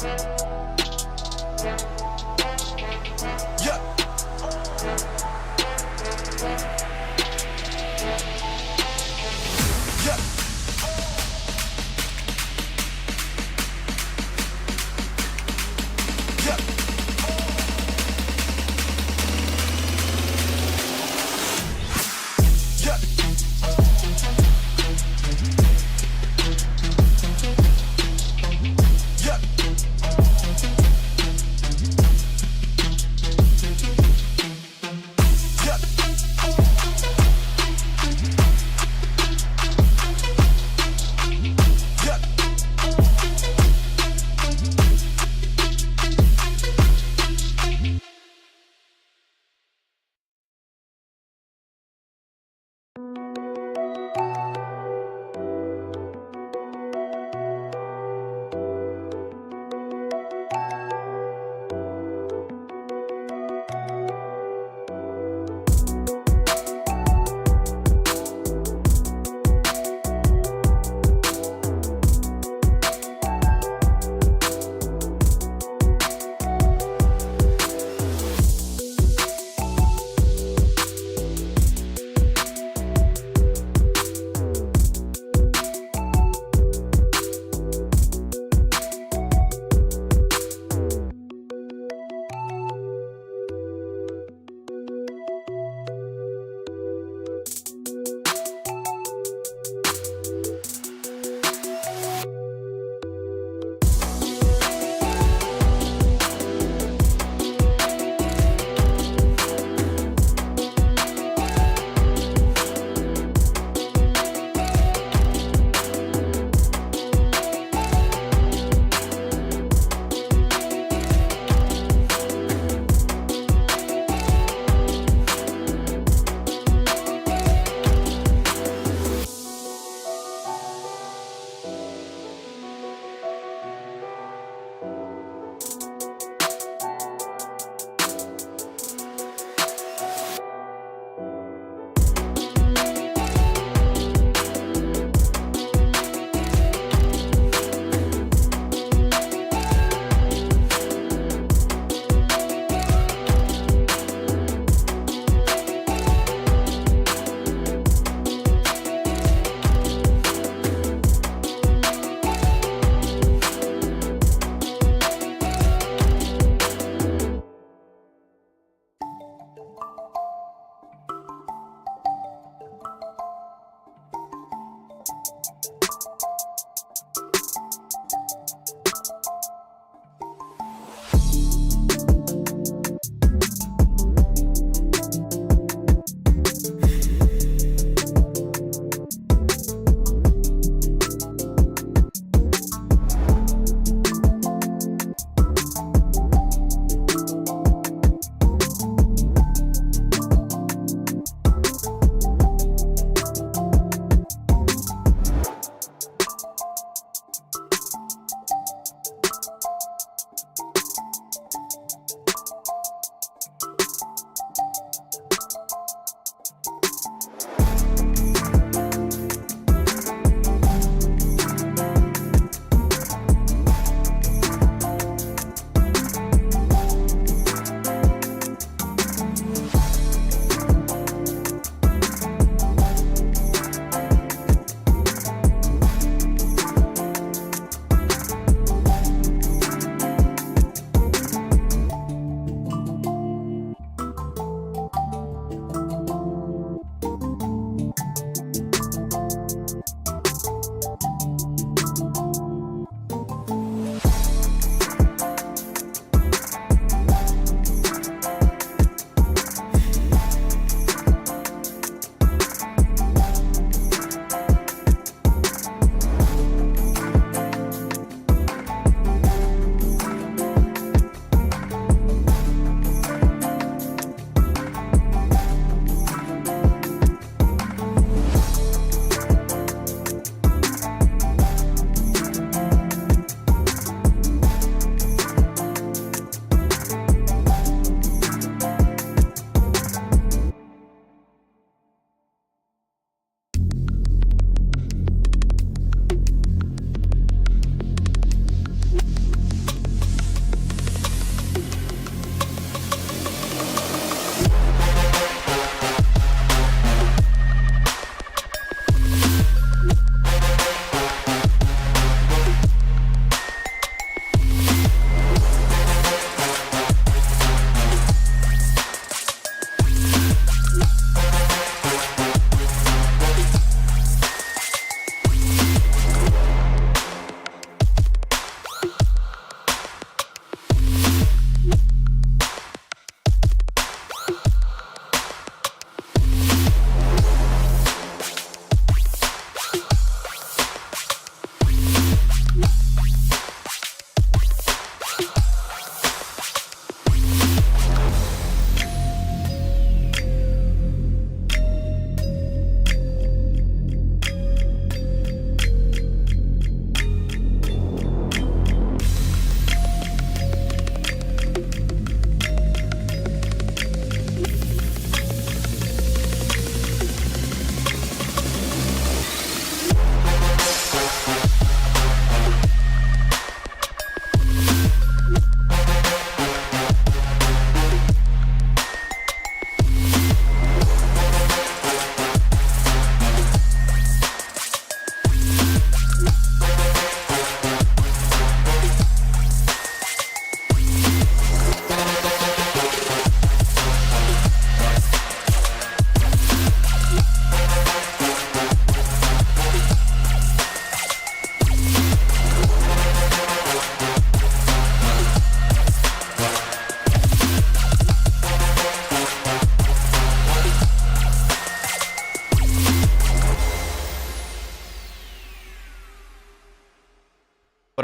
Yeah. Yeah. Yeah. Yeah. Yeah.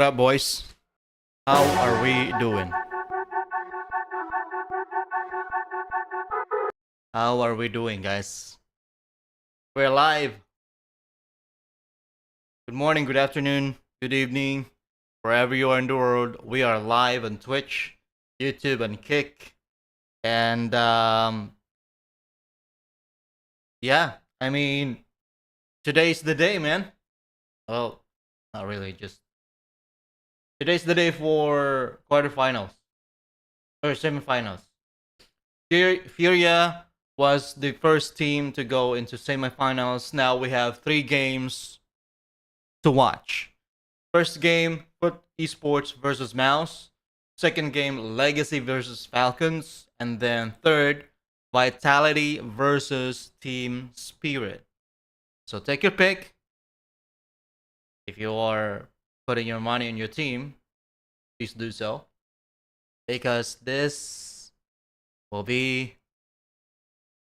What up, boys? How are we doing? How are we doing, guys? We're live. Good morning, good afternoon, good evening, wherever you are in the world. We are live on Twitch, YouTube, and Kick. And yeah, I mean, today's the day, man. Well, not really, just today's the day for quarterfinals or semifinals. Furia was the first team to go into semifinals. Now we have 3 games to watch. First game, Foot Esports versus Mouse. Second game, Legacy versus Falcons. And then third, Vitality versus Team Spirit. So take your pick. If you are putting your money on your team, please do so. Because this will be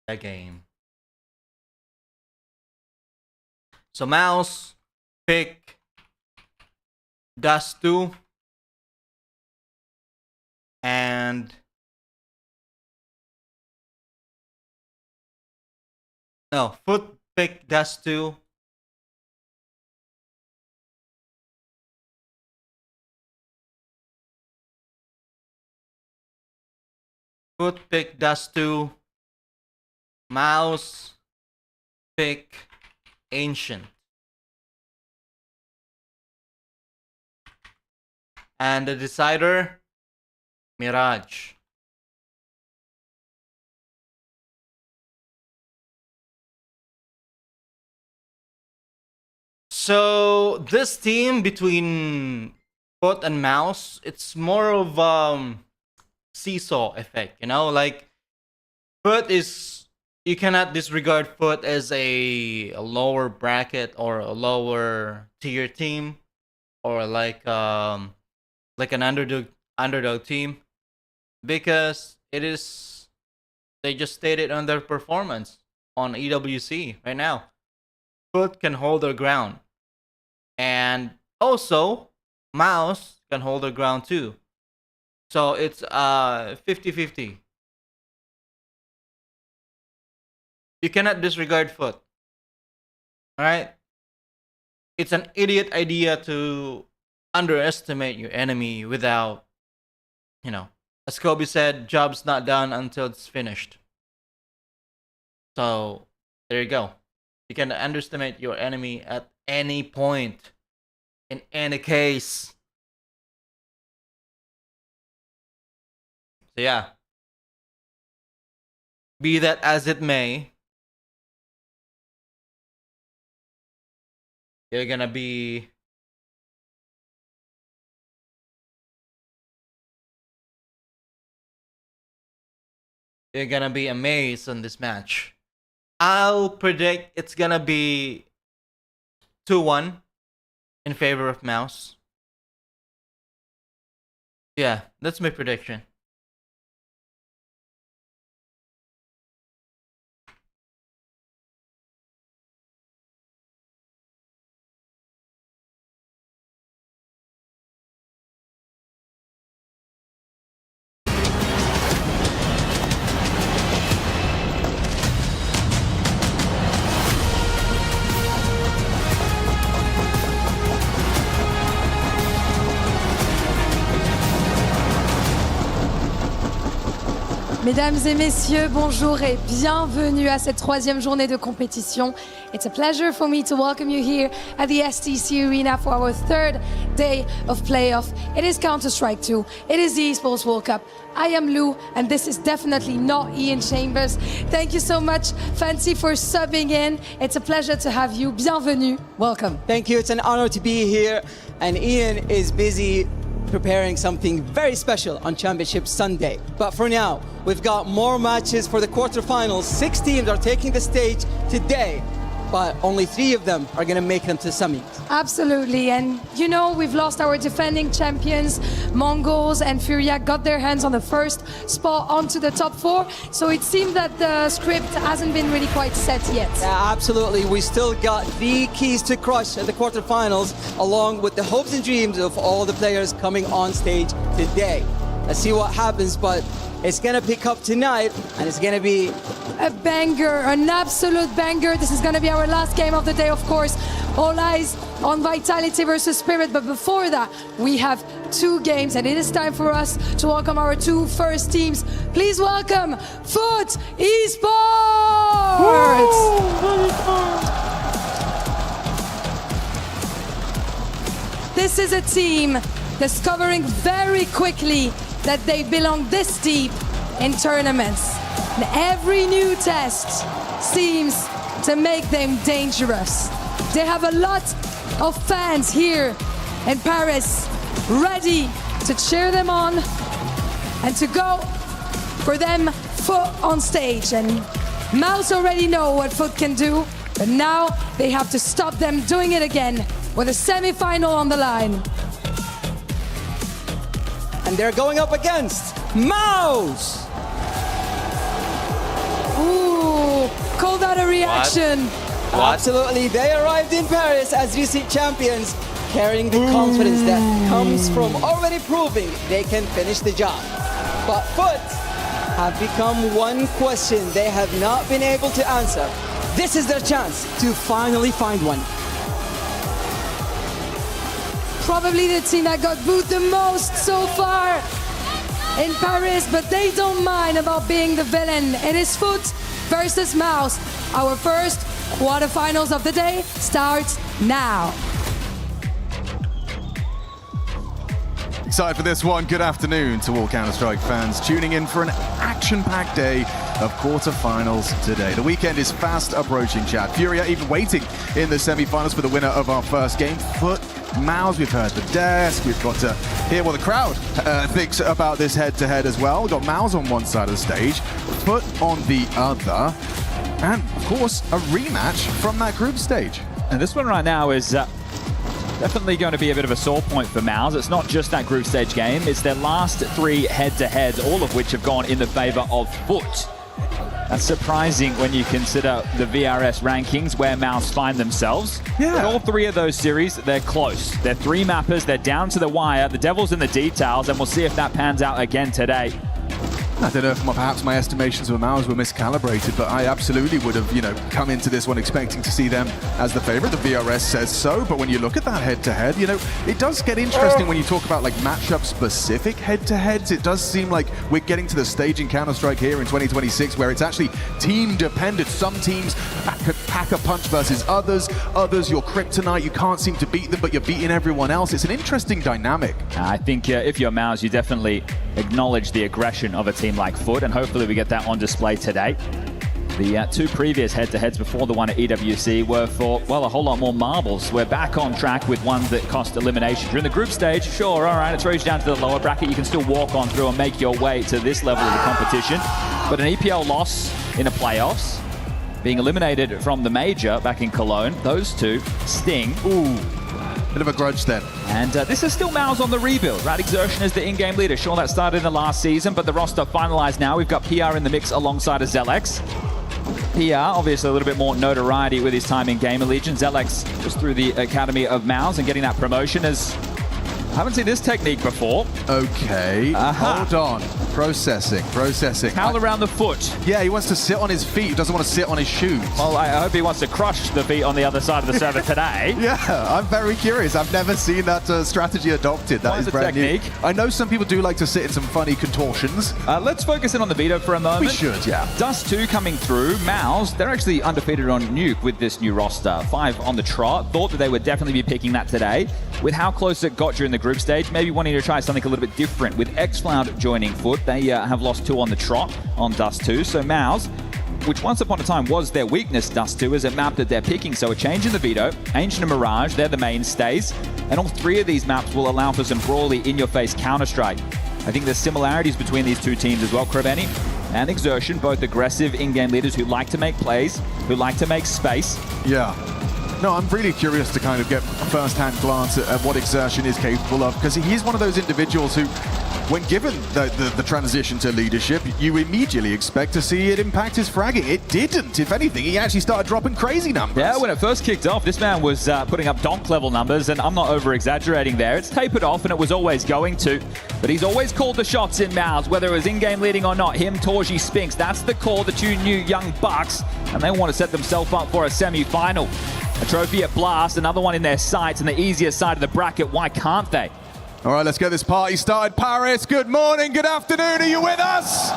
a game. So Mouse, pick Dust 2 and no, Foot pick Dust 2 Foot pick Dust 2, Mouse pick Ancient. And the decider, Mirage. So this team between Foot and Mouse, it's more of seesaw effect, you know, like Foot is, you cannot disregard Foot as a lower bracket or a lower tier team, or like an underdog team, because it is, they just stated on their performance on EWC right now. Foot can hold their ground, and also Mouse can hold their ground too. So it's 50-50. You cannot disregard Foot. Alright? It's an idiot idea to underestimate your enemy without, you know, as Kobe said, job's not done until it's finished. So there you go. You can underestimate your enemy at any point, in any case. So yeah, be that as it may, you're gonna be amazed on this match. I'll predict it's gonna be 2-1 in favor of Mouse. Yeah, that's my prediction. Mesdames et messieurs, bonjour et bienvenue à cette 3e journée de compétition. It's a pleasure for me to welcome you here at the STC Arena for our 3rd day of playoff. It is Counter-Strike 2. It is the Esports World Cup. I am Lou, and this is definitely not Ian Chambers. Thank you so much, Fancy, for subbing in. It's a pleasure to have you. Bienvenue. Welcome. Thank you. It's an honor to be here. And Ian is busy preparing something very special on Championship Sunday. But for now, we've got more matches for the quarterfinals. 6 teams are taking the stage today. but only 3 of them are going to make them to semis. Absolutely, and you know, we've lost our defending champions. Mongols and Furia got their hands on the first spot onto the top 4, so it seems that the script hasn't been really quite set yet. Yeah, absolutely. We still got the keys to crush at the quarterfinals, along with the hopes and dreams of all the players coming on stage today. Let's see what happens, but it's going to pick up tonight, and it's going to be a banger, an absolute banger. This is going to be our last game of the day, of course. All eyes on Vitality versus Spirit, but before that, we have 2 games, and it is time for us to welcome our 2 first teams. Please welcome Foot Esports! This is a team discovering very quickly that they belong this deep in tournaments. And every new test seems to make them dangerous. They have a lot of fans here in Paris ready to cheer them on and to go for them Foot on stage. And Mouse already know what Foot can do, but now they have to stop them doing it again with a semi-final on the line. and they're going up against Mouse. Ooh, call that a reaction. What? Absolutely, they arrived in Paris as recent champions, carrying the confidence that comes from already proving they can finish the job. But Foot have become one question they have not been able to answer. This is their chance to finally find one. Probably the team that got booed the most so far in Paris, but they don't mind about being the villain. It is Foot versus Mouse. Our first quarterfinals of the day starts now. Excited for this one. Good afternoon to all Counter-Strike fans tuning in for an action-packed day of quarterfinals today. The weekend is fast approaching, Chad. Furia even waiting in the semi-finals for the winner of our first game. Foot, Mouse, we've heard the desk. We've got to hear what the crowd thinks about this head-to-head as well. We've got Mouse on one side of the stage, Foot on the other, and of course a rematch from that group stage. And this one right now is definitely going to be a bit of a sore point for Mouse. It's not just that group stage game, it's their last 3 head-to-heads, all of which have gone in the favor of Foot. That's surprising when you consider the VRS rankings where Mouse find themselves. Yeah. In all 3 of those series, they're close. They're 3 mappers, they're down to the wire, the devil's in the details, and we'll see if that pans out again today. I don't know if perhaps my estimations of Mouse were miscalibrated, but I absolutely would have, come into this one expecting to see them as the favorite. The VRS says so, but when you look at that head-to-head, it does get interesting when you talk about like matchup-specific head-to-heads. It does seem like we're getting to the stage in Counter-Strike here in 2026 where it's actually team-dependent. Some teams pack a punch versus others. Others, you're kryptonite. You can't seem to beat them, but you're beating everyone else. It's an interesting dynamic. I think if you're Mouse, you definitely acknowledge the aggression of a team like Foot, and hopefully we get that on display today. The 2 previous head-to-heads before the one at EWC were for, well, a whole lot more marbles. We're back on track with ones that cost elimination. During the group stage, sure, all right, it throws you down to the lower bracket. You can still walk on through and make your way to this level of the competition. But an EPL loss in the playoffs, being eliminated from the major back in Cologne, those 2 sting. Ooh. Bit of a grudge then. And this is still Mouse on the rebuild. Rad Exertion is the in-game leader. Sure, that started in the last season, but the roster finalized now. We've got PR in the mix alongside of Zelex. PR, obviously a little bit more notoriety with his time in Gamer Legion. Zelex was through the Academy of Mouse and getting that promotion as... I haven't seen this technique before. Okay, hold on. Processing. Towel around the foot. Yeah, he wants to sit on his feet. He doesn't want to sit on his shoes. Well, I hope he wants to crush the feet on the other side of the server today. Yeah, I'm very curious. I've never seen that strategy adopted. That is brand technique. new. I know some people do like to sit in some funny contortions. Let's focus in on the veto for a moment. We should, yeah. Dust 2 coming through. Mouse, they're actually undefeated on Nuke with this new roster. 5 on the trot. Thought that they would definitely be picking that today. With how close it got during the group stage, maybe wanting to try something a little bit different. With xCloud joining Foot, they have lost 2 on the trot on Dust 2. So Mouse, which once upon a time was their weakness, Dust 2, is a map that they're picking. So a change in the veto, Ancient and Mirage, they're the mainstays. And all 3 of these maps will allow for some brawly, in-your-face Counter-Strike. I think there's similarities between these 2 teams as well, Kreveni. and Exertion, both aggressive in-game leaders who like to make plays, who like to make space. Yeah. No, I'm really curious to kind of get a first-hand glance at what Exertion is capable of, because he's one of those individuals who, when given the transition to leadership, you immediately expect to see it impact his fragging. It didn't. If anything, he actually started dropping crazy numbers. Yeah, when it first kicked off, this man was putting up donk-level numbers, and I'm not over-exaggerating there. It's tapered off, and it was always going to. But he's always called the shots in MOUZ, whether it was in-game leading or not. Him, Torji, Spinks, that's the call that you knew Young Bucks, and they want to set themselves up for a semi-final. A trophy at Blast, another one in their sights, and the easier side of the bracket. Why can't they? All right, let's get this party started. Paris, good morning, good afternoon. Are you with us?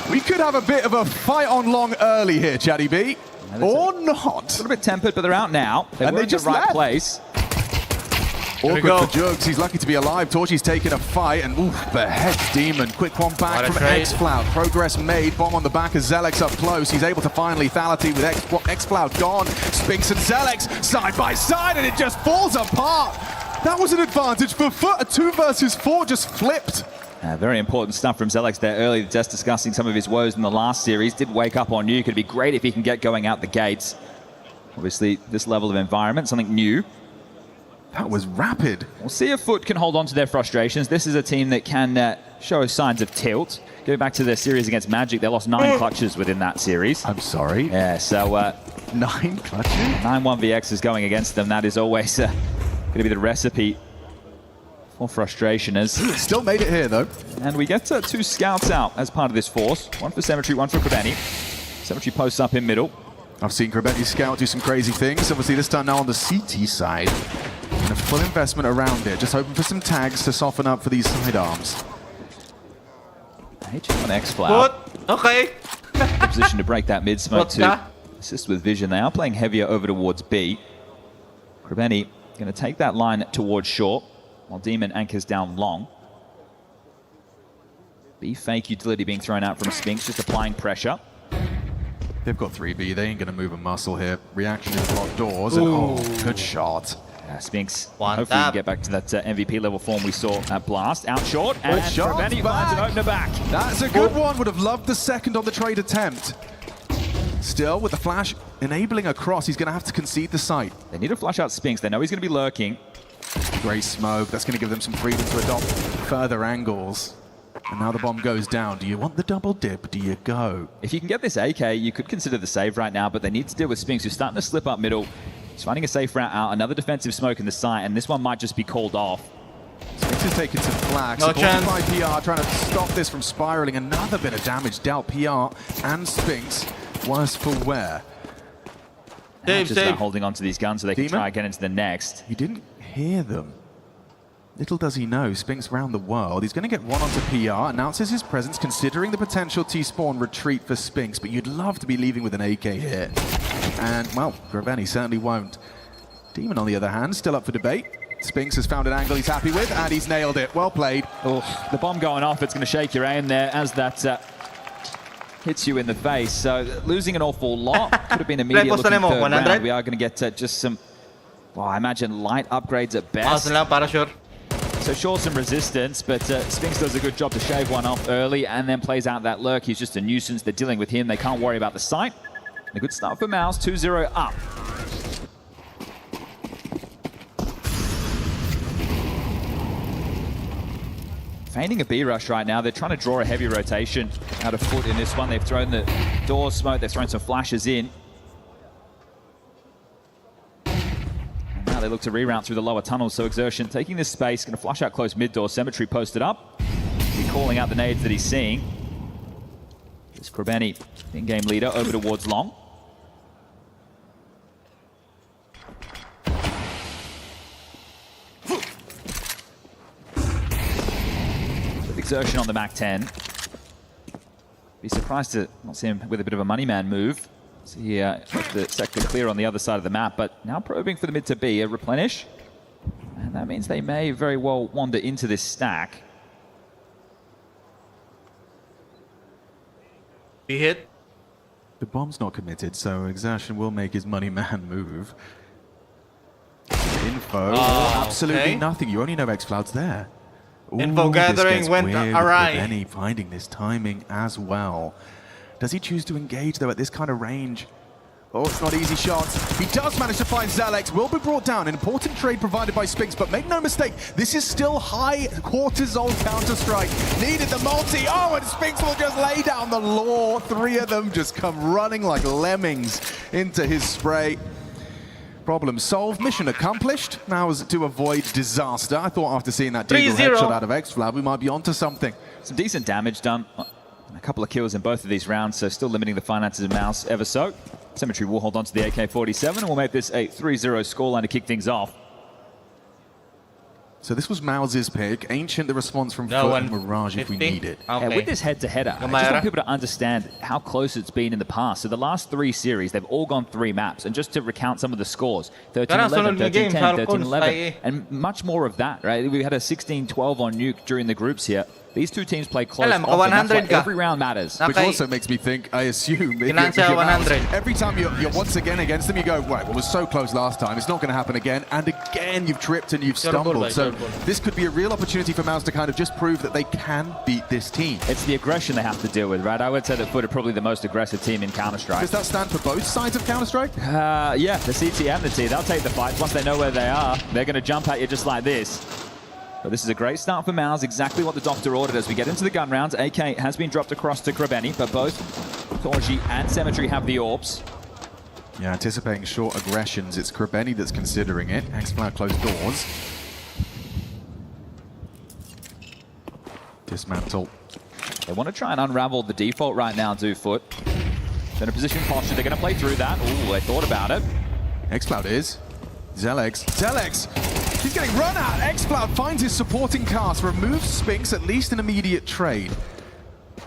We could have a bit of a fight on long early here, Chatty B. Or not. A little bit tempered, but they're out now. They were in the right place. Awkward for Jugs. He's lucky to be alive. Torchy's taking a fight and beheads Demon. Quick one back from X-Flout. Progress made. Bomb on the back of Zelex up close. He's able to find lethality with X-Flout gone. Spinks and Zelex side by side, and it just falls apart. That was an advantage for Foot. A 2 versus 4 just flipped. Very important stuff from Zelex there early, just discussing some of his woes in the last series. Did wake up on Nuke. It'd be great if he can get going out the gates. Obviously, this level of environment, something new. That was rapid. We'll see if Foot can hold on to their frustrations. This is a team that can show signs of tilt. Going back to their series against Magic, they lost 9 clutches within that series. I'm sorry? Yeah, so 9 clutches? 9-1VX is going against them. That is always going to be the recipe for frustration. Still made it here, though. And we get 2 scouts out as part of this force. One for Cemetery, one for Krebeni. Cemetery posts up in middle. I've seen Krebeni's scout do some crazy things. Obviously, this time now on the CT side. And a full investment around it. Just hoping for some tags to soften up for these sidearms. HM on X-Flout. Okay. In position to break that mid smoke to assist with vision. They are playing heavier over towards B. Krebeni going to take that line towards short, while Demon anchors down long. B fake utility being thrown out from Spinks, just applying pressure. They've got 3B. They ain't going to move a muscle here. Reaction is blocked doors. And, oh, good shot. Spinks, hopefully we can get back to that MVP level form we saw at Blast. Out short, and Krebeni finds an opener back. That's a good one. Would have loved the second on the trade attempt. Still, with the flash enabling a cross, he's going to have to concede the site. They need to flush out Spinks. They know he's going to be lurking. Great smoke. That's going to give them some freedom to adopt further angles. And now the bomb goes down. Do you want the double dip? Do you go? If you can get this AK, you could consider the save right now, but they need to deal with Spinks, who's starting to slip up middle. He's finding a safe route out. Another defensive smoke in the site, and this one might just be called off. Spinks is taking some flack. No chance. By PR, trying to stop this from spiraling. Another bit of damage dealt PR and Spinks. Worse for wear. Just about holding on to these guns so they can try again into the next. You didn't hear them. Little does he know, Spinks round the world. He's going to get one onto PR, announces his presence, considering the potential T-spawn retreat for Spinks, but you'd love to be leaving with an AK here. And, well, Krebeni certainly won't. Demon, on the other hand, still up for debate. Spinks has found an angle he's happy with, and he's nailed it. Well played. Oh, the bomb going off, it's going to shake your aim there as that hits you in the face. So, losing an awful lot. Could have been a media looking third round. We are going to get just some, well, I imagine light upgrades at best. So sure, some resistance, but Spinks does a good job to shave one off early and then plays out that lurk. He's just a nuisance. They're dealing with him. They can't worry about the site. A good start for MOUZ, 2-0 up. Feigning a B rush right now. They're trying to draw a heavy rotation out of Foot in this one. They've thrown the door smoke. They've thrown some flashes in. Now they look to reroute through the lower tunnels, so Exertion taking this space, going to flush out close mid-door. Cemetery posted up. He's calling out the nades that he's seeing. This Krebeni, in-game leader, over towards long. With Exertion on the Mac 10. Be surprised to not see him with a bit of a money man move. So he left the sector clear on the other side of the map, but now probing for the mid to B, a replenish. And that means they may very well wander into this stack. He hit. The bomb's not committed, so Exertion will make his money man move. Info, absolutely nothing. You only know X-Cloud's there. Info Ooh, gathering this gets went weird with awry. Benny finding this timing as well. Does he choose to engage though at this kind of range? Oh, it's not easy shots. He does manage to find Zalex. Will be brought down. An important trade provided by Spinks, but make no mistake, this is still high cortisol Counter-Strike. Needed the multi. Oh, and Spinks will just lay down the law. 3 of them just come running like lemmings into his spray. Problem solved, mission accomplished. Now is to avoid disaster. I thought after seeing that Deagle 3-0 headshot out of X-Flab, we might be onto something. Some decent damage done. A couple of kills in both of these rounds, so still limiting the finances of Mouse ever so. Symmetry will hold on to the AK-47 and we'll make this a 3-0 scoreline to kick things off. So this was Mouse's pick. Ancient, the response from No Foot one. and Mirage if we 50. need it. Okay. With this head-to-header, I just Gamera. want people to understand how close it's been in the past. So the last 3 series, they've all gone 3 maps. And just to recount some of the scores, 13-11, sunod na game, 13-10, Falcons 13-11, tayo. and much more of that, right? We had a 16-12 on Nuke during the groups here. These two teams play close Alam, often. That's 100 why ka. every round matters. Na- Which Okay. also makes me think, I assume, if Ginansya, you're Mouse, 100. every time you're once again against them, you go, right, well, it was so close last time, it's not going to happen again. And again, you've tripped and you've stumbled. So this could be a real opportunity for Mouse to kind of just prove that they can beat this team. It's the aggression they have to deal with, right? I would say that Foot are probably the most aggressive team in Counter-Strike. Does that stand for both sides of Counter-Strike? Yeah, the CT and the T, they'll take the fight. Once they know where they are, they're going to jump at you just like this. But this is a great start for Mouse, exactly what the Doctor ordered as we get into the gun rounds. AK has been dropped across to Krabeni, but both Torji and Symmetry have the orbs. Yeah, anticipating short aggressions. It's Krabeni that's considering it. X-Cloud closed doors. Dismantle. They want to try and unravel the default right now, do Foot. They're in a position posture, they're going to play through that. Ooh, they thought about it. X-Cloud is. Zelex. Zelex! He's getting run at. X-Cloud finds his supporting cast, removes Spinks, at least an immediate trade.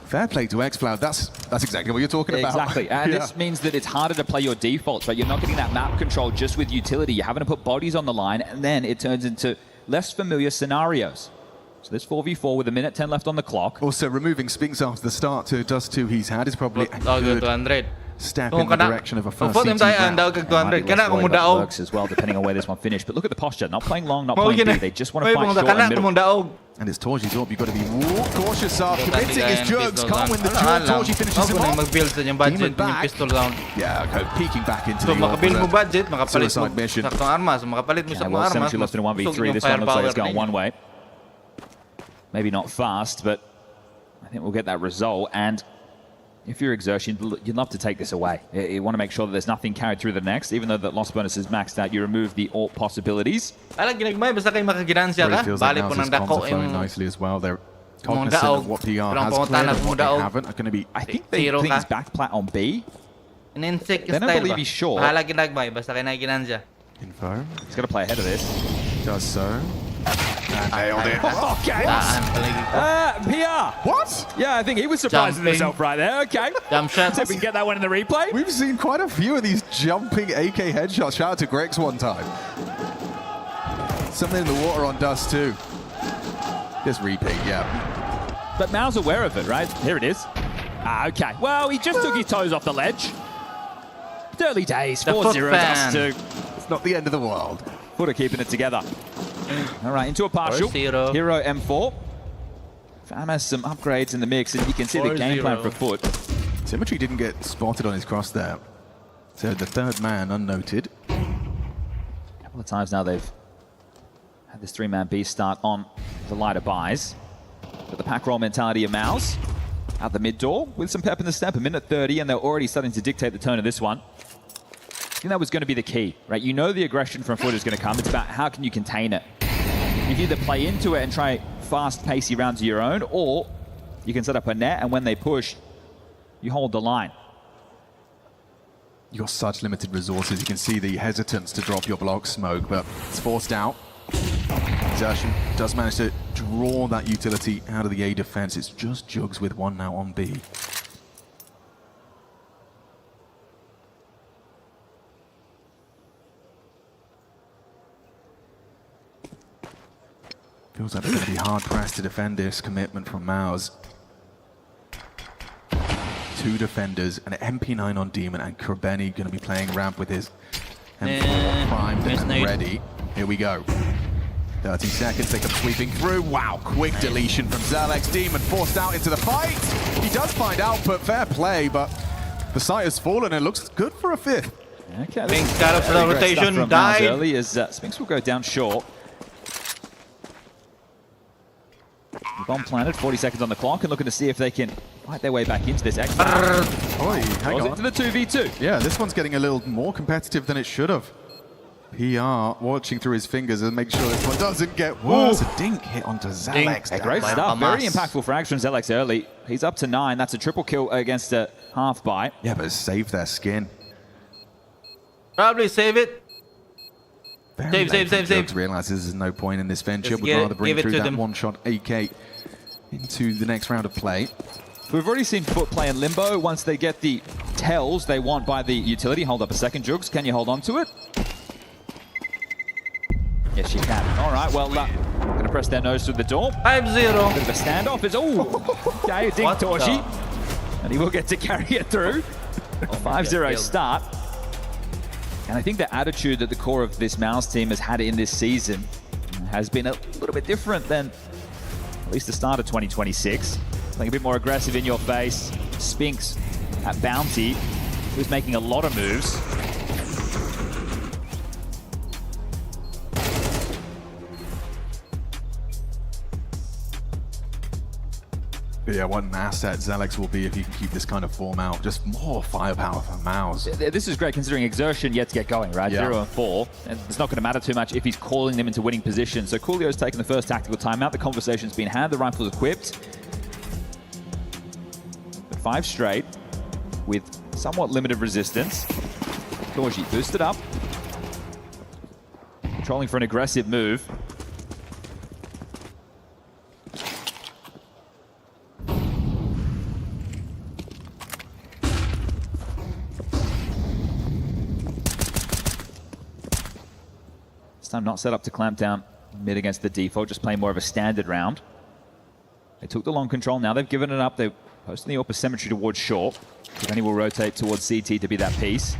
Fair play to X-Cloud. That's exactly what you're talking about. Exactly, and Yeah. this means that it's harder to play your defaults, right? You're not getting that map control just with utility. You're having to put bodies on the line, and then it turns into less familiar scenarios. So this 4v4 with 1:10 left on the clock. Also, removing Spinks after the start to Dust 2 he's had is probably a Daw good 200. step Kung in the kana- direction of a kung first Foot CT tayo, daw round. kag It might 200. be less Kana kung worried about mudaog. lurks as well, depending on where this one finished. But look at the posture. Not playing long, not Mao playing gina. B. They just want to May fight mga short kana and kung middle. mudaog. And it's Torji's up. You've got to be cautious of. So Committing dati his kaya jugs. pistol Can't win the round. jug. Alam. Torji finishes Mao him kung off. mag-build sa inyong budget Demon yung back. pistol round. Yeah, okay, peeking back into So the makabuild mo orb. budget, makapalit mo Suicide mission. saktong armas, makapalit mo Yeah, saktong well, armas. Symmetry left in a 1v3. Usog This yung one looks like it's firepower going ninyo. one way. Maybe not fast, but I think we'll get that result. And if you're Exertion, you'd love to take this away. You want to make sure that there's nothing carried through the next. Even though the loss bonus is maxed out, you remove the AWP possibilities. Ala, ginagmay, basta kayo makaginansya Really ka. feels like Bali po Mouse's ng comms dako are flowing yung... nicely as well. They're Mga cognizant daog. of what PR Pero ang has pumunta cleared na and what kung they daog. haven't are going to be... I think they Zero think ka. he's backplat on B. In-insect They don't style believe ba? he's sure. Bahala ginagmay, basta kayo nakiginansya. Info. He's got to play ahead of this. Does so. And nailed it. Okay. Daan palagi ko. PR. What? Yeah, I think he was surprising Jumping. himself right there. Okay. Jump shot. See if we can get that one in the replay. We've seen quite a few of these jumping AK headshots. Shout out to Grex one time. Something in the water on Dust too. Just repeat, yeah. But Mao's aware of it, right? Here it is. Okay. Well, he just took his toes off the ledge. Early days. The 4-0 Foot Dust fan. 2. It's not the end of the world. Footer keeping it together. All right, into a partial. 4-0. Hero M4. Fam has some upgrades in the mix, and you can see the game plan for Foot. Symmetry didn't get spotted on his cross there. So the third man unnoted. A couple of times now they've had this 3-man B start on the lighter buys. But the pack roll mentality of Mouse out the mid door with some pep in the step, 1:30, and they're already starting to dictate the tone of this one. I think that was going to be the key, right? You know the aggression from Foot is going to come. It's about how can you contain it. You can either play into it and try fast, pacey rounds of your own, or you can set up a net, and when they push, you hold the line. You've got such limited resources. You can see the hesitance to drop your block smoke, but it's forced out. Exertion does manage to draw that utility out of the A defense. It's just Jugs with one now on B. Feels like they're going to be hard-pressed to defend this commitment from Maus. 2 defenders, an MP9 on Demon, and Krabeni going to be playing ramp with his M4 primed and Nade. ready. Here we go. 30 seconds, they come sweeping through. Wow, quick deletion from Zelex. Demon forced out into the fight. He does find output, fair play, but the site has fallen and it looks good for a 5th. Okay, Spinks got up to the rotation, died. Early as Spinks will go down short. Bomb planted, 40 seconds on the clock, and looking to see if they can fight their way back into this X. Oi, hang on. Into the 2v2. Yeah, this one's getting a little more competitive than it should have. PR watching through his fingers and make sure this one doesn't get worse. A dink hit onto Zelex. Dink. Great stuff. Very impactful for action from Zelex early. He's up to 9. That's a triple kill against a half bite. Yeah, but it's saved their skin. Probably save it. Save. Realizes there's no point in this venture. Just Would rather bring give it through to that them. one-shot AK into the next round of play. We've already seen Foot play in limbo. Once they get the tells they want by the utility. Hold up a second, Jugs. Can you hold on to it? Yes, you can. All right, well, going to press their nose through the door. 5-0. Bit of a standoff. It's, okay, ding What Torshi. And he will get to carry it through. A 5-0 start. And I think the attitude that the core of this Mouse team has had in this season has been a little bit different than at least the start of 2026. Playing a bit more aggressive in your face. Spinks at Bounty, who's making a lot of moves. But yeah, what an asset Zelex will be if he can keep this kind of form out. Just more firepower for Mouse. This is great considering Exertion yet to get going, right? Yeah. 0 and 4. And it's not going to matter too much if he's calling them into winning position. So Coolio's taken the first tactical timeout. The conversation's been had. The rifle's equipped. But 5 straight with somewhat limited resistance. Torji boosted up. Controlling for an aggressive move. This time not set up to clamp down mid against the default, just playing more of a standard round. They took the long control, now they've given it up. They're posting the AWP symmetry towards short. Kraveni will rotate towards CT to be that piece.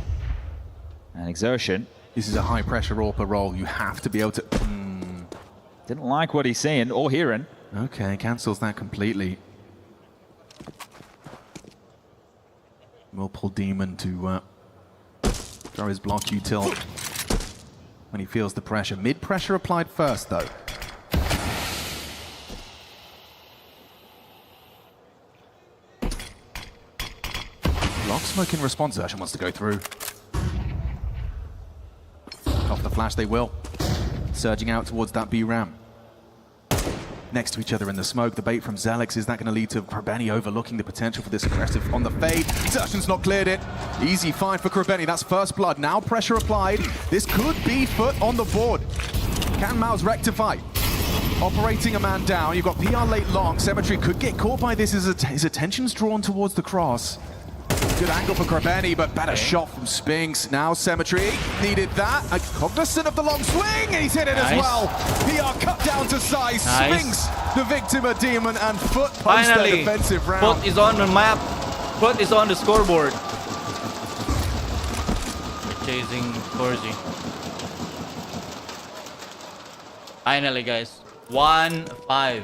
And Exertion. This is a high pressure AWP role. You have to be able to... Didn't like what he's seeing or hearing. Okay, cancels that completely. We'll pull Demon to throw his block util when he feels the pressure. Mid pressure applied first, though. Block smoke in response. Zertion wants to go through. Off the flash they will. Surging out towards that B-ram. Next to each other in the smoke. The bait from Zelex. Is that going to lead to Kraveni overlooking the potential for this aggressive on the fade? Zertion's not cleared it. Easy find for Kraveni. That's first blood. Now pressure applied. This could be Foot on the board. Can Mouse rectify? Operating a man down. You've got PR late long. Symmetry could get caught by this. His attention's drawn towards the cross. Good angle for Kraveni, but better shot from Spinks. Now Symmetry needed that. Cognizant of the long swing, and he's hit it as well. PR cut down to size. Spinks, the victim of Demon, and Foot post their defensive round. Foot is on the map. Foot is on the scoreboard. Chasing Torji. Finally, guys. 1-5.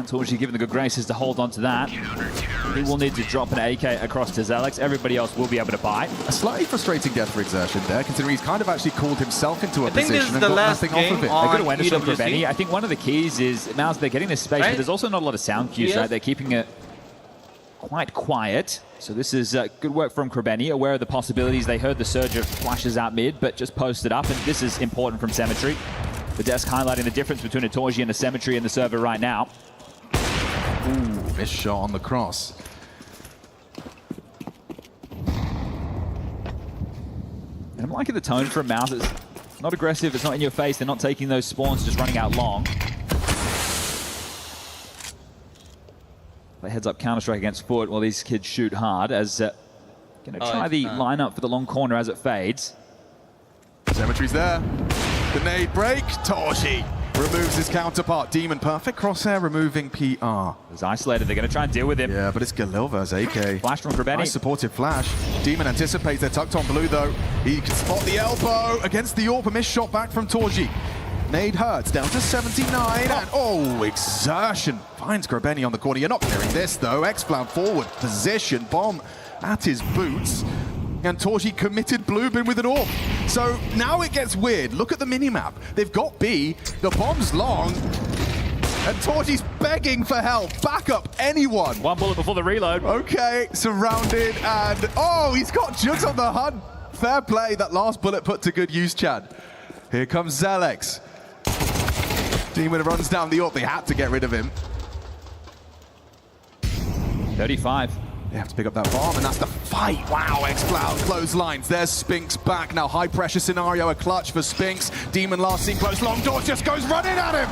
Torji given the good graces to hold on to that. He will need to drop an AK across to Zelex. Everybody else will be able to buy. A slightly frustrating death for Exertion there, considering he's kind of actually called himself into a think this position is and the got last nothing off of it. game on A good awareness from EWC. Kraveni. I think one of the keys is now they're getting this space, Right? but there's also not a lot of sound cues, Yes. right? They're keeping it quite quiet. So this is good work from Kraveni, aware of the possibilities. They heard the surge of flashes out mid, but just posted up, and this is important from Symmetry. The desk highlighting the difference between a Torji and a Symmetry in the server right now. Ooh, missed shot on the cross. And I'm liking the tone from Mouse. It's not aggressive, it's not in your face. They're not taking those spawns, just running out long. Play heads up Counter-Strike against Foot while these kids shoot hard as going to try the lineup for the long corner as it fades. Symmetry's there. The nade break. Torji removes his counterpart. Demon perfect crosshair, removing PR. He's isolated. They're going to try and deal with him. Yeah, but it's Galilva's AK. Flash from Kraveni. Nice supportive flash. Demon anticipates they're tucked on blue, though. He can spot the elbow against the AWP. A missed shot back from Torji. Nade hurts, down to 79, and oh, Exertion finds Grabeni on the corner. You're not clearing this though. Xploud forward position, bomb at his boots. And Torji committed Bluebin with an AWP. So now it gets weird. Look at the minimap. They've got B, the bomb's long, and Torji's begging for help. Back up, anyone. One bullet before the reload. Okay, surrounded, and oh, he's got Jugs on the hunt. Fair play, that last bullet put to good use, Chad. Here comes Zelex. Demon runs down the AWP. They had to get rid of him. 35. They have to pick up that bomb, and that's the fight. Wow, Xploud clotheslines. There's Spinks back. Now high pressure scenario, a clutch for Spinks. Demon last seen close, long doors just goes running at him.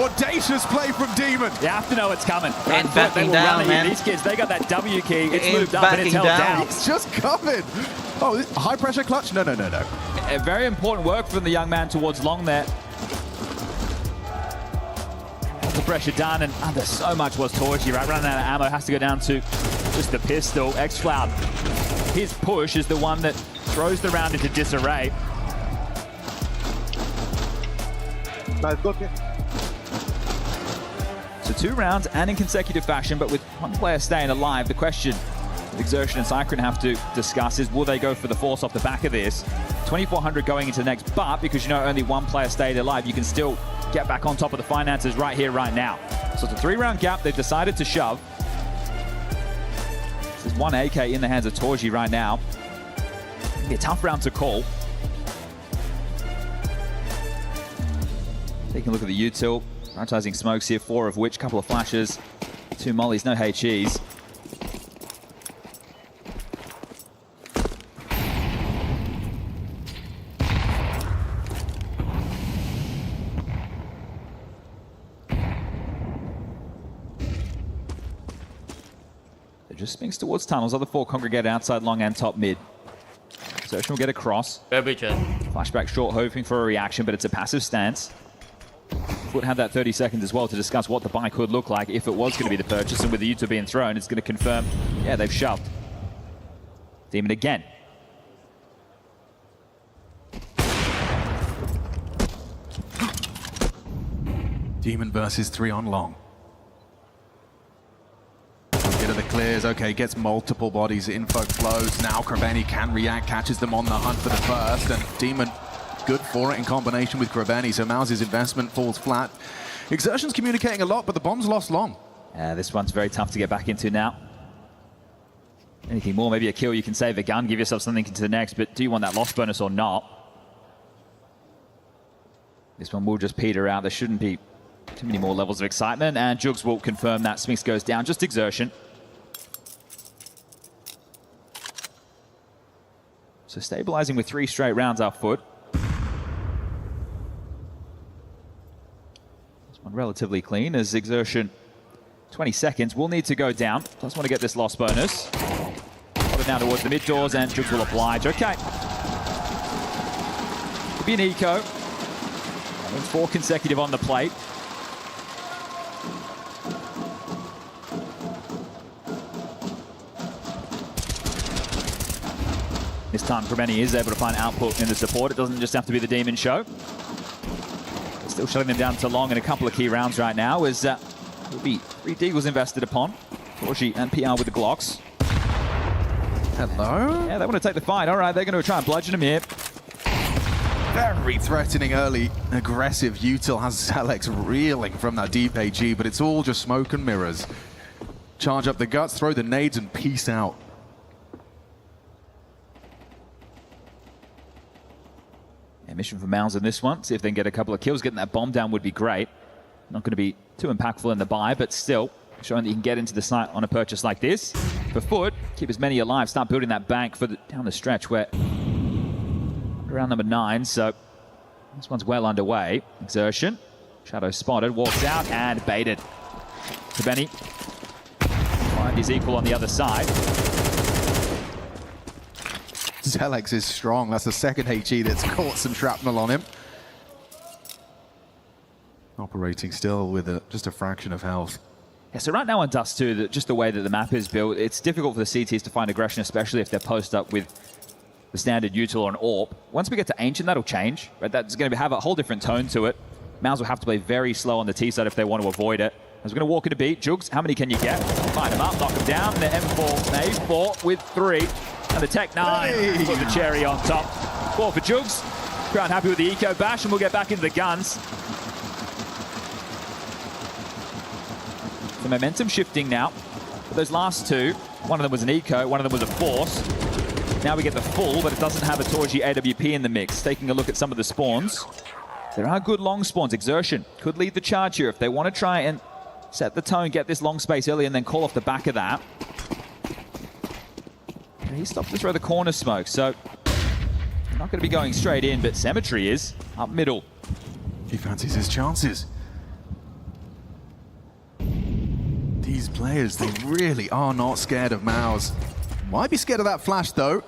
Audacious play from Demon. You have to know it's coming. Ain't backing down, man. These kids, they got that W key. It's Ain't moved up and it's held backing down. It's just coming. Oh, high pressure clutch? No. A very important work from the young man towards long there. The pressure done, and under so much was Torji, right? Running out of ammo, has to go down to just the pistol. Xploud, his push is the one that throws the round into disarray. So 2 rounds and in consecutive fashion, but with one player staying alive. The question Exertion and Cyclone have to discuss is, will they go for the force off the back of this? 2,400 going into the next, but because you know only one player stayed alive, you can still get back on top of the finances right here, right now. So it's a 3-round gap. They've decided to shove. There's 1 AK in the hands of Torji right now. It'll be a tough round to call. Taking a look at the util. Prioritizing smokes here, 4 of which, couple of flashes, 2 mollies, no HEs. Just spins towards tunnels. Other 4 congregate outside long and top mid. Exertion will get across. Flashback short, hoping for a reaction, but it's a passive stance. Foot had that 30 seconds as well to discuss what the buy could look like if it was going to be the purchase, and with the util being thrown, it's going to confirm, yeah, they've shoved. Demon again. Demon versus 3 on long. Get of the clears, okay, gets multiple bodies, info flows. Now Grabeni can react, catches them on the hunt for the first, and Demon good for it in combination with Grabeni, so Mouse's investment falls flat. Exertion's communicating a lot, but the bomb's lost long. This one's very tough to get back into now. Anything more, maybe a kill, you can save a gun, give yourself something into the next, but do you want that loss bonus or not? This one will just peter out. There shouldn't be too many more levels of excitement, and Jugs will confirm that. Spinks goes down, just Exertion. So stabilizing with 3 straight rounds up foot. This one relatively clean as Exertion, 20 seconds, will need to go down. Does want to get this loss bonus. Put it down towards the mid doors, and Jugs will oblige. Okay. Could be an eco. 4 consecutive on the plate. This time, Grabeni is able to find output in the support. It doesn't just have to be the Demon show. Still shutting them down to long in a couple of key rounds right now as will be 3 Deagles invested upon. Torji and PR with the Glocks. Hello? Yeah, they want to take the fight. All right, they're going to try and bludgeon him here. Very threatening early, aggressive util has Zelex reeling from that deep AG, but it's all just smoke and mirrors. Charge up the guts, throw the nades, and peace out. Mission for Mounds in this one. See if they can get a couple of kills. Getting that bomb down would be great. Not going to be too impactful in the buy, but still showing that you can get into the site on a purchase like this. For Foot, keep as many alive. Start building that bank for down the stretch where around number 9. So this one's well underway. Exertion. Shadow spotted. Walks out and baited. Grabeni find his equal on the other side. Zelex is strong. That's the second HE that's caught some shrapnel on him. Operating still with just a fraction of health. Yeah, so right now on Dust 2, just the way that the map is built, it's difficult for the CTs to find aggression, especially if they're posted up with the standard util or an AWP. Once we get to Ancient, that'll change. Right? That's going to have a whole different tone to it. Mouse will have to play very slow on the T side if they want to avoid it. I was going to walk in a beat. Jugs, how many can you get? Find them up, knock them down. The M4, A4 with 3. And the Tech 9 put the cherry on top. 4 for Jugs. Crowd happy with the eco bash, and we'll get back into the guns. The momentum shifting now. But those last 2, one of them was an eco, one of them was a force. Now we get the full, but it doesn't have a Torji AWP in the mix. Taking a look at some of the spawns. There are good long spawns. Exertion could lead the charge here if they want to try and set the tone, get this long space early, and then call off the back of that. He stopped to throw the corner smoke, so not going to be going straight in, but Cemetery is up middle. He fancies his chances. These players, they really are not scared of Mouse. Might be scared of that flash, though.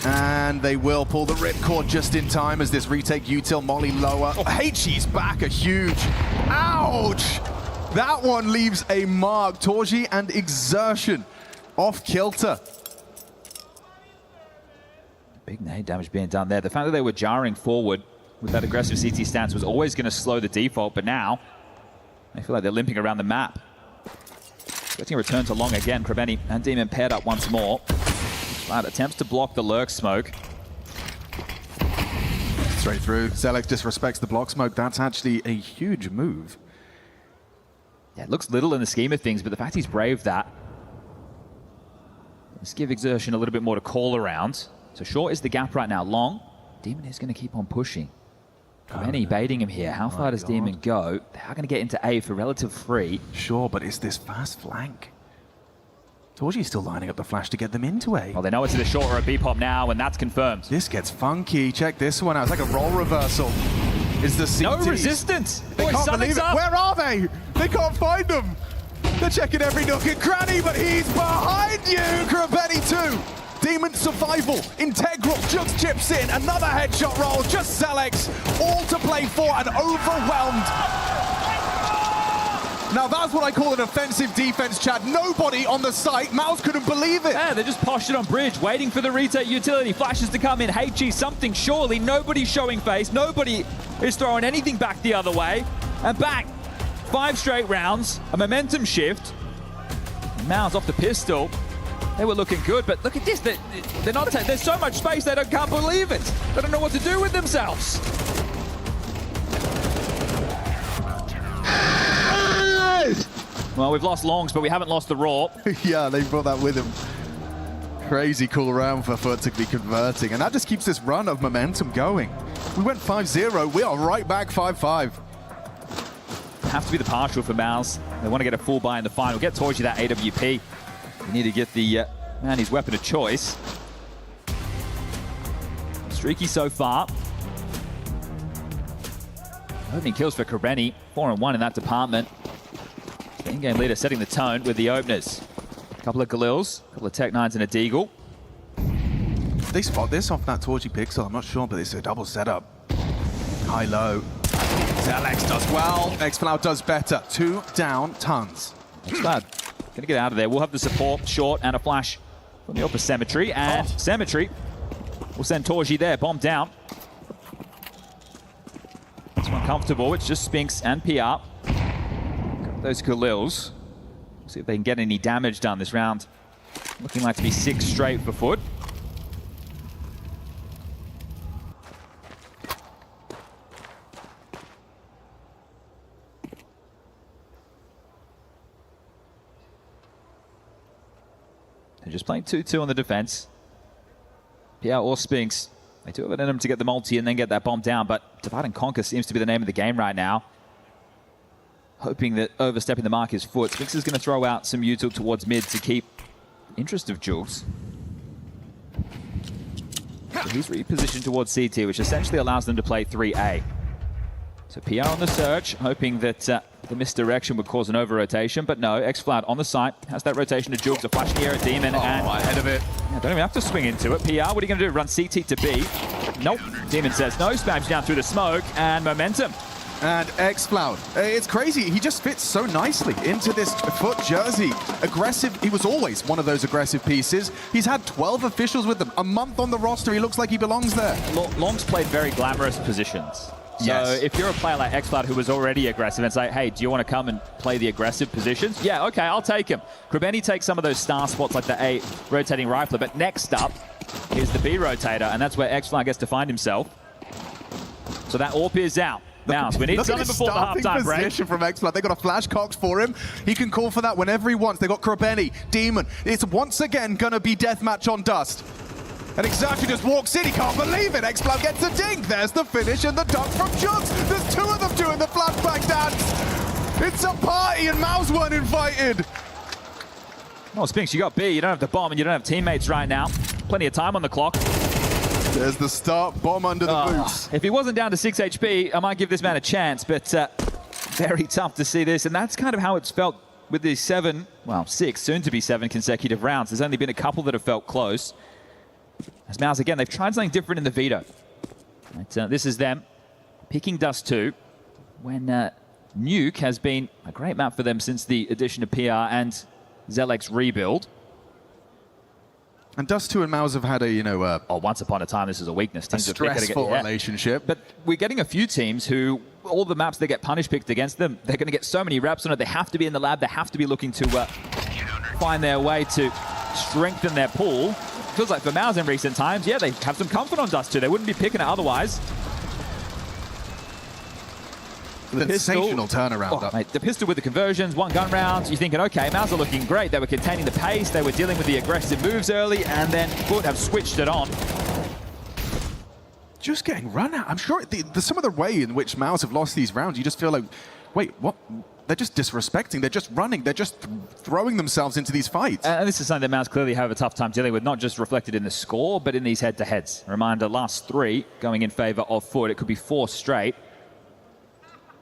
And they will pull the ripcord just in time as this retake util molly lower. Oh, HE's back, a huge. Ouch! That one leaves a mark. Torji and Exertion off kilter. Big nade damage being done there. The fact that they were jarring forward with that aggressive CT stance was always going to slow the default, but now they feel like they're limping around the map. Getting a return to long again. Krebeni and Demon paired up once more. Flat attempts to block the lurk smoke. Straight through. Zelex disrespects the block smoke. That's actually a huge move. Yeah, it looks little in the scheme of things, but the fact he's braved that. Let's give Exertion a little bit more to call around. So short is the gap right now. Long. Demon is going to keep on pushing. Krebeni baiting him here. How far does Demon go? They are going to get into A for relative free. Sure, but it's this fast flank. Torji's still lining up the flash to get them into A. Well, they know it's either short or a B-pop now, and that's confirmed. This gets funky. Check this one out. It's like a role reversal. Is the CTs. No resistance. They Boy, can't believe it. up. Where are they? They can't find them. They're checking every nook and cranny, but he's behind you. Krebeni 2. Demon survival, integral, Jugs chips in, another headshot roll, just Zelex, all to play for and overwhelmed. Now that's what I call an offensive defense, Chad. Nobody on the site, Mouse couldn't believe it. Yeah, they're just postured on bridge, waiting for the retake utility. Flashes to come in, HE something surely, nobody's showing face, nobody is throwing anything back the other way. And back, 5 straight rounds, a momentum shift. Mouse off the pistol. They were looking good, but look at this. They're not. There's so much space they can't believe it. They don't know what to do with themselves. Well, we've lost longs, but we haven't lost the raw. Yeah, they brought that with them. Crazy cool round for Foot to be converting, and that just keeps this run of momentum going. We went 5-0. We are right back 5-5. Have to be the partial for Mouse. They want to get a full buy in the final. Get Torji that AWP. We need to get the man his weapon of choice. Streaky so far. Opening kills for Krebeni. 4-1 in that department. The in-game leader setting the tone with the openers. A couple of Galils, a couple of Tech 9s and a Deagle. They spot this off that Torji pixel, I'm not sure, but it's a double setup. High-low. Zelex does well. Xflow does better. 2 down, tons. Xflow gonna get out of there. We'll have the support, short, and a flash from the upper Cemetery. And Cemetery will send Torji there, bomb down. This one comfortable. It's just Spinks and PR. Got those Galils. See if they can get any damage done this round. Looking like to be 6 straight for Foot. They're just playing 2-2 on the defense. PR or Spinks. They do have it in them to get the multi and then get that bomb down, but Divide and Conquer seems to be the name of the game right now. Hoping that overstepping the mark is Foot. Spinks is going to throw out some util towards mid to keep interest of Jules. So he's repositioned towards CT, which essentially allows them to play 3A. So PR on the search, hoping that the misdirection would cause an over-rotation, but no, Xflow on the site, has that rotation to Jules, a flash here at Demon, and right ahead of it. Yeah, don't even have to swing into it. PR, what are you going to do? Run CT to B? Nope. Demon says no, spams down through the smoke, and momentum And xCloud, it's crazy. He just fits so nicely into this Foot jersey. Aggressive. He was always one of those aggressive pieces. He's had 12 officials with them. A month on the roster. He looks like he belongs there. Long's played very glamorous positions. So Yes. if you're a player like xCloud who was already aggressive and say, hey, do you want to come and play the aggressive positions? Yeah, okay, I'll take him. Krabeni takes some of those star spots like the A rotating rifler, but next up is the B rotator, and that's where xCloud gets to find himself. So that AWP is out. Now, we need something before the halftime break. Position from xCloud. They got a flash Cox for him. He can call for that whenever he wants. They got Krabeni, Demon. It's once again gonna be deathmatch on Dust. And Exactly just walks in, he can't believe it. xCloud gets a dink. There's the finish and the dunk from Jugs. There's two of them doing the flashback dance. It's a party and Mouse weren't invited. Well, Spinks, you got B, you don't have the bomb, and you don't have teammates right now. Plenty of time on the clock. There's the start, bomb under the boots. If he wasn't down to 6 HP, I might give this man a chance, but very tough to see this, and that's kind of how it's felt with these 6, soon to be 7 consecutive rounds. There's only been a couple that have felt close. As Mouse, again, they've tried something different in the veto. But, this is them picking Dust 2 when Nuke has been a great map for them since the addition of PR and Zelek's rebuild. And Dust 2 and Mouse have had a, once upon a time, this is a weakness. a stressful relationship. But we're getting a few teams who, all the maps that get punish picked against them, they're going to get so many reps on it. They have to be in the lab. They have to be looking to find their way to strengthen their pool. Feels like for Mouse in recent times, yeah, they have some comfort on Dust 2. They wouldn't be picking it otherwise. Sensational turnaround. Mate, the pistol with the conversions, 1 gun round. You're thinking, okay, Mouse are looking great. They were containing the pace. They were dealing with the aggressive moves early, and then Foot have switched it on. Just getting run out. I'm sure some of the way in which Mouse have lost these rounds, you just feel like, wait, what? They're just disrespecting. They're just running. They're just throwing themselves into these fights. And this is something that Mouse clearly have a tough time dealing with, not just reflected in the score, but in these head-to-heads. Reminder, last 3 going in favor of Foot. It could be 4 straight.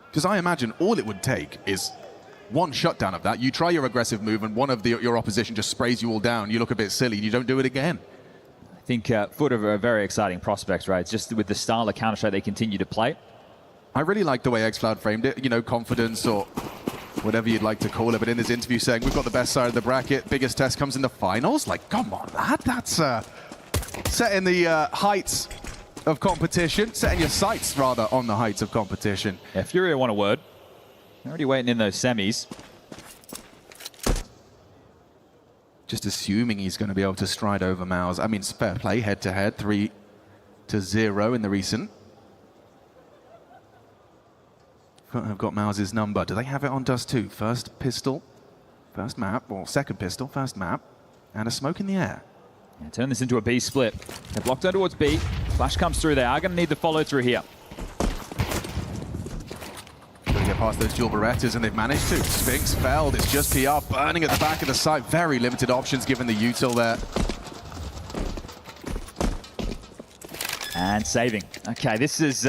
Because I imagine all it would take is one shutdown of that. You try your aggressive move and one of your opposition just sprays you all down. You look a bit silly and you don't do it again. I think Foot are a very exciting prospects, right? It's just with the style of Counter-Strike they continue to play. I really like the way xCloud framed it. You know, confidence or whatever you'd like to call it. But in his interview saying, we've got the best side of the bracket. Biggest test comes in the finals. Like, come on, lad. That's setting the heights of competition, setting your sights rather on the heights of competition. Yeah, Furia want a word. They're already waiting in those semis. Just assuming he's going to be able to stride over Mouse. I mean, it's fair play, head-to-head, 3-0 in the recent. I've got Mouse's number. Do they have it on Dust 2? First pistol, first map, or second pistol, first map, and a smoke in the air. Yeah, turn this into a B split. They're blocked down towards B. Flash comes through. They are going to need the follow-through here. Going to get past those dual Berettas, and they've managed to. Spinks felled. It's just PR burning at the back of the site. Very limited options given the util there. And saving. Okay, this is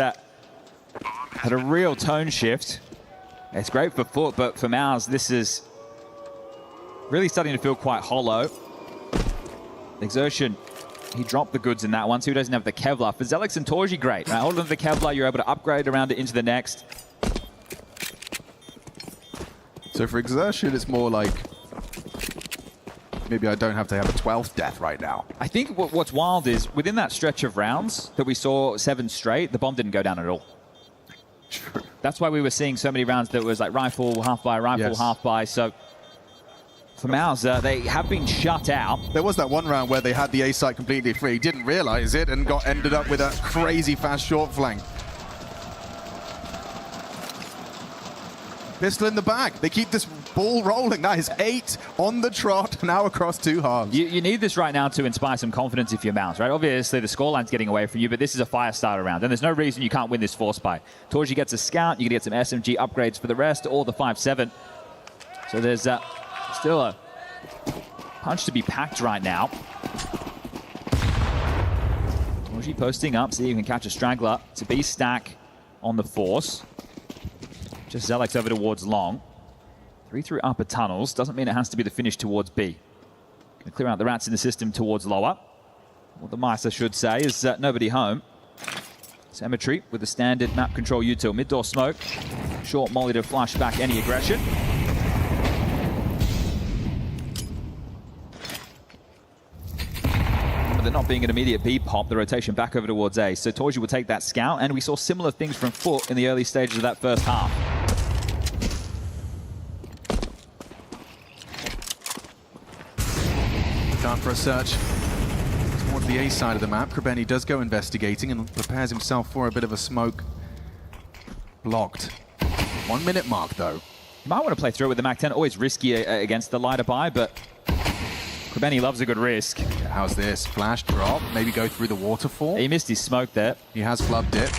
had a real tone shift. It's great for Foot, but for Mouse, this is really starting to feel quite hollow. Exertion, he dropped the goods in that one, so he doesn't have the Kevlar. For Zelix and Torji, great. Right, hold on to the Kevlar, you're able to upgrade around it into the next. So for Exertion, it's more like, maybe I don't have to have a 12th death right now. I think what's wild is, within that stretch of rounds that we saw 7 straight, the bomb didn't go down at all. True. That's why we were seeing so many rounds that was like rifle, half by, rifle, Yes. half by. So for Mouse, they have been shut out. There was that one round where they had the A site completely free, didn't realize it, and ended up with a crazy fast short flank. Pistol in the back. They keep this ball rolling. That is 8 on the trot, now across 2 halves. You need this right now to inspire some confidence if you're Mouse, right? Obviously, the scoreline's getting away from you, but this is a fire starter round, and there's no reason you can't win this force by. Torji gets a scout, you can get some SMG upgrades for the rest, or the 5-7. So there's still a punch to be packed right now. Torji posting up, see if he can catch a straggler. It's a B stack on the force. Just Zelix over towards long. 3 through upper tunnels. Doesn't mean it has to be the finish towards B. Gonna clear out the rats in the system towards lower. What the mice, I should say, is nobody home. Cemetery with the standard map control util. Mid-door smoke. Short molly to flush back any aggression. But there not being an immediate B pop, the rotation back over towards A. So Torji will take that scout, and we saw similar things from Foot in the early stages of that first half. Time for a search towards the A side of the map. Krebeni does go investigating and prepares himself for a bit of a smoke. Blocked. 1 minute mark though. You might want to play through it with the MAC-10. Always risky against the lighter buy, but Krebeni loves a good risk. How's this? Flash drop, maybe go through the waterfall. He missed his smoke there. He has flubbed it.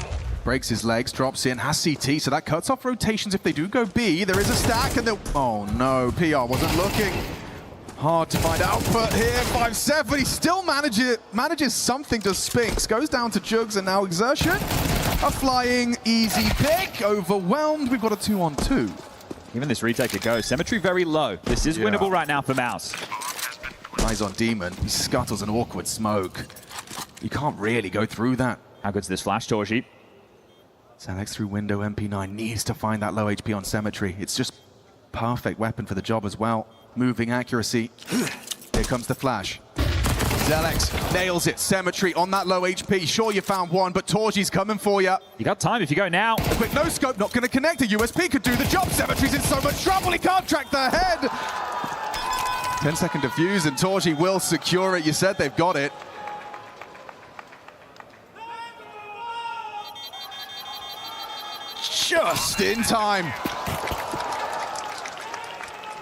Breaks his legs, drops in, has CT, so that cuts off rotations if they do go B. There is a stack and oh no, PR wasn't looking. Hard to find output here. 5-7, he still manages something to Spinks. Goes down to Jugs and now Exertion. A flying easy pick. Overwhelmed. We've got a 2-on-2. Even this retake it goes. Cemetery very low. This is winnable right now for Mouse. Eyes on Demon. He scuttles an awkward smoke. You can't really go through that. How good's this flash, Torji? Alex through window. MP9 needs to find that low HP on Cemetery. It's just perfect weapon for the job as well. Moving accuracy. Here comes the flash. Zelex nails it. Cemetery on that low HP. Sure, you found one, but Torji's coming for you. You got time if you go now. A quick no-scope, not going to connect. The USP could do the job. Cemetery's in so much trouble, he can't track the head. 10-second defuse, and Torji will secure it. You said they've got it. Just in time.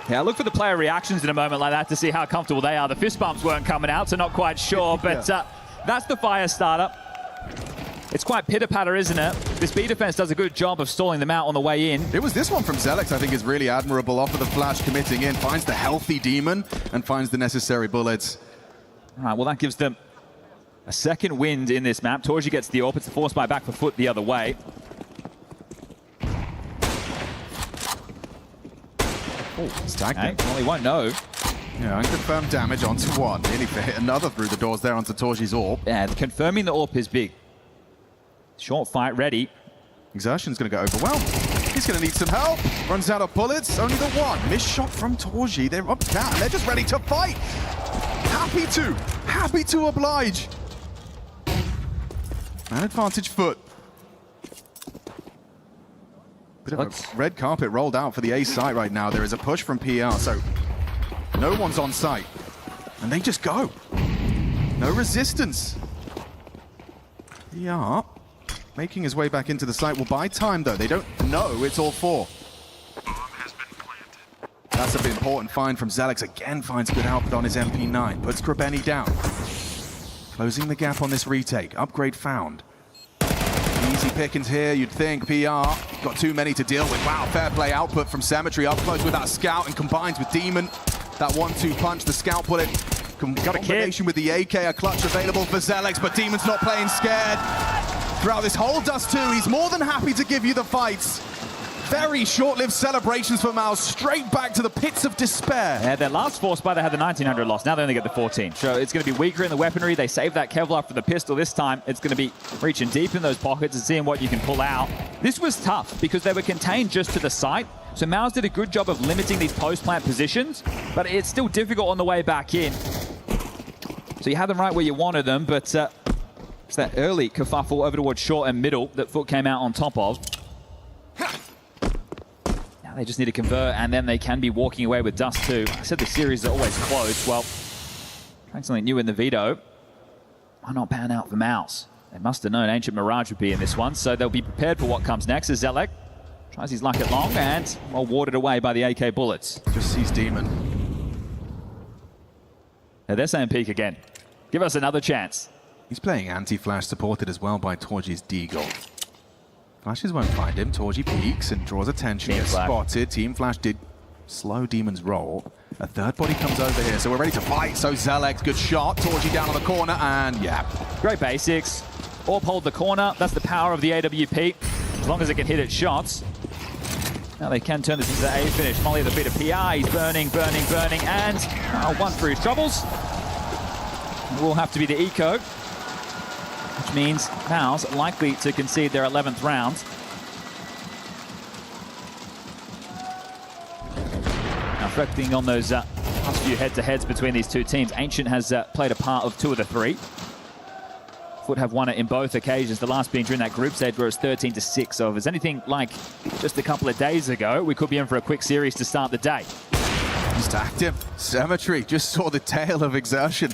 Yeah, look for the player reactions in a moment like that to see how comfortable they are. The fist bumps weren't coming out, so not quite sure, but that's the fire starter. It's quite pitter-patter, isn't it? This B defense does a good job of stalling them out on the way in. It was this one from Zelex, I think, is really admirable. Off of the flash, committing in, finds the healthy Demon, and finds the necessary bullets. All right, well, that gives them a second wind in this map. Torji gets the AWP. It's a force buy back for Foot the other way. Oh, stagnant. Well, he won't know. Yeah, unconfirmed damage onto one. Nearly hit another through the doors there onto Torji's AWP. Yeah, confirming the AWP is big. Short fight ready. Exertion's going to go overwhelmed. He's going to need some help. Runs out of bullets. Only the one. Missed shot from Torji. They're up down. They're just ready to fight. Happy to oblige. Man advantage Foot. Bit of a red carpet rolled out for the A site right now. There is a push from PR, so no one's on site. And they just go. No resistance. PR making his way back into the site will buy time, though. They don't know it's all four. That's an important find from Zelex. Again, finds good output on his MP9. Puts Krebeni down. Closing the gap on this retake. Upgrade found. Easy pickings here, you'd think. PR got too many to deal with. Wow, fair play output from Cemetery. Up close with that scout and combines with Demon. That 1-2 punch, the scout bullet. Combination with the AK, a clutch available for Zelex, but Demon's not playing scared. Throughout this whole Dust 2, he's more than happy to give you the fights. Very short-lived celebrations for Mouse, straight back to the pits of despair. Yeah, their last force buy, they had the 1900 loss. Now they only get the 14. So it's going to be weaker in the weaponry. They saved that Kevlar for the pistol this time. It's going to be reaching deep in those pockets and seeing what you can pull out. This was tough because they were contained just to the site. So Mouse did a good job of limiting these post-plant positions, but it's still difficult on the way back in. So you had them right where you wanted them, but it's that early kerfuffle over towards short and middle that Foot came out on top of. They just need to convert, and then they can be walking away with Dust 2. I said the series are always close. Well, trying something new in the veto. Why not pan out for Mouse? They must have known Ancient Mirage would be in this one, so they'll be prepared for what comes next as Zelek tries his luck at long and, well, warded away by the AK bullets. Just sees Demon. Now they're saying peek again. Give us another chance. He's playing anti-flash, supported as well by Torji's Deagle. Flashes won't find him. Torji peeks and draws attention. Gets spotted. Team Flash did slow Demon's roll. A third body comes over here, so we're ready to fight. So Zelex, good shot. Torji down on the corner, and yeah. Great basics. AWP hold the corner. That's the power of the AWP. As long as it can hit its shots. Now they can turn this into a finish. Molly at the feet of PI. He's burning, and one through his troubles. It will have to be the eco. which means Mouse likely to concede their 11th round. Now, reflecting on those last few head-to-heads between these two teams, Ancient has played a part of 2 of the 3. Foot have won it in both occasions, the last being during that group stage where it's 13-6. So if it's anything like just a couple of days ago, we could be in for a quick series to start the day. Stacked him. Cemetery just saw the tail of Exertion.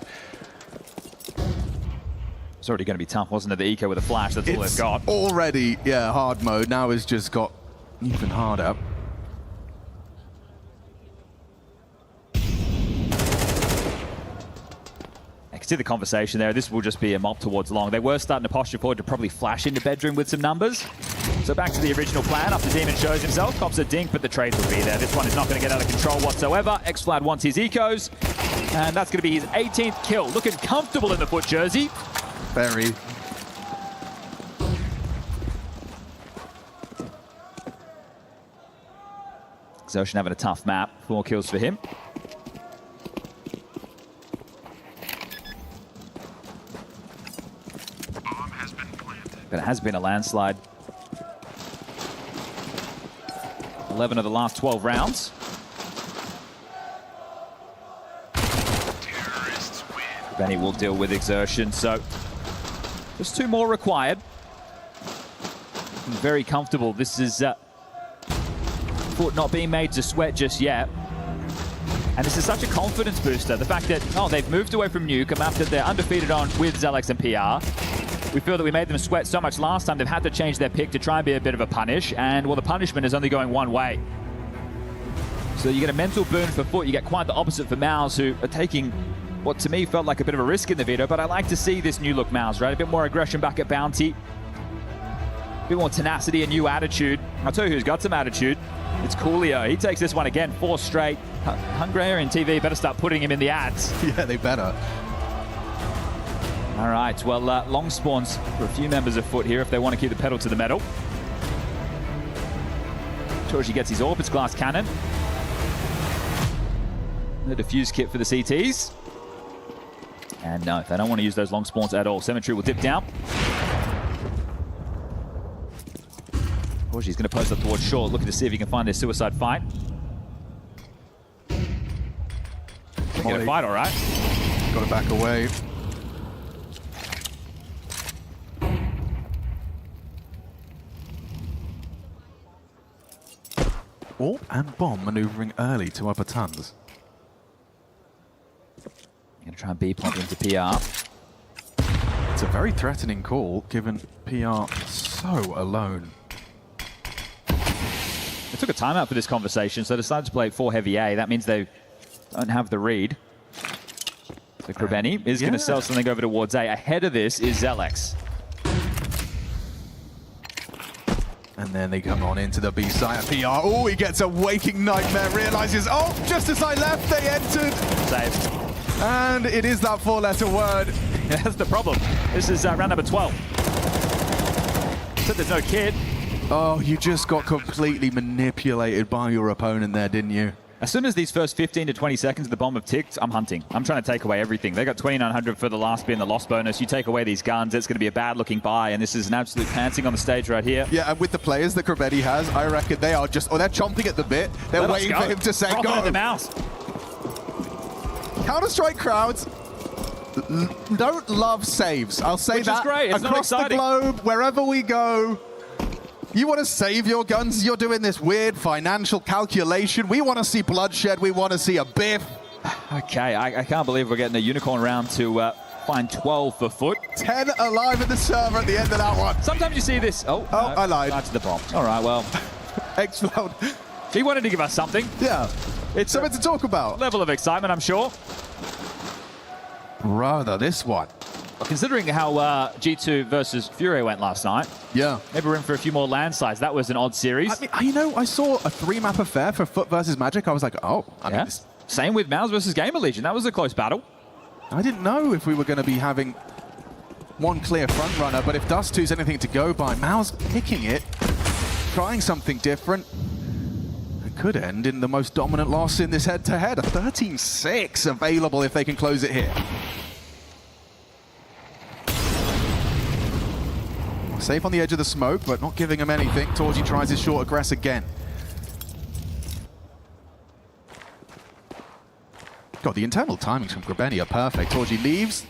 It's already going to be tough, wasn't it? The eco with a flash, that's all they've got. Already, yeah, hard mode. Now it's just got even harder. I can see the conversation there. This will just be a mob towards long. They were starting to posture forward to probably flash into bedroom with some numbers. So back to the original plan. After Demon shows himself, cops a dink, but the trade will be there. This one is not going to get out of control whatsoever. Xflad wants his ecos, and that's going to be his 18th kill. Looking comfortable in the Foot jersey. Very. Exertion having a tough map. 4 kills for him. But it has been a landslide. 11 of the last 12 rounds. Benny will deal with Exertion, so just 2 more required. Very comfortable. This is Foot not being made to sweat just yet. And this is such a confidence booster. The fact that, they've moved away from Nuke, a map that they're undefeated on with Zelex and PR. We feel that we made them sweat so much last time, they've had to change their pick to try and be a bit of a punish, and well, the punishment is only going one way. So you get a mental boon for Foot, you get quite the opposite for Mouse, who are taking what to me felt like a bit of a risk in the video, but I like to see this new look Mouse, right? A bit more aggression back at Bounty, a bit more tenacity, a new attitude. I'll tell you who's got some attitude. It's Coolio. He takes this one again, 4 straight. Hungarian TV better start putting him in the ads. Yeah, they better. All right, well, long spawns for a few members of Foot here if they want to keep the pedal to the metal. Torji gets his Orbits glass cannon. The defuse kit for the CTs. And no, they don't want to use those long spawns at all. Cemetery will dip down. Torji's going to post up towards short, looking to see if he can find their suicide fight. Get a fight, all right. Got to back away. Oh, and Bomb maneuvering early to upper tons. Going to try and B-plug into PR. It's a very threatening call, given PR so alone. They took a timeout for this conversation, so they decided to play 4 heavy A. That means they don't have the read. So Krabeni is going to sell something over towards A. Ahead of this is Zelex. And then they come on into the B side. PR, oh, he gets a waking nightmare, realizes, oh, just as I left, they entered. Saved. And it is that 4-letter word. That's the problem. This is round number 12. So there's no kid. Oh, you just got completely manipulated by your opponent there, didn't you? As soon as these first 15 to 20 seconds of the bomb have ticked, I'm hunting. I'm trying to take away everything. They got 2,900 for the last being the loss bonus. You take away these guns, it's going to be a bad-looking buy, and this is an absolute pantsing on the stage right here. Yeah, and with the players that Krabeni has, I reckon they are just, they're chomping at the bit. They're waiting for him to say go. The mouse. Counter-Strike crowds don't love saves. I'll say Which that. is great. It's across the globe, wherever we go. You want to save your guns, you're doing this weird financial calculation. We want to see bloodshed, we want to see a biff. Okay, I can't believe we're getting a unicorn round to find 12 for Foot. 10 alive in the server at the end of that one. Sometimes you see this. Oh, no, I lied. That's the bomb. All right, well. Explode. He wanted to give us something. Yeah. It's something to talk about. Level of excitement, I'm sure. Rather, this one. Considering how G2 versus Fury went last night, yeah, maybe we're in for a few more landslides. That was an odd series. I mean, I saw a 3-map affair for Foot versus Magic. I was like, oh, I mean, same with Mouse versus Gamer Legion. That was a close battle. I didn't know if we were going to be having one clear front runner, but if Dust 2's anything to go by, Mouse picking it, trying something different. It could end in the most dominant loss in this head-to-head. A 13-6 available if they can close it here. Safe on the edge of the smoke, but not giving him anything. Torji tries his short aggress again. God, the internal timings from Grabeni are perfect. Torji leaves,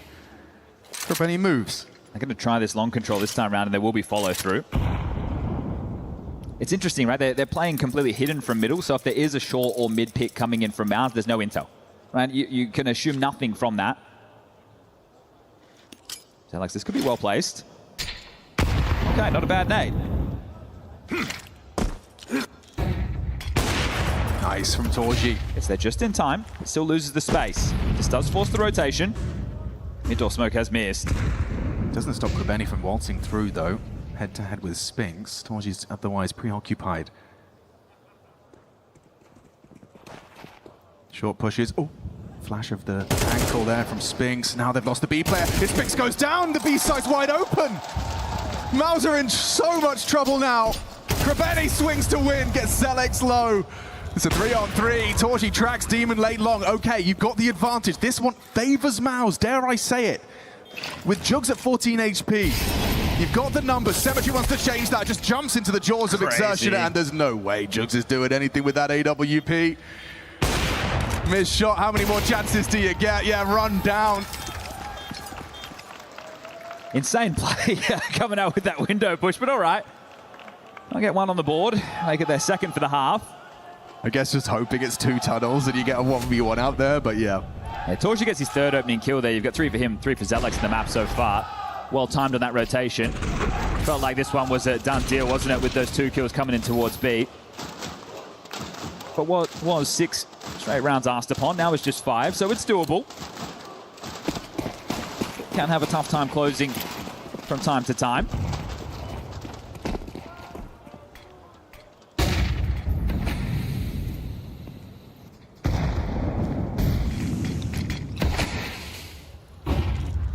Grabeni moves. They're going to try this long control this time around, and there will be follow-through. It's interesting, right? They're playing completely hidden from middle, so if there is a short or mid pick coming in from Mouse, there's no intel. Right? You can assume nothing from that. So Alex, this could be well placed. Okay, not a bad nade. Nice from Torji. It's there just in time. It still loses the space. This does force the rotation. Mid-door smoke has missed. Doesn't stop Grabeni from waltzing through, though. Head-to-head with Spinks. Torji's otherwise preoccupied. Short pushes. Oh, flash of the ankle there from Spinks. Now they've lost the B player. If Spinks goes down, the B side's wide open. Mauser in so much trouble now. Grabeni swings to win, gets Zelex low. It's a 3-on-3. Torji tracks Demon late long. Okay, you've got the advantage. This one favors Maus, dare I say it. With Jugs at 14 HP, you've got the numbers. Cemetery wants to change that, just jumps into the jaws of Exertion, and there's no way Jugs is doing anything with that AWP. Missed shot, how many more chances do you get? Yeah, run down. Insane play coming out with that window push, but all right. I'll get one on the board, make it their second for the half. I guess just hoping it's 2 tunnels and you get a 1v1 out there, but yeah. Yeah, Torji gets his third opening kill there. You've got 3 for him, 3 for Zelex in the map so far. Well timed on that rotation. Felt like this one was a done deal, wasn't it, with those 2 kills coming in towards B. But what was 6 straight rounds asked upon, now it's just 5, so it's doable. Can have a tough time closing from time to time.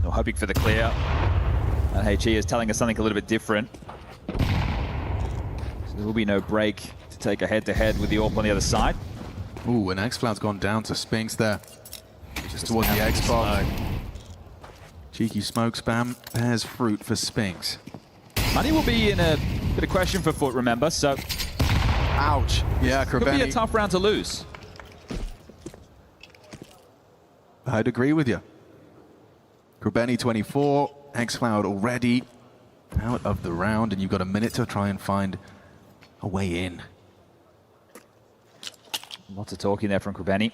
Hoping for the clear. And HE is telling us something a little bit different. So there will be no break to take a head-to-head with the AWP on the other side. Ooh, and X-Cloud's gone down to Spinks there. Just towards the X-Box. Cheeky smoke spam bears fruit for Spinks. Money will be in a bit of question for Foot, remember, so... Ouch. Yeah, Grabeni. Could be a tough round to lose. I'd agree with you. Grabeni 24, X-Cloud already out of the round, and you've got a minute to try and find a way in. Lots of talking there from Grabeni.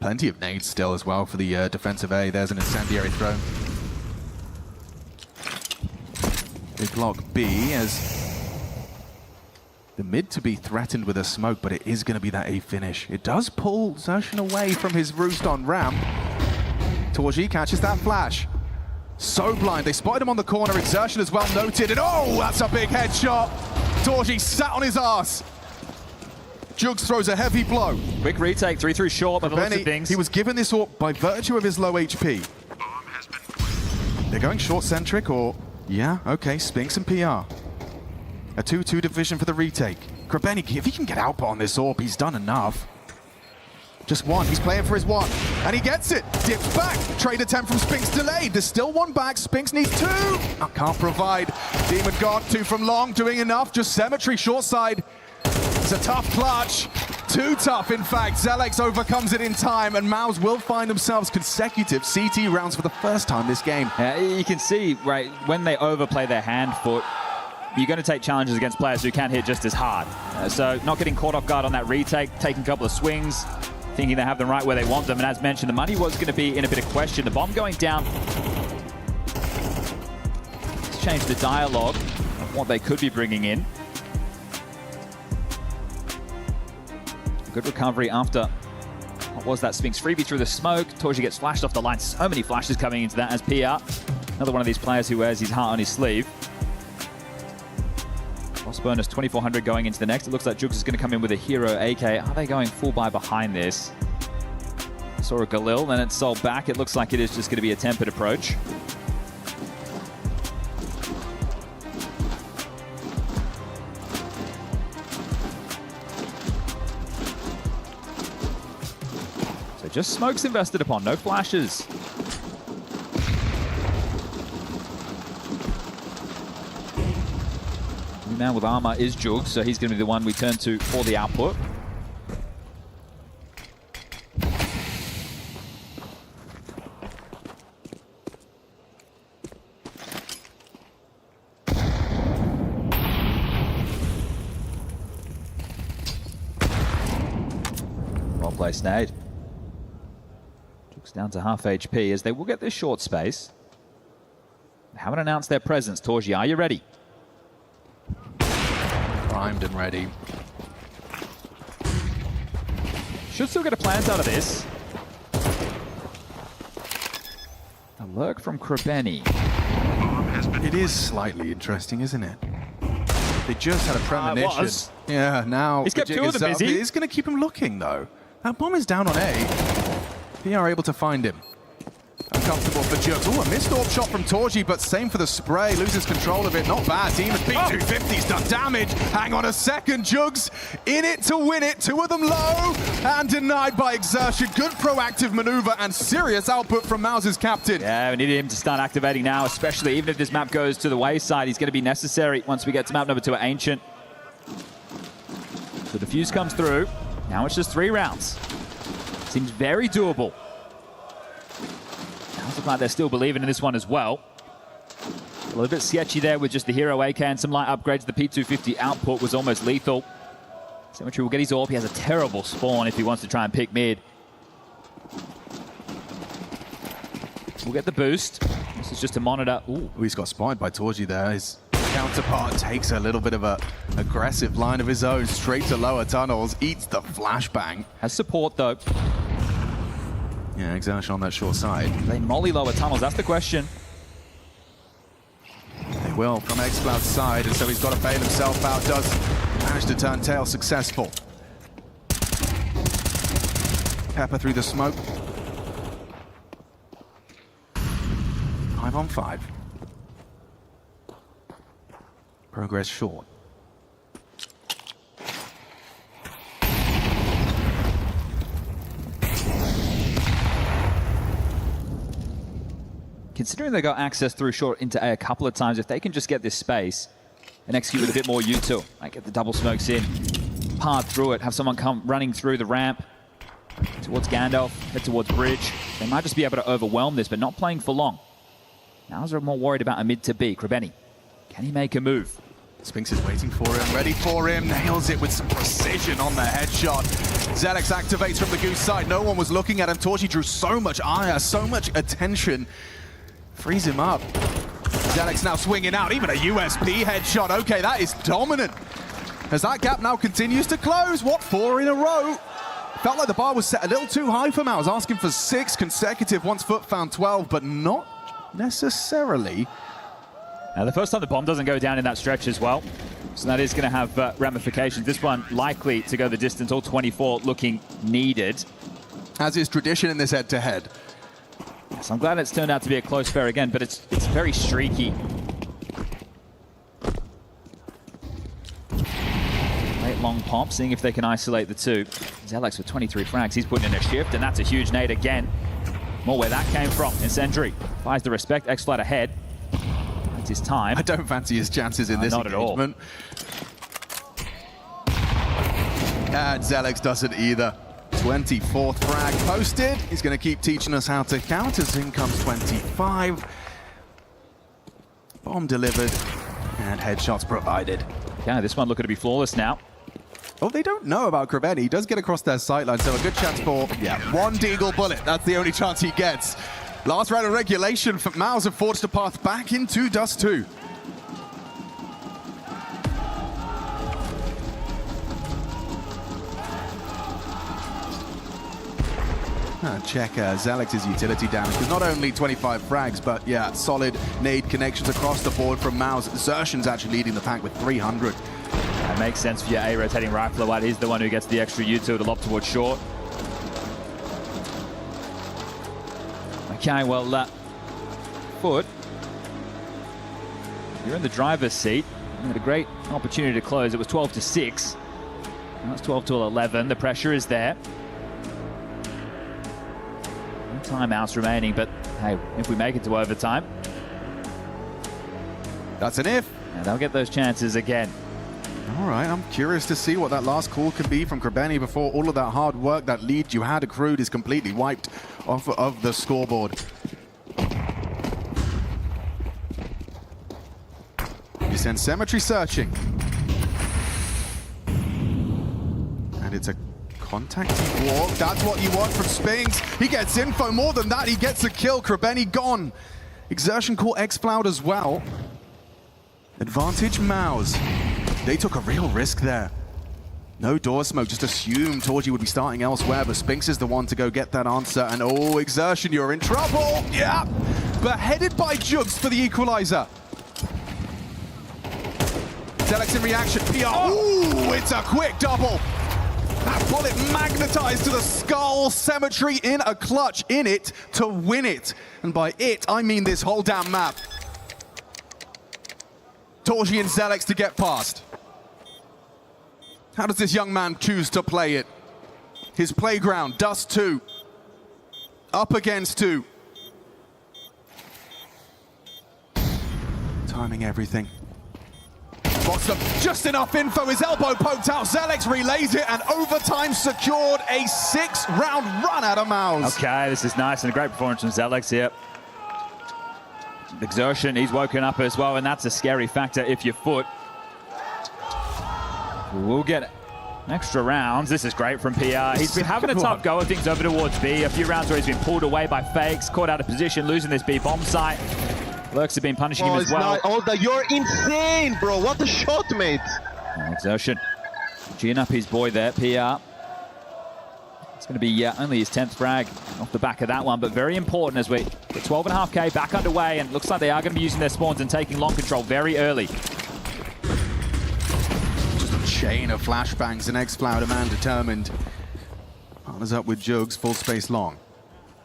Plenty of nades still as well for the defensive A. There's an incendiary throw. They block B as the mid to be threatened with a smoke, but it is going to be that A finish. It does pull Xertion away from his roost on ramp. Torji catches that flash. So blind, they spotted him on the corner. Exertion as well noted, and oh, that's a big headshot. Torji sat on his ass. Jugs throws a heavy blow. Quick retake, 3 through short, by the looks of things. He was given this AWP by virtue of his low HP. They're going short-centric, or... Yeah, okay, Spinks and PR. A 2-2 division for the retake. Grabeni, if he can get output on this AWP, he's done enough. Just one, he's playing for his one, and he gets it. Dips back, trade attempt from Spinks delayed. There's still one back, Spinks needs 2. Can't provide. Demon gone, 2 from long, doing enough. Just Cemetery, short side. It's a tough clutch. Too tough, in fact. Zelex overcomes it in time, and Maus will find themselves consecutive CT rounds for the first time this game. You can see, right, when they overplay their hand foot, you're going to take challenges against players who can hit just as hard. So not getting caught off guard on that retake, taking a couple of swings, thinking they have them right where they want them. And as mentioned, the money was going to be in a bit of question. The bomb going down. Let's change the dialogue of what they could be bringing in. Good recovery after, what was that, Spinks freebie through the smoke. Torji gets flashed off the line. So many flashes coming into that as PR. Another one of these players who wears his heart on his sleeve. Loss bonus 2,400 going into the next. It looks like Jugs is going to come in with a hero AK. Are they going full buy behind this? Saw a Galil, then it's sold back. It looks like it is just going to be a tempered approach. So just smokes invested upon, no flashes. man with armor is Jugs, so he's going to be the one we turn to for the output. Well placed nade. Jugs down to half HP as they will get this short space. They haven't announced their presence. Torji, are you ready? Primed and ready. Should still get a plant out of this. A lurk from Krebeni. It is slightly interesting, isn't it? They just had a premonition. Yeah, now he's kept two of them busy. It's going to keep him looking, though. That bomb is down on A. They are able to find him. Uncomfortable for Jugs. Oh, a missed orb shot from Torji, but same for the spray. Loses control of it. Not bad. Demon B250's done damage. Hang on a second. Jugs in it to win it. Two of them low and denied by Exertion. Good proactive maneuver and serious output from Mouse's captain. Yeah, we need him to start activating now, especially even if this map goes to the wayside. He's going to be necessary once we get to map number 2 at Ancient. So the fuse comes through. Now it's just 3 rounds. Seems very doable. Looks like they're still believing in this one as well. A little bit sketchy there with just the hero AK and some light upgrades. The P250 output was almost lethal. Symmetry will get his orb. He has a terrible spawn if he wants to try and pick mid. We'll get the boost. This is just a monitor. Ooh. He's got spotted by Torji there. His counterpart takes a little bit of a aggressive line of his own straight to lower tunnels. Eats the flashbang. Has support though. Yeah, Exertion on that short side. They molly lower tunnels, that's the question. They will from Xcloud's side, and so he's got to bail himself out. Does manage to turn tail successful. Pepper through the smoke. 5 on 5. Progress short. Considering they got access through short into A a couple of times, if they can just get this space and execute with a bit more util, like get the double smokes in, part through it, have someone come running through the ramp towards Gandalf, head towards bridge, they might just be able to overwhelm this, but not playing for long. Now they're more worried about a mid to B. Krebeni, can he make a move? Spinks is waiting for him, ready for him, nails it with some precision on the headshot. Zelex activates from the Goose side. No one was looking at him. Torji drew so much ire, so much attention. Frees him up. Zelex now swinging out, even a USP headshot. Okay, that is dominant. As that gap now continues to close. What, 4 in a row? Felt like the bar was set a little too high for Mouse, asking for 6 consecutive once Foot found 12, but not necessarily. Now, the first time the bomb doesn't go down in that stretch as well. So that is going to have ramifications. This one likely to go the distance, all 24 looking needed. As is tradition in this head-to-head. Yes, I'm glad it's turned out to be a close pair again, but it's very streaky. Late long pop, seeing if they can isolate the two. Zelex with 23 frags, he's putting in a shift, and that's a huge nade again. More where that came from. Incendiary buys the respect, X-Flat ahead. That's his time. I don't fancy his chances in this engagement. And Zelex doesn't either. 24th frag posted. He's going to keep teaching us how to count as in comes 25. Bomb delivered and headshots provided. Yeah, this one looking to be flawless now. Oh, they don't know about Krebeni. He does get across their sight line, so a good chance for, one Deagle bullet. That's the only chance he gets. Last round of regulation for Mouse have forged a path back into Dust 2. Check Zelex's utility damage, because not only 25 frags, but yeah, solid nade connections across the board from Mouse. Xertion's actually leading the pack with 300. That makes sense for your A rotating rifler. White is the one who gets the extra util to lob towards short. Okay, well, Foot, you're in the driver's seat. You had a great opportunity to close. It was 12-6. Now it's 12-11. The pressure is there. No timeouts remaining, but hey, if we make it to overtime, that's an if. and they'll get those chances again. All right, I'm curious to see what that last call can be from Krebeni before all of that hard work, that lead you had accrued is completely wiped off of the scoreboard. You send Cemetery searching. And it's a contacting walk. That's what you want from Spinks. He gets info. More than that, he gets a kill. Krebeni gone. Exertion call X-Cloud as well. Advantage Mouse. They took a real risk there. No door smoke, just assumed Torji would be starting elsewhere, but Spinks is the one to go get that answer. And oh, Exertion, you're in trouble. Yeah, beheaded by Jugs for the equalizer. Zelex in reaction, PR. Ooh, it's a quick double. That bullet magnetized to the skull. Cemetery in a clutch, in it to win it. And by it, I mean this whole damn map. Torji and Zelex to get past. How does this young man choose to play it? His playground, Dust 2. Up against 2. Timing everything. Spots up just enough info, his elbow poked out, Zelex relays it, and overtime secured a 6-round run out of Mouse. Okay, this is nice and a great performance from Zelex here. Exertion, he's woken up as well, and that's a scary factor if you're foot. We'll get extra rounds. This is great from PR. He's been having a tough go of things over towards B. A few rounds where he's been pulled away by fakes, caught out of position, losing this B bomb site. Lurks have been punishing him as well. Olda, you're insane, bro. What a shot, mate. Exertion. Geeing up his boy there, PR. It's going to be only his 10th frag off the back of that one, but very important as we get 12.5k back underway, and it looks like they are going to be using their spawns and taking long control very early. Just a chain of flashbangs and X-Cloud, a man determined. Partners up with Jugs, full space long.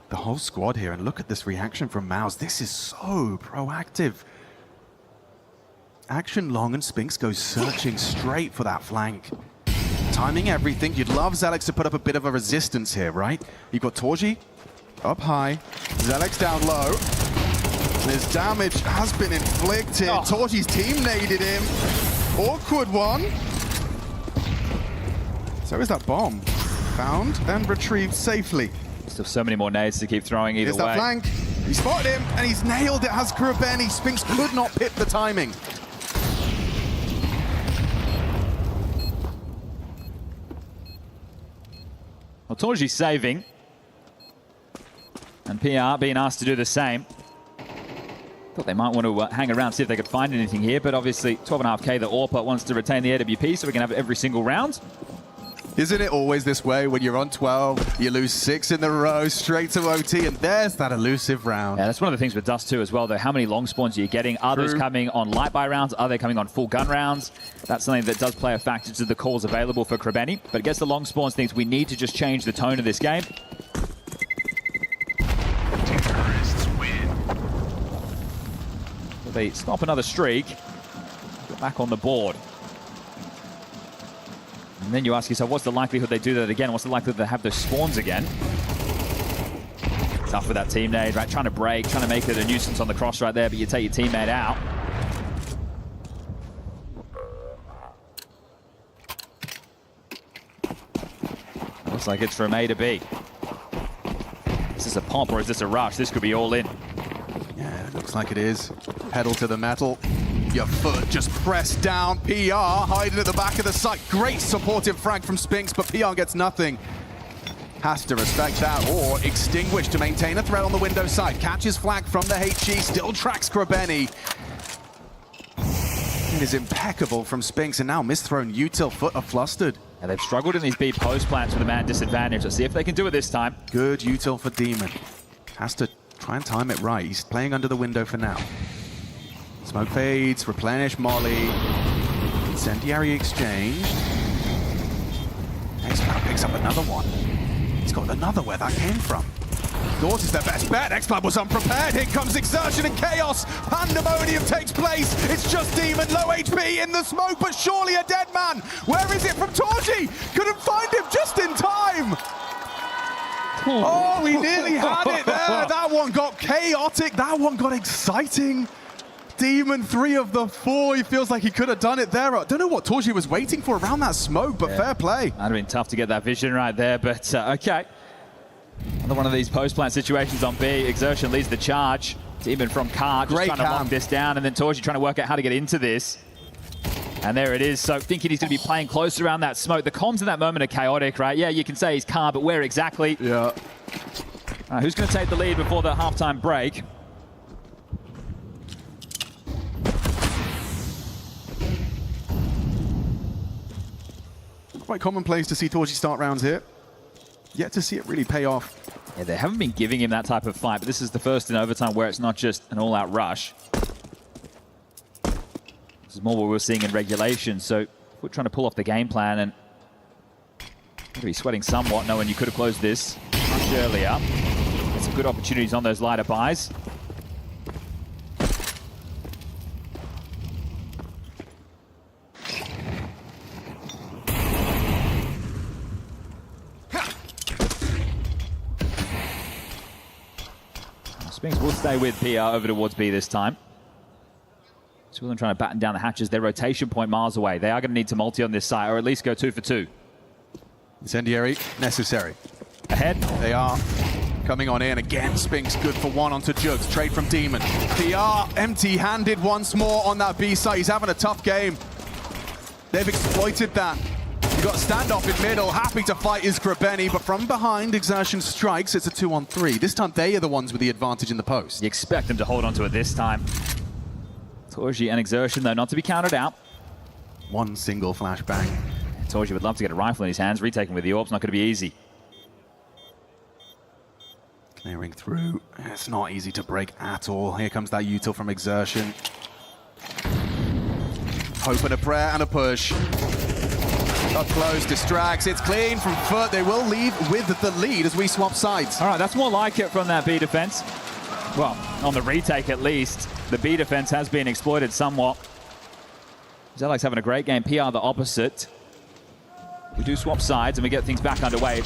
The whole squad here, and look at this reaction from Mouse. This is so proactive. Action long, and Spinks goes searching straight for that flank. Timing everything. You'd love Zelex to put up a bit of a resistance here, right? You've got Torji up high, Zelex down low. His damage has been inflicted. Torji's team naded him. Awkward one. So is that bomb. Found and retrieved safely. Still so many more nades to keep throwing either way. Here's that flank. He spotted him, and he's nailed it. Has Krebeni. Spinks could not pip the timing. Well, Torji's saving. And PR being asked to do the same. Thought they might want to hang around, see if they could find anything here, but obviously 12.5k, the AWP wants to retain the AWP so we can have it every single round. Isn't it always this way? When you're on 12, you lose 6 in a row, straight to OT, and there's that elusive round. Yeah, that's one of the things with Dust 2 as well, though. How many long spawns are you getting? Are those coming on light buy rounds? Are they coming on full gun rounds? That's something that does play a factor to the calls available for Krebeni. But against the long spawns things, we need to just change the tone of this game. Terrorists win. So they stop another streak. Get back on the board. And then you ask yourself, what's the likelihood they do that again? What's the likelihood they have those spawns again? Tough with that team nade, right? Trying to break, trying to make it a nuisance on the cross right there, but you take your teammate out. Looks like it's from A to B. Is this a pump or is this a rush? This could be all in. Yeah, it looks like it is. Pedal to the metal. Your foot just pressed down. PR hiding at the back of the site. Great supportive frag from Spinks, but PR gets nothing. Has to respect that or extinguish to maintain a threat on the window side. Catches flag from the HE, still tracks Krebeni. It is impeccable from Spinks, and now misthrown util. Foot are flustered. And they've struggled in these B post plants with a man disadvantage. Let's see if they can do it this time. Good util for Demon. Has to try and time it right. He's playing under the window for now. Smoke fades, replenish Molly. Incendiary exchange. X-Cloud picks up another one. He's got another where that came from. Thought is their best bet. X-Cloud was unprepared. Here comes Exertion and chaos. Pandemonium takes place. It's just Demon, low HP in the smoke, but surely a dead man. Where is it from Torji? Couldn't find him just in time. Oh, we nearly had it there. That one got chaotic. That one got exciting. Demon 3 of the 4. He feels like he could have done it there. I don't know what Torji was waiting for around that smoke, but fair play. That'd have been tough to get that vision right there, but okay. Another one of these post-plant situations on B. Exertion leads the charge. Demon from Car just trying to lock this down, and then Torji trying to work out how to get into this. And there it is. So thinking he's going to be playing close around that smoke. The comms in that moment are chaotic, right? Yeah, you can say he's Car, but where exactly? Yeah. Who's going to take the lead before the halftime break? Quite commonplace to see Torji start rounds here. Yet to see it really pay off. Yeah, they haven't been giving him that type of fight, but this is the first in overtime where it's not just an all-out rush. This is more what we were seeing in regulation, so we're trying to pull off the game plan, and going to be sweating somewhat, knowing you could have closed this much earlier. Get some good opportunities on those lighter buys. Spinks will stay with PR over towards B this time. Two of them trying to batten down the hatches. Their rotation point miles away. They are going to need to multi on this side, or at least go 2 for 2. Incendiary, necessary. Ahead. They are coming on in. Again, Spinks good for 1 onto Jugs. Trade from Demon. PR empty-handed once more on that B side. He's having a tough game. They've exploited that. You've got a standoff in middle. Happy to fight is Krabeni, but from behind, Exertion strikes. It's a 2-on-3. This time, they are the ones with the advantage in the post. You expect them to hold on to it this time. Torji and Exertion, though, not to be counted out. One single flashbang. Torji would love to get a rifle in his hands. Retaking with the orbs, not going to be easy. Clearing through. It's not easy to break at all. Here comes that util from Exertion. Hope and a prayer and a push. Up close, distracts, it's clean from Foot. They will leave with the lead as we swap sides. All right, that's more like it from that B defense. Well, on the retake at least, the B defense has been exploited somewhat. Zelek's having a great game, PR the opposite. We do swap sides and we get things back underway.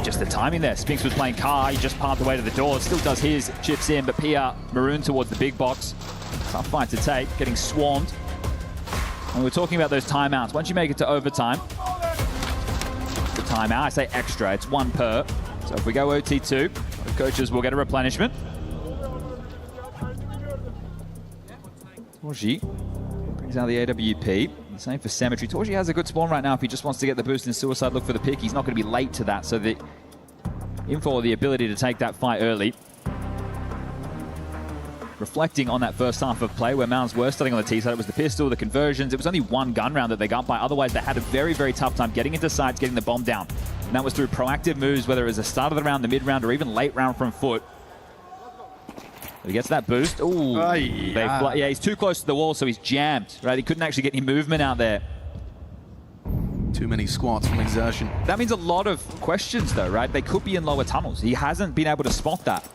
Just the timing there. Spinks was playing Car, he just parked the way to the door. Still does his, chips in, but PR marooned towards the big box. Tough fight to take, getting swarmed. And we're talking about those timeouts. Once you make it to overtime, the timeout, I say extra, it's 1 per. So if we go OT2, the coaches will get a replenishment. Torji brings out the AWP. The same for Cemetery. Torji has a good spawn right now if he just wants to get the boost in Suicide, look for the pick. He's not going to be late to that, so the info or the ability to take that fight early. Reflecting on that first half of play where Mounds were starting on the T side, it was the pistol, the conversions. It was only 1 gun round that they got by. Otherwise, they had a very, very tough time getting into sites, getting the bomb down. And that was through proactive moves, whether it was the start of the round, the mid round, or even late round from Foot. He gets that boost. Ooh, yeah, he's too close to the wall, so he's jammed. Right, he couldn't actually get any movement out there. Too many squats from Exertion. That means a lot of questions, though, right? They could be in lower tunnels. He hasn't been able to spot that.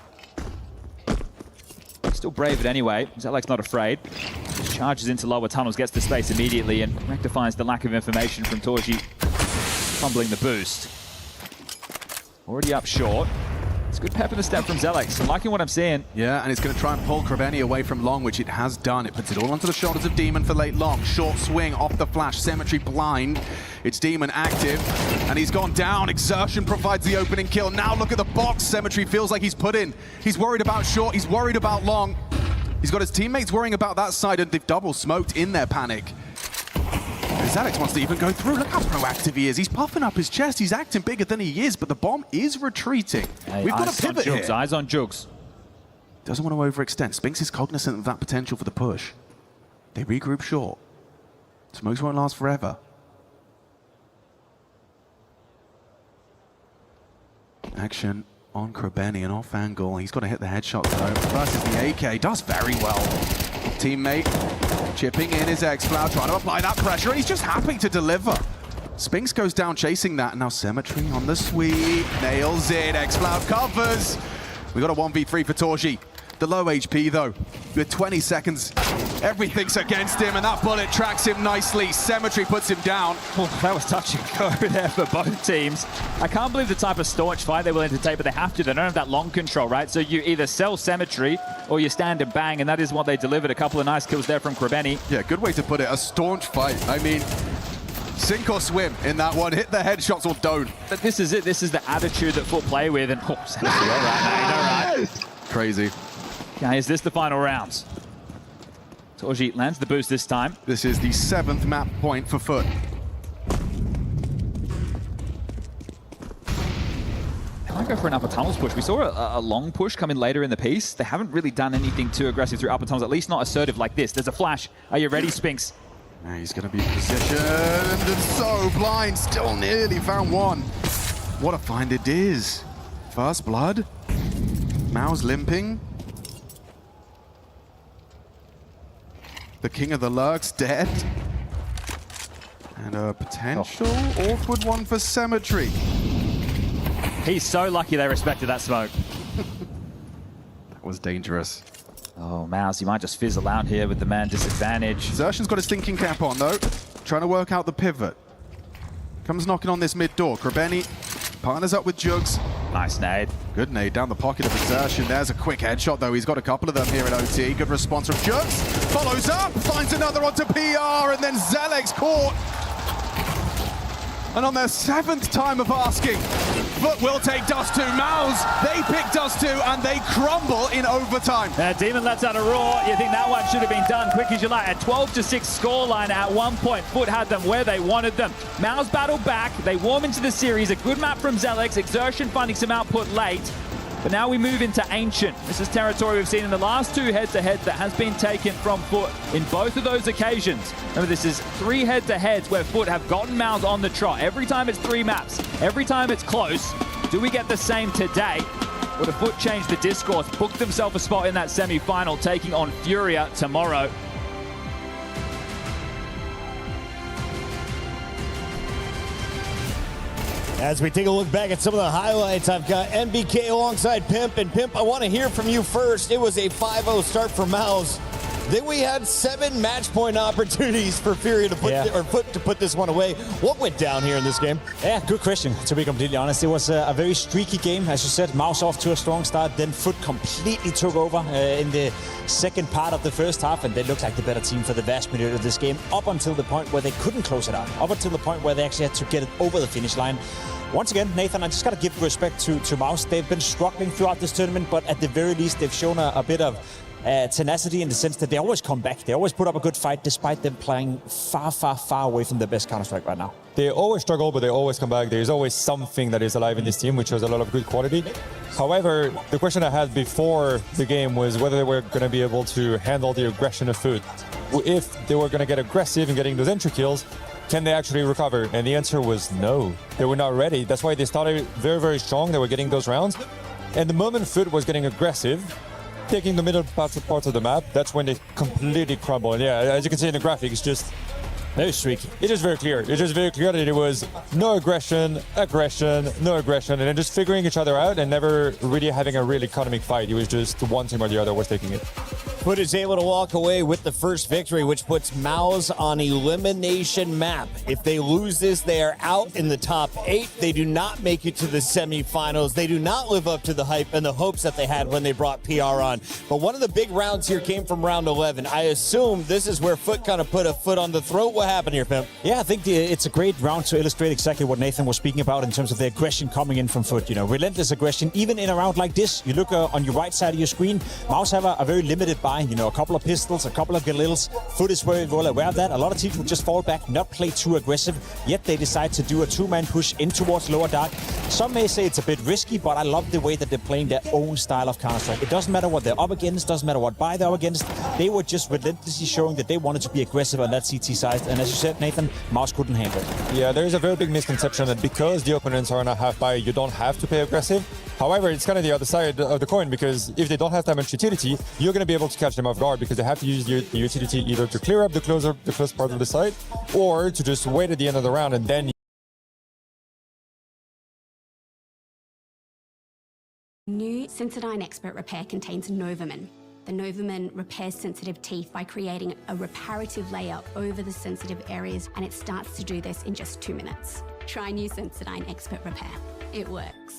Still brave it anyway. Zelek's not afraid. Just charges into lower tunnels, gets the space immediately, and rectifies the lack of information from Torji fumbling the boost. Already up short. It's a good pep in the step from Zelek. I'm liking what I'm seeing. Yeah, and it's going to try and pull Krabeni away from Long, which it has done. It puts it all onto the shoulders of Demon for late Long. Short swing off the flash. Cemetery blind. It's Demon active, and he's gone down. Exertion provides the opening kill. Now look at the box. Cemetery feels like he's put in. He's worried about short. He's worried about Long. He's got his teammates worrying about that side, and they've double smoked in their panic. Alex wants to even go through. Look how proactive he is. He's puffing up his chest. He's acting bigger than he is, but the bomb is retreating. Hey, we've got a pivot here. Eyes on Jugs. Doesn't want to overextend. Spinks is cognizant of that potential for the push. They regroup short. Smokes won't last forever. Action on Krabeni and off angle. He's got to hit the headshot though. Versus the AK. Does very well. Teammate chipping in his X-Cloud, trying to apply that pressure, and he's just happy to deliver. Spinks goes down chasing that, and now Cemetery on the sweep. Nails it. X-Cloud covers. We got a 1v3 for Torji. The low HP though, with 20 seconds, everything's against him, and that bullet tracks him nicely. Cemetery puts him down. Oh, that was touch and go there for both teams. I can't believe the type of staunch fight they're willing to take, but they have to. They don't have that long control, right? So you either sell Cemetery or you stand and bang, and that is what they delivered. A couple of nice kills there from Krebeni. Yeah, good way to put it. A staunch fight. I mean, sink or swim in that one. Hit the headshots or don't. But this is it. This is the attitude that Foot play with. And oh, Cemetery, all right, right. Crazy. Okay, is this the final round? Torji lands the boost this time. This is the 7th map point for Foot. They might go for an upper tunnels push. We saw a long push come in later in the piece. They haven't really done anything too aggressive through upper tunnels, at least not assertive like this. There's a flash. Are you ready, Spinks? Now he's going to be positioned and so blind. Still nearly found one. What a find it is. First blood. Mao's limping. The king of the lurks dead. And a potential awkward one for Cemetery. He's so lucky they respected that smoke. That was dangerous. Oh, Mouse, you might just fizzle out here with the man disadvantage. Xertion's got his thinking cap on though. Trying to work out the pivot. Comes knocking on this mid door. Krebeni partners up with Jugs. Nice nade. Good nade down the pocket of Xertion. There's a quick headshot though. He's got a couple of them here at OT. Good response from Jugs. Follows up, finds another onto PR, and then Zeleg's caught. And on their 7th time of asking, Foot will take Dust 2. Mouse, they pick Dust 2 and they crumble in overtime. Demon lets out a roar. You think that one should have been done quick as you like. A 12-6 scoreline at one point. Foot had them where they wanted them. Mouse battle back. They warm into the series. A good map from Zelex. Exertion finding some output late. But now we move into Ancient. This is territory we've seen in the last 2 head-to-heads that has been taken from Foot in both of those occasions. Remember, this is 3 head-to-heads where Foot have gotten Mouse on the trot. Every time it's 3 maps, every time it's close. Do we get the same today? Or do Foot change the discourse, book themselves a spot in that semi-final, taking on Furia tomorrow? As we take a look back at some of the highlights, I've got MBK alongside Pimp. And Pimp, I want to hear from you first. It was a 5-0 start for Mouse. Then we had 7 match point opportunities for Fury to put or Foot to put this one away. What went down here in this game? Yeah, good question, to be completely honest. It was a very streaky game. As you said, Mouse off to a strong start, then Foot completely took over in the second part of the first half, and they looked like the better team for the vast majority of this game, up until the point where they couldn't close it out, up until the point where they actually had to get it over the finish line. Once again, Nathan, I just got to give respect to Mouse. They've been struggling throughout this tournament, but at the very least, they've shown a bit of tenacity in the sense that they always come back. They always put up a good fight despite them playing far, far, far away from the best Counter-Strike right now. They always struggle, but they always come back. There's always something that is alive in this team, which shows a lot of good quality. However, the question I had before the game was whether they were going to be able to handle the aggression of Foot. If they were going to get aggressive in getting those entry kills, can they actually recover? And the answer was no. They were not ready. That's why they started very, very strong. They were getting those rounds. And the moment Foot was getting aggressive, taking the middle parts of the map, that's when they completely crumble. And yeah, as you can see in the graphic, it's just very streaky. It's just very clear. It's just very clear that it was no aggression, no aggression, and then just figuring each other out and never really having a real economic fight. It was just one team or the other was taking it. Foot is able to walk away with the first victory, which puts Mouse on elimination map. If they lose this, they are out in the top 8. They do not make it to the semifinals. They do not live up to the hype and the hopes that they had when they brought PR on. But one of the big rounds here came from round 11. I assume this is where Foot kind of put a foot on the throat. What happened here, Pimp? Yeah, I think it's a great round to illustrate exactly what Nathan was speaking about in terms of the aggression coming in from Foot. You know, relentless aggression, even in a round like this. You look on your right side of your screen, Mouse have a very limited buy. You know, a couple of pistols, a couple of Galils. Foot is very well aware of that. A lot of teams will just fall back, not play too aggressive, yet they decide to do a 2-man push in towards lower dark. Some may say it's a bit risky, but I love the way that they're playing their own style of Counter-Strike. It doesn't matter what they're up against, doesn't matter what buy they're up against. They were just relentlessly showing that they wanted to be aggressive on that CT side, and as you said, Nathan, Mouse couldn't handle it. Yeah, there is a very big misconception that because the opponents are on a half buy, you don't have to play aggressive. However, it's kind of the other side of the coin, because if they don't have that much utility, you're going to be able to catch them off guard, because they have to use the utility either to clear up the close part of the site, or to just wait at the end of the round and then New Sensodyne Expert Repair contains Novamin. The Novamin repairs sensitive teeth by creating a reparative layer over the sensitive areas, and it starts to do this in just 2 minutes. Try new Sensodyne Expert Repair. It works.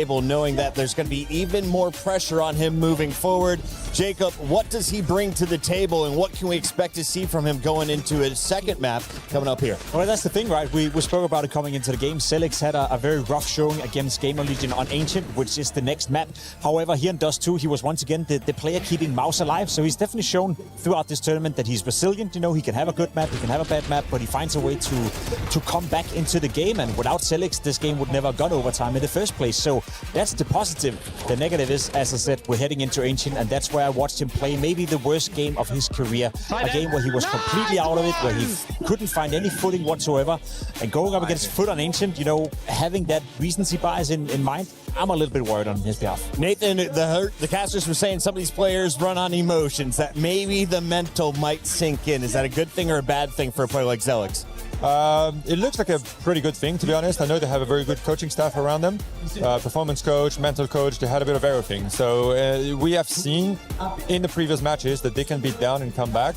Knowing that there's going to be even more pressure on him moving forward. Jacob, what does he bring to the table, and what can we expect to see from him going into his second map coming up here? Well, that's the thing, right? We spoke about it coming into the game. Selix had a very rough showing against Gamer Legion on Ancient, which is the next map. However, here in Dust 2, he was once again the player keeping Mouse alive. So he's definitely shown throughout this tournament that he's resilient. You know, he can have a good map, he can have a bad map, but he finds a way to come back into the game. And without Selix, this game would never have gone overtime in the first place. So that's the positive. The negative is, as I said, we're heading into Ancient, and that's where I watched him play maybe the worst game of his career. A game where he was completely out of it, where he couldn't find any footing whatsoever. And going up against Foot on Ancient, you know, having that recency bias in mind, I'm a little bit worried on his behalf. Nathan, the casters were saying some of these players run on emotions, that maybe the mental might sink in. Is that a good thing or a bad thing for a player like Zelix? It looks like a pretty good thing, to be honest. I know they have a very good coaching staff around them. Performance coach, mental coach, they had a bit of everything. So we have seen in the previous matches that they can be down and come back.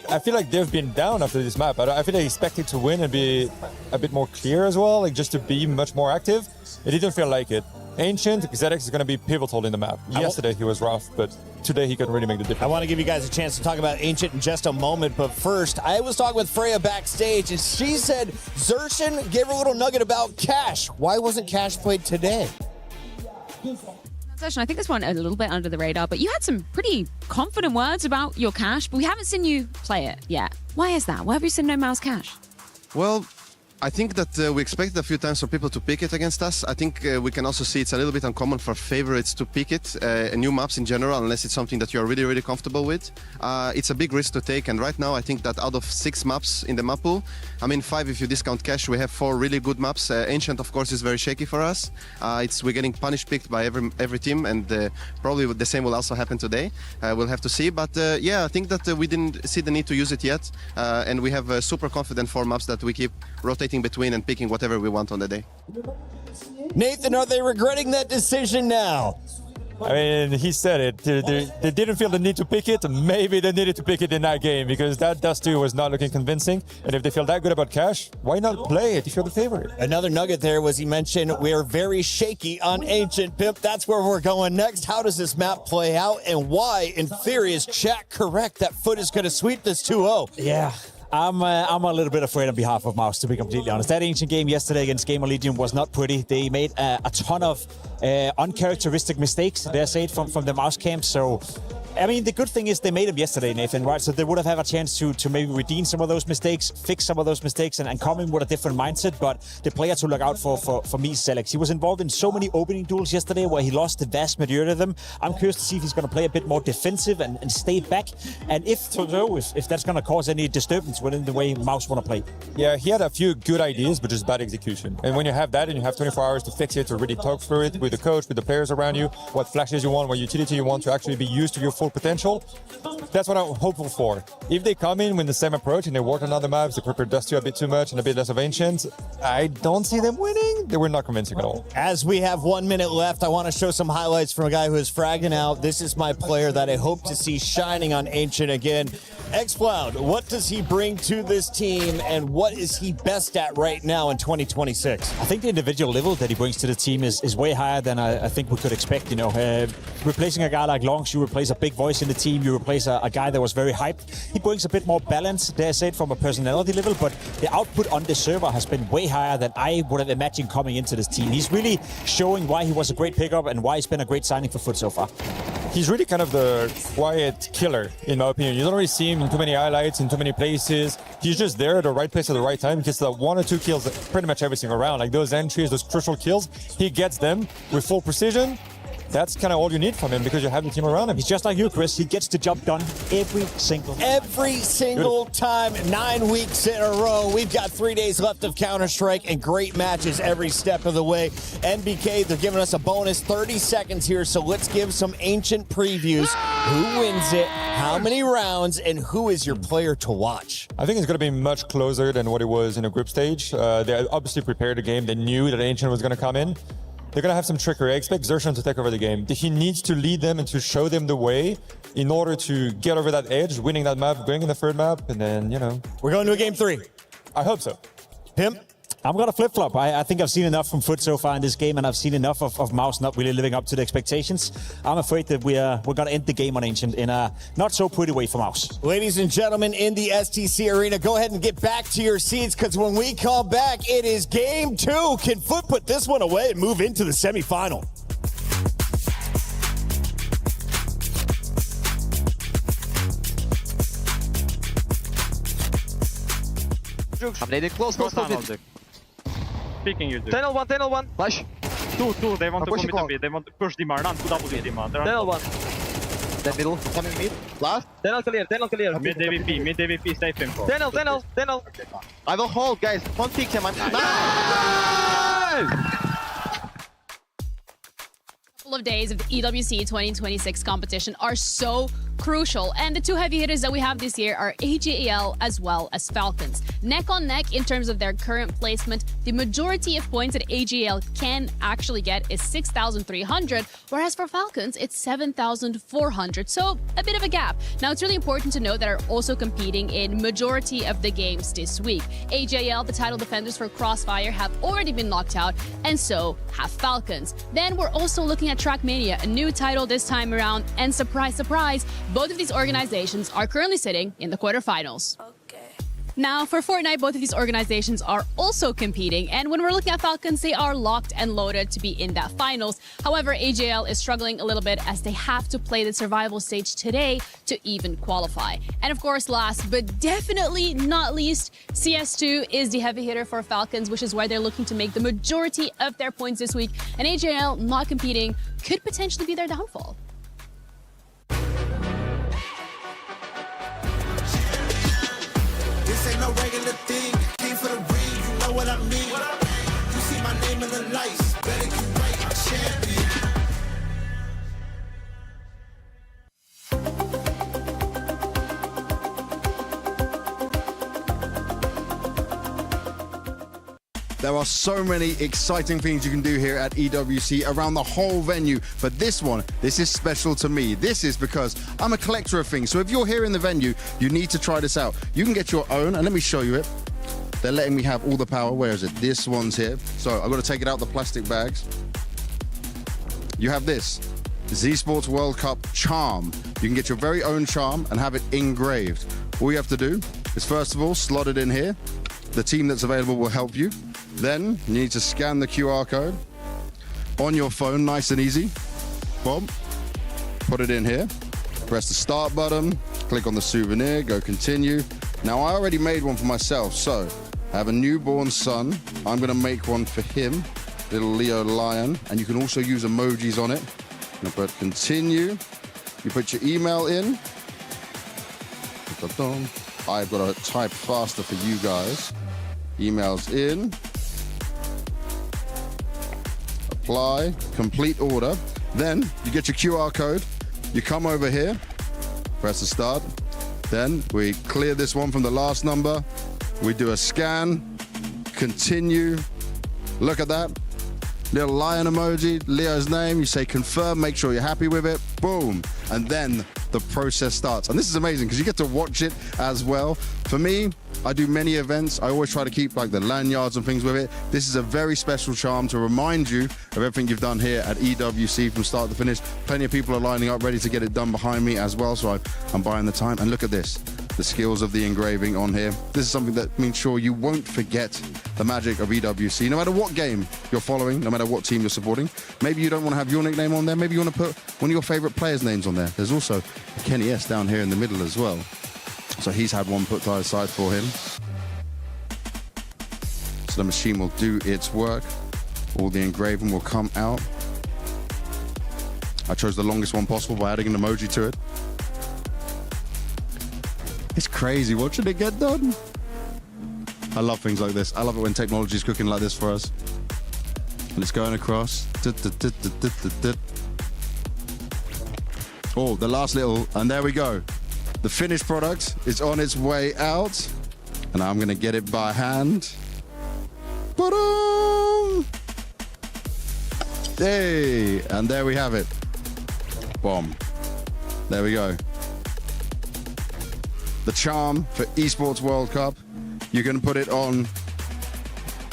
I feel like they've been down after this map. I feel they expected to win and be a bit more clear as well, like just to be much more active. It didn't feel like it. Ancient, Zedix is going to be pivotal in the map. Yesterday he was rough, but today he could really make the difference. I want to give you guys a chance to talk about Ancient in just a moment, but first, I was talking with Freya backstage, and she said Zershin gave her a little nugget about Cash. Why wasn't Cash played today? I think this one a little bit under the radar, but you had some pretty confident words about your Cash, but we haven't seen you play it yet. Why is that? Why have you seen no Mouse Cash? Well, I think that we expected a few times for people to pick it against us. I think we can also see it's a little bit uncommon for favorites to pick it, new maps in general, unless it's something that you're really, really comfortable with. It's a big risk to take, and right now I think that out of 6 maps in the map pool, I mean 5 if you discount Cash, we have 4 really good maps. Ancient, of course, is very shaky for us. We're getting punish picked by every team, and probably the same will also happen today. We'll have to see, but yeah, I think that we didn't see the need to use it yet, and we have super confident 4 maps that we keep rotating between and picking whatever we want on the day. Nathan, are they regretting that decision now? I mean, he said it. They didn't feel the need to pick it. Maybe they needed to pick it in that game because that Dust 2 was not looking convincing. And if they feel that good about Cash, why not play it if you're the favorite? Another nugget there was he mentioned we're very shaky on Ancient. Pimp, that's where we're going next. How does this map play out, and why, in theory, is chat correct that Foot is going to sweep this 2-0? Yeah. I'm a little bit afraid on behalf of Mouse, to be completely honest. That Ancient game yesterday against Gamer Legion was not pretty. They made a ton of uncharacteristic mistakes, dare say it, from the Mouse camp. So, I mean, the good thing is they made them yesterday, Nathan, right? So they would have had a chance to maybe redeem some of those mistakes, fix some of those mistakes, and come in with a different mindset. But the player to look out for me is Selix. He was involved in so many opening duels yesterday where he lost the vast majority of them. I'm curious to see if he's going to play a bit more defensive and stay back. And if that's going to cause any disturbance within the way Mouse want to play. Yeah, he had a few good ideas, but just bad execution. And when you have that and you have 24 hours to fix it, to really talk through it with the coach, with the players around you, what flashes you want, what utility you want to actually be used to your full potential, that's what I'm hopeful for. If they come in with the same approach and they work on other maps, they prepare Dust 2 a bit too much and a bit less of Ancient, I don't see them winning. They were not convincing at all. As we have 1 minute left, I want to show some highlights from a guy who is fragging out. This is my player that I hope to see shining on Ancient again. Xcloud, what does he bring to this team, and what is he best at right now in 2026? I think the individual level that he brings to the team is way higher than I think we could expect. You know, replacing a guy like Longs, you replace a big voice in the team, you replace a guy that was very hyped. He brings a bit more balance, dare I say it, from a personality level, but the output on the server has been way higher than I would have imagined coming into this team. He's really showing why he was a great pickup and why he's been a great signing for Foot so far. He's really kind of the quiet killer, in my opinion. You don't really see him in too many highlights, in too many places. He's just there at the right place at the right time. He gets the 1 or 2 kills pretty much every single round. Like those entries, those crucial kills, he gets them with full precision. That's kind of all you need from him because you have the team around him. He's just like you, Chris. He gets the job done every single time. 9 weeks in a row. We've got 3 days left of Counter-Strike and great matches every step of the way. NBK, they're giving us a bonus 30 seconds here, so let's give some Ancient previews. Who wins it? How many rounds? And who is your player to watch? I think it's going to be much closer than what it was in a group stage. They obviously prepared the game. They knew that Ancient was going to come in. they're going to have some trickery. I expect Xerxon to take over the game. He needs to lead them and to show them the way in order to get over that edge, winning that map, going in the third map, and then, you know. We're going to a game 3. I hope so. Him? I'm going to flip-flop. I think I've seen enough from Foot so far in this game, and I've seen enough of Mouse not really living up to the expectations. I'm afraid that we're going to end the game on Ancient in a not-so-pretty way for Mouse. Ladies and gentlemen, in the STC Arena, go ahead and get back to your seats, because when we come back, it is game 2. Can Foot put this one away and move into the semifinal? Updated close. Peeking you, dude. Tunnel one. Flash. Two. They want to commit a bit. They want to push Dimar. Run to W Dimar. Tunnel one. Then middle. Coming mid. Last. Tunnel clear. Mid AVP. Safe info. Tunnel. I will hold, guys. One peek him. Couple of days of the EWC 2026 competition are so crucial, and the two heavy hitters that we have this year are AJL as well as Falcons. Neck on neck in terms of their current placement. The majority of points that AJL can actually get is 6,300, whereas for Falcons it's 7,400, so a bit of a gap. Now it's really important to note that are also competing in majority of the games this week. AJL, the title defenders for Crossfire, have already been knocked out, and so have Falcons. Then we're also looking at Trackmania, a new title this time around, and surprise, both of these organizations are currently sitting in the quarterfinals. Now, for Fortnite, both of these organizations are also competing, and when we're looking at Falcons, they are locked and loaded to be in that finals. However, AJL is struggling a little bit as they have to play the survival stage today to even qualify. And of course, last but definitely not least, CS2 is the heavy hitter for Falcons, which is why they're looking to make the majority of their points this week, and AJL not competing could potentially be their downfall. This ain't no regular thing. Came for the ring, you know what I mean. You see my name in the lights, better get right, champion. There are so many exciting things you can do here at EWC around the whole venue, but this is special to me. This is because I'm a collector of things, so if you're here in the venue, you need to try this out. You can get your own, and let me show you it. They're letting me have all the power. Where is it? This one's here. So I've got to take it out the plastic bags. You have this Esports World Cup charm. You can get your very own charm and have it engraved. All you have to do is, first of all, slot it in here. The team that's available will help you. Then you need to scan the QR code on your phone, nice and easy. Boom. Put it in here. Press the start button, click on the souvenir, go continue. Now I already made one for myself, so I have a newborn son. I'm gonna make one for him, little Leo lion, and you can also use emojis on it. I'm gonna put continue. You put your email in. I've got to type faster for you guys. Emails in. Apply, complete order. Then you get your QR code. You come over here, press the start. Then we clear this one from the last number. We do a scan, continue. Look at that. Little lion emoji, Leo's name. You say confirm, make sure you're happy with it. Boom. And then the process starts. And this is amazing because you get to watch it as well. For me, I do many events. I always try to keep like the lanyards and things with it. This is a very special charm to remind you of everything you've done here at EWC from start to finish. Plenty of people are lining up ready to get it done behind me as well, so I'm buying the time. And look at this, the skills of the engraving on here. This is something that means sure you won't forget the magic of EWC, no matter what game you're following, no matter what team you're supporting. Maybe you don't want to have your nickname on there. Maybe you want to put one of your favorite players' names on there. There's also Kenny S down here in the middle as well. So he's had one put aside for him. So the machine will do its work. All the engraving will come out. I chose the longest one possible by adding an emoji to it. It's crazy watching it get done. I love things like this. I love it when technology is cooking like this for us. And it's going across. Oh, the last little, and there we go. The finished product is on its way out, and I'm gonna get it by hand. Hey, and there we have it. Boom. There we go. The charm for Esports World Cup. You can put it on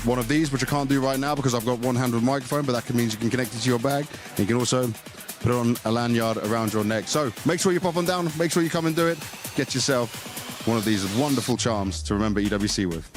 one of these, which I can't do right now because I've got one hand with microphone, but that means you can connect it to your bag. And you can also put it on a lanyard around your neck. So make sure you pop them down. Make sure you come and do it. Get yourself one of these wonderful charms to remember EWC with.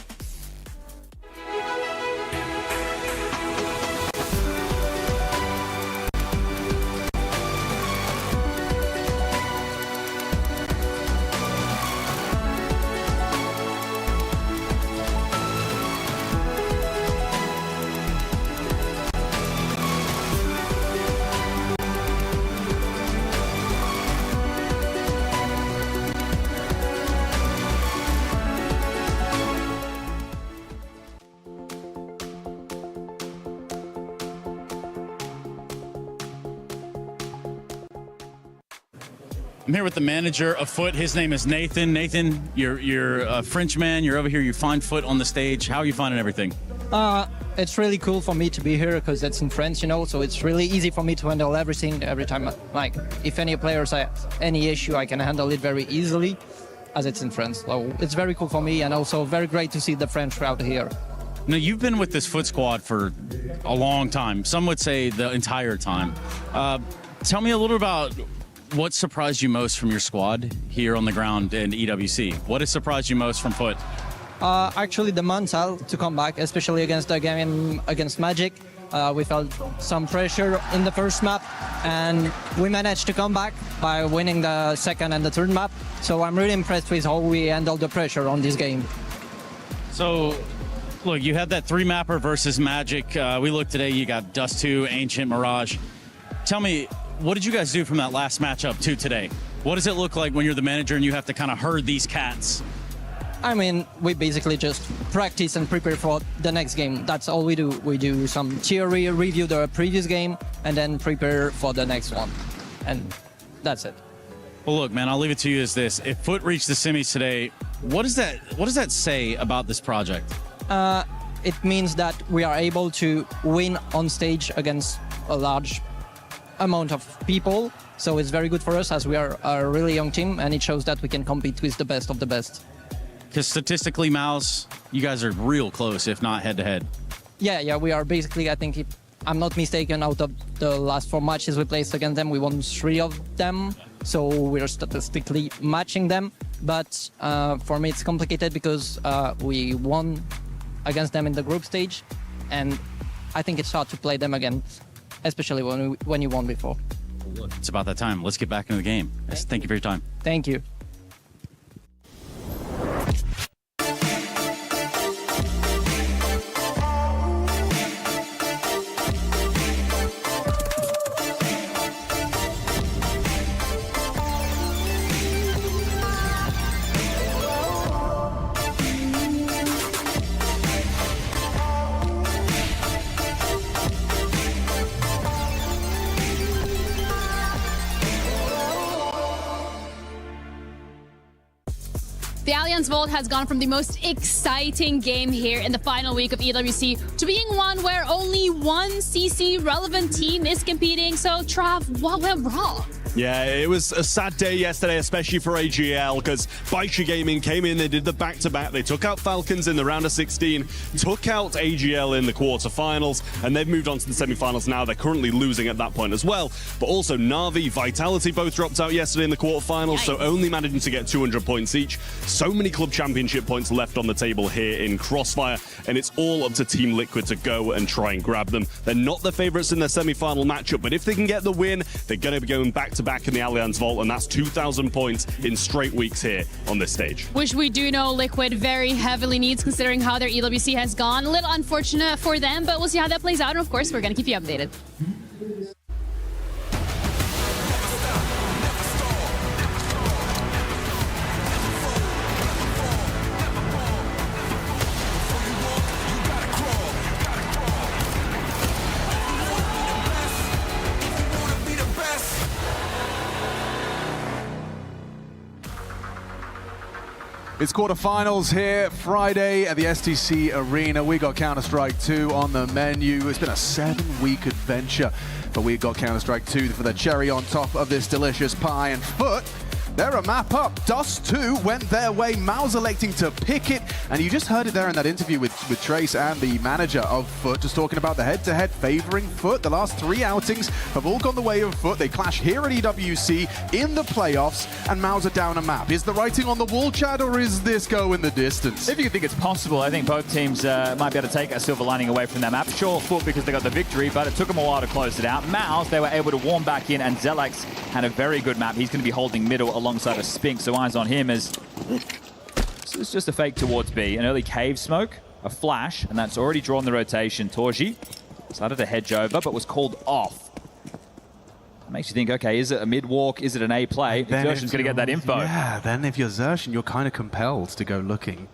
I'm here with the manager of Foot. His name is Nathan. Nathan, you're a French man. You're over here. You find Foot on the stage. How are you finding everything? It's really cool for me to be here because it's in France, you know, so it's really easy for me to handle everything every time. Like, if any players have any issue, I can handle it very easily as it's in France. So it's very cool for me and also very great to see the French crowd here. Now, you've been with this Foot squad for a long time. Some would say the entire time. Tell me a little about what surprised you most from your squad here on the ground in EWC? What has surprised you most from Foot? Actually, the mental to come back, especially against the game against Magic. We felt some pressure in the first map, and we managed to come back by winning the second and the third map. So I'm really impressed with how we handled the pressure on this game. So, look, you had that 3-mapper versus Magic. We looked today, you got Dust 2, Ancient, Mirage. Tell me, what did you guys do from that last matchup to today? What does it look like when you're the manager and you have to kind of herd these cats? I mean, we basically just practice and prepare for the next game. That's all we do. We do some theory, review the previous game, and then prepare for the next one. And that's it. Well, look, man, I'll leave it to you as this. If Foot reached the semis today, what does that say about this project? It means that we are able to win on stage against a large amount of people. So it's very good for us as we are a really young team, and it shows that we can compete with the best of the best. Because statistically, Mouse, you guys are real close, if not head-to-head. Yeah, we are basically, I think, if I'm not mistaken, out of the last 4 matches we played against them, we won 3 of them. So we're statistically matching them. But for me, it's complicated because we won against them in the group stage. And I think it's hard to play them again, especially when you won before. Look, it's about that time. Let's get back into the game. Thank you for your time. Thank you. The Allianz Vault has gone from the most exciting game here in the final week of EWC to being one where only one CC relevant team is competing. So, Trav, what went wrong? Yeah, it was a sad day yesterday, especially for AGL, because Baisha Gaming came in, they did the back-to-back, they took out Falcons in the round of 16, took out AGL in the quarterfinals, and they've moved on to the semifinals now. They're currently losing at that point as well. But also Na'Vi, Vitality both dropped out yesterday in the quarterfinals, so only managing to get 200 points each. So many club championship points left on the table here in Crossfire, and it's all up to Team Liquid to go and try and grab them. They're not the favorites in their semifinal matchup, but if they can get the win, they're going to be going back-to-back in the Allianz Vault, and that's 2,000 points in straight weeks here on this stage. Which we do know Liquid very heavily needs, considering how their EWC has gone. A little unfortunate for them, but we'll see how that plays out, and of course, we're going to keep you updated. It's quarterfinals here Friday at the STC Arena. We got Counter-Strike 2 on the menu. It's been a 7-week adventure, but we got Counter-Strike 2 for the cherry on top of this delicious pie. And Foot, they're a map up. Dust 2 went their way. Mao's electing to pick it. And you just heard it there in that interview with Trace and the manager of Foot, just talking about the head-to-head favoring Foot. The last 3 outings have all gone the way of Foot. They clash here at EWC in the playoffs, and Mao's are down a map. Is the writing on the wall, Chad, or is this go in the distance? If you think it's possible, I think both teams might be able to take a silver lining away from that map. Sure, Foot because they got the victory, but it took them a while to close it out. Mao's, they were able to warm back in, and Zelex had a very good map. He's going to be holding middle alongside a Spink, so eyes on him as it's just a fake towards B. An early cave smoke, a flash, and that's already drawn the rotation. Torji started to hedge over, but was called off. It makes you think, okay, is it a mid-walk? Is it an A play? Xertion's going to get that info. Yeah, then if you're Xertion, you're kind of compelled to go looking.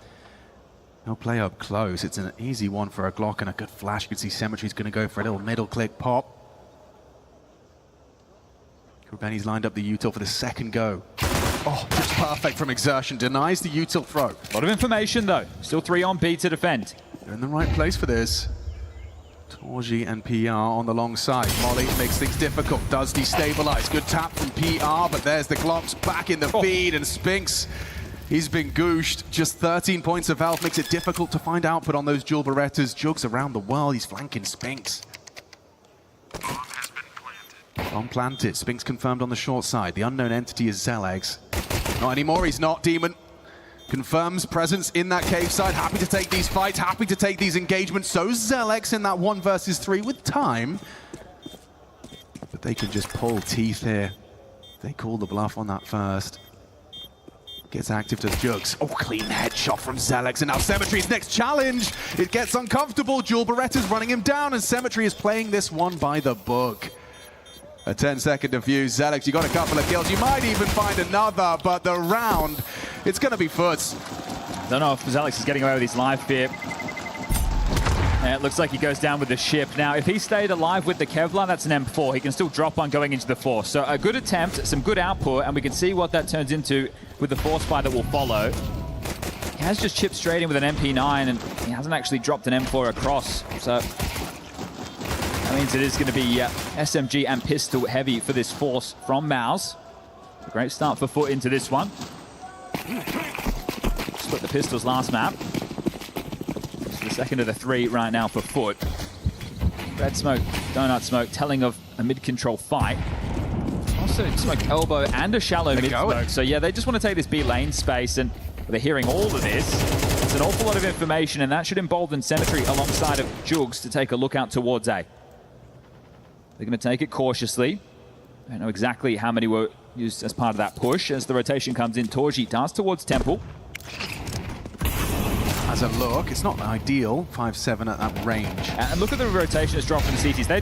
No play up close. It's an easy one for a Glock and a good flash. You can see Symmetry's going to go for a little middle click pop. Benny's lined up the util for the second go. Oh, just perfect from Exertion. Denies the util throw. A lot of information, though. Still 3 on B to defend. They're in the right place for this. Torji and PR on the long side. Molly makes things difficult. Does destabilize. Good tap from PR, but there's the Glocks back in the feed, and Spinks, he's been gooshed. Just 13 points of health makes it difficult to find output on those dual Berettas. Jugs around the world. He's flanking Spinks. Bomb planted. Spinks confirmed on the short side. The unknown entity is Zelegs. Not anymore, he's not. Demon confirms presence in that cave side. Happy to take these fights, happy to take these engagements. So Zelegs in that 1 versus 3 with time. But they can just pull teeth here. They call the bluff on that first. Gets active to Jugs. Oh, clean headshot from Zelegs. And now Symmetry's next challenge. It gets uncomfortable. Dual Beretta's running him down, and Symmetry is playing this one by the book. A 10-second defuse. Zelegs, you got a couple of kills. You might even find another, but the round, it's going to be Foots. Don't know if Zelegs is getting away with his life here. And it looks like he goes down with the ship. Now, if he stayed alive with the Kevlar, that's an M4. He can still drop on going into the Force. So a good attempt, some good output, and we can see what that turns into with the Force fire that will follow. He has just chipped straight in with an MP9, and he hasn't actually dropped an M4 across. So that means it is going to be SMG and pistol heavy for this Force from Mouse. A great start for Foot into this one. Split the pistols last map. The second of the 3 right now for Foot. Red smoke, donut smoke, telling of a mid-control fight. Also smoke elbow and a shallow mid-smoke. So yeah, they just want to take this B lane space, and they're hearing all of this. It's an awful lot of information, and that should embolden Symmetry alongside of Jugs to take a look out towards A. They're going to take it cautiously. I don't know exactly how many were used as part of that push. As the rotation comes in, Torji darts towards Temple. As a look, it's not ideal. 5-7 at that range. And look at the rotation that's dropped from the CTs. They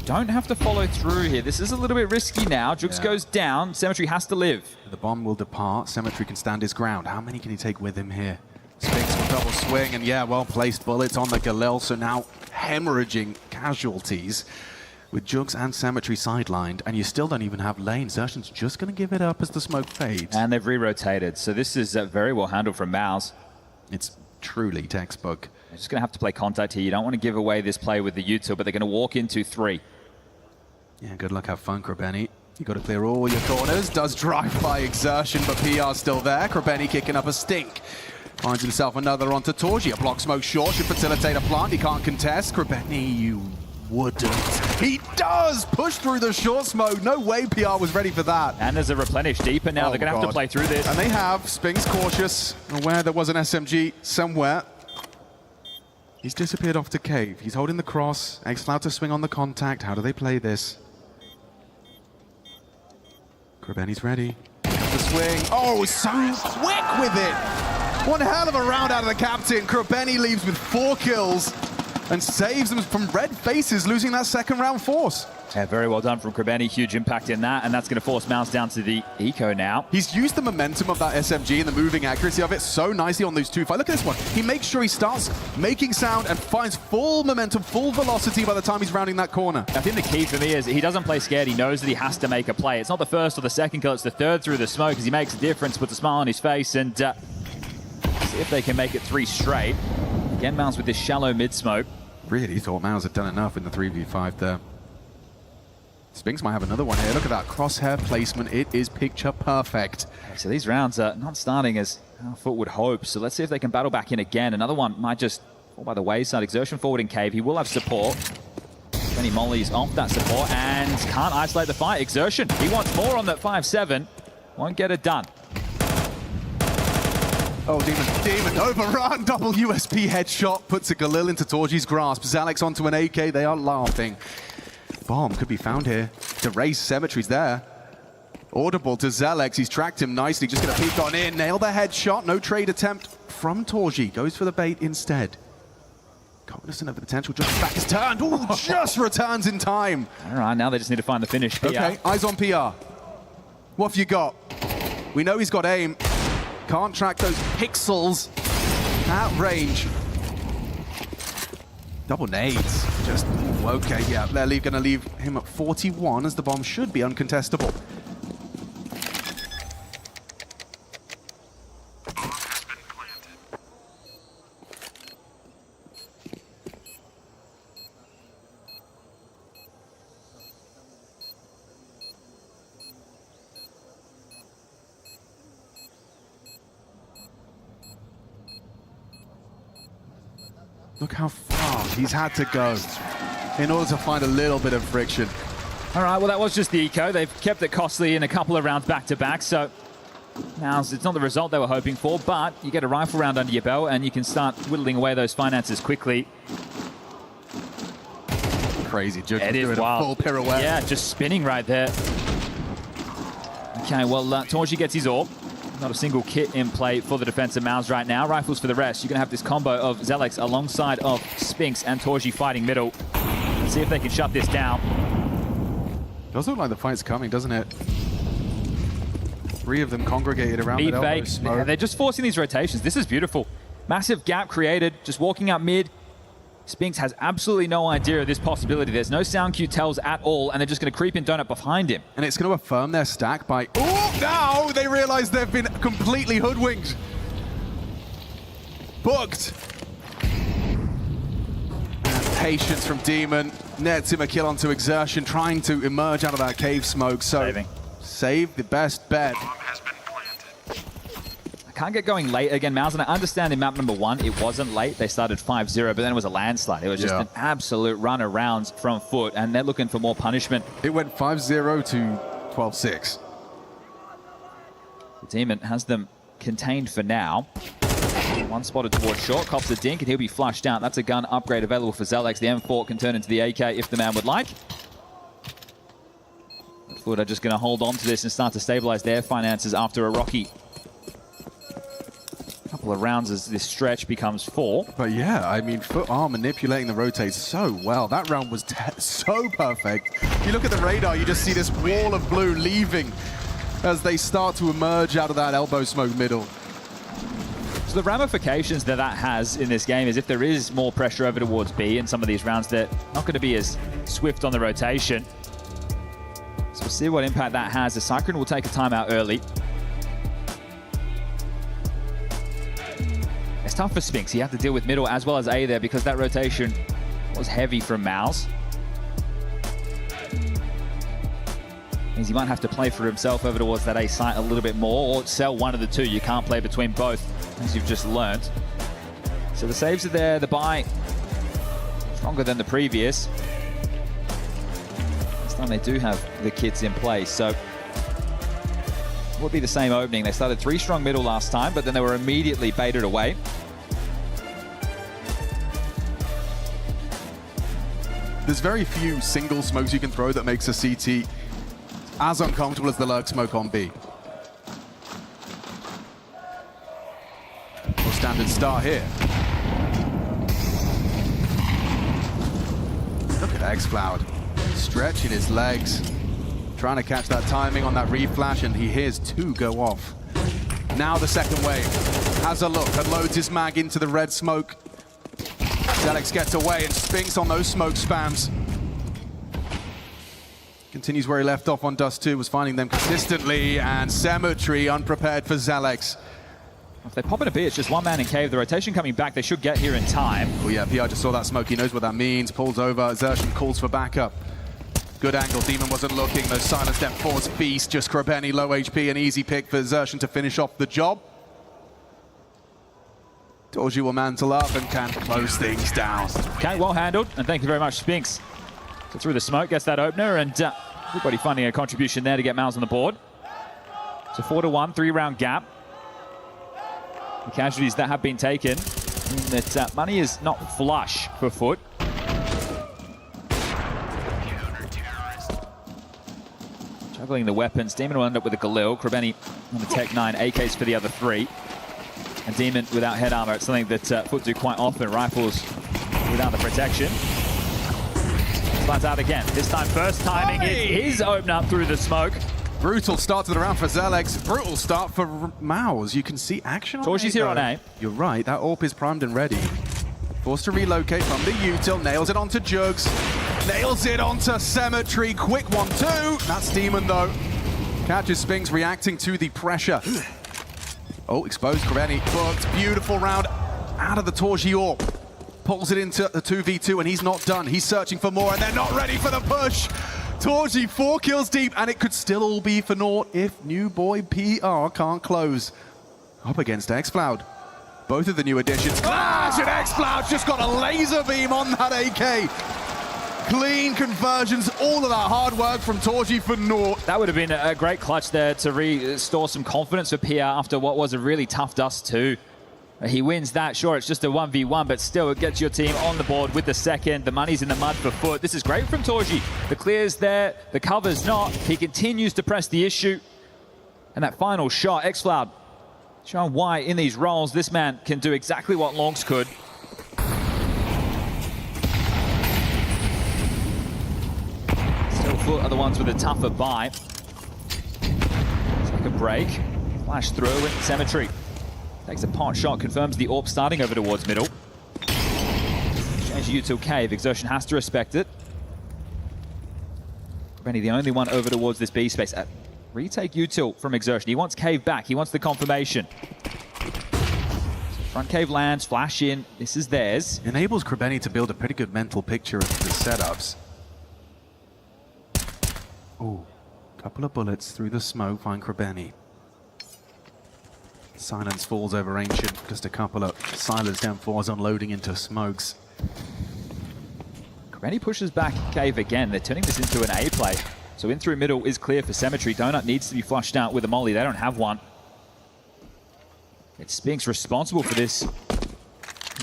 don't have to follow through here. This is a little bit risky now. Jugs goes down. Symmetry has to live. The bomb will depart. Symmetry can stand his ground. How many can he take with him here? Spinks will double swing, and yeah, well-placed bullets on the Galil. So now hemorrhaging casualties with Jugs and Symmetry sidelined, and you still don't even have lane. Xertion's just going to give it up as the smoke fades. And they've re-rotated. So this is very well handled from Mouse. It's truly textbook. They're just going to have to play contact here. You don't want to give away this play with the util, but they're going to walk into 3. Yeah, good luck, have fun, Krabeni. You got to clear all your corners. Does drive by Exertion, but PR still there. Krabeni kicking up a stink. Finds himself another onto Torji. A block smoke short should facilitate a plant. He can't contest. Krabeni, you wouldn't. He does push through the short smoke. No way PR was ready for that. And there's a replenish deeper now. They're going to have to play through this. And they have. Spinks cautious, aware there was an SMG somewhere. He's disappeared off to cave. He's holding the cross. X-Cloud to swing on the contact. How do they play this? Krabeni's ready. The swing. Oh, so quick with it. One hell of a round out of the captain. Krabeni leaves with 4 kills and saves them from red faces, losing that second round Force. Yeah, very well done from Krabeni. Huge impact in that, and that's going to force Mouse down to the eco now. He's used the momentum of that SMG and the moving accuracy of it so nicely on those 2 fights. Look at this one. He makes sure he starts making sound and finds full momentum, full velocity by the time he's rounding that corner. I think the key for me is he doesn't play scared. He knows that he has to make a play. It's not the first or the second kill, it's the third through the smoke as he makes a difference, puts a smile on his face, and See if they can make it 3 straight. Again, Mouse with this shallow mid-smoke. Really thought Mouse had done enough in the 3v5 there. Spinks might have another one here. Look at that crosshair placement. It is picture perfect. So these rounds are not starting as Foot would hope. So let's see if they can battle back in again. Another one might just fall by the wayside. Exertion forward in cave. He will have support. Then he mollies off that support and can't isolate the fight. Exertion, he wants more on that 5-7. Won't get it done. Oh, Demon overrun. Double USP headshot. Puts a Galil into Torji's grasp. Zalex onto an AK. They are laughing. Bomb could be found here. To raise Symmetry's there. Audible to Zalex. He's tracked him nicely. Just going to peek on in. Nail the headshot. No trade attempt from Torji. Goes for the bait instead. Cognizant of the potential. Just back is turned. Ooh, just returns in time. All right, now they just need to find the finish. PR. Okay, eyes on PR. What have you got? We know he's got aim. Can't track those pixels at range. Double nades. Just, okay, yeah. They're going to leave him at 41 as the bomb should be uncontestable. Look how far he's had to go in order to find a little bit of friction. All right, well, that was just the eco. They've kept it costly in a couple of rounds back-to-back, so now it's not the result they were hoping for, but you get a rifle round under your belt and you can start whittling away those finances quickly. Crazy. Judge it is wild. Full pirouette. Yeah, just spinning right there. Okay, well, Torji gets his AWP. Not a single kit in play for the defense of Mouse right now. Rifles for the rest. You're going to have this combo of Zalex alongside of Spinks and Torji fighting middle. Let's see if they can shut this down. Does look like the fight's coming, doesn't it? 3 of them congregated around the elbow smoke. Yeah, they're just forcing these rotations. This is beautiful. Massive gap created, just walking up mid. Spinks has absolutely no idea of this possibility. There's no sound cue tells at all, and they're just going to creep in donut behind him. And it's going to affirm their stack by... Oh, now they realize they've been completely hoodwinked. Booked. And patience from Demon. Nets him a kill onto Exertion, trying to emerge out of that cave smoke. So save the best bet. Can't get going late again, Mouse, and I understand in map number 1 it wasn't late. They started 5-0, but then it was a landslide. It was just an absolute run of rounds from Foot, and they're looking for more punishment. It went 5-0 to 12-6. The Demon has them contained for now. One spotted towards short, cops a dink, and he'll be flushed out. That's a gun upgrade available for Zalex. The M4 can turn into the AK if the man would like. Foot are just going to hold on to this and start to stabilize their finances after a rocky couple of rounds as this stretch becomes 4. But yeah, I mean, Foot are manipulating the rotates so well. That round was so perfect. You look at the radar, you just see this wall of blue leaving as they start to emerge out of that elbow smoke middle. So the ramifications that has in this game is if there is more pressure over towards B in some of these rounds, they're not going to be as swift on the rotation. So we'll see what impact that has. The Cyclone will take a timeout early. It's tough for Spinks. He had to deal with middle as well as A there because that rotation was heavy from Mouse. Means he might have to play for himself over towards that A site a little bit more or sell one of the two. You can't play between both, as you've just learnt. So the saves are there. The buy stronger than the previous. This time they do have the kits in place. So it would be the same opening. They started 3 strong middle last time, but then they were immediately baited away. There's very few single smokes you can throw that makes a CT as uncomfortable as the lurk smoke on B. Or standard start here. Look at XCloud stretching his legs, trying to catch that timing on that reflash, and he hears 2 go off. Now the second wave has a look and loads his mag into the red smoke. Alex gets away and Spinks on those smoke spams. Continues where he left off on Dust 2, was finding them consistently, and Symmetry unprepared for Zalex. If they pop in a B, it's just one man in cave. The rotation coming back, they should get here in time. Oh yeah, PR just saw that smoke. He knows what that means. Pulls over. Xerxen calls for backup. Good angle. Demon wasn't looking. Those silent step forwards. Beast. Just Krabeni, low HP. An easy pick for Xerxen to finish off the job. Torji will mantle up and can close things down. Okay, well handled. And thank you very much, Spinks. So through the smoke, gets that opener, and everybody finding a contribution there to get Mouse on the board. So 4-1, 3-round gap. The casualties that have been taken mean that money is not flush for Foot. Juggling the weapons. Demon will end up with a Galil. Krabeni on the Tech 9, AKs for the other 3. And Demon without head armor. It's something that Foot do quite often. Rifles without the protection. Flat out again. This time, first timing is open up through the smoke. Brutal start to the round for Zelex. Brutal start for Maus. You can see action on Torchi's here on A. You're right, that AWP is primed and ready. Forced to relocate from the util. Nails it onto Jugs. Nails it onto Cemetery. Quick 1-2. That's Demon though. Catches Spinks reacting to the pressure. Oh, exposed Krabeni. Booked. Beautiful round out of the Torchi AWP. Pulls it into the 2v2 and he's not done. He's searching for more and they're not ready for the push. Torchi 4 kills deep and it could still all be for naught if new boy PR can't close. Up against xCloud. Both of the new additions clash and xCloud just got a laser beam on that AK. Clean conversions, all of that hard work from Torchi for naught. That would have been a great clutch there to restore some confidence for PR after what was a really tough Dust 2. He wins that, sure, it's just a 1v1, but still it gets your team on the board with the second. The money's in the mud for Foot. This is great from Torchi. The clear's there, the cover's not. He continues to press the issue. And that final shot, xCloud showing why in these roles this man can do exactly what Longs could. Still Foot are the ones with a tougher buy. Take a break, flash through and Cemetery. Takes a pot shot, confirms the AWP starting over towards middle. Change util cave, Xerxen has to respect it. Krabeni the only one over towards this B space. Retake util from Xerxen. He wants cave back, he wants the confirmation. So front cave lands, flash in, this is theirs. Enables Krabeni to build a pretty good mental picture of the setups. Ooh, couple of bullets through the smoke, find Krabeni. Silence falls over Ancient, just a couple of silence down 4s unloading into smokes. Krabeni pushes back cave again. They're turning this into an A play. So in through middle is clear for Cemetery. Donut needs to be flushed out with a molly. They don't have one. It's Spinks responsible for this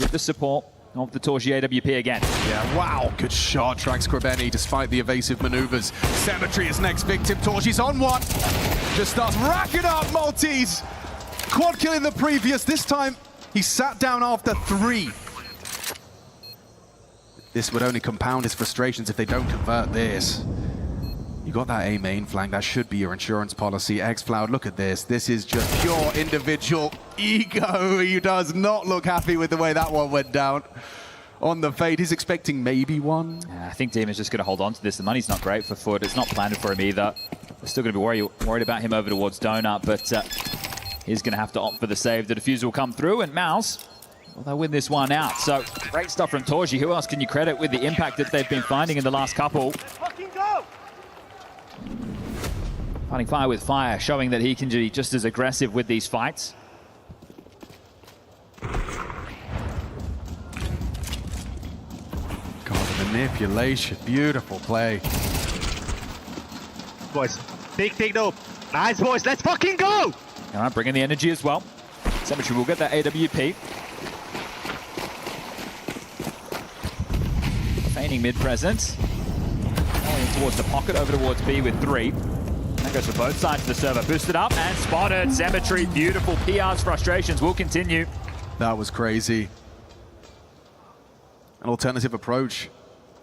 with the support of the Torchi AWP again. Yeah, wow, good shot. Tracks Krabeni despite the evasive maneuvers. Cemetery is next victim. Torchi's on one. Just starts racking up multis. Quad kill in the previous. This time, he sat down after 3. This would only compound his frustrations if they don't convert this. You got that A main flank. That should be your insurance policy. xCloud, look at this. This is just pure individual ego. He does not look happy with the way that one went down. On the fade, he's expecting maybe one. Yeah, I think Demon's just going to hold on to this. The money's not great for Foot. It's not planned for him either. We're still going to be worried about him over towards Donut, but he's going to have to opt for the save. The defuse will come through, and Mouse, well, they'll win this one out. So, great stuff from Torchi. Who else can you credit with the impact that they've been finding in the last couple? Fucking go! Fighting fire with fire, showing that he can be just as aggressive with these fights. God, the manipulation. Beautiful play. Boys, take dope. Nice, boys. Let's fucking go! All right, bringing the energy as well. Cemetery will get that AWP. Feigning mid-presence. Towards the pocket, over towards B with 3. That goes for both sides of the server. Boosted up and spotted. Cemetery, beautiful. PR's frustrations will continue. That was crazy. An alternative approach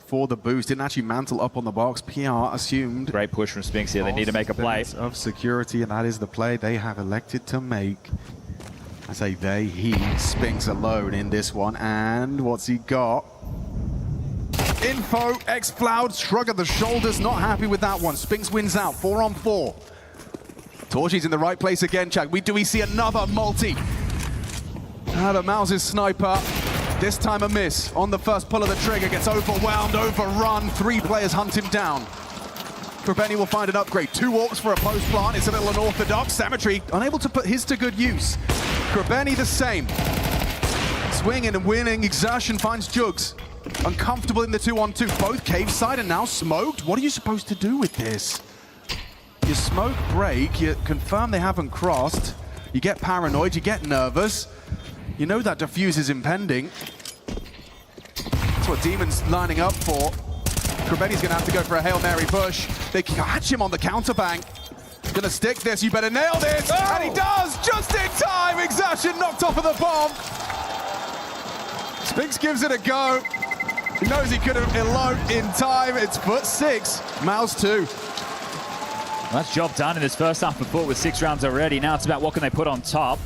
for the boost. Didn't actually mantle up on the box. PR assumed. Great push from Spinks here. They need to make a play. Of security, and that is the play they have elected to make. I say they, he, Spinks alone in this one. And what's he got? Info, xCloud, shrug of the shoulders, not happy with that one. Spinks wins out, 4 on 4. Torchi's in the right place again, Chad. Do we see another multi? Out of Mouse's sniper. This time a miss. On the first pull of the trigger, gets overwhelmed, overrun. 3 players hunt him down. Krabeni will find an upgrade. 2 AWPs for a post plant. It's a little unorthodox. Cemetery unable to put his to good use. Krabeni the same. Swinging and winning. Exertion finds Jugs. Uncomfortable in the 2-on-2. Both cave side and now smoked. What are you supposed to do with this? You smoke break, you confirm they haven't crossed. You get paranoid, you get nervous. You know that defuse is impending. That's what Demon's lining up for. Krabeni's gonna have to go for a Hail Mary push. They catch him on the counterbank. Gonna stick this, you better nail this! Oh! And he does, just in time! Exertion knocked off of the bomb. Spinks gives it a go. He knows he could have eloped in time. It's foot 6, Mouse 2. Well, that's job done in this first half of Foot with 6 rounds already. Now it's about what can they put on top.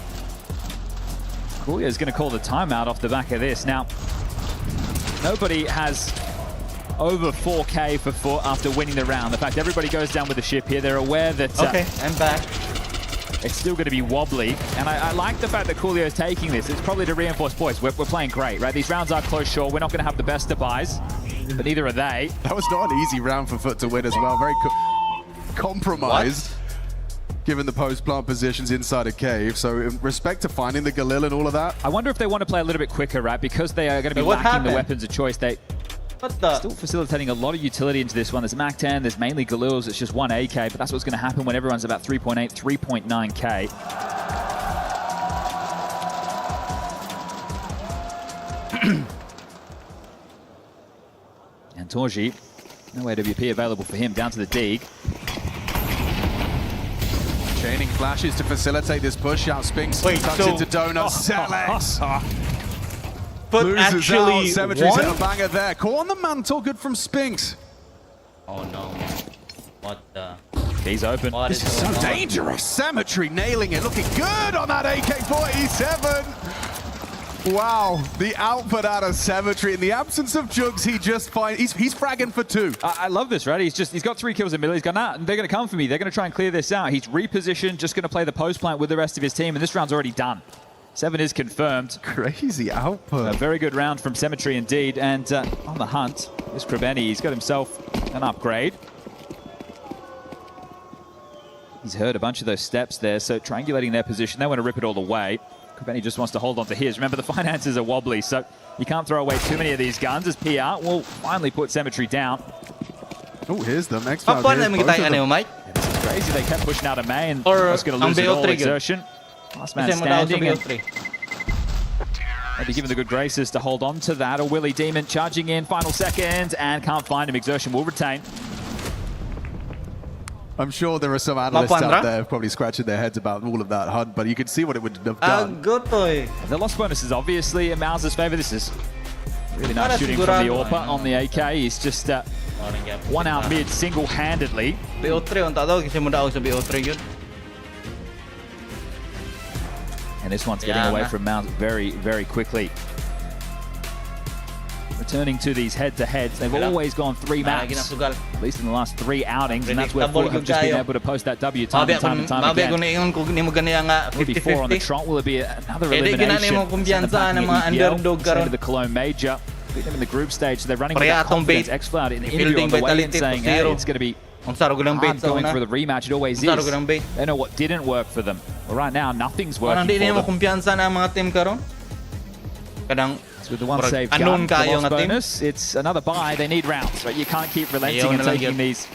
Coolio is going to call the timeout off the back of this. Now, nobody has over 4K for Foot after winning the round. In fact, everybody goes down with the ship here. They're aware that okay, I'm back. It's still going to be wobbly. And I like the fact that Coolio is taking this. It's probably to reinforce, boys, we're playing great, right? These rounds are close, sure. We're not going to have the best of buys, but neither are they. That was not an easy round for Foot to win as well. Very compromised, given the post-plant positions inside a cave. So in respect to finding the Galil and all of that. I wonder if they want to play a little bit quicker, right? Because they are going to be lacking the weapons of choice. They still facilitating a lot of utility into this one. There's MAC-10, there's mainly Galils, it's just 1 AK, but that's what's going to happen when everyone's about 3.8, 3.9K. And Torji, no AWP available for him, down to the Deeg. Chaining flashes to facilitate this push out. Spinks tucks into Donuts. Selex But loses actually out. Cemetery's hit a banger there. Caught on the mantle, good from Spinks. Oh no. What the? He's open. This is so dangerous. Cemetery nailing it, looking good on that AK-47. Wow, the output out of Cemetery. In the absence of Jugs, he just finds he's fragging for 2. I love this, right? He's got 3 kills in the middle. He's gone, nah, they're going to come for me. They're going to try and clear this out. He's repositioned, just going to play the post plant with the rest of his team, and this round's already done. 7 is confirmed. Crazy output. A very good round from Cemetery indeed. And on the hunt is Krabeni. He's got himself an upgrade. He's heard a bunch of those steps there, so triangulating their position. They want to rip it all away. Krabeni just wants to hold on to his. Remember, the finances are wobbly, so you can't throw away too many of these guns, as PR will finally put Cemetery down. Oh, here's them. This is crazy. They kept pushing out a May, and was going to lose it all. Exertion. Last man standing. Maybe given the good graces to hold on to that. Or Willie Demon charging in, final seconds, and can't find him. Exertion will retain. I'm sure there are some analysts out there probably scratching their heads about all of that hunt, but you can see what it would have done. The lost bonus is obviously in Mouse's favor. This is really nice shooting from the AWP on the AK. He's just one out mid single-handedly. And this one's getting away from Mouse very, very quickly. Returning to these head-to-heads, they've always gone 3 maps, at least in the last 3 outings, and that's where Foot have just been able to post that W time and time again. Maybe 4 on the trot. Will it be another elimination? To the Cologne Major. Beat them in the group stage, so they're running with that confidence. X-Cloud in the interview on the way in saying, hey, it's going to be hard going for the rematch. It always is. They know what didn't work for them. But right now, nothing's working for them. With the one save gun, the lost bonus, it's another buy. They need rounds, right? You can't keep relenting and taking these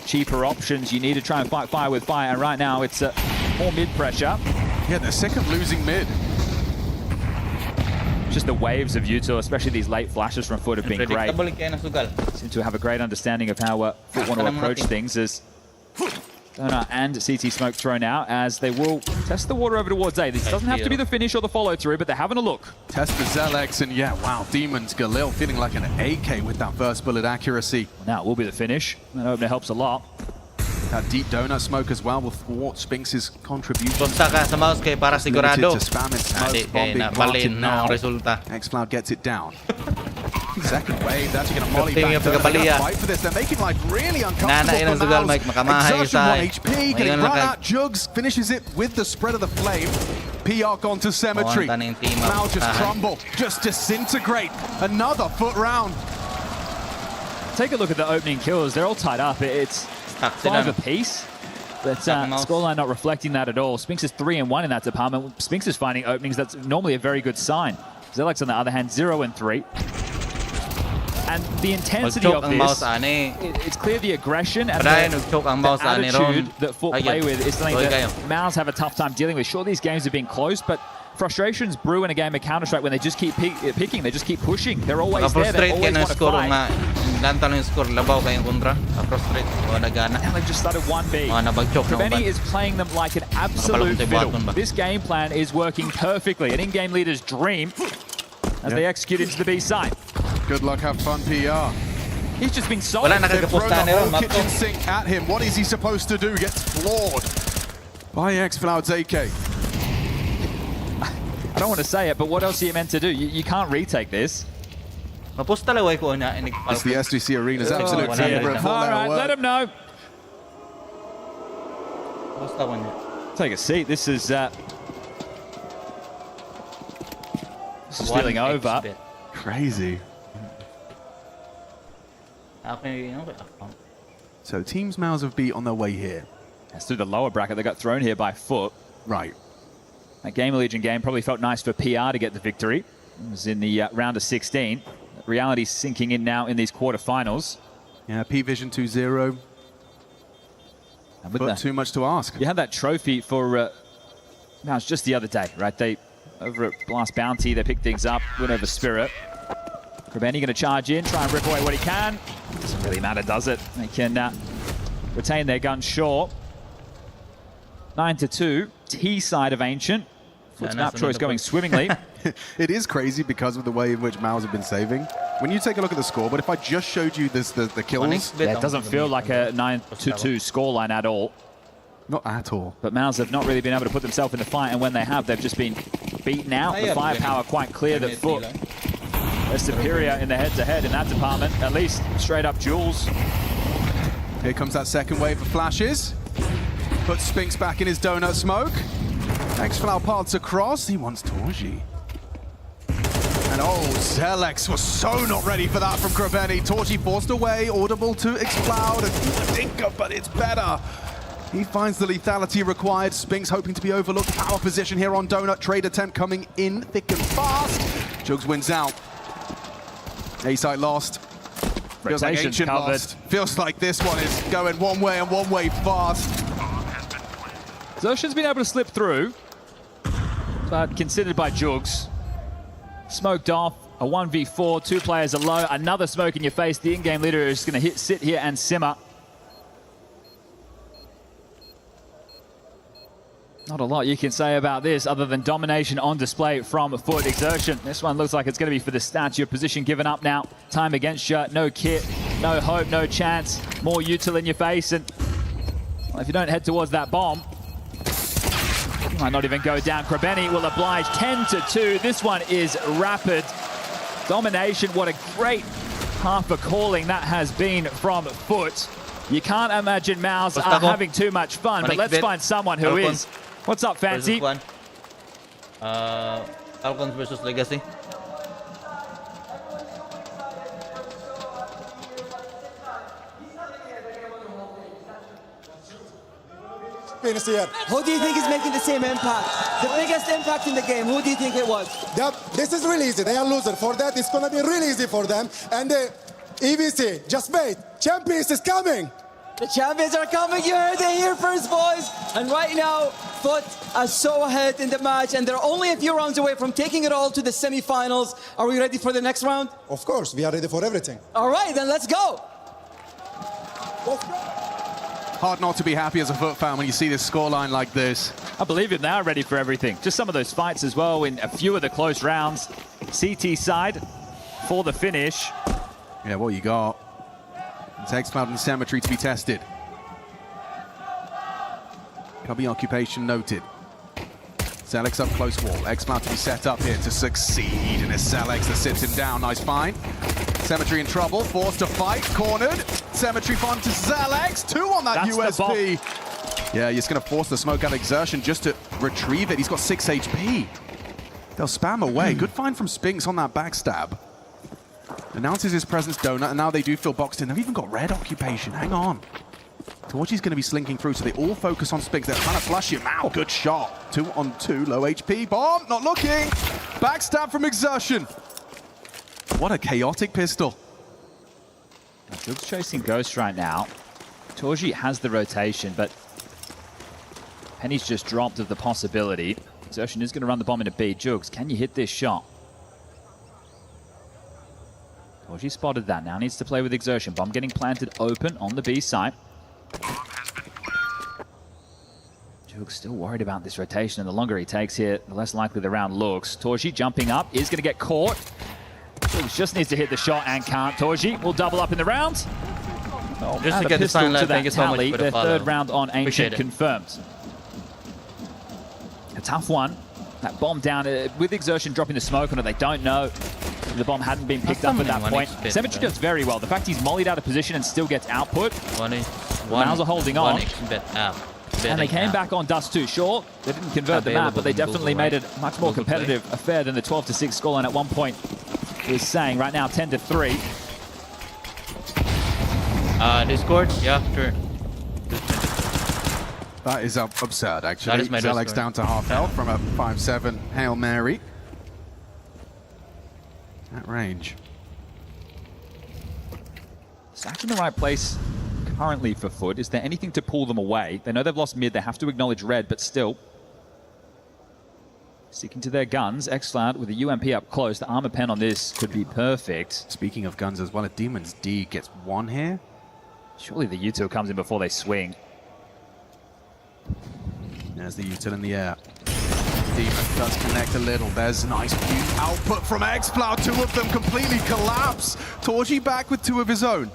cheaper options. You need to try and fight fire with fire, and right now it's more mid pressure. Yeah, they're sick of losing mid. Just the waves of Utah, especially these late flashes from Foot, have been great. Seem to have a great understanding of how Foot want to approach things as Donut and CT Smoke thrown out, as they will test the water over towards A. This doesn't have to be the finish or the follow-through, but they're having a look. Test the Zelex, and yeah, wow, Demon's Galil feeling like an AK with that first bullet accuracy. Well, now it will be the finish. That opener helps a lot. That deep donut smoke as well will thwart Spinks' contribution. To spam it. X-Cloud gets it down. Second wave, that's going to molly back. Fight for this. They're making life really uncomfortable for Mouse. Exertion 1 HP, getting run out. Jugs finishes it with the spread of the flame. PR gone to Cemetery. Now just crumble, just disintegrate. Another foot round. Take a look at the opening kills. They're all tied up. It's 5 apiece. But scoreline not reflecting that at all. Spinks is 3-1 in that department. Spinks is finding openings. That's normally a very good sign. Zelex, on the other hand, 0-3. And the intensity of this, it's clear the aggression and the attitude that Foot play with is something that Mouse have a tough time dealing with. Sure, these games have been close, but frustrations brew in a game of Counter-Strike when they just keep picking, they just keep pushing. They're always there, they always want to fight. And they've just started 1B. Krabeni is playing them like an absolute fiddle. This game plan is working perfectly. An in-game leader's dream as they execute into the B side. Good luck, have fun, PR. He's just been solid. They throw the whole kitchen sink at him. What is he supposed to do? Gets floored by xFloud's AK. I don't want to say it, but what else are you meant to do? You can't retake this. It's the SDC Arena's absolute favorite. All right, let him know. Take a seat. This is feeling over. Crazy. So Teams Mouse have beat on their way here. That's through the lower bracket. They got thrown here by Foot. Right. That Gamer Legion game probably felt nice for PR to get the victory. It was in the round of 16. Reality's sinking in now in these quarterfinals. Yeah, P-Vision 2-0. But too much to ask. You had that trophy for Mouse just the other day, right? They over at Blast Bounty, they picked things up, went over Spirit. Krabeni going to charge in, try and rip away what he can. Doesn't really matter, does it? They can retain their gun short. 9-2, T side of Ancient. Foot's map choice going swimmingly. It is crazy because of the way in which Mouse have been saving. When you take a look at the score, but if I just showed you the kills... Yeah, it doesn't feel like a 9-2 scoreline at all. Not at all. But Mouse have not really been able to put themselves in the fight, and when they have, they've just been beaten out. The firepower quite clear that Foot are superior in the head-to-head in that department, at least straight up duels. Here comes that second wave of flashes. Puts Spinks back in his donut smoke. xFloud paths across. He wants Torji. And oh, Zelex was so not ready for that from Krabeni. Torji forced away, audible to xFloud, and Dinka, but it's better. He finds the lethality required. Spinks hoping to be overlooked. Power position here on Donut. Trade attempt coming in thick and fast. Jugs wins out. A-site lost. Feels like Ancient lost. Feels like this one is going one way and one way fast. Zoshin's been able to slip through, but considered by Jugs. Smoked off, a 1v4, 2 players are low, another smoke in your face. The in-game leader is going to sit here and simmer. Not a lot you can say about this other than domination on display from Foot. Exertion. This one looks like it's going to be for the stats. Your position given up now. Time against you. No kit, no hope, no chance. More util in your face. And well, if you don't head towards that bomb, you might not even go down. Krabeni will oblige 10-2. This one is rapid domination. What a great half a calling that has been from Foot. You can't imagine Mouse are having too much fun, but let's find someone who is. What's up, Fancy? Falcons versus Legacy. Who do you think is making the same impact? The biggest impact in the game, who do you think it was? This is really easy. They are losers. For that, it's going to be really easy for them. And the EWC, just wait. Champions is coming. The champions are coming. You heard it here first, boys. And right now, Foot are so ahead in the match, and they're only a few rounds away from taking it all to the semi-finals. Are we ready for the next round? Of course, we are ready for everything. All right, then let's go. Hard not to be happy as a Foot fan when you see this scoreline like this. I believe it, they are ready for everything. Just some of those fights as well in a few of the close rounds. CT side for the finish. Yeah, what you got? It's xFloud and Cemetery to be tested. Cubby occupation noted. Zelex up close wall. xFloud to be set up here to succeed. And it's Zelex that sits him down. Nice find. Cemetery in trouble. Forced to fight. Cornered. Cemetery fun to Zelex. 2 on that That's USP. Yeah, he's going to force the smoke out Exertion just to retrieve it. He's got 6 HP. They'll spam away. Good find from Spinks on that backstab. Announces his presence, Donut, and now they do feel boxed in. They've even got red occupation. Hang on. Torchy's going to be slinking through, so they all focus on Spinks. They're trying to flush him. Ow, good shot. 2 on 2, low HP. Bomb, not looking. Backstab from Exertion. What a chaotic pistol. Jug's chasing Ghost right now. Torchy has the rotation, but Penny's just dropped of the possibility. Exertion is going to run the bomb into B. Jugs, can you hit this shot? Torchy spotted that. Now needs to play with Exertion. Bomb getting planted open on the B site. Jugs still worried about this rotation, and the longer he takes here, the less likely the round looks. Torchy jumping up, is going to get caught. Jugs just needs to hit the shot and can't. Torchy will double up in the round. Oh, just to get the sign line, thank you so much for the their follow. third round on Ancient confirmed. A tough one. That bomb down with Exertion dropping the smoke on it. They don't know the bomb hadn't been picked up at that point. Symmetry does very well. The fact he's mollied out of position and still gets output. Miles are holding on. And they came back on Dust 2. Sure, they didn't convert the map, but they definitely made it a much more competitive affair than the 12-6 scoreline at one point was saying. Right now, 10-3. Discord? Yeah, sure. That is absurd, actually. That is my Zelex Discord. down to half health from a 5-7 Hail Mary. At range. Stacked in the right place currently for Foot. Is there anything to pull them away? They know they've lost mid. They have to acknowledge red, but still. Sticking to their guns. X-Cloud with a UMP up close. The armor pen on this could be perfect. Speaking of guns as well, if Demon's D gets 1 here. Surely the util comes in before they swing. There's the util in the air. Demon does connect a little. There's nice huge output from X-Cloud. 2 of them completely collapse. Torchy back with 2 of his own.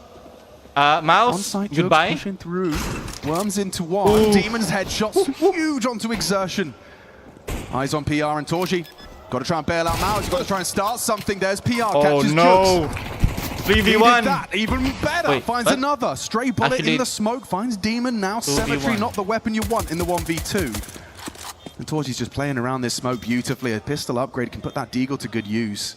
Mouse, Onside goodbye. pushing through. Worms into 1. Demon's headshots huge onto Exertion. Eyes on PR and Torchy. Got to try and bail out Mouse. Got to try and start something. There's PR. Catches no. Jugs. 3v1. That even better. Wait, finds what? another. Stray bullet in the smoke. Finds Demon. Now 2v1. Symmetry, not the weapon you want in the 1v2. And Torchy's just playing around this smoke beautifully. A pistol upgrade can put that Deagle to good use.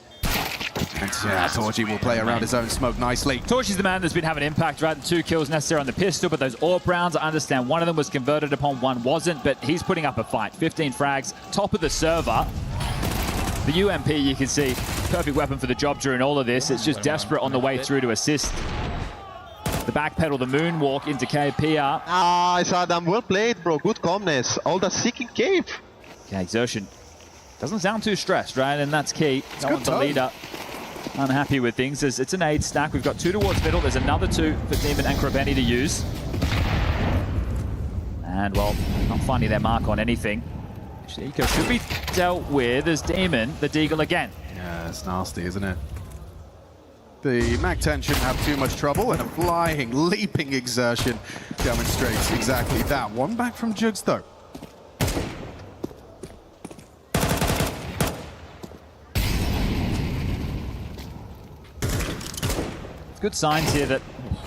And yeah, Torchy will play around his own smoke nicely. Torchy's the man that's been having impact, right? 2 kills necessary on the pistol, but those AWP rounds, I understand one of them was converted upon, one wasn't, but he's putting up a fight. 15 frags, top of the server. The UMP, you can see, perfect weapon for the job during all of this. It's just desperate on the way through to assist. The backpedal, the moonwalk into KPR. I saw them. Well played, bro. Good calmness. All the seeking cave. Okay, Exertion doesn't sound too stressed, right? And that's key. No one's the leader. Unhappy with things. It's an 8 stack. We've got 2 towards middle. There's another 2 for Demon and Kraveni to use. And, well, not finding their mark on anything. Eco should be dealt with as Demon, the Deagle again. Yeah, it's nasty, isn't it? The MAC-10 shouldn't have too much trouble, and a flying, leaping Exertion demonstrates exactly that. 1 back from Jugs, though. Good signs here that...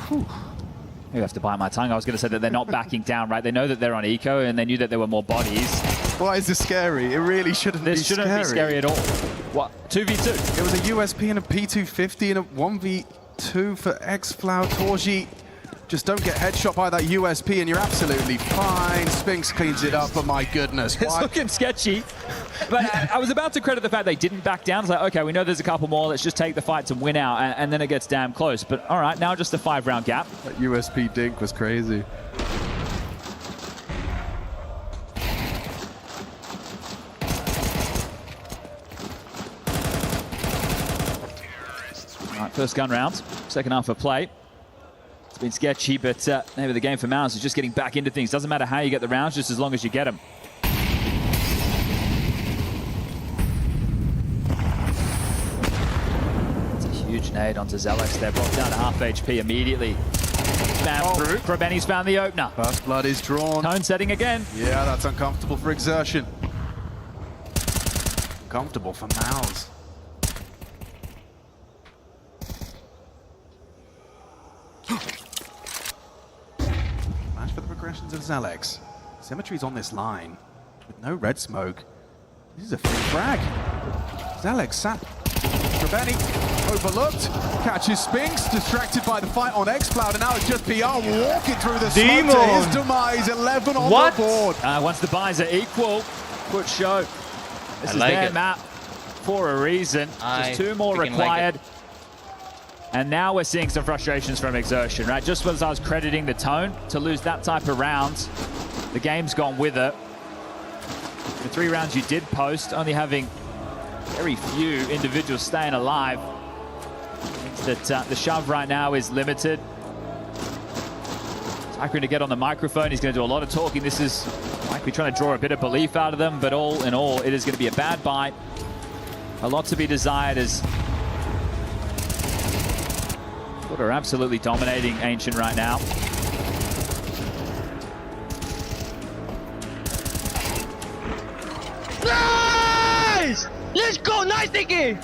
You have to bite my tongue. I was going to say that they're not backing down, right? They know that they're on eco, and they knew that there were more bodies. Why is this scary? It really shouldn't be scary. This shouldn't be scary at all. What? 2v2? It was a USP and a P250 and a 1v2 for X-Cloud. Torchy, just don't get headshot by that USP and you're absolutely fine. Spinks cleans it up, but my goodness. It's looking sketchy. But I was about to credit the fact they didn't back down. It's like, okay, we know there's a couple more. Let's just take the fight to win out. And then it gets damn close. But all right, now just a 5-round gap. That USP dink was crazy. All right, first gun round. Second half of play. It's been sketchy, but maybe the game for Mouse is just getting back into things. Doesn't matter how you get the rounds, just as long as you get them. It's a huge nade onto Zelex there. Brought down to half HP immediately. Spam through. Kraveni's found the opener. First blood is drawn. Tone setting again. Yeah, that's uncomfortable for Exertion. Comfortable for Mouse. Match for the progressions of Zelex. Symmetry's on this line with no red smoke. This is a free frag. Zelex sat. Krabeni overlooked, catches Spinks, distracted by the fight on XCloud, and now it's just PR walking through the smoke to his demise. 11 on the board. Once the buys are equal, good show. This is their map for a reason. Just 2 more required. And now we're seeing some frustrations from Exertion, right? Just as I was crediting the tone, to lose that type of rounds, the game's gone with it. The 3 rounds you did post, only having very few individuals staying alive. That the shove right now is limited. Zachary to get on the microphone. He's going to do a lot of talking. This is likely trying to draw a bit of belief out of them, but all in all, it is going to be a bad buy. A lot to be desired as Fut are absolutely dominating Ancient right now. Nice! Let's go! Nice, Nicky!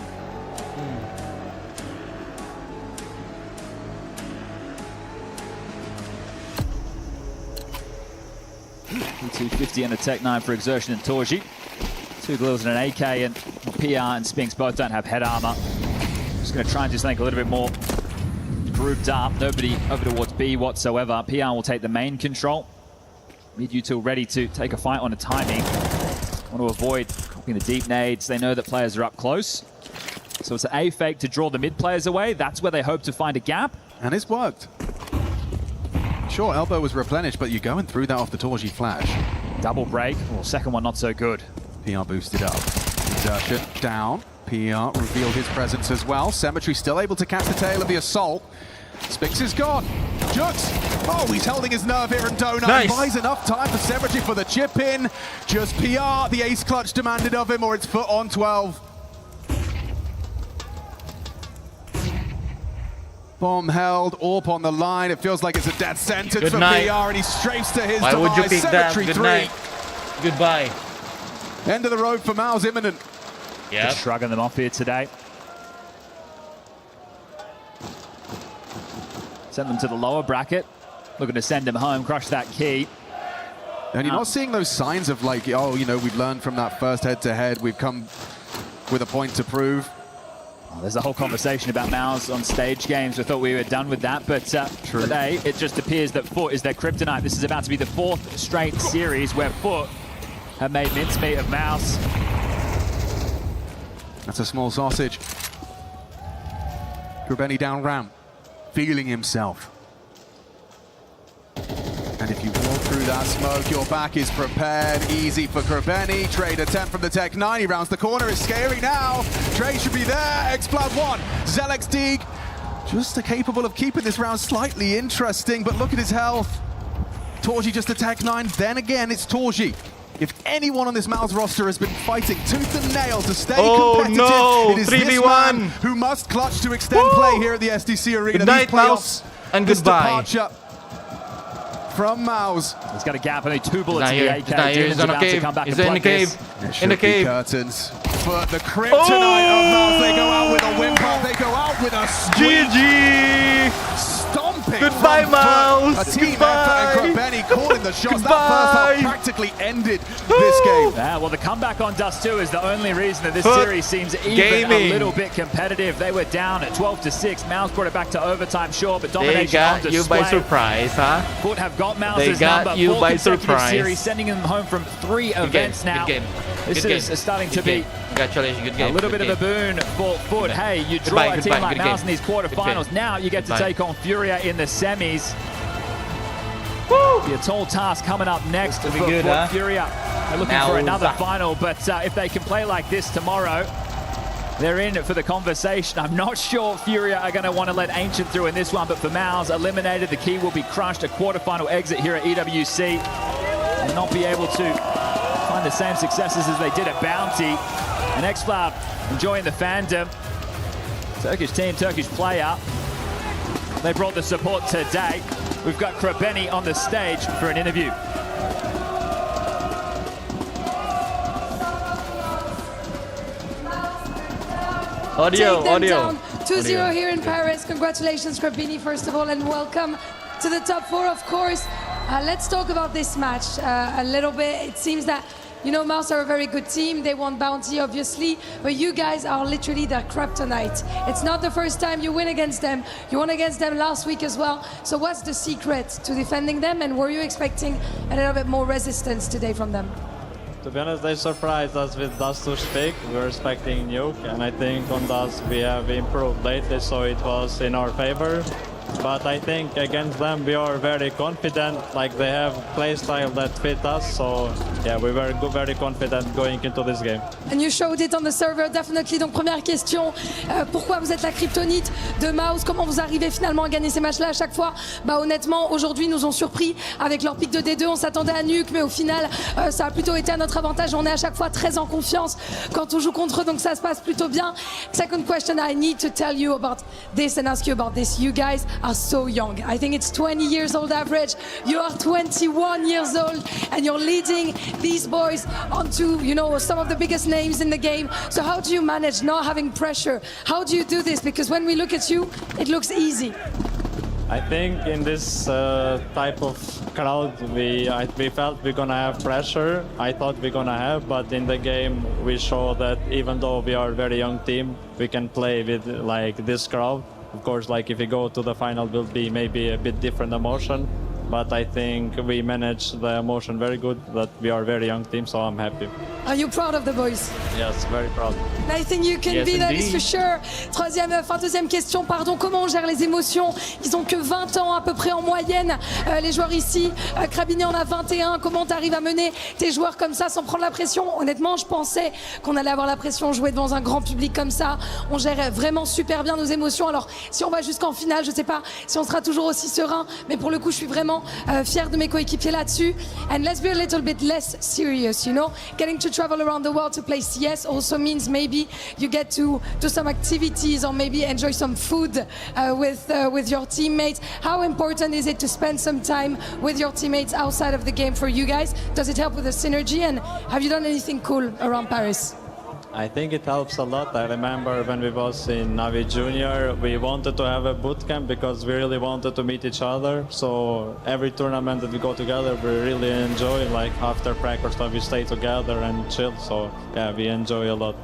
250 and a Tech 9 for Exertion and Torji. 2 glues and an AK, and PR and Spinks both don't have head armor. Just going to try and just think a little bit more grouped up. Nobody over towards B whatsoever. PR will take the main control. Mid util ready to take a fight on a timing. Want to avoid copying the deep nades. They know that players are up close. So it's an A fake to draw the mid players away. That's where they hope to find a gap. And it's worked. Sure, elbow was replenished, but you're going through that off the Torji flash. Double break. Well, second one not so good. PR boosted up. Exertion down. PR revealed his presence as well. Symmetry still able to catch the tail of the assault. Spinks is gone. Jux. Oh, he's holding his nerve here, and Donut buys enough time for Symmetry for the chip in. Just PR, the ace clutch demanded of him, or it's Fut on 12. Bomb held, AWP on the line. It feels like it's a death sentence for PR, and he strafes to his Why demise. would you pick that? Symmetry Good 3. night. Goodbye. End of the road for Mao's imminent. Yeah. Just shrugging them off here today. Send them to the lower bracket. Looking to send him home, crush that key. And you're not seeing those signs of like, oh, you know, we've learned from that first head-to-head. We've come with a point to prove. Well, there's a whole conversation about Mao's on stage games. I thought we were done with that, but today it just appears that Fut is their kryptonite. This is about to be the 4th straight series where Fut have made mincemeat of Mao's. That's a small sausage. Krabeni down ramp, feeling himself. And if you walk through that smoke, your back is prepared. Easy for Krabeni. Trade attempt from the Tech 9. He rounds the corner. It's scary now. Trade should be there. Xploud 1. Zelex Deeg just capable of keeping this round slightly interesting, but look at his health. Torji just a Tech 9. Then again, it's Torji. If anyone on this Mal's roster has been fighting tooth and nail to stay competitive, it is 3v1. this man who must clutch to extend play here at the SDC Arena. Good night, These playoffs, and this goodbye. departure from Mao's. He's got a gap, only 2 bullets in the AK. He's in a cave. He's in the cave. In the cave. Curtains. But the kryptonite of Mao's, they go out with a whimper. They go out with a squeak. GG. Stomping. Goodbye, Mao's. A team effort, and Krabeni calling the shots. That first half practically ended this game. Yeah, well, the comeback on Dust 2 is the only reason that this series seems even a little bit competitive. They were down at 12-6. Mao's brought it back to overtime, sure, but domination on display. They got you by surprise, huh? Fut have got Mao's They got number. you 4 by consecutive surprise. series, sending them home from 3 events now. Good game. This Good is game. starting to Good be game. Congratulations, good game. a little bit of a boon for Fut. Hey, you draw a team like Mao's in these quarterfinals. Now you get to take on Furia in the semis. Be a tall task coming up next for good, huh? Furia. They're looking for another final, but if they can play like this tomorrow, they're in for the conversation. I'm not sure Furia are going to want to let Ancient through in this one, but for Mao's eliminated, the key will be crushed. A quarterfinal exit here at EWC. And not be able to find the same successes as they did at Bounty. And XCloud enjoying the fandom. Turkish team, Turkish player. They brought the support today. We've got Krabeni on the stage for an interview. Take them down 2-0 here in Paris. Congratulations, Krabeni, first of all, and welcome to the top 4, of course. Let's talk about this match a little bit. It seems that, you know, Mouse are a very good team. They won Bounty, obviously, but you guys are literally their kryptonite. It's not the first time you win against them. You won against them last week as well. So what's the secret to defending them, and were you expecting a little bit more resistance today from them? To be honest, they surprised us with Dust to Speak. We were expecting Nuke, and I think on Dust we have improved lately, so it was in our favor. But I think against them we are very confident, like they have playstyle that fit us, so yeah, we were very confident going into this game. And you showed it on the server, definitely. Donc première question, pourquoi vous êtes la kryptonite de Mouse? Comment vous arrivez finalement à gagner ces matchs-là à chaque fois? Bah honnêtement, aujourd'hui ils nous ont surpris avec leur pic de D2, on s'attendait à Nuke, mais au final ça a plutôt été à notre avantage. On est à chaque fois très en confiance quand on joue contre eux, donc ça se passe plutôt bien. Second question, I need to tell you about this and ask you about this. You guys are so young. I think it's 20 years old average. You are 21 years old and you're leading these boys onto, you know, some of the biggest names in the game. So how do you manage not having pressure? How do you do this? Because when we look at you, it looks easy. I think in this type of crowd, we felt we're gonna have pressure. I thought we're gonna have, but in the game we show that even though we are a very young team, we can play with like this crowd. Of course, like if we go to the final, will be maybe a bit different emotion. But I think we managed the emotion very good, that we are a very young team, so I'm happy. Are you proud of the boys? Yes, very proud. I think you can be that, is for sure. Deuxième question, pardon, comment on gère les émotions? Ils ont que 20 ans à peu près en moyenne, les joueurs ici. Krabini en a 21. Comment tu arrives à mener tes joueurs comme ça sans prendre la pression? Honnêtement, je pensais qu'on allait avoir la pression, jouer devant un grand public comme ça. On gère vraiment super bien nos émotions. Alors, si on va jusqu'en finale, je sais pas si on sera toujours aussi serein, mais pour le coup, je suis vraiment fier de mes coéquipiers là-dessus. And let's be a little bit less serious, you know. Getting to travel around the world to play CS also means maybe you get to do some activities or maybe enjoy some food with your teammates. How important is it to spend some time with your teammates outside of the game for you guys? Does it help with the synergy? And have you done anything cool around Paris? I think it helps a lot. I remember when we was in Navi Junior, we wanted to have a boot camp because we really wanted to meet each other. So every tournament that we go together, we really enjoy. Like after practice, we stay together and chill. So yeah, we enjoy a lot.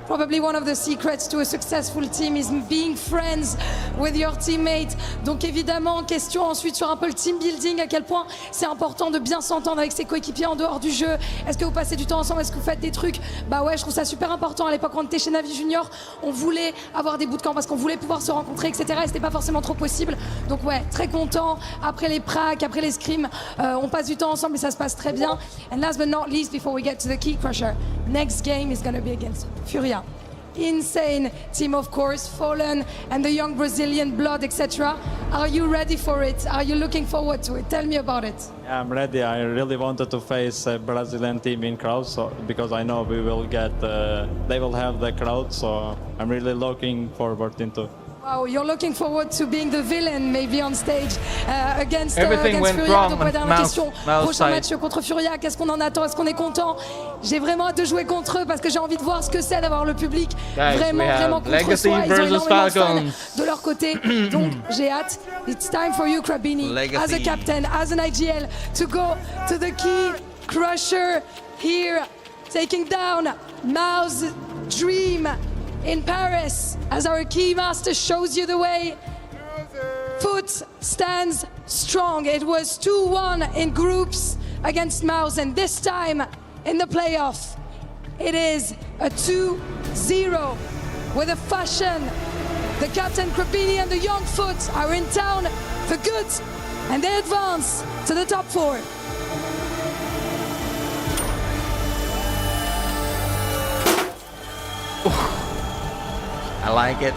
Probably one of the secrets to a successful team is being friends with your teammates. Donc évidemment, question ensuite sur un peu le team building, à quel point c'est important de bien s'entendre avec ses coéquipiers en dehors du jeu. Est-ce que vous passez du temps ensemble? Est-ce que vous faites des trucs? Bah ouais, je trouve ça super important. À l'époque, quand on était chez Navi Junior, on voulait avoir des bootcamps parce qu'on voulait pouvoir se rencontrer, etc. Et c'était pas forcément trop possible. Donc ouais, très content. Après les pracs, après les scrims, on passe du temps ensemble et ça se passe très bien. And last but not least, before we get to the key crusher, next game is going to be against Furia. Insane team, of course, Fallen and the young Brazilian blood, etc. Are you ready for it? Are you looking forward to it? Tell me about it. Yeah, I'm ready. I really wanted to face a Brazilian team in crowd, so because I know we will get, they will have the crowd, so I'm really looking forward into. Wow, you're looking forward to being the villain maybe on stage against Everything went Furia. wrong Donc, ouais, dernière question. Prochain side. match contre Furia, qu'est-ce qu'on en attend? Est-ce qu'on est content? J'ai vraiment hâte de jouer contre eux parce que j'ai envie de voir ce que c'est d'avoir le public vraiment contre Legacy soi. Ils ont versus énormément de fans Falcons. de leur côté. Donc j'ai hâte. It's time for you, Krabini, as a captain, as an IGL, to go to the key crusher here, taking down Mao's dream in Paris, as our key master shows you the way. Foot stands strong. It was 2-1 in groups against Mouse, and this time in the playoff, it is a 2-0 with a fashion. The captain Krabini and the young Foot are in town for good, and they advance to the top 4. I like it.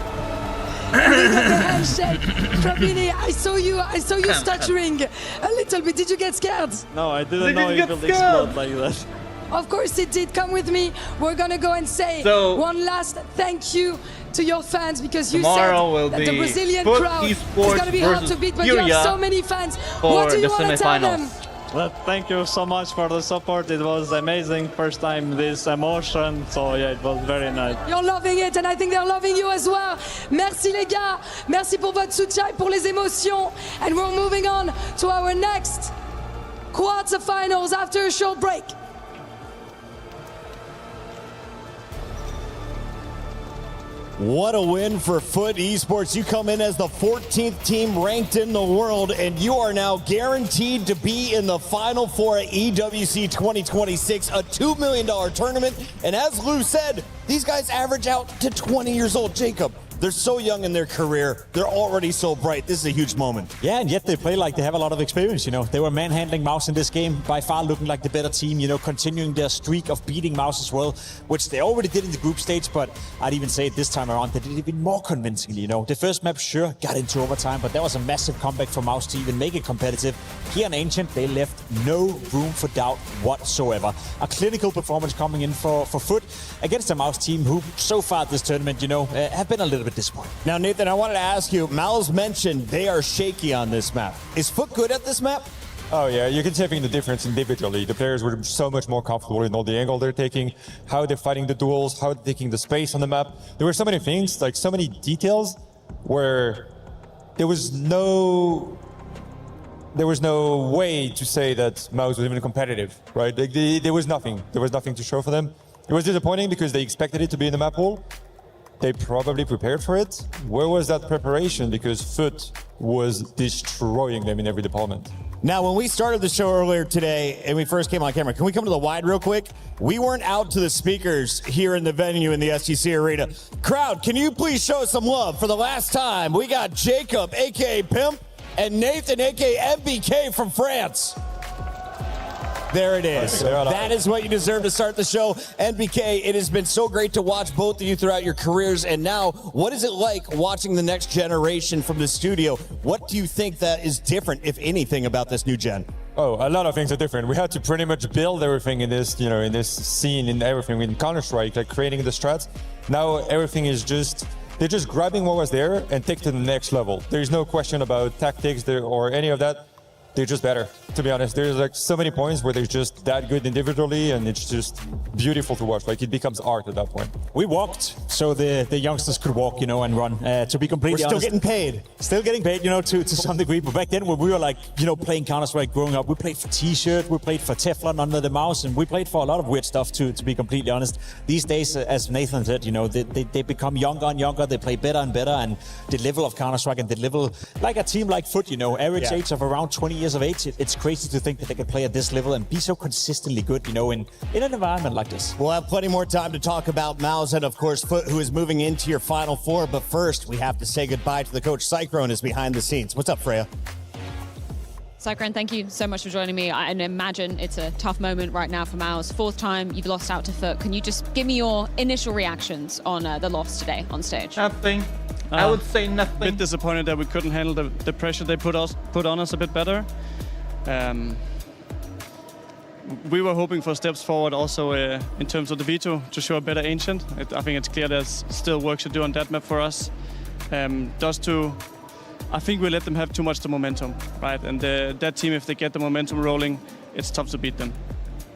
Handshake. Krabini, I saw you stuttering a little bit. Did you get scared? No, I didn't know it would explode like that. Of course it did. Come with me. We're gonna go and say one last thank you to your fans, because you said that the Brazilian crowd is gonna be hard to beat, but you have so many fans. What do you want to tell them? Well, thank you so much for the support. It was amazing. First time this emotion, so yeah, it was very nice. You're loving it, and I think they're loving you as well. Merci les gars, merci pour votre soutien et pour les émotions. And we're moving on to our next quarterfinals after a short break. What a win for Foot Esports. You come in as the 14th team ranked in the world, and you are now guaranteed to be in the Final Four at EWC 2026, a $2 million tournament. And as Lou said, these guys average out to 20 years old. Jacob, they're so young in their career. They're already so bright. This is a huge moment. Yeah, and yet they play like they have a lot of experience, They were manhandling Mouse in this game, by far looking like the better team, continuing their streak of beating Mouse as well, which they already did in the group stage, but I'd even say this time around they did it even more convincingly, The first map, sure, got into overtime, but that was a massive comeback for Mouse to even make it competitive. Here on Ancient, they left no room for doubt whatsoever. A clinical performance coming in for Foot against a Mouse team who, so far this tournament, have been a little bit disappointed. Now, Nathan, I wanted to ask you, Mal's mentioned they are shaky on this map. Is Foot good at this map? Oh yeah, you can see the difference individually. The players were so much more comfortable in all the angle they're taking, how they're fighting the duels, how they're taking the space on the map. There were so many things, like so many details, where there was no way to say that Mouse was even competitive, right? There was nothing. There was nothing to show for them. It was disappointing because they expected it to be in the map pool. They probably prepared for it. Where was that preparation? Because Foot was destroying them in every department. Now, when we started the show earlier today and we first came on camera, can we come to the wide real quick? We weren't out to the speakers here in the venue in the SGC Arena. Crowd, can you please show some love for the last time? We got Jacob, a.k.a. Pimp, and Nathan, a.k.a. MBK from France. There it is. That is what you deserve to start the show. NBK, it has been so great to watch both of you throughout your careers. And now, what is it like watching the next generation from the studio? What do you think that is different, if anything, about this new gen? Oh, a lot of things are different. We had to pretty much build everything in this, in this scene, in everything, in Counter-Strike, like creating the strats. Now everything is they're just grabbing what was there and take it to the next level. There's no question about tactics or any of that. They're just better, to be honest. There's like so many points where they're just that good individually, and it's just beautiful to watch. Like, it becomes art at that point. We walked so the youngsters could walk, and run. To be completely honest, we're still getting paid. Still getting paid, to some degree. But back then, when we were like, playing Counter-Strike growing up, we played for T-shirt, we played for Teflon under the mouse, and we played for a lot of weird stuff too, to be completely honest. These days, as Nathan said, they become younger and younger, they play better and better, and the level of Counter-Strike and the level, like a team like Foot, average age of around 20 years of age, it's crazy to think that they can play at this level and be so consistently good, in an environment like this. We'll have plenty more time to talk about Mouse and, of course, Foot, who is moving into your Final Four. But first, we have to say goodbye to the coach. Cyclone is behind the scenes. What's up, Freya? Cyclone, thank you so much for joining me. I imagine it's a tough moment right now for Mouse. Fourth time you've lost out to Foot. Can you just give me your initial reactions on the loss today on stage? Nothing. I would say nothing. A bit disappointed that we couldn't handle the pressure they put on us a bit better. We were hoping for steps forward also in terms of the veto to show a better Ancient. I think it's clear there's still work to do on that map for us. I think we let them have too much the momentum, right? And that team, if they get the momentum rolling, it's tough to beat them.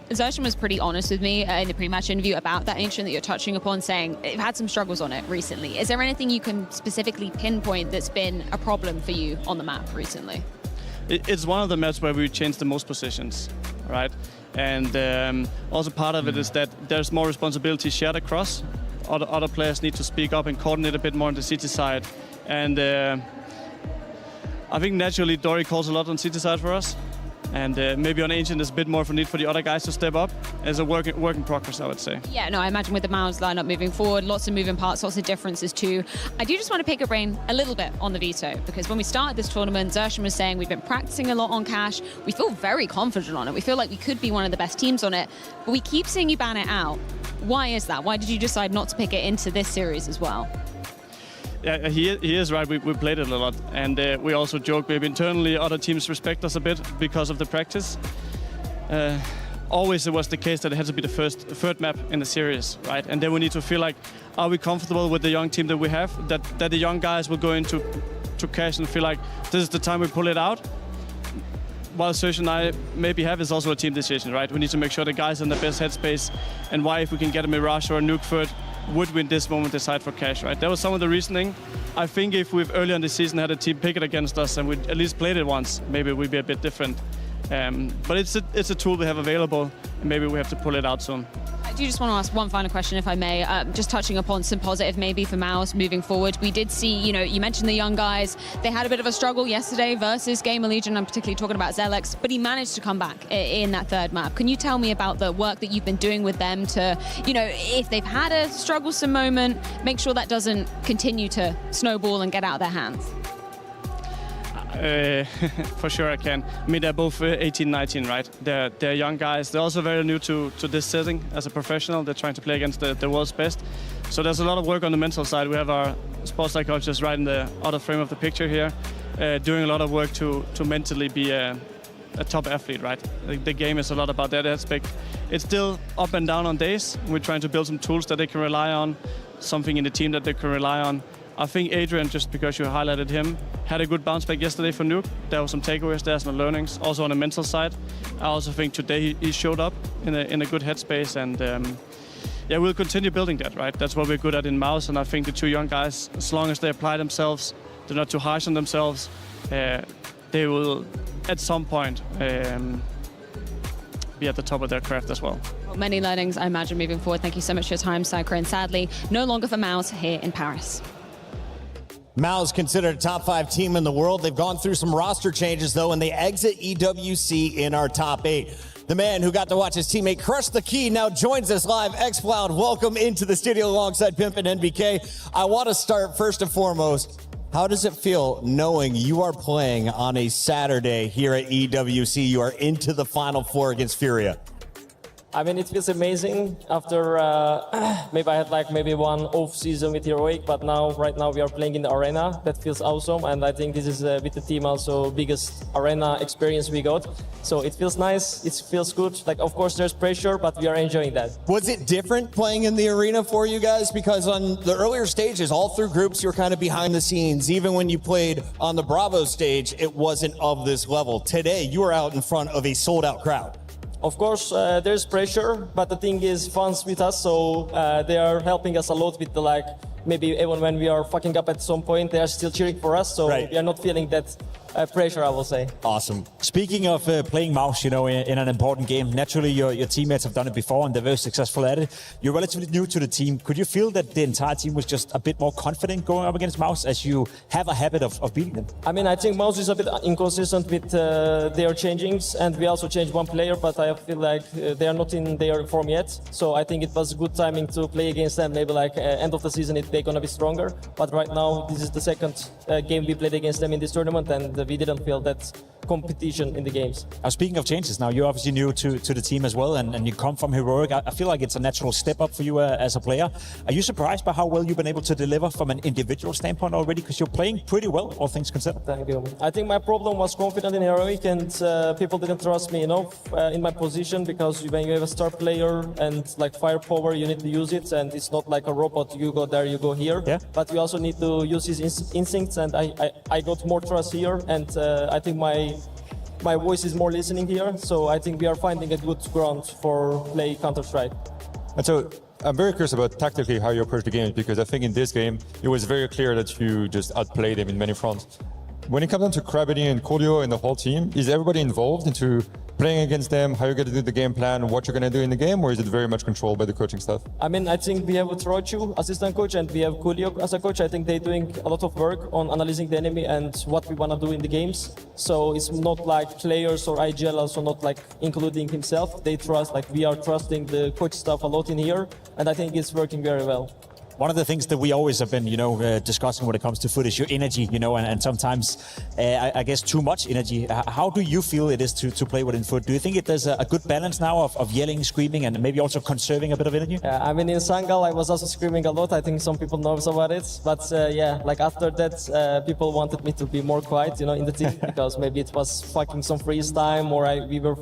Zershon was pretty honest with me in the pre-match interview about that Ancient that you're touching upon, saying they've had some struggles on it recently. Is there anything you can specifically pinpoint that's been a problem for you on the map recently? It's one of the maps where we changed the most positions, right? And also part of it is that there's more responsibility shared across. Other players need to speak up and coordinate a bit more on the city side. And I think naturally Dory calls a lot on city side for us. And maybe on Ancient there's a bit more of a need for the other guys to step up. As a work in progress, I would say. Yeah, no, I imagine with the Mouse lineup moving forward, lots of moving parts, lots of differences too. I do just want to pick your brain a little bit on the veto, because when we started this tournament, Zershon was saying we've been practicing a lot on Cash. We feel very confident on it. We feel like we could be one of the best teams on it, but we keep seeing you ban it out. Why is that? Why did you decide not to pick it into this series as well? Yeah, he is right. We played it a lot, and we also joke maybe internally other teams respect us a bit because of the practice. Always it was the case that it had to be the third map in the series, right? And then we need to feel like, are we comfortable with the young team that we have? That the young guys will go into Cash and feel like this is the time we pull it out. While Serge and I maybe have is also a team decision, right? We need to make sure the guys are in the best headspace, and why if we can get a Mirage or a Nuke third, would we in this moment decide for Cash, right? That was some of the reasoning. I think if we've earlier in the season had a team pick it against us and we'd at least played it once, maybe we'd be a bit different. But it's a tool we have available, and maybe we have to pull it out soon. I do just want to ask one final question, if I may, just touching upon some positive maybe for Maus moving forward. We did see, you mentioned the young guys. They had a bit of a struggle yesterday versus Gamer Legion. I'm particularly talking about Zelex, but he managed to come back in that third map. Can you tell me about the work that you've been doing with them to, if they've had a strugglesome moment, make sure that doesn't continue to snowball and get out of their hands? For sure I can. I mean, they're both 18, 19, right? They're young guys. They're also very new to this setting as a professional. They're trying to play against the world's best. So there's a lot of work on the mental side. We have our sports psychologist right in the other frame of the picture here, doing a lot of work to mentally be a top athlete, right? The game is a lot about that aspect. It's still up and down on days. We're trying to build some tools that they can rely on, something in the team that they can rely on. I think Adrian, just because you highlighted him, had a good bounce back yesterday for Nuke. There were some takeaways there, some learnings. Also on the mental side, I also think today he showed up in a good headspace, and we'll continue building that, right? That's what we're good at in Maus, and I think the two young guys, as long as they apply themselves, they're not too harsh on themselves, they will at some point be at the top of their craft as well. Many learnings, I imagine, moving forward. Thank you so much for your time, Psycho, and sadly, no longer for Maus here in Paris. Maus considered a top 5 team in the world. They've gone through some roster changes, though, and they exit EWC in our top 8. The man who got to watch his teammate crush the key now joins us live. Xcloud, welcome into the studio alongside Pimp and NBK. I want to start first and foremost. How does it feel knowing you are playing on a Saturday here at EWC? You are into the Final Four against Furia. I mean, it feels amazing after maybe I had maybe one off season with Heroic, but right now we are playing in the arena. That feels awesome, and I think this is with the team also biggest arena experience we got. So it feels nice, it feels good. Of course there's pressure, but we are enjoying that. Was it different playing in the arena for you guys? Because on the earlier stages, all through groups, you were kind of behind the scenes. Even when you played on the Bravo stage, it wasn't of this level. Today, you are out in front of a sold-out crowd. Of course, there's pressure, but the thing is, fans with us, so they are helping us a lot with the maybe even when we are fucking up at some point, they are still cheering for us, so we are not feeling that pressure, I will say. Awesome. Speaking of playing Maus, in an important game, naturally your teammates have done it before and they're very successful at it. You're relatively new to the team. Could you feel that the entire team was just a bit more confident going up against Maus as you have a habit of beating them? I mean, I think Maus is a bit inconsistent with their changings, and we also changed one player, but I feel like they are not in their form yet. So I think it was good timing to play against them. Maybe end of the season they're gonna be stronger. But right now, this is the second game we played against them in this tournament, and we didn't feel that competition in the games. Now, speaking of changes, now you're obviously new to the team as well, and you come from Heroic. I feel like it's a natural step up for you as a player. Are you surprised by how well you've been able to deliver from an individual standpoint already? Because you're playing pretty well, all things considered. Thank you. I think my problem was confident in Heroic, and people didn't trust me enough in my position, because when you have a star player and firepower, you need to use it, and it's not like a robot. You go there, you go here. Yeah. But you also need to use his instincts, and I got more trust here, and I think my voice is more listening here, so I think we are finding a good ground for play Counter-Strike. And so I'm very curious about tactically how you approach the game, because I think in this game it was very clear that you just outplayed them in many fronts. When it comes down to Krabby and Coolio and the whole team, is everybody involved into playing against them, how you're going to do the game plan, what you're going to do in the game, or is it very much controlled by the coaching staff? I mean, I think we have Trochu, assistant coach, and we have Coolio as a coach. I think they're doing a lot of work on analyzing the enemy and what we want to do in the games. So it's not like players or IGL also not including himself. They trust, we are trusting the coach staff a lot in here, and I think it's working very well. One of the things that we always have been, discussing when it comes to foot is your energy, and sometimes, I guess, too much energy. How do you feel it is to play within foot? Do you think there's a good balance now of yelling, screaming, and maybe also conserving a bit of energy? I mean, in Sangal, I was also screaming a lot. I think some people know about it. But after that, people wanted me to be more quiet, in the team, because maybe it was fucking some freeze time, or we were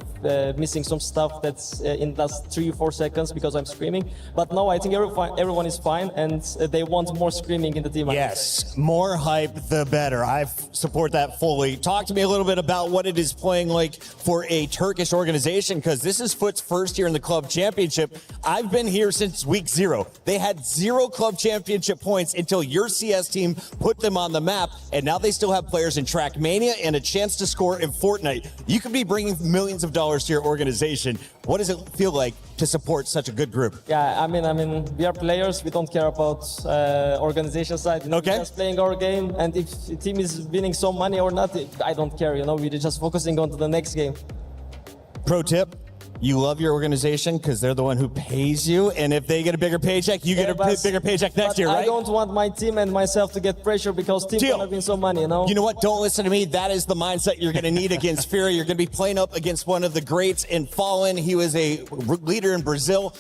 missing some stuff that's in the last 3 or 4 seconds because I'm screaming. But no, I think everyone is fine. and they want more screaming in the team. Yes, more hype, the better. I support that fully. Talk to me a little bit about what it is playing like for a Turkish organization, because this is Foot's first year in the club championship. I've been here since week 0. They had 0 club championship points until your CS team put them on the map, and now they still have players in Trackmania and a chance to score in Fortnite. You could be bringing millions of dollars to your organization. What does it feel like to support such a good group? Yeah, I mean, we are players. We don't care about organization side. You know, okay. We're just playing our game, and if the team is winning some money or not, I don't care. You know, we're just focusing on to the next game. Pro tip: you love your organization because they're the one who pays you, and if they get a bigger paycheck, you get a bigger paycheck next year, right? I don't want my team and myself to get pressure because team gonna win some money, you know? You know what? Don't listen to me. That is the mindset you're going to need against Fury. You're going to be playing up against one of the greats in Fallen. He was a leader in Brazil.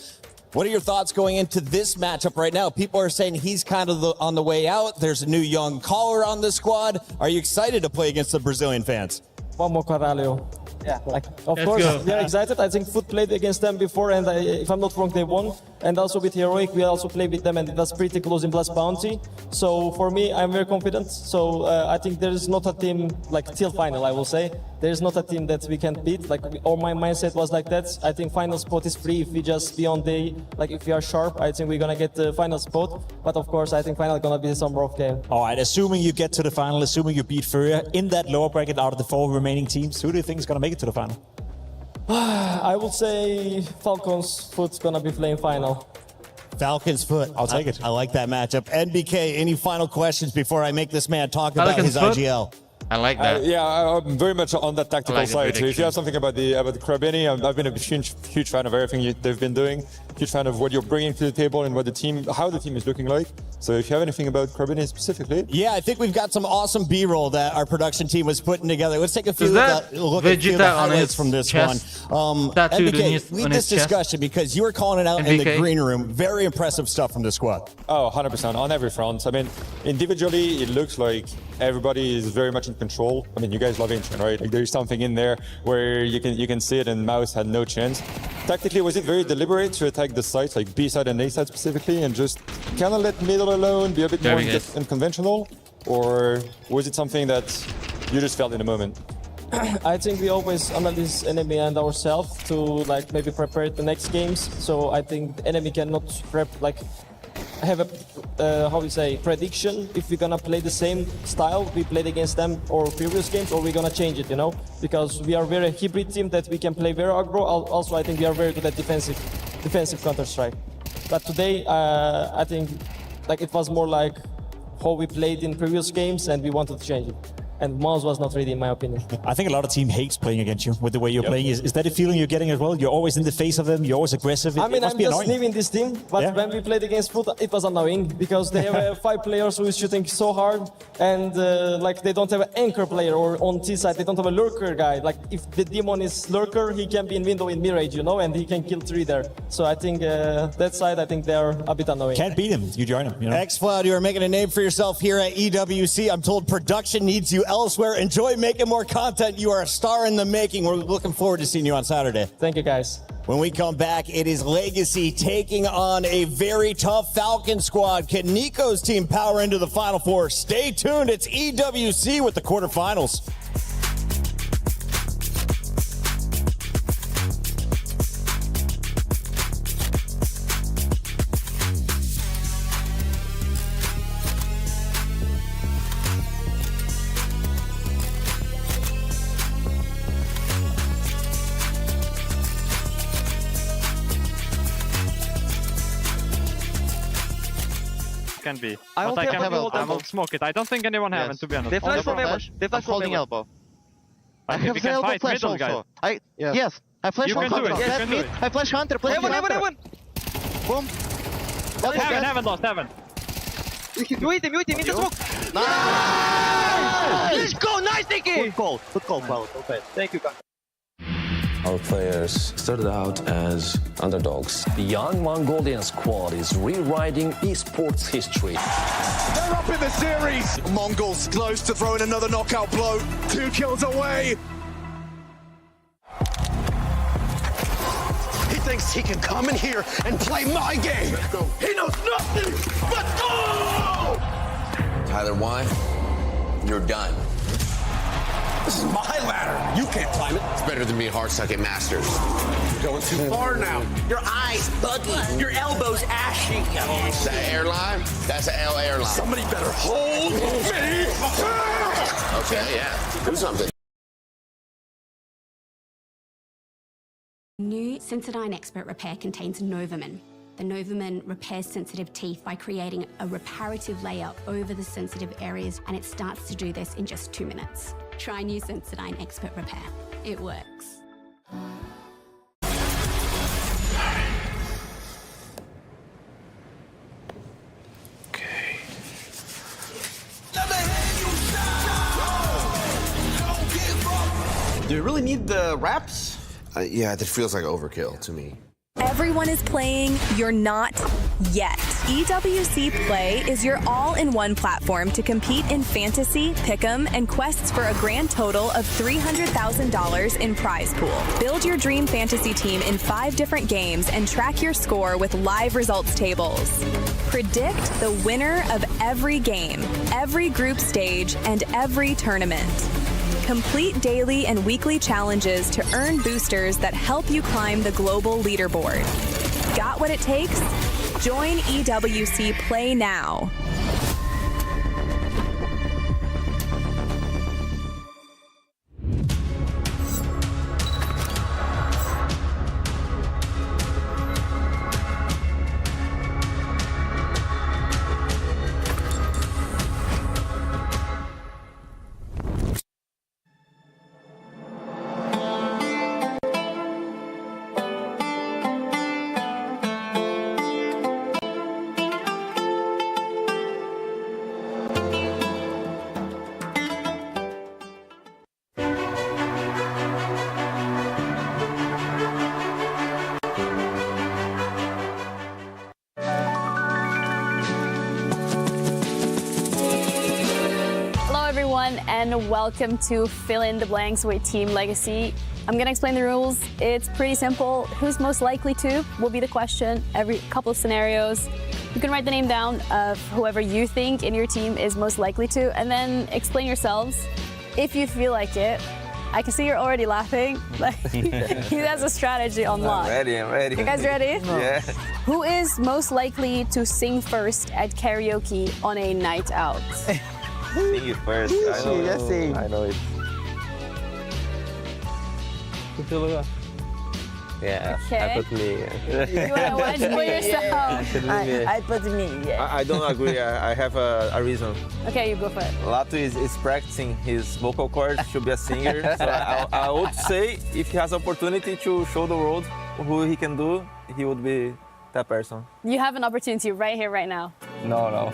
What are your thoughts going into this matchup right now? People are saying he's kind of on the way out. There's a new young caller on the squad. Are you excited to play against the Brazilian fans? Vamos, caralho. Yeah, like, of Let's course, go. we are excited. I think Foot played against them before, and if I'm not wrong, they won. And also with Heroic, we also played with them, and it was pretty close in Blast Bounty. So for me, I'm very confident. So I think there is not a team, like till final, I will say, there is not a team that we can beat. Like, or my mindset was like that. I think final spot is free if we just be on day, like if we are sharp, I think we're gonna get the final spot. But of course, I think final gonna be some rough game. All right, assuming you get to the final, assuming you beat Furia, in that lower bracket out of the 4 remaining teams, who do you think is going to make it to the final? I would say Falcons Foot's gonna be playing final. Falcons Foot. I'll take it. I like that matchup. NBK, any final questions before I make this man talk about Falcons his Foot? IGL? I like that. Yeah, I'm very much on that tactical I like the side. So if prediction. you have something about the Krabini, I've been a huge fan of everything they've been doing. Huge fan of what you're bringing to the table and what how the team is looking like. So if you have anything about Krabini specifically, yeah, I think we've got some awesome B-roll that our production team was putting together. Let's take a few that look at a few of the Vegeta on highlights his from this chest? one. Tattooed NBK, lead on this his chest? discussion because you were calling it out in the NBK? green room. Very impressive stuff from this squad. Oh, 100% on every front. I mean, individually, it looks like everybody is very much in control. I mean, you guys love Ancient, right? Like, there's something in there where you can see it, and Mouse had no chance. Tactically, was it very deliberate to attack the sites, like B side and A side specifically, and just kind of let middle alone, be a bit more unconventional? Or was it something that you just felt in the moment? I think we always analyze enemy and ourselves to like maybe prepare the next games. So I think the enemy cannot have a how we say prediction if we're gonna play the same style we played against them or previous games, or we're gonna change it, you know, because we are very hybrid team that we can play very aggro. Also, I think we are very good at defensive Counter-Strike. But today, I think like it was more like how we played in previous games, and we wanted to change it. And Mouse was not ready, in my opinion. I think a lot of team hates playing against you with the way you're playing. Is that a feeling you're getting as well? You're always in the face of them. You're always aggressive. I mean, must I'm be just annoying. leaving this team, but when we played against Foot, it was annoying because they have 5 players who is shooting so hard, and like they don't have an anchor player, or on T side they don't have a lurker guy. Like if the demon is lurker, he can be in window in Mirage, you know, and he can kill 3 there. So I think that side, I think they are a bit annoying. Can't beat him. You join him. You know? X-Cloud, you are making a name for yourself here at EWC. I'm told production needs you elsewhere. Enjoy making more content. You are a star in the making. We're looking forward to seeing you on Saturday. Thank you, guys. When we come back, it is Legacy taking on a very tough Falcon squad. Can Nico's team power into the Final Four? Stay tuned. It's EWC with the quarterfinals. Can be. I But will I can have hold elbow. I will smoke it. I don't think anyone haven't, to be honest. They flash Only from from elbow. Flash. They flash I'm from holding elbow. I Okay, have we the can elbow fight flash middle, guys. also. Yes. I flash You from can do it, Hunter. you Left can do mid. it. I flash Hunter. Play Heaven, Hunter. heaven, Boom. Haven't lost, haven't. Mute him, in the smoke. Nice! Let's go, nice, Nicky! Good call, Cloud. Okay, thank you, guys. Our players started out as underdogs. The young Mongolian squad is rewriting esports history. They're up in the series. Mongols close to throwing another knockout blow. 2 kills away. He thinks he can come in here and play my game. He knows nothing but go! Tyler, why? You're done. This is my ladder. You can't climb it. It's better than being hard stuck at Masters. You're going too far now. Your eyes buggy. Your elbows ashy. That airline? That's an L airline. Somebody better hold me. Okay, yeah. Do something. New Sensodyne Expert Repair contains Novamin. The Novamin repairs sensitive teeth by creating a reparative layer over the sensitive areas, and it starts to do this in just 2 minutes. Try new Sensodyne Expert Repair. It works. Do you really need the wraps? Yeah, that feels like overkill to me. Everyone is playing, you're not yet. EWC Play is your all-in-one platform to compete in fantasy, pick'em, and quests for a grand total of $300,000 in prize pool. Build your dream fantasy team in 5 different games and track your score with live results tables. Predict the winner of every game, every group stage, and every tournament. Complete daily and weekly challenges to earn boosters that help you climb the global leaderboard. Got what it takes? Join EWC Play now. And welcome to Fill in the Blanks with Team Legacy. I'm gonna explain the rules. It's pretty simple. Who's most likely to will be the question. Every couple of scenarios. You can write the name down of whoever you think in your team is most likely to, and then explain yourselves if you feel like it. I can see you're already laughing. He has a strategy on lock. I'm ready. You guys ready? Yeah. Who is most likely to sing first at karaoke on a night out? Sing it first. I know it. Yeah, Okay. I put me. You wanna watch for yourself? I put me. Yeah. I don't agree. I have a reason. Okay, you go for it. Lato is practicing his vocal cords to be a singer. So I would say if he has opportunity to show the world who he can do, he would be that person. You have an opportunity right here, right now. No.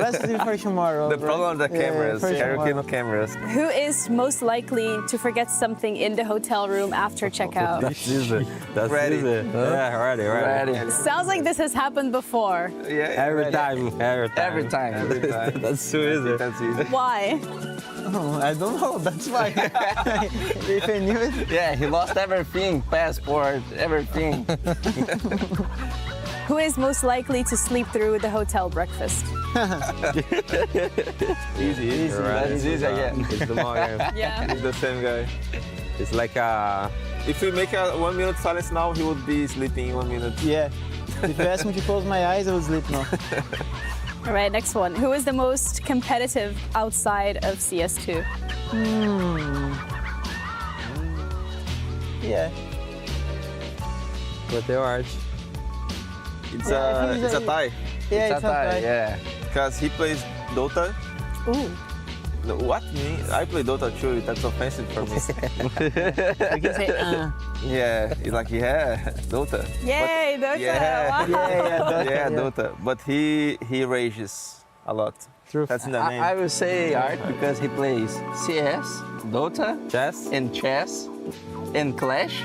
Let's do it for tomorrow. The problem with the cameras, karaoke no cameras. Who is most likely to forget something in the hotel room after checkout? That's easy. That's ready. Easy. Yeah, ready. Sounds like this has happened before. Yeah, every time. That's so easy. That's easy. Why? Oh, I don't know. That's why. If I knew it. Yeah, he lost everything, passport, everything. Who is most likely to sleep through the hotel breakfast? Easy. Right. It's easy again. It's the morning. Yeah. It's the same guy. It's like if we make a 1 minute silence now, he would be sleeping in 1 minute. Yeah. If you ask me to close my eyes, I would sleep now. All right, next one. Who is the most competitive outside of CS2? Yeah. But they are. It's a tie. Yeah, it's a tie. Yeah. Because he plays Dota. Ooh. What? Me? I play Dota too. That's offensive for me. You can say, Yeah, it's like, Dota. Yay, but, Dota! Yeah, Wow. Yeah, Dota. But he rages a lot. True. That's in the name. I will say Art because he plays CS, Dota, chess, and chess, and Clash.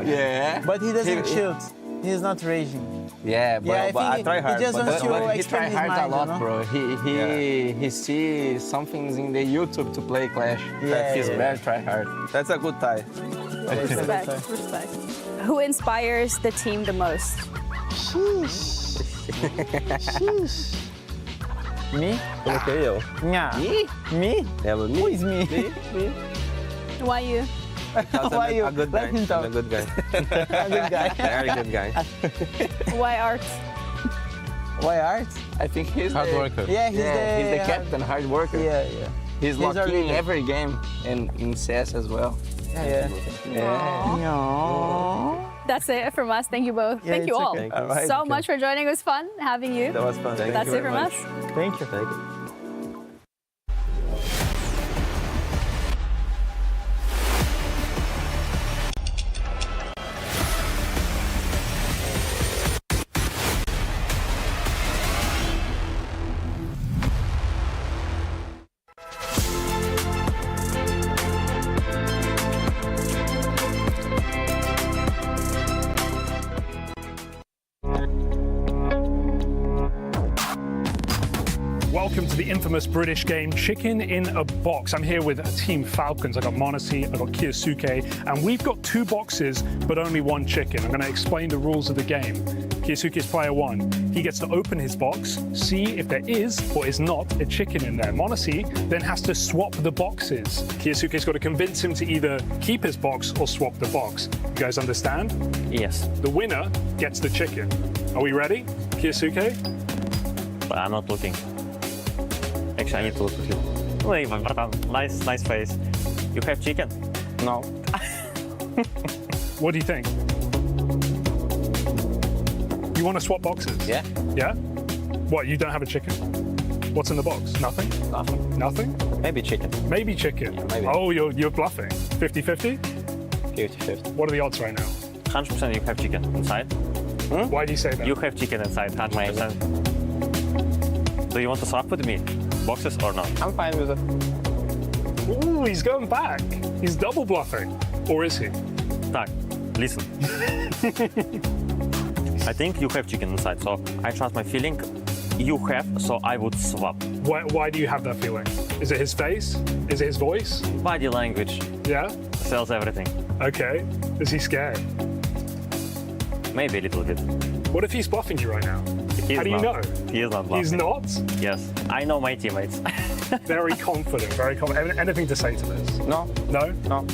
Yeah. But he doesn't shield. He's not raging. Yeah, but I try hard. He just wants to he try expand his hard mind, a lot, you know? bro. He sees some things in the YouTube to play Clash. Yeah, He's very try hard. That's a good tie. Respect. Who inspires the team the most? Me? Coloquei eu. Me? Yeah, but me. Who is me? Me? Why you? Why you? A good guy. Let him talk. I'm a good guy. A good guy. Very good guy. Why Art? Why Art? I think he's Hard worker. Yeah, he's the captain, hard worker. Yeah. He's our locking leader. every game and in CS as well. Yeah. That's it from us. Thank you both. Yeah, Thank you it's all okay. All right, so okay. much for joining. It was fun having you. That was fun. Thank That's you it very from much. us. Thank you. Welcome to the infamous British game, Chicken in a Box. I'm here with Team Falcons. I got Monesi, I got Kiyosuke, and we've got 2 boxes, but only 1 chicken. I'm going to explain the rules of the game. Kiyosuke is player 1. He gets to open his box, see if there is or is not a chicken in there. Monesi then has to swap the boxes. Kiyosuke's got to convince him to either keep his box or swap the box. You guys understand? Yes. The winner gets the chicken. Are we ready? Kiyosuke? But I'm not looking. Actually, I need to look quickly. Wait, bratан, nice face. You have chicken? No. What do you think? You want to swap boxes? Yeah. Yeah? What, you don't have a chicken? What's in the box? Nothing? Nothing. Nothing? Maybe chicken. Maybe chicken. Yeah, maybe. Oh, you're bluffing. 50-50? 50-50. What are the odds right now? 100% you have chicken inside. Why do you say that? You have chicken inside, 100%. Do you want to swap with me? Boxes or not? I'm fine with it. Ooh, he's going back. He's double bluffing. Or is he? Tak, listen. I think you have chicken inside, so I trust my feeling. You have, so I would swap. Why do you have that feeling? Is it his face? Is it his voice? Body language Yeah? sells everything. Okay. Is he scared? Maybe a little bit. What if he's bluffing you right now? He is How do you not. know? He is not bluffing. He's not? Yes, I know my teammates. Very confident, very confident. Anything to say to this? No. No? No.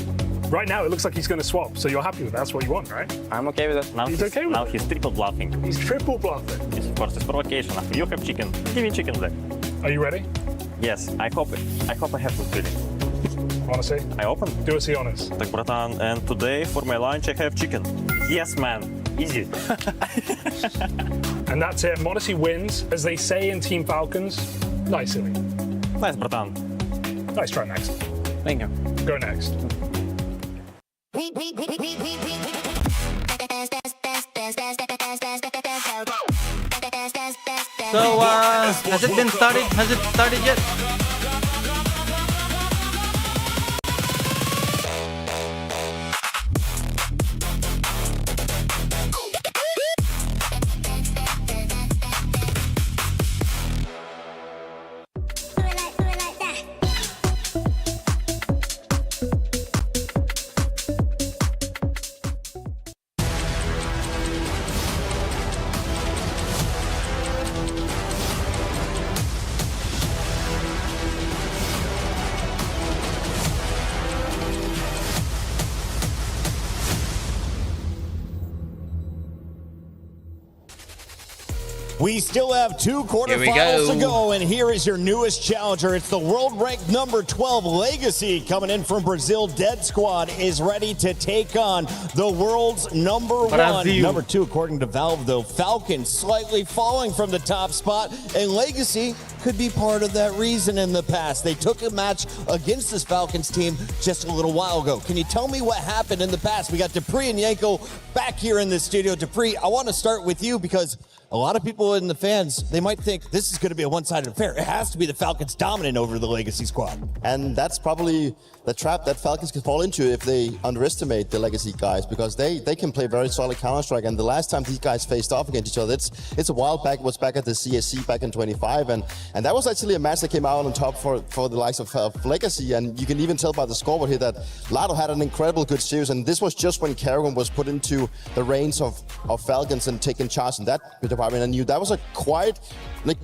Right now, it looks like he's going to swap, so you're happy with that. That's what you want, right? I'm okay with it. Now He's okay with now it? he's triple bluffing. He's triple bluffing. Yes, of course, it's provocation. After you have chicken, give me chicken back. Are you ready? Yes, I hope I have good feeling. Honestly? I open. Do us the honors. Так, братан, and today for my lunch I have chicken. Yes, man. Easy. And that's it. Monesi wins, as they say in Team Falcons. Nicely. Nice, братан. Nice try next. Thank you. Go next. So, has it been started? Has it started yet? We still have 2 quarterfinals to go, and here is your newest challenger. It's the world-ranked number 12 Legacy coming in from Brazil. Dead Squad is ready to take on the world's number 1. Number 2, according to Valve, though. Falcons slightly falling from the top spot, and Legacy could be part of that reason in the past. They took a match against this Falcons team just a little while ago. Can you tell me what happened in the past? We got Dupree and Yanko back here in the studio. Dupree, I want to start with you because a lot of people in the fans, they might think this is going to be a one-sided affair. It has to be the Falcons dominant over the Legacy squad. And that's probably the trap that Falcons can fall into if they underestimate the Legacy guys, because they can play very solid Counter-Strike. And the last time these guys faced off against each other, it's a while back. It was back at the CSC back in 25. And that was actually a match that came out on top for the likes of Legacy. And you can even tell by the scoreboard here that Lado had an incredible good series. And this was just when Kerrigan was put into the reins of Falcons and taking charge in that department. And that was a quite,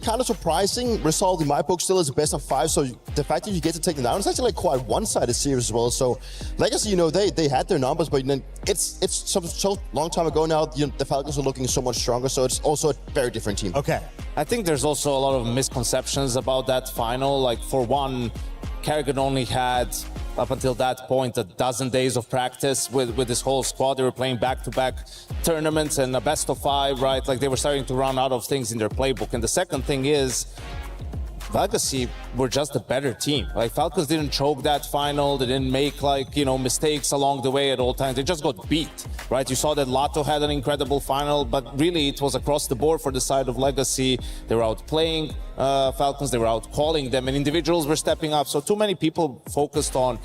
kind of surprising result in my book. Still is a best of 5. So the fact that you get to take them down, it's actually quite one-sided series as well. So Legacy, they had their numbers, but it's so long time ago now. The Falcons are looking so much stronger. So it's also a very different team. Okay. I think there's also a lot of misconceptions about that final. Like, for one, Kerrigan only had, up until that point, a dozen days of practice with this whole squad. They were playing back-to-back tournaments and a best of 5, right? Like, they were starting to run out of things in their playbook. And the second thing is, Legacy were just a better team. Like, Falcons didn't choke that final. They didn't make, mistakes along the way at all times. They just got beat, right? You saw that Lato had an incredible final, but really it was across the board for the side of Legacy. They were outplaying Falcons. They were out-calling them, and individuals were stepping up. So too many people focused on,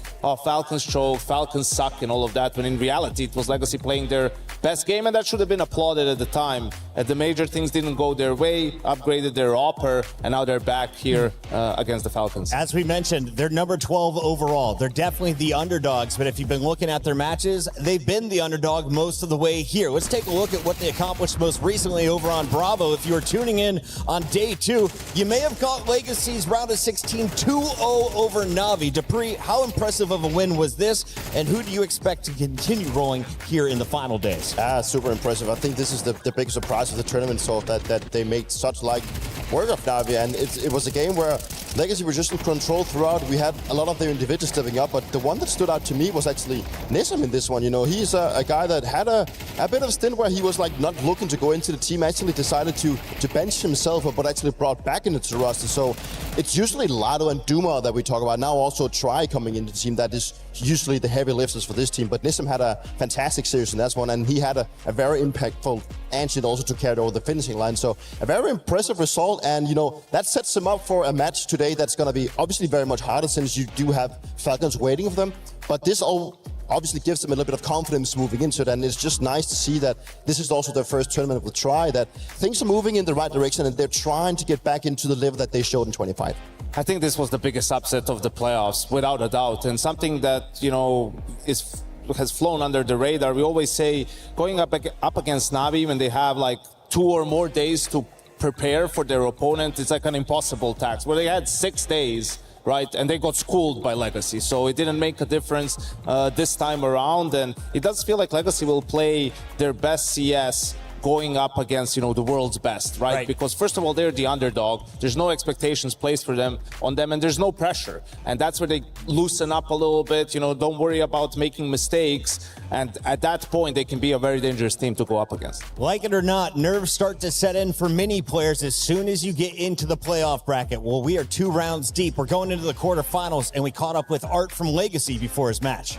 Falcons choke, Falcons suck, and all of that, when in reality it was Legacy playing their best game, and that should have been applauded at the time. The major things didn't go their way, upgraded their upper, and now they're back here against the Falcons. As we mentioned, they're number 12 overall. They're definitely the underdogs, but if you've been looking at their matches, they've been the underdog most of the way here. Let's take a look at what they accomplished most recently over on Bravo. If you were tuning in on day 2, you may have caught Legacy's round of 16 2-0 over Na'Vi. Dupree, how impressive of a win was this, and who do you expect to continue rolling here in the final days? Super impressive. I think this is the biggest surprise of the tournament, so that they made such work of Na'Vi, and it was a game where Legacy were just in control throughout. We had a lot of their individuals stepping up, but the one that stood out to me was actually Nissim in this one. He's a guy that had a bit of a stint where he was not looking to go into the team, actually decided to bench himself, but actually brought back into the roster. So it's usually Lado and Duma that we talk about. Now also Try coming into the team. That is usually the heavy lifters for this team, but Nissim had a fantastic series in that one, and he had a very impactful and also to carry over the finishing line. So a very impressive result, and that sets him up for a match today that's going to be obviously very much harder, since you do have Falcons waiting for them. But this all obviously gives them a little bit of confidence moving into it, and it's just nice to see that this is also their first tournament with Try, that things are moving in the right direction and they're trying to get back into the level that they showed in 25. I think this was the biggest upset of the playoffs, without a doubt, and something that, has flown under the radar. We always say, going up against Na'Vi when they have 2 or more days to prepare for their opponent, it's like an impossible task, where they had 6 days, right? And they got schooled by Legacy. So it didn't make a difference this time around. And it does feel like Legacy will play their best CS going up against, the world's best, right? Because first of all, they're the underdog. There's no expectations placed on them, and there's no pressure. And that's where they loosen up a little bit, don't worry about making mistakes. And at that point, they can be a very dangerous team to go up against. Like it or not, nerves start to set in for many players as soon as you get into the playoff bracket. Well, we are 2 rounds deep. We're going into the quarterfinals, and we caught up with Art from Legacy before his match.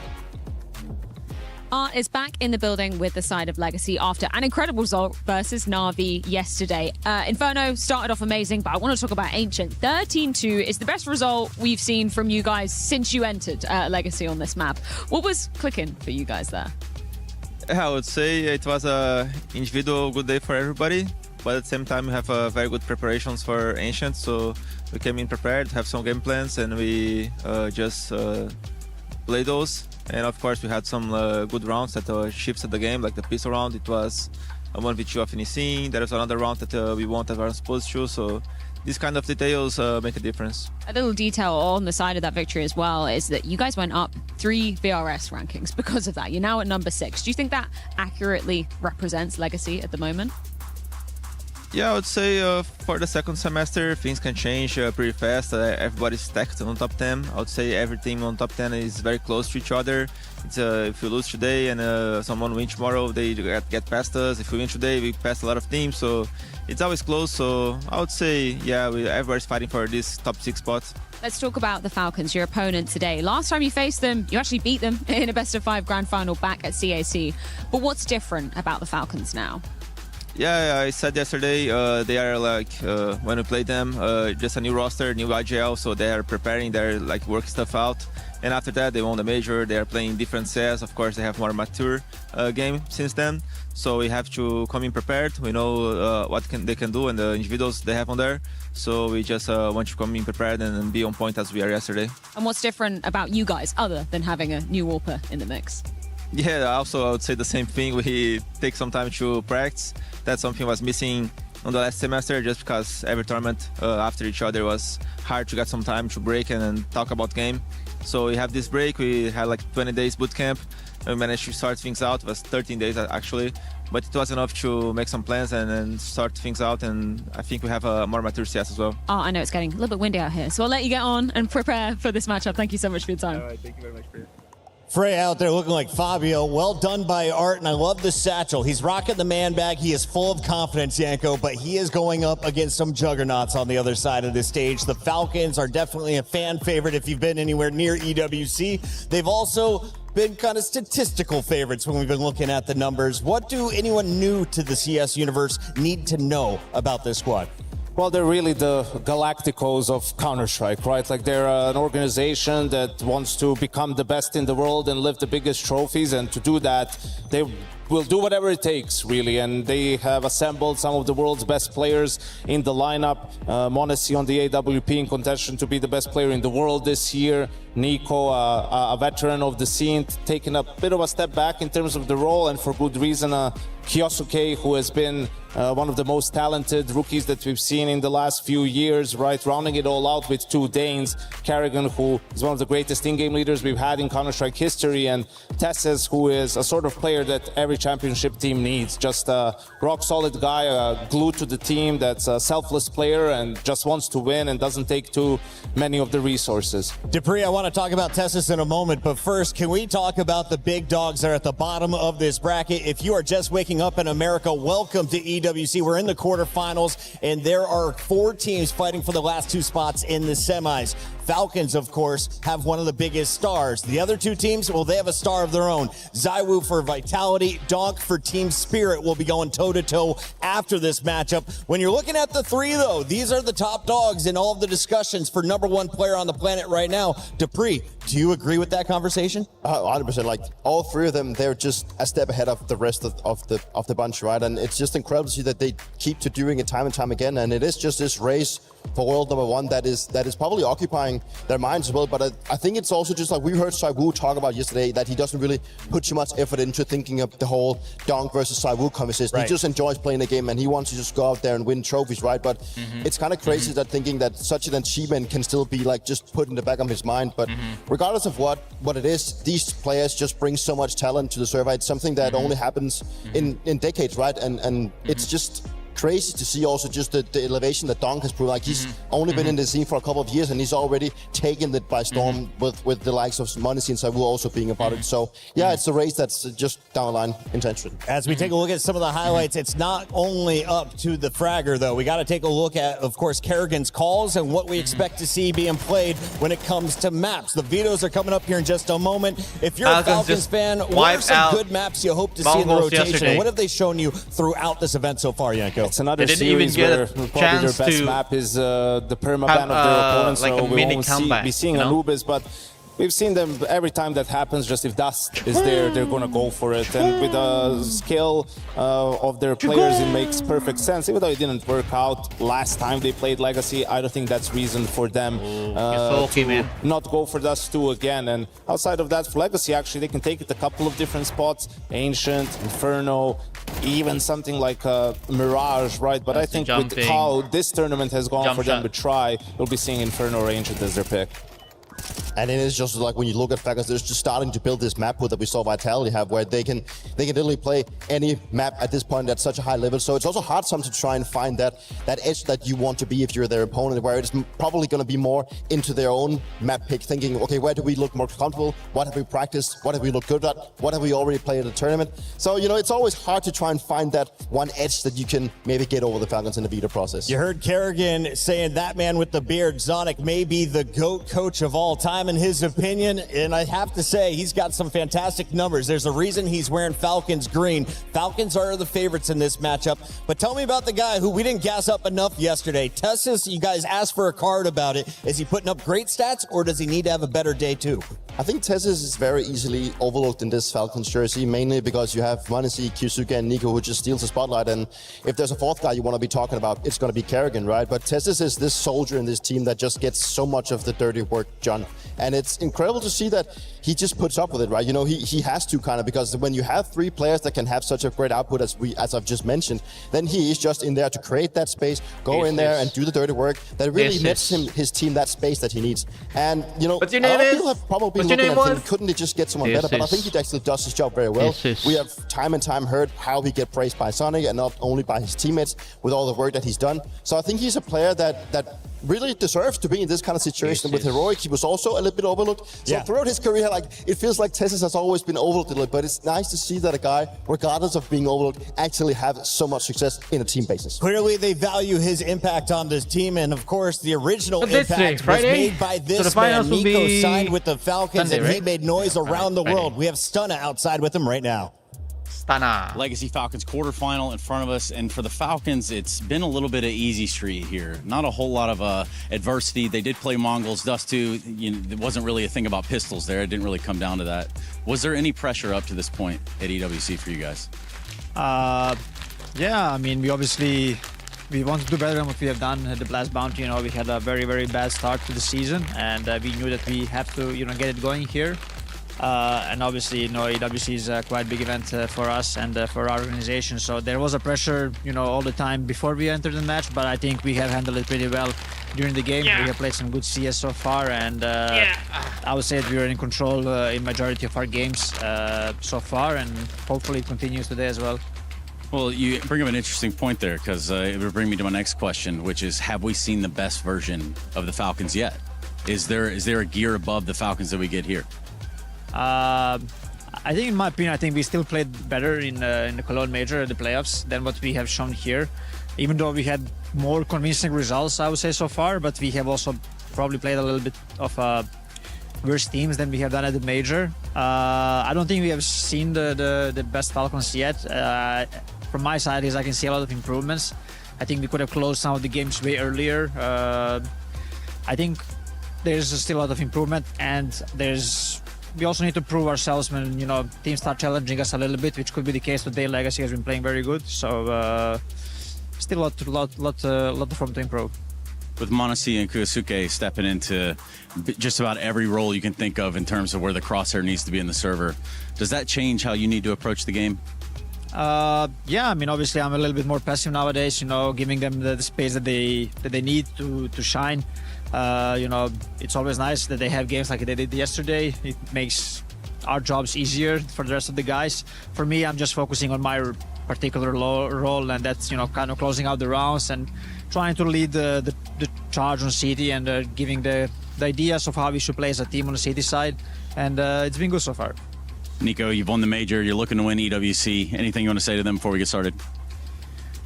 Art is back in the building with the side of Legacy after an incredible result versus Na'Vi yesterday. Inferno started off amazing, but I want to talk about Ancient. 13-2 is the best result we've seen from you guys since you entered Legacy on this map. What was clicking for you guys there? I would say it was an individual good day for everybody, but at the same time we have very good preparations for Ancient, so we came in prepared, have some game plans, and we just play those. And of course, we had some good rounds that shifted the game, like the pistol round. It was a 1v2 of finishing. There was another round that we won that we weren't supposed to. So these kind of details make a difference. A little detail on the side of that victory as well is that you guys went up 3 VRS rankings because of that. You're now at number 6. Do you think that accurately represents Legacy at the moment? Yeah, I would say for the second semester, things can change pretty fast. Everybody's stacked on top 10. I would say every team on top 10 is very close to each other. It's, if you lose today and someone wins tomorrow, they get past us. If we win today, we pass a lot of teams. So it's always close. So I would say, yeah, everybody's fighting for this top 6 spot. Let's talk about the Falcons, your opponent today. Last time you faced them, you actually beat them in a best-of-5 grand final back at CAC. But what's different about the Falcons now? Yeah, I said yesterday they are like when we play them, just a new roster, new IGL, so they are preparing, they're like working stuff out. And after that, they won the major. They are playing different sets. Of course, they have more mature game since then. So we have to come in prepared. We know what they can do and the individuals they have on there. So we just want to come in prepared and be on point as we are yesterday. And what's different about you guys other than having a new Warper in the mix? Yeah, also I would say the same thing. We take some time to practice. That's something was missing on the last semester, just because every tournament after each other was hard to get some time to break and talk about game. So we have this break. We had like 20 days boot camp. We managed to start things out. It was 13 days actually, but it was enough to make some plans and start things out. And I think we have a more mature CS as well. Oh, I know it's getting a little bit windy out here, so I'll let you get on and prepare for this matchup. Thank you so much for your time. All right, thank you very much for your Frey out there looking like Fabio. Well done by Art, and I love the satchel. He's rocking the man bag. He is full of confidence, Yanko, but he is going up against some juggernauts on the other side of the stage. The Falcons are definitely a fan favorite if you've been anywhere near EWC. They've also been kind of statistical favorites when we've been looking at the numbers. What do anyone new to the CS universe need to know about this squad? Well, they're really the Galacticos of Counter-Strike, right? Like they're an organization that wants to become the best in the world and lift the biggest trophies, and to do that, they will do whatever it takes, really. And they have assembled some of the world's best players in the lineup. Monacy on the AWP in contention to be the best player in the world this year. Nico, a veteran of the scene, taking a bit of a step back in terms of the role, and for good reason. Kyosuke, who has been one of the most talented rookies that we've seen in the last few years, right? Rounding it all out with two Danes. Kerrigan, who is one of the greatest in-game leaders we've had in Counter-Strike history, and Tesses, who is a sort of player that every championship team needs. Just a rock-solid guy, glued to the team, that's a selfless player and just wants to win and doesn't take too many of the resources. Dupree, I want to talk about Tessis in a moment, but first, can we talk about the big dogs that are at the bottom of this bracket? If you are just waking up in America, welcome to EWC. We're in the quarterfinals, and there are 4 teams fighting for the last 2 spots in the semis. Falcons, of course, have one of the biggest stars. The other 2 teams, well, they have a star of their own. Zywoo for Vitality, Donk for Team Spirit will be going toe-to-toe after this matchup. When you're looking at the 3, though, these are the top dogs in all of the discussions for #1 player on the planet right now. Dupree, do you agree with that conversation? 100%. Like all 3 of them, they're just a step ahead of the rest of the bunch, right? And it's just incredible to see that they keep to doing it time and time again. And it is just this race for world #1 that is probably occupying their minds as well. But I think it's also just like we heard Zywoo talk about yesterday, that he doesn't really put too much effort into thinking of the whole Donk versus Zywoo conversation. Right. He just enjoys playing the game and he wants to just go out there and win trophies, right? But it's kind of crazy that thinking that such an achievement can still be like just put in the back of his mind. But regardless of what it is, these players just bring so much talent to the server. It's something that only happens in decades, right? And it's just crazy to see also just the elevation that Donk has proved. Like he's only been in the scene for a couple of years and he's already taken it by storm with the likes of Monacy and Zywoo also being a part of it. So yeah, it's a race that's just down the line intentionally. As we take a look at some of the highlights, it's not only up to the fragger though. We got to take a look at, of course, Kerrigan's calls and what we expect to see being played when it comes to maps. The vetoes are coming up here in just a moment. If you're a Falcons fan, what are some good maps you hope to see in the rotation? And what have they shown you throughout this event so far, Yanko? It's another series where probably their best map is the permaban of their opponents, like so we won't be seeing Anubis, but we've seen them every time that happens. Just if Dust is there, they're gonna go for it, and with the skill of their players, it makes perfect sense. Even though it didn't work out last time they played Legacy, I don't think that's reason for them to not go for Dust 2 again. And outside of that, for Legacy, actually they can take it a couple of different spots: Ancient, Inferno, even something like Mirage, right? But I think with how this tournament has gone for them to try, we'll be seeing Inferno or Ancient as their pick. And it is just like when you look at Falcons, they're just starting to build this map pool that we saw Vitality have, where they can literally play any map at this point at such a high level. So it's also hard sometimes to try and find that edge that you want to be if you're their opponent, where it's probably going to be more into their own map pick, thinking, okay, where do we look more comfortable? What have we practiced? What have we looked good at? What have we already played at the tournament? So, you know, it's always hard to try and find that one edge that you can maybe get over the Falcons in the beta process. You heard Kerrigan saying that man with the beard, Zonic, may be the GOAT coach of all time. time in his opinion, and I have to say he's got some fantastic numbers. There's a reason he's wearing Falcons green. Falcons are the favorites in this matchup. But tell me about the guy who we didn't gas up enough yesterday. Tessus, you guys asked for a card about it. Is he putting up great stats, or does he need to have a better day too? I think Tessus is very easily overlooked in this Falcons jersey, mainly because you have Monesi, Kyusuke, and Nico who just steals the spotlight. And if there's a fourth guy you want to be talking about, it's going to be Kerrigan, right? But Tessus is this soldier in this team that just gets so much of the dirty work done. And it's incredible to see that he just puts up with it, right? You know, he has to kind of, because when you have three players that can have such a great output as I've just mentioned, then he is just in there to create that space, go in there and do the dirty work that really lets his team that space that he needs. And, you know, a lot of people have probably looking at him, couldn't he just get someone better? But I think he actually does his job very well. We have time and time heard how he get praised by Sonic and not only by his teammates with all the work that he's done. So I think he's a player that really deserves to be in this kind of situation. With Heroic, he was also a little bit overlooked. So throughout his career, like, it feels like Tessus has always been overlooked a little, but it's nice to see that a guy, regardless of being overlooked, actually have so much success in a team basis. Clearly, they value his impact on this team, and of course, the original impact was made by this man. Nico signed with the Falcons, and he made noise around the world. We have Stunna outside with him right now. Legacy Falcons quarterfinal in front of us, and for the Falcons, it's been a little bit of easy street here. Not a whole lot of adversity. They did play Mongols, Dust 2. You know, there wasn't really a thing about pistols there. It didn't really come down to that. Was there any pressure up to this point at EWC for you guys? Yeah, I mean, we want to do better than what we have done at the Blast Bounty. You know, we had a very, very bad start to the season, and we knew that we have to, you know, get it going here. And obviously, you know, EWC is a quite big event for us and for our organization. So there was a pressure, you know, all the time before we entered the match, but I think we have handled it pretty well during the game. We have played some good CS so far, and I would say that we are in control in majority of our games so far, and hopefully it continues today as well. Well, you bring up an interesting point there, because it would bring me to my next question, which is, have we seen the best version of the Falcons yet? Is there a gear above the Falcons that we get here? I think, in my opinion, I think we still played better in the Cologne Major, the playoffs, than what we have shown here. Even though we had more convincing results, I would say, so far, but we have also probably played a little bit of worse teams than we have done at the Major. I don't think we have seen the best Falcons yet. From my side, I can see a lot of improvements. I think we could have closed some of the games way earlier. I think there's still a lot of improvement, and we also need to prove ourselves when, you know, teams start challenging us a little bit, which could be the case today. Legacy has been playing very good, so still a lot of room to improve. With Monesi and Kusuke stepping into just about every role you can think of in terms of where the crosshair needs to be in the server, does that change how you need to approach the game? Yeah, I mean, obviously I'm a little bit more passive nowadays, you know, giving them the space that they need to shine. You know, it's always nice that they have games like they did yesterday. It makes our jobs easier for the rest of the guys. For me, I'm just focusing on my particular role, and that's, you know, kind of closing out the rounds and trying to lead the charge on City, and giving the ideas of how we should play as a team on the City side, and it's been good so far. Nico, you've won the Major. You're looking to win EWC. Anything you want to say to them before we get started?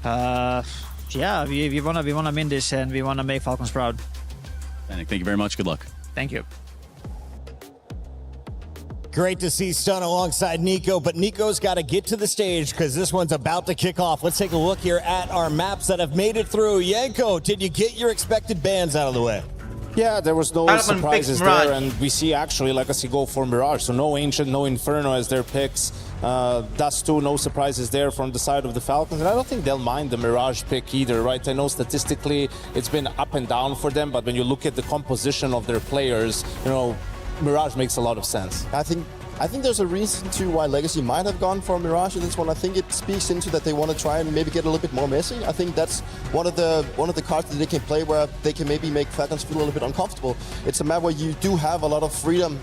Yeah, we wanna win this, and we wanna make Falcons proud. Thank you very much. Good luck. Thank you. Great to see Stun alongside Nico, but Nico's got to get to the stage because this one's about to kick off. Let's take a look here at our maps that have made it through. Yanko, did you get your expected bans out of the way? Yeah, there was no surprises there, and we see actually Legacy go for Mirage, so no Ancient, no Inferno as their picks. Dust 2, no surprises there from the side of the Falcons, and I don't think they'll mind the Mirage pick either, right? I know statistically it's been up and down for them, but when you look at the composition of their players, you know, Mirage makes a lot of sense. I think there's a reason to why Legacy might have gone for Mirage in this one. I think it speaks into that they want to try and maybe get a little bit more messy. I think that's one of the cards that they can play where they can maybe make Falcons feel a little bit uncomfortable. It's a map where you do have a lot of freedom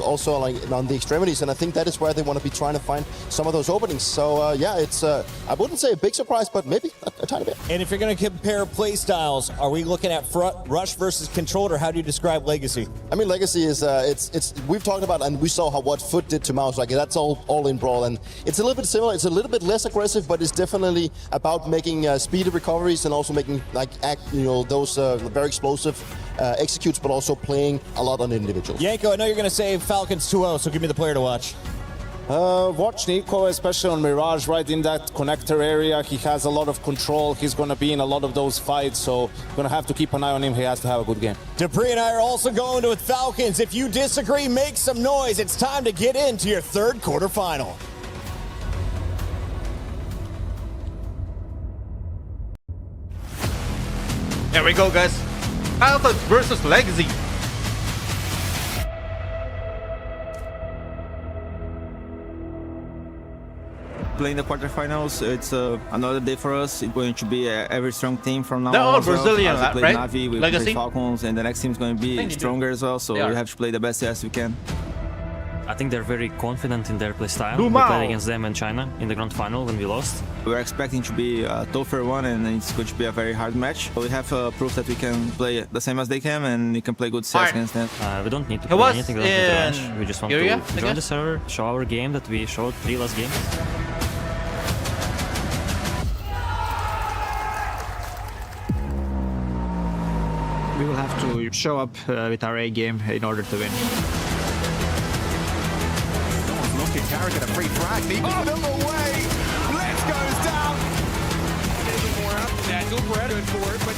also like on the extremities, and I think that is where they want to be trying to find some of those openings. So yeah, it's I wouldn't say a big surprise, but maybe a tiny bit. And if you're going to compare play styles, are we looking at rush versus controlled, or how do you describe Legacy? I mean, Legacy is it's we've talked about, and we saw what Foot did to Mouse. Like, that's all in Brawl, and it's a little bit similar. It's a little bit less aggressive, but it's definitely about making speedy recoveries and also making those very explosive executes, but also playing a lot on individuals. Yanko, I know you're going to say Falcons 2-0, so give me the player to watch. Watch Nico, especially on Mirage, right in that connector area. He has a lot of control. He's going to be in a lot of those fights, so going to have to keep an eye on him. He has to have a good game. Dupree and I are also going with Falcons. If you disagree, make some noise. It's time to get into your third quarterfinal. There we go, guys. Falcons versus Legacy. Playing the quarterfinals, it's another day for us. It's going to be a very strong team from now on. They're all as well. Brazilian, As we play right? Navi, we Legacy? play Falcons, and the next team is going to be stronger as well. So we have to play the best as we can. I think they're very confident in their play style. We Dumao. played against them in China in the grand final when we lost. We're expecting to be a tougher one, and it's going to be a very hard match. We have proof that we can play the same as they can, and we can play good CS against them. We don't need to It play was anything, we don't need to in rush. We just want Syria, to join the server, show our game that we showed 3 last games. We will have to show up with our A game in order to win. Looking, Carrick at a free frag. The other way. Let's goes down. A little bit more up. Natural bread. Good for it, but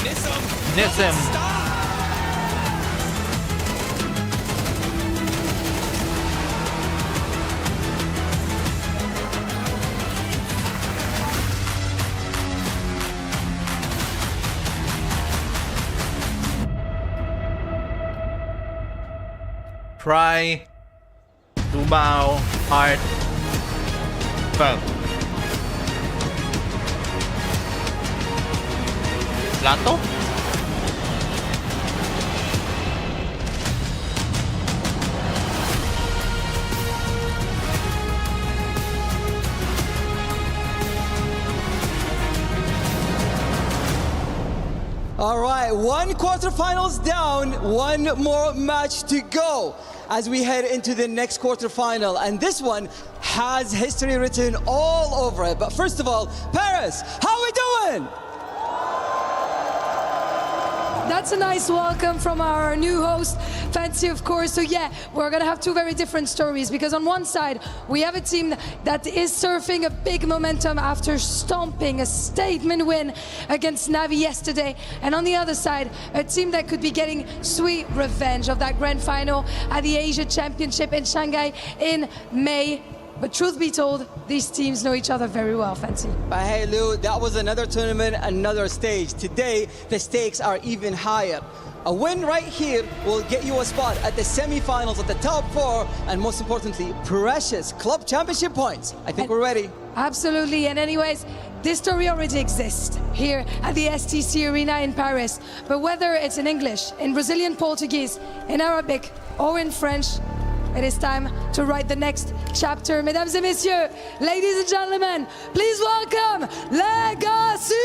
Nissim. Cry, Dumao, Heart, Fell. Plato? All right, one quarterfinals down, one more match to go as we head into the next quarterfinal. And this one has history written all over it. But first of all, Paris, how we doing? That's a nice welcome from our new host, Fancy, of course. So yeah, we're gonna have two very different stories, because on one side, we have a team that is surfing a big momentum after stomping a statement win against Navi yesterday. And on the other side, a team that could be getting sweet revenge of that grand final at the Asia Championship in Shanghai in May. But truth be told, these teams know each other very well, Fancy. But hey, Lou, that was another tournament, another stage. Today, the stakes are even higher. A win right here will get you a spot at the semi-finals at the top 4, and most importantly, precious club championship points. I think we're ready. Absolutely, and anyways, this story already exists here at the STC Arena in Paris. But whether it's in English, in Brazilian Portuguese, in Arabic, or in French, it is time to write the next chapter. Mesdames et messieurs, ladies and gentlemen, please welcome Legacy!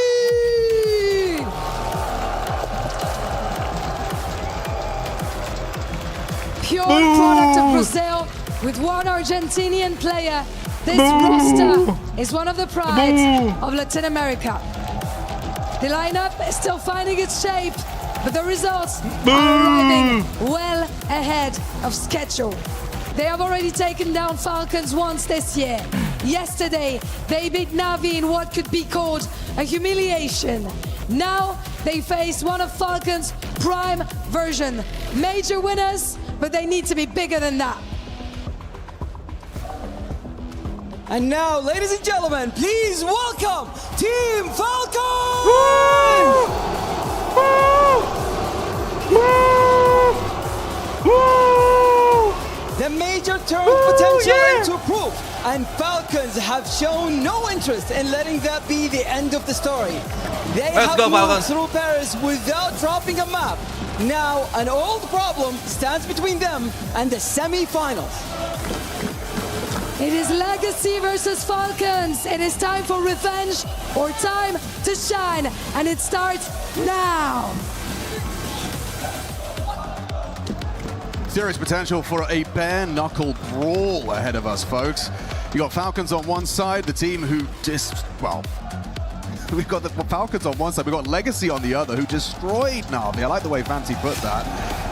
Pure product of Brazil with one Argentinian player. This roster is one of the prides of Latin America. The lineup is still finding its shape, but the results are arriving well ahead of schedule. They have already taken down Falcons once this year. Yesterday, they beat Navi in what could be called a humiliation. Now, they face one of Falcons' prime version. Major winners, but they need to be bigger than that. And now, ladies and gentlemen, please welcome Team Falcon! The major turned potential into proof, and Falcons have shown no interest in letting that be the end of the story. They have moved through Paris without dropping a map. Now, an old problem stands between them and the semi-finals. It is Legacy versus Falcons. It is time for revenge or time to shine, and it starts now. Serious potential for a bare-knuckle brawl ahead of us, folks. You got Falcons on one side, the team who just, well, we've got the Falcons on one side, we've got Legacy on the other, who destroyed Na'Vi. I like the way Fancy put that.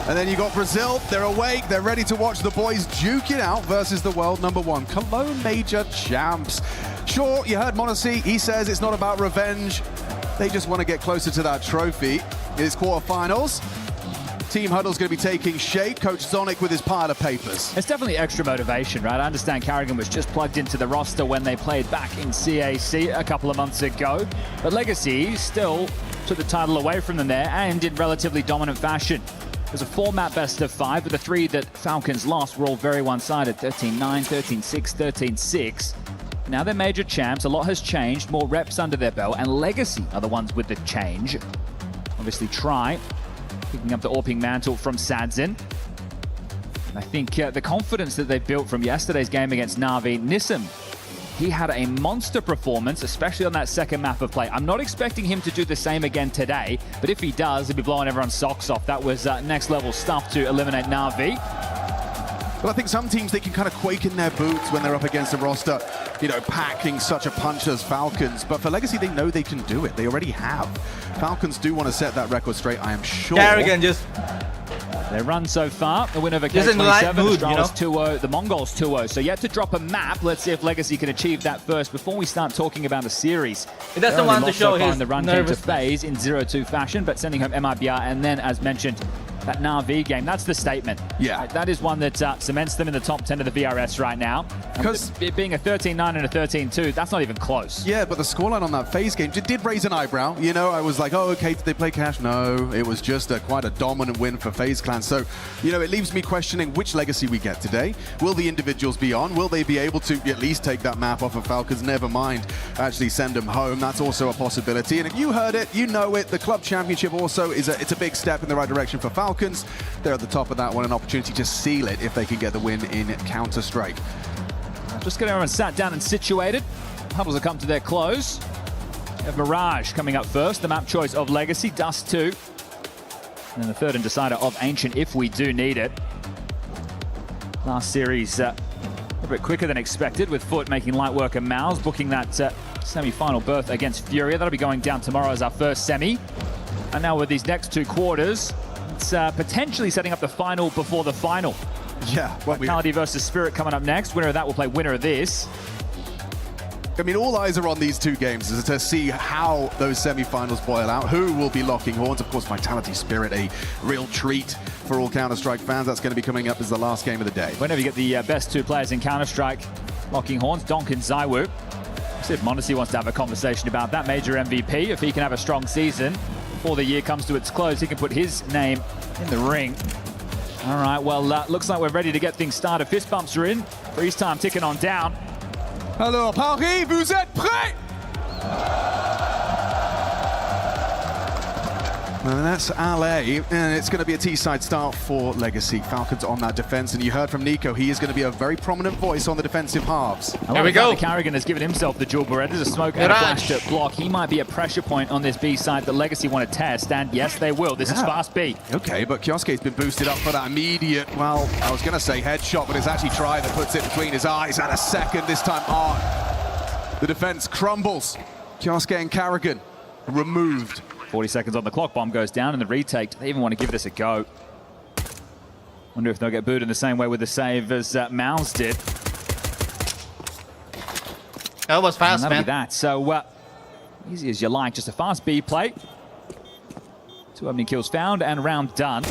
And then you got Brazil, they're awake, they're ready to watch the boys duke it out versus the world #1 Cologne Major champs. Sure, you heard Monacy, he says it's not about revenge. They just want to get closer to that trophy. It's quarterfinals. Team huddle's going to be taking shape. Coach Zonic with his pile of papers. It's definitely extra motivation, right? I understand Carrigan was just plugged into the roster when they played back in CAC a couple of months ago. But Legacy still took the title away from them there and in relatively dominant fashion. It was a 4-map best of 5, but the 3 that Falcons lost were all very one-sided. 13-9, 13-6, 13-6. Now they're major champs. A lot has changed. More reps under their belt. And Legacy are the ones with the change. Obviously, Try picking up the AWPing mantle from Sadzin. And I think the confidence that they built from yesterday's game against Na'Vi, Nissim, he had a monster performance, especially on that second map of play. I'm not expecting him to do the same again today, but if he does, he'll be blowing everyone's socks off. That was next level stuff to eliminate Na'Vi. Well, I think some teams, they can kind of quake in their boots when they're up against a roster, you know, packing such a punch as Falcons. But for Legacy, they know they can do it. They already have. Falcons do want to set that record straight, I am sure. Carrigan just... Their run so far, the win over Just in the right K27, mood, Astralis 2-0, the Mongols 2-0. So yet to drop a map. Let's see if Legacy can achieve that first before we start talking about the series. He doesn't want to show his the run came to FaZe in 0-2 fashion, but sending home MIBR, and then, as mentioned, that Na'Vi game, that's the statement. Yeah. That is one that cements them in the top 10 of the VRS right now. Because it being a 13-9 and a 13-2, that's not even close. Yeah, but the scoreline on that FaZe game did raise an eyebrow. You know, I was like, oh, okay, did they play cash? No, it was just quite a dominant win for FaZe Clan. So, you know, it leaves me questioning which Legacy we get today. Will the individuals be on? Will they be able to at least take that map off of Falcons? Never mind, actually send them home. That's also a possibility. And if you heard it, you know it. The club championship also it's a big step in the right direction for Falcons. They're at the top of that one, an opportunity to seal it if they can get the win in Counter-Strike. Just getting everyone sat down and situated. Huddles have come to their close. We have Mirage coming up first, the map choice of Legacy, Dust 2. And then the third and decider of Ancient if we do need it. Last series a bit quicker than expected, with Foot making light work of Mouse, booking that semi-final berth against Furia. That'll be going down tomorrow as our first semi. And now with these next 2 quarters, it's potentially setting up the final before the final. Yeah. Vitality versus Spirit coming up next. Winner of that will play winner of this. I mean, all eyes are on these 2 games to see how those semi-finals boil out. Who will be locking horns? Of course, Vitality Spirit, a real treat for all Counter-Strike fans. That's going to be coming up as the last game of the day. Whenever you get the best 2 players in Counter-Strike locking horns, Donk and Zywoo. See if Monacy wants to have a conversation about that major MVP. If he can have a strong season before the year comes to its close, he can put his name in the ring. All right, well, looks like we're ready to get things started. Fist bumps are in. Freeze time ticking on down. Alors, Paris, vous êtes prêts? And that's LA, and it's going to be a T-side start for Legacy. Falcons on that defense, and you heard from Nico, he is going to be a very prominent voice on the defensive halves. Here we go. Carrigan has given himself the dual Beretta. There's a smoke and a flash to block. He might be a pressure point on this B side that Legacy want to test, and yes, they will. This is fast B. Okay, but Kiosuke's been boosted up for that immediate, well, I was going to say headshot, but it's actually Try that puts it between his eyes. And a second this time on. The defense crumbles. Kiosuke and Carrigan removed. 40 seconds on the clock, bomb goes down, and the retake. Do they even want to give this a go? Wonder if they'll get booed in the same way with the save as Mouse did. That was fast, man. Man. Be that. So, easy as you like, just a fast B play. 2 opening kills found, and round done.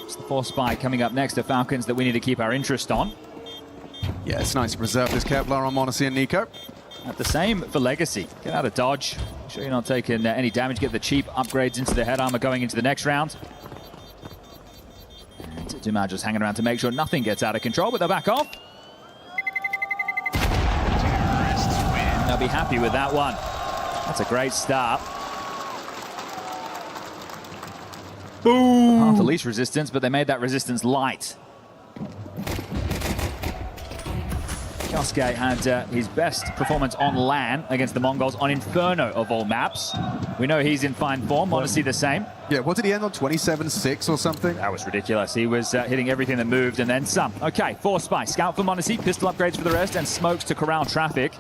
It's the 4 spy coming up next to Falcons that we need to keep our interest on. Yeah, it's nice to preserve this Kevlar on Monacy and Nico. At the same for Legacy. Get out of dodge. Make sure you're not taking any damage. Get the cheap upgrades into the head armor going into the next round. And Dumar just hanging around to make sure nothing gets out of control, but they'll back off. And they'll be happy with that one. That's a great start. Boom! Half the least resistance, but they made that resistance light. Kiosuke had his best performance on LAN against the Mongols on Inferno of all maps. We know he's in fine form. Monacy the same. Yeah, what did he end on? 27-6 or something? That was ridiculous. He was hitting everything that moved and then some. Okay, 4 spy. Scout for Monacy, pistol upgrades for the rest, and smokes to corral traffic.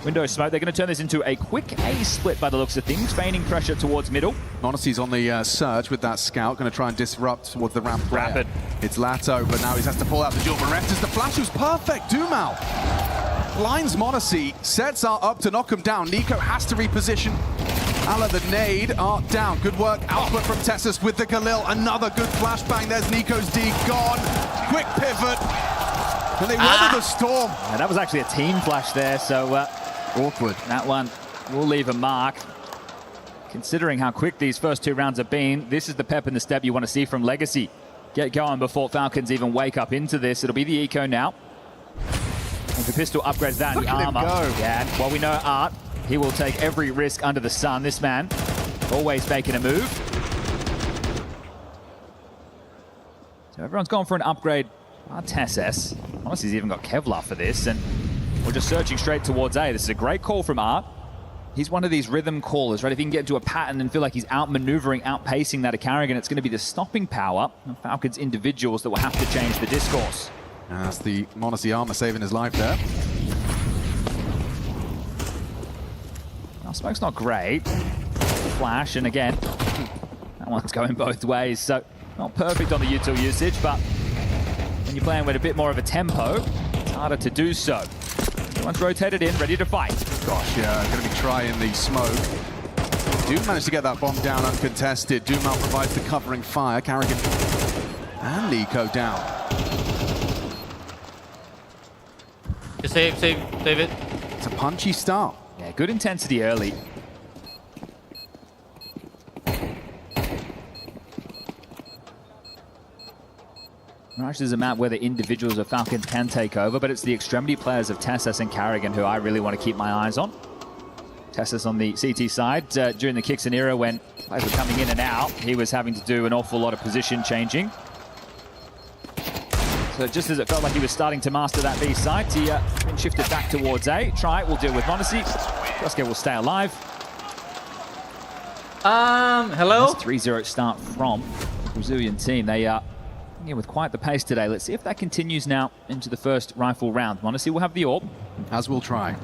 Window smoke. They're going to turn this into a quick A split by the looks of things, feigning pressure towards middle. Monacy's on the surge with that scout, going to try and disrupt towards the ramp player. Rapid. It's Lato, but now he has to pull out the duel. Bereft the flash was perfect. Dumal blinds Monacy, sets Art up to knock him down. Nico has to reposition. Ala the nade, Art down. Good work, output from Tessus with the Galil. Another good flashbang. There's Nico's D gone. Quick pivot. And they weather the storm. Yeah, that was actually a team flash there, so awkward. That one will leave a mark. Considering how quick these first 2 rounds have been, this is the pep in the step you want to see from Legacy. Get going before Falcons even wake up into this. It'll be the eco now. And the pistol upgrades that and the armor. Yeah, and while we know Art, he will take every risk under the sun. This man, always making a move. So everyone's gone for an upgrade. Tessus. Honestly, he's even got Kevlar for this, and we're just searching straight towards A. This is a great call from Art. He's one of these rhythm callers, right? If he can get into a pattern and feel like he's outmaneuvering, outpacing that of Carrigan, it's going to be the stopping power of Falcons individuals that will have to change the discourse. As the Monacy armor saving his life there. Now, smoke's not great. Flash, and again, that one's going both ways, so not perfect on the util usage, but when you're playing with a bit more of a tempo, it's harder to do so. Everyone's rotated in, ready to fight. Gosh, yeah, going to be trying the smoke. Doom managed to get that bomb down uncontested. Dumal provides the covering fire. Carrigan and Nico down. Just save it. It's a punchy start. Yeah, good intensity early. Mirage is a map where the individuals of Falcons can take over, but it's the extremity players of Tessus and Carrigan who I really want to keep my eyes on. Tessus on the CT side, during the Kixon era when players were coming in and out, he was having to do an awful lot of position changing. So just as it felt like he was starting to master that B site, he been shifted back towards A. Try it, we'll deal with Monacy. Josuke will stay alive. Hello? 3-0 start from the Brazilian team. They are with quite the pace today. Let's see if that continues now into the first rifle round. Monacy will have the AWP. As we'll try.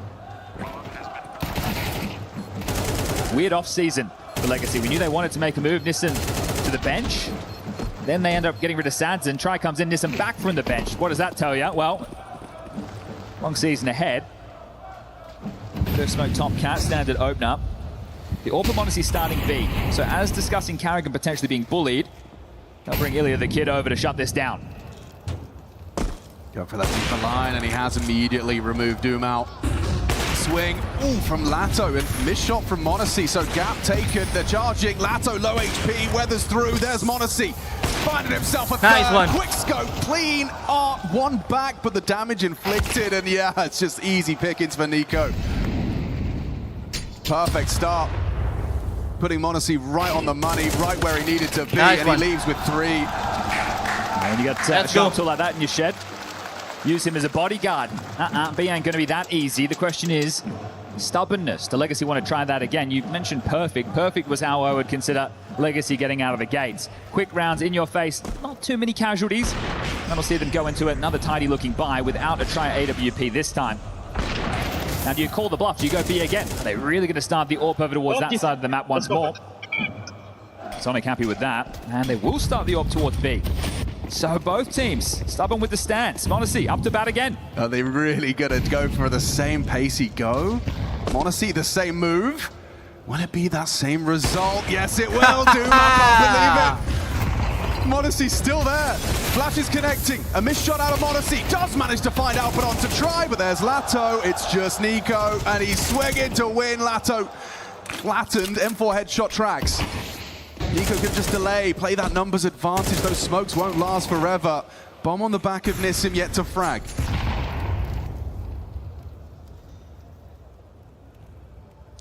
Weird off-season for Legacy. We knew they wanted to make a move. Nissan to the bench. Then they end up getting rid of Sadson. Try comes in, Nissan back from the bench. What does that tell you? Well, long season ahead. First smoke top cat, standard opener. The AWP of Monacy starting B. So as discussing Carrigan potentially being bullied, they'll bring Ilya the Kid over to shut this down. Go for that deeper line, and he has immediately removed Doom out. Swing, from Lato, and missed shot from Monacy, so gap taken, they're charging, Lato low HP, weathers through, there's Monacy, finding himself a third, one. Quick scope, clean, one back, but the damage inflicted, and yeah, it's just easy pickings for Nico. Perfect start, putting Monacy right on the money, right where he needed to be, and he leaves with 3. And you got a shot tool like that in your shed. Use him as a bodyguard. B ain't going to be that easy. The question is stubbornness. Do Legacy want to try that again? You mentioned perfect. Perfect was how I would consider Legacy getting out of the gates. Quick rounds in your face. Not too many casualties. And we'll see them go into another tidy-looking buy without a try AWP this time. Now, do you call the bluff? Do you go B again? Are they really going to start the AWP over towards that side of the map once more? Sonic happy with that. And they will start the AWP towards B. So both teams stubborn with the stance. Monacy up to bat again. Are they really gonna go for the same pacey go? Monacy the same move? Will it be that same result? Yes, it will. Doom, I can't believe it. Monacy's still there. Flash is connecting. A missed shot out of Monacy. Does manage to find Output on to try, but there's Lato. It's just Nico, and he's swinging to win. Lato flattened. M4 headshot tracks. Nico could just delay, play that numbers advantage. Those smokes won't last forever. Bomb on the back of Nissim, yet to frag.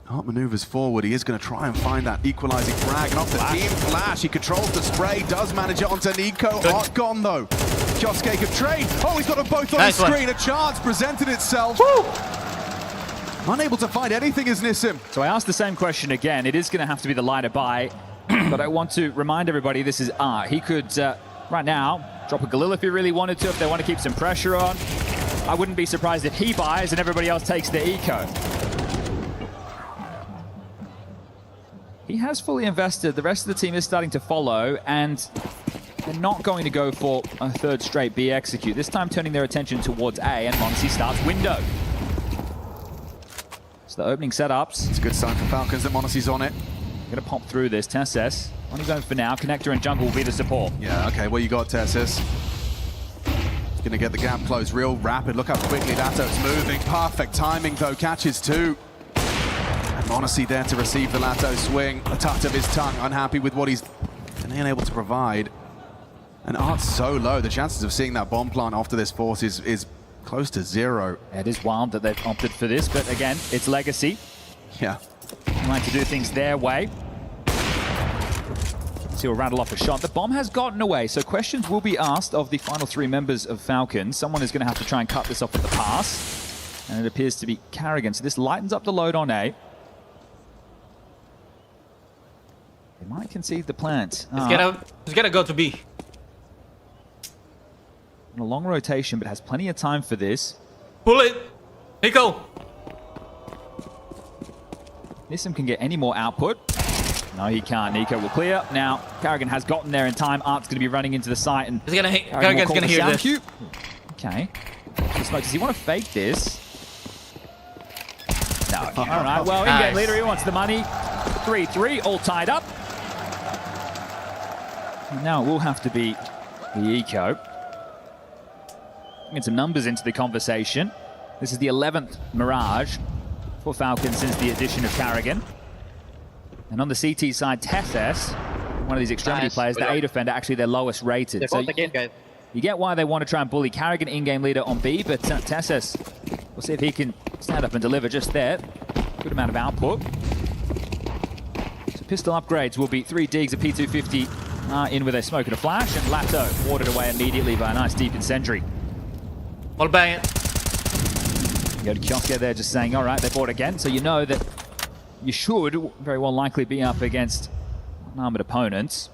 Art maneuvers forward. He is going to try and find that equalizing frag. And off the team flash, he controls the spray, does manage it onto Nico. Art gone though. Josuke could trade. Oh, he's got them both on the screen. A chance presented itself. Woo! Unable to find anything as Nissim. So I asked the same question again. It is going to have to be the lighter buy. But I want to remind everybody this is Art. He could, right now, drop a Galil if he really wanted to, if they want to keep some pressure on. I wouldn't be surprised if he buys and everybody else takes the eco. he has fully invested. The rest of the team is starting to follow, and they're not going to go for a third straight B execute. This time turning their attention towards A, and m0NESY starts window. So the opening setups. It's a good sign for Falcons that m0NESY's on it. Gonna pop through this. TeSeS only going for now. Connector and jungle will be the support. Yeah, okay, what you got, TeSeS? He's gonna get the gap closed real rapid. Look how quickly Lato's moving. Perfect timing though, catches two. And m0NESY there to receive the Lato swing. A touch of his tongue, unhappy with what he's been able to provide. And Art's so low, the chances of seeing that bomb plant after this force is close to zero. It is wild that they've opted for this, but again, it's Legacy. Yeah. They like to do things their way. So he'll rattle off a shot. The bomb has gotten away, so questions will be asked of the final three members of Falcons. Someone is going to have to try and cut this off with the pass. And it appears to be Carrigan. So this lightens up the load on A. They might concede the plant. He's gonna go to B. A long rotation, but has plenty of time for this. Pull it! Nico! Nissim can get any more output. No, he can't. Nico will clear. Now, Carrigan has gotten there in time. Art's going to be running into the site, and Carrigan's going to hear this. Cue. Okay. Smoke, does he want to fake this? No. All right. Well, in-game leader, he wants the money. 3-3, all tied up. And now it will have to be the eco. Get some numbers into the conversation. This is the 11th Mirage for Falcons since the addition of Carrigan. And on the CT side, TeSeS, one of these extremity players, the A defender, actually their lowest rated. So you get why they want to try and bully Carrigan, in-game leader on B, but TeSeS, we'll see if he can stand up and deliver just there. Good amount of output. So pistol upgrades will be 3 digs, a P250 in with a smoke and a flash, and Lato watered away immediately by a nice deep incendiary. Well, bang it. You go to Kiosker there just saying, all right, they bought again. So you know that you should very well likely be up against unarmored opponents.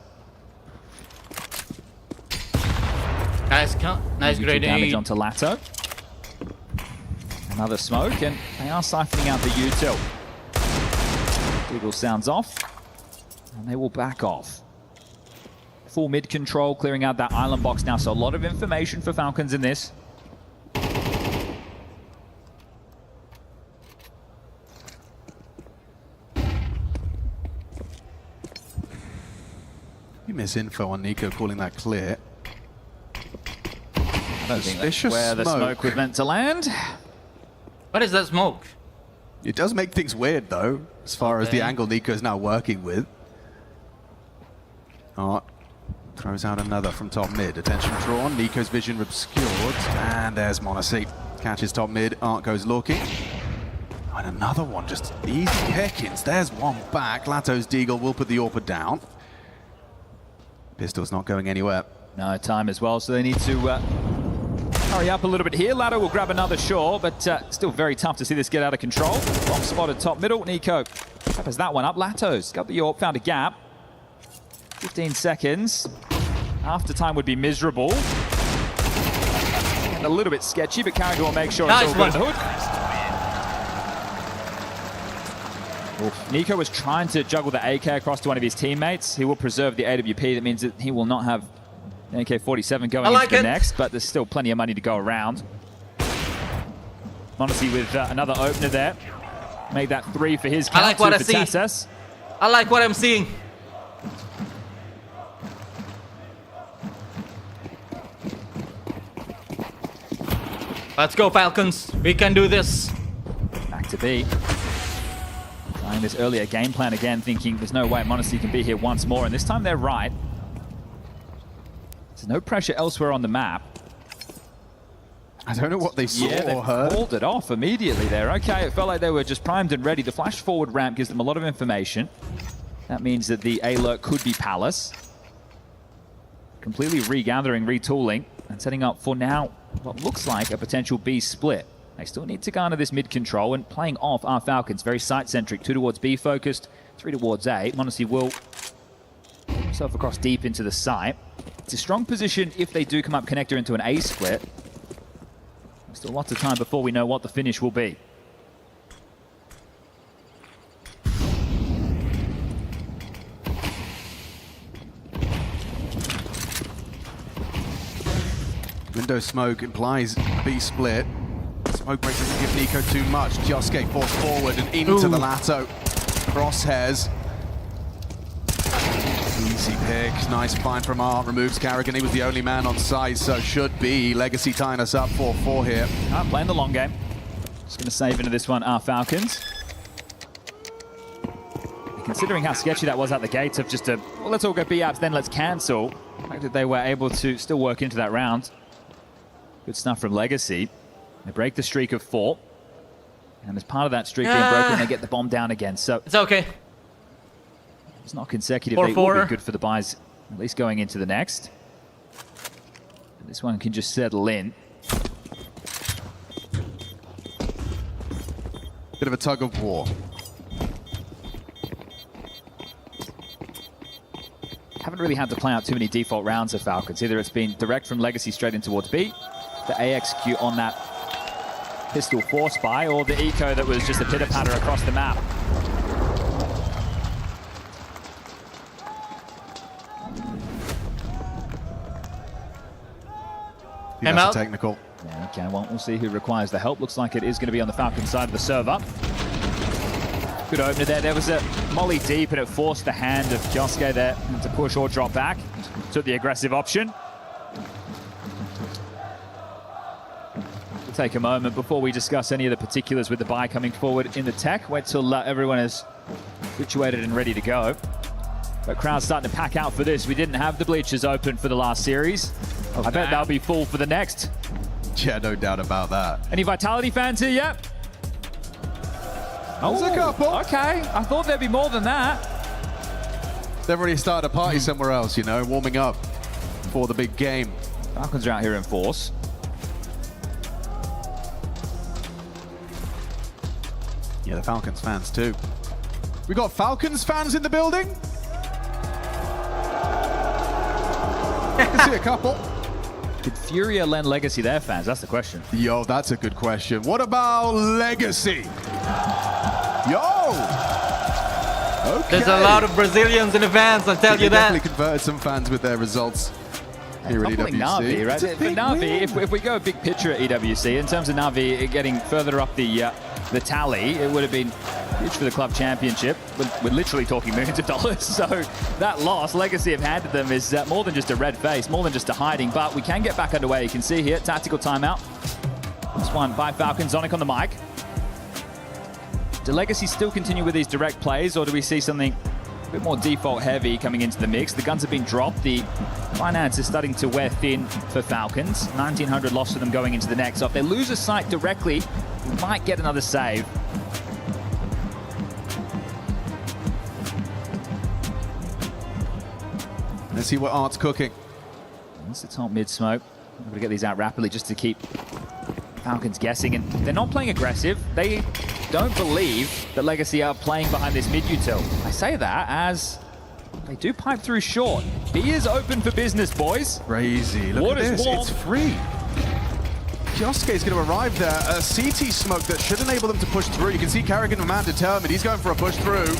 Nice grenade. Damage onto Lato. Another smoke, and they are siphoning out the util. Deagle sounds off, and they will back off. Full mid control, clearing out that island box now. So a lot of information for Falcons in this. You miss info on Nico calling that clear. I don't think that's where the smoke was meant to land. What is that smoke? It does make things weird though, as far as the angle Nico is now working with. Art throws out another from top mid. Attention drawn, Nico's vision obscured, and there's m0NESY. Catches top mid, Art goes looking. And another one, just easy pickings. There's one back. Lato's Deagle will put the AWPer down. Pistol's not going anywhere. No time as well, so they need to hurry up a little bit here. Lato will grab another shore, but still very tough to see this get out of control. Bomb spotted top middle. Nico peppers that one up. Lato's got the AWP, found a gap. 15 seconds. After time would be miserable. And a little bit sketchy, but Carrigan will make sure it's all good in the hood. Nico was trying to juggle the AK across to one of his teammates. He will preserve the AWP. That means that he will not have the AK-47 going into the next, but there's still plenty of money to go around. m0NESY with another opener there. Made that 3 for his count. I like what I see. TeSeS. I like what I'm seeing. Let's go, Falcons. We can do this. Back to B. Trying this earlier game plan again, thinking there's no way m0NESY can be here once more, and this time they're right. There's no pressure elsewhere on the map. I don't know what they saw or heard. Called it off immediately there. Okay, it felt like they were just primed and ready. The flash forward ramp gives them a lot of information. That means that the A-lurk could be Palace. Completely regathering, retooling, and setting up for now what looks like a potential B split. They still need to garner this mid control, and playing off our Falcons, very site-centric. 2 towards B focused, 3 towards A. m0NESY will put himself across deep into the site. It's a strong position if they do come up connector into an A split. Still lots of time before we know what the finish will be. Window smoke implies B split. Smoke break doesn't give Nico too much. Kioske forced forward and into the Lato. Crosshairs. Easy pick. Nice find from Art. Removes Carrigan. He was the only man on site, so should be Legacy tying us up 4-4 here. Playing the long game. Just going to save into this one our Falcons. Considering how sketchy that was at the gates of just a, well, let's all go B-apps, then let's cancel. The fact that they were able to still work into that round. Good stuff from Legacy. They break the streak of 4. And as part of that streak being broken, they get the bomb down again. So it's okay. It's not consecutive. They will be good for the buys, at least going into the next. And this one can just settle in. Bit of a tug of war. Haven't really had to play out too many default rounds of Falcons. Either it's been direct from Legacy straight in towards B, the AXQ on that pistol force buy, or the eco that was just a pitter-patter across the map. That's a technical. Yeah, okay, well, we'll see who requires the help. Looks like it is going to be on the Falcon side of the server. Good opener there. There was a molly deep, and it forced the hand of Kioske there to push or drop back. Took the aggressive option. We'll take a moment before we discuss any of the particulars with the buy coming forward in the tech. Wait till everyone is situated and ready to go. But crowd's starting to pack out for this. We didn't have the bleachers open for the last series. I bet they'll be full for the next. Yeah, no doubt about that. Any Vitality fans here yet? There's a couple. Okay, I thought there'd be more than that. They've already started a party somewhere else, you know, warming up for the big game. Falcons are out here in force. Yeah, the Falcons fans too. We got Falcons fans in the building? I can see a couple. Did Furia lend Legacy their fans? That's the question. Yo, that's a good question. What about Legacy? Yo! Okay. There's a lot of Brazilians in the fans, I'll tell you that. Definitely converted some fans with their results here at EWC. Na'Vi, right? For Na'Vi, if we go a big picture at EWC, in terms of Na'Vi getting further up the tally, it would have been huge for the club championship. We're literally talking millions of dollars. So that loss Legacy have handed them is more than just a red face, more than just a hiding. But we can get back underway. You can see here, tactical timeout. This one by Falcon. Zonic on the mic. Do Legacy still continue with these direct plays, or do we see something a bit more default heavy coming into the mix? The guns have been dropped. The finance is starting to wear thin for Falcons. 1,900 lost to them going into the next. So if they lose a site directly, we might get another save. Let's see what Art's cooking. That's the top mid smoke. I'm going to get these out rapidly just to keep Falcons guessing. And they're not playing aggressive. They don't believe that Legacy are playing behind this mid util. I say that as they do pipe through short. B is open for business, boys. Crazy. Look at this. It's free. Kioske is going to arrive there. A CT smoke that should enable them to push through. You can see Carrigan, a man determined. He's going for a push through.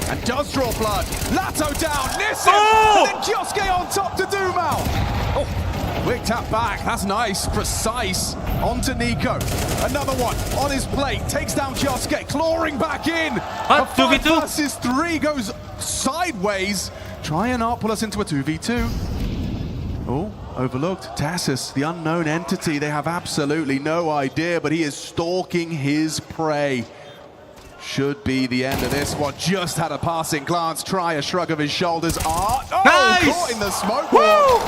And does draw blood. Lato down. Nissim! Oh! And then Kioske on top to Dumal. Oh, quick tap back. That's nice. Precise. Onto Nico. Another one on his plate. Takes down Kioske. Clawing back in. A 5 versus 3 goes sideways. Try and not pull us into a 2v2. Oh, overlooked. Tassus, the unknown entity. They have absolutely no idea, but he is stalking his prey. Should be the end of this one. Just had a passing glance. Try a shrug of his shoulders. Art. Oh, nice! Caught in the smoke wall.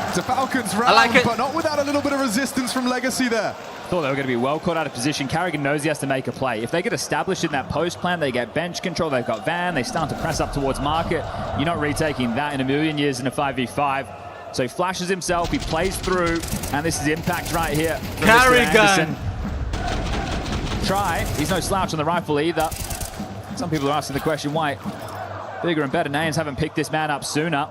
It's a Falcons round, like it, but not without a little bit of resistance from Legacy there. Thought they were going to be well caught out of position. Carrigan knows he has to make a play. If they get established in that post plan, they get bench control, they've got Van, they start to press up towards market. You're not retaking that in a million years in a 5v5. So he flashes himself, he plays through, and this is impact right here. Carrigan! Try. He's no slouch on the rifle either. Some people are asking the question why bigger and better names haven't picked this man up sooner.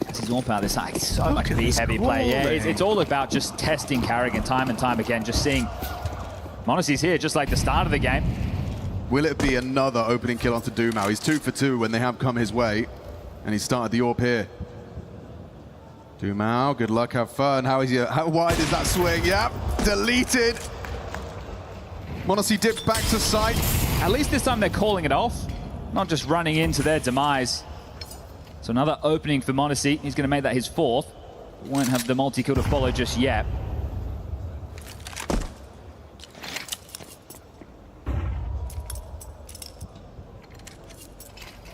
This is all part of this. So much of these heavy play. Yeah, it's all about just testing Carrigan time and time again, just seeing Monacy's here just like the start of the game. Will it be another opening kill onto Dumao? He's 2 for 2 when they have come his way, and he started the AWP here. Dumao, good luck, have fun. How wide is that swing? Yep, deleted. m0NESY dips back to site. At least this time they're calling it off, not just running into their demise. So another opening for m0NESY. He's going to make that his 4th. Won't have the multi-kill to follow just yet.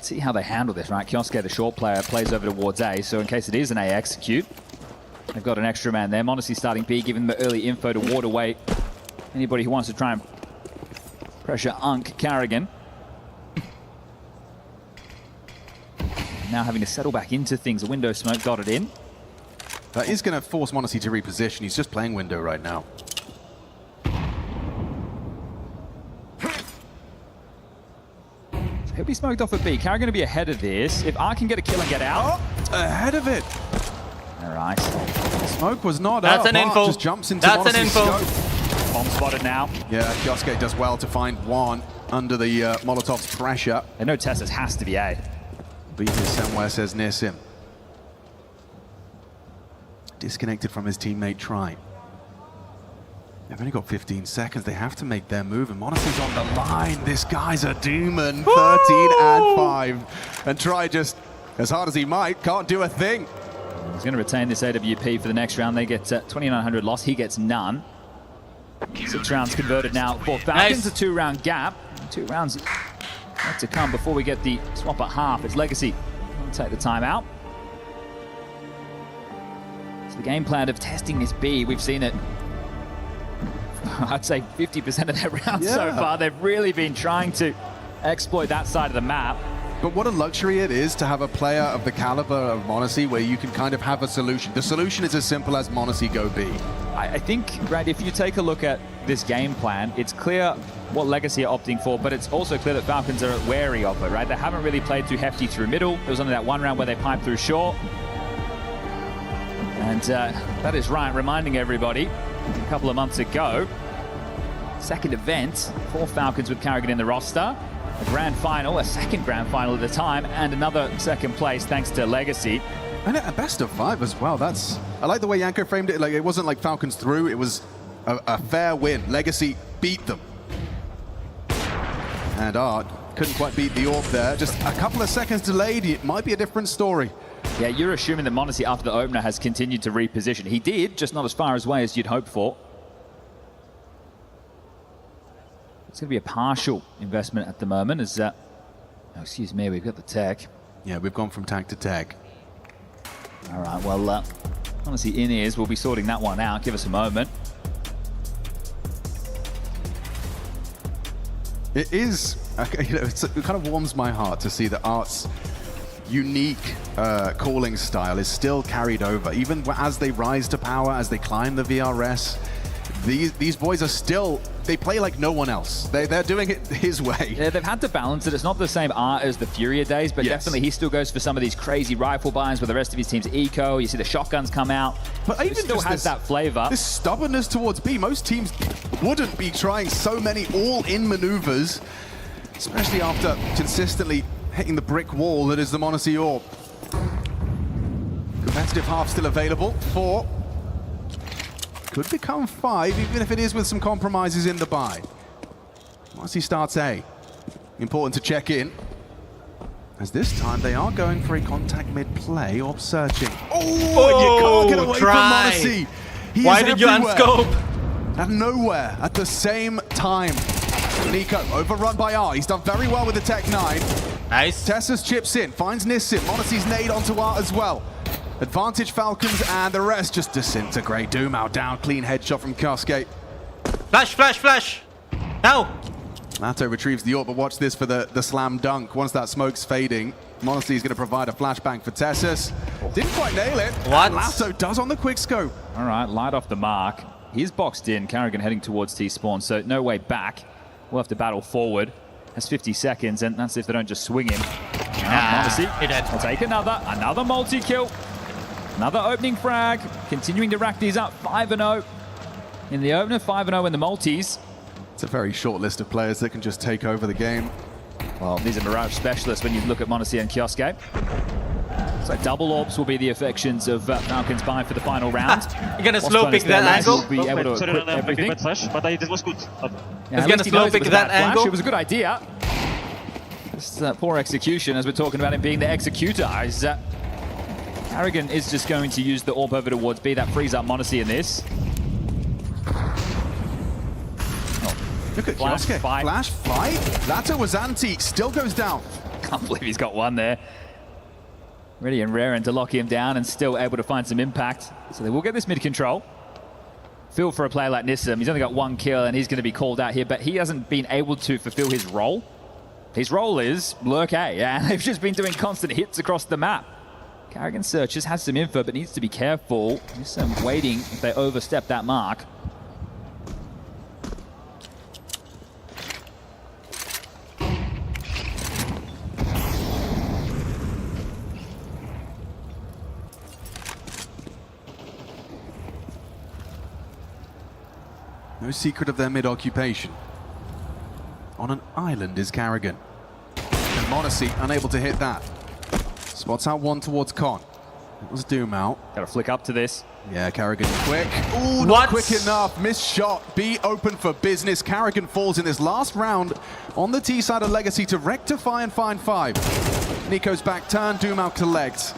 See how they handle this, right? Kioske, the short player, plays over towards A, so in case it is an A execute, they've got an extra man there. m0NESY starting B, giving them the early info to ward away anybody who wants to try and pressure Unk Carrigan. Now having to settle back into things. A window smoke got it in. That is going to force m0NESY to reposition. He's just playing window right now. He'll be smoked off at B. Carrigan going to be ahead of this. If R can get a kill and get out. Oh, ahead of it. All right. Smoke was not That's up. an info. Just jumps into That's an m0NESY's info. scope. Bomb spotted now. Yeah, Kioske does well to find one under the Molotov's pressure. I know Tessus has to be A. B is somewhere, says Nissim. Disconnected from his teammate Try. They've only got 15 seconds. They have to make their move, and m0NESY's on the line. This guy's a demon. 13 and 5. And Try just, as hard as he might, can't do a thing. He's going to retain this AWP for the next round. They get 2,900 loss. He gets none. 6 rounds converted now for Falcons. Nice. A 2-round gap. 2 rounds yet to come before we get the swap at half. It's Legacy. We'll take the timeout. So the game plan of testing this B, we've seen it, I'd say 50% of their rounds so far. They've really been trying to exploit that side of the map. But what a luxury it is to have a player of the caliber of m0NESY where you can kind of have a solution. The solution is as simple as m0NESY go B. I think, Brad, if you take a look at this game plan, it's clear what Legacy are opting for, but it's also clear that Falcons are wary of it, right? They haven't really played too hefty through middle. There was only that one round where they piped through short. And that is right, reminding everybody, a couple of months ago, second event for Falcons with Carrigan in the roster. A grand final, a second grand final at the time, and another second place thanks to Legacy. And a best of 5 as well. I like the way Yanko framed it. Like, it wasn't like Falcons through, it was a fair win. Legacy beat them. And Art couldn't quite beat the AWP there. Just a couple of seconds delayed, it might be a different story. Yeah, you're assuming that m0NESY after the opener has continued to reposition. He did, just not as far away as you'd hope for. It's going to be a partial investment at the moment as, oh, excuse me, we've got the tech. Yeah, we've gone from tag to tag. All right, well, m0NESY in ears, we'll be sorting that one out. Give us a moment. It is, you know, it kind of warms my heart to see that Art's unique calling style is still carried over. Even as they rise to power, as they climb the VRS, these boys are still, they play like no one else. They're doing it his way. Yeah, they've had to balance it. It's not the same art as the Furia days, but definitely he still goes for some of these crazy rifle binds where the rest of his team's eco. You see the shotguns come out. But even still has that flavor. This stubbornness towards B. Most teams wouldn't be trying so many all-in maneuvers, especially after consistently hitting the brick wall that is the m0NESY AWP. Competitive half still available. 4. Could become 5, even if it is with some compromises in the buy. m0NESY starts A. Important to check in, as this time they are going for a contact mid-play or searching. Oh, you can't get away from m0NESY. Why did you unscope? At nowhere, at the same time. Nico, overrun by R. He's done very well with the Tech 9. Nice. Tessus chips in, finds Nissim. m0NESY's nade onto R as well. Advantage Falcons, and the rest just disintegrate. Dumao down, clean headshot from Kioske. Flash, flash, flash! Now! Lato retrieves the AWP, but watch this for the slam dunk. Once that smoke's fading, m0NESY is going to provide a flashbang for Tessus. Didn't quite nail it. What? Lato does on the quick scope. All right, light off the mark. He's boxed in, Carrigan heading towards T-spawn, so no way back. We'll have to battle forward. That's 50 seconds, and that's if they don't just swing him. m0NESY will take another multi-kill. Another opening frag, continuing to rack these up, 5-0 in the opener, 5-0 in the multis. It's a very short list of players that can just take over the game. Well, these are Mirage specialists when you look at m0NESY and Kioske. So double orbs will be the affections of Falcons buy for the final round. You're gonna slow pick that angle? Will be able to equip everything. Flash, but it was good. He's gonna slow pick that angle? It was a good idea. Just poor execution, as we're talking about him being the executor. Carrigan is just going to use the orb over towards B. That frees up m0NESY in this. Look at Kioske. Flash fight. Lato was anti. Still goes down. Can't believe he's got one there. Ready and raring to lock him down and still able to find some impact. So they will get this mid control. Feel for a player like Nissim. He's only got 1 kill and he's going to be called out here, but he hasn't been able to fulfill his role. His role is lurk A, and they've just been doing constant hits across the map. Carrigan searches, has some info, but needs to be careful. Nissim waiting if they overstep that mark. No secret of their mid-occupation. On an island is Carrigan. And m0NESY unable to hit that. Spots out one towards Con. It was Doom out. Gotta flick up to this. Yeah, Carrigan quick. Ooh, not quick enough. Missed shot. B open for business. Carrigan falls in this last round on the T side of Legacy to rectify and find 5. Nico's back turn. Doom out collects.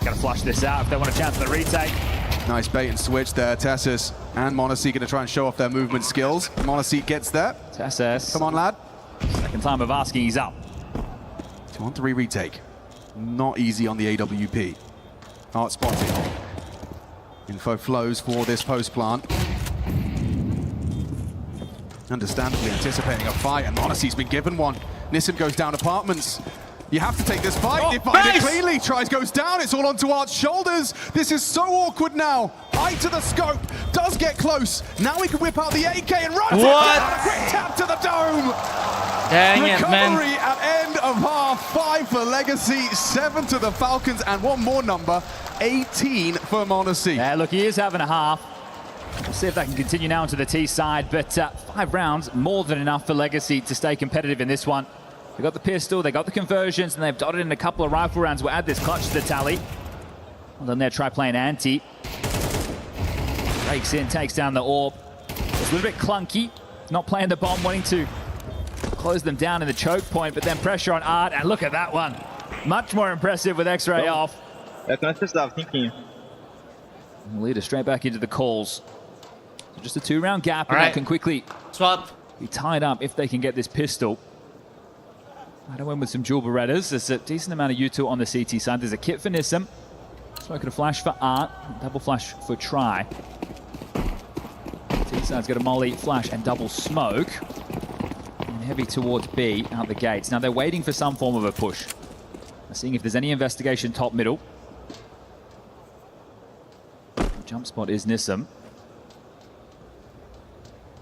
Gotta flush this out if they want a chance for the retake. Nice bait and switch there. Tessus and m0NESY going to try and show off their movement skills. m0NESY gets there. Tessus. Come on, lad. Second time of asking, he's up. 2-on-3 retake. Not easy on the AWP. Art spotted. Info flows for this post plant. Understandably anticipating a fight, and m0NESY's been given one. Nissim goes down apartments. You have to take this fight. They find it cleanly. Tries, goes down. It's all onto Art's shoulders. This is so awkward now. Eye to the scope. Does get close. Now he can whip out the AK and run. What? A quick tap to the dome. Dang it, man. Recovery at end of half. 5 for Legacy, 7 to the Falcons, and one more number, 18 for m0NESY. Yeah, look, he is having a half. We'll see if that can continue now onto the T side, but 5 rounds, more than enough for Legacy to stay competitive in this one. They got the pistol, they got the conversions, and they've dotted in a couple of rifle rounds. We'll add this clutch to the tally. Well done there, try playing anti. Breaks in, takes down the orb. It's a little bit clunky. Not playing the bomb, wanting to close them down in the choke point, but then pressure on Art, and look at that one. Much more impressive with X-ray off. Leader straight back into the calls. So just a 2-round gap, and that can quickly be tied up if they can get this pistol. I don't win with some dual Berettas. There's a decent amount of U2 on the CT side. There's a kit for Nissim. Smoking a flash for Art. Double flash for Try. T side's got a molly, flash, and double smoke. And heavy towards B out the gates. Now they're waiting for some form of a push. Seeing if there's any investigation top middle. The jump spot is Nissim.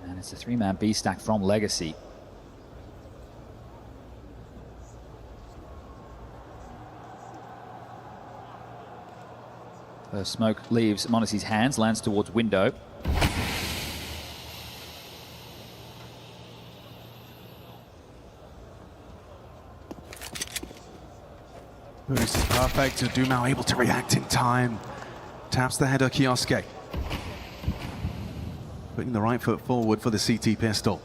And it's a 3-man B stack from Legacy. The smoke leaves m0NESY's hands, lands towards window. Boost is perfect, and Doom now able to react in time. Taps the header Kioske. Putting the right foot forward for the CT pistol.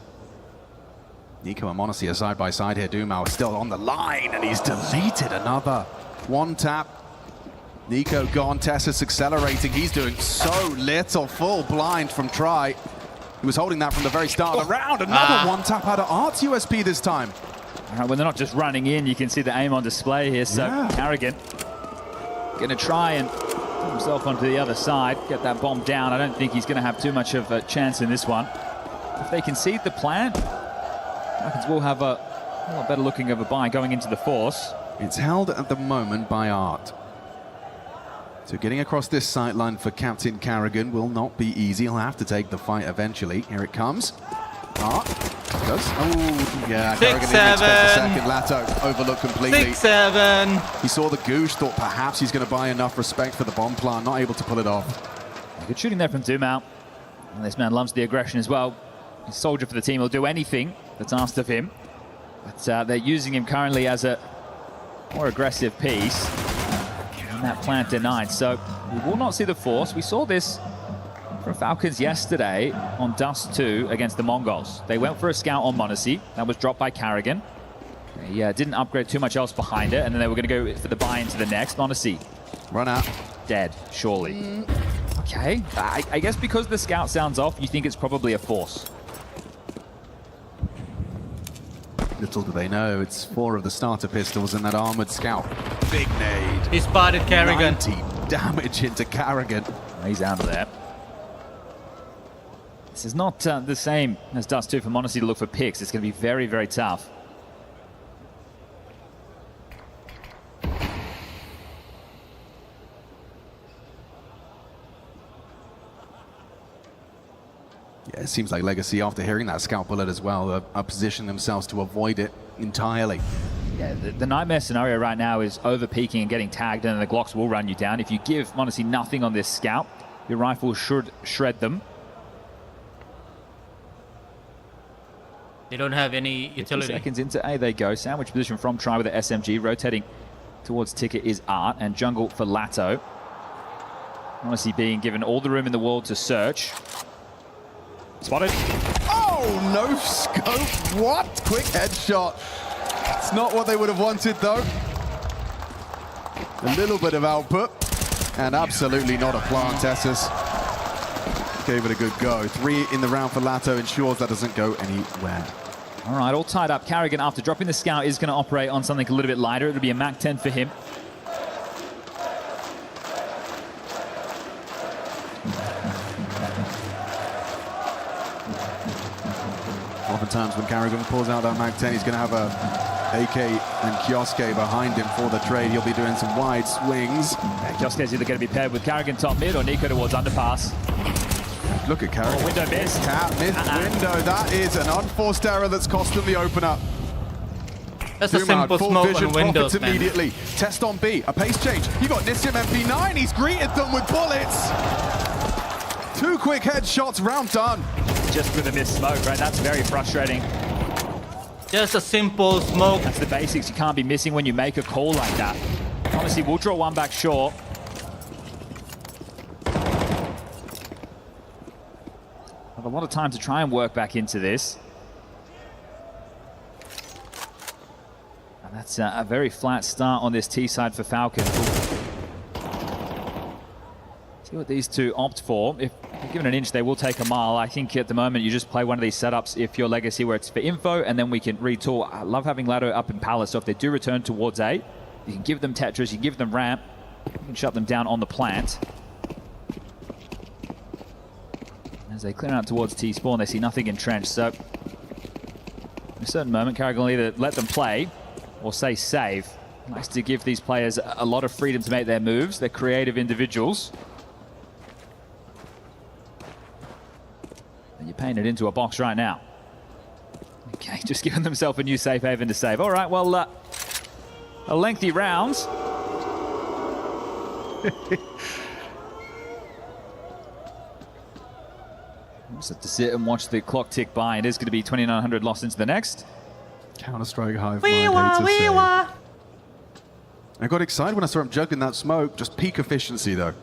Nico and m0NESY are side by side here. Doomau is still on the line, and he's deleted another. One tap. Nico gone, Tessus accelerating. He's doing so little. Full blind from Try. He was holding that from the very start of the round. Another one tap out of Art's USP this time. All right, when they're not just running in, you can see the aim on display here. So Carrigan going to try and put himself onto the other side, get that bomb down. I don't think he's going to have too much of a chance in this one. If they concede the plant, Falcons will have a lot better looking of a buy going into the force. It's held at the moment by Art. So getting across this sight line for Captain Carrigan will not be easy. He'll have to take the fight eventually. Here it comes. Art does. Oh, yeah. Carrigan didn't expect the second. Lato overlooked completely. 6-7. He saw the goosh, thought perhaps he's going to buy enough respect for the bomb plant. Not able to pull it off. Good shooting there from Doomau. And this man loves the aggression as well. soldier for the team. He'll do anything that's asked of him. But they're using him currently as a more aggressive piece. And that plant denied. So we will not see the force. We saw this from Falcons yesterday on Dust 2 against the Mongols. They went for a scout on Monacy. That was dropped by Carrigan. They didn't upgrade too much else behind it, and then they were going to go for the buy into the next. Monacy. Run out. Dead, surely. Okay. I guess because the scout sounds off, you think it's probably a force. Little do they know, it's 4 of the starter pistols in that armored scout. Big nade. He spotted Carrigan. 90 damage into Carrigan. He's out of there. This is not the same as Dust 2 for Monacy to look for picks. It's going to be very, very tough. Yeah, it seems like Legacy, after hearing that scout bullet as well, are positioning themselves to avoid it entirely. Yeah, the nightmare scenario right now is over-peaking and getting tagged, and the Glocks will run you down. If you give Monacy nothing on this scout, your rifle should shred them. They don't have any 50 utility. seconds into A they go. Sandwich position from Try with the SMG. Rotating towards Ticket is Art, and jungle for Lato. Monacy being given all the room in the world to search. Spotted. Oh, no scope. What? Quick headshot. It's not what they would have wanted, though. A little bit of output, and absolutely not a plant, Tessus. Gave it a good go. 3 in the round for Lato ensures that doesn't go anywhere. All right, all tied up. Carrigan, after dropping the scout, is going to operate on something a little bit lighter. It'll be a Mac 10 for him. Oftentimes when Carrigan pulls out that Mac 10, he's going to have a AK and Kioske behind him for the trade. He'll be doing some wide swings. Yeah, Kioske's either going to be paired with Carrigan top mid or Nico towards underpass. Look at Carrigan. Oh, window missed. Cat missed window. That is an unforced error that's cost them the opener. That's a simple smoke on windows, man. Immediately. Test on B. A pace change. You got Nissim MP9. He's greeted them with bullets. 2 quick headshots. Round done. Just with a missed smoke, right? That's very frustrating. Just a simple smoke. That's the basics you can't be missing when you make a call like that. Honestly, we'll draw one back short. Have a lot of time to try and work back into this. And that's a very flat start on this T side for Falcon. See what these two opt for. If given an inch, they will take a mile. I think at the moment you just play one of these setups if you're Legacy where it's for info, and then we can retool. I love having Lato up in Palace, so if they do return towards A, you can give them Tetris, you can give them ramp, you can shut them down on the plant. As they clear out towards T-spawn, they see nothing entrenched, so in a certain moment, Carrigan will either let them play or say save. Nice to give these players a lot of freedom to make their moves. They're creative individuals. And you're paying it into a box right now. Okay, just giving themselves a new safe haven to save. All right, well, a lengthy round. Just have to sit and watch the clock tick by. It is going to be 2,900 lost into the next. Counter-Strike Hive mind, I got excited when I saw him juggling that smoke. Just peak efficiency, though.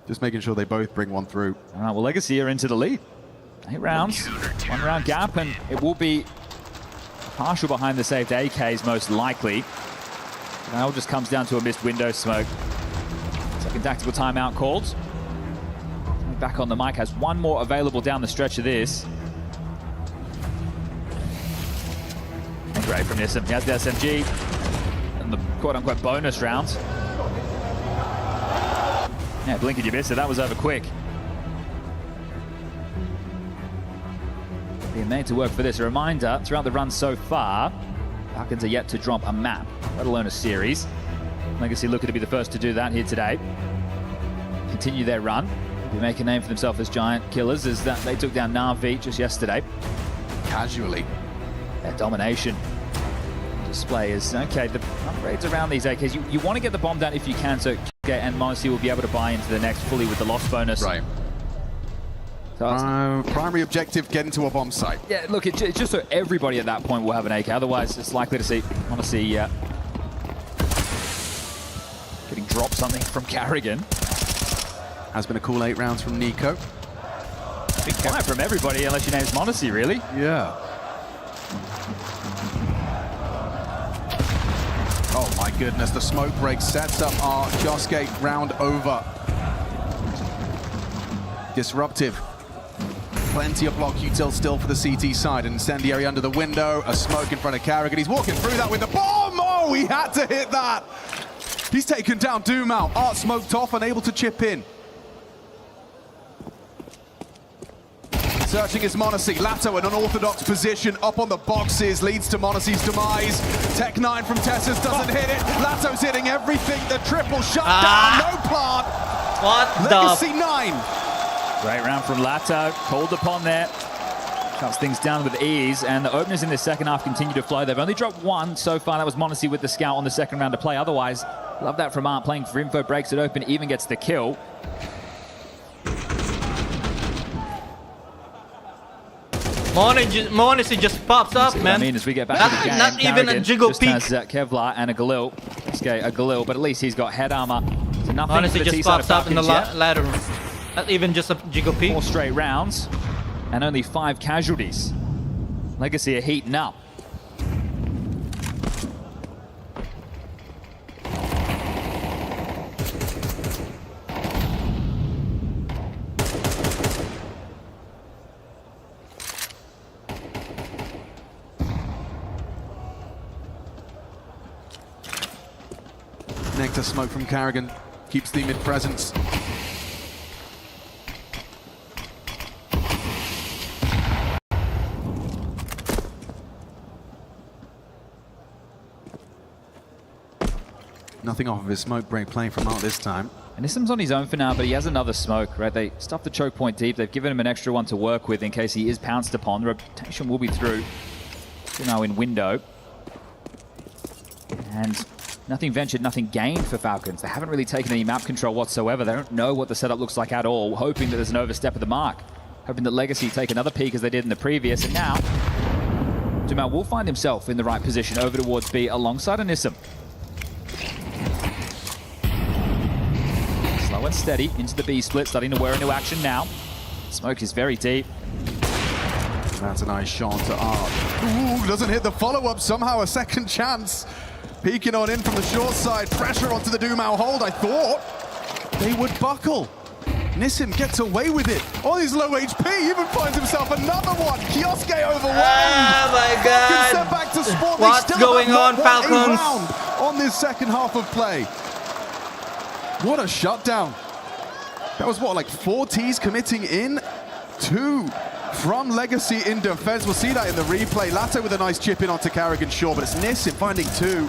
Just making sure they both bring one through. All right, well, Legacy are into the lead. 8 rounds, 1 round gap, and it will be partial behind the saved AKs most likely. Now it just comes down to a missed window smoke. Second tactical timeout called. Back on the mic, has 1 more available down the stretch of this. And great from Nissim. He has the SMG and the quote-unquote bonus round. Yeah, blink and you missed it. That was over quick. Being made to work for this. A reminder, throughout the run so far, Falcons are yet to drop a map, let alone a series. Legacy looking to be the first to do that here today. Continue their run. They make a name for themselves as giant killers, as that they took down Na'Vi just yesterday. Casually. Their domination display is, okay, the upgrades around these AKs, you want to get the bomb down if you can, so and Monacy will be able to buy into the next fully with the loss bonus. Right. So primary objective, get into a bomb site. yeah, look, it's just so everybody at that point will have an AK. Otherwise, it's likely to want to see getting dropped something from Carrigan. Has been a cool 8 rounds from Nico. Big fight from everybody, unless your name's Monacy, really. Yeah. Oh my goodness, the smoke break sets up our Kioske round over. Disruptive. Plenty of block util still for the CT side. Incendiary under the window, a smoke in front of Carrigan. He's walking through that with the bomb! Oh, he had to hit that! He's taken down Doomau. Art smoked off, unable to chip in. Searching is Monacy. Lato, an unorthodox position up on the boxes, leads to Monacy's demise. Tech 9 from Tessus doesn't hit it. Lato's hitting everything. The triple shutdown, no plant. What Legacy the? 9. Great round from Lato, called upon there. Shuts things down with ease, and the openers in the second half continue to flow. They've only dropped one so far. That was Monacy with the scout on the second round to play. Otherwise, love that from Art, playing for info, breaks it open, even gets the kill. Monacy just pops up, man. I mean, as we get back to the game, not even a jiggle just peek. has Kevlar and a Galil. Okay, a Galil, but at least he's got head armor. So nothing Monacy for the just T-side of pops up in the Falcons yet. ladder. Not even just a jiggle peek. 4 straight rounds and only 5 casualties. Legacy are heating up. Nectar smoke from Carrigan keeps the mid presence. Nothing off of his smoke break playing from out this time. And Nissim's on his own for now, but he has another smoke, right? They stuffed the choke point deep. They've given him an extra one to work with in case he is pounced upon. The rotation will be through. Now in window. And nothing ventured, nothing gained for Falcons. They haven't really taken any map control whatsoever. They don't know what the setup looks like at all, hoping that there's an overstep of the mark. Hoping that Legacy take another peek as they did in the previous. And now, Doomau will find himself in the right position over towards B alongside Nissim. Slow and steady into the B split, starting to wear into action now. Smoke is very deep. That's a nice shot to Art. Ooh, doesn't hit the follow-up, somehow a second chance. Peeking on in from the short side, pressure onto the Doomau hold. I thought they would buckle. Nissim gets away with it. On his low HP, even finds himself another one. Kioske overwhelmed. Oh my God. Falcons sent back to spawn. What's They still going have on, not won a Falcons? round on this second half of play. What a shutdown. That was what, like 4 Ts committing in? 2 from Legacy in defense. We'll see that in the replay. Lato with a nice chip in onto Carrigan Shaw, but it's Nissim finding 2.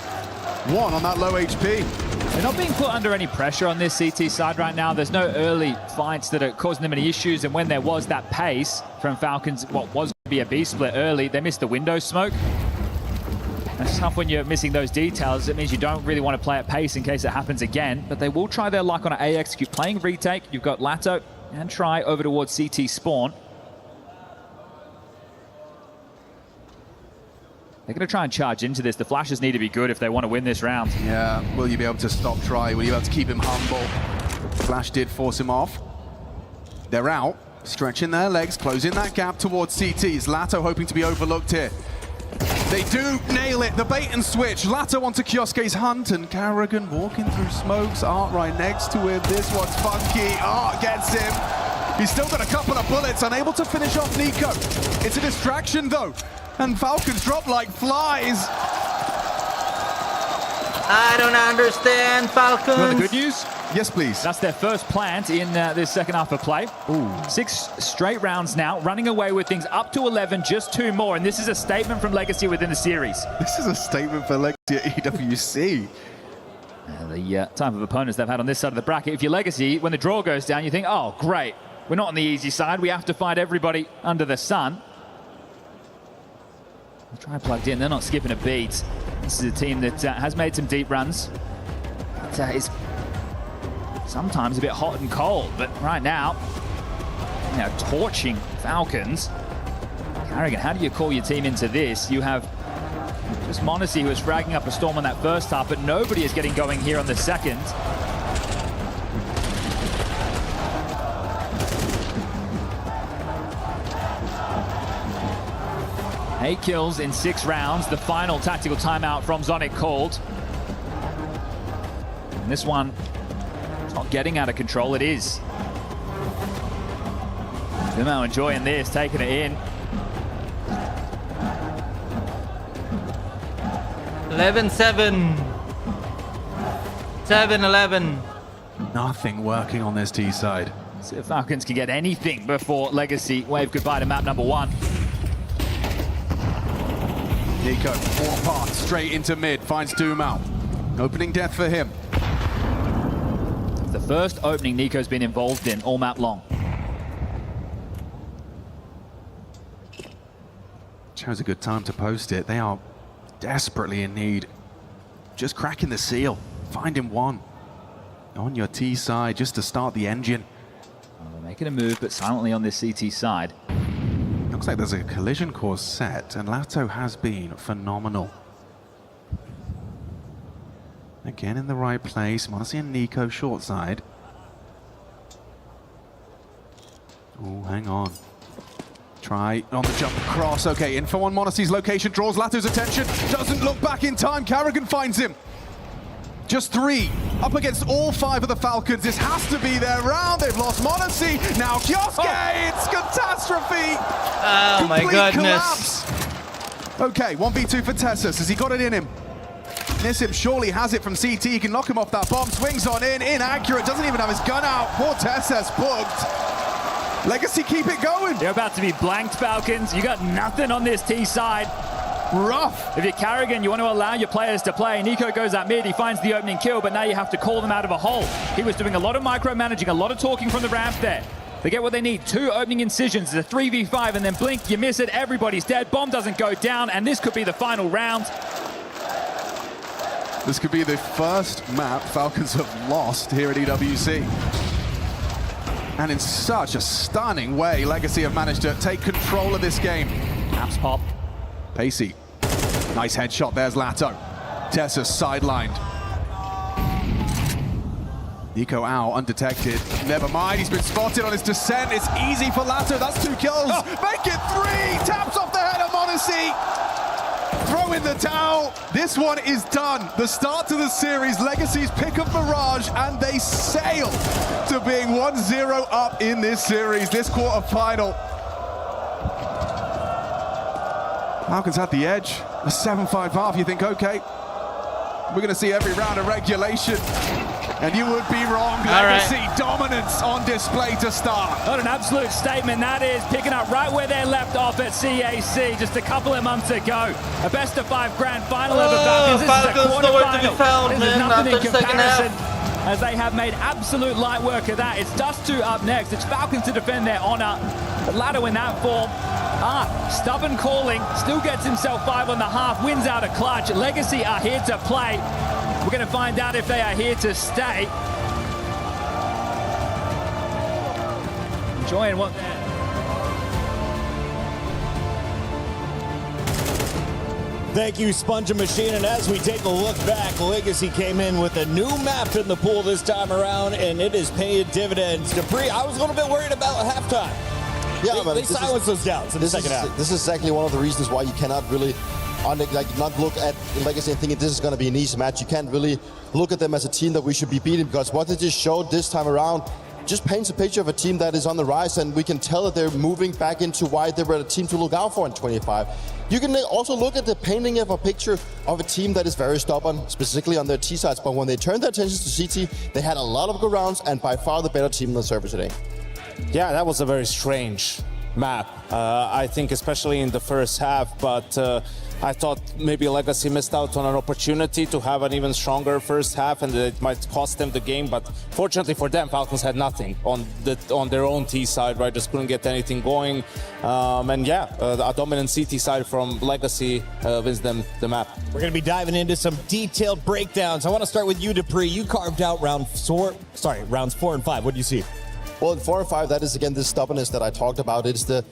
1 on that low HP. They're not being put under any pressure on this CT side right now. There's no early fights that are causing them any issues, and when there was that pace from Falcons, what was going to be a B split early, they missed the window smoke. It's tough when you're missing those details. It means you don't really want to play at pace in case it happens again, but they will try their luck on an A execute. Playing retake, you've got Lato and Try over towards CT spawn. They're going to try and charge into this. The flashes need to be good if they want to win this round. Yeah, will you be able to stop Try? Will you be able to keep him humble? Flash did force him off. They're out, stretching their legs, closing that gap towards CTs. Lato hoping to be overlooked here. They do nail it, the bait and switch. Lato onto Kioske's hunt, and Carrigan walking through smokes. Art right next to him. This one's funky. Art gets him. He's still got a couple of bullets, unable to finish off Nico. It's a distraction though, and Falcons drop like flies. I don't understand, Falcons. You want the good news? Yes, please. That's their first plant in this second half of play. Ooh. 6 straight rounds now, running away with things up to 11, just 2 more. And this is a statement from Legacy within the series. This is a statement for Legacy at EWC. The type of opponents they've had on this side of the bracket. If you're Legacy, when the draw goes down, you think, oh, great. We're not on the easy side. We have to fight everybody under the sun. They'll try plugged in. They're not skipping a beat. This is a team that has made some deep runs. But is sometimes a bit hot and cold. But right now, now torching Falcons. Carrigan, how do you call your team into this? You have just Monacy, who was fragging up a storm on that first half, but nobody is getting going here on the second. 8 kills in 6 rounds. The final tactical timeout from Zonic called. And this one, it's not getting out of control. It is. Zumo enjoying this, taking it in. 11-7. 7-11. Nothing working on this T side. See if Falcons can get anything before Legacy wave goodbye to map number 1. Nico, 4 parts straight into mid, finds Dumau. Opening death for him. The first opening Nico's been involved in all map long. Chose a good time to post it. They are desperately in need. Just cracking the seal, finding one. On your T side, just to start the engine. Well, they're making a move, but silently on this CT side. Looks like there's a collision course set, and Lato has been phenomenal. Again in the right place, Monacy and Nico short side. Oh, hang on. Try on the jump across. Okay, info on Monacy's location draws Lato's attention. Doesn't look back in time. Carrigan finds him. Just 3 up against all 5 of the Falcons. This has to be their round. They've lost Monacy. Now Kioske. Oh. It's catastrophe. Oh my goodness. Collapse. Okay, 1v2 for Tessus. Has he got it in him? Nissim surely has it from CT. He can knock him off that bomb. Swings on in. Inaccurate. Doesn't even have his gun out. Poor Tessus booked. Legacy keep it going. They're about to be blanked, Falcons. You got nothing on this T side. Rough. If you're Carrigan, you want to allow your players to play. Nico goes at mid, he finds the opening kill, but now you have to call them out of a hole. He was doing a lot of micromanaging, a lot of talking from the ramp there. They get what they need, 2 opening incisions, it's a 3v5, and then blink, you miss it, everybody's dead, bomb doesn't go down, and this could be the final round. This could be the first map Falcons have lost here at EWC. And in such a stunning way, Legacy have managed to take control of this game. Caps pop. Pacey, nice headshot, there's Lato. Tessus sidelined. Nico out, undetected. Never mind, he's been spotted on his descent. It's easy for Lato, that's 2 kills. Oh. Make it 3, taps off the head of Monacy. Throw in the towel, this one is done. The start to the series, Legacy's pick of Mirage, and they sail to being 1-0 up in this series, this quarterfinal. Falcons had the edge, a 7-5 half. You think, okay, we're going to see every round of regulation. And you would be wrong. Legacy dominance on display to start. What an absolute statement that is, picking up right where they left off at CAC just a couple of months ago. A best-of-5 grand final over Falcons. This is a quarterfinal. This is nothing in comparison, as they have made absolute light work of that. It's Dust2 up next. It's Falcons to defend their honor. But Lato in that form. Stubborn calling, still gets himself 5 on the half, wins out a clutch. Legacy are here to play. We're going to find out if they are here to stay. Enjoying what they're... Thank you, Sponge Machine. And as we take a look back, Legacy came in with a new map in the pool this time around, and it is paying dividends. Dupree, I was a little bit worried about halftime. Yeah, they silenced those doubts in the second half. This is exactly one of the reasons why you cannot really not look at Legacy and thinking this is going to be an easy match. You can't really look at them as a team that we should be beating, because what they just showed this time around just paints a picture of a team that is on the rise, and we can tell that they're moving back into why they were a team to look out for in 25. You can also look at the painting of a picture of a team that is very stubborn, specifically on their T sides, but when they turned their attention to CT, they had a lot of good rounds and by far the better team on the server today. Yeah, that was a very strange map, I think, especially in the first half, but I thought maybe Legacy missed out on an opportunity to have an even stronger first half, and it might cost them the game, but fortunately for them, Falcons had nothing on their own T side, right? Just couldn't get anything going, and yeah, a dominant CT side from Legacy wins them the map. We're going to be diving into some detailed breakdowns. I want to start with you, Dupree. You carved out rounds 4 and 5. What do you see? Well, in 4 and 5, that is again the stubbornness that I talked about. It's the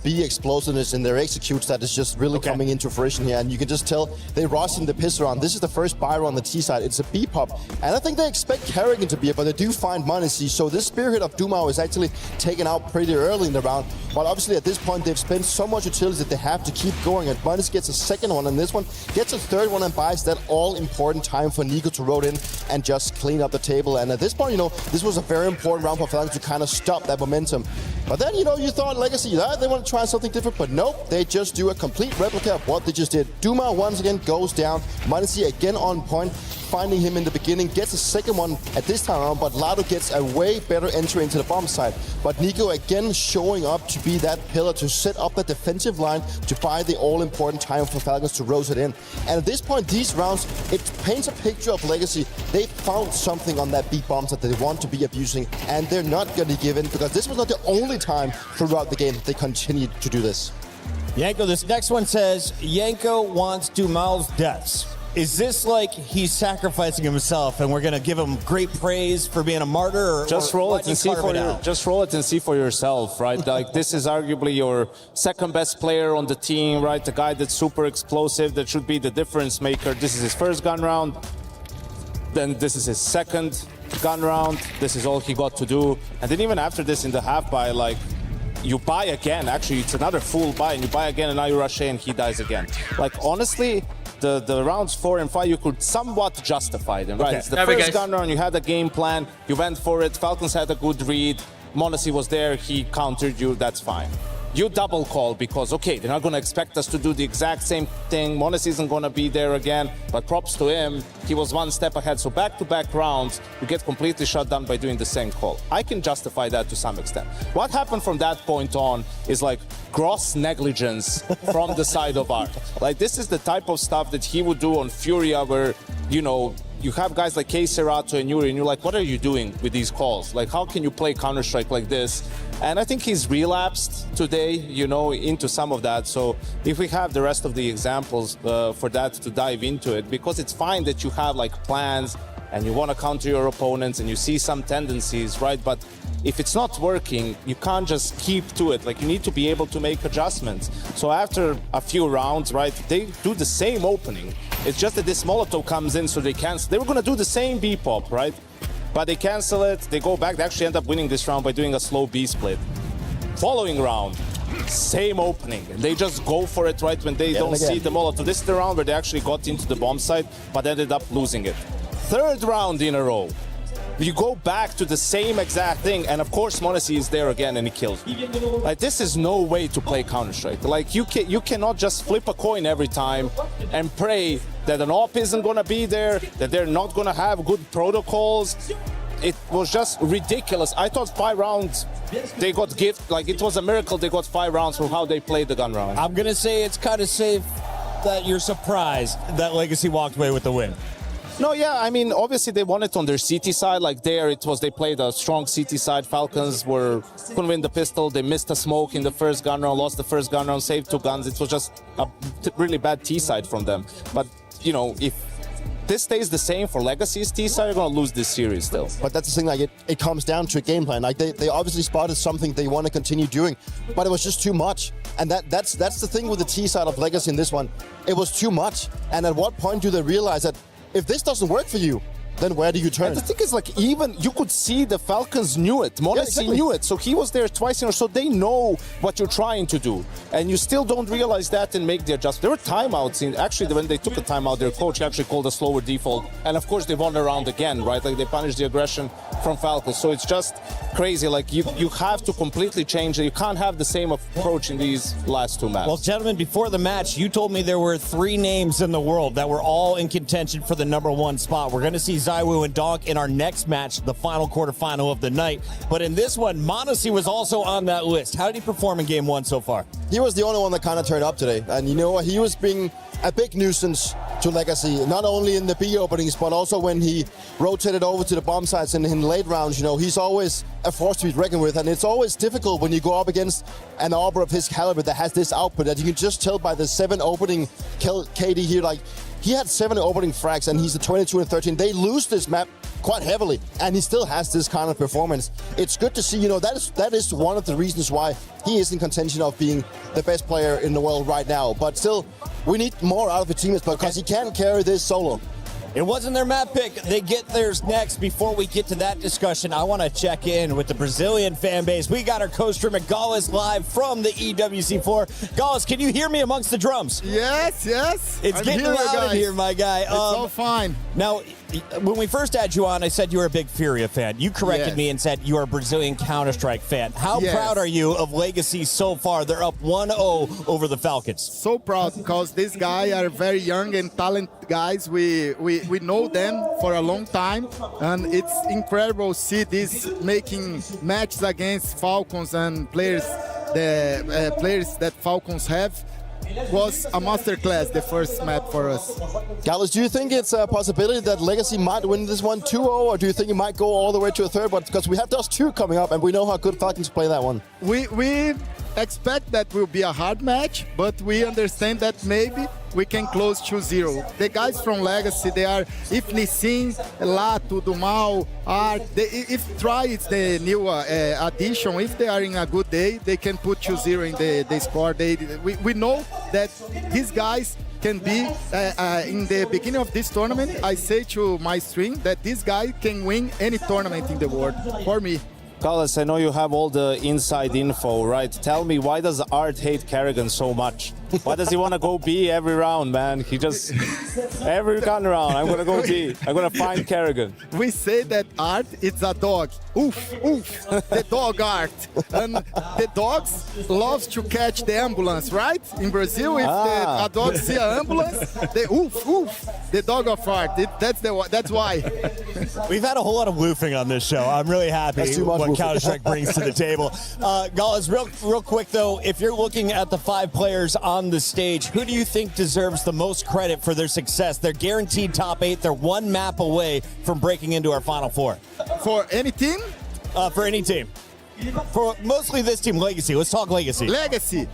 B explosiveness in their executes that is just really coming into fruition here, and you can just tell they rushing the piss around. This is the first buy on the T side. It's a B pop, and I think they expect Carrigan to be it, but they do find Monacy. So this spearhead of Dumao is actually taken out pretty early in the round. But obviously at this point they've spent so much utility that they have to keep going. And Monacy gets a second one, and this one gets a third one, and buys that all-important time for Nico to roll in and just clean up the table. And at this point, this was a very important round for Falcons to kind of stop that momentum. But then, you thought Legacy, they want to try something different, but nope, they just do a complete replica of what they just did. Duma once again goes down. Monacy again on point, finding him in the beginning, gets a second one at this time around, but Lado gets a way better entry into the bomb side. But Nico again showing up to be that pillar to set up the defensive line to buy the all-important time for Falcons to rose it in. And at this point, these rounds, it paints a picture of Legacy. They found something on that B bombs that they want to be abusing, and they're not going to give in, because this was not the only time throughout the game that they continued to do this. Yanko, this next one says, Yanko wants Dumal's deaths. Is this like he's sacrificing himself and we're going to give him great praise for being a martyr? Just roll it and see for yourself, right? Like, this is arguably your second best player on the team, right? The guy that's super explosive, that should be the difference maker. This is his first gun round. Then this is his second gun round. This is all he got to do. And then even after this in the half buy, like, you buy again. Actually, it's another full buy, and you buy again, and now you rush in, and he dies again. Like, honestly, the rounds 4 and 5, you could somewhat justify them, right? Okay. It's the first gun round, you had a game plan, you went for it, Falcons had a good read, Monacy was there, he countered you, that's fine. You double call because, okay, they're not going to expect us to do the exact same thing. Monacy isn't going to be there again, but props to him. He was one step ahead. So back-to-back rounds, you get completely shut down by doing the same call. I can justify that to some extent. What happened from that point on is like gross negligence from the side of Art. Like, this is the type of stuff that he would do on Furia where, you have guys like K Serato and Yuri, and you're like, what are you doing with these calls? Like, how can you play Counter-Strike like this? And I think he's relapsed today, into some of that. So if we have the rest of the examples for that to dive into it, because it's fine that you have like plans and you want to counter your opponents and you see some tendencies, right? But if it's not working, you can't just keep to it. Like, you need to be able to make adjustments. So after a few rounds, right, they do the same opening. It's just that this Molotov comes in, so they cancel. They were going to do the same B pop, right? But they cancel it, they go back, they actually end up winning this round by doing a slow B split. Following round, same opening. And they just go for it, right, when they don't see the Molotov. This is the round where they actually got into the bomb site, but ended up losing it. Third round in a row. You go back to the same exact thing, and of course Monacy is there again and he kills. Like, this is no way to play Counter-Strike. Like, you cannot just flip a coin every time and pray that an op isn't gonna be there, that they're not gonna have good protocols. It was just ridiculous. I thought 5 rounds they got gift. Like, it was a miracle they got 5 rounds from how they played the gun round. I'm gonna say it's kind of safe that you're surprised that Legacy walked away with the win. No, yeah, I mean, obviously they won it on their CT side. Like, there it was, they played a strong CT side. Falcons couldn't win the pistol. They missed a smoke in the first gun round, lost the first gun round, saved 2 guns. It was just a really bad T side from them. But, if this stays the same for Legacy's T side, you're going to lose this series still. But that's the thing, like, it comes down to a game plan. Like, they obviously spotted something they want to continue doing, but it was just too much. And that's the thing with the T side of Legacy in this one. It was too much. And at what point do they realize that if this doesn't work for you, then where do you turn? And the thing is, like, even you could see the Falcons knew it. Monacy knew it. So he was there twice in a row. So they know what you're trying to do. And you still don't realize that and make the adjustment. There were timeouts. Actually, when they took a timeout, their coach actually called a slower default. And of course, they won the round again, right? Like, they punished the aggression from Falcons. So it's just crazy. Like, you have to completely change it. You can't have the same approach in these last 2 matches. Well, gentlemen, before the match, you told me there were 3 names in the world that were all in contention for the #1 spot. We're going to see Zaiwu and Donk in our next match, the final quarterfinal of the night. But in this one, Monacy was also on that list. How did he perform in game 1 so far? He was the only one that kind of turned up today. And he was being a big nuisance to Legacy, not only in the B openings, but also when he rotated over to the bomb sites in late rounds. He's always a force to be reckoned with. And it's always difficult when you go up against an Arbor of his caliber that has this output that you can just tell by the 7 opening KD here. Like, he had 7 opening frags, and he's a 22 and 13. They lose this map quite heavily, and he still has this kind of performance. It's good to see, that is one of the reasons why he is in contention of being the best player in the world right now. But still, we need more out of the team because he can't carry this solo. It wasn't their map pick. They get theirs next. Before we get to that discussion, I want to check in with the Brazilian fan base. We got our co-streamer Gaules live from the EWC floor. Gaules, can you hear me amongst the drums? Yes. It's getting loud in here, my guy. It's all fine. Now, when we first had you on, I said you were a big Furia fan. You corrected me and said you are a Brazilian Counter-Strike fan. How proud are you of Legacy so far? They're up 1-0 over the Falcons. So proud because these guys are very young and talented guys. We know them for a long time, and it's incredible to see this making matches against Falcons and players, the players that Falcons have. Was a masterclass, the first map for us. Gaules, do you think it's a possibility that Legacy might win this one 2-0, or do you think it might go all the way to a third? But because we have Dust 2 coming up, and we know how good Falcons play that one. We expect that will be a hard match, but we understand that maybe we can close 2-0. The guys from Legacy, they are, if Nissin, Lato, Dumal, Art, if Try is the new addition, if they are in a good day, they can put 2-0 in the score. We know that these guys can be, in the beginning of this tournament, I say to my stream that this guy can win any tournament in the world, for me. Gaules, I know you have all the inside info, right? Tell me, why does Art hate Kerrigan so much? Why does he want to go B every round, man? He just, every gun round, I'm going to go B. I'm going to find Kerrigan. We say that Art is a dog. Oof, oof, the dog Art. And the dogs love to catch the ambulance, right? In Brazil, if a dog see an ambulance, they oof, oof, the dog of Art. That's why. We've had a whole lot of woofing on this show. I'm really happy what Counter-Strike brings to the table. Gaules, real quick though, if you're looking at the 5 players on the stage, who do you think deserves the most credit for their success? They're guaranteed top 8. They're 1 map away from breaking into our Final Four. For any team? For any team. For mostly this team, Legacy. Let's talk Legacy. Legacy.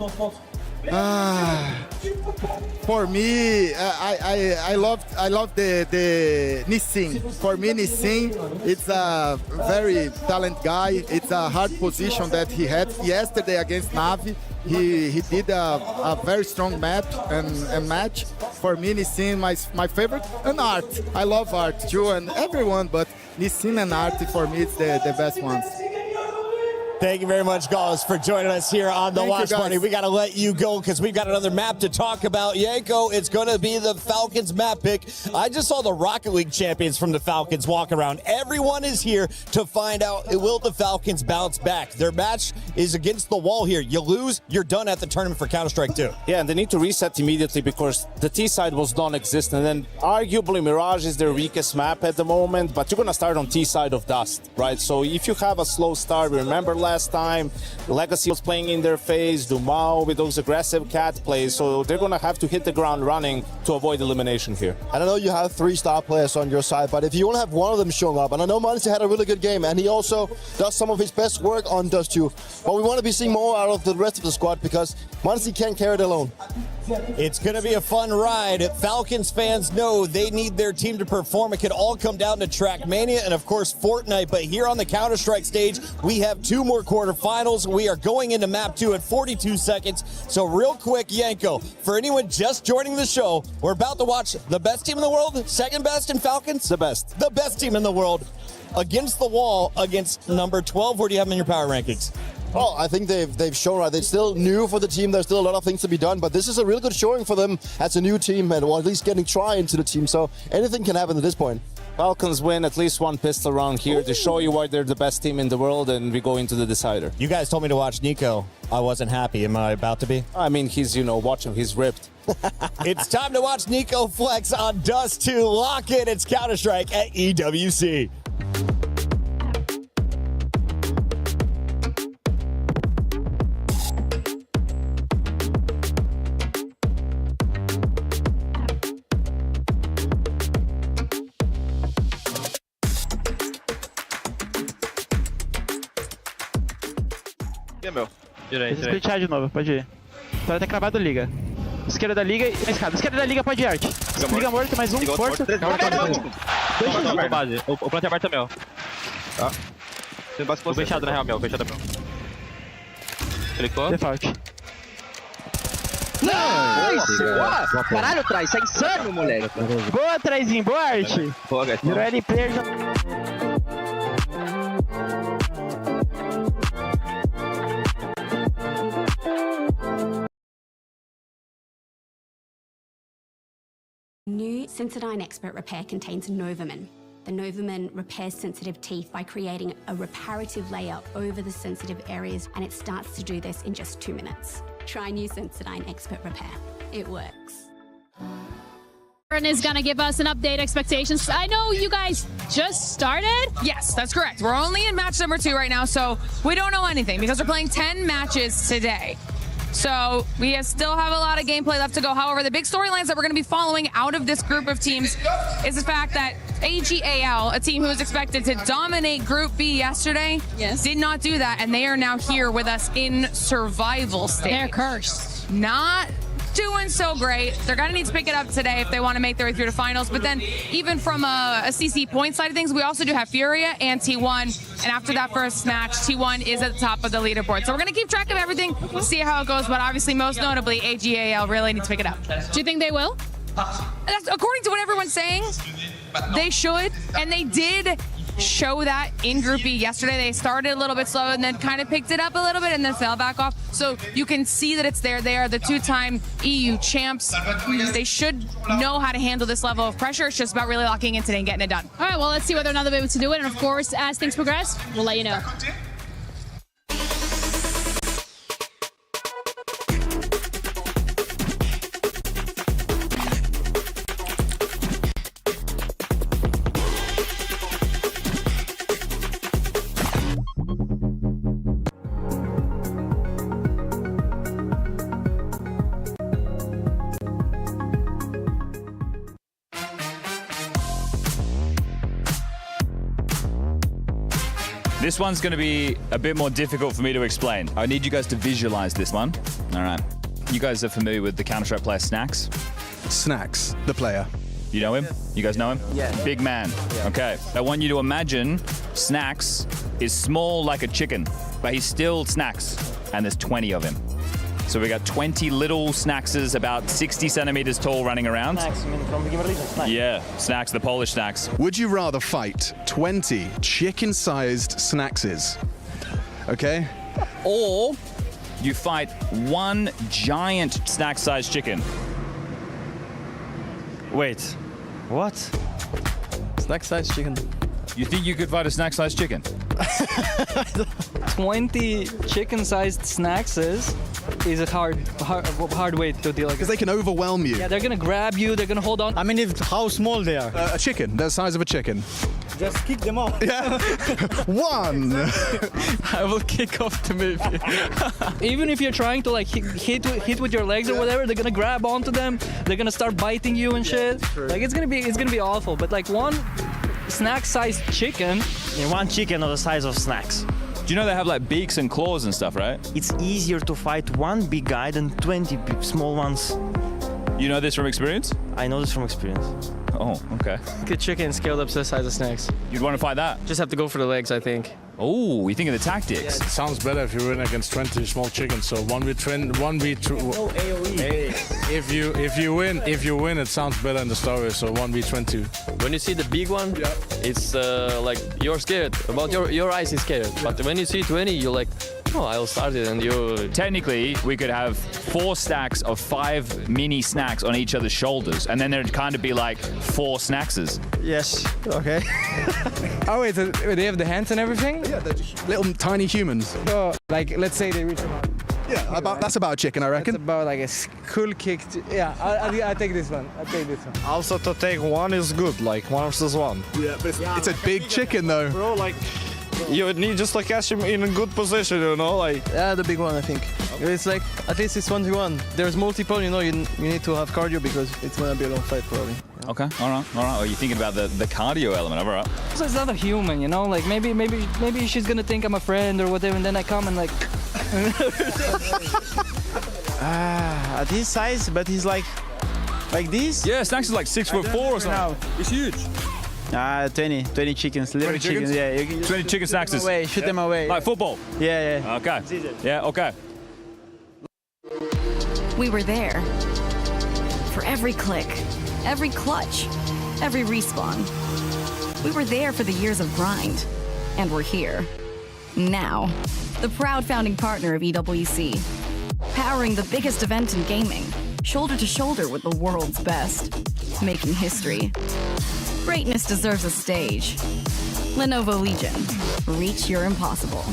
For me, I love the Nissin. For me, Nissin, it's a very talented guy. It's a hard position that he had yesterday against Navi. He did a very strong map and match. For me, Nissin, my favorite, and Art. I love Art too, and everyone, but Nissin and Art, for me, it's the best ones. Thank you very much, Gaules, for joining us here on the Watch Party. We got to let you go because we've got another map to talk about. Yanko, it's going to be the Falcons map pick. I just saw the Rocket League champions from the Falcons walk around. Everyone is here to find out, will the Falcons bounce back? Their match is against the wall here. You lose, you're done at the tournament for Counter-Strike 2. Yeah, and they need to reset immediately because the T side was non-existent. And arguably, Mirage is their weakest map at the moment, but you're going to start on T side of Dust, right? So if you have a slow start, remember last time Legacy was playing in their face, Dumao with those aggressive cat plays, so they're going to have to hit the ground running to avoid elimination here. And I know you have 3 star players on your side, but if you want to have one of them showing up, and I know Monty had a really good game, and he also does some of his best work on Dust 2, but we want to be seeing more out of the rest of the squad because Monty can't carry it alone. It's going to be a fun ride. Falcons fans know they need their team to perform. It could all come down to Trackmania and, of course, Fortnite. But here on the Counter-Strike stage, we have 2 more quarterfinals. We are going into map 2 at 42 seconds. So real quick, Yanko, for anyone just joining the show, we're about to watch the best team in the world, second best in Falcons? The best. The best team in the world against the wall against number 12. Where do you have them in your power rankings? Well, I think they've shown, right, they're still new for the team. There's still a lot of things to be done, but this is a real good showing for them as a new team, and or at least getting try into the team. So anything can happen at this point. Falcons win at least 1 pistol round here to show you why they're the best team in the world, and we go into the decider. You guys told me to watch Nico. I wasn't happy. Am I about to be? I mean, he's, watch him. He's ripped. It's time to watch Nico flex on Dust 2. Lock in. It's Counter-Strike at EWC. E meu? Direito. Deixa eu splitear de novo, pode ir. Tá até cravado liga. Esquerda da liga e a escada. Esquerda da liga pode ir, Art. Liga morto, mais um, força. Dois base. O plant aberto é meu. Tá. Tem base com você. O fechado na real meu, fechado é meu. Clicou. Default. Boa! Caralho, Traz, isso é insano, moleque. Boa, Trazinho, boa arte. Boa, gatão. Virou LP já. New Sensodyne Expert Repair contains Novamin. The Novamin repairs sensitive teeth by creating a reparative layer over the sensitive areas, and it starts to do this in just 2 minutes. Try new Sensodyne Expert Repair. It works. Aaron is going to give us an update expectations. I know you guys just started. Yes, that's correct. We're only in match number 2 right now, so we don't know anything because we're playing 10 matches today. So we still have a lot of gameplay left to go. However, the big storylines that we're going to be following out of this group of teams is the fact that AGAL, a team who was expected to dominate Group B yesterday, did not do that, and they are now here with us in survival stage. They're cursed. Not doing so great. They're going to need to pick it up today if they want to make their way through to finals. But then even from a CC point side of things, we also do have Furia and T1. And after that first match, T1 is at the top of the leaderboard. So we're going to keep track of everything, see how it goes. But obviously, most notably, AGAL really needs to pick it up. Do you think they will? That's, according to what everyone's saying, they should. And they did show that in Group B yesterday. They started a little bit slow and then kind of picked it up a little bit and then fell back off. So you can see that it's there. They are the 2-time EU champs. They should know how to handle this level of pressure. It's just about really locking in today and getting it done. All right, well, let's see whether or not they'll be able to do it. And of course, as things progress, we'll let you know. This one's going to be a bit more difficult for me to explain. I need you guys to visualize this one. All right. You guys are familiar with the Counter-Strike player Snacks? Snacks, the player. You know him? You guys know him? Yeah. Big man. Yeah. Okay. I want you to imagine Snacks is small like a chicken, but he's still Snacks, and there's 20 of him. So we got 20 little Snackses about 60 centimeters tall running around. Snacks, I mean, from the Snacks. Yeah, Snacks, the Polish Snacks. Would you rather fight 20 chicken-sized Snackses? Okay? Or you fight one giant snack-sized chicken. Wait, what? Snack-sized chicken. You think you could fight a snack-sized chicken? 20 chicken-sized snacks is a hard way to deal with. Because they can overwhelm you. Yeah, they're gonna grab you. They're gonna hold on. I mean, how small they are. A chicken, the size of a chicken. Just kick them off. Yeah. One. I will kick off the movie. Even if you're trying to like hit with your legs or whatever, they're gonna grab onto them. They're gonna start biting you and shit. Like it's gonna be awful. But like one snack-sized chicken. Yeah, one chicken of the size of snacks. Do you know they have like beaks and claws and stuff, right? It's easier to fight one big guy than 20 small ones. You know this from experience? I know this from experience. Oh, okay. Good chicken scaled up to the size of snacks. You'd want to fight that? Just have to go for the legs, I think. Oh, you think of the tactics? It sounds better if you win against 20 small chickens. So 1v2. No AOE. If you win, it sounds better in the story. So 1v20. When you see the big one, it's like you're scared. About your eyes is scared. But when you see 20, you're like, oh, I'll start it, and you. Technically, we could have 4 stacks of 5 mini snacks on each other's shoulders, and then there'd kind of be like 4 snackses. Yes. Okay. Oh wait, they have the hands and everything? Yeah, they're just little tiny humans. So, like, let's say they reach about. Yeah, that's about a chicken, I reckon. That's about like a cool kick. Yeah, I take this one. I take this one. Also, to take one is good, like 1 versus 1. Yeah, but it's a big chicken though. Bro, like you need just to catch him in a good position, you know, like. Yeah, the big one, I think. Okay. It's like at least it's 1v1. There's multiple, you know. You need to have cardio because it's gonna be a long fight probably. Okay, all right. Well, you're thinking about the cardio element, all right? So it's not a human, you know. Like maybe she's gonna think I'm a friend or whatever, and then I come and like. At his size, but he's like this. Yeah, Snacks is like 6'4" or something. It's huge. 20 chickens, little 20 chickens? Yeah, you can just 20 chicken snacks. shoot them away. Like football? Yeah. Okay. Yeah, okay. We were there for every click, every clutch, every respawn. We were there for the years of grind, and we're here. Now, the proud founding partner of EWC, powering the biggest event in gaming, shoulder to shoulder with the world's best, making history. Greatness deserves a stage. Lenovo Legion, reach your impossible.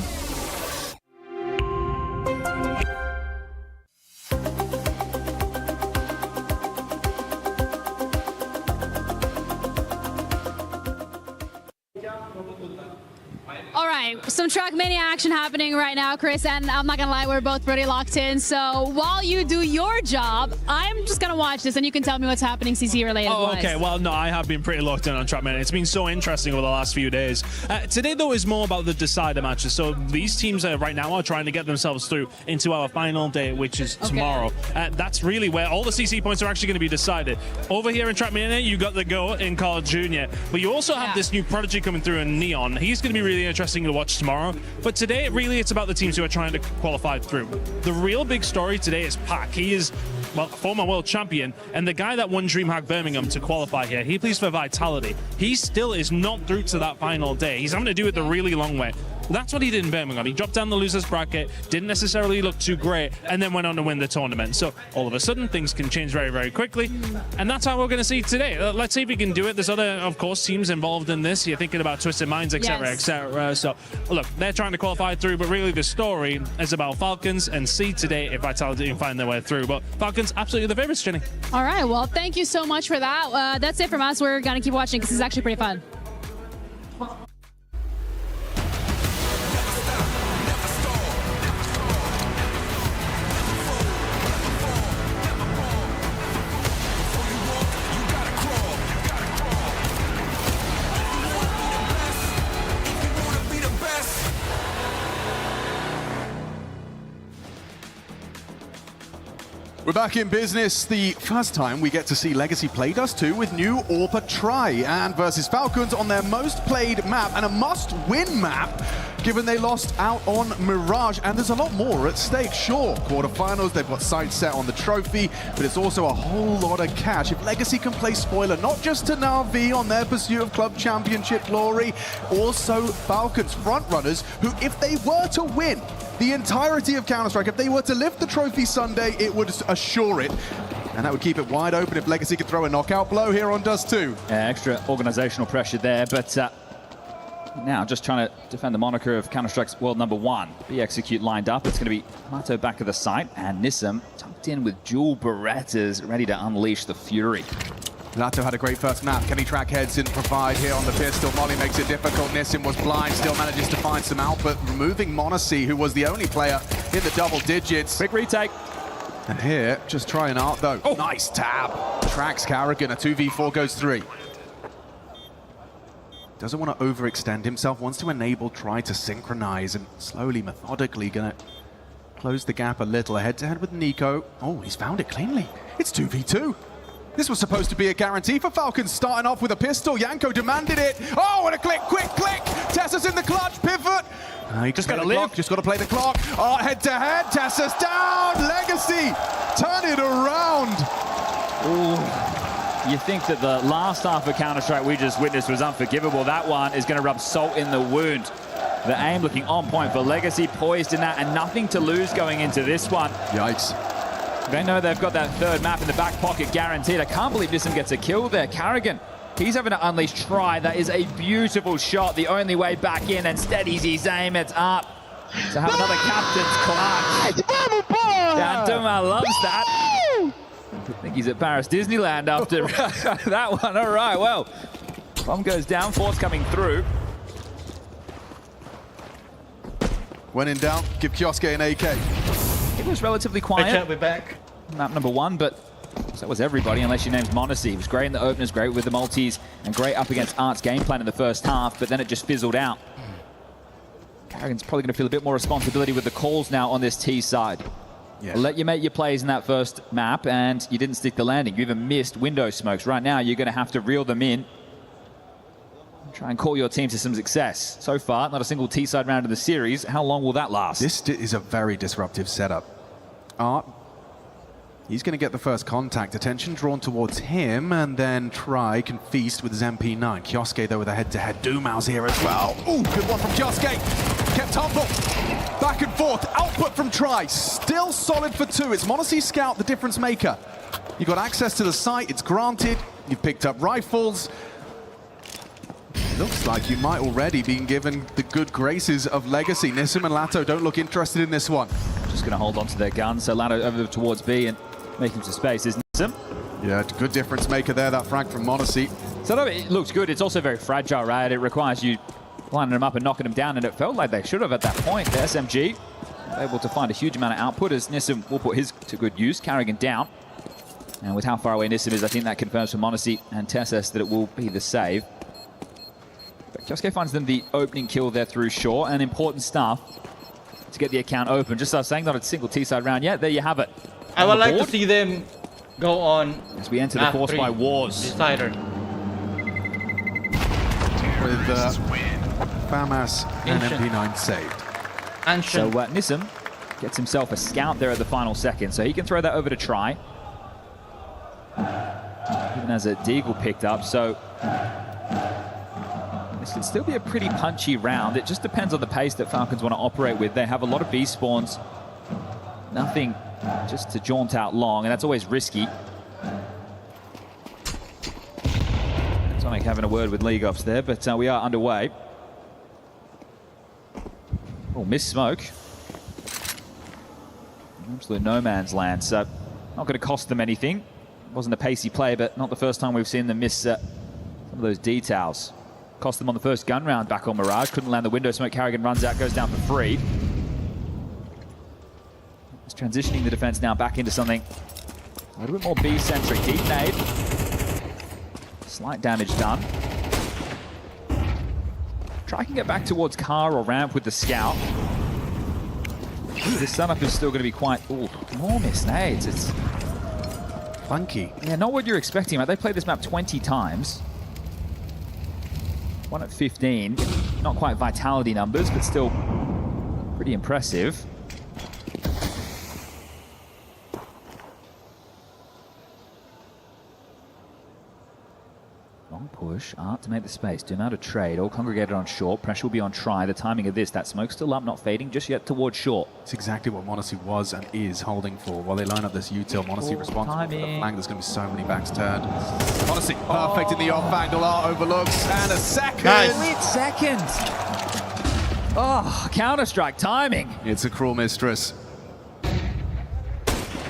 All right, some Trackmania action happening right now, Chris, and I'm not gonna lie, we're both pretty locked in. So while you do your job, I'm just gonna watch this and you can tell me what's happening CC related. Oh, okay. Well, no, I have been pretty locked in on Trackmania. It's been so interesting over the last few days. Today, though, is more about the decider matches. So these teams right now are trying to get themselves through into our final day, which is tomorrow. That's really where all the CC points are actually going to be decided. Over here in Trackmania, you got the GOAT in Carl Jr., but you also have this new prodigy coming through in Neon. He's going to be really interesting to watch tomorrow. But today, really, it's about the teams who are trying to qualify through. The real big story today is Pac. He is, well, former world champion, and the guy that won DreamHack Birmingham to qualify here. He plays for Vitality. He still is not through to that final day. He's having to do it the really long way. That's what he did in Birmingham. He dropped down the losers bracket, didn't necessarily look too great, and then went on to win the tournament. So all of a sudden, things can change very, very quickly, and that's how we're going to see today. Let's see if he can do it. There's other, of course, teams involved in this. You're thinking about Twisted Minds, etc., etc. So look, they're trying to qualify through, but really the story is about Falcons, and see today if Vitality can find their way through. But Falcons, absolutely the favorites, Jenny. All right, well, thank you so much for that. That's it from us. We're gonna keep watching because this is actually pretty fun. We're back in business. The first time we get to see Legacy play Dust 2 with new AWPA Try and versus Falcons on their most played map and a must-win map, given they lost out on Mirage. And there's a lot more at stake. Sure, quarterfinals, they've got sights set on the trophy, but it's also a whole lot of cash. If Legacy can play spoiler, not just to Na'Vi on their pursuit of club championship glory, also Falcons frontrunners who, if they were to win the entirety of Counter-Strike, if they were to lift the trophy Sunday, it would assure it. And that would keep it wide open if Legacy could throw a knockout blow here on Dust 2. Yeah, extra organizational pressure there, but now just trying to defend the moniker of Counter-Strike's world #1. Execute lined up. It's going to be Mato back of the site, and Nissim tucked in with dual Berettas, ready to unleash the fury. Lato had a great first map. Can he track heads and provide here on the pistol? Molly makes it difficult. Nissim was blind, still manages to find some output, removing Monacy, who was the only player in the double digits. Quick retake. And here, just trying out though. Oh, nice tab. Tracks Carrigan, a 2v4 goes 3. Doesn't want to overextend himself, wants to enable, try to synchronize, and slowly, methodically gonna close the gap a little. Head-to-head with Nico. Oh, he's found it cleanly. It's 2v2. This was supposed to be a guarantee for Falcons, starting off with a pistol. Yanko demanded it. Oh, and a click, quick click. Tessa's in the clutch, pivot. Just got to live. Just got to play the clock. Oh, head-to-head. Tessa's down. Legacy, turn it around. Ooh. You think that the last half of Counter-Strike we just witnessed was unforgivable. That one is going to rub salt in the wound. The aim looking on point for Legacy, poised in that, and nothing to lose going into this one. Yikes. They know they've got that third map in the back pocket guaranteed. I can't believe Nissim gets a kill there. Carrigan, he's having to unleash Try. That is a beautiful shot. The only way back in, and steadies his aim. It's up to have another captain's clutch. Dantuma loves that. I think he's at Paris Disneyland after that one. All right, well, bomb goes down. Force coming through. When in doubt, give Kioske an AK. It was relatively quiet. We're back. Map #1, but so was everybody, unless you named Monacy. He was great in the openers, great with the multis, and great up against Art's game plan in the first half, but then it just fizzled out. Carrigan's probably going to feel a bit more responsibility with the calls now on this T side. Yes. Let you make your plays in that first map, and you didn't stick the landing. You even missed window smokes. Right now, you're going to have to reel them in. try and call your team to some success. So far, not a single T-side round in the series. How long will that last? This is a very disruptive setup. Art, he's going to get the first contact. Attention drawn towards him, and then Try can feast with his MP9. Kioske, though, with a head-to-head. Dumao's here as well. Ooh, good one from Kioske. Kept humble. Back and forth. Output from Try. Still solid for 2. It's m0NESY Scout, the difference maker. You got access to the site. It's granted. You've picked up rifles. Looks like you might already be given the good graces of Legacy. Nissim and Lato don't look interested in this one. Just going to hold on to their guns. So Lato over towards B and making some space is Nissim. Yeah, good difference maker there, that frag from m0NESY. So it looks good. It's also very fragile, right? It requires you lining them up and knocking them down, and it felt like they should have at that point. The SMG able to find a huge amount of output as Nissim will put his to good use, carrying down. And with how far away Nissim is, I think that confirms for m0NESY and Tessus that it will be the save. But Kioske finds them the opening kill there through shore, and important stuff to get the account open. Just as I was saying, not a single T-side round yet. There you have it. I would like to see them go on as we enter the Force by Wars. Decider. With FAMAS and MP9 saved. So Nissim gets himself a scout there at the final second, so he can throw that over to Try. Even as a Deagle picked up, so this can still be a pretty punchy round. It just depends on the pace that Falcons want to operate with. They have a lot of B spawns. Nothing just to jaunt out long, and that's always risky. Sonic having a word with League Ops there, but we are underway. Oh, missed smoke. Absolute no man's land, so not going to cost them anything. Wasn't a pacey play, but not the first time we've seen them miss some of those details. Cost them on the first gun round back on Mirage. Couldn't land the window smoke. Carrigan runs out, goes down for free. It's transitioning the defense now back into something a little bit more B-centric. Deep nade. Slight damage done. Try can get back towards car or ramp with the scout. This setup is still going to be quite... Ooh, more missed nades. It's funky. Yeah, not what you're expecting, right? They played this map 20 times. One at 15. Not quite vitality numbers, but still pretty impressive. Long push. Art to make the space. Do not a trade. All congregated on short. Pressure will be on Try. The timing of this. That smoke's still up, not fading just yet towards short. It's exactly what m0NESY was and is holding for. While they line up this util, m0NESY responsible for the flank. There's going to be so many backs turned. m0NESY perfect in the off angle. Art overlooks. And a second. Nice. Second. Oh, Counter-Strike timing. It's a cruel mistress.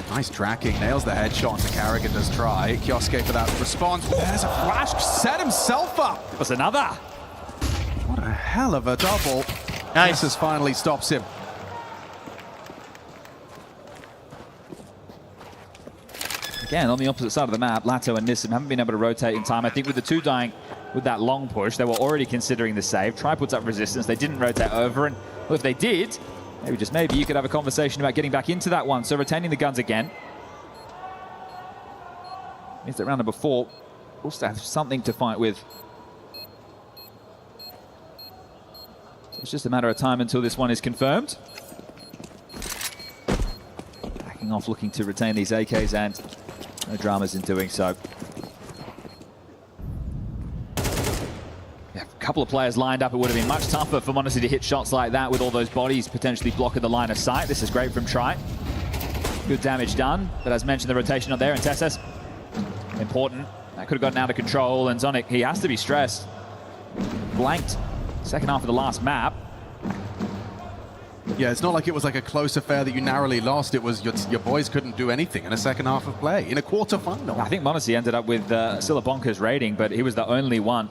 Nice tracking, nails the headshot onto Carrigan, does Try. Kioske for that response. There's a flash, set himself up. That's another. What a hell of a double. Nice. This finally stops him. Again, on the opposite side of the map, Lato and Nissim haven't been able to rotate in time. I think with the two dying with that long push, they were already considering the save. Try puts up resistance. They didn't rotate over, and well, if they did, maybe just maybe you could have a conversation about getting back into that one. So retaining the guns again. Means that round number 4 will still have something to fight with. So it's just a matter of time until this one is confirmed. Backing off, looking to retain these AKs, and no dramas in doing so. Yeah, a couple of players lined up. It would have been much tougher for m0NESY to hit shots like that with all those bodies potentially blocking the line of sight. This is great from Try. Good damage done, but as mentioned, the rotation not there, and Tessus, important. That could have gotten out of control, and Zonic, he has to be stressed. Blanked second half of the last map. Yeah, it's not like it was like a close affair that you narrowly lost. It was your boys couldn't do anything in a second half of play, in a quarter-final. I think m0NESY ended up with still a bonkers rating, but he was the only one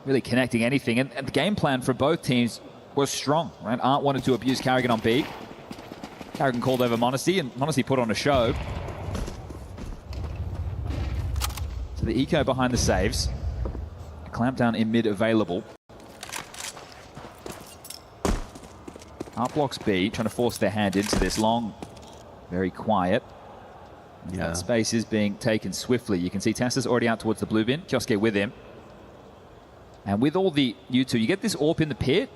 really connecting anything. And the game plan for both teams was strong, right? Art wanted to abuse Carrigan on B. Carrigan called over m0NESY, and m0NESY put on a show. So the eco behind the saves. A clamp down in mid available. Art blocks B, trying to force their hand into this. Long, very quiet. Yeah. That space is being taken swiftly. You can see Tessa's already out towards the blue bin. Kioske with him. And with all the U2, you get this AWP in the pit.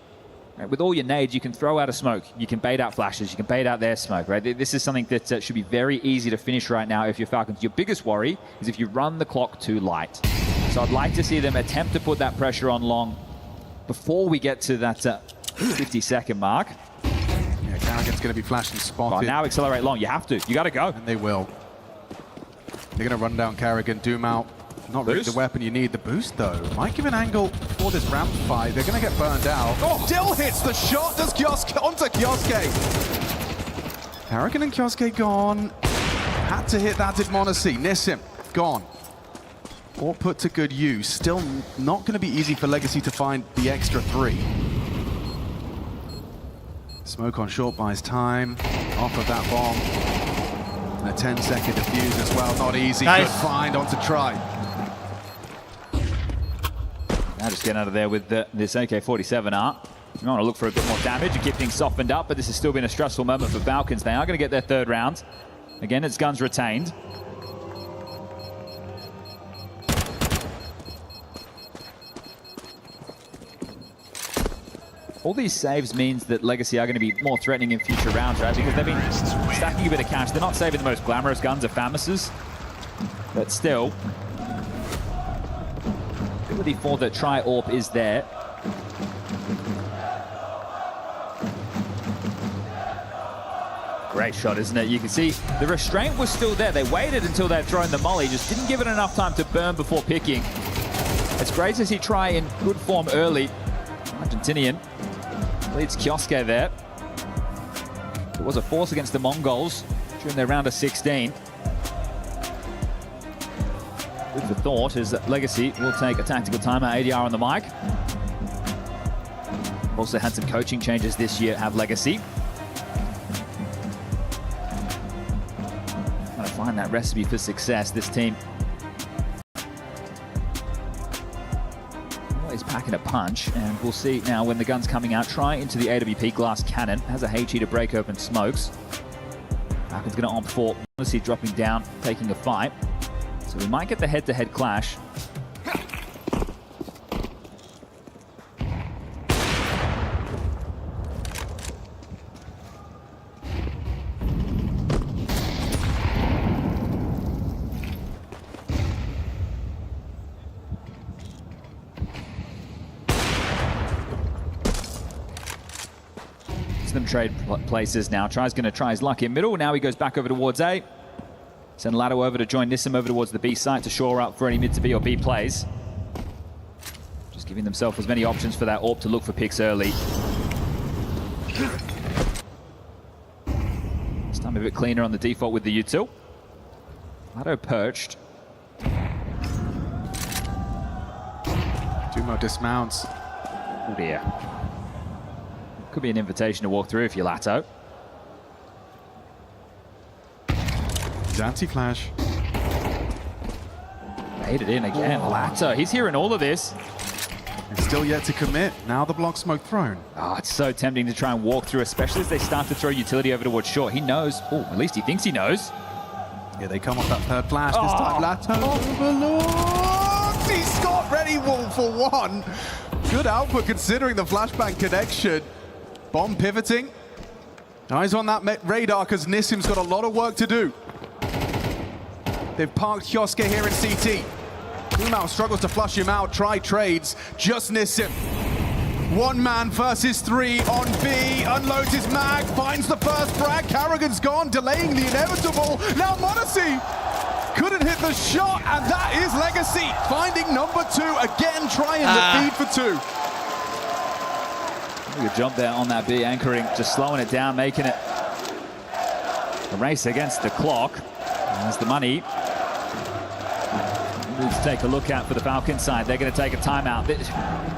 Right? With all your nades, you can throw out a smoke. You can bait out flashes. You can bait out their smoke. Right? This is something that should be very easy to finish right now if you're Falcons. Your biggest worry is if you run the clock too light. So I'd like to see them attempt to put that pressure on long before we get to that 50-second mark. Yeah, Carrigan's going to be flashing spotted. Now accelerate long. You have to. You got to go. And they will. They're going to run down Carrigan, Doom out. Not really the weapon you need. The boost, though, might give an angle for this ramp fight. They're going to get burned out. Oh, still hits the shot. Does Kioske onto Kioske. Carrigan and Kioske gone. Had to hit that, did Monacy. Nissim, gone. Or put to good use. Still not going to be easy for Legacy to find the extra 3. Smoke on short buys time. Off of that bomb. And a 10-second defuse as well. Not easy. Nice. Good find onto Try. Now just getting out of there with this AK-47R. You want to look for a bit more damage and keep things softened up, but this has still been a stressful moment for Falcons. They are going to get their 3rd round. Again, it's guns retained. All these saves means that Legacy are going to be more threatening in future rounds, right? Because they've been stacking a bit of cash. They're not saving the most glamorous guns or Famises, but still, ability for the Tri-AWP is there. Great shot, isn't it? You can see the restraint was still there. They waited until they'd thrown the molly, just didn't give it enough time to burn before picking. It's great to see Try in good form early. Argentinian leads Kioske there. It was a force against the Mongols during their round of 16. Good for thought is that Legacy will take a tactical timeout. ADR on the mic. Also had some coaching changes this year, have Legacy. Trying to find that recipe for success. This team always packing a punch, and we'll see now when the gun's coming out. Try into the AWP glass cannon. Has a HE to break open smokes. Falcon's going to opt for Monacy dropping down, taking a fight. So we might get the head-to-head clash. Them trade places now. Try's going to try his luck in middle. Now he goes back over towards A. Send Latto over to join Nissim over towards the B site to shore up for any mid to B or B plays. Just giving themselves as many options for that AWP to look for picks early. This time a bit cleaner on the default with the util. Latto perched. Dumo dismounts. Oh dear. Could be an invitation to walk through if you're Latto. Anti-flash. Made it in again. Latto, he's hearing all of this. And still yet to commit. Now the block smoke thrown. Oh, it's so tempting to try and walk through, especially as they start to throw utility over towards short. He knows. Oh, at least he thinks he knows. Yeah, they come off that 3rd flash. This time Latto overlords. He's got ready for 1. Good output considering the flashbang connection. Bomb pivoting. Eyes on that radar because Nissim's got a lot of work to do. They've parked Kioske here in CT. Umau struggles to flush him out. Try trades. Just Nissim. 1 man versus 3 on B. Unloads his mag. Finds the first frag. Carrigan's gone, delaying the inevitable. Now Monacy couldn't hit the shot, and that is Legacy. Finding number 2 again, trying the feed for 2. Good job there on that B, anchoring, just slowing it down, making it a race against the clock. There's the money. Need to take a look at for the Falcons side. They're going to take a timeout.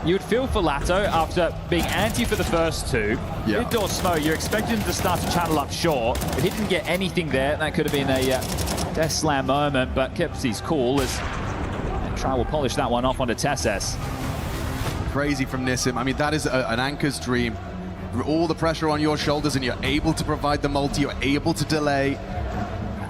You would feel for Latto after being anti for the first 2. Yeah. Mid-door smoke, you're expecting him to start to channel up short. But he didn't get anything there. That could have been a death slam moment, but kept his cool as Try will polish that one off onto Tesses. Crazy from Nissim. I mean, that is an anchor's dream. All the pressure on your shoulders and you're able to provide the multi, you're able to delay.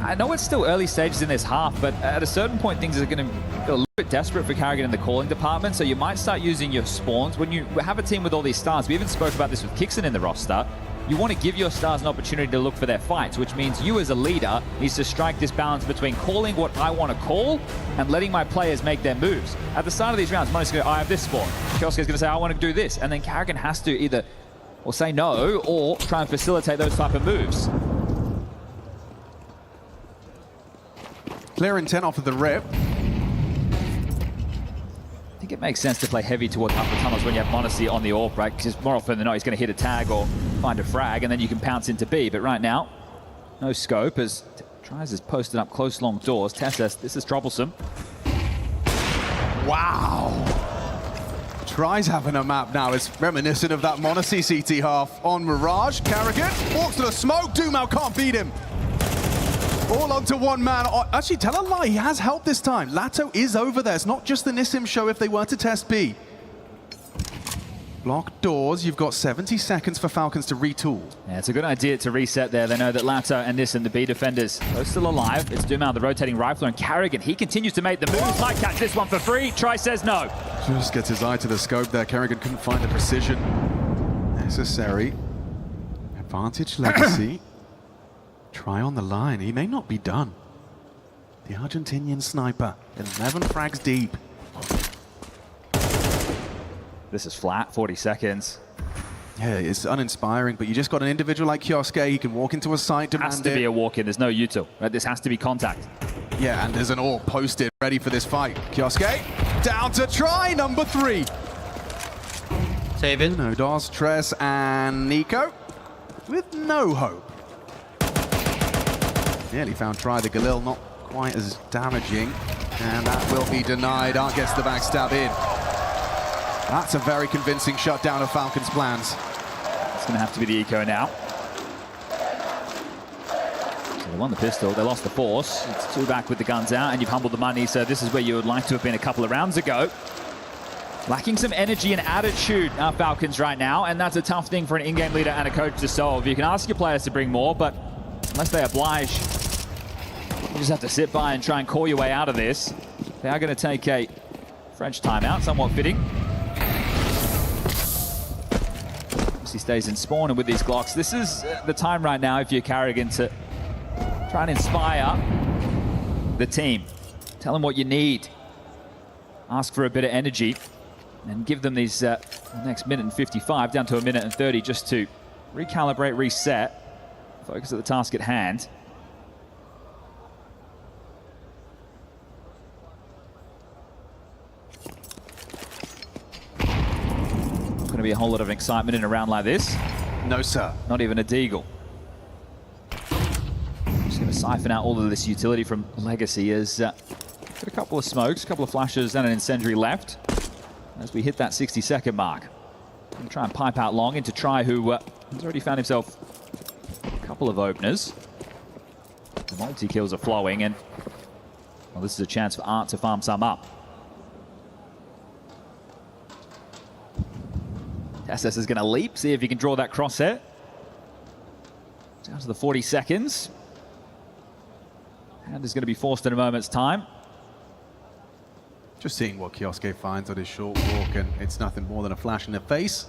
I know it's still early stages in this half, but at a certain point things are going to They're a little bit desperate for Carrigan in the calling department, so you might start using your spawns. When you have a team with all these stars, we even spoke about this with Kixon in the roster, you want to give your stars an opportunity to look for their fights, which means you as a leader needs to strike this balance between calling what I want to call and letting my players make their moves. At the start of these rounds, Money's going to go, I have this spawn. Kioski's going to say, I want to do this. And then Carrigan has to either say no or try and facilitate those type of moves. Clear intent off of the rip. I think it makes sense to play heavy towards upper tunnels when you have Monacy on the AWP, right? Because more often than not, he's going to hit a tag or find a frag, and then you can pounce into B. But right now, no scope as Tries is posted up close long doors. Tessus, this is troublesome. Wow. Tries having a map now is reminiscent of that Monacy CT half on Mirage. Carrigan walks to the smoke. Dumau can't beat him. All onto one man. Actually, tell a lie, he has help this time. Lato is over there. It's not just the Nissim show if they were to test B. Block doors. You've got 70 seconds for Falcons to retool. Yeah, it's a good idea to reset there. They know that Lato and Nissim, the B defenders, are still alive. It's Dumau, the rotating rifler, and Carrigan. He continues to make the moves. Might catch this one for free. Try says no. Just gets his eye to the scope there. Carrigan couldn't find the precision necessary. Advantage Legacy. Try on the line. He may not be done. The Argentinian sniper, 11 frags deep. This is flat, 40 seconds. Yeah, it's uninspiring, but you just got an individual like Kioske. He can walk into a site, demand Has to be a walk-in. There's no util. Right? This has to be contact. Yeah, and there's an AWP posted, ready for this fight. Kioske, down to try number 3. Save it. No, Dos, Tress, and Nico with no hope. Nearly found try the Galil, not quite as damaging. And that will be denied. Art gets the backstab in. That's a very convincing shutdown of Falcons' plans. It's going to have to be the eco now. So they won the pistol, they lost the force. It's 2 back with the guns out, and you've humbled the money, so this is where you would like to have been a couple of rounds ago. Lacking some energy and attitude, our Falcons right now, and that's a tough thing for an in-game leader and a coach to solve. You can ask your players to bring more, but unless they oblige, you just have to sit by and try and call your way out of this. They are going to take a French timeout, somewhat fitting. He stays in spawn, and with these Glocks, this is the time right now if you're Carrigan to try and inspire the team. Tell them what you need. Ask for a bit of energy and give them these next minute and 55 down to a minute and 30 just to recalibrate, reset, focus at the task at hand. Going to be a whole lot of excitement in a round like this. No, sir. Not even a deagle. Just going to siphon out all of this utility from Legacy as got a couple of smokes, a couple of flashes, and an incendiary left as we hit that 60-second mark. Going to try and pipe out long into Try, who has already found himself a couple of openers. The multi-kills are flowing, and well, this is a chance for Art to farm some up. SS is going to leap, see if he can draw that crosshair. Down to the 40 seconds. And is going to be forced in a moment's time. Just seeing what Kioske finds on his short walk, and it's nothing more than a flash in the face.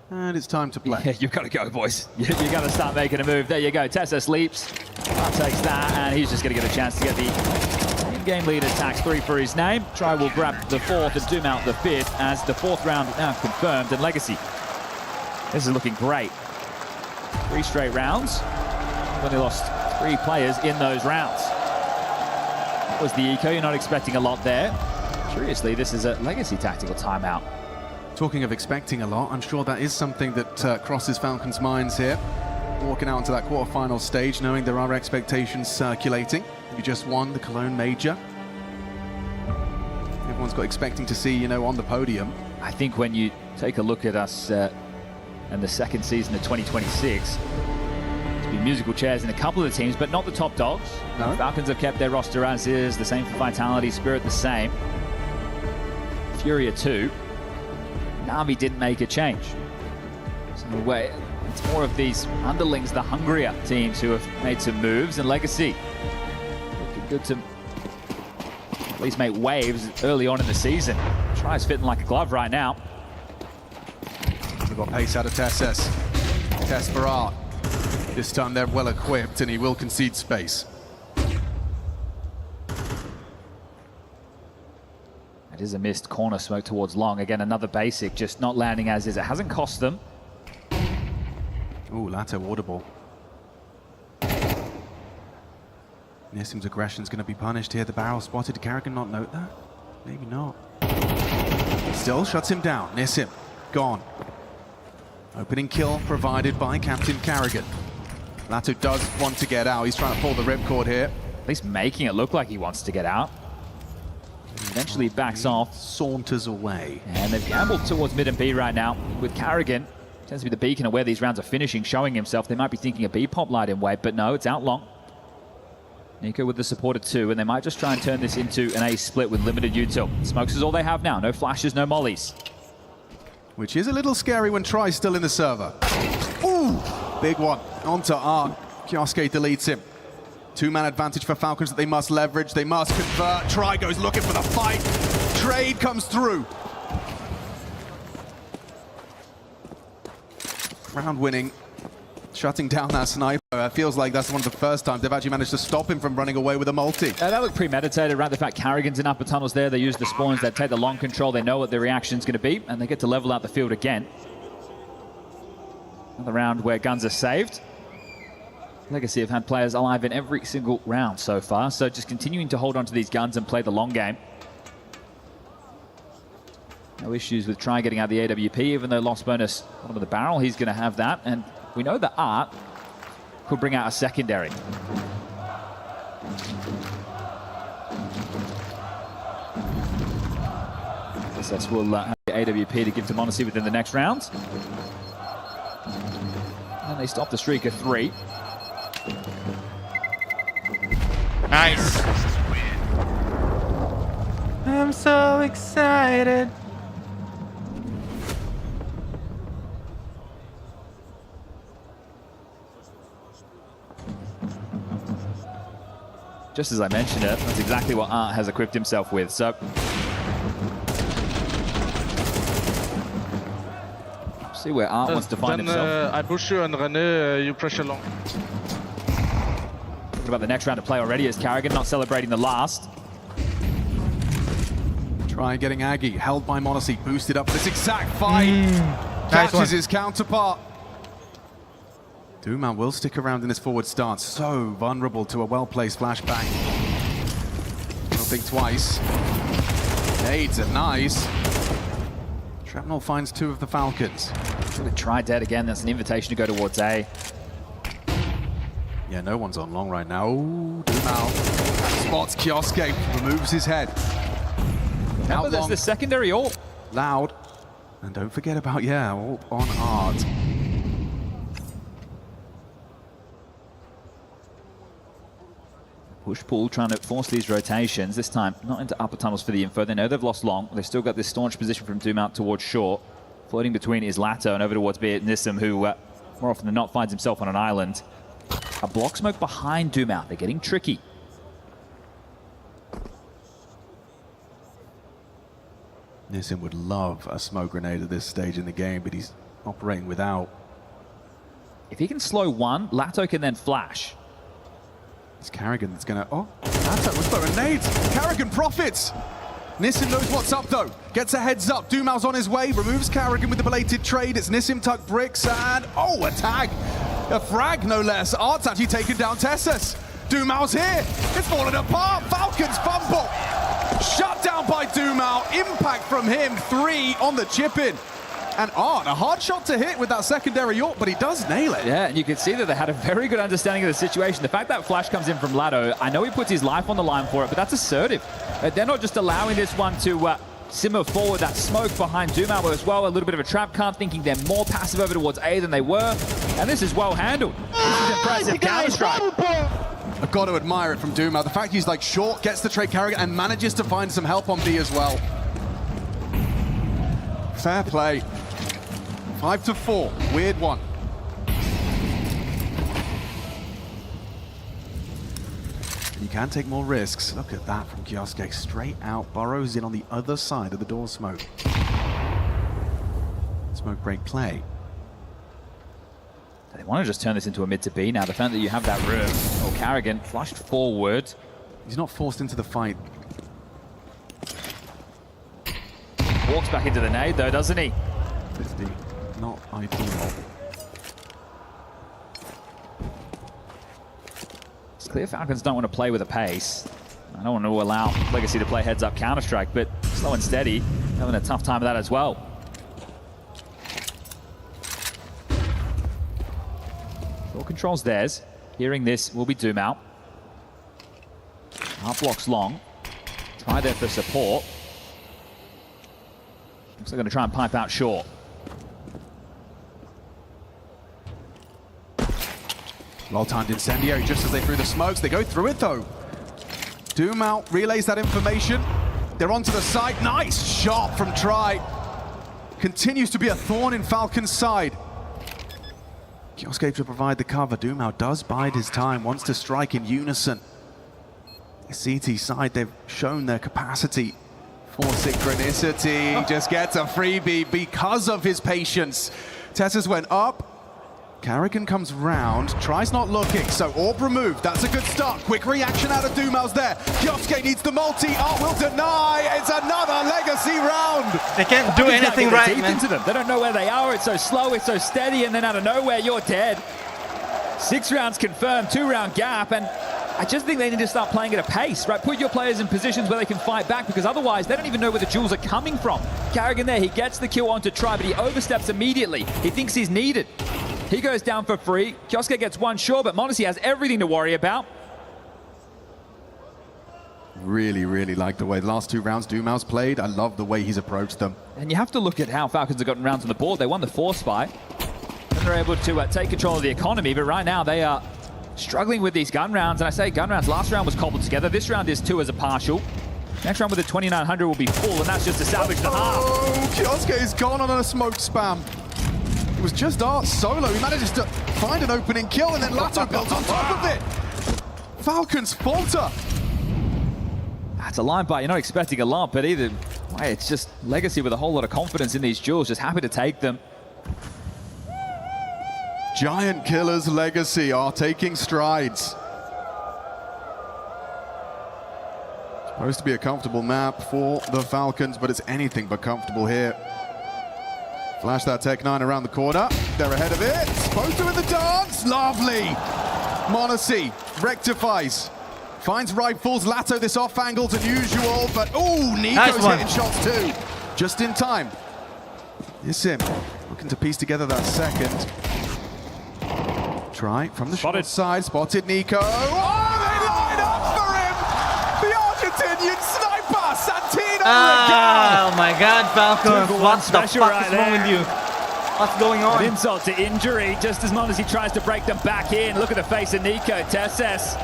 And it's time to play. Yeah, you've got to go, boys. You've got to start making a move. There you go. Tessus leaps. Takes that, and he's just going to get a chance to get the in-game leader tax 3 for his name. Try will grab the 4th and doom out the 5th as the 4th round now confirmed. And Legacy, this is looking great. 3 straight rounds. Only lost 3 players in those rounds. That was the eco. You're not expecting a lot there. Curiously, this is a Legacy tactical timeout. Talking of expecting a lot, I'm sure that is something that crosses Falcons' minds here. Walking out into that quarterfinal stage, knowing there are expectations circulating. You just won the Cologne Major. Everyone's got expecting to see, you know, on the podium. I think when you take a look at us in the second season of 2026, there's been musical chairs in a couple of the teams, but not the top dogs. No. Falcons have kept their roster as is, the same for Vitality, Spirit the same. Furia 2. Na'Vi didn't make a change. So it's more of these underlings, the hungrier teams who have made some moves, and Legacy looking good to at least make waves early on in the season. Tries fitting like a glove right now. We've got pace out of Tesses. Tess for Art. This time they're well equipped and he will concede space. That is a missed corner smoke towards long. Again, another basic, just not landing as is. It hasn't cost them. Ooh, Lato audible. Nissim's aggression's going to be punished here. The barrel spotted. Did Carrigan not note that? Maybe not. Still shuts him down. Nissim, gone. Opening kill provided by Captain Carrigan. Lato does want to get out. He's trying to pull the ripcord here. At least making it look like he wants to get out. Eventually backs off. Saunters away. And they've gambled towards mid and B right now with Carrigan. Tends to be the beacon of where these rounds are finishing, showing himself. They might be thinking a B pop light in wait, but no, it's out long. Nico with the support of 2, and they might just try and turn this into an A split with limited util. Smokes is all they have now. No flashes, no mollies. Which is a little scary when Try's still in the server. Ooh! Big one. Onto Art. Kioske deletes him. 2-man advantage for Falcons that they must leverage. They must convert. Try goes looking for the fight. Trade comes through. Round winning. Shutting down that sniper. It feels like that's one of the first times they've actually managed to stop him from running away with a multi. That looked premeditated, right? The fact Carrigan's in upper tunnels there. They use the spawns, they take the long control. They know what their reaction's going to be, and they get to level out the field again. Another round where guns are saved. Legacy have had players alive in every single round so far, so just continuing to hold on to these guns and play the long game. No issues with Try getting out the AWP, even though lost bonus under the barrel, he's going to have that. And we know that Art could bring out a secondary. SS will have the AWP to give to Monacy within the next round. And they stop the streak of 3. Nice. I'm so excited. Just as I mentioned it, that's exactly what Art has equipped himself with. So, see where Art wants to find himself. I push you and René, you pressure long. Talking about the next round to play already as Carrigan not celebrating the last. Try getting Aggie, held by Monacy, boosted up for this exact fight. Nice one. Catches his counterpart. Duman will stick around in this forward stance. So vulnerable to a well-placed flashbang. Don't think twice. Nades are nice. Shrapnel finds 2 of the Falcons. Try dead again. That's an invitation to go towards A. Yeah, no one's on long right now. Ooh, Dumal spots Kioske, removes his head. Now there's the secondary ult. Loud. And don't forget about, yeah, ult on Art. Push-pull trying to force these rotations. This time, not into upper tunnels for the info. They know they've lost long. They've still got this staunch position from Doom out towards short. Floating between is Lato and over towards Nissim, who more often than not finds himself on an island. A block smoke behind Doom out. They're getting tricky. Nissim would love a smoke grenade at this stage in the game, but he's operating without. If he can slow one, Lato can then flash. It's Carrigan that's gonna, oh, Lato was throwing nades. Carrigan profits. Nissim knows what's up though. Gets a heads up. Dumal's on his way, removes Carrigan with the belated trade. It's Nissim tuck bricks and, oh, a tag. A frag, no less. Art's actually taken down Tessus. Dumal's here. It's falling apart. Falcons fumble. Shut down by Dumal. Impact from him. 3 on the chip-in. And Art, a hard shot to hit with that secondary ult, but he does nail it. Yeah, and you can see that they had a very good understanding of the situation. The fact that flash comes in from Lato, I know he puts his life on the line for it, but that's assertive. They're not just allowing this one to simmer forward. That smoke behind Dumal as well, a little bit of a trap card, thinking they're more passive over towards A than they were. And this is well handled. This is impressive counter-strike. I've got to admire it from Dumal. The fact he's like short, gets the trade Carrigan, and manages to find some help on B as well. Fair play. 5-4, weird one. You can take more risks. Look at that from Kioske, straight out, burrows in on the other side of the door smoke. Smoke break play. They want to just turn this into a mid to B now. The fact that you have that room. Oh, Carrigan flushed forward. He's not forced into the fight. Walks back into the nade though, doesn't he? 50. Not ideal. It's clear Falcons don't want to play with a pace. I don't want to allow Legacy to play heads up Counter-Strike, but slow and steady, having a tough time of that as well. All controls theirs. Hearing this will be Doom out. Half blocks long. Try there for support. Looks like they're going to try and pipe out short. Well-timed incendiary just as they threw the smokes. They go through it though. Doom out, relays that information. They're onto the site. Nice shot from Try. Continues to be a thorn in Falcon's side. Kioske to provide the cover. Doom out does bide his time, wants to strike in unison. The CT side, they've shown their capacity for synchronicity. Just gets a freebie because of his patience. Tessus went up. Carrigan comes round, tries not looking, so orb removed, that's a good start. Quick reaction out of Dumal's there. Kioske needs the multi, will deny, it's another Legacy round. They can't do anything right, man. Into them. They don't know where they are, it's so slow, it's so steady, and then out of nowhere, you're dead. 6 rounds confirmed, 2-round gap, and I just think they need to start playing at a pace, right? Put your players in positions where they can fight back, because otherwise they don't even know where the jewels are coming from. Carrigan there, he gets the kill onto Try, but he oversteps immediately. He thinks he's needed. He goes down for free. Kioske gets one sure, but m0NESY has everything to worry about. Really, really like the way the last 2 rounds Dumal's played. I love the way he's approached them. And you have to look at how Falcons have gotten rounds on the board. They won the force fight. And they're able to take control of the economy, but right now they are struggling with these gun rounds. And I say gun rounds, last round was cobbled together. This round is 2 as a partial. Next round with the 2900 will be full, and that's just to salvage the half. Oh, Kioske is gone on a smoke spam. It was just Art solo. He manages to find an opening kill, and then Lato builds on top of it. Falcons falter. That's a line bite. You're not expecting a lot, but either way, it's just Legacy with a whole lot of confidence in these jewels, just happy to take them. Giant Killers Legacy are taking strides. Supposed to be a comfortable map for the Falcons, but it's anything but comfortable here. Flash that Tech 9 around the corner. They're ahead of it. Supposed to in the dance. Lovely. m0NESY rectifies. Finds rifles. Lato this off angle's unusual, but oh, Nico's hitting shots too. Just in time. Nissim looking to piece together that second. Try from the short side. Spotted Nico. Oh, they line up for him. The Argentinian sniper, Santino. Oh my God, Falcons! What the fuck is wrong with you? What's going on? An insult to injury, just as m0NESY tries to break them back in. Look at the face of Nico. Tessus.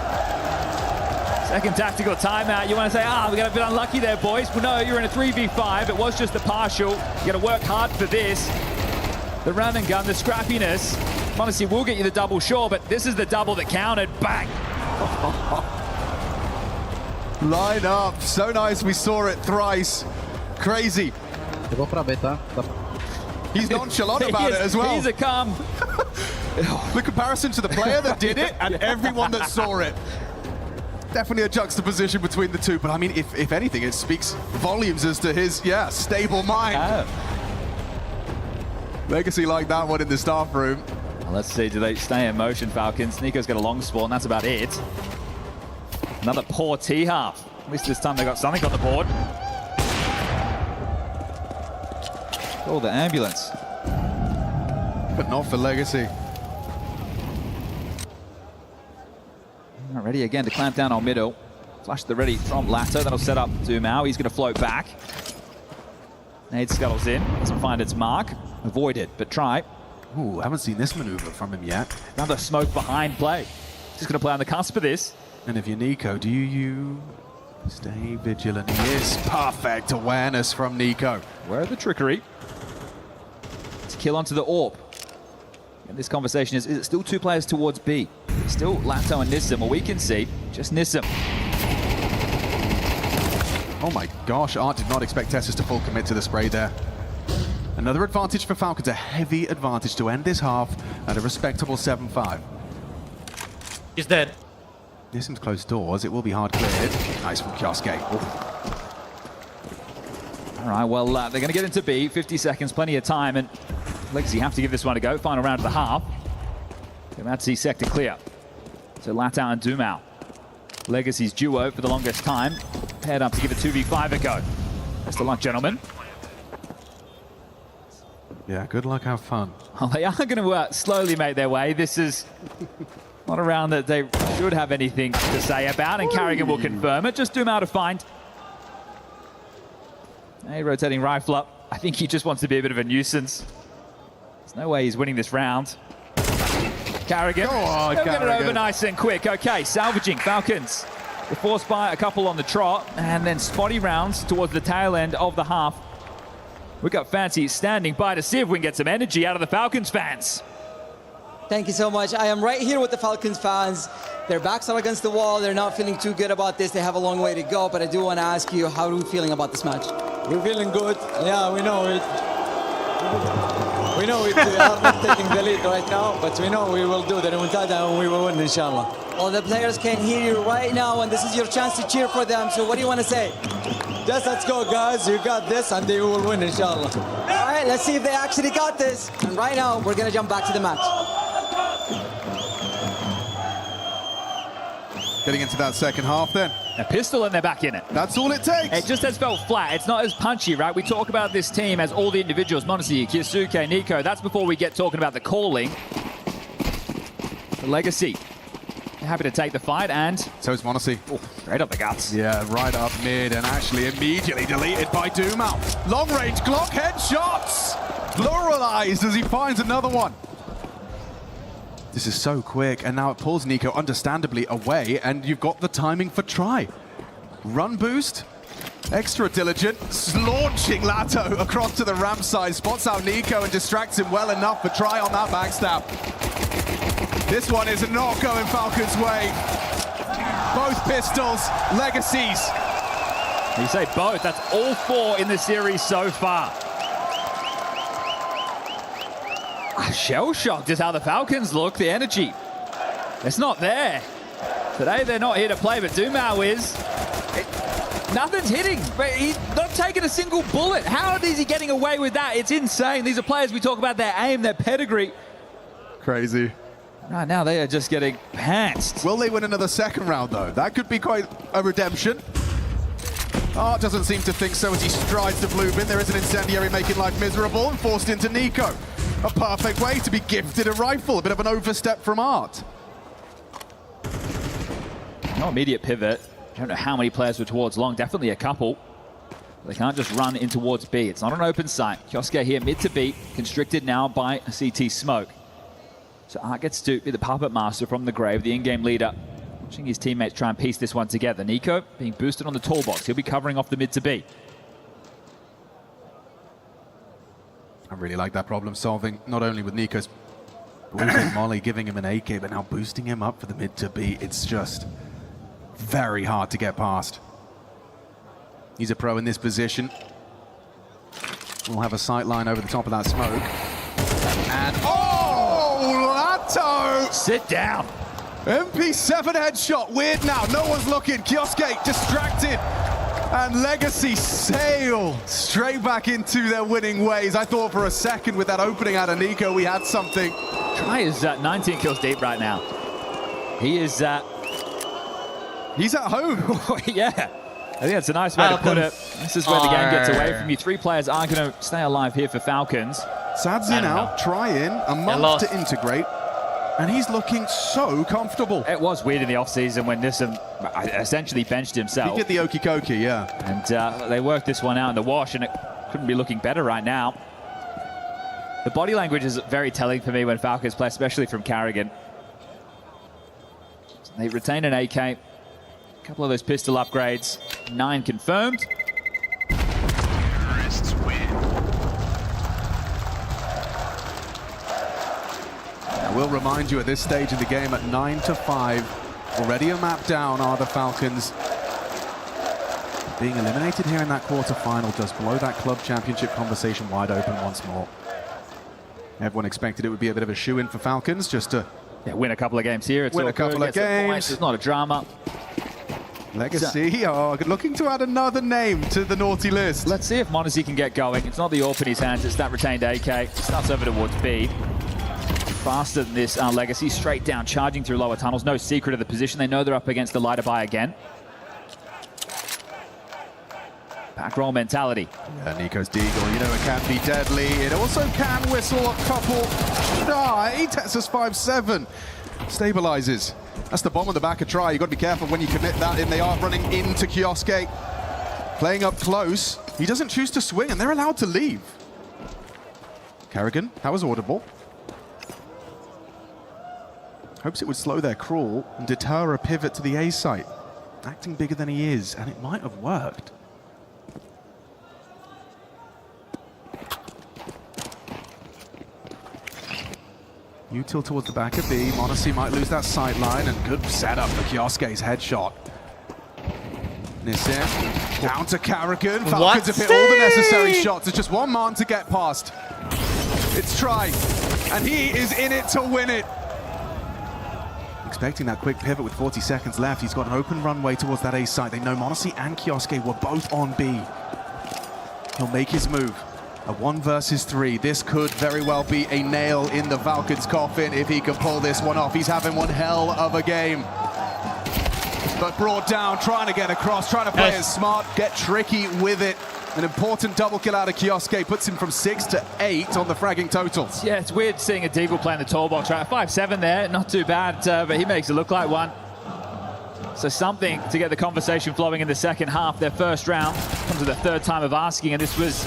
Second tactical timeout. You want to say, we got a bit unlucky there, boys. Well, no, you're in a 3v5. It was just the partial. You got to work hard for this. The run and gun, the scrappiness. m0NESY will get you the double sure, but this is the double that counted. Bang! Line up. So nice we saw it thrice. Crazy. He's nonchalant about it as well. He's a calm. The comparison to the player that did it and everyone that saw it. Definitely a juxtaposition between the two, but I mean, if anything, it speaks volumes as to his, stable mind. Legacy like that one in the staff room. Well, let's see, do they stay in motion, Falcons? Nico's got a long spawn, that's about it. Another poor T-half. At least this time they got something on the board. Oh, the ambulance. But not for Legacy. Not ready again to clamp down on middle. Flash the ready from Lato. That'll set up Dumao. He's going to float back. Nade scuttles in. Doesn't find its mark. Avoided, but try. Ooh, haven't seen this maneuver from him yet. Another smoke behind play. Just going to play on the cusp of this. And if you're Nico, do you stay vigilant? He is. Perfect awareness from Nico. Where are the trickery? To kill onto the AWP. And this conversation is it still 2 players towards B? Still Lato and Nissim. What we can see, just Nissim. Oh my gosh, Art did not expect Tessus to full commit to the spray there. Another advantage for Falcons, a heavy advantage to end this half at a respectable 7-5. He's dead. Nissim's closed doors, it will be hard cleared. Nice from Kioske. All right, well, they're going to get into B, 50 seconds, plenty of time, and Legacy have to give this one a go. Final round of the half. They're about to see sector clear. So Latau and Dumau. Legacy's duo for the longest time. Paired up to give a 2v5 a go. Best of luck, gentlemen. Yeah, good luck, have fun. Well, they are going to slowly make their way. This is not a round that they should have anything to say about, and Carrigan will confirm it. Just Dumau to find. A rotating rifle up. I think he just wants to be a bit of a nuisance. There's no way he's winning this round. Carrigan. Go on, They'll get it Carrigan. over nice and quick. Okay, salvaging Falcons. They're forced by a couple on the trot, and then spotty rounds towards the tail end of the half. We've got Fancy standing by to see if we can get some energy out of the Falcons fans. Thank you so much. I am right here with the Falcons fans. Their backs are against the wall. They're not feeling too good about this. They have a long way to go, but I do want to ask you, how are we feeling about this match? We're feeling good. Yeah, we know it. We know it. We are not taking the lead right now, but we know we will do the remontada and we will win, inshallah. Well, the players can hear you right now, and this is your chance to cheer for them. So what do you want to say? Just let's go, guys. You got this, and they will win, inshallah. All right, let's see if they actually got this. And right now, we're going to jump back to the match. Getting into that second half then. A pistol and they're back in it. That's all it takes. It just has felt flat. It's not as punchy, right? We talk about this team as all the individuals. Monesi, Kyosuke, Nico. That's before we get talking about the calling. The Legacy. They're happy to take the fight, and so is Monesi. Straight up the guts. Yeah, right up mid, and actually immediately deleted by Dumau. Long range Glock headshots. Pluralized as he finds another one. This is so quick, and now it pulls Nico understandably away, and you've got the timing for try. Run boost, extra diligent, launching Lato across to the ramp side, spots out Nico and distracts him well enough for try on that backstab. This one is not going Falcons' way. Both pistols, Legacies. You say both, that's all 4 in the series so far. Shell-shocked is how the Falcons look. The energy, it's not there. Today they're not here to play, but Dumau is. Nothing's hitting. He's not taking a single bullet. How is he getting away with that? It's insane. These are players, we talk about their aim, their pedigree. Crazy. Right now they are just getting pantsed. Will they win another second round though? That could be quite a redemption. Art doesn't seem to think so as he strides to blue bin. There is an incendiary making life miserable and forced into Nico. A perfect way to be gifted a rifle. A bit of an overstep from Art. No immediate pivot. I don't know how many players were towards long. Definitely a couple. They can't just run in towards B. It's not an open site. Kioske here mid to B. Constricted now by a CT smoke. So Art gets to be the puppet master from the grave, the in-game leader. Watching his teammates try and piece this one together. Nico being boosted on the toolbox. He'll be covering off the mid to B. I really like that problem solving, not only with Nico's boosting Molly, giving him an AK, but now boosting him up for the mid to B. It's just very hard to get past. He's a pro in this position. We'll have a sight line over the top of that smoke. And oh, Lato! Sit down. MP7 headshot, weird now, no one's looking. Kioske distracted. And Legacy sail straight back into their winning ways. I thought for a second with that opening out of Nico, we had something. Try is 19 kills deep right now. He is... He's at home. Yeah. I think that's a nice way to put it. This is where the game gets away from you. 3 players are going to stay alive here for Falcons. Sad's in out, try in, a month to integrate. And he's looking so comfortable. It was weird in the offseason when Nissim essentially benched himself. He did the okie dokie, yeah. And they worked this one out in the wash, and it couldn't be looking better right now. The body language is very telling for me when Falcons play, especially from Carrigan. They retain an AK, a couple of those pistol upgrades, 9 confirmed. will remind you at this stage of the game at 9-5, already a map down are the Falcons. Being eliminated here in that quarterfinal does blow that club championship conversation wide open once more. Everyone expected it would be a bit of a shoe-in for Falcons just to win a couple of games here. It's win all a couple good. of games. It's not a drama. Legacy are looking to add another name to the naughty list. Let's see if m0NESY can get going. It's not the AWP in his hands, it's that retained AK. Starts over towards B. Faster than this Legacy, straight down, charging through lower tunnels. No secret of the position. They know they're up against the lighter buy again. Back roll mentality. Yeah, Nico's Deagle, you know it can be deadly. It also can whistle a couple shy. Texas 5-7 stabilizes. That's the bomb on the back of try. You've got to be careful when you commit that in. They are running into Kioske. Playing up close. He doesn't choose to swing, and they're allowed to leave. Carrigan, that was audible. Hopes it would slow their crawl and deter a pivot to the A site. Acting bigger than he is, and it might have worked. Util towards the back of B. m0NESY might lose that sight line, and good setup for Kioske's headshot. Nissim down to Carrigan. Falcons have hit all the necessary shots. There's just one man to get past. It's Try, and he is in it to win it. Expecting that quick pivot with 40 seconds left. He's got an open runway towards that A site. They know m0NESY and Kioske were both on B. He'll make his move. A 1 versus 3. This could very well be a nail in the Falcons' coffin if he can pull this one off. He's having one hell of a game. But brought down, trying to get across, trying to play it smart, get tricky with it. An important double kill out of Kioske puts him from 6 to 8 on the fragging total. Yeah, it's weird seeing a Deagle playing the tall box, right? 5-7 there, not too bad, but he makes it look like one. So something to get the conversation flowing in the second half. Their first round comes to the third time of asking, and this was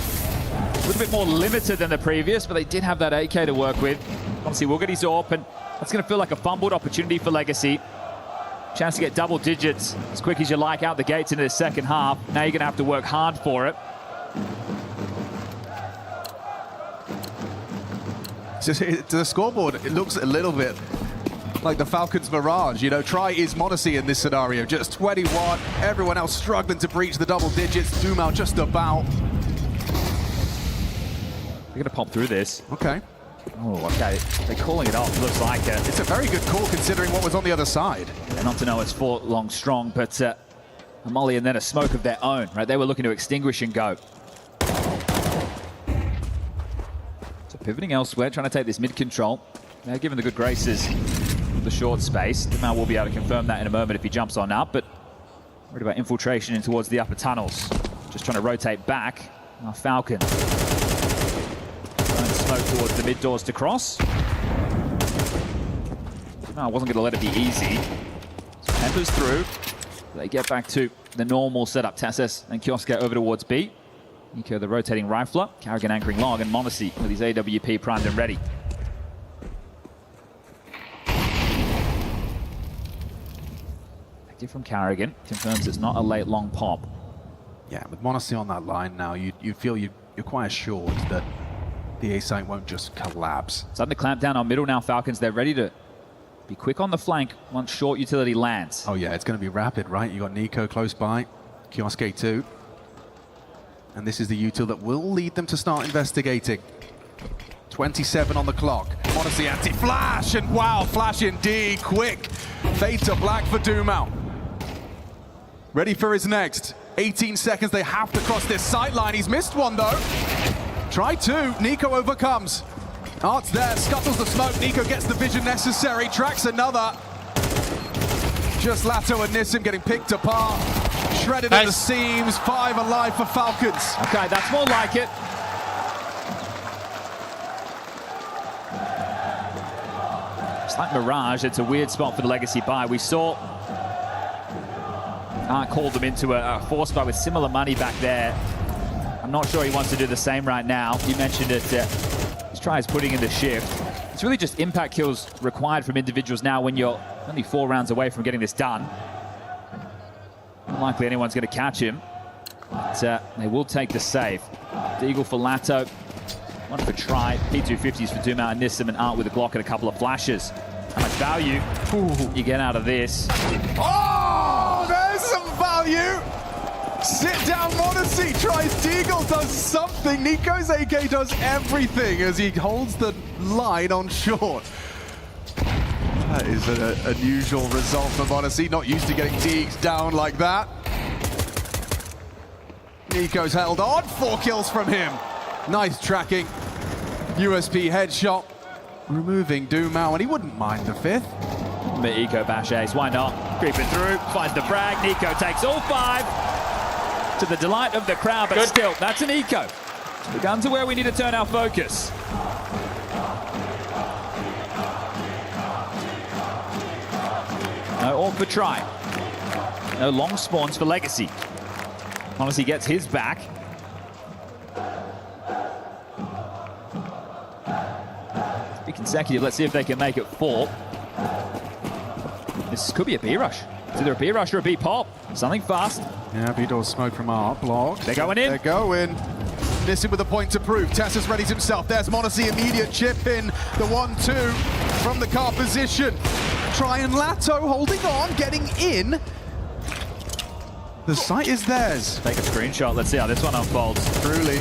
a little bit more limited than the previous, but they did have that AK to work with. Obviously, we'll get his AWP, and that's going to feel like a fumbled opportunity for Legacy. Chance to get double digits as quick as you like out the gates into the second half. Now you're going to have to work hard for it. To the scoreboard, it looks a little bit like the Falcons' mirage. You know, Try is m0NESY in this scenario. Just 21. Everyone else struggling to breach the double digits. Dumao just about. They're going to pop through this. Okay. Oh, okay. They're calling it off. Looks like it. It's a very good call considering what was on the other side. Yeah, not to know it's fought long strong, but a molly and then a smoke of their own, right? They were looking to extinguish and go. So pivoting elsewhere, trying to take this mid control. They're given the good graces of the short space. Dumao will be able to confirm that in a moment if he jumps on up, but worried about infiltration in towards the upper tunnels. Just trying to rotate back. Our Falcons. Smoke towards the mid doors to cross. No, I wasn't going to let it be easy. So Peppers through. They get back to the normal setup. Tasses and Kioske over towards B. Nico, the rotating rifler. Carrigan anchoring long, and m0NESY with his AWP primed and ready. Active from Carrigan. Confirms it's not a late long pop. Yeah, with m0NESY on that line now, you feel you're quite assured that the A site won't just collapse. Starting to clamp down on middle now, Falcons. They're ready to be quick on the flank once short utility lands. Oh yeah, it's going to be rapid, right? You got Nico close by, Kioske too. And this is the util that will lead them to start investigating. 27 on the clock. m0NESY anti-flash, and wow, flash indeed, quick. Fade to black for Dumao. Ready for his next. 18 seconds, they have to cross this sight line. He's missed one though. Try two, Nico overcomes. Art's there, scuttles the smoke, Nico gets the vision necessary, tracks another. Just Lato and Nissim getting picked apart. Shredded at the seams, 5 alive for Falcons. Okay, that's more like it. It's like Mirage, it's a weird spot for the Legacy buy. We saw Art called them into a force buy with similar money back there. I'm not sure he wants to do the same right now. You mentioned it, his try is putting in the shift. It's really just impact kills required from individuals now when you're only 4 rounds away from getting this done. Unlikely anyone's going to catch him, but they will take the save. Deagle for Lato. One for Try, P250s for Doom out, and Nissim and Art with a Glock and a couple of flashes. How much value you get out of this? Oh, there's some value. Sit down, Modesty tries Deagle, does something. Nico's AK does everything as he holds the line on short. That is an unusual result for Modesty, not used to getting Deags down like that. Nico's held on, 4 kills from him. Nice tracking. USP headshot, removing Doomau, and he wouldn't mind the 5th. But Eco Bash Ace, why not? Creeping through, finds the frag. Nico takes all 5 to the delight of the crowd, but still, that's an Eco. We've gone to where we need to turn our focus. No AWP for Try. No long spawns for Legacy. Honestly gets his back. Be consecutive. Let's see if they can make it 4. This could be a B rush. It's either a B rush or a B pop. Something fast. Yeah, B-door smoke from Art, blocked. They're going in. They're going. Nissim with a point to prove. Tessus readies himself. There's Modesty, immediate chip in. The 1-2 from the car position. Try and Lato holding on, getting in. The site is theirs. Take a screenshot. Let's see how this one unfolds. Truly.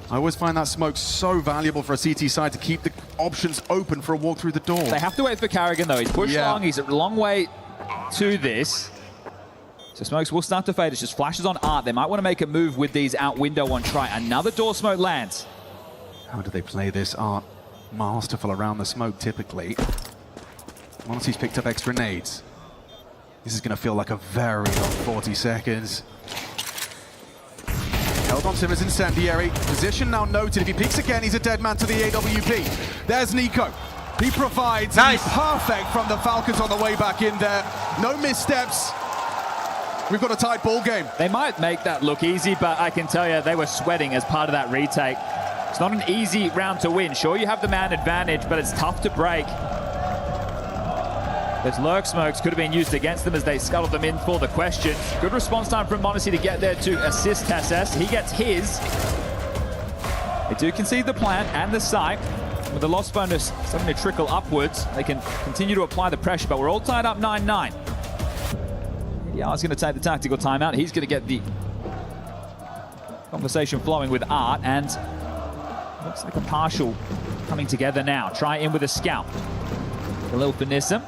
I always find that smoke so valuable for a CT side to keep the options open for a walk through the door. They have to wait for Carrigan, though. He's pushed long. He's a long way to this. So smokes will start to fade. It's just flashes on Art. They might want to make a move with these out window on Try. Another door smoke lands. How do they play this? Art masterful around the smoke, typically. Once he's picked up extra nades, this is going to feel like a very long 40 seconds. Held on Simmons incendiary. Position now noted. If he peeks again, he's a dead man to the AWP. There's Nico. He provides perfect from the Falcons on the way back in there. No missteps. We've got a tight ball game. They might make that look easy, but I can tell you they were sweating as part of that retake. It's not an easy round to win. Sure, you have the man advantage, but it's tough to break. Those lurk smokes could have been used against them as they scuttled them in for the question. Good response time from Modesty to get there to assist Tessus. He gets his. They do concede the plant and the site. With the loss bonus starting to trickle upwards, they can continue to apply the pressure, but we're all tied up 9-9. Yeah, I was going to take the tactical timeout. He's going to get the conversation flowing with Art, and looks like a partial coming together now. Try in with a scout. A little for Nissim.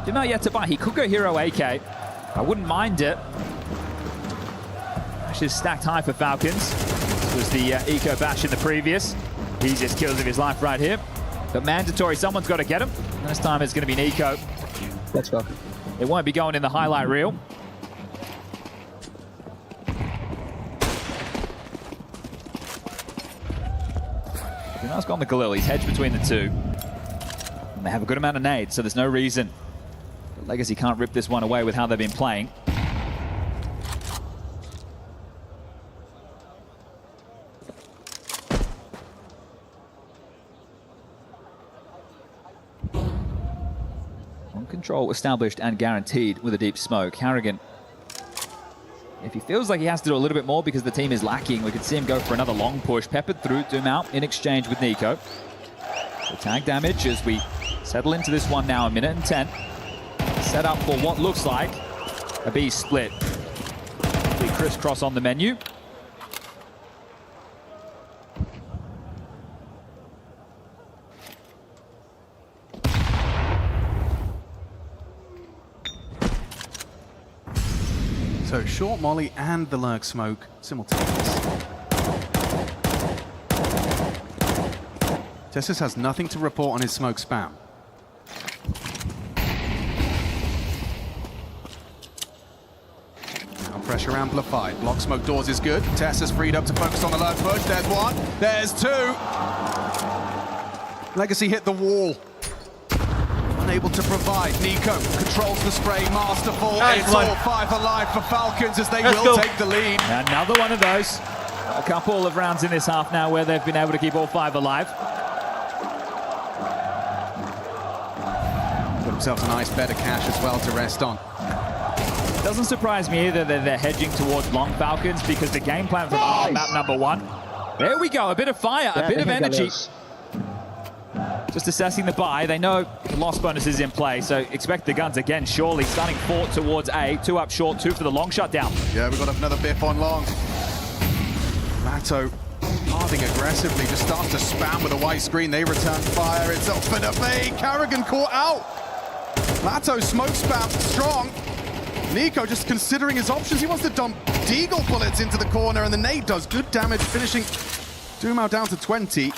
Did not yet to buy. He could go hero AK. I wouldn't mind it. Bash is stacked high for Falcons. This was the Eco Bash in the previous. Easiest kills of his life right here. But mandatory, someone's got to get him. And this time it's going to be Nico. Let's go. It won't be going in the highlight reel. Now gone the Galil. He's hedged between the two. And they have a good amount of nades, so there's no reason that Legacy can't rip this one away with how they've been playing. Control established and guaranteed with a deep smoke. Harrigan, if he feels like he has to do a little bit more because the team is lacking, we could see him go for another long push. Peppered through, Doom out in exchange with Nico. The tag damage as we settle into this one now, 1 minute and 10. Set up for what looks like a B split. Big crisscross on the menu. So short molly and the lurk smoke simultaneous. Tessus has nothing to report on his smoke spam. Now pressure amplified. Block smoke doors is good. Tessus freed up to focus on the lurk push. There's one. There's two. Legacy hit the wall. Unable to provide. Nico controls the spray, masterful. It's all 5 alive for Falcons as they will take the lead. Another one of those. A couple of rounds in this half now where they've been able to keep all 5 alive. Got themselves a nice bed of cash as well to rest on. Doesn't surprise me either that they're hedging towards long Falcons because the game plan from map number 1 There we go, a bit of fire, a bit of energy. Just assessing the buy. They know the loss bonus is in play, so expect the guns again, surely. Starting 4 towards A, 2 up short, 2 for the long shutdown. Yeah, we've got another biff on long. Lato parting aggressively, just starts to spam with a white screen. They return fire, it's up for debate. Carrigan caught out. Lato smoke spam, strong. Nico just considering his options. He wants to dump Deagle bullets into the corner, and the nade does good damage, finishing Dumao down to 20.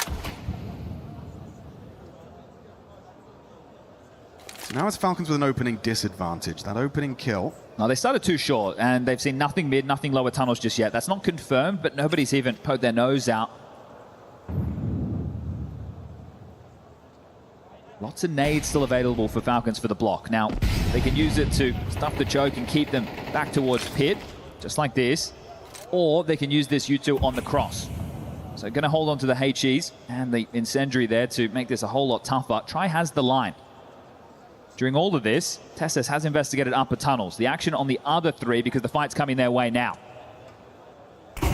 So now it's Falcons with an opening disadvantage. That opening kill. Now, they started too short, and they've seen nothing mid, nothing lower tunnels just yet. That's not confirmed, but nobody's even poked their nose out. Lots of nades still available for Falcons for the block. Now, they can use it to stuff the choke and keep them back towards pit, just like this. Or they can use this U2 on the cross. So going to hold on to the HEs and the incendiary there to make this a whole lot tougher. Try has the line. During all of this, Tessus has investigated upper tunnels. The action on the other 3 because the fight's coming their way now. No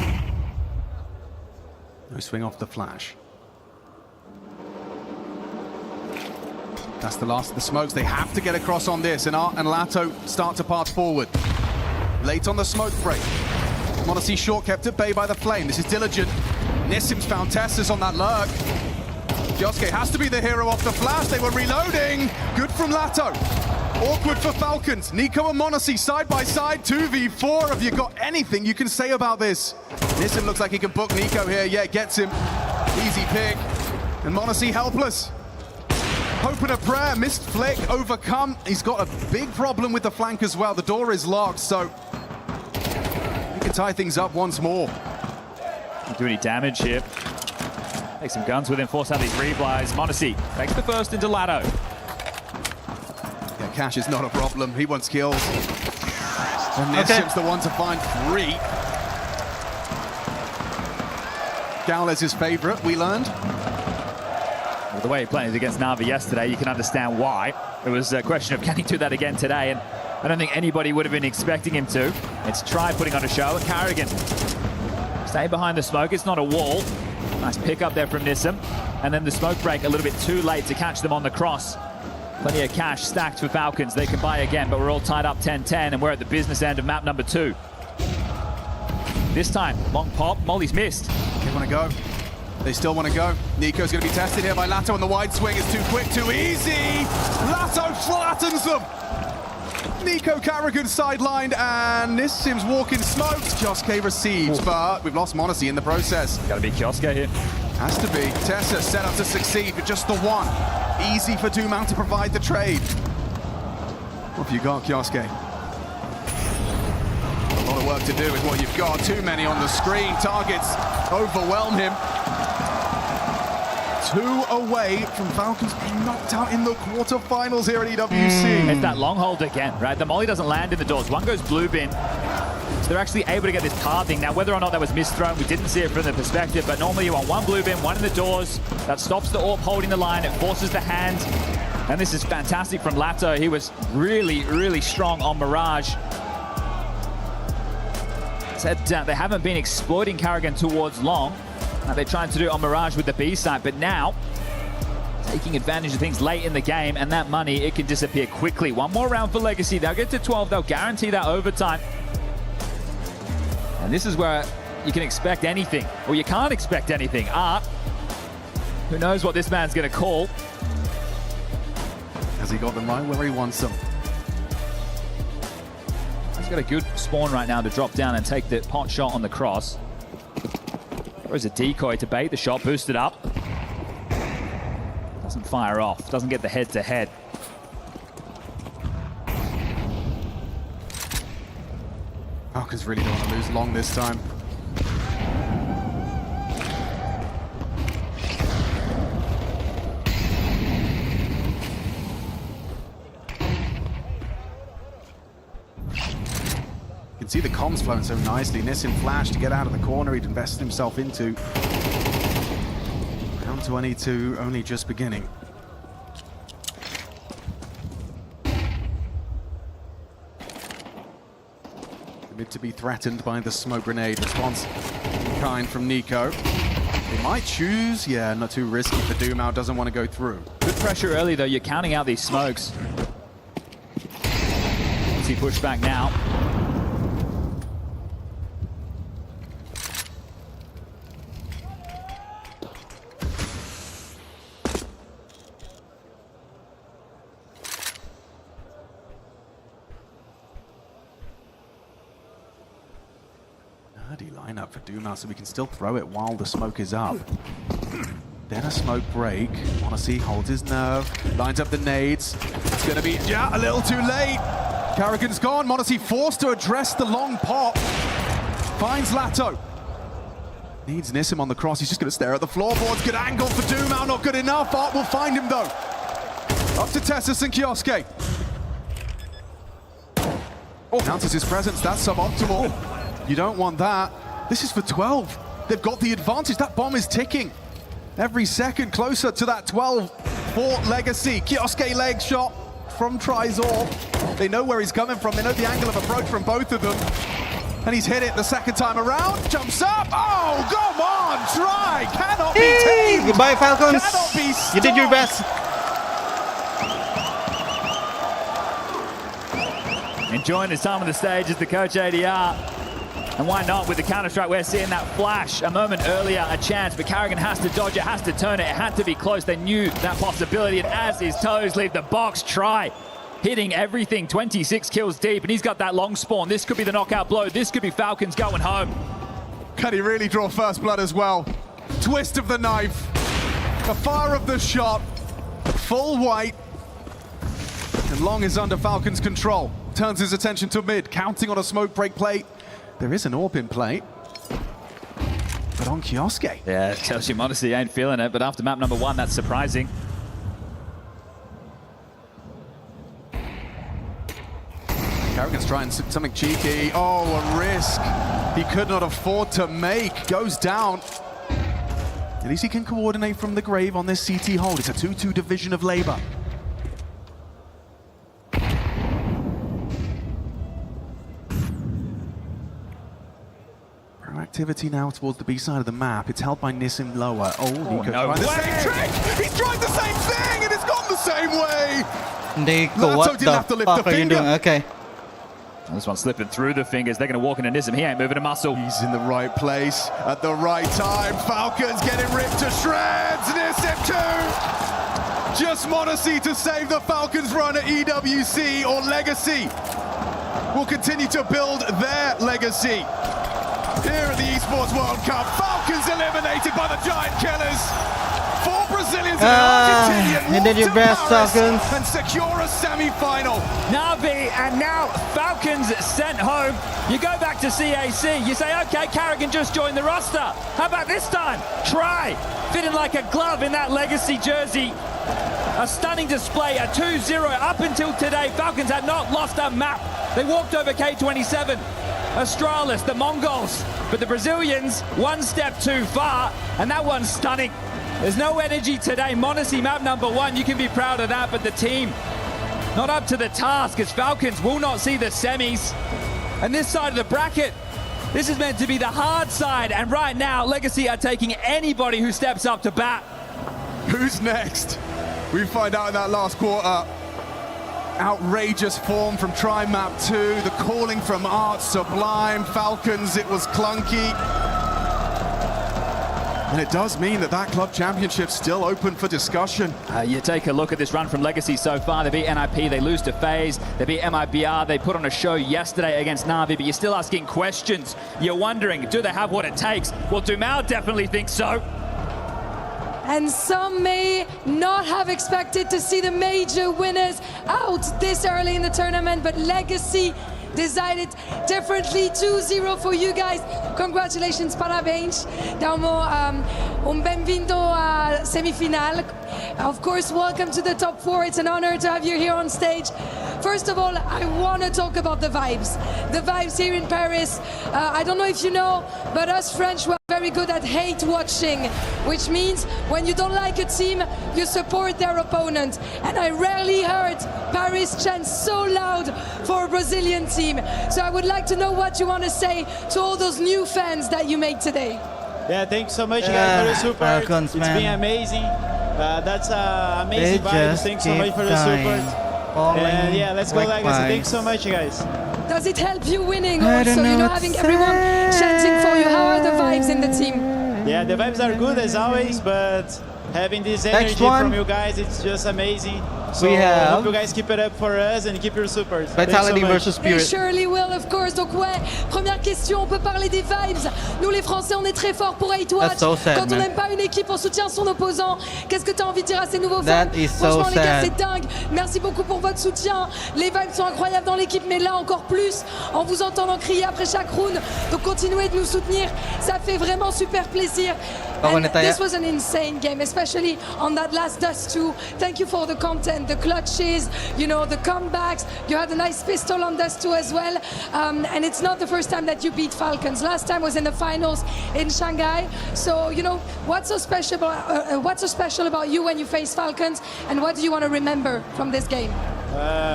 swing off the flash. That's the last of the smokes. They have to get across on this, and Art and Lato start to pass forward. Late on the smoke break. m0NESY short kept at bay by the flame. This is Diligent. Nissim's found Tessus on that lurk. Yosuke has to be the hero off the flash. They were reloading. Good from Lato. Awkward for Falcons. Nico and m0NESY side by side. 2v4. Have you got anything you can say about this? Nissim looks like he can book Nico here. Yeah, gets him. Easy pick. And m0NESY helpless. Hope and a prayer. Missed flick. Overcome. He's got a big problem with the flank as well. The door is locked, so he can tie things up once more. Don't do any damage here. Take some guns with him, force out these replies. m0NESY takes the first into Lato. Yeah, Cash is not a problem. He wants kills. And Nissim's the one to find 3. Gaules his favorite, we learned. Well, the way he played against Na'Vi yesterday, you can understand why. It was a question of can he do that again today, and I don't think anybody would have been expecting him to. It's Try putting on a show, and Carrigan stay behind the smoke. It's not a wall. Nice pick up there from Nissim. And then the smoke break a little bit too late to catch them on the cross. Plenty of cash stacked for Falcons. They can buy again, but we're all tied up 10-10, and we're at the business end of map number 2. This time, long pop. Molly's missed. They want to go. They still want to go. Nico's going to be tested here by Lato, and the wide swing is too quick, too easy. Lato flattens them. Nico Carrigan sidelined, and Nissim's walking smokes. Kioske receives, but we've lost m0NESY in the process. Got to be Kioske here. Has to be. Tessa set up to succeed, but just the one. Easy for Dumao to provide the trade. What have you got, Kioske? A lot of work to do is what you've got. Too many on the screen. Targets overwhelm him. 2 away from Falcons being knocked out in the quarterfinals here at EWC. It's that long hold again, right? The molly doesn't land in the doors. One goes blue bin. So they're actually able to get this pathing. Now, whether or not that was misthrown, we didn't see it from the perspective, but normally you want 1 blue bin, 1 in the doors. That stops the AWP holding the line. It forces the hand. And this is fantastic from Lato. He was really, really strong on Mirage. Said they haven't been exploiting Carrigan towards long. They tried to do it on Mirage with the B side, but now taking advantage of things late in the game, and that money, it can disappear quickly. 1 more round for Legacy. They'll get to 12. They'll guarantee that overtime. And this is where you can expect anything, or you can't expect anything. Art, who knows what this man's going to call. Has he got them right where he wants them? He's got a good spawn right now to drop down and take the pot shot on the cross. Throws a decoy to bait the shot, boosted up. Doesn't fire off, doesn't get the head-to-head. Falcons really don't want to lose long this time. You can see the comms flowing so nicely. Nissim flash to get out of the corner he'd invested himself into. Round 22, only just beginning. Mid to be threatened by the smoke grenade. Response in kind from Nico. They might choose. Yeah, not too risky for Dumao. Doesn't want to go through. Good pressure early, though. You're counting out these smokes. See push back now. Nerdy lineup for Dumao, so we can still throw it while the smoke is up. Then a smoke break. Monacy holds his nerve, lines up the nades. It's going to be, a little too late. Carrigan's gone. Monacy forced to address the long pop. Finds Lato. Needs Nissim on the cross. He's just going to stare at the floorboards. Good angle for Dumao. Not good enough. Art will find him, though. Up to Tessus and Kioske. Announces his presence. That's suboptimal. You don't want that. This is for 12. They've got the advantage. That bomb is ticking. Every second closer to that 12 for Legacy. Kioske leg shot from Trizor. They know where he's coming from. They know the angle of approach from both of them. And he's hit it the second time around. Jumps up. Oh, come on. Try. Cannot be tamed. Goodbye, Falcons. Cannot be stopped. You did your best. Enjoying his time on the stage is the coach ADR. And why not with the Counter-Strike? We're seeing that flash a moment earlier, a chance, but Carrigan has to dodge it, has to turn it. It had to be close. They knew that possibility, and as his toes leave the box, Try hitting everything, 26 kills deep, and he's got that long spawn. This could be the knockout blow. This could be Falcons going home. Can he really draw first blood as well? Twist of the knife, the fire of the shot, full white, and Long is under Falcons' control. Turns his attention to mid, counting on a smoke break plate. There is an AWP in play, but on Kioske. Yeah, it tells you Monacy ain't feeling it, but after map number 1, that's surprising. Carrigan's trying something cheeky. Oh, a risk he could not afford to make. Goes down. At least he can coordinate from the grave on this CT hold. It's a 2-2 division of labor. Activity now towards the B side of the map. It's held by Nissim lower. Oh, Nico tried the same trick! He's tried the same thing, and it's gone the same way! Nico, what the fuck are you doing? Okay. This one's slipping through the fingers. They're going to walk into Nissim. He ain't moving a muscle. He's in the right place at the right time. Falcons getting ripped to shreds. Nissim too! Just Monacy to save the Falcons run at EWC, or Legacy will continue to build their legacy. Here at the Esports World Cup, Falcons eliminated by the Giant Killers. 4 Brazilians and an Argentinian you did your best, Falcons. And secure a semi-final. Navi and now Falcons sent home. You go back to CAC, you say, okay, Carrigan just joined the roster. How about this time? Try, fitting like a glove in that Legacy jersey. A stunning display, a 2-0 up until today. Falcons had not lost a map. They walked over K27. Astralis, the Mongols, but the Brazilians one step too far, and that one's stunning. There's no energy today. Monacy map number 1, you can be proud of that, but the team not up to the task as Falcons will not see the semis. And this side of the bracket, this is meant to be the hard side, and right now Legacy are taking anybody who steps up to bat. Who's next? We find out in that last quarter. Outrageous form from Try Map 2, the calling from Art sublime. Falcons, it was clunky. And it does mean that that club championship's still open for discussion. You take a look at this run from Legacy so far. They beat NIP, they lose to FaZe, they beat MIBR, they put on a show yesterday against Na'Vi, but you're still asking questions. You're wondering, do they have what it takes? Well, Dumao definitely thinks so. And some may not have expected to see the major winners out this early in the tournament, but Legacy decided differently. 2-0 for you guys. Congratulations, parabéns. Damo bem-vindo à semifinal. Of course, welcome to the top 4. It's an honor to have you here on stage. First of all, I want to talk about the vibes. The vibes here in Paris. I don't know if you know, but us French were very good at hate watching, which means when you don't like a team, you support their opponent. And I rarely heard Paris chant so loud for a Brazilian team. So I would like to know what you want to say to all those new fans that you made today. Yeah, thanks so much, guys, for the support. Falcons, It's man. been amazing. That's They amazing vibes. just Thanks so keep much for the dying. support. Falling And yeah, let's go like Legacy. vibes. Thanks so much, guys. Does it help you winning I don't also? know what Having to everyone say. chanting for you. How are the vibes in the team? Yeah, the vibes are good as always, but having this Next energy one. from you guys, it's just amazing. So We have- hope you guys keep it up for us and keep your support. Vitality Thanks so much. versus They Spirit. surely will, of course. Donc ouais, première question, on peut parler des vibes. Nous les Français, on est très forts pour hate watch. That's so sad, Quand on man. n'aime pas une équipe, on soutient son opposant. Qu'est-ce que tu as envie de dire à ces nouveaux That fans? is so Franchement les gars, sad. c'est dingue. Merci beaucoup pour votre soutien. Les vibes sont incroyables dans l'équipe, mais là encore plus, en vous entendant crier après chaque round. Donc continuez de nous soutenir, ça fait vraiment super plaisir. And this was an insane game, especially on that last Dust 2. Thank you for the content, the clutches, you know, the comebacks. You had a nice pistol on Dust 2 as well. And it's not the first time that you beat Falcons. Last time was in the finals in Shanghai. So, you know, what's so special about you when you face Falcons? And what do you want to remember from this game?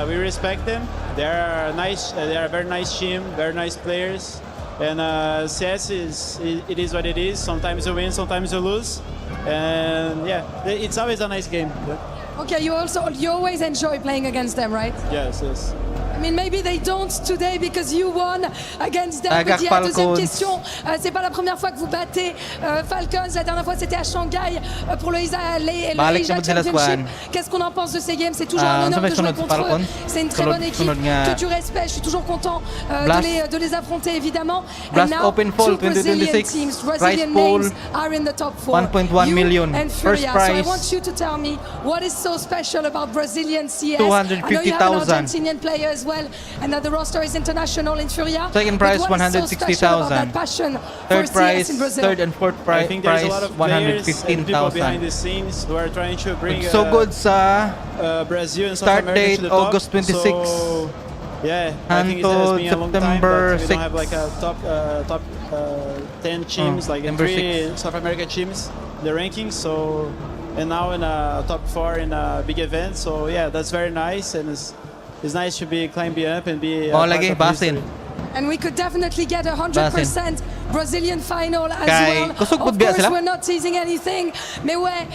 We respect them. They are nice. They are a very nice team, very nice players. And CS it is what it is. Sometimes you win, sometimes you lose. And yeah, it's always a nice game. Okay, you always enjoy playing against them, right? Yes, yes. I mean, maybe they don't today because you won against them. Aga Petit, la deuxième Falcons. question, c'est pas la première fois que vous battez Falcons. La dernière fois, c'était à Shanghai pour le Asia Balik naman sila Championship. squad. Qu'est-ce qu'on en pense de ces games? C'est toujours un Ano honneur ba de jouer sunod sa contre eux. Falcons? C'est une très bonne équipe Sunod nga que tu respectes. Je suis toujours content Blast. de les affronter, évidemment. Blast And now, Open Fall two Brazilian 2026. teams, Prize Brazilian pool, names are in the top 4. 1.1 You million. and First Furia. So I prize. want you to tell me what is so special about Brazilian CS. 250,000. I know you have an Argentinian player as well, and that the roster is international in Furia. Second But prize, what is so special about 160,000. that passion Third for prize, CS in Brazil? third and fourth I think there's prize, a lot of players and people behind 115,000. the scenes who are trying to bring So good sa Brazil and South start America date to the top. August 26. So, yeah, I think it has been a long time, September but we don't have like a top 10 teams, like September 3 South America teams, the rankings. So, and now in a top 4 in a big event. So yeah, that's very nice, and it's nice to be climbing up and be. Oh, lagi basin. And we could definitely get 100% Brazilian final as Kay, well. kusog Of pud biya course, sila? we're not teasing anything. Mais ouais,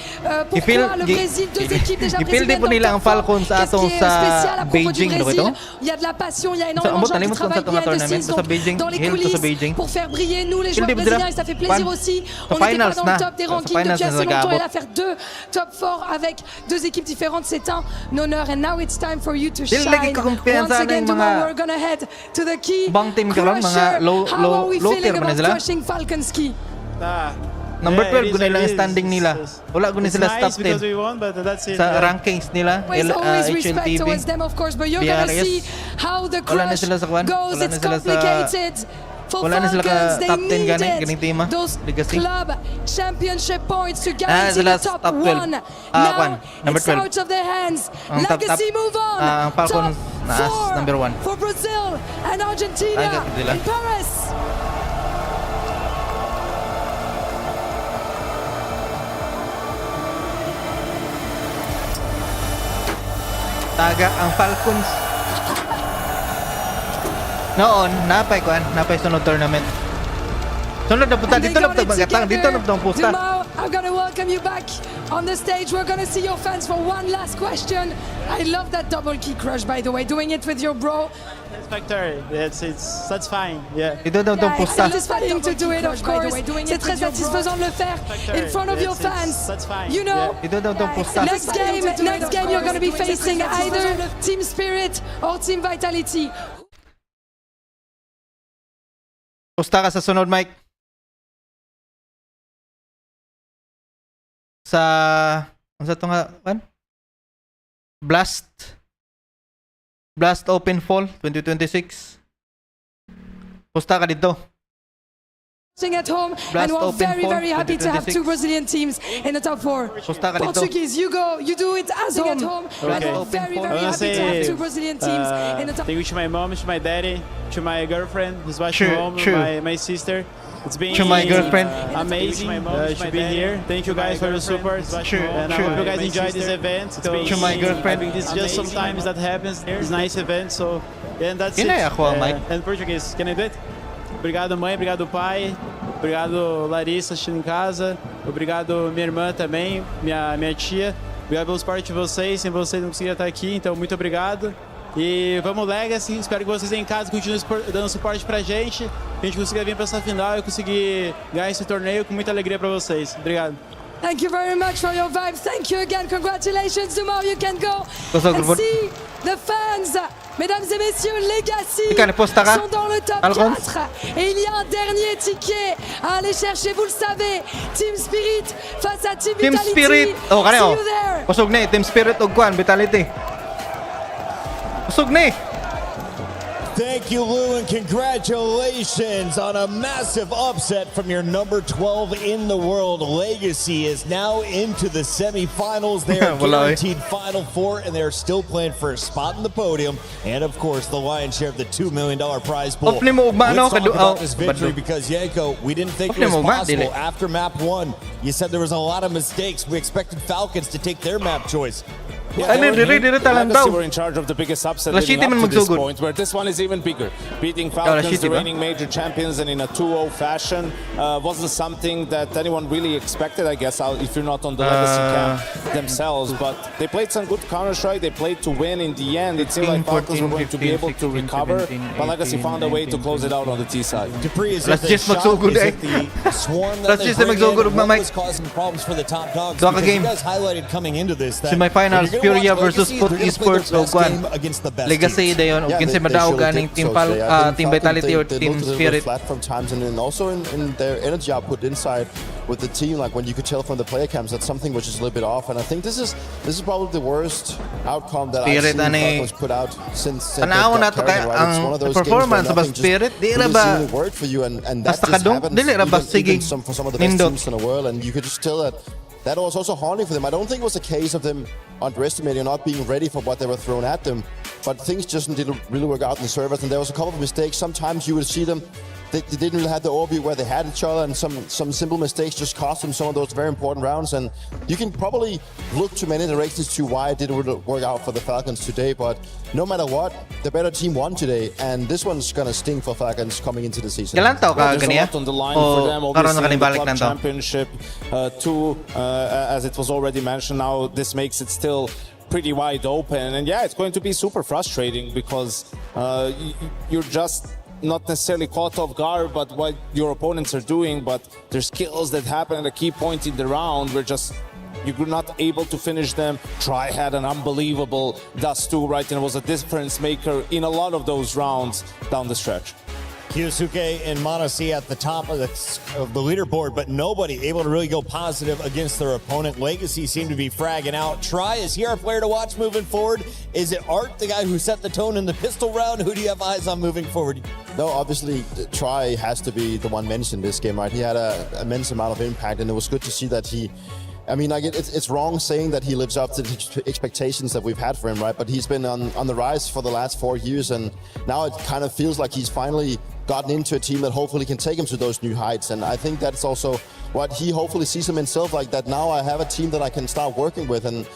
Ipil- pourquoi le Brésil, deux équipes déjà ipil di brésiliennes po dans nila le ang top four? Falcons sa Qu'est-ce atong qui est sa spécial à propos du Beijing, no, Brésil? ito? Il y a de la passion, il y a Sa énormément de ambot gens na qui limot kung sa travaillent itong behind the tournament scenes, sa donc Beijing, dans les hill to sa coulisses Beijing. pour faire briller nous les joueurs Hindi ba brésiliens, sila- et ça fait plaisir Pan- aussi. sa On n'était pas finals dans na. le top des Sa rankings finals depuis na assez sila longtemps, et gaabot. là faire 2 top 4 avec 2 équipes différentes, c'est un honneur. And now it's time for you to Dili lagi shine. ko kumpiyansa Once again, ng mga tomorrow we're gonna head to the key bang team ka lang, mga crusher. low- How low- are we low feeling tier ba na about sila? crushing Falcons key? Number Yeah, 12 it is guna what lang it is. standing nila. Wala guna It's sila nice top 10 because we won, but that's it. sa yeah. rankings nila. Always always respect HLTV. towards them, of course, but you're gonna BRS. see how the Wala na crush sila sa kwan. goes. Wala It's na sila sa- complicated. For wala na sila ka Falcons, they top 10 gani, ganing needed team, those Legacy. club championship points to sila guarantee the sa top top 12. 1. Kwan, Now number it's 12. out of their hands. Ang top- Legacy move on. ang Falcons Top naas, 4 number 1. for Brazil and Argentina Agad nila. in Paris. Taga ang Falcons. Noon, napay sunod tournament. Sunod na punta, And they dito na got it magatang, dito na together. pusta. Tomorrow, I'm gonna welcome you back on the stage. We're gonna see your fans for one last question. I love that double key crush, by the way, doing it with your bro. Satisfactory. That's fine. Yeah. Dito na Yeah, it's pusta. satisfying to do it, of course. C'est très satisfaisant de le faire in front of your fans. You know, Dito na pusta. next game you're gonna be facing either Team Spirit or Team Vitality. Pusta ka sa sunod, Mike. Sa ano sa to nga kan? Blast Open Fall 2026. Pusta ka dito. Watching at home, Blast and we're Open very, Fall very happy to have 2026. two Brazilian teams in the top 4. Pusta ka dito. Portuguese, you do it as home. And Okay. we're very, I very wanna happy to have say, two Brazilian teams in the top. thank you to my mom, to my daddy, to my girlfriend who's watching True, home, true. my sister. It's been To my girlfriend. amazing to be here. Thank you guys for the support. True, And I true. hope you guys enjoy this event. To my girlfriend. I mean, it's just sometimes that happens. It's nice event, so yeah, and that's Yun it. ay ako, Mike. And Portuguese, can I do it? Obrigado mãe, obrigado pai. Obrigado, Larissa, assistindo em casa. Obrigado, minha irmã também, minha tia. Obrigado pelo suporte de vocês. Sem vocês não conseguiria estar aqui, então muito obrigado. E vamos Legacy. Espero que vocês em casa continuem dando suporte pra gente. Que a gente consiga vir pra essa final e conseguir ganhar esse torneio com muita alegria pra vocês. Obrigado. Thank you very much for your vibes. Thank you again. Congratulations. Tomorrow you can go and see the fans. Mesdames et messieurs, Legacy sont dans le top 4. Et il y a un dernier ticket à aller chercher, vous le savez. Team Spirit face à Team Vitality. Team Spirit. Oh, See you there. Kusog ni. Team Spirit o Guan. Vitality. Kusog ni. Thank you, Lou, and congratulations on a massive upset from your number 12 in the world. Legacy is now into the semifinals. They are guaranteed Final Four, and they're still playing for a spot in the podium. And, of course, the lion's share of the $2 million prize pool. Let's talk about this victory because, Yanko, we didn't think it was possible after map 1. You said there was a lot of mistakes. We expected Falcons to take their map choice. Legacy were in charge of the biggest upset leading up to this point, where this one is even bigger. Beating Falcons, the reigning major champions, and in a 2-0 fashion wasn't something that anyone really expected, I guess, if you're not on the Legacy camp themselves. But they played some good Counter-Strike. They played to win in the end. It seemed like Falcons were going to be able to recover, but Legacy found a way to close it out on the T side. Dupree, is it the swarm that they bring in? What was causing problems for the top dogs? Because you guys highlighted coming into this that semifinals Furia versus Foot Esports o Guan. Legacy dayon ug kinsa madaog ganing Team Vitality or Team Spirit. From times, and then also in their energy output inside with the team, like when you could tell from the player cams that something was just a little bit off. And I think this is probably the worst outcome that I've seen Falcons put out since they've got carried, right? It's one of those performance games where nothing Spirit just really worked for you, and that just happens even for some of the best teams in the world. And you could just tell that was also haunting for them. I don't think it was a case of them underestimating or not being ready for what they were thrown at them, but things just didn't really work out in the servers, and there was a couple of mistakes. Sometimes you would see them, they didn't really have the orbit where they had each other, and some simple mistakes just cost them some of those very important rounds. And you can probably look to many directions to why it didn't work out for the Falcons today, but no matter what, the better team won today, and this one's gonna sting for Falcons coming into the season. There's a lot on the line for them, obviously in the club championship too, as it was already mentioned. Now this makes it still pretty wide open, and yeah, it's going to be super frustrating because you're just not necessarily caught off guard but what your opponents are doing, but there's skills that happen at a key point in the round where just you're not able to finish them. Try had an unbelievable dust too, right, and it was a difference maker in a lot of those rounds down the stretch. Kyosuke and Monosi at the top of the leaderboard, but nobody able to really go positive against their opponent. Legacy seemed to be fragging out. Try, is he our player to watch moving forward? Is it Art, the guy who set the tone in the pistol round? Who do you have eyes on moving forward? No, obviously, Try has to be the one mentioned this game, right? He had an immense amount of impact, and it was good to see that I mean, like it's wrong saying that he lives up to the expectations that we've had for him, right? But he's been on the rise for the last 4 years, and now it kind of feels like he's finally gotten into a team that hopefully can take him to those new heights. And I think that's also what he hopefully sees him himself, like that now I have a team that I can start working with. And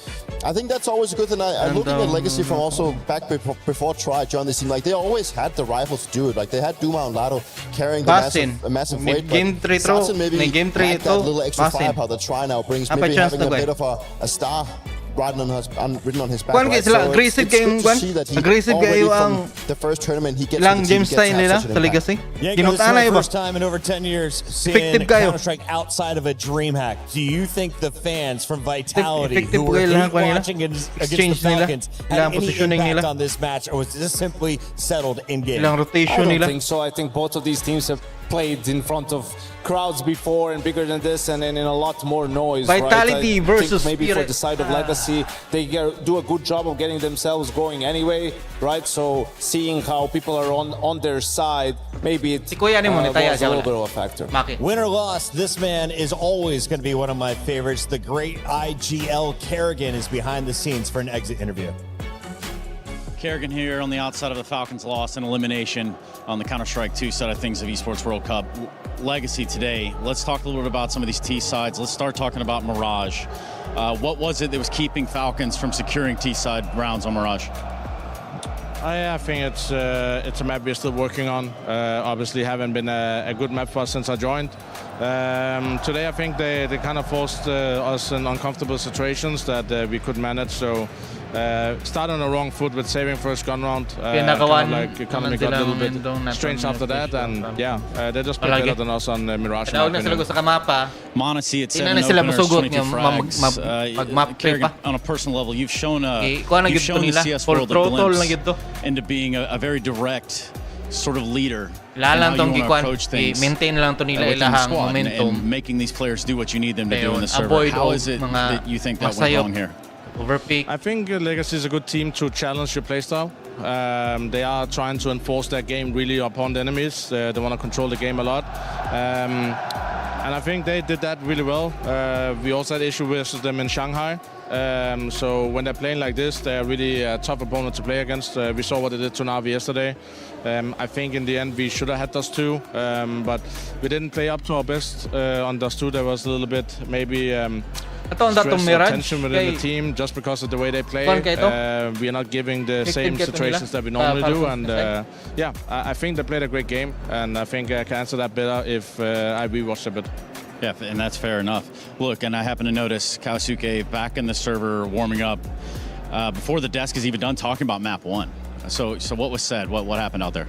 I think that's always a good thing. I'm looking at Legacy from also back before Try joined this team. Like they always had the rifles to do it. Like they had Duma and Lado carrying the massive weight. But Sassen maybe had that little extra firepower that Try now brings. Maybe having a bit of a star written on his back. Right? So aggressive game, aggressive game ang the first tournament he gets lang James style nila sa Legacy. Ginutana first time in over 10 years seeing Counter-Strike outside of a dream hack. Do you think the fans from Vitality who were watching against the Falcons had any impact on this match, or was this simply settled in game? I don't think so. I think both of these teams have played in front of crowds before and bigger than this, and in a lot more noise. Vitality versus maybe for the side of Legacy, they do a good job of getting themselves going anyway, right? So seeing how people are on their side, maybe it was a little bit of a factor. Win or loss, this man is always going to be one of my favorites. The great IGL Kerrigan is behind the scenes for an exit interview. Kerrigan here on the outside of the Falcons' loss and elimination on the Counter-Strike 2 side of things of Esports World Cup. Legacy today, let's talk a little bit about some of these T sides. Let's start talking about Mirage. What was it that was keeping Falcons from securing T side rounds on Mirage? I think it's a map we're still working on. Obviously haven't been a good map for us since I joined. Today I think they kind of forced us in uncomfortable situations that we could manage. So start on the wrong foot with saving first gun round. Kind of like economy got a little bit strange after that, and yeah, they just played better than us on Mirage. Monacy at 7 openers, 22 frags. Kerrigan, on a personal level, you've shown the CS world a glimpse into being a very direct sort of leader. Maintain lang to nila ilahang momentum and making these players do what you need them to do in the server. How is it that you think that went wrong here? Overpeak. I think Legacy is a good team to challenge your playstyle. They are trying to enforce their game really upon the enemies. They want to control the game a lot. And I think they did that really well. We also had issue with them in Shanghai. So when they're playing like this, they're really a tough opponent to play against. We saw what they did to Navi yesterday. I think in the end we should have had those two, but we didn't play up to our best on those two. There was a little bit maybe stress or tension within the team just because of the way they play. We are not giving the same situations that we normally do, and yeah, I think they played a great game, and I think I can answer that better if I rewatched a bit. Yeah, and that's fair enough. Look, and I happen to notice Kaosuke back in the server warming up before the desk is even done talking about map 1. So what was said? What happened out there?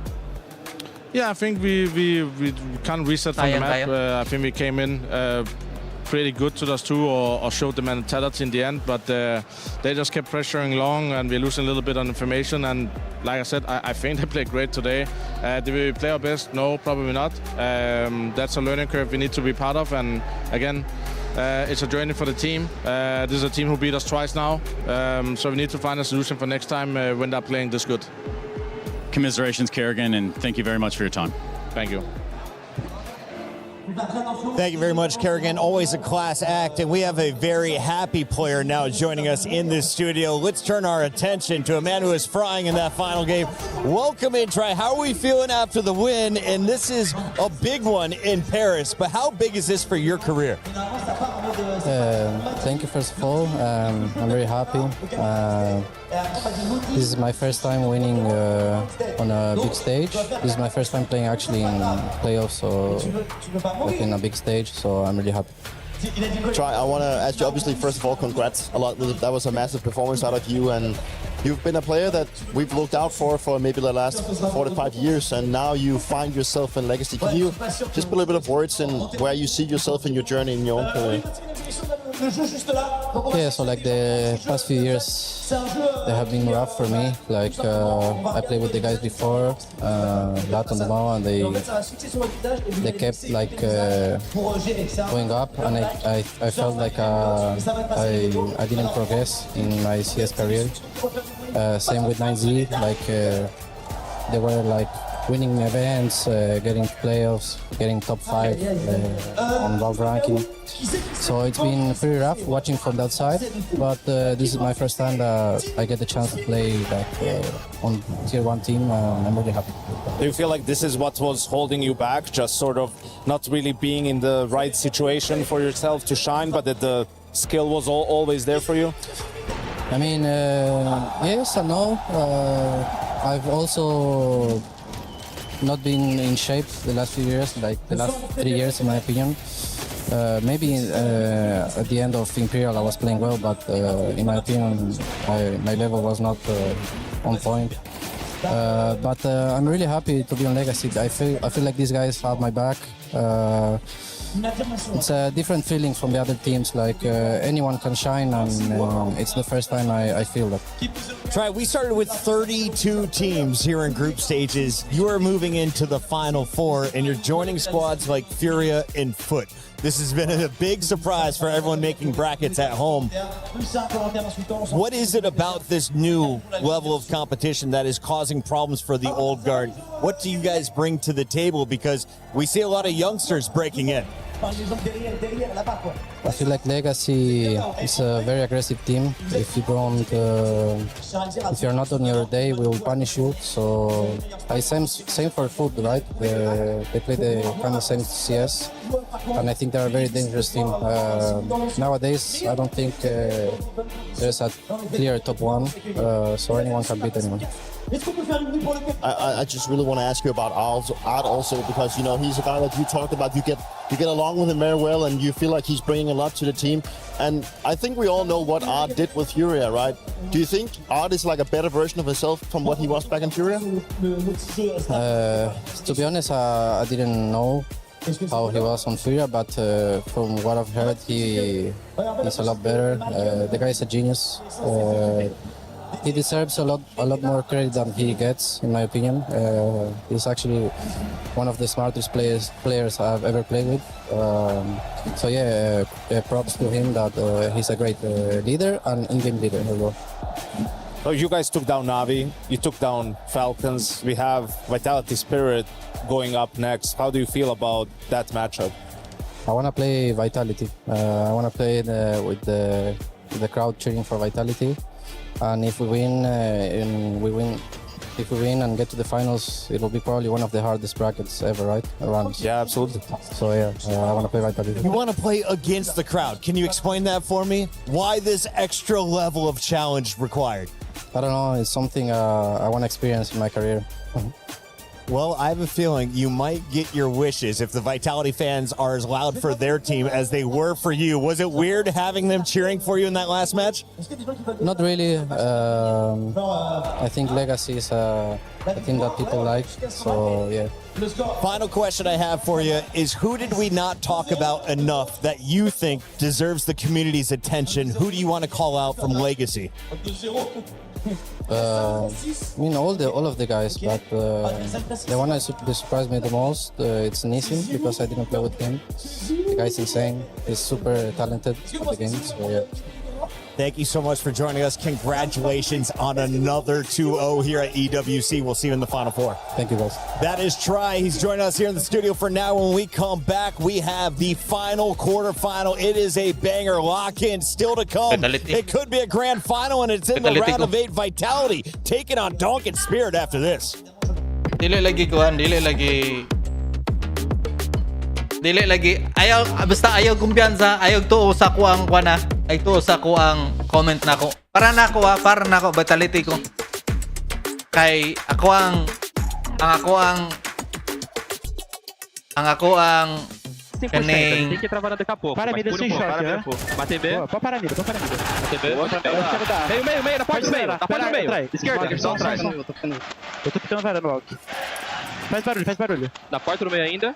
Yeah, I think we kind of reset from the map. I think we came in pretty good to those two, or showed the mentality in the end, but they just kept pressuring long, and we're losing a little bit on information. And like I said, I think they played great today. Did we play our best? No, probably not. That's a learning curve we need to be part of, and again, it's a journey for the team. This is a team who beat us twice now, so we need to find a solution for next time when they're playing this good. Commiserations, Kerrigan, and thank you very much for your time. Thank you. Thank you very much, Kerrigan. Always a class act, and we have a very happy player now joining us in this studio. Let's turn our attention to a man who is frying in that final game. Welcome in, Tri. How are we feeling after the win? And this is a big one in Paris, but how big is this for your career? Thank you, first of all. I'm very happy. This is my first time winning on a big stage. This is my first time playing actually in playoffs, so like in a big stage, so I'm really happy. Tri, I want to ask you, obviously, first of all, congrats a lot. That was a massive performance out of you, and you've been a player that we've looked out for maybe the last 4 to 5 years, and now you find yourself in Legacy. Can you just put a little bit of words in where you see yourself in your journey in your own career? Yeah, so like the past few years, they have been rough for me. Like I played with the guys before, Lat on the Mao, and they kept like going up, and I felt like I didn't progress in my CS career. Same with 9Z, like they were like winning events, getting playoffs, getting top 5 on Valve ranking. So it's been pretty rough watching from that side, but this is my first time that I get the chance to play like on tier 1 team, and I'm really happy. Do you feel like this is what was holding you back, just sort of not really being in the right situation for yourself to shine, but that the skill was always there for you? I mean, yes and no. I've also not been in shape the last few years, like the last 3 years in my opinion. Maybe at the end of Imperial I was playing well, but in my opinion my level was not on point. But I'm really happy to be on Legacy. I feel like these guys have my back. It's a different feeling from the other teams, like anyone can shine, and it's the first time I feel that. Tri, we started with 32 teams here in group stages. You are moving into the final 4, and you're joining squads like Furia and Foot. This has been a big surprise for everyone making brackets at home. What is it about this new level of competition that is causing problems for the old guard? What do you guys bring to the table? Because we see a lot of youngsters breaking in. I feel like Legacy is a very aggressive team. If you don't, if you're not on your day, we will punish you. So same for Food, right? They play the kind of same CS, and I think they're a very dangerous team. Nowadays, I don't think there's a clear top one, so anyone can beat anyone. I just really want to ask you about Art also, because you know he's a guy that you talked about. You get along with him very well, and you feel like he's bringing a lot to the team. And I think we all know what Art did with Furia, right? Do you think Art is like a better version of himself from what he was back in Furia? To be honest, I didn't know how he was on Furia, but from what I've heard, he's a lot better. The guy is a genius. He deserves a lot more credit than he gets, in my opinion. He's actually one of the smartest players I've ever played with. So yeah, props to him that he's a great leader and in-game leader as well. So you guys took down Navi, you took down Falcons. We have Vitality Spirit going up next. How do you feel about that matchup? I want to play Vitality. I want to play with the crowd cheering for Vitality. And if we win, if we win and get to the finals, it will be probably one of the hardest brackets ever, right? Around. Yeah, absolutely. So yeah, I want to play Vitality. You want to play against the crowd. Can you explain that for me? Why this extra level of challenge required? I don't know. It's something I want to experience in my career. Well, I have a feeling you might get your wishes if the Vitality fans are as loud for their team as they were for you. Was it weird having them cheering for you in that last match? Not really. I think Legacy is a team that people like, so yeah. Final question I have for you is, who did we not talk about enough that you think deserves the community's attention? Who do you want to call out from Legacy? I mean all of the guys, but the one that surprised me the most, it's Nissim, because I didn't play with him. The guy's insane. He's super talented at the game, so yeah. Thank you so much for joining us. Congratulations on another 2-0 here at EWC. We'll see you in the Final Four. Thank you, guys. That is Try. He's joining us here in the studio for now. When we come back, we have the final quarterfinal. It is a banger lock-in still to come. It could be a grand final, and it's in the round of 8. Vitality taking on Donkin Spirit after this. Dili lagi ayaw, basta ayaw kumpiyansa, ayaw tuo sa ko ang kuana, ay tuo sa ko ang comment nako. Para nako Vitality ko. Kay ako ang kaning Tem que trabalhar daqui a pouco. Para mid, sem shot, né? Bater B. Pode parar mid, Bater B. Meio, na porta do meio. Esquerda, só atrás. Eu tô ficando varando o walk. Faz barulho. Na porta do meio ainda.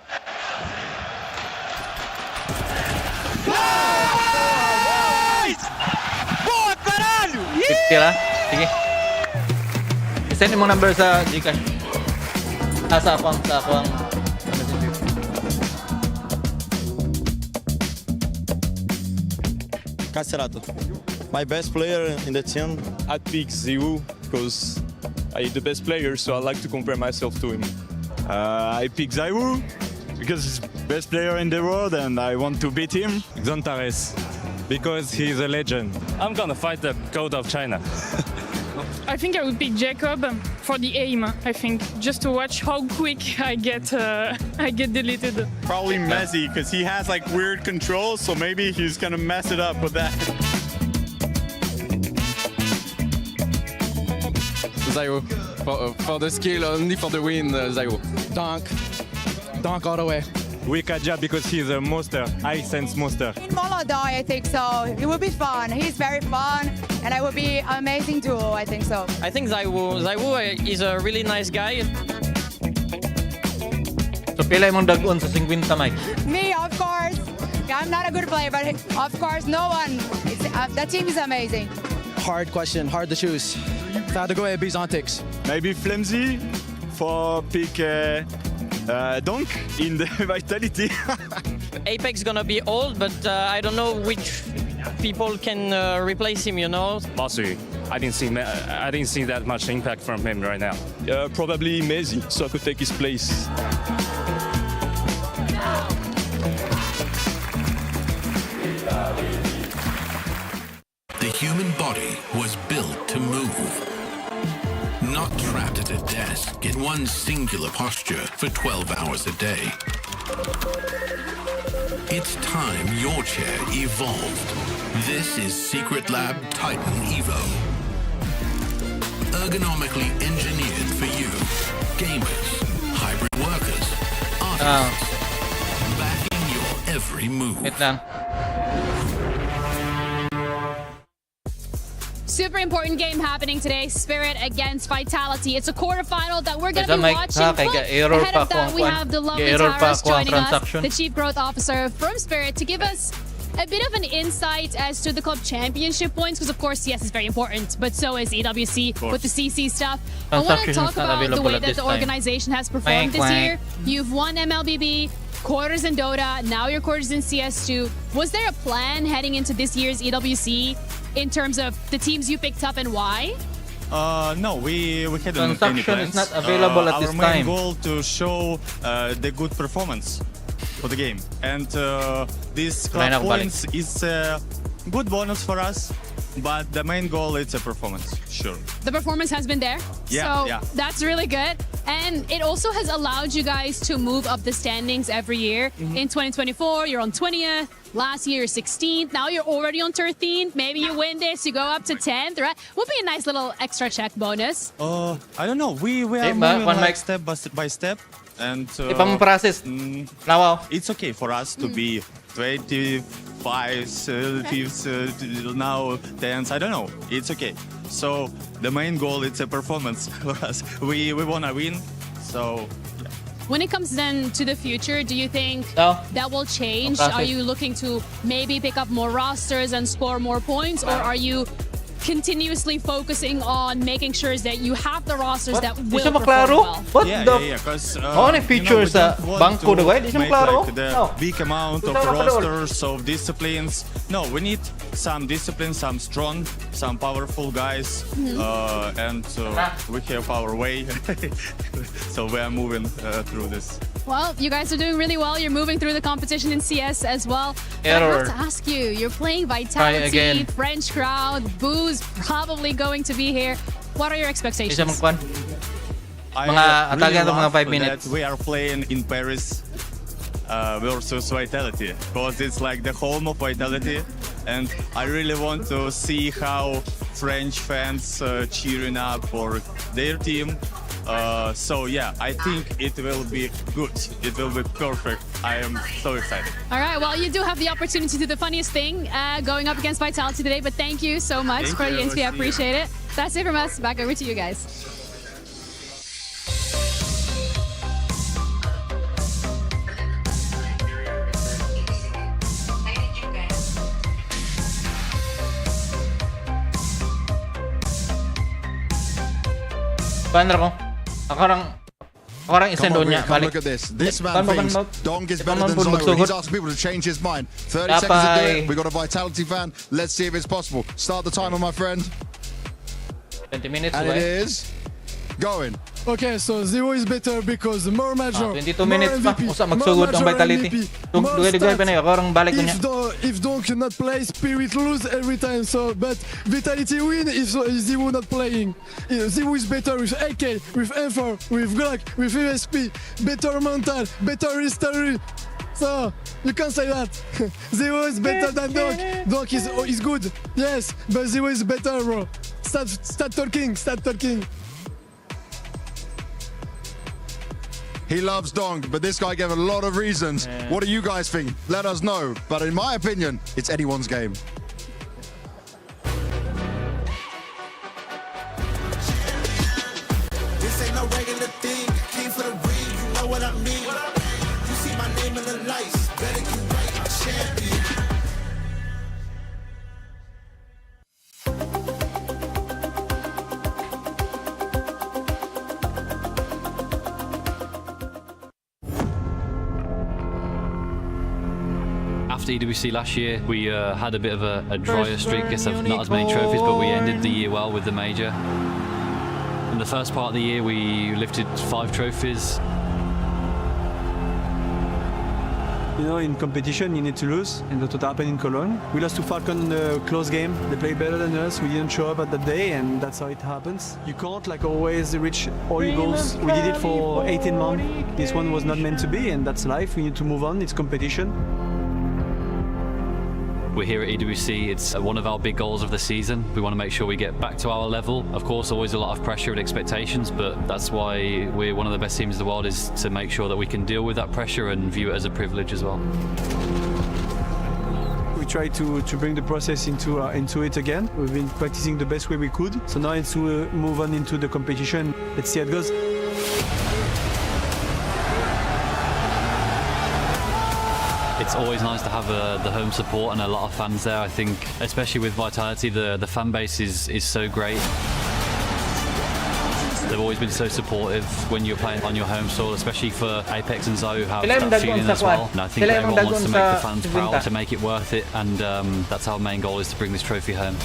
Boa, caralho! Sige lang. Sige. Send mo number sa Gcash. Sa ako ang Cacerato. My best player in the team. I'd pick Ziu because he's the best player, so I like to compare myself to him. I pick Ziu because he's the best player in the world and I want to beat him. Xantares because he's a legend. I'm gonna fight the code of China. I think I would pick Jacob for the aim. I think just to watch how quick I get deleted. Probably Messi because he has like weird controls, so maybe he's gonna mess it up with that. Zayo for the skill, only for the win. Zayo. Dunk all the way. Wikaja because he's a monster, high sense monster. In Molodai, I think so. It will be fun. He's very fun, and it will be an amazing duo. I think so. I think Zayu is a really nice guy. So pila imong dag-on sa 50, Mike? Me, of course. I'm not a good player, but of course, no one. That team is amazing. Hard question, hard to choose. If I had to go with Byzantix. Maybe Flimsy for pick Donk in the Vitality. Apex gonna be old, but I don't know which people can replace him. You know. Bossy. I didn't see that much impact from him right now. Probably Messi, so I could take his place. The human body was built to move. Not trapped at a desk in one singular posture for 12 hours a day. It's time your chair evolved. This is Secret Lab Titan Evo. Ergonomically engineered for you. Gamers, hybrid workers, artists. Backing your every move. Super important game happening today. Spirit against Vitality. It's a quarterfinal that we're going to be watching. But ahead of that, we have the lovely Taurus joining us, the Chief Growth Officer from Spirit, to give us a bit of an insight as to the club championship points, because of course CS is very important, but so is EWC with the CC stuff. I want to talk about the way that the organization has performed this year. You've won MLBB, quarters in Dota, now your quarters in CS2. Was there a plan heading into this year's EWC in terms of the teams you picked up and why? No, we hadn't any plans. Is not available at this time. Our main goal to show the good performance for the game, and this club points is a good bonus for us. But the main goal is a performance, sure. The performance has been there, so that's really good. And it also has allowed you guys to move up the standings every year. In 2024, you're on 20th. Last year, 16th. Now you're already on 13th. Maybe you win this, you go up to 10th, right? Would be a nice little extra check bonus. I don't know. We are moving like step by step. And it's okay for us to be 25th, 5th, now 10th. I don't know. It's okay. So the main goal is a performance for us. We want to win. So when it comes then to the future, do you think that will change? Are you looking to maybe pick up more rosters and score more points, or are you continuously focusing on making sure that you have the rosters that will perform well? What because only features bangko the way di klaro. The big amount of rosters of disciplines. No, we need some discipline, some strong, some powerful guys, and we have our way. So we are moving through this. Well, you guys are doing really well. You're moving through the competition in CS as well. But I have to ask you, you're playing Vitality, French crowd, Boo's probably going to be here. What are your expectations? I really love that we are playing in Paris versus Vitality, because it's like the home of Vitality, and I really want to see how French fans cheering up for their team. So yeah, I think it will be good. It will be perfect. I am so excited. All right, well, you do have the opportunity to do the funniest thing, going up against Vitality today, but thank you so much for the interview. I appreciate it. That's it from us. Back over to you guys. Orang isendonya balik. Look at this. This man thinks Dong is better than Zyro. He's asking people to change his mind. 30 seconds to do it. We got a Vitality fan. Let's see if it's possible. Start the timer, my friend. 20 minutes and away. It is going. Okay, so Zero is better because more major. 22 minutes pa. Usa magsugod ang Vitality. Orang balik niya. If Dong cannot play, Spirit lose every time. So, but Vitality win if Zero not playing. Zero is better with AK, with M4, with Glock, with USP. Better mental, better history. So you can't say that. Zero is better than Dong. Dong is good. Yes, but Zero is better, bro. Start talking. Start talking. He loves Dong, but this guy gave a lot of reasons. What do you guys think? Let us know. But in my opinion, it's anyone's game. This ain't no regular thing. Came for the ring, you know what I mean. You see my name in the lights. Better get right, I'm champion. After EWC last year, we had a bit of a drier streak, guess of not as many trophies, but we ended the year well with the major. In the first part of the year, we lifted 5 trophies. You know, in competition, you need to lose, and that's what happened in Cologne. We lost to Falcon in a close game. They played better than us. We didn't show up at that day, and that's how it happens. You can't, like, always reach all your goals. We did it for 18 months. This one was not meant to be, and that's life. We need to move on. It's competition. We're here at EWC, it's one of our big goals of the season. We want to make sure we get back to our level. Of course, always a lot of pressure and expectations, but that's why we're one of the best teams in the world, is to make sure that we can deal with that pressure and view it as a privilege as well. We try to bring the process into it again. We've been practicing the best way we could. So now it's to move on into the competition. Let's see how it goes. It's always nice to have the home support and a lot of fans there. I think, especially with Vitality, the fan base is so great. They've always been so supportive when you're playing on your home soil, especially for Apex and Zoe, who have that feeling as well. And I think everyone wants to make the fans proud, to make it worth it, and that's our main goal, is to bring this trophy home.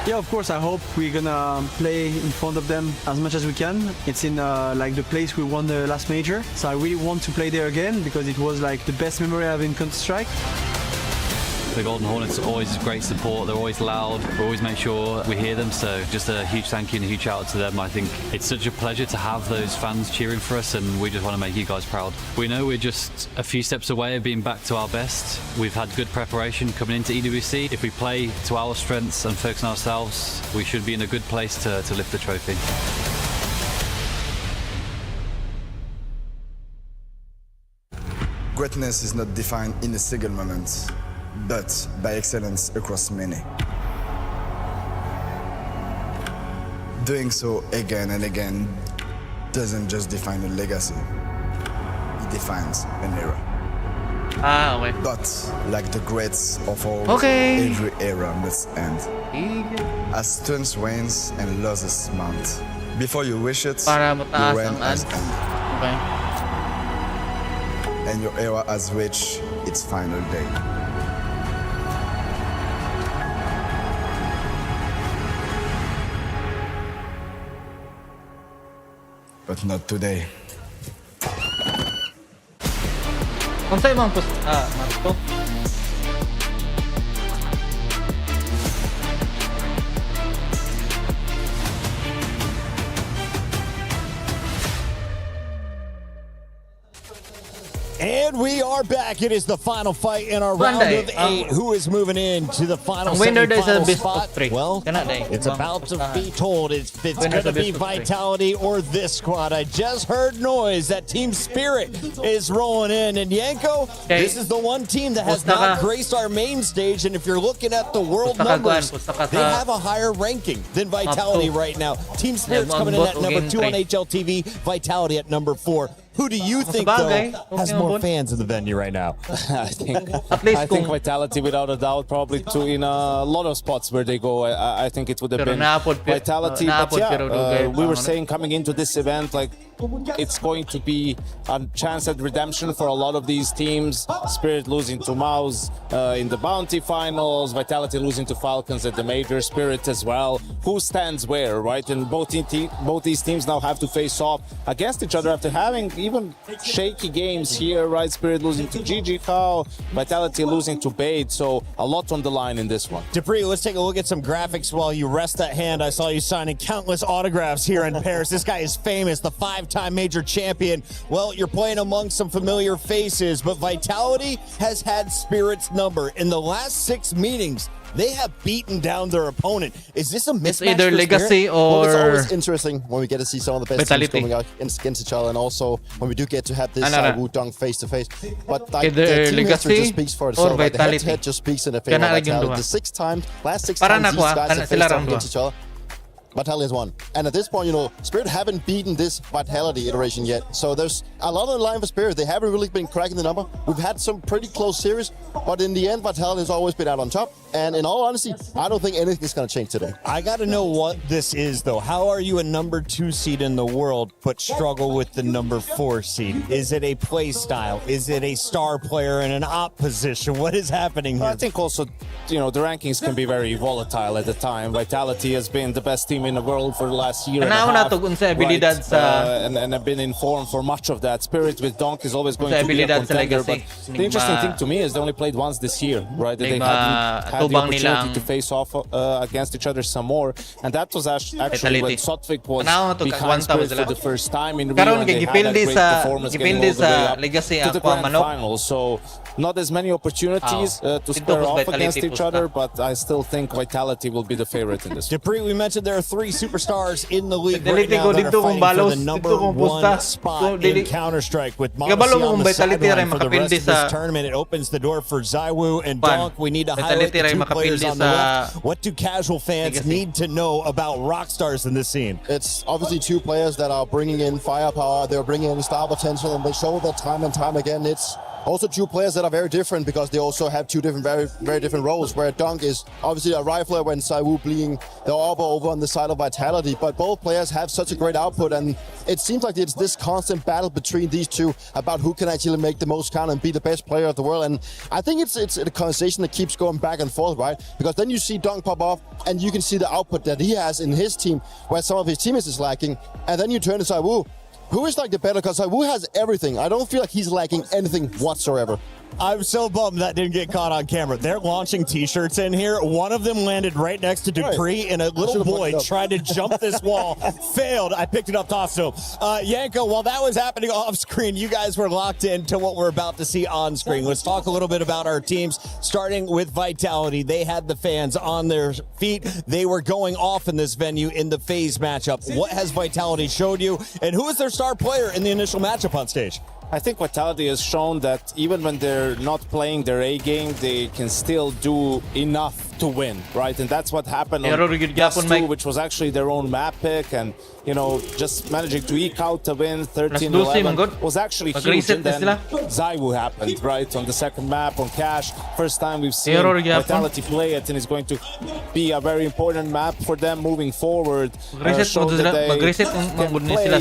Yeah, of course, I hope we're gonna play in front of them as much as we can. It's in like the place we won the last major, so I really want to play there again because it was like the best memory I have in Counter-Strike. The Golden Hornets always great support, they're always loud, we always make sure we hear them, so just a huge thank you and a huge shout out to them. I think it's such a pleasure to have those fans cheering for us, and we just want to make you guys proud. We know we're just a few steps away of being back to our best. We've had good preparation coming into EWC. If we play to our strengths and focus on ourselves, we should be in a good place to lift the trophy. Greatness is not defined in a single moment, but by excellence across many. Doing so again and again doesn't just define a legacy, it defines an era. Okay. But like the greats of all, every era must end. As strength wanes and losses mount. Before you wish it, your reign has ended. And your era has reached its final day. But not today. Unsay man Marco? And we are back. It is the final fight in our round of 8. Who is moving in to the final semi-final spot? Well, it's about to be told if it's going to be Vitality or this squad. I just heard noise that Team Spirit is rolling in. And Yanko, this is the one team that has not graced our main stage. And if you're looking at the world numbers, they have a higher ranking than Vitality right now. Team Spirit's coming in at number 2 on HLTV, Vitality at number 4. Who do you think, though, has more fans in the venue right now? I think Vitality, without a doubt, probably in a lot of spots where they go. I think it would have been Vitality. But yeah, we were saying coming into this event, like, it's going to be a chance at redemption for a lot of these teams. Spirit losing to Mouse in the Bounty finals, Vitality losing to Falcons at the major, Spirit as well. Who stands where, right? And both these teams now have to face off against each other after having even shaky games here, right? Spirit losing to GG Cow, Vitality losing to Bait, so a lot on the line in this one. Dupree, let's take a look at some graphics while you rest that hand. I saw you signing countless autographs here in Paris. This guy is famous, the 5-time major champion. Well, you're playing among some familiar faces, but Vitality has had Spirit's number. In the last 6 meetings, they have beaten down their opponent. Is this a mismatch? It's either legacy or... Well, it's always interesting when we get to see some of the best teams coming out against each other, and also when we do get to have this Wudong face-to-face. But like, the team history just speaks for itself. Like, the head-to-head just speaks in the favor of Vitality. The last 6 times these guys have faced off against each other, Vitality has won. And at this point, you know, Spirit haven't beaten this Vitality iteration yet. So there's a lot on the line for Spirit. They haven't really been cracking the number. We've had some pretty close series, but in the end, Vitality has always been out on top. And in all honesty, I don't think anything's going to change today. I got to know what this is, though. How are you a number 2 seed in the world, but struggle with the number 4 seed? Is it a play style? Is it a star player in an op position? What is happening here? I think also, you know, the rankings can be very volatile at the time. Vitality has been the best team in the world for the last year Tanaw and a na half. to kung sa abilidad sa And I've been informed for much of that. Spirit with Donk is always going sa to be a abilidad sa contender. Legacy. But the interesting thing to me is they only played once this year, right? They Nigma, hadn't had the tubang opportunity nilang to face off against each other some more. And that was actually Vitality. when Sotvik was Tanaw to behind kagwanta Spirit sila. for the first time in Rio, Karon and they kay had that gipildi great sa performance getting all the way up Legacy to the Aqua grand Manok. finals. So not as many opportunities to Dito square was off Vitality against each pusta. other, but I still think Vitality will be the favorite in this. Dupree, we mentioned there are 3 superstars in the league Vitality right now ko that are dito kung fighting for balos, the number dito kung pusta. 1 spot So, in Counter-Strike with Kabalo Monacy mo on kung the Vitality rin sideline for the rest makapildi of this sa tournament. It opens the door for Zywoo and Pan. Donk. We need to Vitality highlight the rin 2 players makapildi on the sa left. What do casual fans Legacy. need to know about Rockstars in this scene? It's obviously 2 players that are bringing in firepower, they're bringing in star potential, and they show that time and time again. It's also 2 players that are very different because they also have 2 different, very different roles, where Donk is obviously a rifler when Zywoo being the arbor over on the side of Vitality, but both players have such a great output, and it seems like it's this constant battle between these 2 about who can actually make the most count and be the best player of the world. And I think it's a conversation that keeps going back and forth, right? Because then you see Donk pop off and you can see the output that he has in his team where some of his teammates is lacking, and then you turn to Zywoo, who is like the better, because Zywoo has everything. I don't feel like he's lacking anything whatsoever. I'm so bummed that didn't get caught on camera. They're launching T-shirts in here. One of them landed right next to Dupree, and a little boy tried to jump this wall. Failed. I picked it up, tossed to him. Yanko, while that was happening off screen, you guys were locked into what we're about to see on screen. Let's talk a little bit about our teams, starting with Vitality. They had the fans on their feet. They were going off in this venue in the phase matchup. What has Vitality showed you, and who is their star player in the initial matchup on stage? I think Vitality has shown that even when they're not playing their A game, they can still do enough to win, right? And that's what happened on Dust 2, which was actually their own map pick, and you know, just managing to eke out the win 13-11 was actually huge. And then Zywoo happened, right, on the second map on Cash. First time we've seen Vitality play it, and it's going to be a very important map for them moving forward. Show that they can play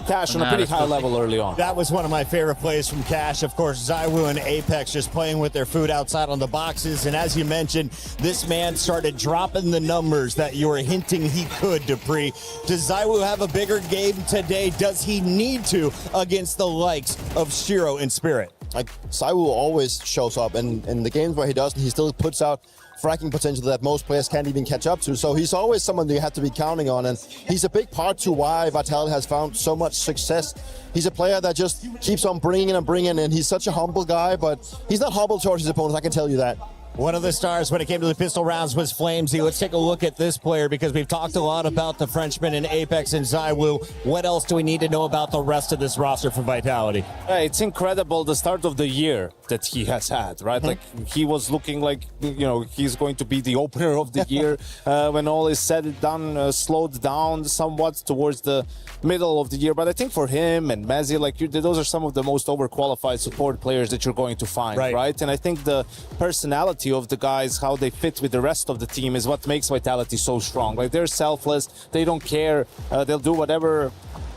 Cash on a pretty high level early on. That was one of my favorite plays from Cash. Of course, Zywoo and Apex just playing with their food outside on the boxes. And as you mentioned, this man started dropping the numbers that you were hinting he could, Dupree. Does Zywoo have a bigger game today? Does he need to against the likes of Shiro and Spirit? Like, Zywoo always shows up, and in the games where he doesn't, he still puts out fracking potential that most players can't even catch up to. So he's always someone you have to be counting on, and he's a big part to why Vitality has found so much success. He's a player that just keeps on bringing and and he's such a humble guy, but he's not humble towards his opponents, I can tell you that. One of the stars when it came to the pistol rounds was Flamesy. Let's take a look at this player because we've talked a lot about the Frenchman in Apex and Zywoo. What else do we need to know about the rest of this roster for Vitality? It's incredible the start of the year that he has had, right? Like, he was looking like, you know, he's going to be the opener of the year. When all is said and done, slowed down somewhat towards the middle of the year. But I think for him and Mezzi, like, those are some of the most overqualified support players that you're going to find, right? And I think the personality of the guys, how they fit with the rest of the team, is what makes Vitality so strong. Like, they're selfless, they don't care, they'll do whatever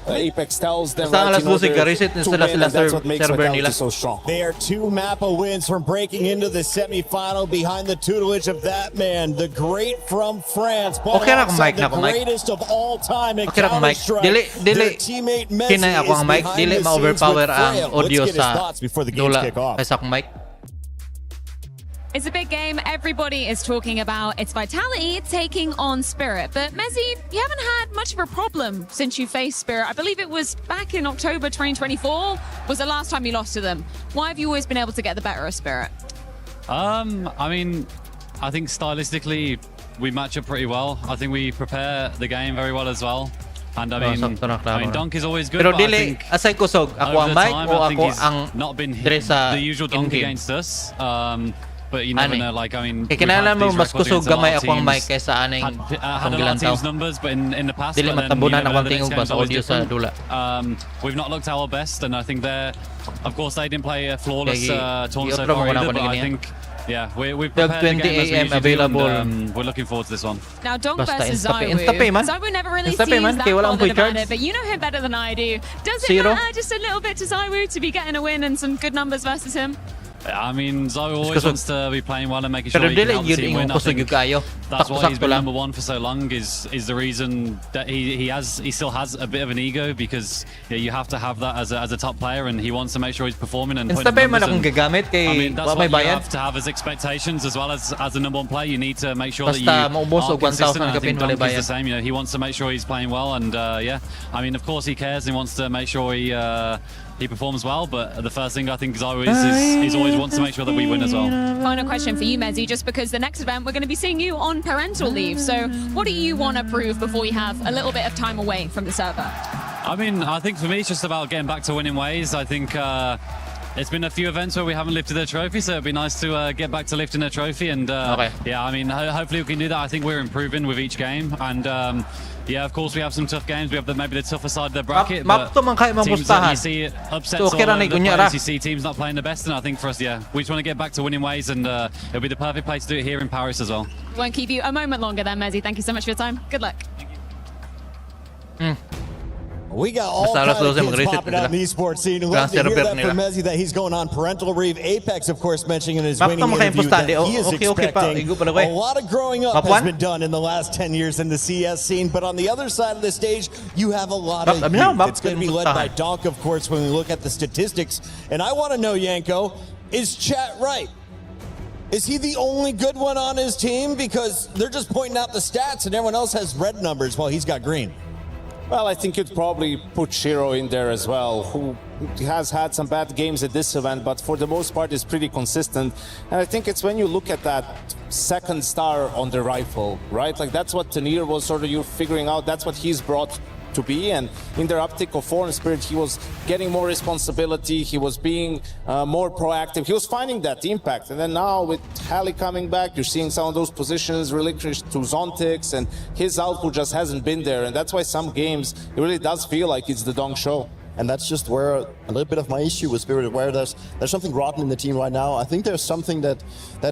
Apex tells them, right, in order to win, and that's what makes Vitality so strong. They are 2 Mappa wins from breaking into the semifinal behind the tutelage of that man, the great from France, but the greatest of all time at Counter-Strike. Their teammate Messi is behind the scenes with Freya. Let's get his thoughts before the games kick off. It's a big game. Everybody is talking about its Vitality taking on Spirit. But Mezzi, you haven't had much of a problem since you faced Spirit. I believe it was back in October 2024 was the last time you lost to them. Why have you always been able to get the better of Spirit? I mean, I think stylistically we match up pretty well. I think we prepare the game very well as well. And I mean, Donk is always good, pero but dili, asay kusog, ako ang mic o ako ang not been the usual Donk against us. But you never know, like, I mean, kinala mo mas kusog gamay ako ang mic kaysa aning had a lot of teams numbers, but in the past, dili matabunan ako ang tingog ba sa audio sa dula. We've not looked our best, and I think of course they didn't play a flawless tournament so far either, but I think we prepared the game as we usually do, and we're looking forward to this one. Now, Donk versus Zywoo. Zywoo never really seems that bothered about it, but you know him better than I do. Does it matter just a little bit to Zywoo to be getting a win and some good numbers versus him? I mean, Zoe always wants to be playing well and making sure he can help the team win. I think that's why he's been number one for so long. Is the reason that he still has a bit of an ego, because you have to have that as a top player, and he wants to make sure he's performing and putting numbers. I mean, that's what you have to have as expectations as well as a number one player. You need to make sure that you are consistent. And I think Dunk is the same. You know, he wants to make sure he's playing well, and yeah, I mean, of course he cares and wants to make sure he performs well, but the first thing I think Zoe is always wants to make sure that we win as well. Final question for you, Mezzi, just because the next event we're going to be seeing you on parental leave. So what do you want to prove before you have a little bit of time away from the server? I mean, I think for me it's just about getting back to winning ways. I think it's been a few events where we haven't lifted a trophy, so it'd be nice to get back to lifting a trophy. And yeah, I mean, hopefully we can do that. I think we're improving with each game, and yeah, of course we have some tough games. We have maybe the tougher side of the bracket, but teams that you see upsets all over the place. You see teams not playing the best, and I think for us, yeah, we just want to get back to winning ways, and it'll be the perfect place to do it here in Paris as well. Won't keep you a moment longer then, Mezzi. Thank you so much for your time. Good luck. We got all kinds of kids popping out in the esports scene. Love to hear that from Mezzi, that he's going on parental leave. Apex, of course, mentioning in his winning interview that he is expecting a lot of growing up has been done in the last 10 years in the CS scene. But on the other side of the stage, you have a lot of youth. It's going to be led by Donk, of course, when we look at the statistics. And I want to know, Yanko, is chat right? Is he the only good one on his team? Because they're just pointing out the stats and everyone else has red numbers while he's got green. Well, I think you'd probably put Shiro in there as well, who has had some bad games at this event, but for the most part is pretty consistent. And I think it's when you look at that second star on the rifle, right? Like that's what Tanir was sort of you figuring out. That's what he's brought to be, and in their uptick of form Spirit, he was getting more responsibility, he was being more proactive, he was finding that impact. And then now with Halley coming back, you're seeing some of those positions relinquished to Zontix, and his output just hasn't been there, and that's why some games it really does feel like it's the Donk show. And that's just where a little bit of my issue with Spirit, where there's something rotten in the team right now. I think there's something that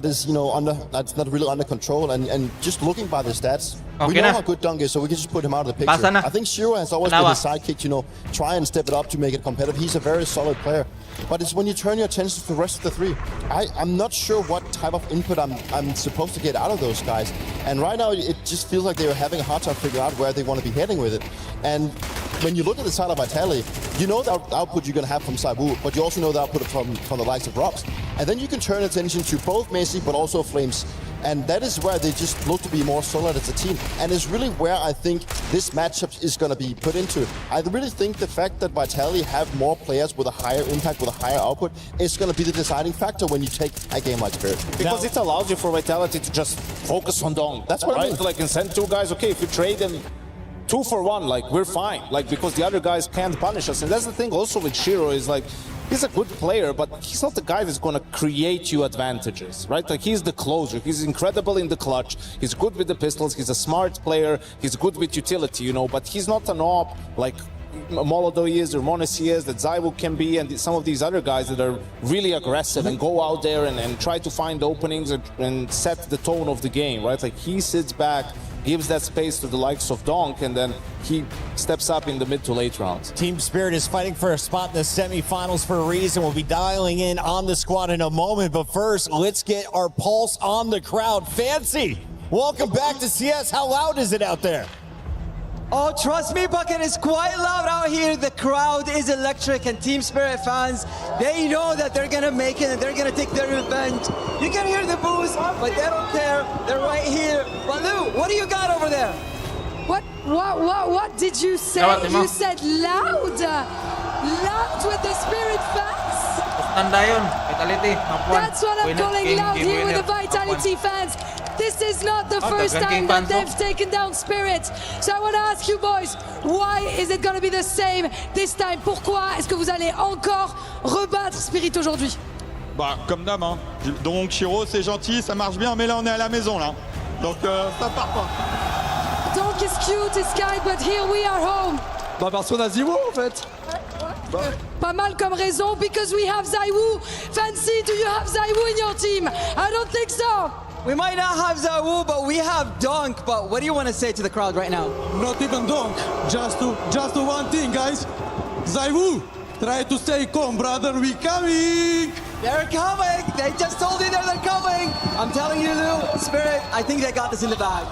is, you know, that's not really under control. And just looking by the stats, we know how good Donk is, so we can just put him out of the picture. I think Shiro has always been a sidekick, you know, try and step it up to make it competitive. He's a very solid player. But it's when you turn your attention to the rest of the three. I'm not sure what type of input I'm supposed to get out of those guys. And right now, it just feels like they're having a hard time figuring out where they want to be heading with it. And when you look at the side of Vitality, you know the output you're going to have from Saibu, but you also know the output from the likes of Robs. And then you can turn attention to both Messi, but also Flames. And that is where they just look to be more solid as a team. And it's really where I think this matchup is going to be put into. I really think the fact that Vitality have more players with a higher impact, with a higher output, is going to be the deciding factor when you take a game like Spirit. Because it allows you for Vitality to just focus on Donk. That's what I mean. Like, and send two guys, okay, if you trade them 2 for 1, like, we're fine. Like, because the other guys can't punish us. And that's the thing also with Shiro is, like, he's a good player, but he's not the guy that's going to create you advantages, right? Like, he's the closer. He's incredible in the clutch. He's good with the pistols. He's a smart player. He's good with utility, you know, but he's not an op like Molodov is or Monesi is, that Zaiwu can be, and some of these other guys that are really aggressive and go out there and try to find openings and set the tone of the game, right? Like, he sits back, gives that space to the likes of Donk, and then he steps up in the mid to late rounds. Team Spirit is fighting for a spot in the semifinals for a reason. We'll be dialing in on the squad in a moment, but first, let's get our pulse on the crowd. Fancy, welcome back to CS. How loud is it out there? Oh, trust me, Bucket, is quite loud out here. The crowd is electric, and Team Spirit fans, they know that they're gonna make it and they're gonna take their revenge. You can hear the boos, but they don't care. They're right here. Balu, what do you got over there? What did you say? You said loud. Loud with the Spirit fans. That's what I'm calling loud here with the Vitality fans. This is not the first time that they've taken down Spirit. So I want to ask you boys, why is it going to be the same this time? Pourquoi est-ce que vous allez encore rebattre Spirit aujourd'hui? Bah, comme d'hab, hein. Donc Shiro, c'est gentil, ça marche bien, mais là on est à la maison là. Donc ça part pas. Donk is cute, is kind, but here we are home. Bah parce qu'on a Zaiwu en fait. Pas mal comme raison, because we have Zaiwu. Fancy, do you have Zaiwu in your team? I don't think so. We might not have Zaiwu, but we have Donk. But what do you want to say to the crowd right now? Not even Donk. Just one thing, guys. Zaiwu, try to stay calm, brother. We coming. They're coming. They just told you they're coming. I'm telling you, Lou, Spirit, I think they got this in the bag.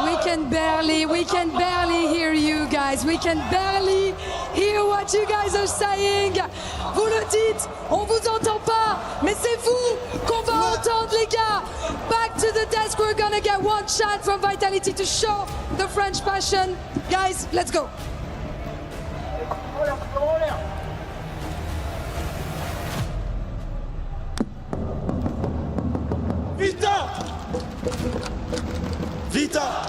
We can barely hear you guys. We can barely hear what you guys are saying. Vous le dites, on vous entend pas, mais c'est vous qu'on va entendre, les gars. Back to the desk, we're gonna get one shot from Vitality to show the French passion. Guys, let's go. Vita! Vita!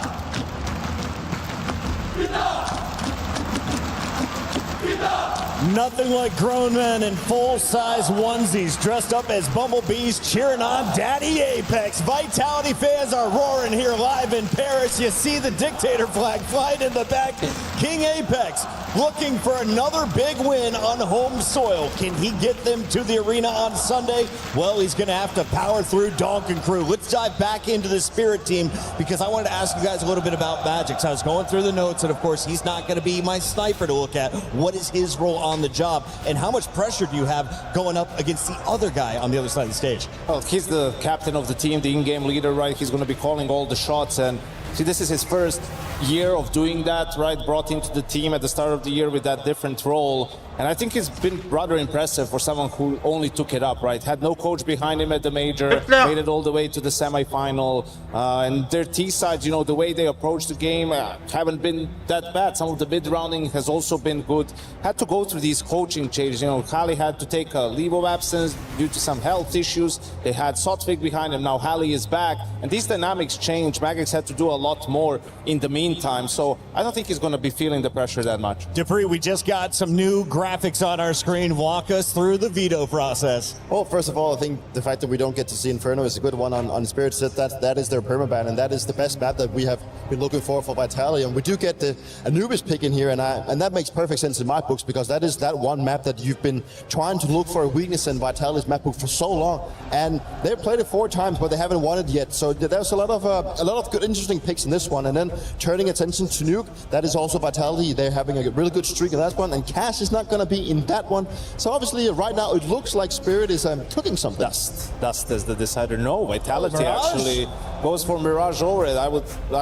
Nothing like grown men in full-size onesies dressed up as bumblebees cheering on Daddy Apex. Vitality fans are roaring here live in Paris. You see the dictator flag flying in the back. King Apex looking for another big win on home soil. Can he get them to the arena on Sunday? Well, he's going to have to power through Donk and crew. Let's dive back into the Spirit team because I wanted to ask you guys a little bit about Magic. So I was going through the notes, and of course, he's not going to be my sniper to look at. What is his role on the job, and how much pressure do you have going up against the other guy on the other side of the stage? Well, he's the captain of the team, the in-game leader, right? He's going to be calling all the shots, and see, this is his first year of doing that, right? Brought into the team at the start of the year with that different role. And I think it's been rather impressive for someone who only took it up, right? Had no coach behind him at the major, made it all the way to the semifinal. And their T-sides, you know, the way they approach the game haven't been that bad. Some of the mid-rounding has also been good. Had to go through these coaching changes. You know, Halley had to take a leave of absence due to some health issues. They had Sotvik behind him. Now Halley is back. And these dynamics change. Magic's had to do a lot more in the meantime. So I don't think he's going to be feeling the pressure that much. Dupree, we just got some new graphics on our screen. Walk us through the veto process. Well, first of all, I think the fact that we don't get to see Inferno is a good one on Spirit. That is their permaban, and that is the best map that we have been looking for Vitality. And we do get the Anubis pick in here, and that makes perfect sense in my books because that is that one map that you've been trying to look for a weakness in Vitality's map book for so long. And they've played it 4 times, but they haven't won it yet. So there's a lot of good, interesting picks in this one. And then turning attention to Nuke, that is also Vitality. They're having a really good streak in that one, and Cash is not going to be in that one. So obviously right now it looks like Spirit is cooking something. Dust is the decider. No, Vitality actually goes for Mirage over it. I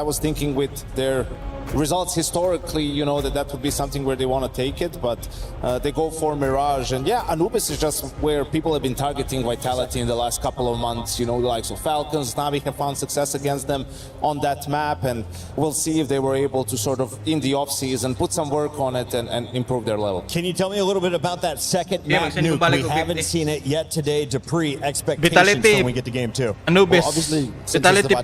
was thinking with their results historically, you know, that would be something where they want to take it, but they go for Mirage. And yeah, Anubis is just where people have been targeting Vitality in the last couple of months. You know, the likes of Falcons, Navi have found success against them on that map, and we'll see if they were able to sort of, in the off-season, put some work on it and improve their level. Can you tell me a little bit about that second map, Nuke? We haven't seen it yet today. Dupree, expectations Vitality, when we get to game 2. Anubis. Well, obviously, Vitality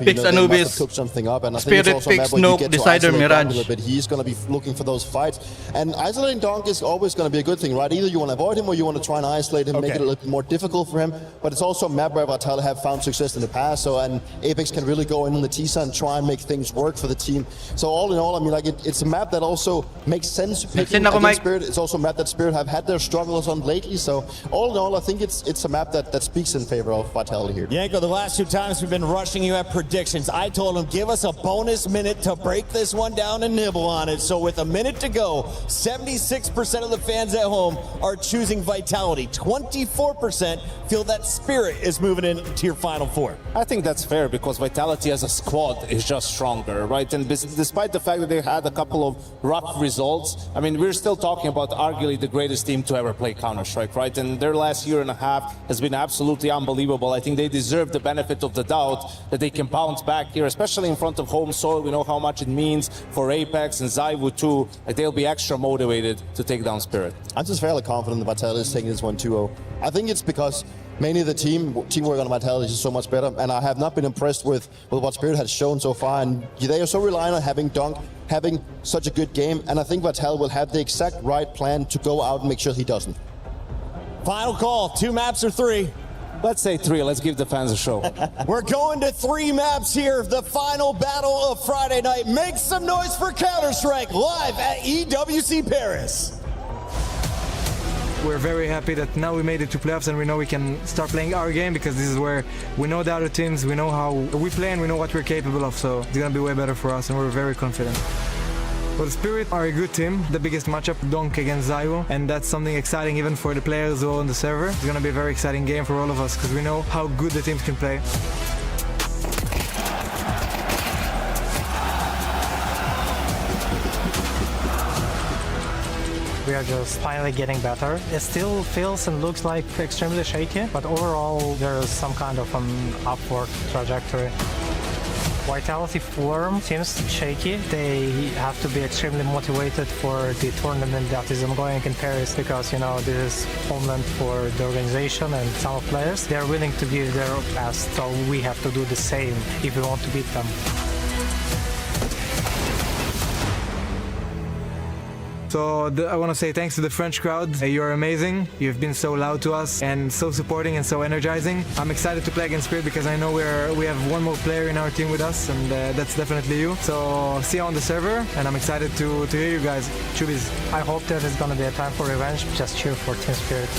picks Anubis. Cook something up, and I Spirit think it's also picks a map where you Nuke, get to Decider, isolate Mirage. Donk a little bit. He's going to be looking for those fights, and isolating Donk is always going to be a good thing, right? Either you want to avoid him or you want to try and isolate him, make it a little bit more difficult for him. But it's also a map where Vitality have found success in the past, so and Apex can really go in on the T-side and try and make things work for the team. So all in all, I mean, like it's a map that also makes sense picking against Spirit. It's also a map that Spirit have had their struggles on lately. So all in all, I think it's a map that speaks in favor of Vitality here. Yanko, the last 2 times we've been rushing you at predictions. I told him, give us a bonus minute to break this one down and nibble on it. So with a minute to go, 76% of the fans at home are choosing Vitality. 24% feel that Spirit is moving into your Final 4. I think that's fair because Vitality as a squad is just stronger, right? And despite the fact that they had a couple of rough results, I mean, we're still talking about arguably the greatest team to ever play Counter-Strike, right? And their last year and a half has been absolutely unbelievable. I think they deserve the benefit of the doubt that they can bounce back here, especially in front of home soil. We know how much it means for Apex and ZywOo too. Like, they'll be extra motivated to take down Spirit. I'm just fairly confident that Vitality is taking this one 2-0. I think it's because mainly the teamwork on Vitality is so much better, and I have not been impressed with what Spirit has shown so far, and they are so reliant on having Donk having such a good game, and I think Vitality will have the exact right plan to go out and make sure he doesn't. Final call, 2 maps or 3? Let's say 3. Let's give the fans a show. We're going to 3 maps here. The final battle of Friday night. Make some noise for Counter-Strike live at EWC Paris. We're very happy that now we made it to playoffs and we know we can start playing our game because this is where we know the other teams, we know how we play and we know what we're capable of. So it's going to be way better for us and we're very confident. Well, Spirit are a good team. The biggest matchup, Donk against Zaiwu, and that's something exciting even for the players who are on the server. It's gonna be a very exciting game for all of us because we know how good the teams can play. We are just finally getting better. It still feels and looks like extremely shaky, but overall there is some kind of an upward trajectory. Vitality form seems shaky. They have to be extremely motivated for the tournament that is ongoing in Paris because, you know, this is homeland for the organization and some players. They're willing to give their best, so we have to do the same if we want to beat them. So I want to say thanks to the French crowd. You're amazing. You've been so loud to us and so supporting and so energizing. I'm excited to play against Spirit because I know we have one more player in our team with us, and that's definitely you. So see you on the server, and I'm excited to hear you guys. Chubis. I hope there is going to be a time for revenge. Just cheer for Team Spirit.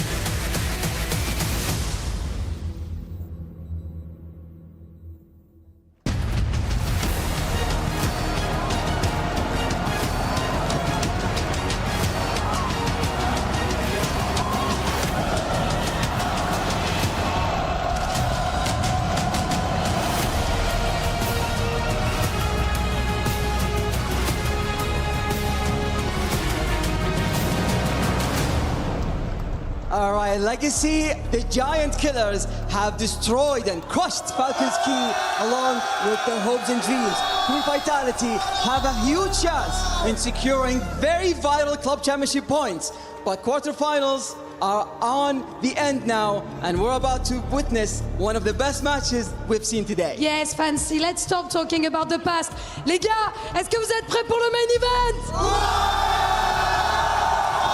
All right, Legacy, the Giant Killers have destroyed and crushed Falcon's Key along with their hopes and dreams. Team Vitality have a huge chance in securing very vital club championship points. But quarterfinals are on the end now, and we're about to witness one of the best matches we've seen today. Yes, Fancy, let's stop talking about the past. Les gars, est-ce que vous êtes prêts pour le main event?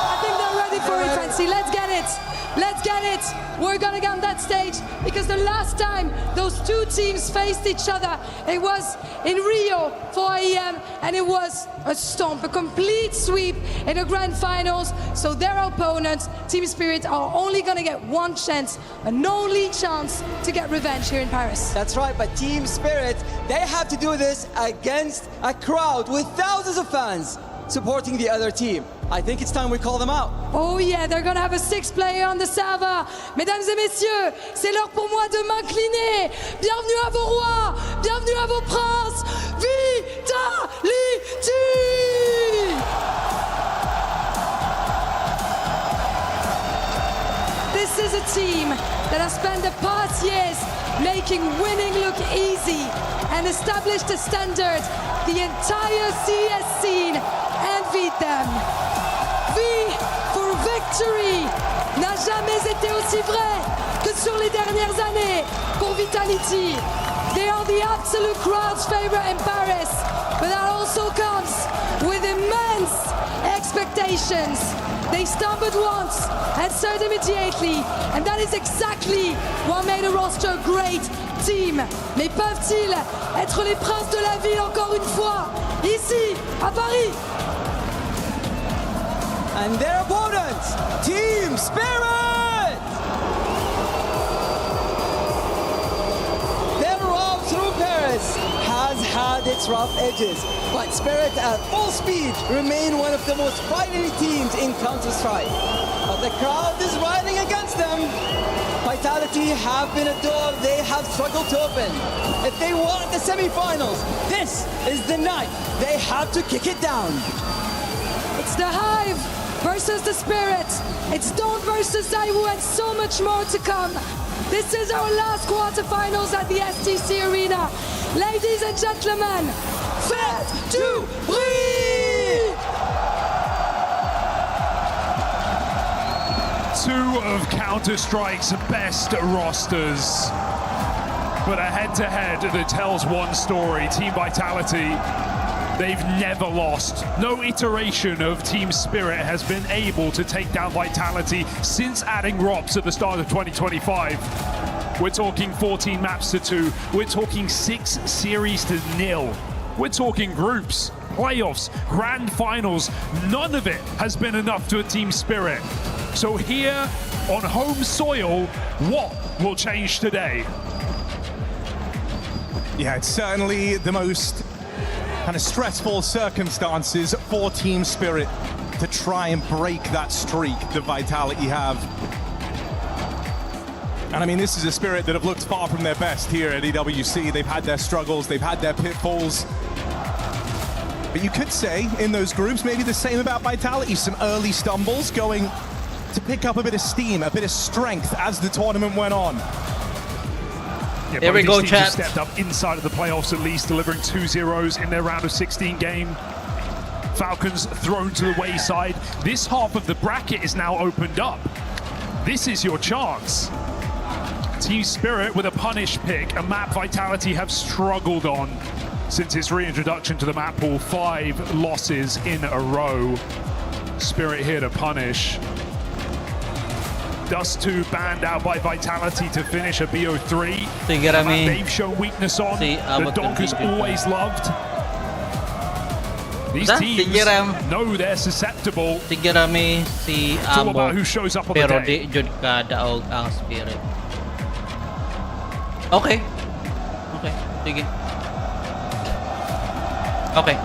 I think they're ready for it, Fancy. Let's get it. Let's get it. We're gonna get on that stage because the last time those two teams faced each other, it was in Rio for IEM, and it was a stomp, a complete sweep in the grand finals. So their opponents, Team Spirit, are only gonna get one chance, an only chance to get revenge here in Paris. That's right, but Team Spirit, they have to do this against a crowd with thousands of fans supporting the other team. I think it's time we call them out. Oh yeah, they're gonna have a 6th player on the server. Mesdames et messieurs, c'est l'heure pour moi de m'incliner. Bienvenue à vos rois, bienvenue à vos princes. Vitality! This is a team that has spent the past years making winning look easy and established a standard. The entire CS scene envied them. V for victory n'a jamais été aussi vrai que sur les dernières années pour Vitality. They are the absolute crowd's favorite in Paris, but that also comes with immense expectations. They stumbled once and surged immediately, and that is exactly what made a roster a great team. Mais peuvent-ils être les princes de la ville encore une fois, ici, à Paris? And their opponents, Team Spirit! Their route through Paris has had its rough edges, but Spirit at full speed remain one of the most fighting teams in Counter-Strike. But the crowd is riding against them. Vitality have been a door they have struggled to open. If they want the semi-finals, this is the night they have to kick it down. It's the Hive versus the Spirit. It's Dawn versus Zaiwu, and so much more to come. This is our last quarterfinals at the STC Arena. Ladies and gentlemen, faites du bruit! Two of Counter-Strike's best rosters, but a head-to-head that tells one story. Team Vitality, they've never lost. No iteration of Team Spirit has been able to take down Vitality since adding ROPS at the start of 2025. We're talking 14 maps to 2. We're talking 6 series to 0. We're talking groups, playoffs, grand finals. None of it has been enough to a Team Spirit. So here on home soil, what will change today? Yeah, it's certainly the most kind of stressful circumstances for Team Spirit to try and break that streak that Vitality have. And I mean, this is a Spirit that have looked far from their best here at EWC. They've had their struggles, they've had their pitfalls. But you could say in those groups, maybe the same about Vitality. Some early stumbles going to pick up a bit of steam, a bit of strength as the tournament went on. Yeah, there we go, chat. Stepped up inside of the playoffs at least, delivering 2-0s in their round of 16 game. Falcons thrown to the wayside. This half of the bracket is now opened up. This is your chance. Team Spirit with a punish pick, a map Vitality have struggled on since its reintroduction to the map pool. 5 losses in a row. Spirit here to punish. Dust 2 banned out by Vitality to finish a BO3. They've shown weakness on, the Donkers always loved. These teams know they're susceptible. It's all about who shows up on the day. Spirit. Okay. Sige. Okay.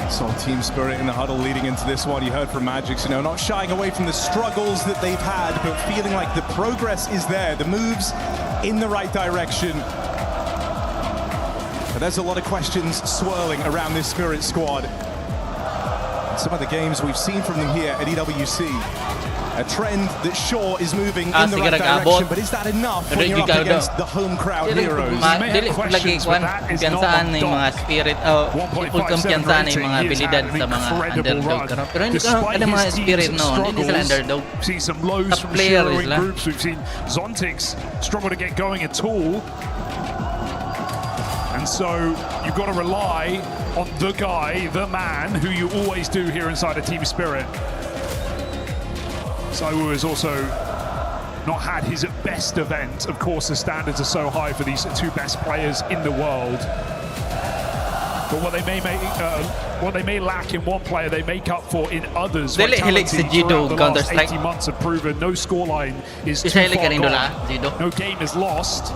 So Team Spirit in the huddle leading into this one. You heard from Magix, you know, not shying away from the struggles that they've had, but feeling like the progress is there, the moves in the right direction. But there's a lot of questions swirling around this Spirit squad. Some of the games we've seen from them here at EWC. A trend that sure is moving in the right direction, but is that enough when you're up against the home crowd heroes? Dili lagi kwan kumpiyansaan ng mga Spirit full kumpiyansaan ng mga abilidad sa mga underdog. Pero hindi ka mga Spirit noon, hindi sila underdog. We've seen some lows from Shiro in groups. We've seen Zontix struggle to get going at all. And so you've got to rely on the guy, the man, who you always do here inside a Team Spirit. Saiwu has also not had his best event. Of course, the standards are so high for these 2 best players in the world. But what they may lack in one player, they make up for in others. Vitality throughout the last 18 months have proven no scoreline is too far gone. No game is lost.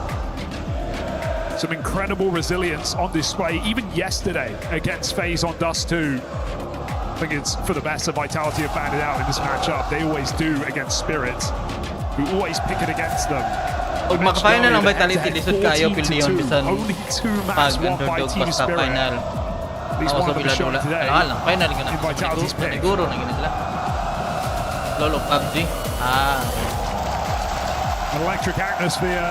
Some incredible resilience on display, even yesterday against FaZe on Dust 2. I think it's for the best that Vitality have found it out in this matchup. They always do against Spirit, who always pick it against them. Pag maka-final ang Vitality, lisod kayo pildi yun bisan pag underdog basta final. Ako sa Piladula. Lang, final ka na. Siguro na gina sila. Lolo PUBG. An electric atmosphere.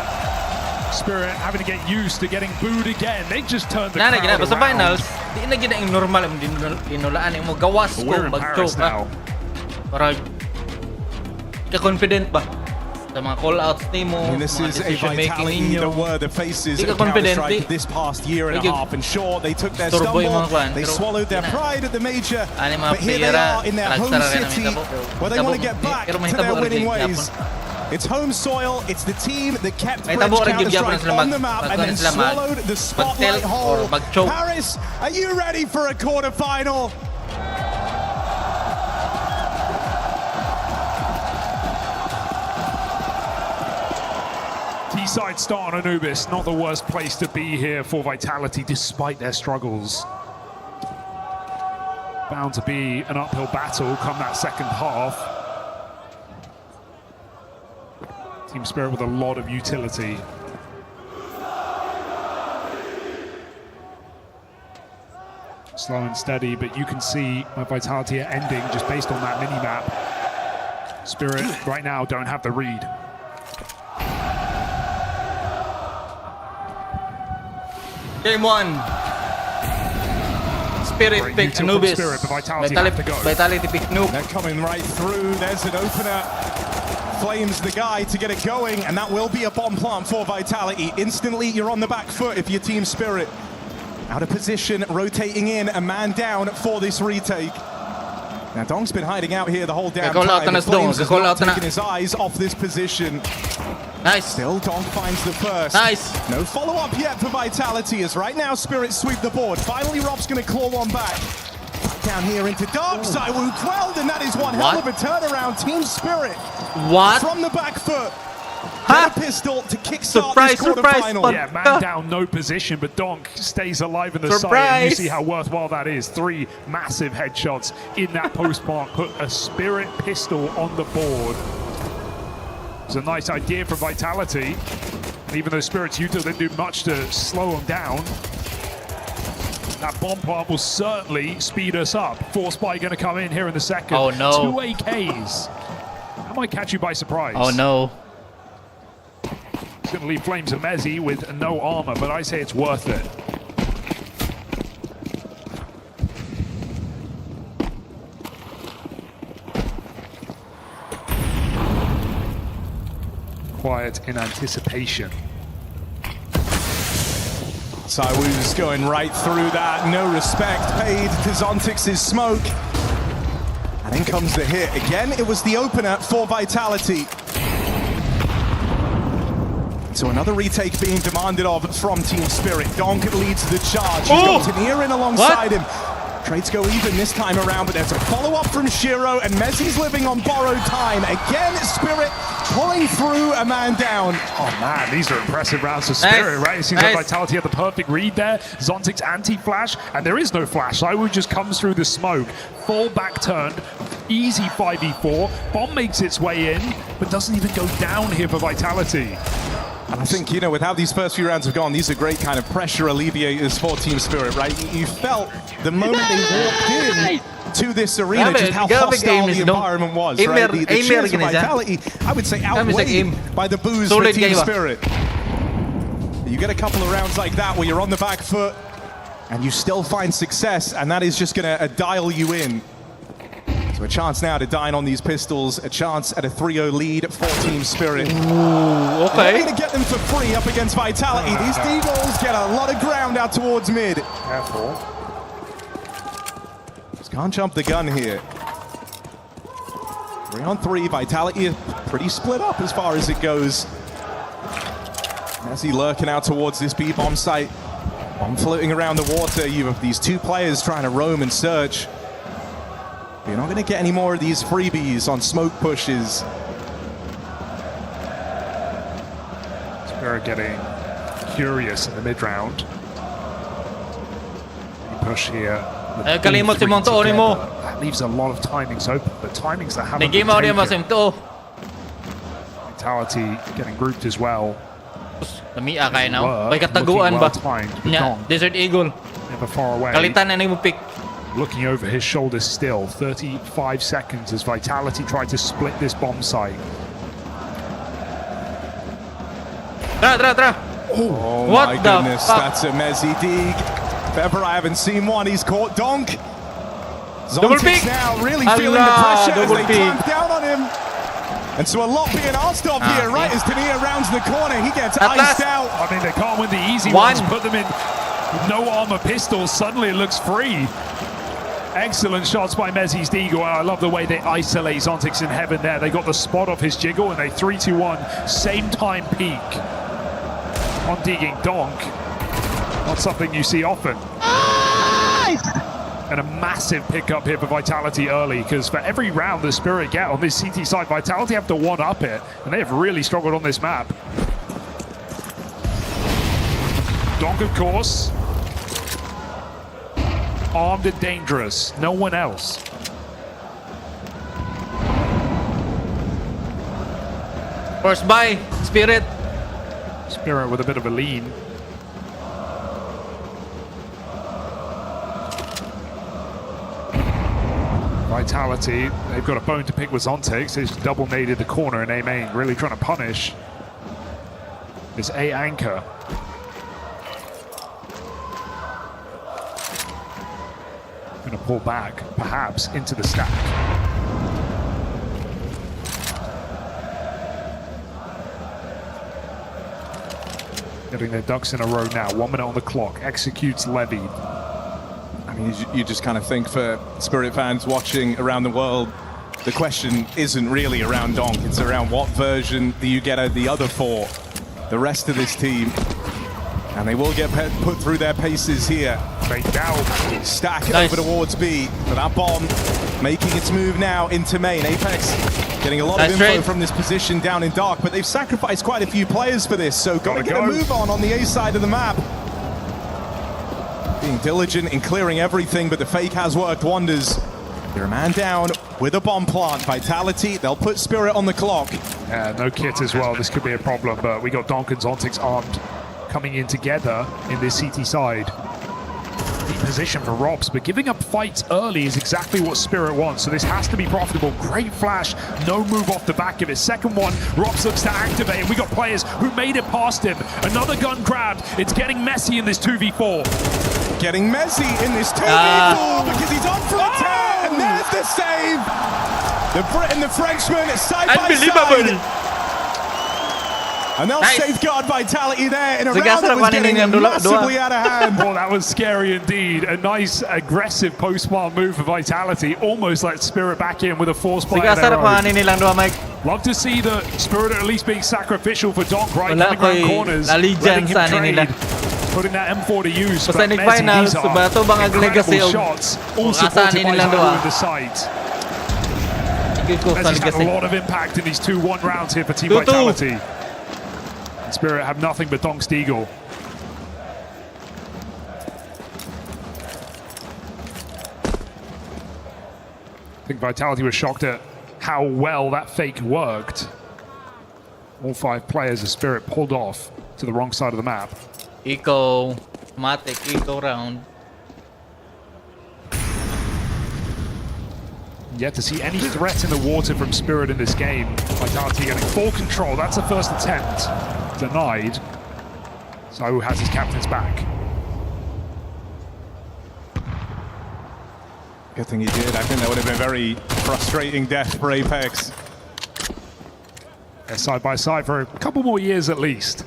Spirit having to get used to getting booed again. They just turned the crowd around. Sa finals, di na gina yung normal ang dinulaan mo gawas ko mag-choke ka. Para ka-confident ba sa mga call-outs mo, mga decision-making ninyo. The faces of Counter-Strike this past year and a half. And sure, they took their stumble, they swallowed their pride at the major, but here they are in their home city, where they want to get back to their winning ways. It's home soil, it's the team that kept Counter-Strike on the map and then swallowed the spotlight whole. Paris, are you ready for a quarterfinal? T-side start on Anubis, not the worst place to be here for Vitality despite their struggles. Bound to be an uphill battle come that second half. Team Spirit with a lot of utility. Slow and steady, but you can see my Vitality are ending just based on that mini-map. Spirit right now don't have the read. Game 1. Spirit picked Anubis. Vitality picked Noob. They're coming right through. There's an opener. Flames the guy to get it going, and that will be a bomb plant for Vitality. Instantly, you're on the back foot if you're Team Spirit. Out of position, rotating in, a man down for this retake. Now, Dong's been hiding out here the whole damn time. Flames has not taken his eyes off this position. Nice. Still, Dong finds the first. Nice. No follow-up yet for Vitality, as right now, Spirit sweep the board. Finally, Rob's going to claw one back. Down here into Dark Saiwu quelled, and that is one hell of a turnaround. Team Spirit from the back foot. Get a pistol to kickstart this quarterfinal. Yeah, man down, no position, but Donk stays alive in the side. And you see how worthwhile that is. 3 massive headshots in that post-mark. Put a Spirit pistol on the board. It's a nice idea for Vitality. Even though Spirit's util didn't do much to slow them down, that bomb plant will certainly speed us up. Force Spy going to come in here in the second. Oh no. 2 AKs. That might catch you by surprise. Oh no. It's going to leave Flames and Mezzy with no armor, but I say it's worth it. Quiet in anticipation. Saiwoo's going right through that. No respect paid to Zontix's smoke. And in comes the hit. Again, it was the opener for Vitality. So another retake being demanded of from Team Spirit. Donk leads the charge. He's got Tania in alongside him. Trades go even this time around, but there's a follow-up from Shiro, and Mezzy's living on borrowed time. Again, Spirit pulling through a man down. Oh man, these are impressive rounds for Spirit, right? It seems like Vitality had the perfect read there. Zontix anti-flash, and there is no flash. Saiwoo just comes through the smoke. Full back turned, easy 5v4. Bomb makes its way in, but doesn't even go down here for Vitality. And I think, you know, with how these first few rounds have gone, these are great kind of pressure alleviators for Team Spirit, right? You felt the moment they walked in to this arena, just how hostile the environment was, right? The cheers for Vitality, I would say, outweighed by the boos for Team Spirit. You get a couple of rounds like that where you're on the back foot and you still find success, and that is just going to dial you in. So a chance now to dine on these pistols, a chance at a 3-0 lead for Team Spirit. Ooh, okay. They're going to get them for free up against Vitality. These D-balls get a lot of ground out towards mid. Careful. Just can't jump the gun here. 3-on-3, Vitality is pretty split up as far as it goes. Mezzy lurking out towards this B-bomb site. Bomb floating around the water. You have these 2 players trying to roam and search. You're not going to get any more of these freebies on smoke pushes. Spirit getting curious in the mid-round. Push here. That leaves a lot of timings open, but timings that haven't been taken. Vitality getting grouped as well. May kataguan ba? Desert Eagle. Never far away. Kalitan na mo pick. Looking over his shoulder still. 35 seconds as Vitality tried to split this bomb site. Oh my goodness, that's a Mezzy dig. If ever I haven't seen one, he's caught Donk. Zontix now really feeling the pressure as they clamp down on him. And so a lot being asked of here, right as Tania rounds the corner, he gets iced out. I mean, they can't win the easy ones, put them in no armor pistols, suddenly it looks free. Excellent shots by Mezzy's Deagle, and I love the way they isolate Zontix in heaven there. They got the spot off his jiggle, and they 3-2-1, same time peak on digging Donk. Not something you see often. And a massive pickup here for Vitality early, because for every round the Spirit get on this CT side, Vitality have to one-up it, and they have really struggled on this map. Donk, of course, armed and dangerous. No one else. First by Spirit. Spirit with a bit of a lead. Vitality, they've got a bone to pick with Zontix. They just double naded the corner in A main, really trying to punish this A anchor. Going to pull back, perhaps, into the stack. Getting their ducks in a row now. 1 minute on the clock. Executes levied. I mean, you just kind of think for Spirit fans watching around the world, the question isn't really around Donk. It's around what version do you get out of the other 4, the rest of this team. And they will get put through their paces here. They now stack it over towards B. But that bomb making its move now into main. Apex getting a lot of info from this position down in dark, but they've sacrificed quite a few players for this, so gotta get a move on the A side of the map. Being diligent in clearing everything, but the fake has worked wonders. They're a man down with a bomb plant. Vitality, they'll put Spirit on the clock. Yeah, no kit as well. This could be a problem, but we got Donk and Zontix armed, coming in together in this CT side. Deep position for Robs, but giving up fights early is exactly what Spirit wants, so this has to be profitable. Great flash, no move off the back of it. Second one, Robs looks to activate, and we got players who made it past him. Another gun grabbed. It's getting messy in this 2v4. Getting messy in this 2v4 because he's on for a tear, and there's the save. The Brit and the Frenchman side by side. And they'll safeguard Vitality there in a round that was getting massively out of hand. Well, that was scary indeed. A nice, aggressive post-spawn move for Vitality. Almost let Spirit back in with a force play of their own. Love to see the Spirit at least being sacrificial for Donk right coming around corners. Letting him trade. Putting that M4 to use. But Messi, these are incredible shots. All supported by Zayu in the site. Messi's had a lot of impact in these 2-1 rounds here for Team Vitality. Spirit have nothing but Donk's Deagle. I think Vitality was shocked at how well that fake worked. All 5 players of Spirit pulled off to the wrong side of the map. Eco, Matic, Eco round. Yet to see any threat in the water from Spirit in this game. Vitality getting full control. That's the first attempt. Denied. So has his captain's back. Good thing he did. I think that would have been a very frustrating death for Apex. They're side by side for a couple more years at least.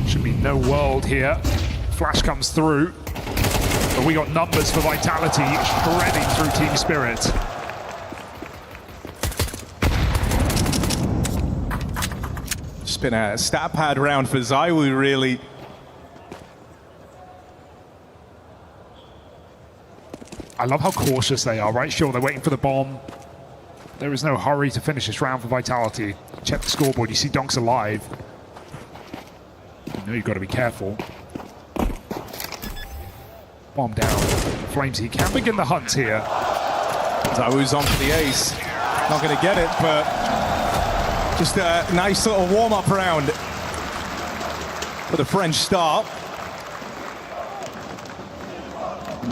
Should be no world here. Flash comes through. But we got numbers for Vitality shredding through Team Spirit. Just been a stat pad round for Zayu, really. I love how cautious they are, right? Sure, they're waiting for the bomb. There is no hurry to finish this round for Vitality. Check the scoreboard, you see Donk's alive. You know you've got to be careful. Bomb down. Flames, he can begin the hunt here. Zayu's on for the ace. Not going to get it, but just a nice little warm-up round for the French start.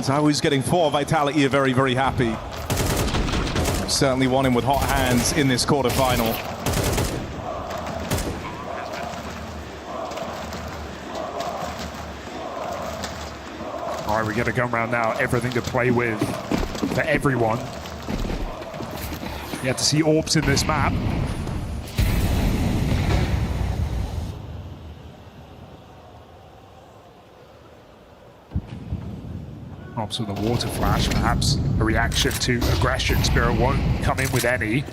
Zayu's getting 4. Vitality are very, very happy. Certainly want him with hot hands in this quarterfinal. All right, we get a gun round now. Everything to play with for everyone. You have to see orbs in this map. Ops with a water flash, perhaps a reaction to aggression. Spirit won't come in with any.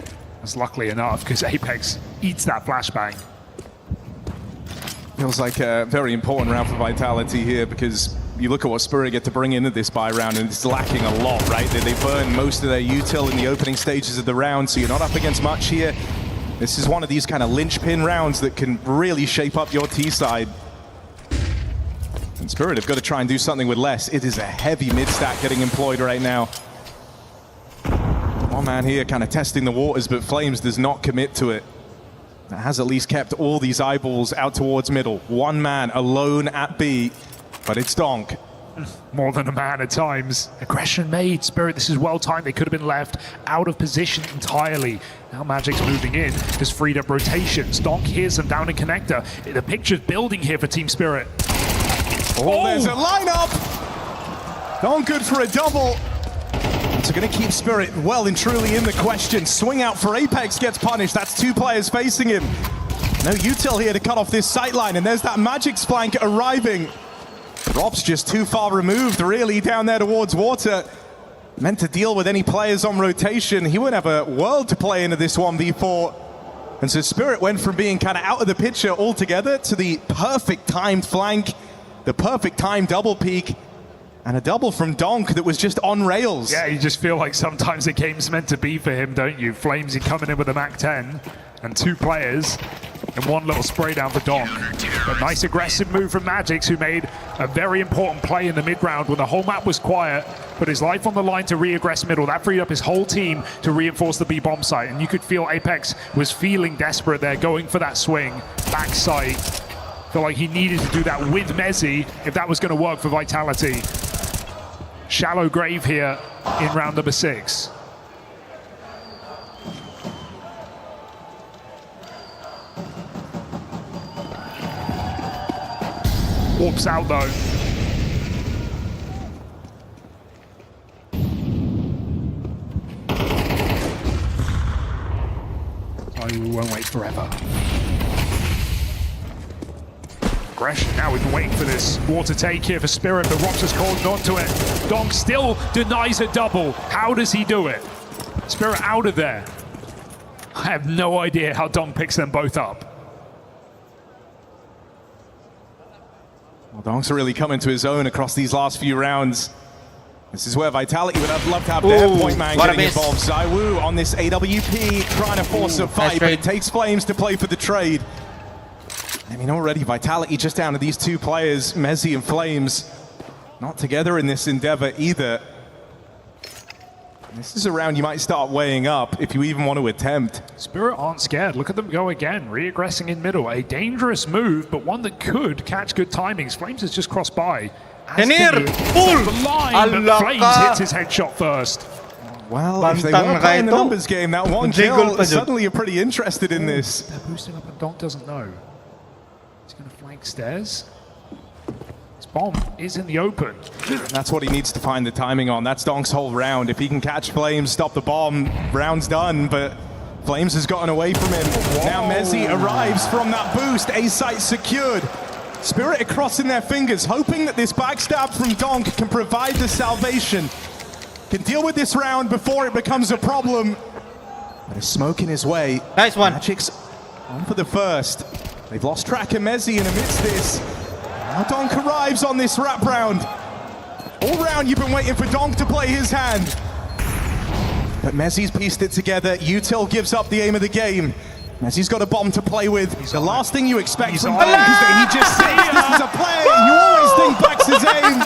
That's luckily enough, because Apex eats that flashbang. Feels like a very important round for Vitality here, because you look at what Spirit get to bring into this buy round, and it's lacking a lot, right? They burn most of their util in the opening stages of the round, so you're not up against much here. This is one of these kind of linchpin rounds that can really shape up your T side. And Spirit have got to try and do something with less. It is a heavy mid-stack getting employed right now. One man here kind of testing the waters, but Flames does not commit to it. That has at least kept all these eyeballs out towards middle. One man alone at B, but it's Donk. More than a man at times. Aggression made. Spirit, this is well timed. They could have been left out of position entirely. Now Magic's moving in. Has freed up rotations. Donk hears them down in connector. The picture's building here for Team Spirit. Oh, there's a lineup! Donk good for a double. So going to keep Spirit well and truly in the question. Swing out for Apex gets punished. That's 2 players facing him. No util here to cut off this sightline, and there's that Magic's flank arriving. Rob's just too far removed, really, down there towards water. Meant to deal with any players on rotation. He would have a world to play into this 1v4. And so Spirit went from being kind of out of the picture altogether to the perfect timed flank, the perfect timed double peak, and a double from Donk that was just on rails. Yeah, you just feel like sometimes the game's meant to be for him, don't you? Flamesy coming in with a MAC-10 and 2 players and 1 little spray down for Donk. A nice aggressive move from Magix, who made a very important play in the mid-round when the whole map was quiet, put his life on the line to re-aggress middle. That freed up his whole team to reinforce the B bomb site, and you could feel Apex was feeling desperate there, going for that swing, backside. Felt like he needed to do that with Mezzi if that was going to work for Vitality. Shallow grave here in round number 6. Warps out though. We won't wait forever. Aggression, now we've been waiting for this water take here for Spirit, but Rops is holding on to it. Donk still denies a double. How does he do it? Spirit out of there. I have no idea how Donk picks them both up. Well, Donk's really coming to his own across these last few rounds. This is where Vitality would have loved to have their point man getting involved. ZywOo on this AWP trying to force a fight, but it takes Flames to play for the trade. I mean, already Vitality just down to these 2 players, Mezzi and Flames, not together in this endeavor either. This is a round you might start weighing up if you even want to attempt. Spirit aren't scared. Look at them go again, re-aggressing in middle. A dangerous move, but one that could catch good timings. Flames has just crossed by. The line, but Flames hits his headshot first. Well, if they want to play in the numbers game, that 1 kill, suddenly you're pretty interested in this. They're boosting up and Donk doesn't know. He's going to flank stairs. His bomb is in the open. And that's what he needs to find the timing on. That's Donk's whole round. If he can catch Flames, stop the bomb, round's done, but Flames has gotten away from him. Now Mezzi arrives from that boost, A site secured. Spirit are crossing their fingers, hoping that this backstab from Donk can provide the salvation. Can deal with this round before it becomes a problem. But there's smoke in his way. Nice one. Magic's on for the first. They've lost track of Mezzi, and amidst this, now Donk arrives on this wrap round. All round you've been waiting for Donk to play his hand. But Mezzi's pieced it together. Util gives up the aim of the game. Mezzi's got a bomb to play with. The last thing you expect from Donk is that he just says, this is a play. You always think Bax's aim.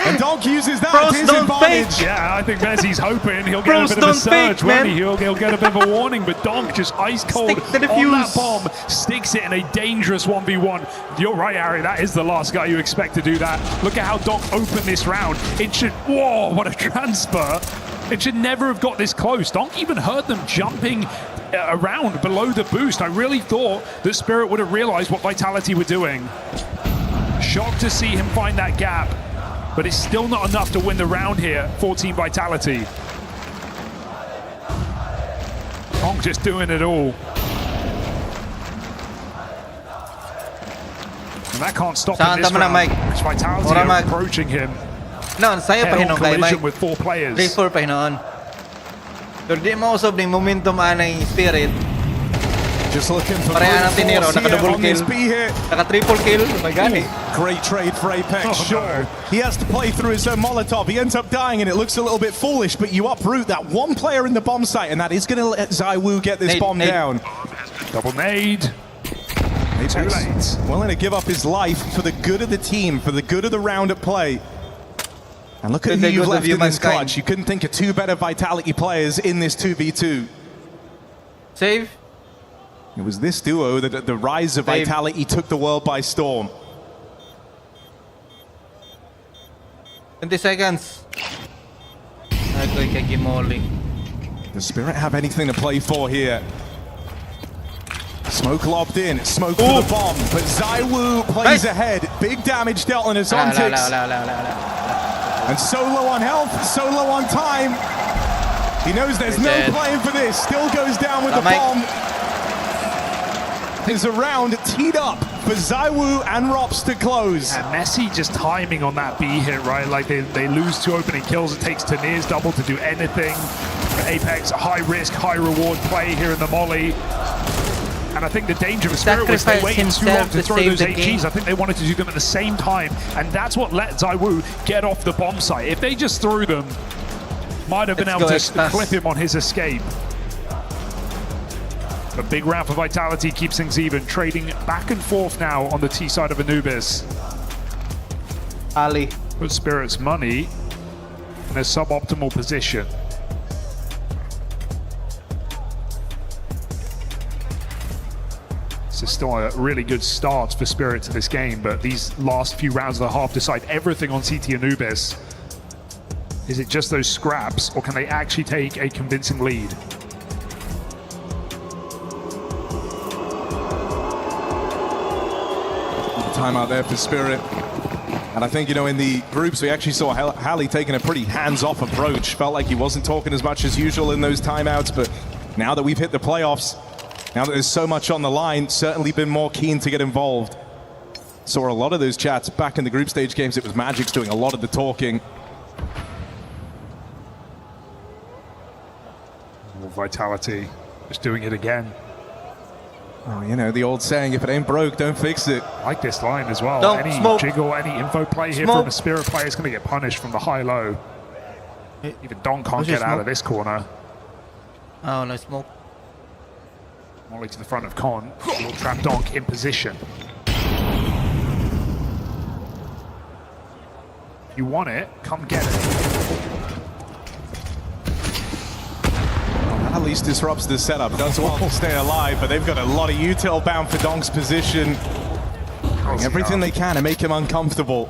And Donk uses that to his advantage. Yeah, I think Mezzi's hoping he'll get a bit of a surge, won't he? He'll get a bit of a warning, but Donk just ice cold on that bomb, sticks it in a dangerous 1v1. You're right, Ari, that is the last guy you expect to do that. Look at how Donk opened this round. It should, whoa, what a transfer. It should never have got this close. Donk even heard them jumping around below the boost. I really thought that Spirit would have realized what Vitality were doing. Shocked to see him find that gap, but it's still not enough to win the round here for Team Vitality. Donk just doing it all. And that can't stop in this round. Vitality are approaching him. No, saya pa hinong kay Mike. With 4 players. 3-4 pa hinoon. Pero di mo usab ning momentum anay Spirit. Just looking for naka-double kill, naka-triple kill. Great trade for Apex. Sure, he has to play through his own Molotov. He ends up dying, and it looks a little bit foolish. But you uproot that 1 player in the bomb site, and that is going to let ZywOo get this bomb down. Double nade. Too late. Willing to give up his life for the good of the team, for the good of the round at play. And look at who you've left in this clutch. You couldn't think of 2 better Vitality players in this 2v2. Save. It was this duo that at the rise of Vitality took the world by storm. 20 seconds. Does Spirit have anything to play for here? Smoke lobbed in, smoke for the bomb, but ZywOo plays ahead. Big damage dealt on his Ontix. And so low on health, so low on time. He knows there's no playing for this. Still goes down with the bomb. There's a round teed up for ZywOo and Rops to close. And Messi just timing on that B hit, right? Like they lose 2 opening kills. It takes Tanir's double to do anything. Apex, a high risk, high reward play here in the molly. And I think the danger of Spirit was they waited too long to throw those HGs. I think they wanted to do them at the same time, and that's what let ZywOo get off the bomb site. If they just threw them, might have been able to clip him on his escape. A big round for Vitality keeps things even, trading back and forth now on the T side of Anubis. Ali. Put Spirit's money in a suboptimal position. This is still a really good start for Spirit to this game, but these last few rounds of the half decide everything on CT Anubis. Is it just those scraps, or can they actually take a convincing lead? Timeout there for Spirit. And I think, you know, in the groups, we actually saw Hallie taking a pretty hands-off approach. Felt like he wasn't talking as much as usual in those timeouts, but now that we've hit the playoffs, now that there's so much on the line, certainly been more keen to get involved. Saw a lot of those chats back in the group stage games. It was Magic's doing a lot of the talking. Vitality just doing it again. Oh, you know, the old saying, if it ain't broke, don't fix it. I like this line as well. Don't any smoke. Jiggle, any info play here from a Spirit player is going to get punished from the high-low. Even Don can't get out of this corner. Oh, no smoke. Molly to the front of Con. Will trap Donk in position. If you want it, come get it. At least disrupts the setup. Does well to stay alive, but they've got a lot of util bound for Donk's position. Doing everything they can to make him uncomfortable.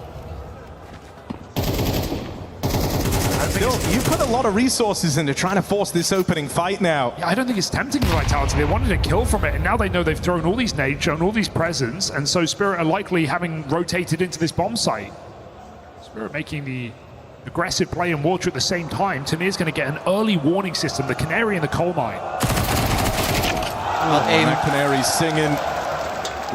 Still, you put a lot of resources into trying to force this opening fight now. Yeah, I don't think it's tempting for Vitality. They wanted a kill from it, and now they know they've thrown all these nades, shown all these presents, and so Spirit are likely having rotated into this bomb site. Spirit making the aggressive play and water at the same time. Tamir's going to get an early warning system, the canary in the coal mine. That canary's singing.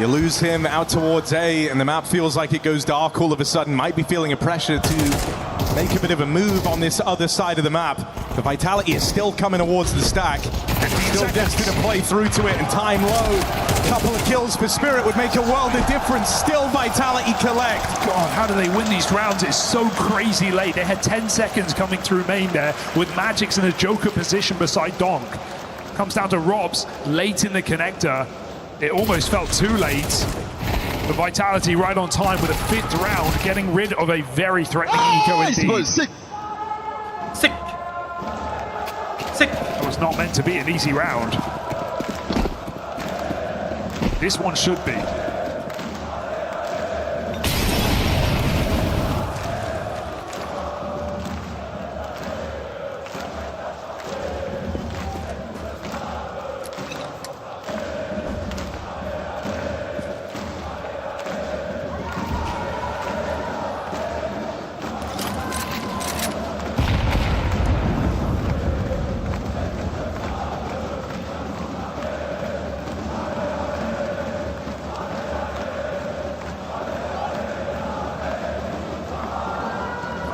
You lose him out towards A, and the map feels like it goes dark all of a sudden. Might be feeling a pressure to make a bit of a move on this other side of the map. The Vitality is still coming towards the stack. Still destined to play through to it, and time low. A couple of kills for Spirit would make a world of difference. Still Vitality collect. God, how do they win these rounds? It's so crazy late. They had 10 seconds coming through main there with Magic's in a Joker position beside Donk. Comes down to Robs late in the connector. It almost felt too late. The Vitality right on time with a 5th round, getting rid of a very threatening eco indeed. Sick. That was not meant to be an easy round. This one should be.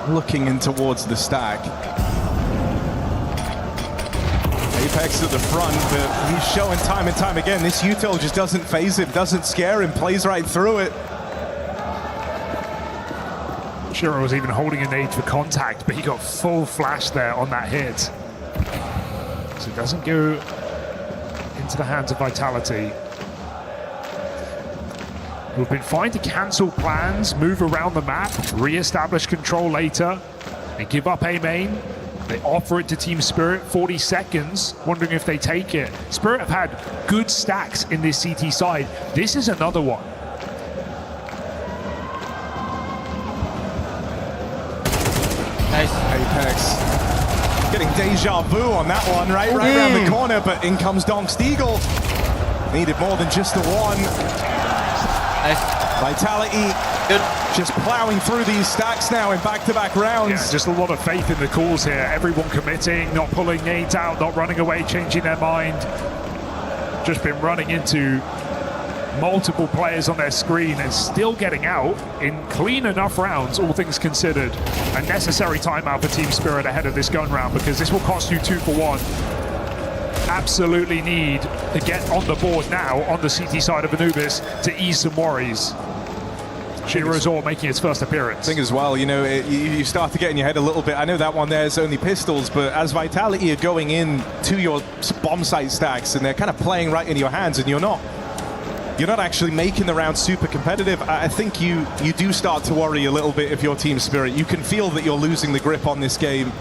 Looking in towards the stack. Apex at the front, but he's showing time and time again, this util just doesn't phase him, doesn't scare him, plays right through it. Shiro was even holding a nade for contact, but he got full flash there on that hit. So it doesn't go into the hands of Vitality. Who've been fine to cancel plans, move around the map, re-establish control later. They give up A main. They offer it to Team Spirit, 40 seconds, wondering if they take it. Spirit have had good stacks in this CT side. This is another one. Nice. Apex getting deja vu on that one, right around the corner, but in comes Donk Stiegel. Needed more than just the one. Nice. Vitality good. Just plowing through these stacks now in back-to-back rounds. Yeah, just a lot of faith in the calls here. Everyone committing, not pulling nades out, not running away, changing their mind. Just been running into multiple players on their screen and still getting out in clean enough rounds, all things considered. A necessary timeout for Team Spirit ahead of this gun round, because this will cost you 2 for 1. Absolutely need to get on the board now on the CT side of Anubis to ease some worries. Shiro's making its first appearance. I think as well, you know, you start to get in your head a little bit. I know that one there is only pistols, but as Vitality are going in to your bomb site stacks and they're kind of playing right in your hands, and you're not actually making the round super competitive, I think you do start to worry a little bit if you're Team Spirit. You can feel that you're losing the grip on this game.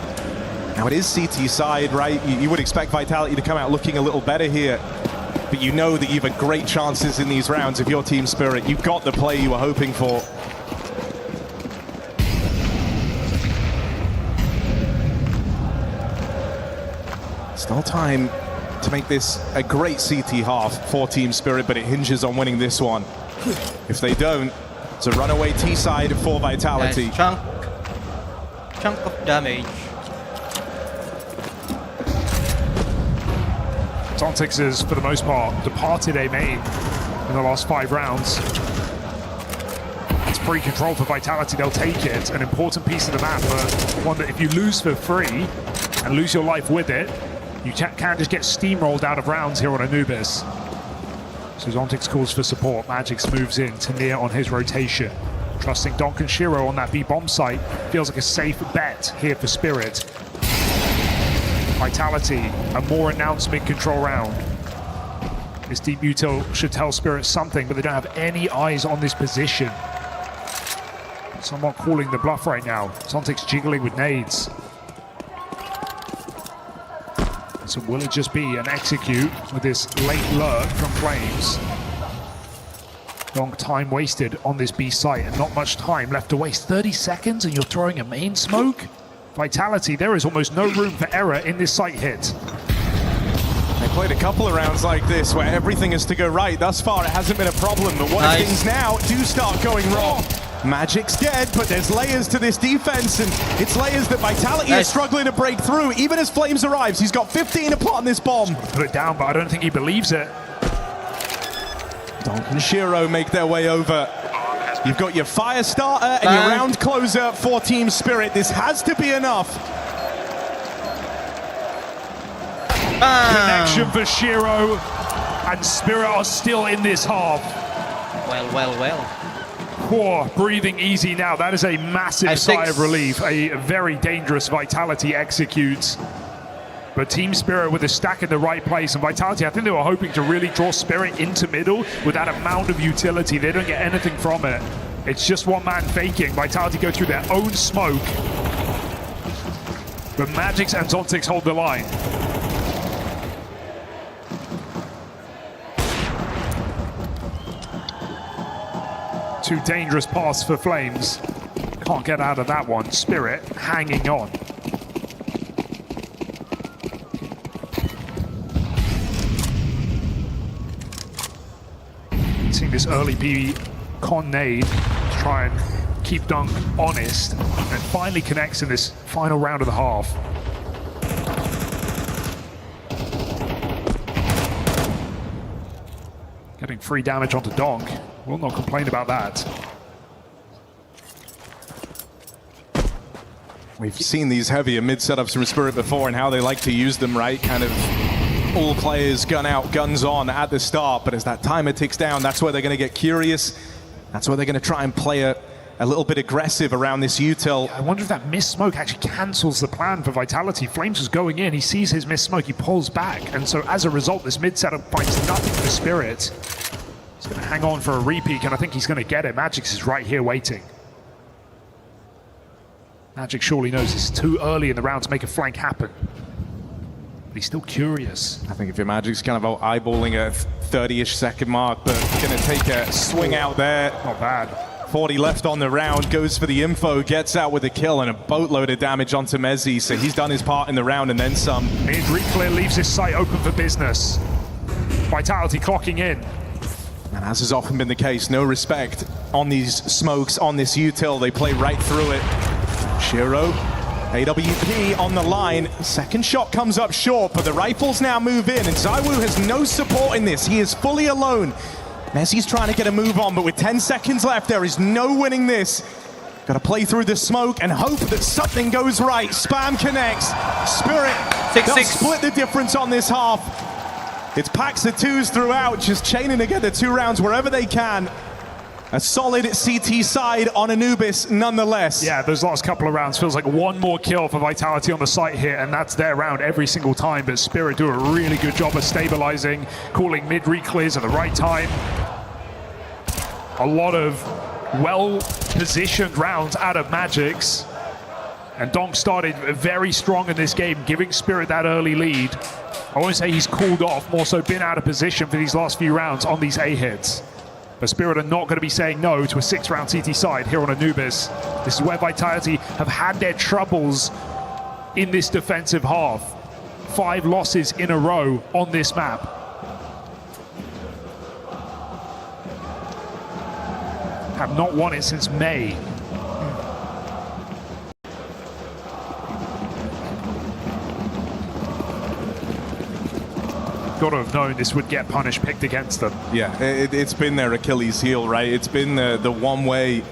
Now it is CT side, right? You would expect Vitality to come out looking a little better here. But you know that you've had great chances in these rounds if you're Team Spirit. You got the play you were hoping for. Still time to make this a great CT half for Team Spirit, but it hinges on winning this one. If they don't, it's a runaway T side for Vitality. Nice chunk of damage. Zontix has, for the most part, departed A main in the last 5 rounds. It's free control for Vitality, they'll take it. An important piece of the map, but one that if you lose for free and lose your life with it, you can't just get steamrolled out of rounds here on Anubis. So Zontix calls for support. Magix moves in to near on his rotation. Trusting Donk and Shiro on that B bomb site feels like a safe bet here for Spirit. Vitality, a more announced mid-control round. This deep util should tell Spirit something, but they don't have any eyes on this position. Somewhat calling the bluff right now. Zontix jiggling with nades. So will it just be an execute with this late lurk from Flames? Long time wasted on this B site and not much time left to waste. 30 seconds and you're throwing a main smoke? Vitality, there is almost no room for error in this site hit. They played a couple of rounds like this where everything is to go right. Thus far, it hasn't been a problem, but what if things now do start going wrong? Magic's dead, but there's layers to this defense, and it's layers that Vitality is struggling to break through. Even as Flames arrives, he's got 15 to put on this bomb. Put it down, but I don't think he believes it. Donk and Shiro make their way over. You've got your fire starter and your round closer for Team Spirit. This has to be enough. Connection for Shiro, and Spirit are still in this half. Well. Poor, breathing easy now. That is a massive sigh of relief. A very dangerous Vitality executes. But Team Spirit with a stack in the right place, and Vitality, I think they were hoping to really draw Spirit into middle with that amount of utility. They don't get anything from it. It's just one man faking. Vitality go through their own smoke. But Magix and Zontix hold the line. Too dangerous pass for Flames. Can't get out of that one. Spirit hanging on. Seeing this early B con nade to try and keep Dunk honest, and finally connects in this final round of the half. Getting free damage onto Donk. Will not complain about that. We've seen these heavier mid setups from Spirit before and how they like to use them, right? Kind of all players gun out, guns on at the start, but as that timer ticks down, that's where they're going to get curious. That's where they're going to try and play a little bit aggressive around this util. I wonder if that missed smoke actually cancels the plan for Vitality. Flames is going in, he sees his missed smoke, he pulls back, and so as a result, this mid setup finds nothing for Spirit. He's going to hang on for a repeat, and I think he's going to get it. Magix is right here waiting. Magic surely knows it's too early in the round to make a flank happen. But he's still curious. I think if your Magic's kind of eyeballing a 30-ish second mark, but going to take a swing out there. Not bad. 40 left on the round, goes for the info, gets out with a kill and a boatload of damage onto Mezzi, so he's done his part in the round and then some. Mid re-clear leaves his site open for business. Vitality clocking in. And as has often been the case, no respect on these smokes, on this util. They play right through it. Shiro, AWP on the line. Second shot comes up short, but the rifles now move in, and Zywoo has no support in this. He is fully alone. Messi's trying to get a move on, but with 10 seconds left, there is no winning this. Got to play through the smoke and hope that something goes right. Spam connects. Spirit, they'll split the difference on this half. It's packs of twos throughout, just chaining together 2 rounds wherever they can. A solid CT side on Anubis nonetheless. Yeah, those last couple of rounds feels like one more kill for Vitality on the site here, and that's their round every single time. But Spirit do a really good job of stabilizing, calling mid re-clears at the right time. A lot of well-positioned rounds out of Magix. And Donk started very strong in this game, giving Spirit that early lead. I won't say he's cooled off, more so been out of position for these last few rounds on these A hits. But Spirit are not going to be saying no to a 6-round CT side here on Anubis. This is where Vitality have had their troubles in this defensive half. 5 losses in a row on this map. Have not won it since May. Got to have known this would get punish picked against them. Yeah, it's been their Achilles heel, right? It's been the one way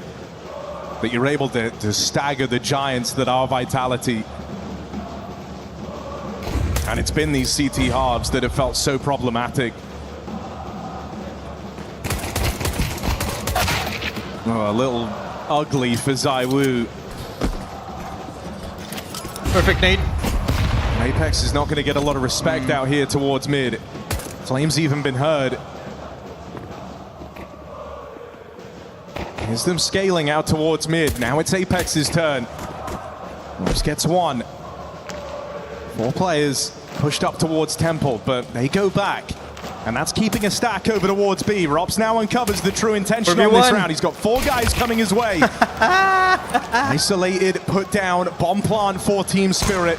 that you're able to stagger the giants that are Vitality. And it's been these CT halves that have felt so problematic. Oh, a little ugly for Zaiwu. Perfect nade. Apex is not going to get a lot of respect out here towards mid. Flame's even been heard. Here's them scaling out towards mid. Now it's Apex's turn. Rops gets 1. 4 players pushed up towards Temple, but they go back. And that's keeping a stack over towards B. Rops now uncovers the true intention on this round. He's got 4 guys coming his way. Isolated, put down, bomb plant for Team Spirit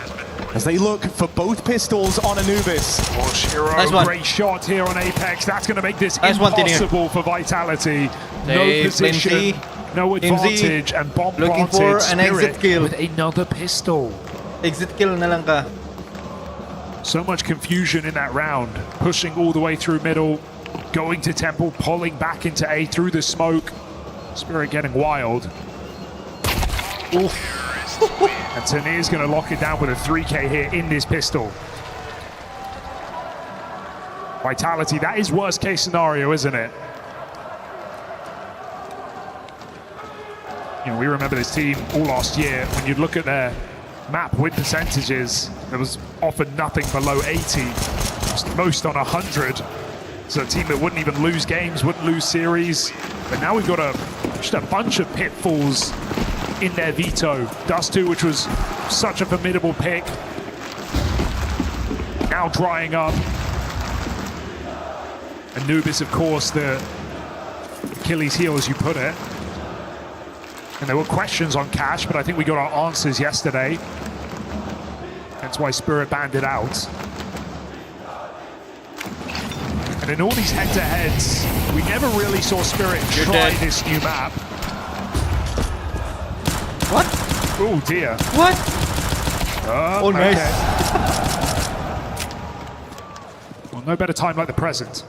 as they look for both pistols on Anubis. Nice great shot here on Apex. That's going to make this impossible for Vitality. No position, no advantage, and bomb looking planted. for an exit kill with another pistol. Exit kill na lang ka. So much confusion in that round. Pushing all the way through middle, going to Temple, pulling back into A through the smoke. Spirit getting wild. Oof. And Tanir's going to lock it down with a 3K here in this pistol. Vitality, that is worst case scenario, isn't it? You know, we remember this team all last year. When you look at their map win percentages, there was often nothing below 80, most on 100. So a team that wouldn't even lose games, wouldn't lose series. But now we've got just a bunch of pitfalls in their veto. Dust 2, which was such a formidable pick, now drying up. Anubis, of course, the Achilles heel, as you put it. And there were questions on Cash, but I think we got our answers yesterday. That's why Spirit banned it out. And in all these head-to-heads, we never really saw Spirit try this new map. What? Oh dear. What? Oh, nice. Well, no better time like the present.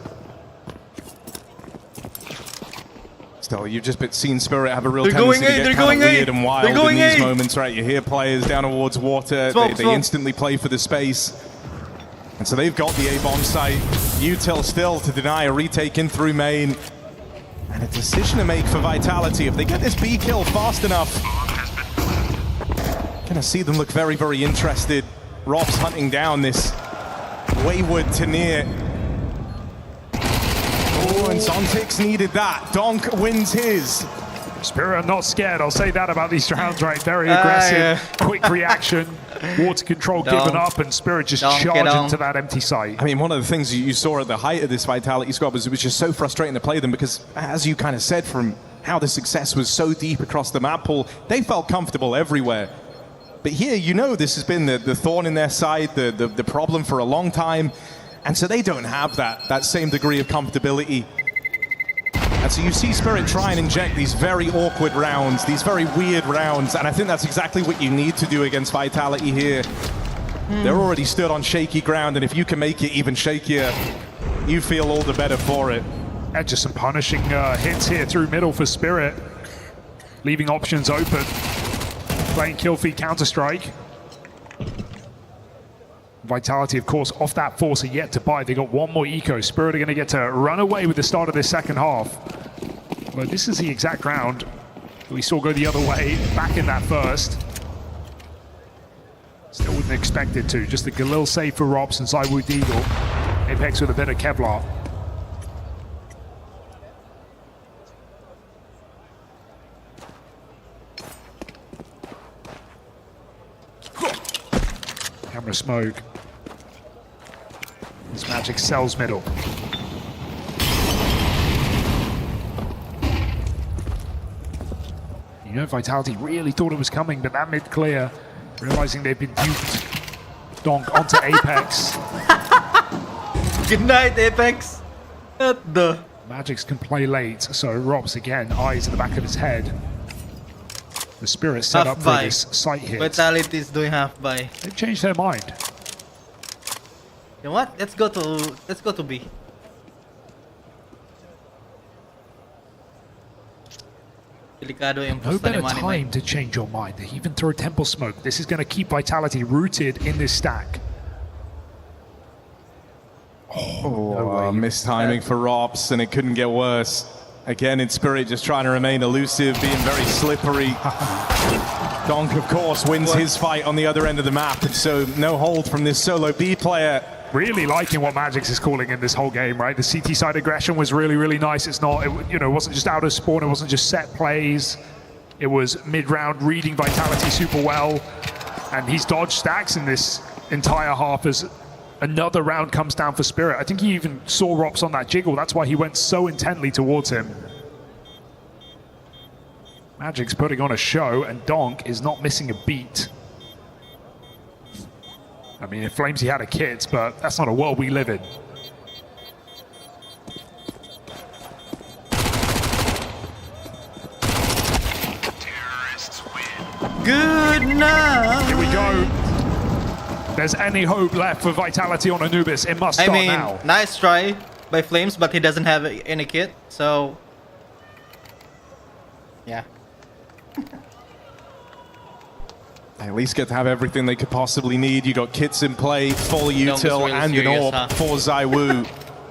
Still, you've just seen Spirit have a real tendency to get kind of weird and wild in these moments, right? You hear players down towards water, they instantly play for the space. And so they've got the A-bomb site. Util still to deny a retake in through main. And a decision to make for Vitality. If they get this B kill fast enough, gonna see them look very, very interested. Rob's hunting down this wayward Tanir. Oh, and Zontix needed that. Donk wins his. Spirit are not scared, I'll say that about these rounds, right? Very aggressive, quick reaction, water control given up, and Spirit just charge into that empty site. I mean, one of the things you saw at the height of this Vitality squad was it was just so frustrating to play them because, as you kind of said, from how the success was so deep across the map pool, they felt comfortable everywhere. But here, you know, this has been the thorn in their side, the problem for a long time. And so they don't have that same degree of comfortability. And so you see Spirit try and inject these very awkward rounds, these very weird rounds, and I think that's exactly what you need to do against Vitality here. They're already stood on shaky ground, and if you can make it even shakier, you feel all the better for it. And just some punishing hits here through middle for Spirit, leaving options open. Playing kill feed Counter-Strike. Vitality, of course, off that force are yet to buy. They got one more eco. Spirit are going to get to run away with the start of this second half. But this is the exact round we saw go the other way back in that first. Still wouldn't expect it to. Just the Galil save for Robs and Zywoo Deagle. Apex with a bit of Kevlar. Camera smoke. This Magic sells middle. You know, Vitality really thought it was coming, but that mid clear, realizing they've been duped. Donk onto Apex. Good night, Apex. What the? Magics can play late, so Robs again, eyes in the back of his head. The Spirit set up for this sight hit. Vitality is doing half buy. They've changed their mind. You know what? Let's go to B. No better time to change your mind. They even throw Temple Smoke. This is going to keep Vitality rooted in this stack. Missed timing for Robs, and it couldn't get worse. Again, in Spirit, just trying to remain elusive, being very slippery. Donk, of course, wins his fight on the other end of the map, so no hold from this solo B player. Really liking what Magix is calling in this whole game, right? The CT side aggression was really, really nice. It's not, it wasn't just out of spawn, it wasn't just set plays. It was mid-round reading Vitality super well. And he's dodged stacks in this entire half as another round comes down for Spirit. I think he even saw Rops on that jiggle. That's why he went so intently towards him. Magic's putting on a show, and Donk is not missing a beat. I mean, it Flames he had a kit, but that's not a world we live in. Good night. Here we go. There's any hope left for Vitality on Anubis. It must start now. Nice try by Flames, but he doesn't have any kit, so yeah. At least get to have everything they could possibly need. You got kits in play, full util, really and an AWP for Zywoo.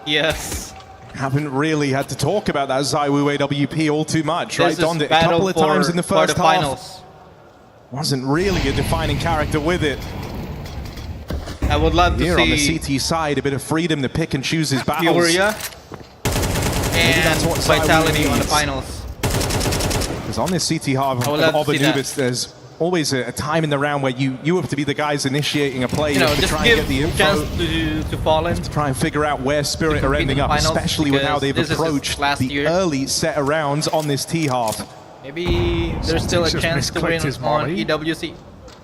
Yes. Haven't really had to talk about that Zywoo AWP all too much, right? Donned it a couple of times in the first half. Finals. Wasn't really a defining character with it. I would love to see here on the CT side, a bit of freedom to pick and choose his battles. Furia and Vitality on the finals. Because on this CT half of Anubis, there's always a time in the round where you have to be the guys initiating a play. You have to try and get the info. Chance to fall in. To try and figure out where Spirit are ending up, especially with how they've approached the early set of rounds on this T half. Maybe there's still a chance to win on EWC.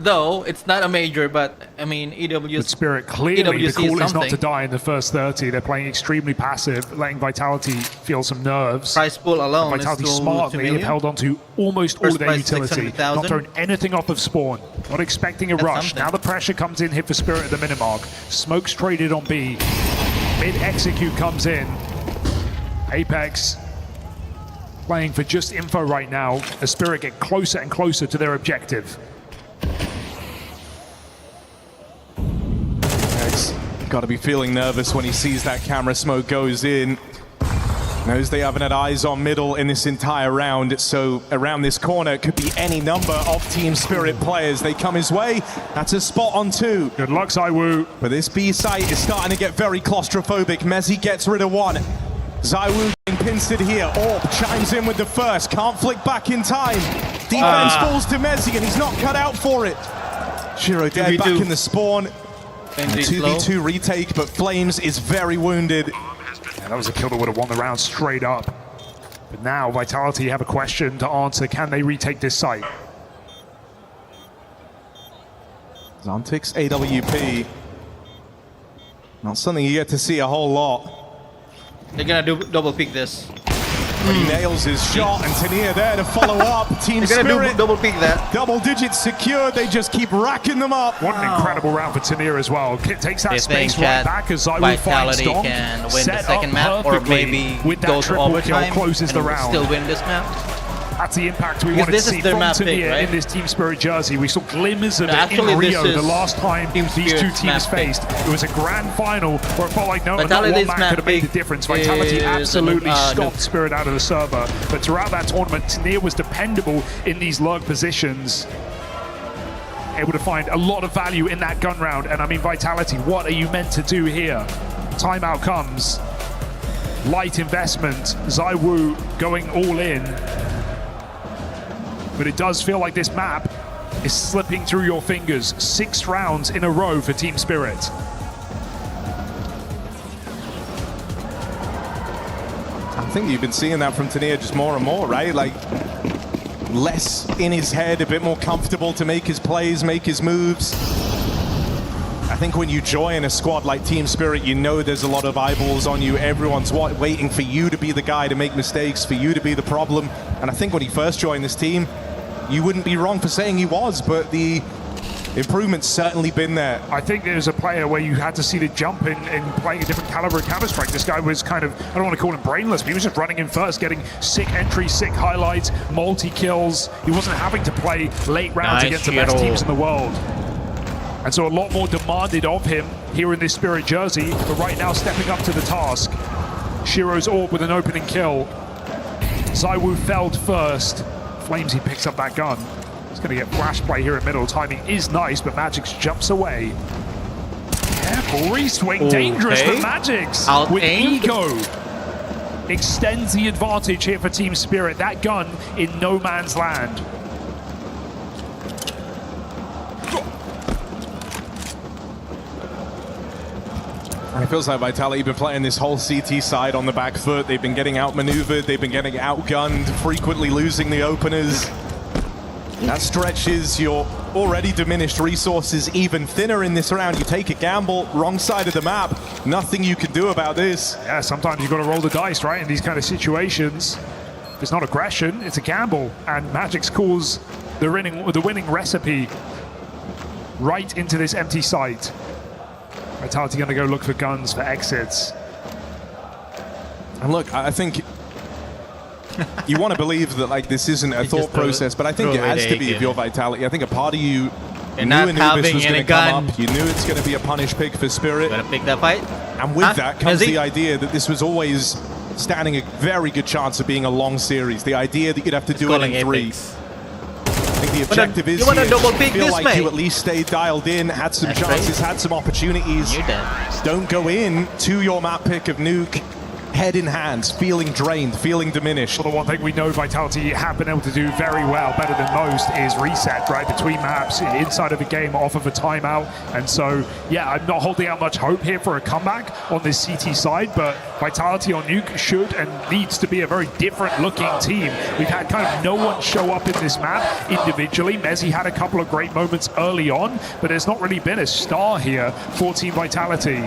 Though it's not a major, but I mean EWC. But Spirit clearly the call is not to die in the first 30. They're playing extremely passive, letting Vitality feel some nerves. Price pool alone. Vitality smartly have held on to almost all of their utility, not throwing anything off of spawn, not expecting a rush. Now the pressure comes in, hit for Spirit at the minute mark. Smoke's traded on B. Mid execute comes in. Apex playing for just info right now as Spirit get closer and closer to their objective. Got to be feeling nervous when he sees that camera smoke goes in. Knows they haven't had eyes on middle in this entire round, so around this corner it could be any number of Team Spirit players. They come his way. That's a spot on 2. Good luck, Zywoo. But this B site is starting to get very claustrophobic. Mezzi gets rid of 1. Zywoo getting pinsted here. Orb chimes in with the first. Can't flick back in time. Defense falls to Mezzi, and he's not cut out for it. Shiro dead back in the spawn. A 2v2 retake, but Flames is very wounded. Yeah, that was a kill that would have won the round straight up. But now Vitality have a question to answer. Can they retake this site? Zontic's AWP. Not something you get to see a whole lot. They're gonna double pick this. But he nails his shot, and Tania there to follow up. Team Spirit. Double peek that. Double digits secured. They just keep racking them up. What an incredible round for Tania as well. Takes that space right back as ZywOo finds Dong. Can win the second map, or maybe with go that to triple overtime kill closes the round. Still win this map. That's the impact we wanted to see from Tania in this Team Spirit jersey. We saw glimmers of it in Rio the last time these two teams faced. It was a grand final where it felt like not one man could have made the difference. Vitality absolutely stomped Spirit out of the server. But throughout that tournament, Tania was dependable in these lurk positions. Able to find a lot of value in that gun round. And I mean, Vitality, what are you meant to do here? Timeout comes. Light investment. ZywOo going all in. But it does feel like this map is slipping through your fingers. 6 rounds in a row for Team Spirit. I think you've been seeing that from Tania just more and more, right? Like, less in his head, a bit more comfortable to make his plays, make his moves. I think when you join a squad like Team Spirit, you know there's a lot of eyeballs on you. Everyone's waiting for you to be the guy to make mistakes, for you to be the problem. And I think when he first joined this team, you wouldn't be wrong for saying he was, but the improvement's certainly been there. I think there's a player where you had to see the jump in playing a different caliber of Counter-Strike. This guy was kind of, I don't want to call him brainless, but he was just running in first, getting sick entries, sick highlights, multi-kills. He wasn't having to play late rounds against the best teams in the world. And so a lot more demanded of him here in this Spirit jersey, but right now stepping up to the task. Shiro's orb with an opening kill. ZywOo felled first. Flamesy picks up that gun. He's going to get flash play here in middle. Timing is nice, but Magix jumps away. Careful, re-swing, dangerous for Magix. With Ego. Extends the advantage here for Team Spirit. That gun in no man's land. And it feels like Vitality have been playing this whole CT side on the back foot. They've been getting outmaneuvered, they've been getting outgunned, frequently losing the openers. That stretches your already diminished resources even thinner in this round. You take a gamble, wrong side of the map, nothing you can do about this. Yeah, sometimes you've got to roll the dice, right, in these kind of situations. It's not aggression, it's a gamble. And Magix calls the winning recipe right into this empty site. Vitality going to go look for guns, for exits. And look, I think you want to believe that like this isn't a thought process, but I think it has to be of your Vitality. I think a part of you knew Anubis was going to come up. You knew it's going to be a punish pick for Spirit. Gonna pick that fight. And with that comes the idea that this was always standing a very good chance of being a long series. The idea that you'd have to do it in 3. I think the objective is here. You feel like you at least stayed dialed in, had some chances, had some opportunities. Don't go in to your map pick of Nuke head in hands, feeling drained, feeling diminished. Well, the one thing we know Vitality have been able to do very well, better than most, is reset, right, between maps, inside of a game, off of a timeout. And so, yeah, I'm not holding out much hope here for a comeback on this CT side, but Vitality on Nuke should and needs to be a very different looking team. We've had kind of no one show up in this map individually. Mezzi had a couple of great moments early on, but there's not really been a star here for Team Vitality.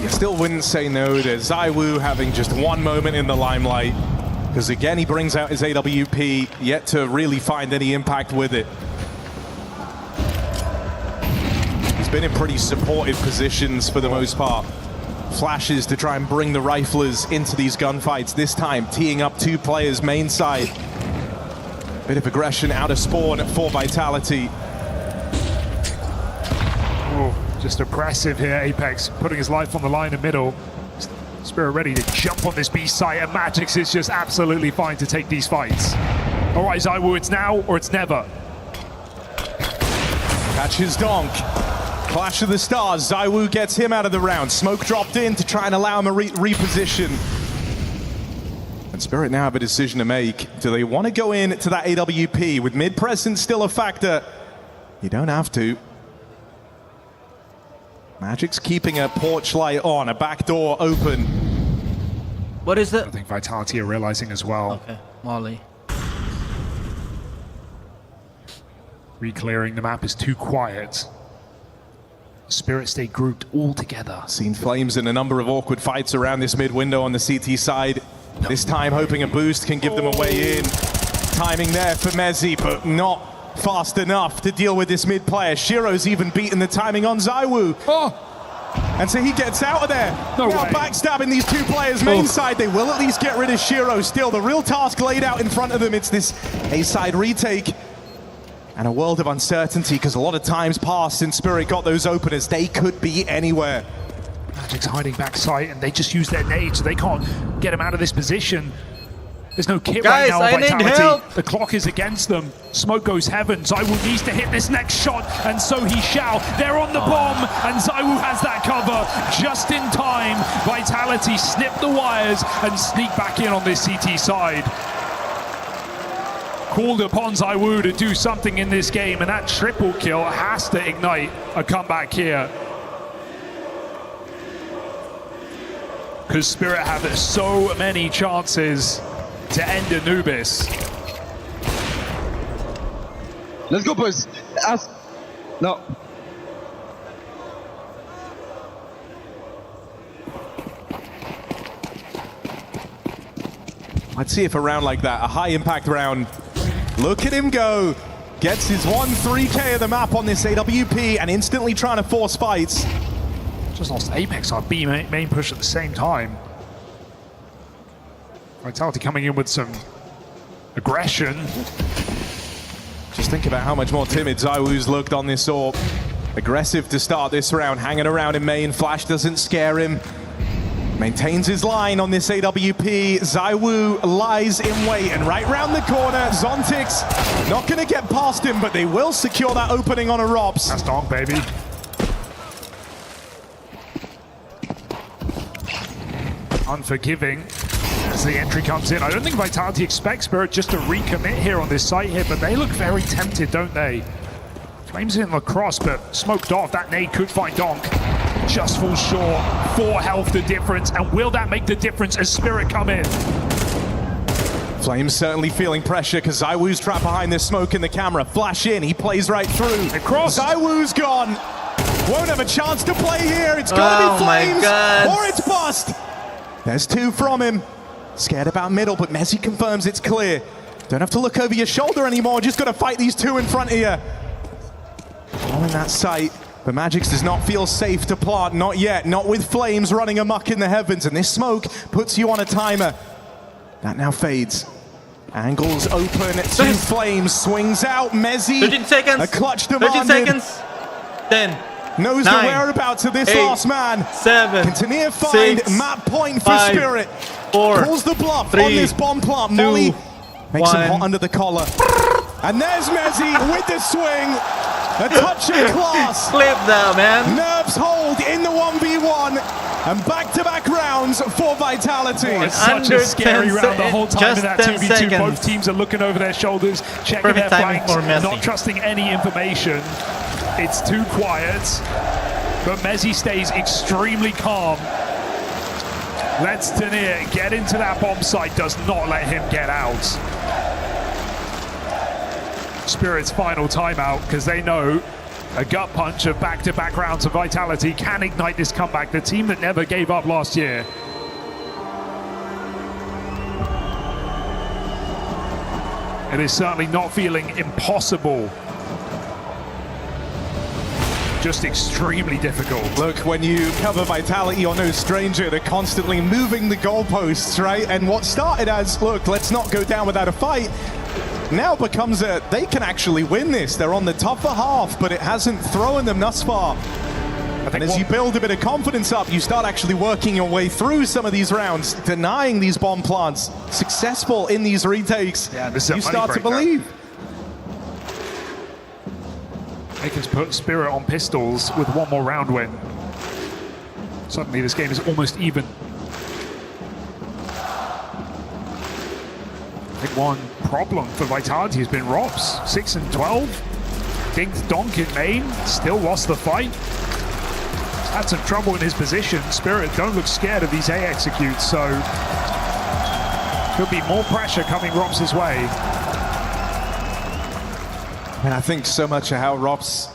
You still wouldn't say no to ZywOo having just one moment in the limelight, because again he brings out his AWP, yet to really find any impact with it. He's been in pretty supportive positions for the most part. Flashes to try and bring the riflers into these gunfights, this time teeing up 2 players main side. Bit of aggression out of spawn for Vitality. Just aggressive here, Apex, putting his life on the line in middle. Spirit ready to jump on this B site, and Magix is just absolutely fine to take these fights. All right, ZywOo, it's now or it's never. Catches Donk. Clash of the Stars. ZywOo gets him out of the round. Smoke dropped in to try and allow him a reposition. And Spirit now have a decision to make. Do they want to go in to that AWP with mid presence still a factor? You don't have to. Magic's keeping a porch light on, a back door open. What is it? I think Vitality are realizing as well. Okay, Molly. Re-clearing the map is too quiet. Spirit stay grouped all together. Seen Flames in a number of awkward fights around this mid window on the CT side. This time hoping a boost can give them a way in. Timing there for Mezzi, but not fast enough to deal with this mid player. Shiro's even beaten the timing on Zaiwu. And so he gets out of there. Now backstabbing these two players main side. They will at least get rid of Shiro. Still, the real task laid out in front of them. It's this A-side retake. And a world of uncertainty, because a lot of times passed since Spirit got those openers. They could be anywhere. Magic's hiding back site, and they just use their nade, so they can't get him out of this position. There's no kit right now on Vitality. The clock is against them. Smoke goes heaven. Zaiwu needs to hit this next shot, and so he shall. They're on the bomb, and Zaiwu has that cover just in time. Vitality snip the wires and sneak back in on this CT side. Called upon Zaiwu to do something in this game, and that triple kill has to ignite a comeback here. Because Spirit have so many chances to end Anubis. Let's go, boys. No. Let's see if a round like that, a high impact round. Look at him go. Gets his 1-3K of the map on this AWP and instantly trying to force fights. Just lost Apex on B main push at the same time. Vitality coming in with some aggression. Just think about how much more timid Zaiwu's looked on this AWP. Aggressive to start this round, hanging around in main. Flash doesn't scare him. Maintains his line on this AWP. Zaiwu lies in wait, and right round the corner, Zontix not going to get past him, but they will secure that opening on a Robs. That's Donk, baby. Unforgiving as the entry comes in. I don't think Vitality expects Spirit just to recommit here on this site here, but they look very tempted, don't they? Flames in lacrosse, but smoked off. That nade could find Donk. Just falls short. 4 health the difference, and will that make the difference as Spirit come in? Flames certainly feeling pressure because Zaiwu's trapped behind this smoke in the camera. Flash in, he plays right through. Across. Zaiwu's gone. Won't have a chance to play here. It's gotta be Flames or it's bust. There's 2 from him. Scared about middle, but Messi confirms it's clear. Don't have to look over your shoulder anymore. Just got to fight these 2 in front of you. All in that sight. But Magix does not feel safe to plant. Not yet. Not with Flames running amok in the heavens. And this smoke puts you on a timer. That now fades. Angles open. 2 Flames. Swings out. Mezzi. 13 seconds. A clutch demanded. 13 seconds. 10. Knows 9, the whereabouts of this 8, last man. 7. Continue to find 6, map point for 5, Spirit. 4. Pulls the bluff 3, on this bomb plant. 2, Molly makes him 1. hot under the collar. And there's Mezzi with the swing. A touch of class. Clip that, man. Nerves hold in the 1v1. And back-to-back rounds for Vitality. It's such a scary round the whole time in that 2v2. Seconds. Both teams are looking over their shoulders, checking their flanks, not trusting any information. It's too quiet. But Mezzi stays extremely calm. Lets Tanir get into that bomb site, does not let him get out. Spirit's final timeout, because they know a gut punch of back-to-back rounds of Vitality can ignite this comeback. The team that never gave up last year. It is certainly not feeling impossible. Just extremely difficult. Look, when you cover Vitality, you're no stranger to constantly moving the goalposts, right? And what started as, look, let's not go down without a fight, now becomes a, they can actually win this. They're on the tougher half, but it hasn't thrown them thus far. And as you build a bit of confidence up, you start actually working your way through some of these rounds, denying these bomb plants, successful in these retakes. Yeah, this is you start to believe. They can put Spirit on pistols with 1 more round win. Suddenly this game is almost even. I think one problem for Vitality has been Robs. 6 and 12. Dinked Donk in main, still lost the fight. Had some trouble in his position. Spirit don't look scared of these A executes, so could be more pressure coming Robs' way. And I think so much of how Robs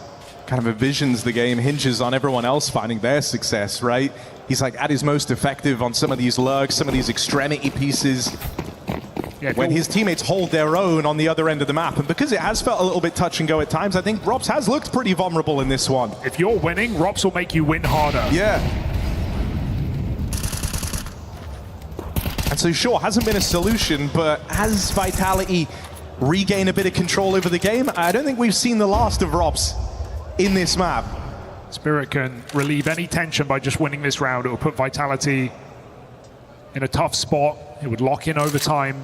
kind of envisions the game hinges on everyone else finding their success, right? He's like at his most effective on some of these lurks, some of these extremity pieces. Yeah, when his teammates hold their own on the other end of the map. And because it has felt a little bit touch and go at times, I think Robs has looked pretty vulnerable in this one. If you're winning, Robs will make you win harder. Yeah. And so sure, hasn't been a solution, but has Vitality regained a bit of control over the game? I don't think we've seen the last of Robs in this map. Spirit can relieve any tension by just winning this round. It will put Vitality in a tough spot. It would lock in overtime.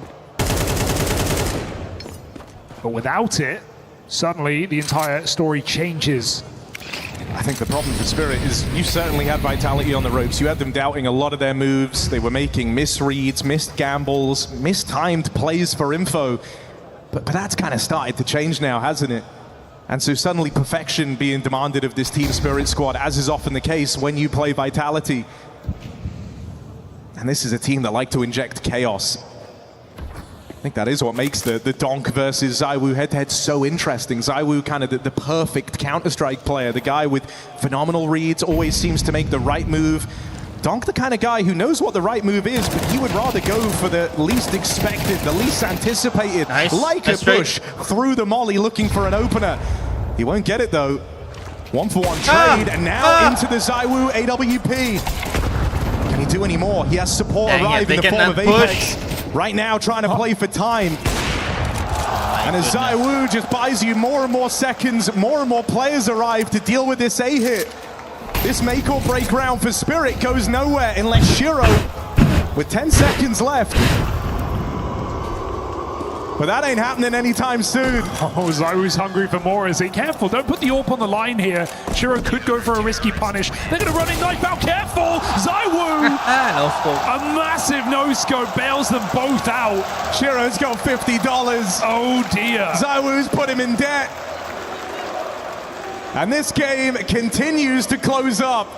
But without it, suddenly the entire story changes. I think the problem for Spirit is you certainly had Vitality on the ropes. You had them doubting a lot of their moves. They were making misreads, missed gambles, mistimed plays for info. But that's kind of started to change now, hasn't it? And so suddenly perfection being demanded of this Team Spirit squad, as is often the case when you play Vitality. And this is a team that like to inject chaos. I think that is what makes the Donk versus ZywOo head-to-head so interesting. ZywOo kind of the perfect Counter-Strike player, the guy with phenomenal reads, always seems to make the right move. Donk the kind of guy who knows what the right move is, but he would rather go for the least expected, the least anticipated, like a push through the molly looking for an opener. He won't get it though. 1-for-1 trade, and now into the ZywOo AWP. Can he do any more? He has support arrive in the form of Apex. Right now trying to play for time. And as ZywOo just buys you more and more seconds, more and more players arrive to deal with this A-hit. This make or break round for Spirit goes nowhere unless Shiro, with 10 seconds left. But that ain't happening anytime soon. Oh, ZywOo's hungry for more, is he? Careful, don't put the AWP on the line here. Shiro could go for a risky punish. They're gonna run in knife out, careful! ZywOo! A massive no-scope bails them both out. Shiro's got $50. Oh dear. ZywOo's put him in debt. And this game continues to close up.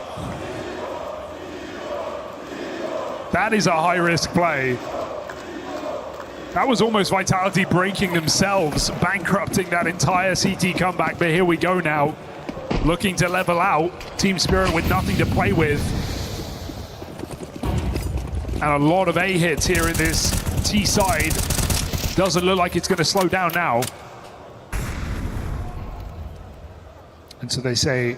That is a high-risk play. That was almost Vitality breaking themselves, bankrupting that entire CT comeback, but here we go now. Looking to level out, Team Spirit with nothing to play with. And a lot of A-hits here in this T side. Doesn't look like it's going to slow down now. And so they say,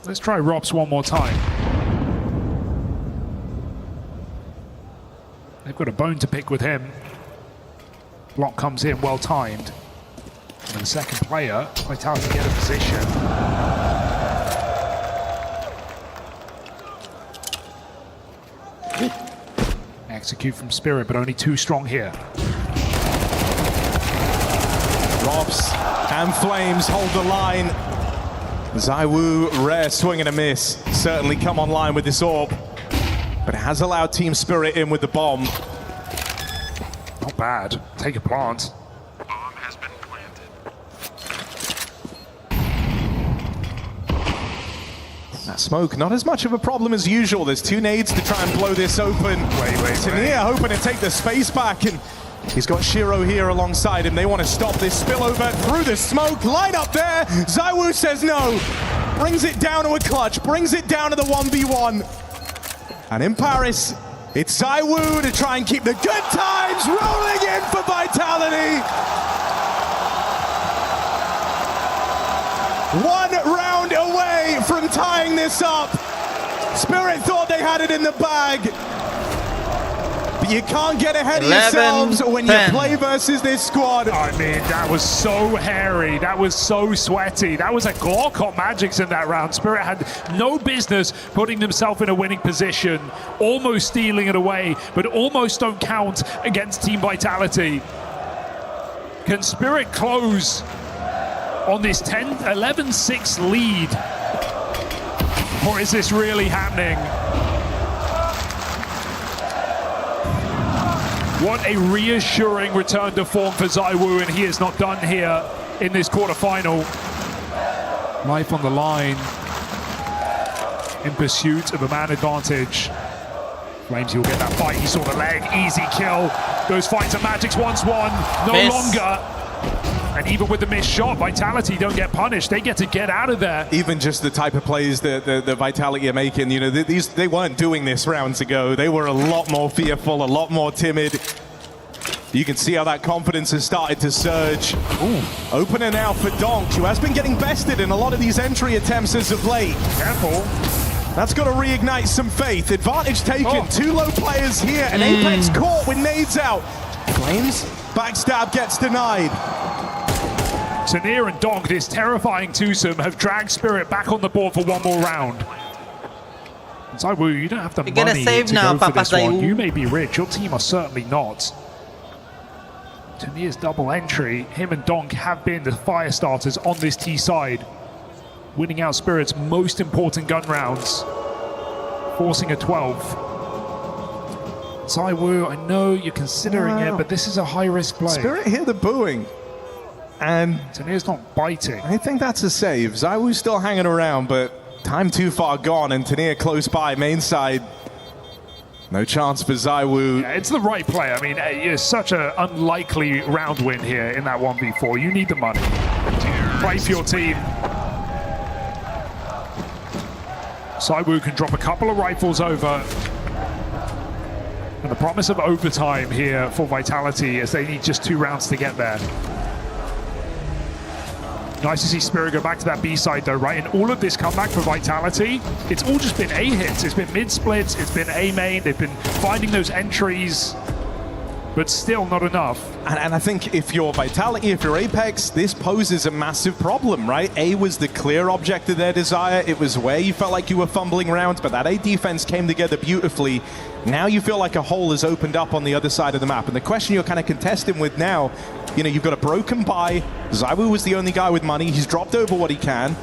let's try Robs one more time. They've got a bone to pick with him. Block comes in, well timed. And the second player, Vitality get a position. Execute from Spirit, but only too strong here. Robs and Flames hold the line. ZywOo, rare swing and a miss. Certainly come online with this AWP. But it has allowed Team Spirit in with the bomb. Not bad. Take a plant. Bomb has been planted. That smoke, not as much of a problem as usual. There's 2 nades to try and blow this open. Tania hoping to take the space back, and he's got Shiro here alongside him. They want to stop this spillover through the smoke. Line up there. ZywOo says no. Brings it down to a clutch. Brings it down to the 1v1. And in Paris, it's ZywOo to try and keep the good times rolling in for Vitality. 1 round away from tying this up. Spirit thought they had it in the bag. But you can't get ahead of yourselves when you play versus this squad. I mean, that was so hairy. That was so sweaty. That was a Glock on Magics in that round. Spirit had no business putting themselves in a winning position, almost stealing it away, but almost don't count against Team Vitality. Can Spirit close on this 11-6 lead? Or is this really happening? What a reassuring return to form for ZywOo, and he is not done here in this quarterfinal. Life on the line in pursuit of a man advantage. Flames, he'll get that fight. He saw the leg, easy kill. Those fights at Magic's once won, no longer. And even with the missed shot, Vitality don't get punished. They get to get out of there. Even just the type of plays that the Vitality are making, you know, they weren't doing this rounds ago. They were a lot more fearful, a lot more timid. You can see how that confidence has started to surge. Ooh. Opener now for Donk, who has been getting bested in a lot of these entry attempts as of late. Careful. That's got to reignite some faith. Advantage taken. Two low players here, and Apex caught with nades out. Flames, backstab gets denied. Tanir and Donk, this terrifying twosome, have dragged Spirit back on the board for one more round. ZywOo, you don't have the money to go for this one. You may be rich, your team are certainly not. Tanir's double entry, him and Donk have been the fire starters on this T side, winning out Spirit's most important gun rounds, forcing a 12. ZywOo, I know you're considering it, but this is a high-risk play. Spirit hear the booing, and Tanir's not biting. I think that's a save. ZywOo's still hanging around, but time too far gone, and Tanir close by, main side. No chance for ZywOo. Yeah, it's the right play. I mean, it's such an unlikely round win here in that 1v4. You need the money. Play for your team. ZywOo can drop a couple of rifles over. And the promise of overtime here for Vitality as they need just 2 rounds to get there. Nice to see Spirit go back to that B side though, right? And all of this comeback for Vitality, it's all just been A hits. It's been mid splits, it's been A main, they've been finding those entries, but still not enough. And I think if you're Vitality, if you're Apex, this poses a massive problem, right? A was the clear object of their desire. It was where you felt like you were fumbling rounds, but that A defense came together beautifully. Now you feel like a hole has opened up on the other side of the map. And the question you're kind of contesting with now, you know, you've got a broken buy. ZywOo was the only guy with money. He's dropped over what he can.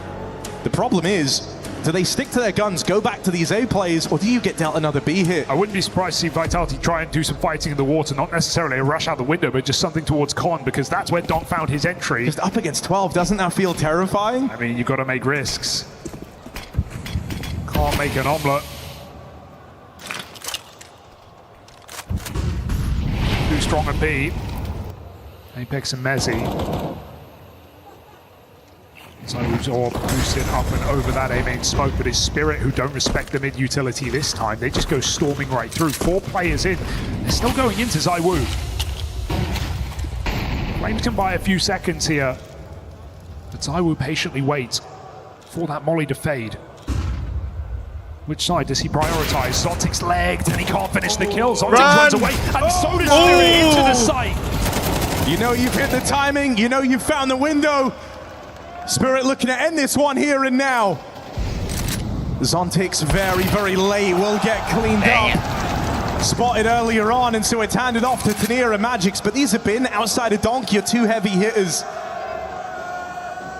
The problem is, do they stick to their guns, go back to these A plays, or do you get dealt another B hit? I wouldn't be surprised to see Vitality try and do some fighting in the water, not necessarily a rush out the window, but just something towards Con, because that's where Donk found his entry. Just up against 12, doesn't that feel terrifying? I mean, you've got to make risks. Can't make an omelette. Too strong a B. Apex and Mezzi. ZywOo's orb boosted up and over that A main smoke, but it's Spirit who don't respect the mid utility this time. They just go storming right through. 4 players in. They're still going into ZywOo. Flames can buy a few seconds here, but ZywOo patiently waits for that molly to fade. Which side does he prioritize? Zontic's legged and he can't finish the kill. Zontic runs away, and so does Spirit into the site. You know you've hit the timing, you know you've found the window. Spirit looking to end this one here and now. Zontic's very, very late, will get cleaned up. Spotted earlier on, and so it's handed off to Tanir and Magix, but these have been, outside of Donk, your 2 heavy hitters.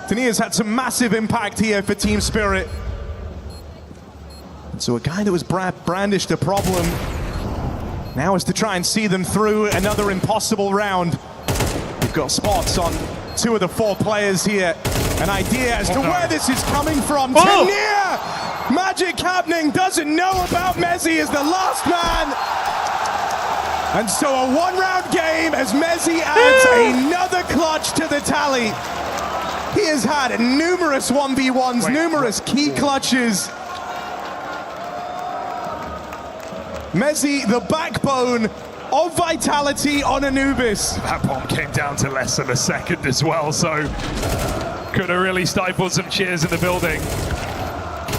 Tanir's had some massive impact here for Team Spirit. And so a guy that was brandished a problem now is to try and see them through another impossible round. We've got spots on 2 of the 4 players here. An idea as to where this is coming from. Tanir! Magic happening, doesn't know about Mezzi as the last man. And so a 1-round game as Mezzi adds another clutch to the tally. He has had numerous 1v1s, numerous key clutches. Mezzi, the backbone of Vitality on Anubis. That bomb came down to less than a second as well, so could have really stifled some cheers in the building.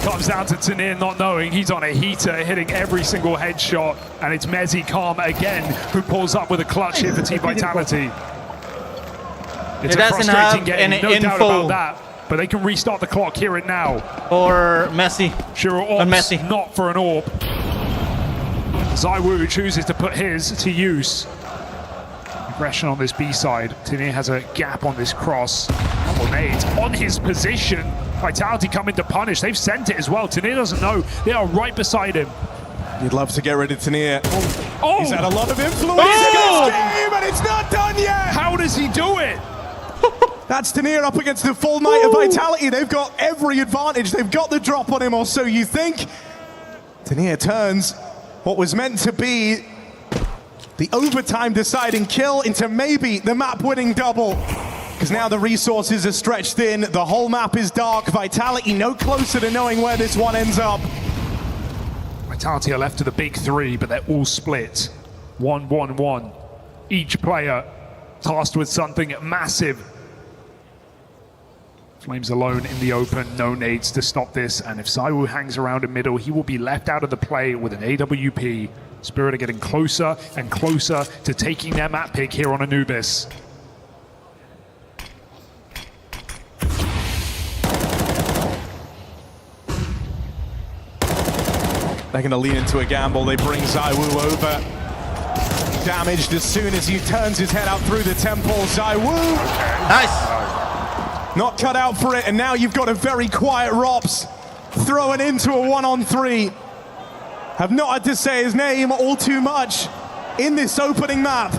Comes down to Tanir not knowing he's on a heater, hitting every single headshot, and it's Mezzi Calm again who pulls up with a clutch here for Team Vitality. It's a frustrating game, no doubt about that, but they can restart the clock here and now. Or Messi. Shiro Orbs, not for an orb. ZywOo chooses to put his to use. Aggression on this B side. Tanir has a gap on this cross. Double nades on his position. Vitality coming to punish. They've sent it as well. Tanir doesn't know. They are right beside him. You'd love to get rid of Tanir. Oh. He's had a lot of influence in this game, and it's not done yet. How does he do it? That's Tanir up against the full knight of Vitality. They've got every advantage. They've got the drop on him, or so you think. Tanir turns what was meant to be the overtime deciding kill into maybe the map winning double. Because now the resources are stretched thin, the whole map is dark, Vitality no closer to knowing where this one ends up. Vitality are left to the big three, but they're all split. 1-1-1. Each player tasked with something massive. Flames alone in the open, no nades to stop this, and if ZywOo hangs around in middle, he will be left out of the play with an AWP. Spirit are getting closer and closer to taking their map pick here on Anubis. They're going to lean into a gamble. They bring ZywOo over. Damaged as soon as he turns his head out through the temple. ZywOo! Nice! Not cut out for it, and now you've got a very quiet Rops throwing into a 1-on-3. Have not had to say his name all too much in this opening map.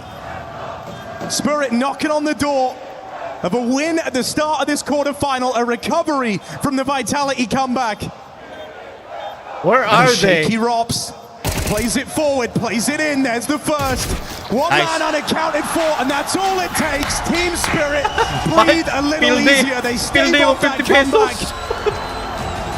Spirit knocking on the door of a win at the start of this quarterfinal, a recovery from the Vitality comeback. Where are they? Shaky Rops plays it forward, plays it in. There's the first. One man unaccounted for, and that's all it takes. Team Spirit breathe a little easier. They stave off that comeback.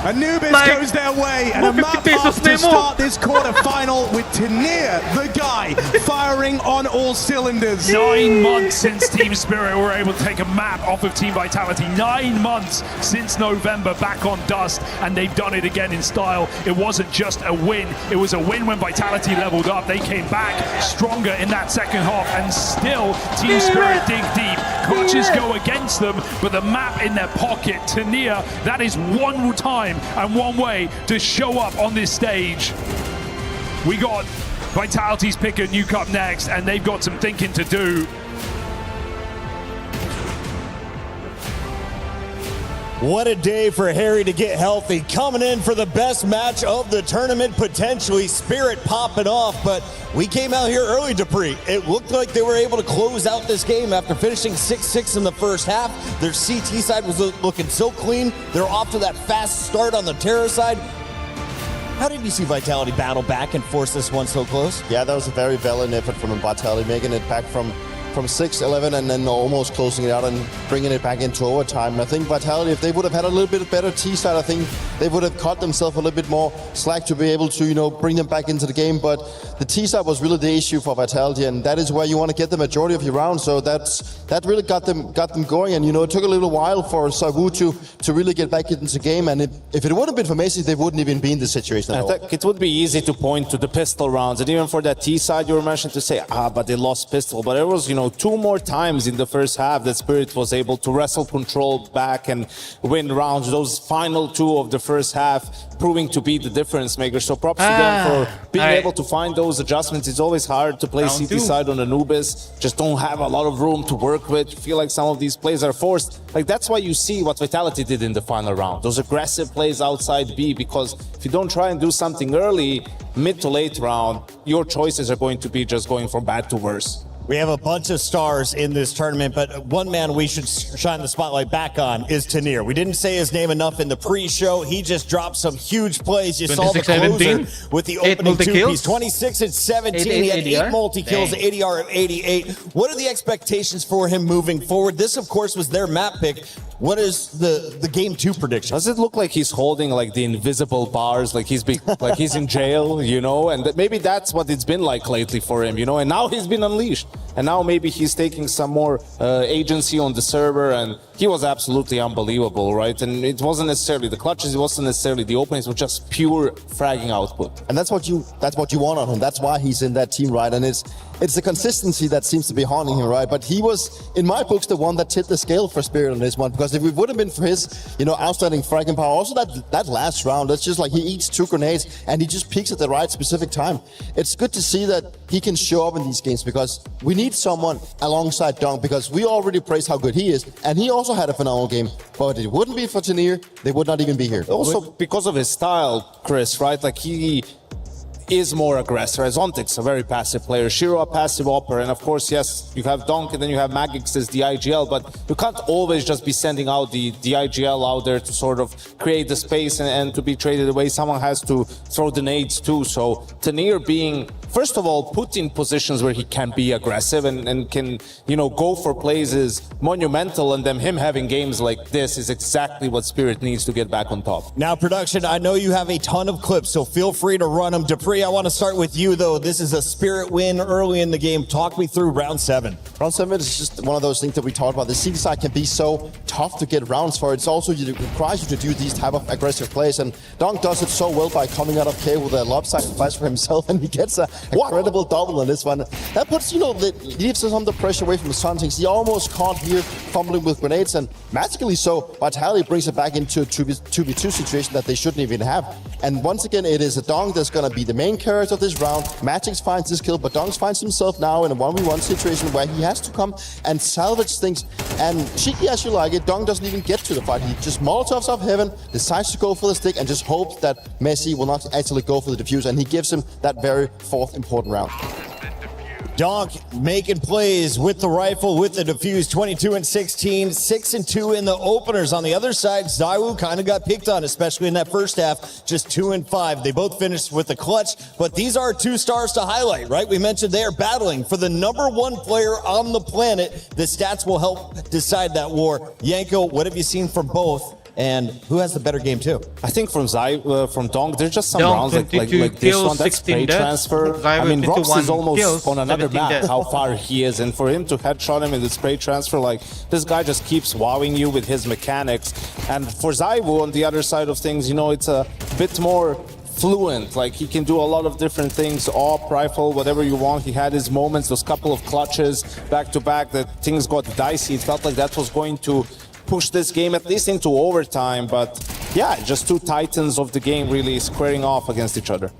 Anubis goes their way, and a map up to start this quarterfinal with Tanir, the guy, firing on all cylinders. 9 months since Team Spirit were able to take a map off of Team Vitality. 9 months since November, back on Dust, and they've done it again in style. It wasn't just a win, it was a win when Vitality leveled up. They came back stronger in that second half, and still Team Spirit dig deep. Clutches go against them, but the map in their pocket, Tanir, that is one time and one way to show up on this stage. We got Vitality's pick a new cup next, and they've got some thinking to do. What a day for Harry to get healthy. Coming in for the best match of the tournament, potentially. Spirit popping off, but we came out here early, Dupree. It looked like they were able to close out this game after finishing 6-6 in the first half. Their CT side was looking so clean. They're off to that fast start on the Terror side. How did you see Vitality battle back and force this one so close? Yeah, that was a very valiant effort from Vitality, making it back from 6-11 and then almost closing it out and bringing it back into overtime. I think Vitality, if they would have had a little bit better T-side, I think they would have caught themselves a little bit more slack to be able to, bring them back into the game. But the T-side was really the issue for Vitality, and that is where you want to get the majority of your rounds. So that really got them going. And it took a little while for ZywOo to really get back into the game. And if it would have been for Messi, they wouldn't even be in this situation at all. I think it would be easy to point to the pistol rounds, and even for that T-side you were mentioned to say, but they lost pistol. But it was, 2 more times in the first half that Spirit was able to wrestle control back and win rounds. Those final 2 of the first half proving to be the difference maker. So props to them for being able to find those adjustments. It's always hard to play CT side on Anubis. Just don't have a lot of room to work with. You feel like some of these plays are forced. Like that's why you see what Vitality did in the final round. Those aggressive plays outside B, because if you don't try and do something early, mid to late round, your choices are going to be just going from bad to worse. We have a bunch of stars in this tournament, but one man we should shine the spotlight back on is Tanir. We didn't say his name enough in the pre-show. He just dropped some huge plays. You saw the closer with the opening 2-piece. 26 and 17. He had 8 multi-kills, ADR of 88. What are the expectations for him moving forward? This, of course, was their map pick. What is the game 2 prediction? Does it look like he's holding like the invisible bars, like he's in jail, and maybe that's what it's been like lately for him, and now he's been unleashed, and now maybe he's taking some more agency on the server, and he was absolutely unbelievable, right? And it wasn't necessarily the clutches, it wasn't necessarily the openings, it was just pure fragging output. And that's what you want on him. That's why he's in that team, right? And it's the consistency that seems to be haunting him, right? But he was, in my books, the one that tipped the scale for Spirit on this one, because if it would have been for his, outstanding fragging power, also that last round, that's just like he eats 2 grenades and he just peaks at the right specific time. It's good to see that he can show up in these games, because we need someone alongside Dunk, because we already praised how good he is, and he also had a phenomenal game. But it wouldn't be for Tanir, they would not even be here. Also because of his style, Chris, right? Like he is more aggressive. Zontic's a very passive player, Shiro a passive opera, and of course, yes, you have Donk and then you have Magix as the IGL, but you can't always just be sending out the IGL out there to sort of create the space and to be traded away. Someone has to throw the nades too, so Tanir being first of all, put in positions where he can be aggressive and can, go for plays is monumental. And then him having games like this is exactly what Spirit needs to get back on top. Now, production, I know you have a ton of clips, so feel free to run them. Dupree, I want to start with you, though. This is a Spirit win early in the game. Talk me through round 7. Round 7 is just one of those things that we talked about. The C side can be so tough to get rounds for. It's also it requires you to do these type of aggressive plays, and Dong does it so well by coming out of K with a lopsided sacrifice for himself, and he gets a incredible double on this one. That puts, leaves some of the pressure away from the Sun Things. He almost caught here fumbling with grenades, and magically so, Vitality brings it back into a 2v2 situation that they shouldn't even have. And once again, it is a Dong that's going to be the main character of this round. Magix finds this kill, but Dong finds himself now in a 1v1 situation where he has to come and salvage things. And cheeky as you like it, Dong doesn't even get to the fight. He just Molotovs off heaven, decides to go for the stick, and just hopes that Messi will not actually go for the defuse, and he gives him that very fourth important round. Donk making plays with the rifle, with the defuse, 22-16, 6-2 in the openers. On the other side, ZywOo kind of got picked on, especially in that first half, just 2-5. They both finished with the clutch, but these are two stars to highlight, right? We mentioned they are battling for the #1 player on the planet. The stats will help decide that war. Yanko, what have you seen from both? And who has the better game too? I think from Donk, there's just some rounds like this one. That's play transfer. I mean, Rops is almost on another map how far he is, and for him to headshot him in the spray transfer, like this guy just keeps wowing you with his mechanics. And for ZywOo on the other side of things, it's a bit more fluent. Like he can do a lot of different things, AWP, rifle, whatever you want. He had his moments, those couple of clutches back to back that things got dicey. It felt like that was going to push this game at least into overtime, but yeah, just two titans of the game really squaring off against each other.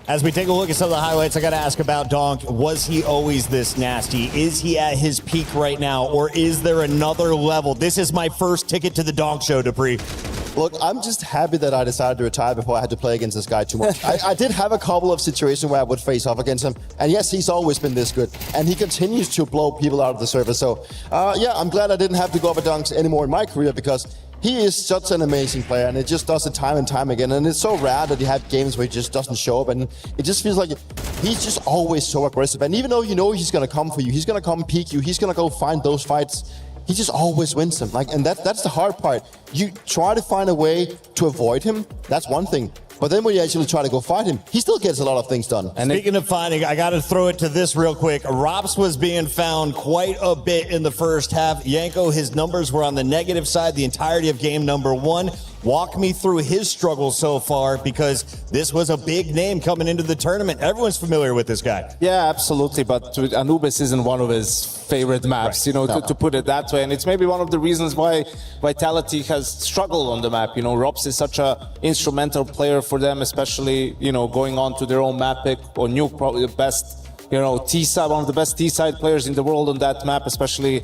As we take a look at some of the highlights, I got to ask about Donk. Was he always this nasty? Is he at his peak right now, or is there another level? This is my first ticket to the Donk show, Dupree. Look, I'm just happy that I decided to retire before I had to play against this guy too much. I did have a couple of situations where I would face off against him, and yes, he's always been this good, and he continues to blow people out of the server. So, yeah, I'm glad I didn't have to go up at Donks anymore in my career, because he is such an amazing player, and it just does it time and time again. And it's so rare that you have games where he just doesn't show up, and it just feels like he's just always so aggressive. And even though he's going to come for you, he's going to come peek you, he's going to go find those fights, he just always wins them. And that's the hard part. You try to find a way to avoid him, that's one thing. But then when you actually try to go fight him, he still gets a lot of things done. And speaking of finding, I got to throw it to this real quick. Rops was being found quite a bit in the first half. Yanko, his numbers were on the negative side the entirety of game #1. Walk me through his struggle so far, because this was a big name coming into the tournament. Everyone's familiar with this guy. Yeah, absolutely. But Anubis isn't one of his favorite maps, right. To put it that way. And it's maybe one of the reasons why Vitality has struggled on the map. Rops is such an instrumental player for them, especially, going on to their own map pick. Or Nuke, probably the best, T-side, one of the best T-side players in the world on that map, especially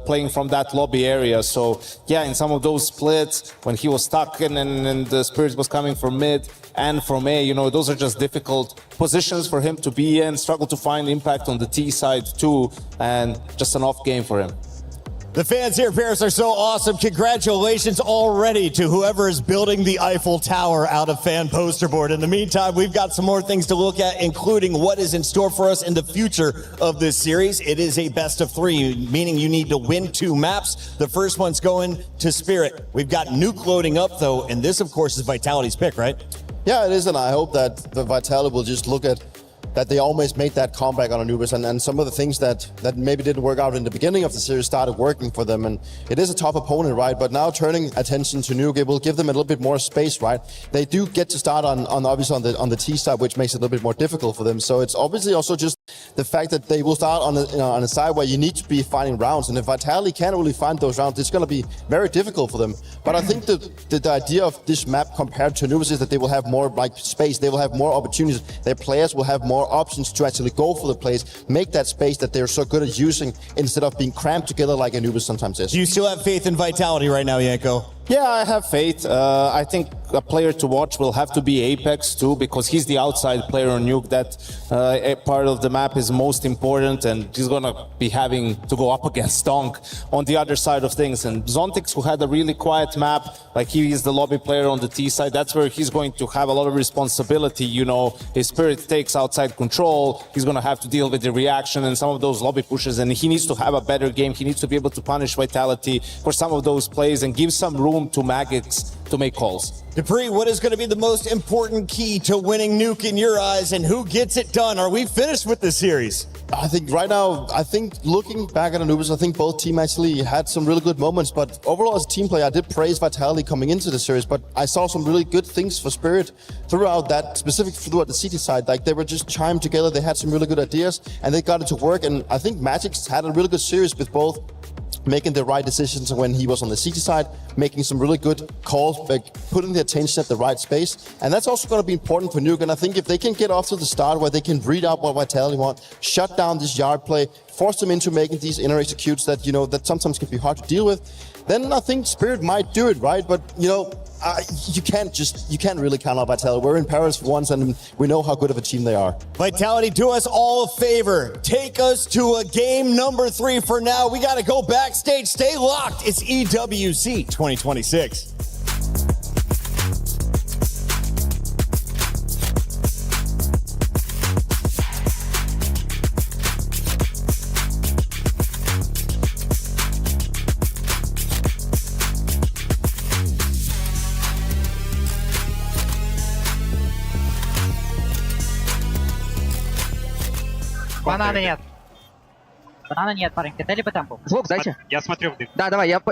playing from that lobby area. So, yeah, in some of those splits, when he was stuck and the Spirit was coming from mid and from A, those are just difficult positions for him to be in, struggle to find impact on the T-side too, and just an off game for him. The fans here in Paris are so awesome. Congratulations already to whoever is building the Eiffel Tower out of fan poster board. In the meantime, we've got some more things to look at, including what is in store for us in the future of this series. It is a best of 3, meaning you need to win 2 maps. The first one's going to Spirit. We've got Nuke loading up, though, and this, of course, is Vitality's pick, right? Yeah, it is, and I hope that the Vitality will just look at that they almost made that comeback on Anubis, and some of the things that maybe didn't work out in the beginning of the series started working for them. And it is a tough opponent, right? But now turning attention to Nuke, it will give them a little bit more space, right? They do get to start obviously on the T side, which makes it a little bit more difficult for them. So it's obviously also just the fact that they will start on a side where you need to be finding rounds, and if Vitality can't really find those rounds, it's going to be very difficult for them. But I think the idea of this map compared to Anubis is that they will have more space, they will have more opportunities, their players will have more options to actually go for the plays, make that space that they're so good at using, instead of being cramped together like Anubis sometimes is. Do you still have faith in Vitality right now, Yanko? Yeah, I have faith. I think a player to watch will have to be Apex too, because he's the outside player on Nuke. That part of the map is most important, and he's gonna be having to go up against Donk on the other side of things. And Zontix, who had a really quiet map, like he is the lobby player on the T side, that's where he's going to have a lot of responsibility. You know, his Spirit takes outside control, he's gonna have to deal with the reaction and some of those lobby pushes, and he needs to have a better game. He needs to be able to punish Vitality for some of those plays and give some room to Magix to make calls. Dupree, what is going to be the most important key to winning Nuke in your eyes, and who gets it done? Are we finished with this series? I think right now, looking back at Anubis, I think both teams actually had some really good moments, but overall as a team player, I did praise Vitality coming into the series, but I saw some really good things for Spirit throughout that, specifically throughout the CT side. Like, they were just chimed together, they had some really good ideas, and they got it to work, and I think Magic's had a really good series with both making the right decisions when he was on the CT side, making some really good calls, like putting the attention at the right space. And that's also going to be important for Nuke. And I think if they can get off to the start where they can read out what Vitality want, shut down this yard play, force them into making these inner executes that, you know, that sometimes can be hard to deal with, then I think Spirit might do it, right? But, you know, you can't really count out Vitality. We're in Paris once, and we know how good of a team they are. Vitality, do us all a favor. Take us to a game number 3 for now. We got to go backstage. Stay locked. It's EWC 2026. Банана нет. Банана нет, парень. Хотели бы темпл? Звук дайте. Я смотрю в дым. Да, давай, я...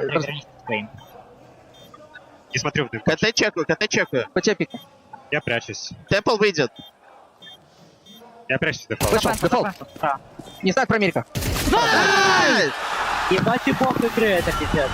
Не смотрю в дым. КТ чекаю. По тебе пикну. Я прячусь. Темпл выйдет. Я прячусь, дефолт. Пошел, дефолт. Не знаю про Мирика. Ебать и бог игры, это пиздец.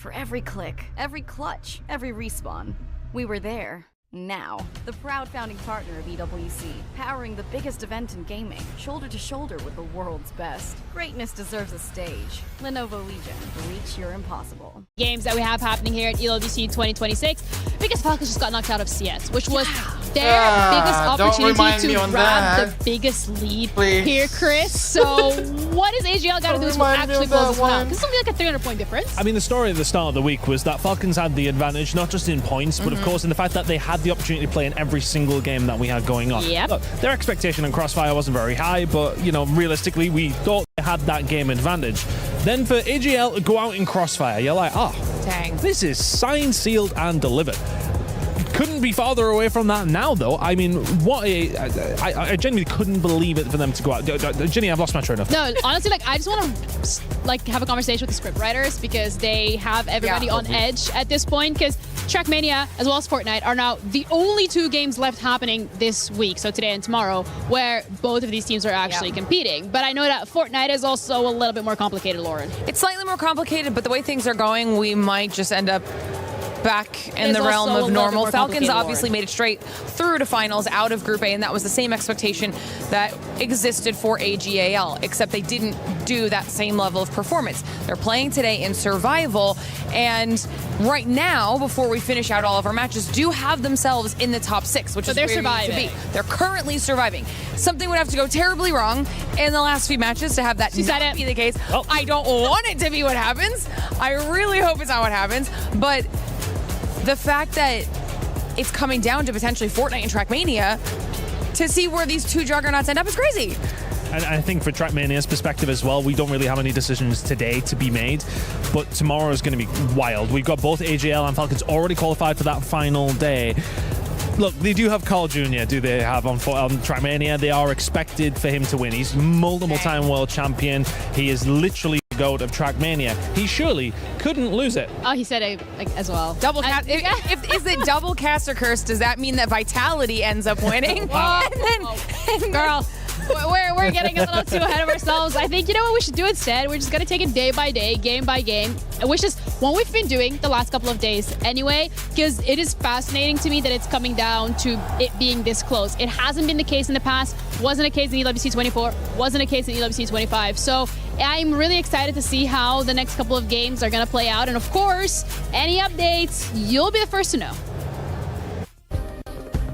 For every click, every clutch, every respawn, we were there. Now, the proud founding partner of EWC, powering the biggest event in gaming, shoulder to shoulder with the world's best. Greatness deserves a stage. Lenovo Legion, reach your impossible. Games that we have happening here at EWC 2026, because Falcons just got knocked out of CS, which was their biggest opportunity to grab the biggest lead here, Chris. So what is AGL got to do to actually close this one out? Because it's only like a 300-point difference. I mean, the story at the start of the week was that Falcons had the advantage, not just in points, but of course in the fact that they had the opportunity to play in every single game that we had going on. Yep. Look, their expectation on Crossfire wasn't very high, but, you know, realistically, we thought they had that game advantage. Then for AGL to go out in Crossfire, you're like, oh, dang, this is signed, sealed, and delivered. Couldn't be farther away from that now, though. I mean, what I genuinely couldn't believe it for them to go out. Ginny, I've lost my train of thought. No, honestly, like, I just want to like have a conversation with the script writers, because they have everybody on edge at this point, because Trackmania as well as Fortnite are now the only 2 games left happening this week, so today and tomorrow, where both of these teams are actually competing. But I know that Fortnite is also a little bit more complicated, Lauren. It's slightly more complicated, but the way things are going, we might just end up back in the realm of normal. Falcons obviously made it straight through to finals out of Group A, and that was the same expectation that existed for AGAL, except they didn't do that same level of performance. They're playing today in survival, and right now, before we finish out all of our matches, do have themselves in the top 6, which is where they need to be. They're currently surviving. Something would have to go terribly wrong in the last few matches to have that not be the case. Oh. I don't want it to be what happens. I really hope it's not what happens, but the fact that it's coming down to potentially Fortnite and Trackmania to see where these 2 juggernauts end up is crazy. And I think for Trackmania's perspective as well, we don't really have any decisions today to be made, but tomorrow is going to be wild. We've got both AGL and Falcons already qualified for that final day. Look, they do have Carl Jr., do they have on Trackmania? They are expected for him to win. He's multiple-time world champion. He is literally the GOAT of Trackmania. He surely couldn't lose it. Oh, he said it like, as well. Double cast. Is it double cast or curse? Does that mean that Vitality ends up winning? Girl. we're getting a little too ahead of ourselves. I think, you know what we should do instead? We're just going to take it day by day, game by game, which is what we've been doing the last couple of days anyway, because it is fascinating to me that it's coming down to it being this close. It hasn't been the case in the past, wasn't a case in EWC 24, wasn't a case in EWC 25. So I'm really excited to see how the next couple of games are going to play out. And of course, any updates, you'll be the first to know.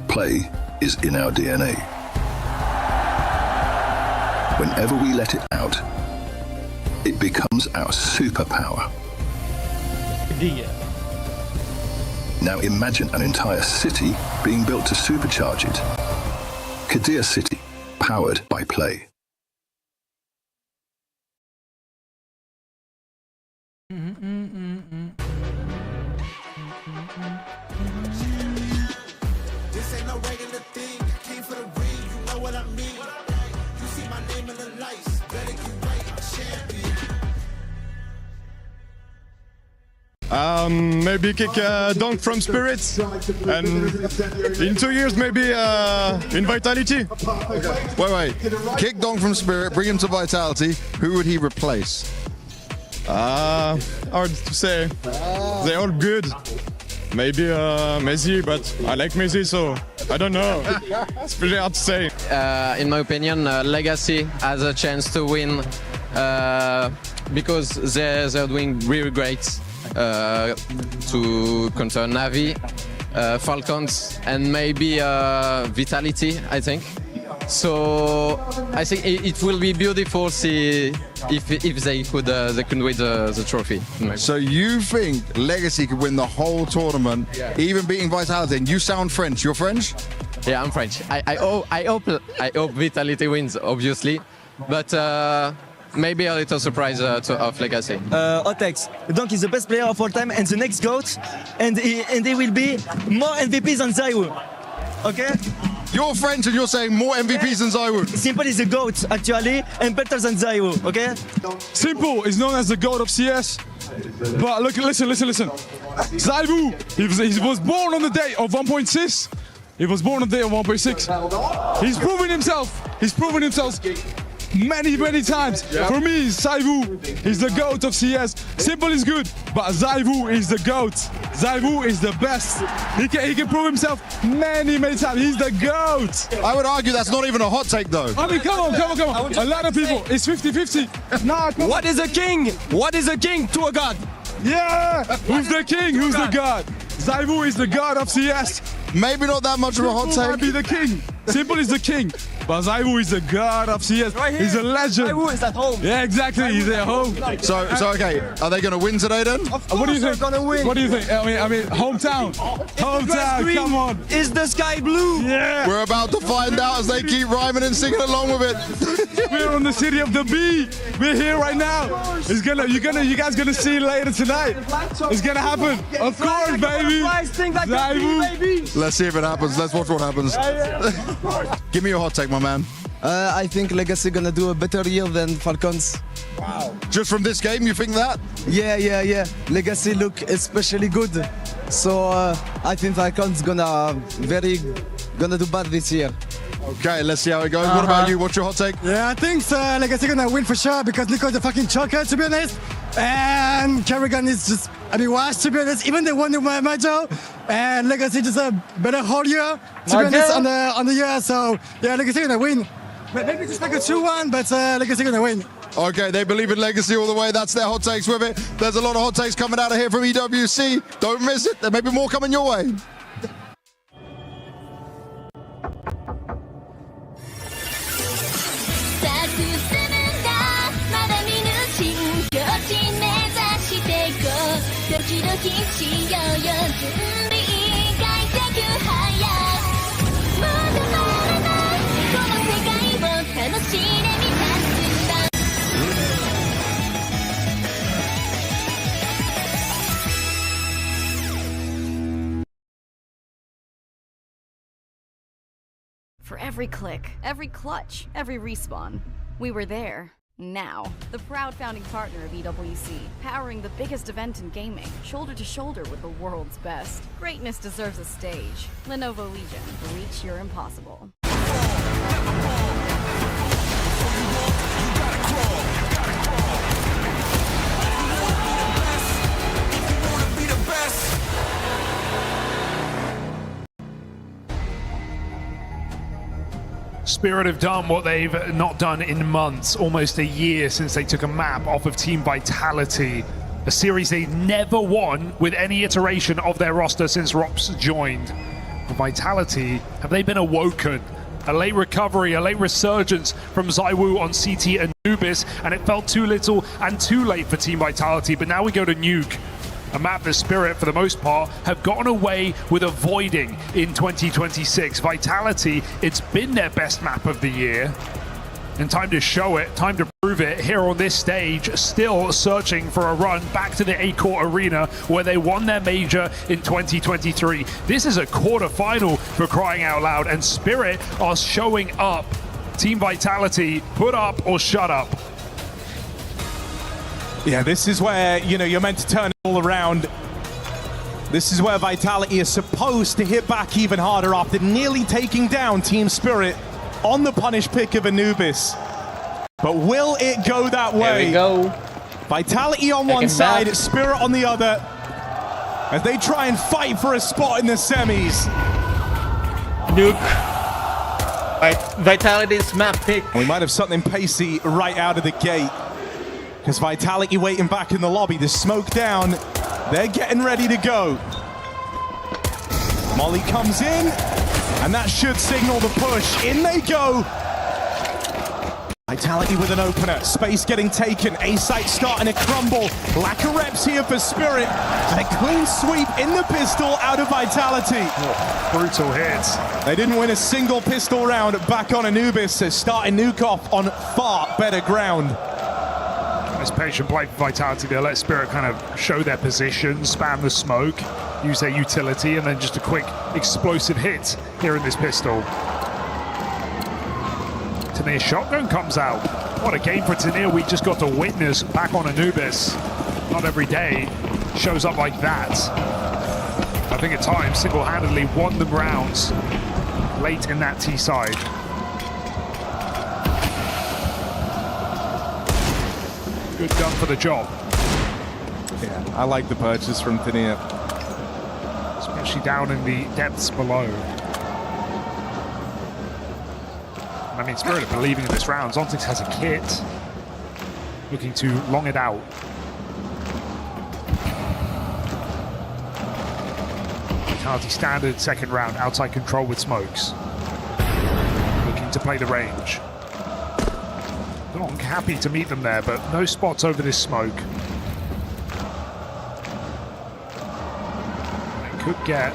Play is in our DNA. Whenever we let it out, it becomes our superpower. Now imagine an entire city being built to supercharge it. Kadir City, powered by Play. This ain't no regular thing. I came for the ring, you know what I mean. You see my name in the lights, better get right, I'm champion. Maybe kick dunk from Spirits, and in 2 years maybe in Vitality. Wait. Kick dunk from Spirit, bring him to Vitality. Who would he replace? Hard to say. They're all good. Maybe Messi, but I like Messi, so I don't know. It's pretty hard to say. In my opinion, Legacy has a chance to win because they're doing really great to counter Navi, Falcons, and maybe Vitality, I think. So I think it will be beautiful see if they could win the trophy. So you think Legacy could win the whole tournament, even beating Vitality? And you sound French. You're French? Yeah, I'm French. I hope Vitality wins, obviously, but maybe a little surprise of Legacy. Otex, Dunk is the best player of all time and the next GOAT, and he will be more MVPs than Zaiwu. Okay? You're French and you're saying more MVPs than Zaiwu. Simple is the GOAT, actually, and better than Zaiwu, okay? Simple is known as the GOAT of CS. But look, listen. Zaiwu, he was born on the day of 1.6. He was born on the day of 1.6. He's proven himself many times. For me, Zaiwu is the GOAT of CS. Simple is good, but Zaiwu is the GOAT. Zaiwu is the best. He can prove himself many times. He's the GOAT. I would argue that's not even a hot take, though. I mean, come on. A lot of people, it's 50-50. Nah, what is a king? What is a king to a god? Yeah! Who's the king? Who's the god? Zaiwu is the god of CS. Maybe not that much of a hot take. Might be the king. Simple is the king. But Zaiwu is the god of CS. He's a legend. Zaiwu is at home. Yeah, exactly. He's at home. So okay. Are they going to win today then? What do you think? Gonna win. What do you think? I mean, hometown. Come on. Is the sky blue? Yeah. We're about to find out as they keep rhyming and singing along with it. We're on the city of the bee. We're here right now. You guys gonna see it later tonight. It's gonna happen. Of course, baby. Zaiwu. Let's see if it happens. Let's watch what happens. Give me your hot take, my man. I think Legacy gonna do a better year than Falcons. Wow. Just from this game, you think that? Yeah. Legacy look especially good. So I think Falcons gonna do bad this year. Okay, let's see how it goes. What about you? What's your hot take? Yeah, I think Legacy gonna win for sure because Nico's a fucking choker, to be honest. And Kerrigan is just, washed, to be honest. Even they won the major. And Legacy just a better whole year, to be honest, on the year. So, yeah, Legacy gonna win. Maybe just like a 2-1, but Legacy gonna win. Okay, they believe in Legacy all the way. That's their hot takes with it. There's a lot of hot takes coming out of here from EWC. Don't miss it. There may be more coming your way. For every click, every clutch, every respawn, we were there. Now, the proud founding partner of EWC, powering the biggest event in gaming, shoulder to shoulder with the world's best. Greatness deserves a stage. Lenovo Legion, reach your impossible. Spirit have done what they've not done in months, almost a year since they took a map off of Team Vitality. A series they never won with any iteration of their roster since Rops joined. For Vitality, have they been awoken? A late recovery, a late resurgence from ZywOo on CT Anubis, and it felt too little and too late for Team Vitality, but now we go to Nuke. A map that Spirit, for the most part, have gotten away with avoiding in 2026. Vitality, it's been their best map of the year. And time to show it, time to prove it here on this stage, still searching for a run back to the A-Court Arena where they won their major in 2023. This is a quarterfinal for crying out loud, and Spirit are showing up. Team Vitality, put up or shut up. Yeah, this is where, you know, you're meant to turn it all around. This is where Vitality is supposed to hit back even harder after nearly taking down Team Spirit on the punish pick of Anubis. But will it go that way? There we go. Vitality on one side, Spirit on the other, as they try and fight for a spot in the semis. Nuke. Vitality's map pick. We might have something pacey right out of the gate, because Vitality waiting back in the lobby. The smoke down. They're getting ready to go. Molly comes in, and that should signal the push. In they go. Vitality with an opener. Space getting taken. A-site starting to crumble. Lack of reps here for Spirit. And a clean sweep in the pistol out of Vitality. Oh, brutal hits. They didn't win a single pistol round back on Anubis, so starting Nuke off on far better ground. Nice patient play for Vitality. They'll let Spirit kind of show their position, spam the smoke, use their utility, and then just a quick explosive hit here in this pistol. Tanir's shotgun comes out. What a game for Tanir we just got to witness back on Anubis. Not every day shows up like that. I think at times single-handedly won them rounds late in that T side. Good gun for the job. Yeah, I like the purchase from Tanir. Especially down in the depths below. I mean, Spirit are believing in this round. Zontix has a kit, looking to long it out. Vitality standard second round, outside control with smokes. Looking to play the range. Donk happy to meet them there, but no spots over this smoke. It could get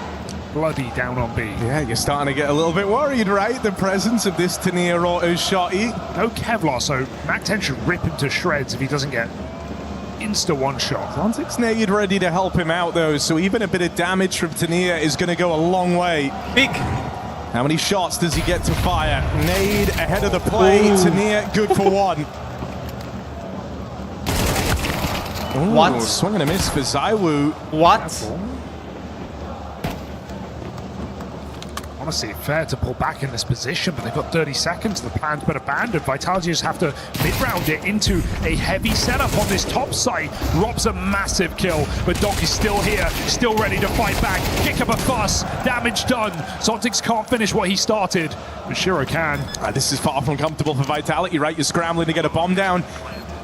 bloody down on B. Yeah, you're starting to get a little bit worried, right? The presence of this Tanir auto shotty. No Kevlar, so Mac-10 should rip him to shreds if he doesn't get insta one shot. Zontix nade ready to help him out though, so even a bit of damage from Tanir is going to go a long way. Big. How many shots does he get to fire? Nade ahead of the play. Ooh. Tanir good for one. Ooh, what? Swing and a miss for ZywOo. What? Honestly, fair to pull back in this position, but they've got 30 seconds. The plan's been abandoned. Vitality just have to mid-round it into a heavy setup on this top side. Rob's a massive kill, but Doc is still here, still ready to fight back. Kick up a fuss, damage done. Zontix can't finish what he started, but Shiro can. This is far from comfortable for Vitality, right? You're scrambling to get a bomb down.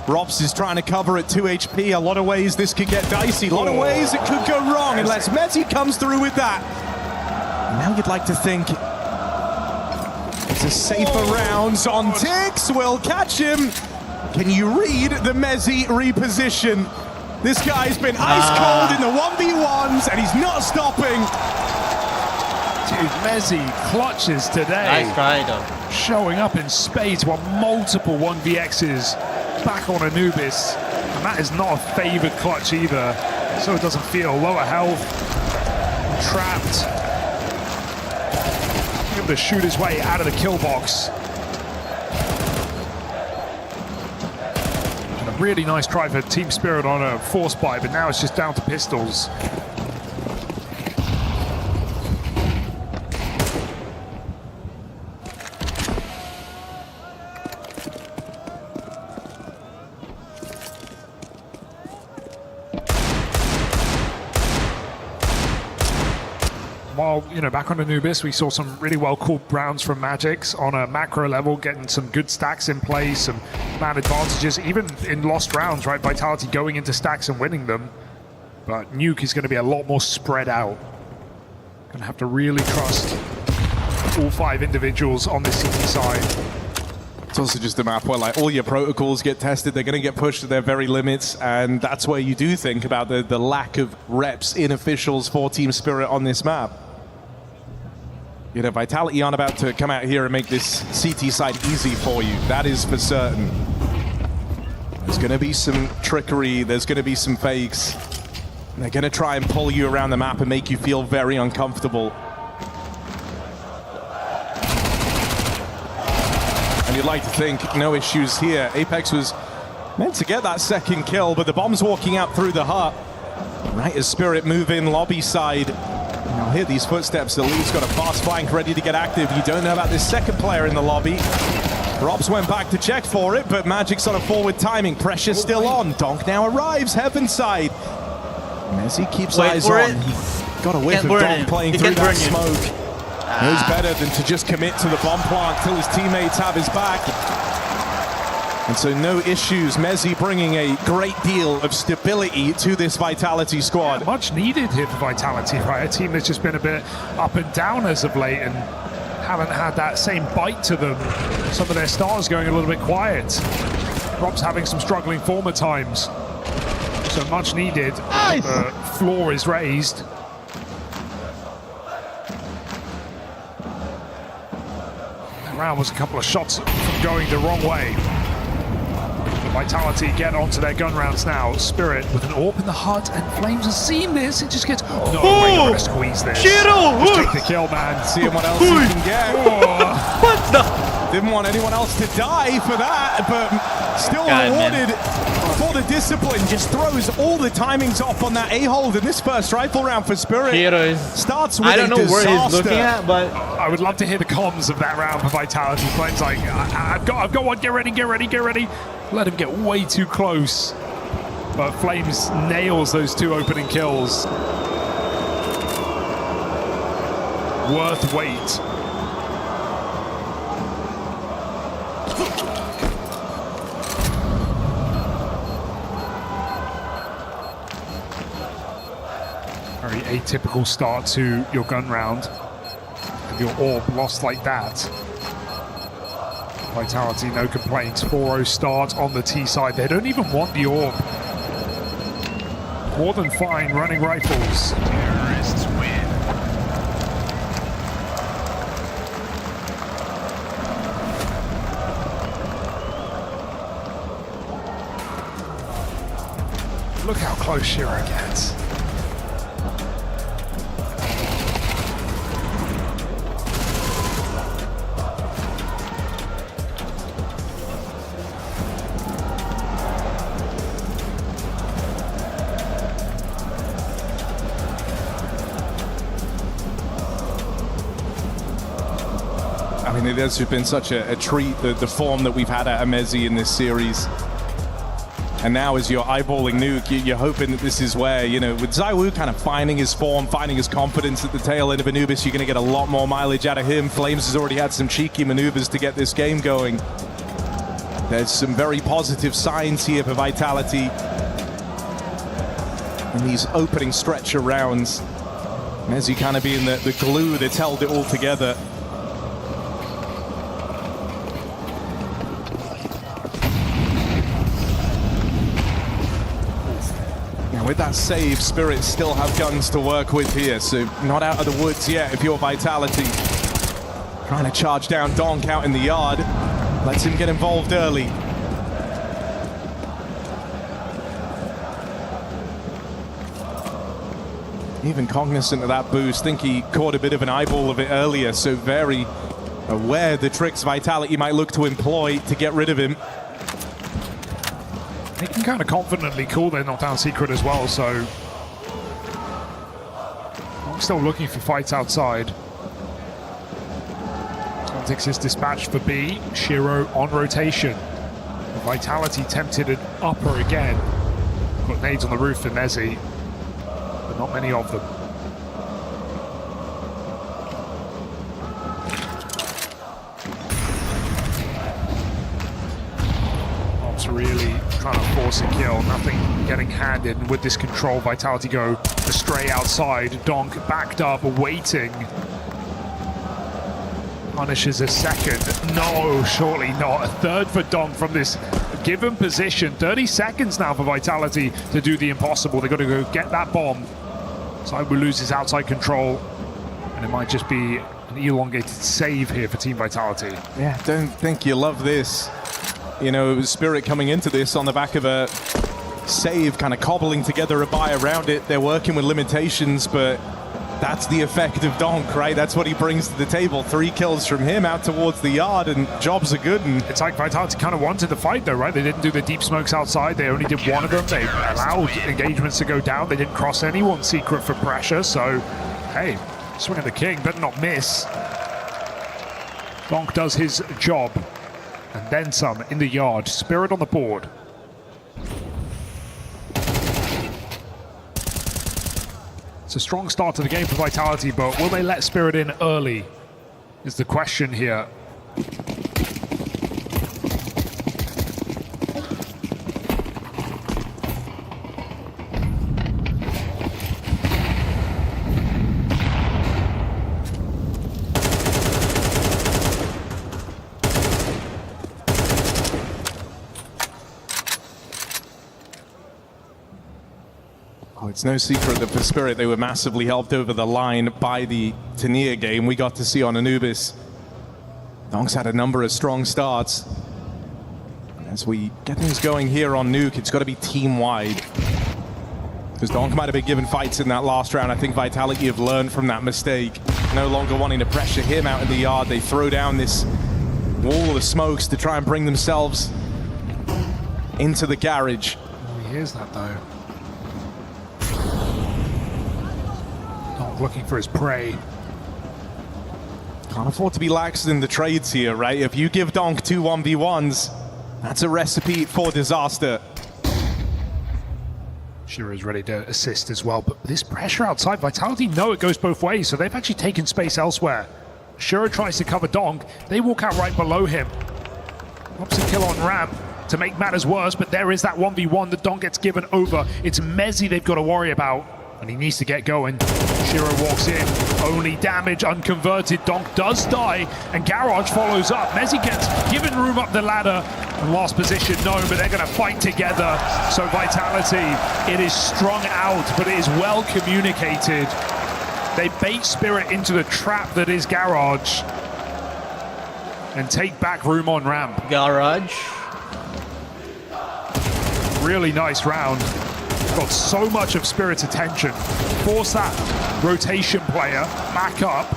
Rops is trying to cover at 2 HP. A lot of ways this could get dicey. A lot of ways it could go wrong unless Mezzi comes through with that. Now you'd like to think it's a safer round. Zontix will catch him. Can you read the Mezzi reposition? This guy's been ice cold in the 1v1s and he's not stopping. Dude, Mezzi clutches today. Nice try though. Showing up in spades while multiple 1vx's back on Anubis. And that is not a favored clutch either. So it doesn't feel. Lower health. Trapped. Able to shoot his way out of the kill box. And a really nice try for Team Spirit on a force buy, but now it's just down to pistols. while, you know, back on Anubis, we saw some really well-called rounds from Magix on a macro level, getting some good stacks in place, some man advantages, even in lost rounds, right? Vitality going into stacks and winning them. But Nuke is going to be a lot more spread out. Going to have to really trust all 5 individuals on the CT side. It's also just a map where like all your protocols get tested, they're going to get pushed to their very limits, and that's where you do think about the lack of reps in officials for Team Spirit on this map. You know, Vitality aren't about to come out here and make this CT side easy for you. That is for certain. There's going to be some trickery, there's going to be some fakes. They're going to try and pull you around the map and make you feel very uncomfortable. And you'd like to think no issues here. Apex was meant to get that second kill, but the bomb's walking out through the hut. Right as Spirit move in lobby side. Now hear these footsteps. The lead's got a fast flank ready to get active. You don't know about this second player in the lobby. Robs went back to check for it, but Magic's on a forward timing. Pressure still on. Donk now arrives, heaven side. Messi keeps eyes on. He got a whiff of Donk playing through that smoke. Knows better than to just commit to the bomb plant till his teammates have his back. And so no issues. Messi bringing a great deal of stability to this Vitality squad. Yeah, much needed here for Vitality, right? A team that's just been a bit up and down as of late and haven't had that same bite to them. Some of their stars going a little bit quiet. Rob's having some struggling form at times. So much needed. Nice. The floor is raised. Round was a couple of shots from going the wrong way. Vitality get onto their gun rounds now. Spirit with an AWP in the hut, and Flames has seen this. It just gets no way they're gonna squeeze this. Just take the kill, man. Seeing what else you can get. What the? Didn't want anyone else to die for that, but still rewarded for the discipline. Just throws all the timings off on that A-hold in this first rifle round for Spirit. Starts with I don't know disaster. where he's looking at, but I would love to hear the comms of that round for Vitality. Flames like, I've got one. Get ready, get ready, get ready. Let him get way too close. But Flames nails those 2 opening kills. Worth wait. Very atypical start to your gun round. Your AWP lost like that. Vitality, no complaints. 4-0 start on the T side. They don't even want the AWP. More than fine running rifles. Terrorists win. Look how close Shiro gets. I mean, it has been such a treat, the form that we've had out of Messi in this series. And now as you're eyeballing Nuke, you're hoping that this is where, you know, with ZywOo kind of finding his form, finding his confidence at the tail end of Anubis, you're going to get a lot more mileage out of him. Flames has already had some cheeky maneuvers to get this game going. There's some very positive signs here for Vitality in these opening stretch of rounds. Messi kind of being the glue that's held it all together. With that save, Spirit still have guns to work with here, so not out of the woods yet if you're Vitality. Trying to charge down Donk out in the yard. Lets him get involved early. Even cognizant of that boost, think he caught a bit of an eyeball of it earlier, so very aware the tricks Vitality might look to employ to get rid of him. They can kind of confidently call their knockdown secret as well, so I'm still looking for fights outside. Context is dispatched for B. Shiro on rotation. Vitality tempted an upper again. Got nades on the roof for Nezzy, but not many of them. really trying to force a kill. Nothing getting handed. And with this control, Vitality go astray outside. Donk backed up, waiting. Punishes a second. No, surely not. A third for Donk from this given position. 30 seconds now for Vitality to do the impossible. They've got to go get that bomb. Saibu loses outside control. And it might just be an elongated save here for Team Vitality. Yeah, don't think you love this. You know, it was Spirit coming into this on the back of a save, kind of cobbling together a buy around it. They're working with limitations, but that's the effect of Donk, right? That's what he brings to the table. 3 kills from him out towards the yard, and jobs are good. And it's like Vitality kind of wanted the fight, though, right? They didn't do the deep smokes outside. They only did one of them. They allowed engagements to go down. They didn't cross anyone secret for pressure. So, hey, swing of the king, better not miss. Donk does his job, and then some in the yard. Spirit on the board. It's a strong start to the game for Vitality, but will they let Spirit in early is the question here. It's no secret that for Spirit they were massively helped over the line by the Tania game we got to see on Anubis. Donk's had a number of strong starts. As we get things going here on Nuke, it's got to be team-wide. Because Donk might have been given fights in that last round. I think Vitality have learned from that mistake. No longer wanting to pressure him out in the yard. They throw down this wall of smokes to try and bring themselves into the garage. Oh, he hears that, though. Looking for his prey. Can't afford to be lax in the trades here, right? If you give Donk 2 1v1s, that's a recipe for disaster. Shiro is ready to assist as well, but this pressure outside, Vitality know it goes both ways, so they've actually taken space elsewhere. Shiro tries to cover Donk, they walk out right below him. Pops a kill on ramp to make matters worse, but there is that 1v1 that Donk gets given over. It's Mezzi they've got to worry about, and he needs to get going. Shiro walks in, only damage, unconverted. Donk does die, and Garage follows up. Mezzi gets given room up the ladder, and last position known, but they're going to fight together. So Vitality, it is strung out, but it is well communicated. They bait Spirit into the trap that is Garage, and take back room on ramp. Garage. Really nice round. Got so much of Spirit's attention. Force that rotation player back up,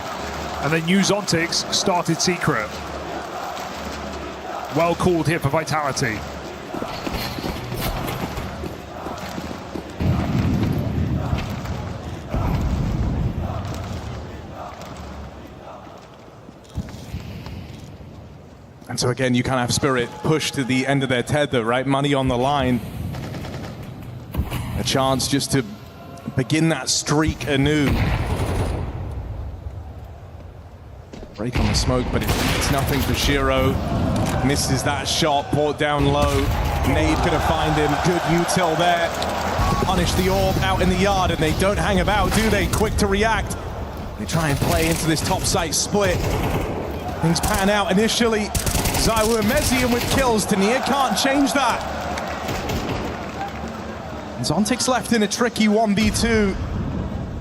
and then use Zontix started secret. Well called here for Vitality. And so again, you kind of have Spirit push to the end of their tether, right? Money on the line. A chance just to begin that streak anew. Break on the smoke, but it's nothing for Shiro. Misses that shot, brought down low. Nade gonna find him. Good util there. Punish the orb out in the yard, and they don't hang about, do they? Quick to react. They try and play into this top site split. Things pan out initially. Zaiwu and Mezzi with kills. Tania can't change that. Zontix left in a tricky 1v2.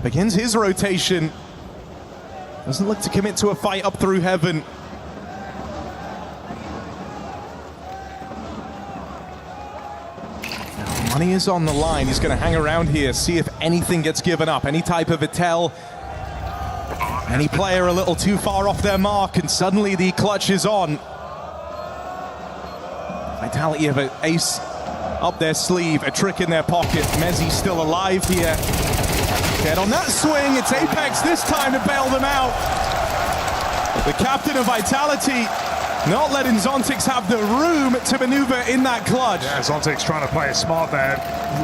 Begins his rotation. Doesn't look to commit to a fight up through heaven. Now, money is on the line. He's going to hang around here, see if anything gets given up. Any type of Vitel. Any player a little too far off their mark, and suddenly the clutch is on. Vitality have an ace up their sleeve, a trick in their pocket. Mezzi still alive here. Get on that swing, it's Apex this time to bail them out. The captain of Vitality not letting Zontix have the room to maneuver in that clutch. Yeah, Zontix trying to play it smart there,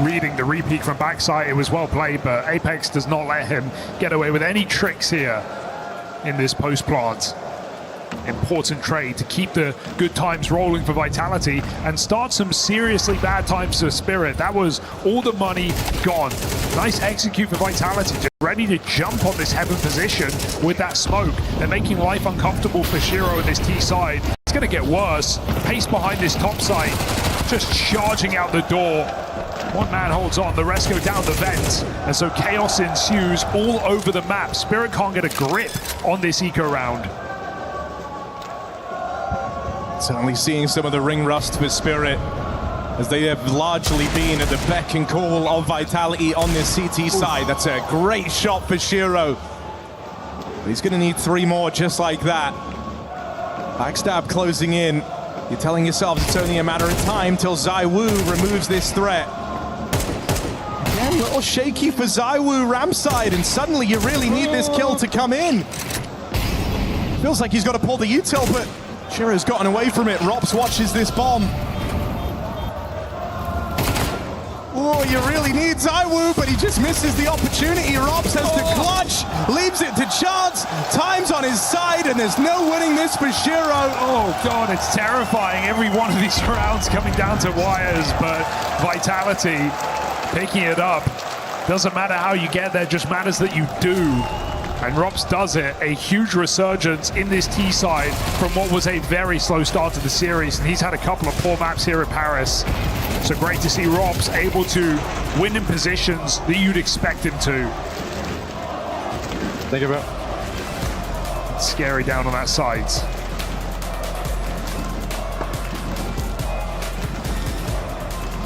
reading the repeat from backside. It was well played, but Apex does not let him get away with any tricks here in this post plant. Important trade to keep the good times rolling for Vitality and start some seriously bad times for Spirit. That was all the money gone. Nice execute for Vitality, just ready to jump on this heaven position with that smoke. They're making life uncomfortable for Shiro in this T side. It's going to get worse. Pace behind this top side, just charging out the door. One man holds on, the rest go down the vent, and so chaos ensues all over the map. Spirit can't get a grip on this eco round. Certainly seeing some of the ring rust for Spirit, as they have largely been at the beck and call of Vitality on this CT side. That's a great shot for Shiro. He's going to need 3 more just like that. Backstab closing in. You're telling yourselves it's only a matter of time till ZywOo removes this threat. Again, a little shaky for ZywOo ramp side, and suddenly you really need this kill to come in. Feels like he's got to pull the util, but Shiro's gotten away from it. Rops watches this bomb. Oh, you really need ZywOo, but he just misses the opportunity. Rops has the clutch, leaves it to chance. Time's on his side, and there's no winning this for Shiro. Oh, God, it's terrifying. Every one of these rounds coming down to wires, but Vitality picking it up. Doesn't matter how you get there, just matters that you do. And Rops does it. A huge resurgence in this T side from what was a very slow start to the series. And he's had a couple of poor maps here at Paris. So great to see Rops able to win in positions that you'd expect him to. Think about. It's scary down on that side.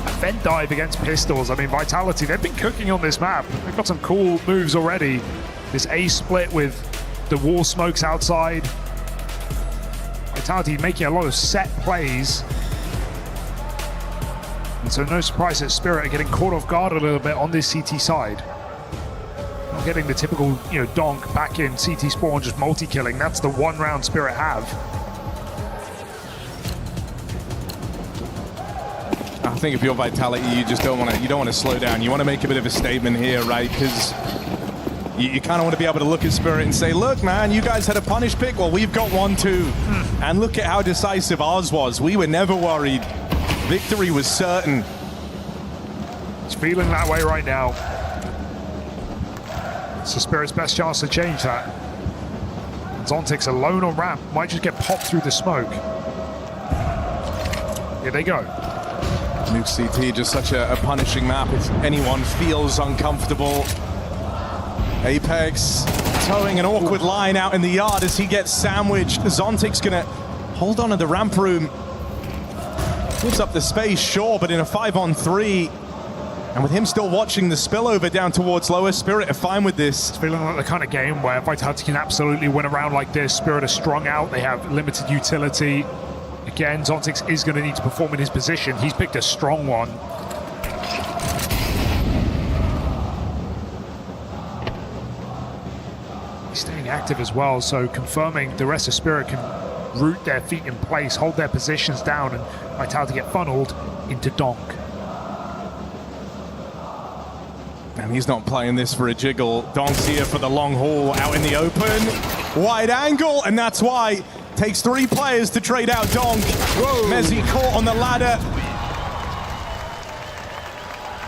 A vent dive against pistols. I mean, Vitality, they've been cooking on this map. They've got some cool moves already. This A split with the wall smokes outside. Vitality making a lot of set plays. And so no surprise that Spirit are getting caught off guard a little bit on this CT side. Not getting the typical, donk back in CT spawn, just multi-killing. That's the one round Spirit have. I think if you're Vitality, you just don't want to slow down. You want to make a bit of a statement here, right? Because you kind of want to be able to look at Spirit and say, look, man, you guys had a punish pick. Well, we've got one too. And look at how decisive ours was. We were never worried. Victory was certain. It's feeling that way right now. It's the Spirit's best chance to change that. Zontix alone on ramp. Might just get popped through the smoke. Here they go. Nuke CT, just such a punishing map. If anyone feels uncomfortable. Apex towing an awkward line out in the yard as he gets sandwiched. Zontic's gonna hold on to the ramp room. Gives up the space, sure, but in a 5-on-3. And with him still watching the spillover down towards lower, Spirit are fine with this. It's feeling like the kind of game where Vitality can absolutely win a round like this. Spirit are strung out, they have limited utility. Again, Zontix is going to need to perform in his position. He's picked a strong one. He's staying active as well, so confirming the rest of Spirit can root their feet in place, hold their positions down, and Vitality get funneled into donk. And he's not playing this for a jiggle. Donk's here for the long haul, out in the open. Wide angle, and that's why. Takes 3 players to trade out Donk. Mezzi caught on the ladder.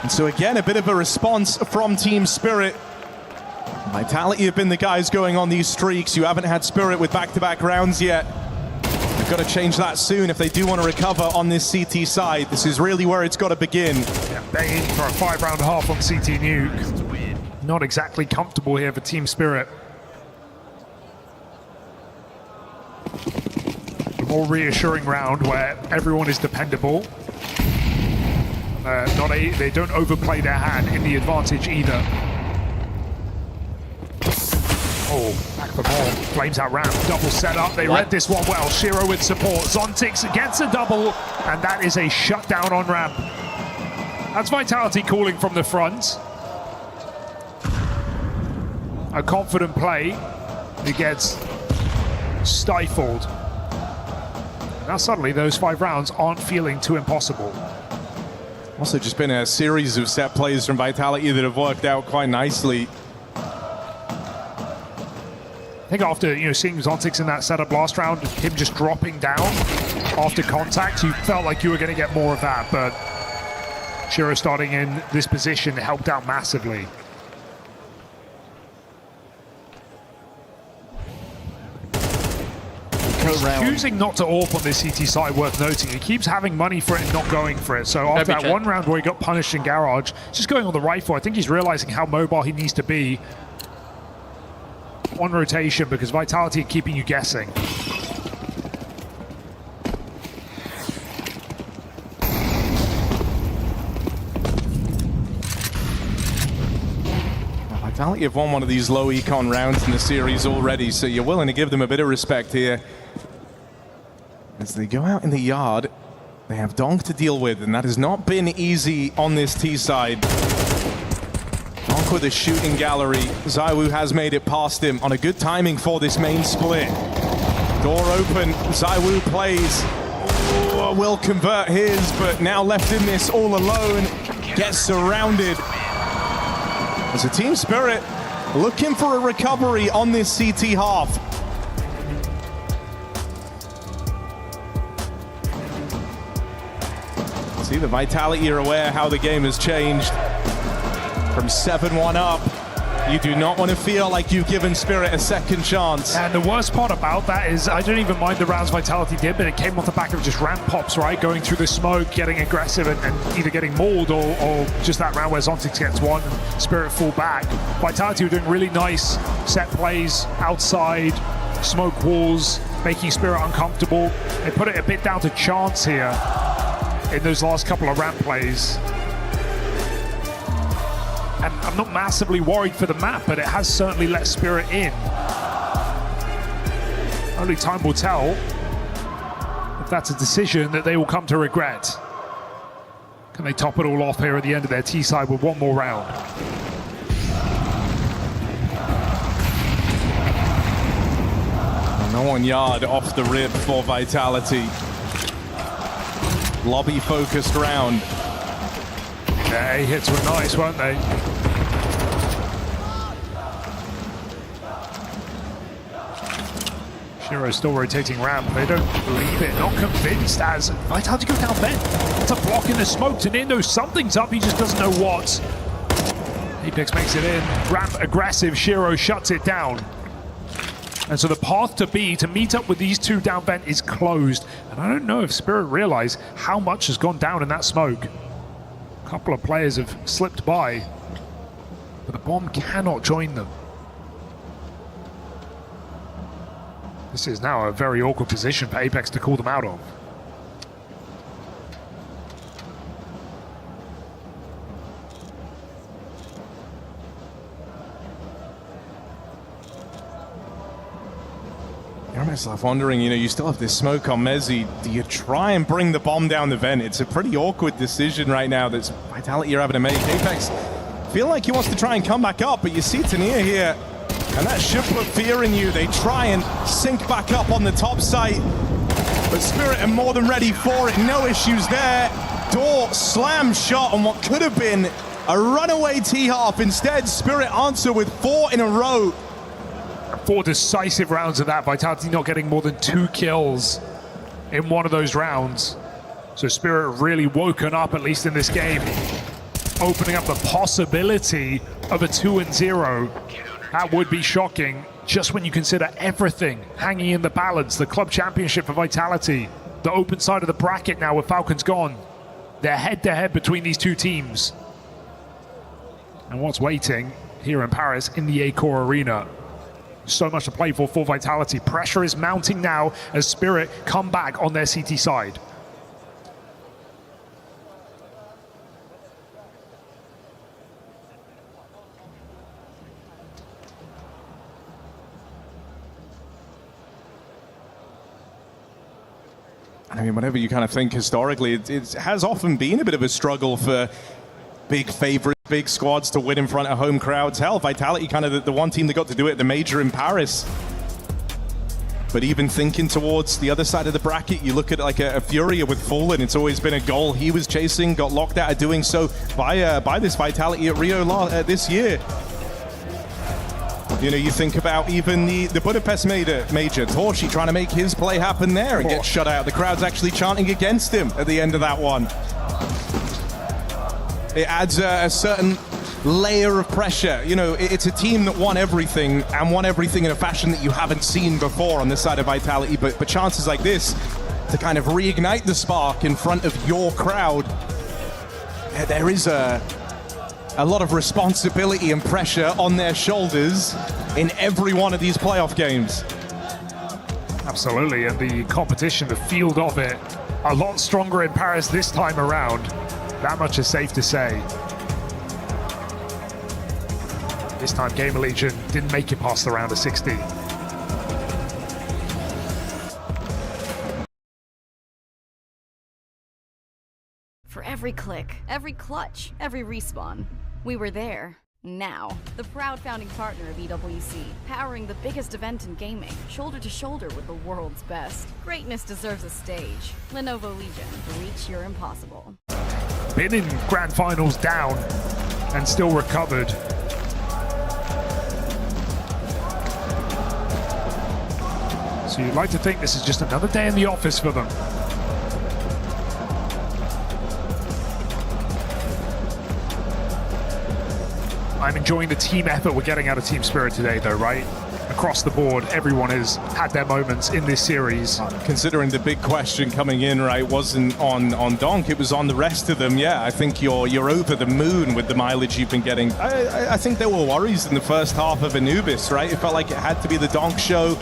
And so again, a bit of a response from Team Spirit. Vitality have been the guys going on these streaks. You haven't had Spirit with back-to-back rounds yet. They've got to change that soon if they do want to recover on this CT side. This is really where it's got to begin. Yeah, banging for a 5-round half on CT Nuke. Not exactly comfortable here for Team Spirit. A more reassuring round where everyone is dependable. They don't overplay their hand in the advantage either. Oh, back for more. Flames out ramp, double set up. They read this one well. Shiro with support. Zontix gets a double, and that is a shutdown on ramp. That's Vitality calling from the front. A confident play. It gets stifled. Now suddenly those 5 rounds aren't feeling too impossible. Also just been a series of set plays from Vitality that have worked out quite nicely. think after seeing Zontix in that setup last round, him just dropping down after contact, you felt like you were going to get more of that, but Shiro starting in this position helped out massively. He's choosing not to AWP on this CT side, worth noting. He keeps having money for it and not going for it. So after that one round where he got punished in Garage, just going on the rifle, I think he's realizing how mobile he needs to be. One rotation, because Vitality are keeping you guessing. Vitality have won one of these low econ rounds in the series already, so you're willing to give them a bit of respect here. As they go out in the yard, they have Donk to deal with, and that has not been easy on this T side. Donk with a shooting gallery. ZywOo has made it past him on a good timing for this main split. Door open, ZywOo plays. Ooh, will convert his, but now left in this all alone. Gets surrounded. As a Team Spirit looking for a recovery on this CT half. See, the Vitality are aware how the game has changed. From 7-1 up, you do not want to feel like you've given Spirit a second chance. And the worst part about that is I don't even mind the rounds Vitality did, but it came off the back of just ramp pops, right? Going through the smoke, getting aggressive, and either getting mauled or just that round where Zontix gets one and Spirit fall back. Vitality were doing really nice set plays outside, smoke walls, making Spirit uncomfortable. They put it a bit down to chance here in those last couple of ramp plays. And I'm not massively worried for the map, but it has certainly let Spirit in. Only time will tell if that's a decision that they will come to regret. Can they top it all off here at the end of their T side with one more round? No one yard off the rip for Vitality. Lobby-focused round. Yeah, hits were nice, weren't they? Shiro still rotating ramp. They don't believe it, not convinced as Vitality goes down vent. It's a block in the smoke. Tanindo, something's up, he just doesn't know what. Apex makes it in. Ramp aggressive, Shiro shuts it down. And so the path to B, to meet up with these two down vent, is closed. And I don't know if Spirit realize how much has gone down in that smoke. A couple of players have slipped by, but the bomb cannot join them. This is now a very awkward position for Apex to call them out of. You're myself wondering, you still have this smoke on Mezzi. Do you try and bring the bomb down the vent? It's a pretty awkward decision right now that Vitality are having to make. Apex feel like he wants to try and come back up, but you see Tania here, and that should put fear in you. They try and sink back up on the top site, but Spirit are more than ready for it. No issues there. Door slam shot on what could have been a runaway T-half. Instead, Spirit answer with 4 in a row. 4 decisive rounds of that. Vitality not getting more than 2 kills in one of those rounds. So Spirit really woken up, at least in this game, opening up the possibility of a 2-0. That would be shocking, just when you consider everything hanging in the balance. The club championship for Vitality, the open side of the bracket now with Falcons gone. They're head-to-head between these two teams. And what's waiting here in Paris in the Accor Arena? So much to play for Vitality. Pressure is mounting now as Spirit come back on their CT side. I mean, whatever you kind of think historically, it has often been a bit of a struggle for big favorites, big squads to win in front of home crowds. Hell, Vitality kind of the one team that got to do it at the major in Paris. But even thinking towards the other side of the bracket, you look at like a Furia with Fallen. It's always been a goal he was chasing, got locked out of doing so by this Vitality at Rio this year. You know, you think about even the Budapest major, Torshi trying to make his play happen there and get shut out. The crowd's actually chanting against him at the end of that one. It adds a certain layer of pressure. You know, it's a team that won everything and won everything in a fashion that you haven't seen before on this side of Vitality, but chances like this to kind of reignite the spark in front of your crowd, there is a lot of responsibility and pressure on their shoulders in every one of these playoff games. Absolutely, and the competition, the field of it, a lot stronger in Paris this time around. That much is safe to say. This time Gamer Legion didn't make it past the round of 16. For every click, every clutch, every respawn, we were there. Now, the proud founding partner of EWC, powering the biggest event in gaming, shoulder to shoulder with the world's best. Greatness deserves a stage. Lenovo Legion, reach your impossible. Been in grand finals down and still recovered. So you'd like to think this is just another day in the office for them. I'm enjoying the team effort we're getting out of Team Spirit today, though, right? Across the board, everyone has had their moments in this series. Considering the big question coming in, right, wasn't on Donk, it was on the rest of them. Yeah, I think you're over the moon with the mileage you've been getting. I think there were worries in the first half of Anubis, right? It felt like it had to be the Donk show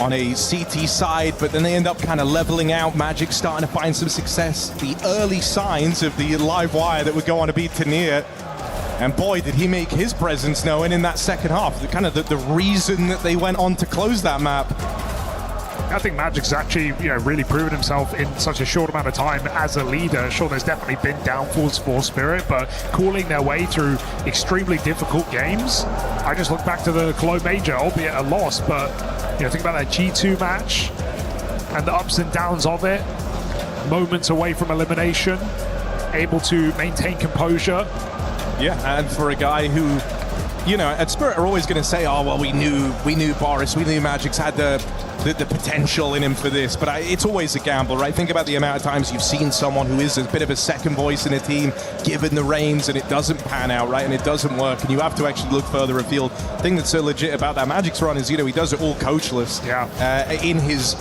on a CT side, but then they end up kind of leveling out. Magic starting to find some success. The early signs of the live wire that would go on to beat Tania. And boy, did he make his presence known in that second half. The reason that they went on to close that map. I think Magic's actually, really proven himself in such a short amount of time as a leader. Sure, there's definitely been downfalls for Spirit, but calling their way through extremely difficult games. I just look back to the Cologne Major, albeit a loss, but think about that G2 match and the ups and downs of it. Moments away from elimination, able to maintain composure. Yeah, and for a guy who, at Spirit are always going to say, oh, well, we knew Boris, we knew Magic's had the potential in him for this, but it's always a gamble, right? Think about the amount of times you've seen someone who is a bit of a second voice in a team given the reins and it doesn't pan out, right? And it doesn't work, and you have to actually look further afield. The thing that's so legit about that Magic's run is, he does it all coachless. Yeah. In his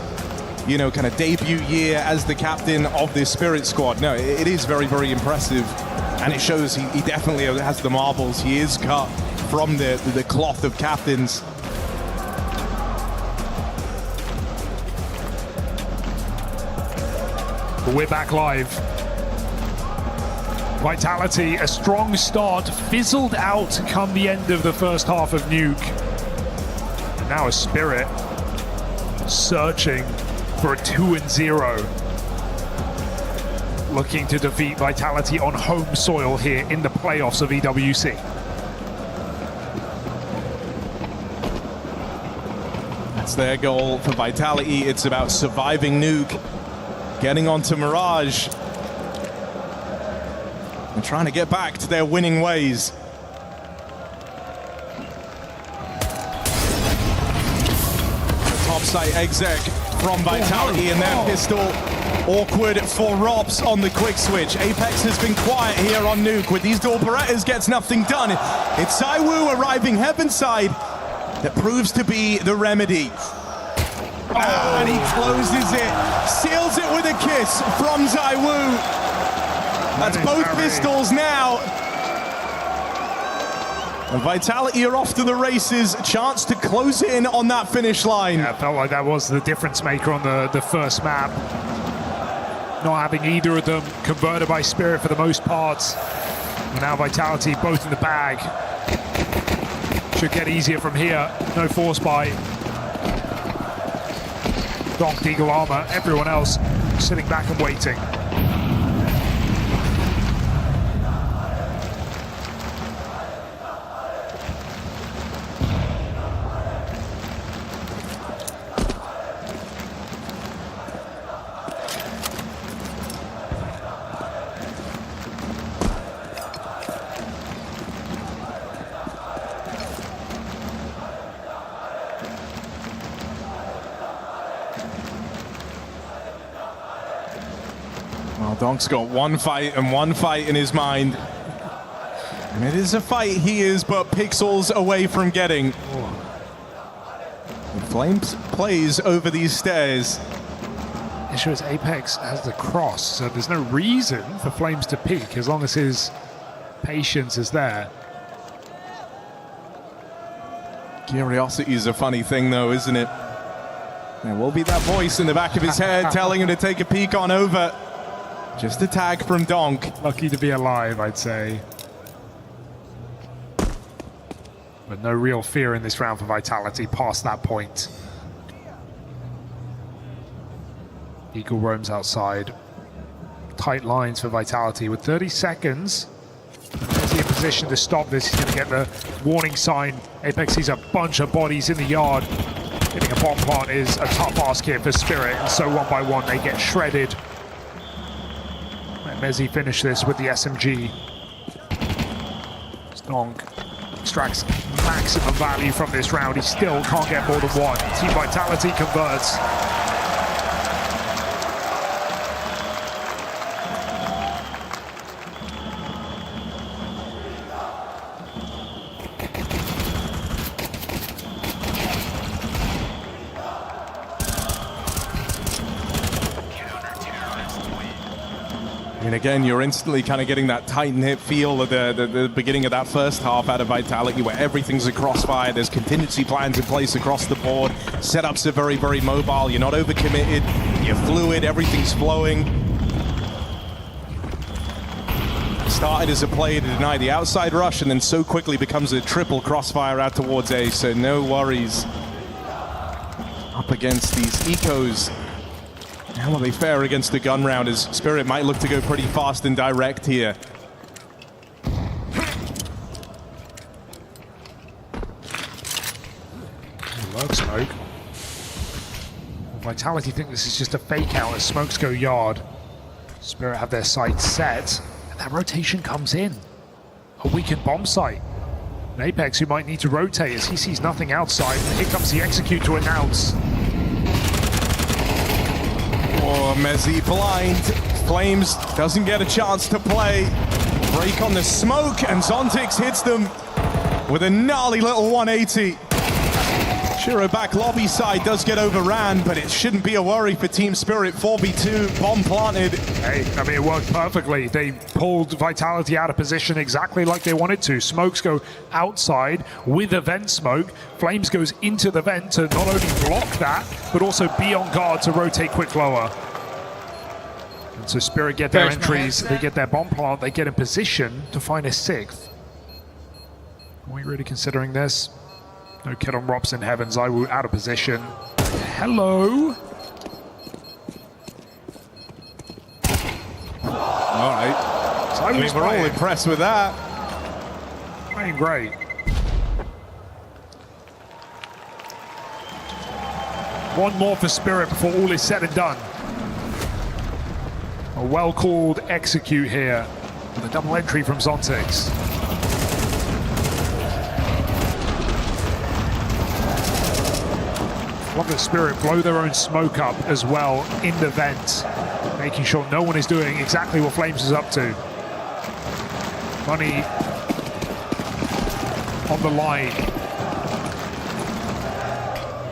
kind of debut year as the captain of this Spirit squad. No, it is very, very impressive. And it shows he definitely has the marbles. He is cut from the cloth of captains. But we're back live. Vitality, a strong start, fizzled out come the end of the first half of Nuke. And now a Spirit searching for a 2-0. Looking to defeat Vitality on home soil here in the playoffs of EWC. That's their goal for Vitality. It's about surviving Nuke, getting onto Mirage, and trying to get back to their winning ways. The top site exec from Vitality and their pistol. Awkward for Rops on the quick switch. Apex has been quiet here on Nuke. With these dual Berettas, gets nothing done. It's Zaiwu arriving Heavenside that proves to be the remedy. And he closes it, seals it with a kiss from Zaiwu. That's both pistols now. And Vitality are off to the races. Chance to close in on that finish line. Yeah, it felt like that was the difference maker on the first map. Not having either of them converted by Spirit for the most part. And now Vitality both in the bag. Should get easier from here. No force buy. Donk, Eagle Armor, everyone else sitting back and waiting. Donk's got one fight in his mind. And it is a fight he is but pixels away from getting. Flames plays over these stairs. It shows Apex has the cross, so there's no reason for Flames to peek as long as his patience is there. Curiosity is a funny thing though, isn't it? There will be that voice in the back of his head telling him to take a peek on over. Just a tag from Donk. Lucky to be alive, I'd say. But no real fear in this round for Vitality past that point. Eagle roams outside. Tight lines for Vitality with 30 seconds. Is he in position to stop this? He's going to get the warning sign. Apex sees a bunch of bodies in the yard. Getting a bomb plant is a tough ask here for Spirit, and so one by one they get shredded. Let Mezzi finish this with the SMG. Donk extracts maximum value from this round. He still can't get more than one. Team Vitality converts. And again, you're instantly kind of getting that tight-knit feel of the beginning of that first half out of Vitality, where everything's a crossfire. There's contingency plans in place across the board. Setups are very, very mobile. You're not overcommitted. You're fluid. Everything's flowing. Started as a play to deny the outside rush, and then so quickly becomes a triple crossfire out towards A, so no worries. Up against these ecos. How will they fare against the gun round, as Spirit might look to go pretty fast and direct here. Lurk smoke. Vitality think this is just a fake out as smokes go yard. Spirit have their sights set, and that rotation comes in. A weakened bomb site. And Apex, who might need to rotate as he sees nothing outside. And here comes the execute to announce. Oh, Mezzi blind. Flames doesn't get a chance to play. Break on the smoke, and Zontix hits them with a gnarly little 180. Shiro back lobby side does get overran, but it shouldn't be a worry for Team Spirit. 4v2, bomb planted. Hey, I mean, it worked perfectly. They pulled Vitality out of position exactly like they wanted to. Smokes go outside with a vent smoke. Flames goes into the vent to not only block that, but also be on guard to rotate quick lower. And so Spirit get their entries, they get their bomb plant, they get in position to find a sixth. Are we really considering this? No kid on Robson Heavens, I will out of position. Hello. All right. So I mean, we're all impressed with that. Playing great. One more for Spirit before all is said and done. A well-called execute here with a double entry from Zontix. Love that Spirit blow their own smoke up as well in the vent, making sure no one is doing exactly what Flames is up to. Money on the line.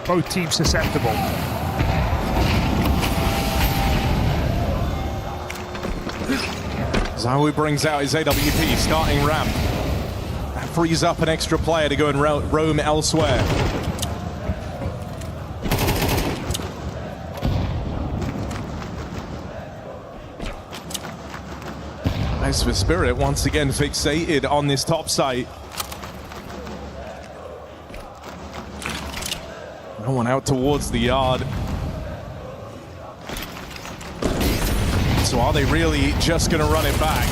Both teams susceptible. Zawu brings out his AWP, starting ramp. That frees up an extra player to go and roam elsewhere. As for Spirit, once again fixated on this top site. No one out towards the yard. So are they really just going to run it back?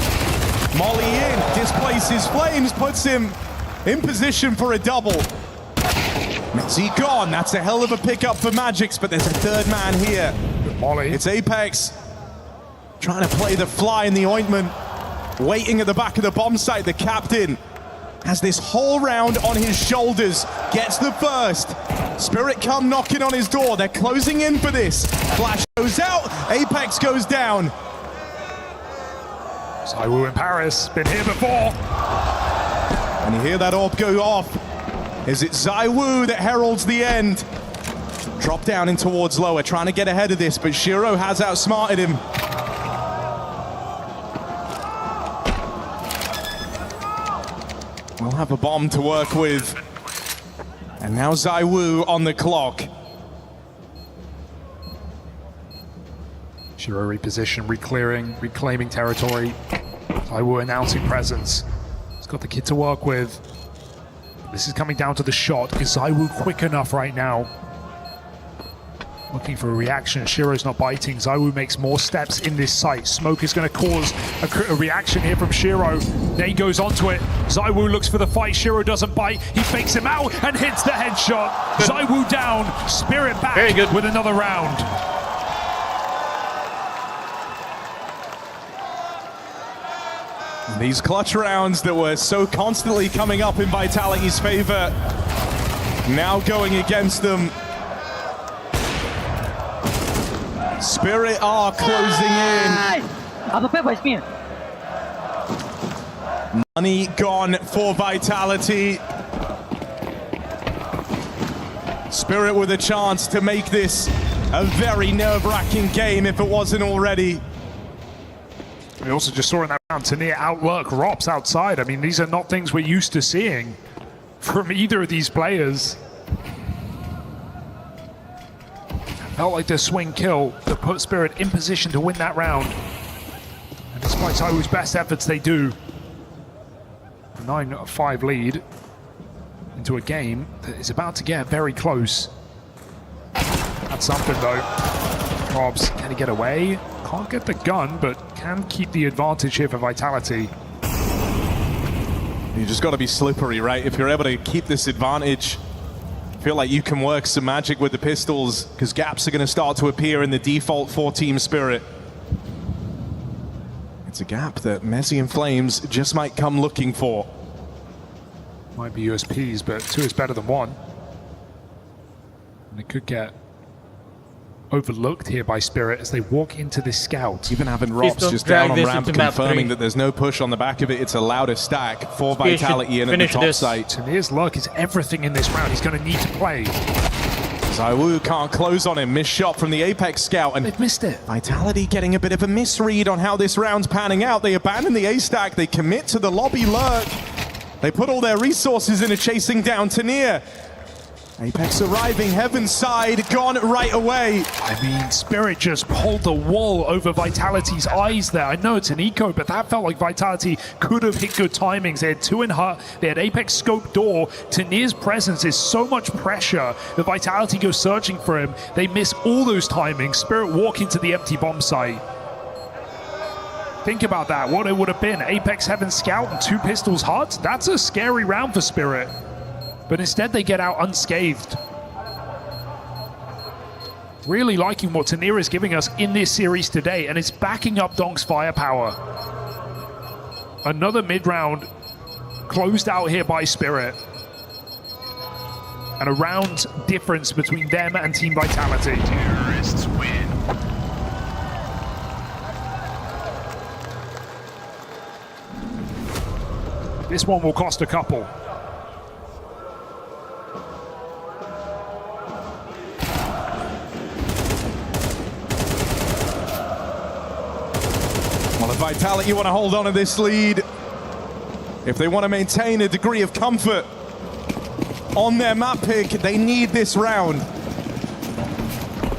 Molly in, displaces Flames, puts him in position for a double. Mezzi gone, that's a hell of a pickup for Magix, but there's a third man here. Molly. It's Apex trying to play the fly in the ointment. Waiting at the back of the bomb site, the captain has this whole round on his shoulders, gets the first. Spirit come knocking on his door, they're closing in for this. Flash goes out, Apex goes down. ZywOo in Paris, been here before. And you hear that orb go off. Is it ZywOo that heralds the end? Drop down in towards lower, trying to get ahead of this, but Shiro has outsmarted him. We'll have a bomb to work with. And now ZywOo on the clock. Shiro reposition, reclearing, reclaiming territory. ZywOo announcing presence. He's got the kid to work with. This is coming down to the shot. Is ZywOo quick enough right now? Looking for a reaction. Shiro's not biting. ZywOo makes more steps in this site. Smoke is going to cause a reaction here from Shiro. Ney goes onto it. ZywOo looks for the fight. Shiro doesn't bite. He fakes him out and hits the headshot. ZywOo down. Spirit back with another round. These clutch rounds that were so constantly coming up in Vitality's favor, now going against them. Spirit are closing in. Money gone for Vitality. Spirit with a chance to make this a very nerve-wracking game if it wasn't already. We also just saw in that round Tanir outwork Rops outside. I mean, these are not things we're used to seeing from either of these players. Felt like the swing kill that put Spirit in position to win that round. And despite ZywOo's best efforts, they do. A 9-5 lead into a game that is about to get very close. That's something though. Robs, can he get away? Can't get the gun, but can keep the advantage here for Vitality. You just got to be slippery, right? If you're able to keep this advantage, feel like you can work some magic with the pistols, because gaps are going to start to appear in the default for Team Spirit. It's a gap that Messi and Flames just might come looking for. Might be USPs, but 2 is better than 1. And it could get overlooked here by Spirit as they walk into this scout. Even having Rops just down on ramp, confirming that there's no push on the back of it. It's a louder stack for Vitality in at the top site. Tanir's luck is everything in this round. He's going to need to play. ZywOo can't close on him. Missed shot from the Apex scout, and they've missed it. Vitality getting a bit of a misread on how this round's panning out. They abandon the A stack. They commit to the lobby lurk. They put all their resources into chasing down Tanir. Apex arriving, Heaven's side, gone right away. I mean, Spirit just pulled the wool over Vitality's eyes there. I know it's an eco, but that felt like Vitality could have hit good timings. They had 2 in hut, they had Apex scope door. Tanir's presence is so much pressure that Vitality goes searching for him. They miss all those timings. Spirit walk into the empty bomb site. Think about that, what it would have been. Apex Heaven Scout and 2 pistols hut. That's a scary round for Spirit. But instead they get out unscathed. Really liking what Tanir is giving us in this series today, and it's backing up Donk's firepower. Another mid-round closed out here by Spirit. And a round difference between them and Team Vitality. Terrorists win. This one will cost a couple. Well, if Vitality want to hold on to this lead, if they want to maintain a degree of comfort on their map pick, they need this round.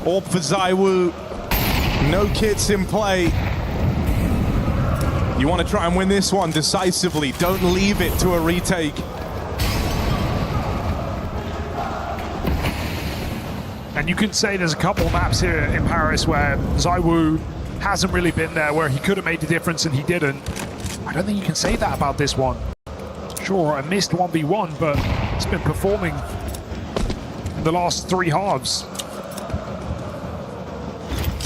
Orb for ZywOo, no kits in play. You want to try and win this one decisively. Don't leave it to a retake. And you can say there's a couple maps here in Paris where ZywOo hasn't really been there, where he could have made the difference and he didn't. I don't think you can say that about this one. Sure, a missed 1v1, but it's been performing in the last 3 halves.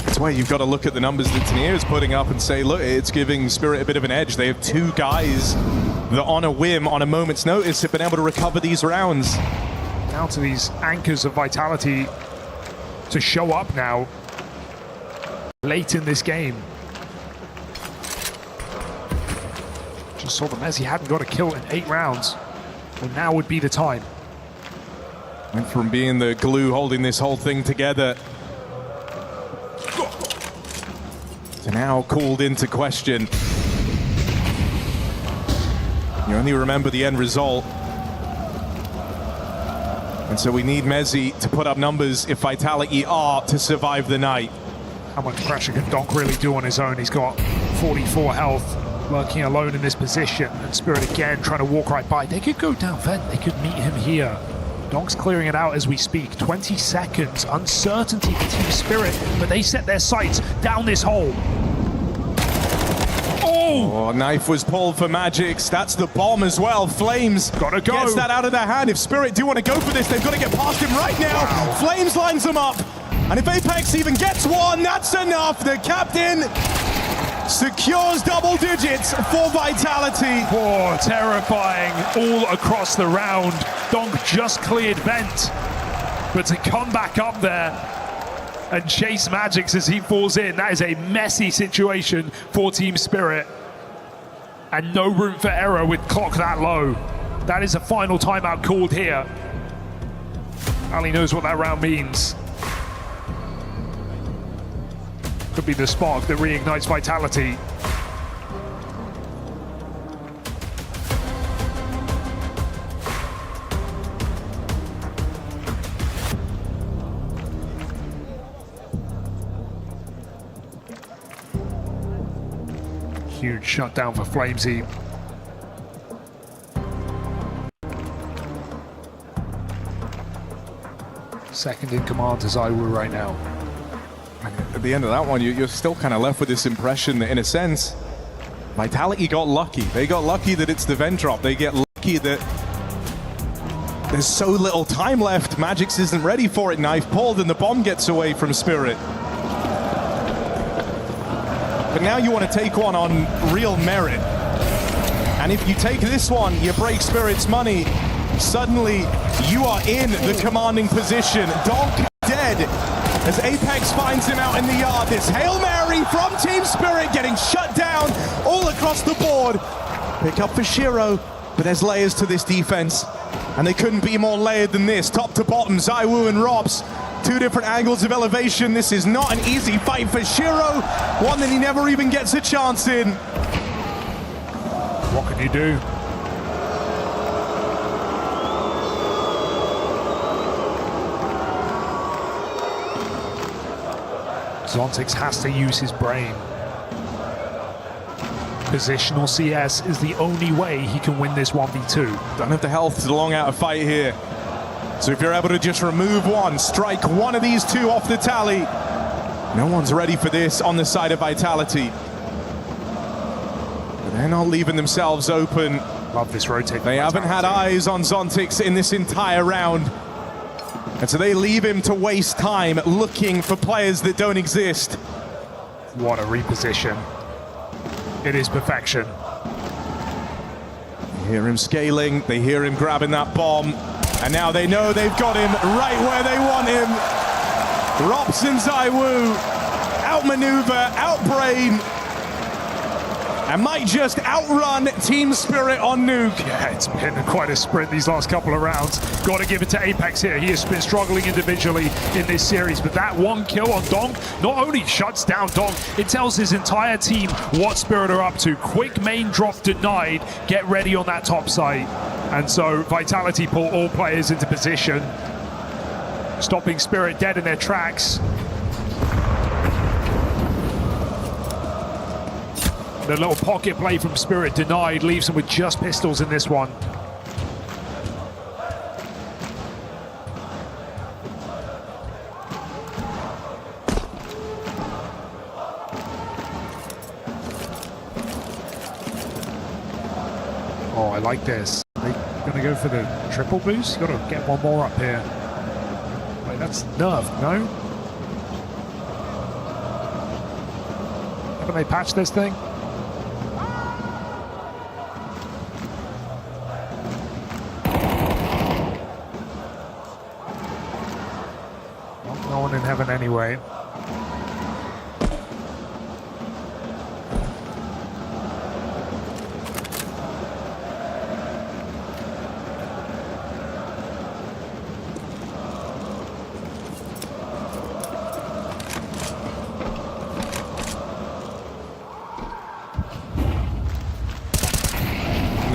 That's why you've got to look at the numbers that Tanir is putting up and say, look, it's giving Spirit a bit of an edge. They have 2 guys that on a whim, on a moment's notice, have been able to recover these rounds. Down to these anchors of Vitality to show up now late in this game. just saw that Messi hadn't got a kill in 8 rounds. Well, now would be the time. Went from being the glue holding this whole thing together to now called into question. You only remember the end result. And so we need Messi to put up numbers if Vitality are to survive the night. How much pressure can Donk really do on his own? He's got 44 health, working alone in this position. And Spirit again trying to walk right by. They could go down vent, they could meet him here. Donk's clearing it out as we speak. 20 seconds, uncertainty for Team Spirit, but they set their sights down this hole. Oh, knife was pulled for Magix. That's the bomb as well. Flames gotta go. Gets that out of their hand. If Spirit do want to go for this, they've got to get past him right now. Wow. Flames lines them up. And if Apex even gets one, that's enough. The captain secures double digits for Vitality. Oh, terrifying all across the round. Donk just cleared vent. But to come back up there and chase Magix as he falls in, that is a messy situation for Team Spirit. And no room for error with clock that low. That is a final timeout called here. Ali knows what that round means. Could be the spark that reignites Vitality. Huge shutdown for Flamesy. Second in command to Zaiwu right now. At the end of that one, you're still kind of left with this impression that, in a sense, Vitality got lucky. They got lucky that it's the vent drop. They get lucky that there's so little time left. Magix isn't ready for it. Knife pulled and the bomb gets away from Spirit. But now you want to take one on real merit. And if you take this one, you break Spirit's money. Suddenly, you are in the commanding position. Donk dead as Apex finds him out in the yard. This Hail Mary from Team Spirit getting shut down all across the board. Pick up for Shiro, but there's layers to this defense. And they couldn't be more layered than this. Top to bottom, Zaiwu and Robs. 2 different angles of elevation. This is not an easy fight for Shiro. One that he never even gets a chance in. What can you do? Zontix has to use his brain. Positional CS is the only way he can win this 1v2. Don't have the health to long out a fight here. So if you're able to just remove one, strike one of these 2 off the tally, no one's ready for this on the side of Vitality. But they're not leaving themselves open. Love this rotate. They haven't had eyes on Zontix in this entire round. And so they leave him to waste time looking for players that don't exist. What a reposition. It is perfection. They hear him scaling, they hear him grabbing that bomb, and now they know they've got him right where they want him. Rops and Zaiwu outmaneuver, outbrain, and might just outrun Team Spirit on Nuke. Yeah, it's been quite a sprint these last couple of rounds. Got to give it to Apex here. He has been struggling individually in this series, but that one kill on Donk not only shuts down Donk, it tells his entire team what Spirit are up to. Quick main drop denied. Get ready on that top site. And so Vitality pull all players into position, stopping Spirit dead in their tracks. The little pocket play from Spirit denied, leaves them with just pistols in this one. Oh, I like this. They're gonna go for the triple boost? Gotta get one more up here. Wait, that's nerfed, no? Haven't they patched this thing? No one in heaven anyway.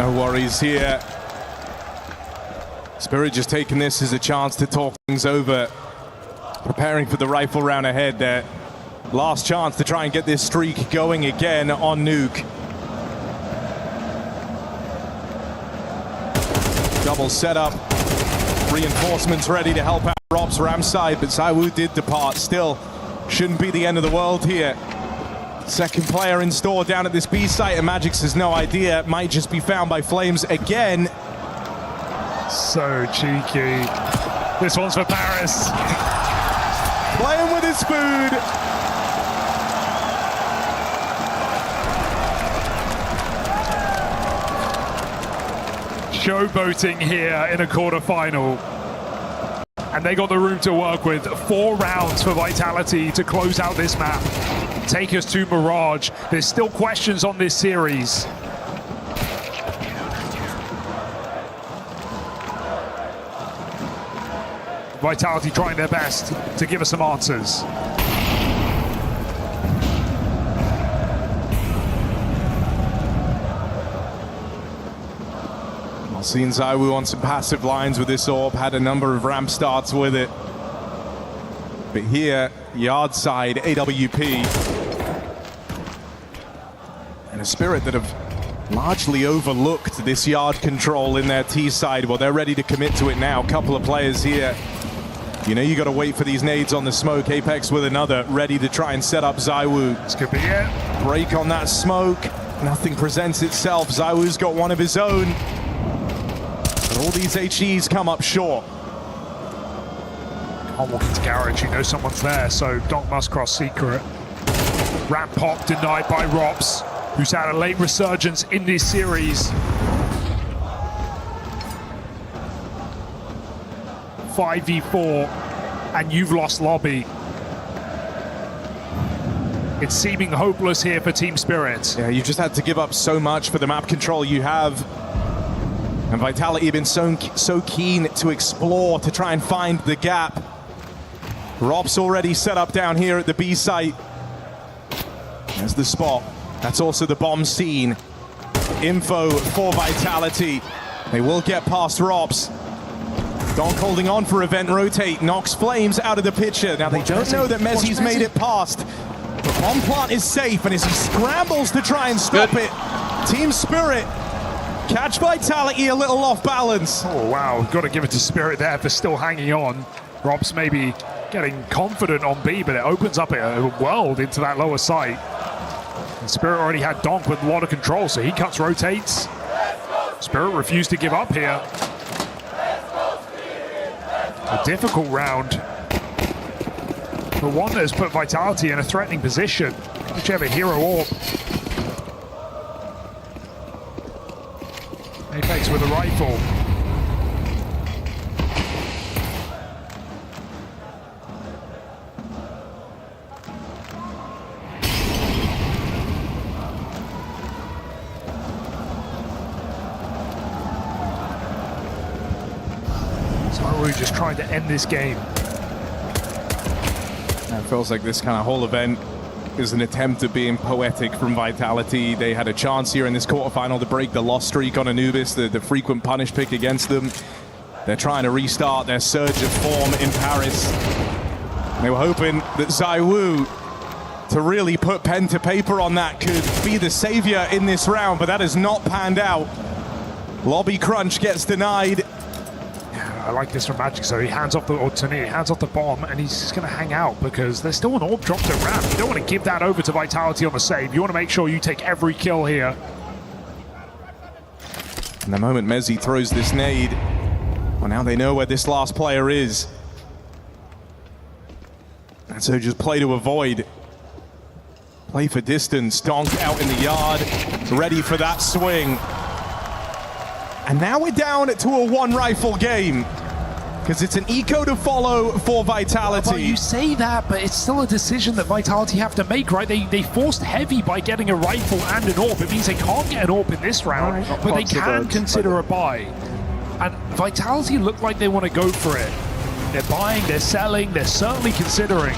No worries here. Spirit just taking this as a chance to talk things over. Preparing for the rifle round ahead there. Last chance to try and get this streak going again on Nuke. Double setup. Reinforcements ready to help out Rob's Ram side, but ZywOo did depart. Still, shouldn't be the end of the world here. Second player in store down at this B site, and Magix has no idea. Might just be found by Flames again. So cheeky. This one's for Paris. Playing with his food. Showboating here in a quarterfinal. And they got the room to work with. 4 rounds for Vitality to close out this map. Take us to Mirage. There's still questions on this series. Vitality trying their best to give us some answers. Well, seen ZywOo on some passive lines with this orb, had a number of ramp starts with it. But here, yard side, AWP. And a Spirit that have largely overlooked this yard control in their T side. Well, they're ready to commit to it now. Couple of players here. You know you got to wait for these nades on the smoke. Apex with another, ready to try and set up ZywOo. This could be it. Break on that smoke. Nothing presents itself. ZywOo's got one of his own. But all these HEs come up short. Can't walk into garage, you know someone's there, so Donk must cross secret. Ramp pop denied by Rops, who's had a late resurgence in this series. 5v4, and you've lost lobby. It's seeming hopeless here for Team Spirit. Yeah, you've just had to give up so much for the map control you have. And Vitality have been so keen to explore, to try and find the gap. Rob's already set up down here at the B site. There's the spot. That's also the bomb scene. Info for Vitality. They will get past Rob's. Donk holding on for event rotate, knocks Flames out of the picture. Now they don't know that Mezzi's made it past. The bomb plant is safe, and as he scrambles to try and stop it, Team Spirit catch Vitality a little off balance. Oh wow, got to give it to Spirit there for still hanging on. Rob's maybe getting confident on B, but it opens up a world into that lower site. And Spirit already had Donk with a lot of control, so he cuts rotates. Spirit refused to give up here. A difficult round, but one that has put Vitality in a threatening position. Which have a hero orb. Apex with a rifle. ZywOo just trying to end this game. It feels like this kind of whole event is an attempt at being poetic from Vitality. They had a chance here in this quarterfinal to break the loss streak on Anubis, the frequent punish pick against them. They're trying to restart their surge of form in Paris. They were hoping that ZywOo, to really put pen to paper on that, could be the savior in this round, but that has not panned out. Lobby crunch gets denied. I like this from Magic, so he hands off the bomb, and he's just going to hang out because there's still an orb dropped at ramp. You don't want to give that over to Vitality on the save. You want to make sure you take every kill here. And the moment Mezzi throws this nade, well, now they know where this last player is. And so just play to avoid. Play for distance. Donk out in the yard, ready for that swing. And now we're down to a one rifle game because it's an eco to follow for Vitality. Well, you say that, but it's still a decision that Vitality have to make, right? They forced heavy by getting a rifle and an orb. It means they can't get an orb in this round, but they can consider a buy. And Vitality look like they want to go for it. They're buying, they're selling, they're certainly considering.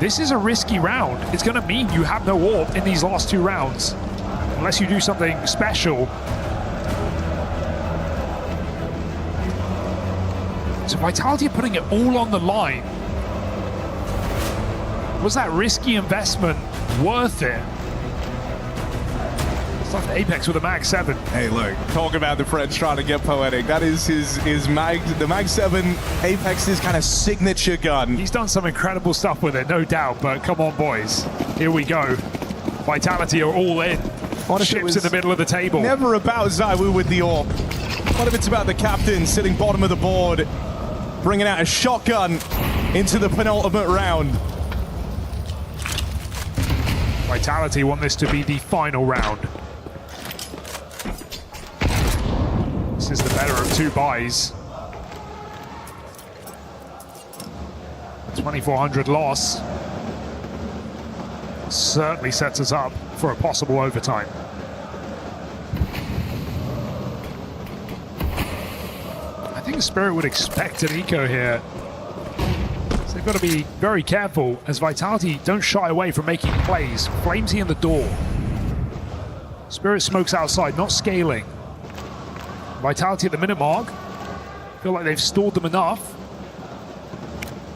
This is a risky round. It's going to mean you have no orb in these last 2 rounds. Unless you do something special. So Vitality are putting it all on the line. Was that risky investment worth it? It's like Apex with a Mag 7. Hey, look, talk about the French trying to get poetic. That is his Mag, the Mag 7, Apex's kind of signature gun. He's done some incredible stuff with it, no doubt, but come on, boys. Here we go. Vitality are all in. Ships in the middle of the table. Never about ZywOo with the AWP. What if it's about the captain sitting bottom of the board, bringing out a shotgun into the penultimate round? Vitality want this to be the final round. This is the better of two buys. 2,400 loss certainly sets us up for a possible overtime. I think Spirit would expect an eco here. So they've got to be very careful as Vitality don't shy away from making plays. Flamesy in the door. Spirit smokes outside, not scaling. Vitality at the minute mark. Feel like they've stalled them enough.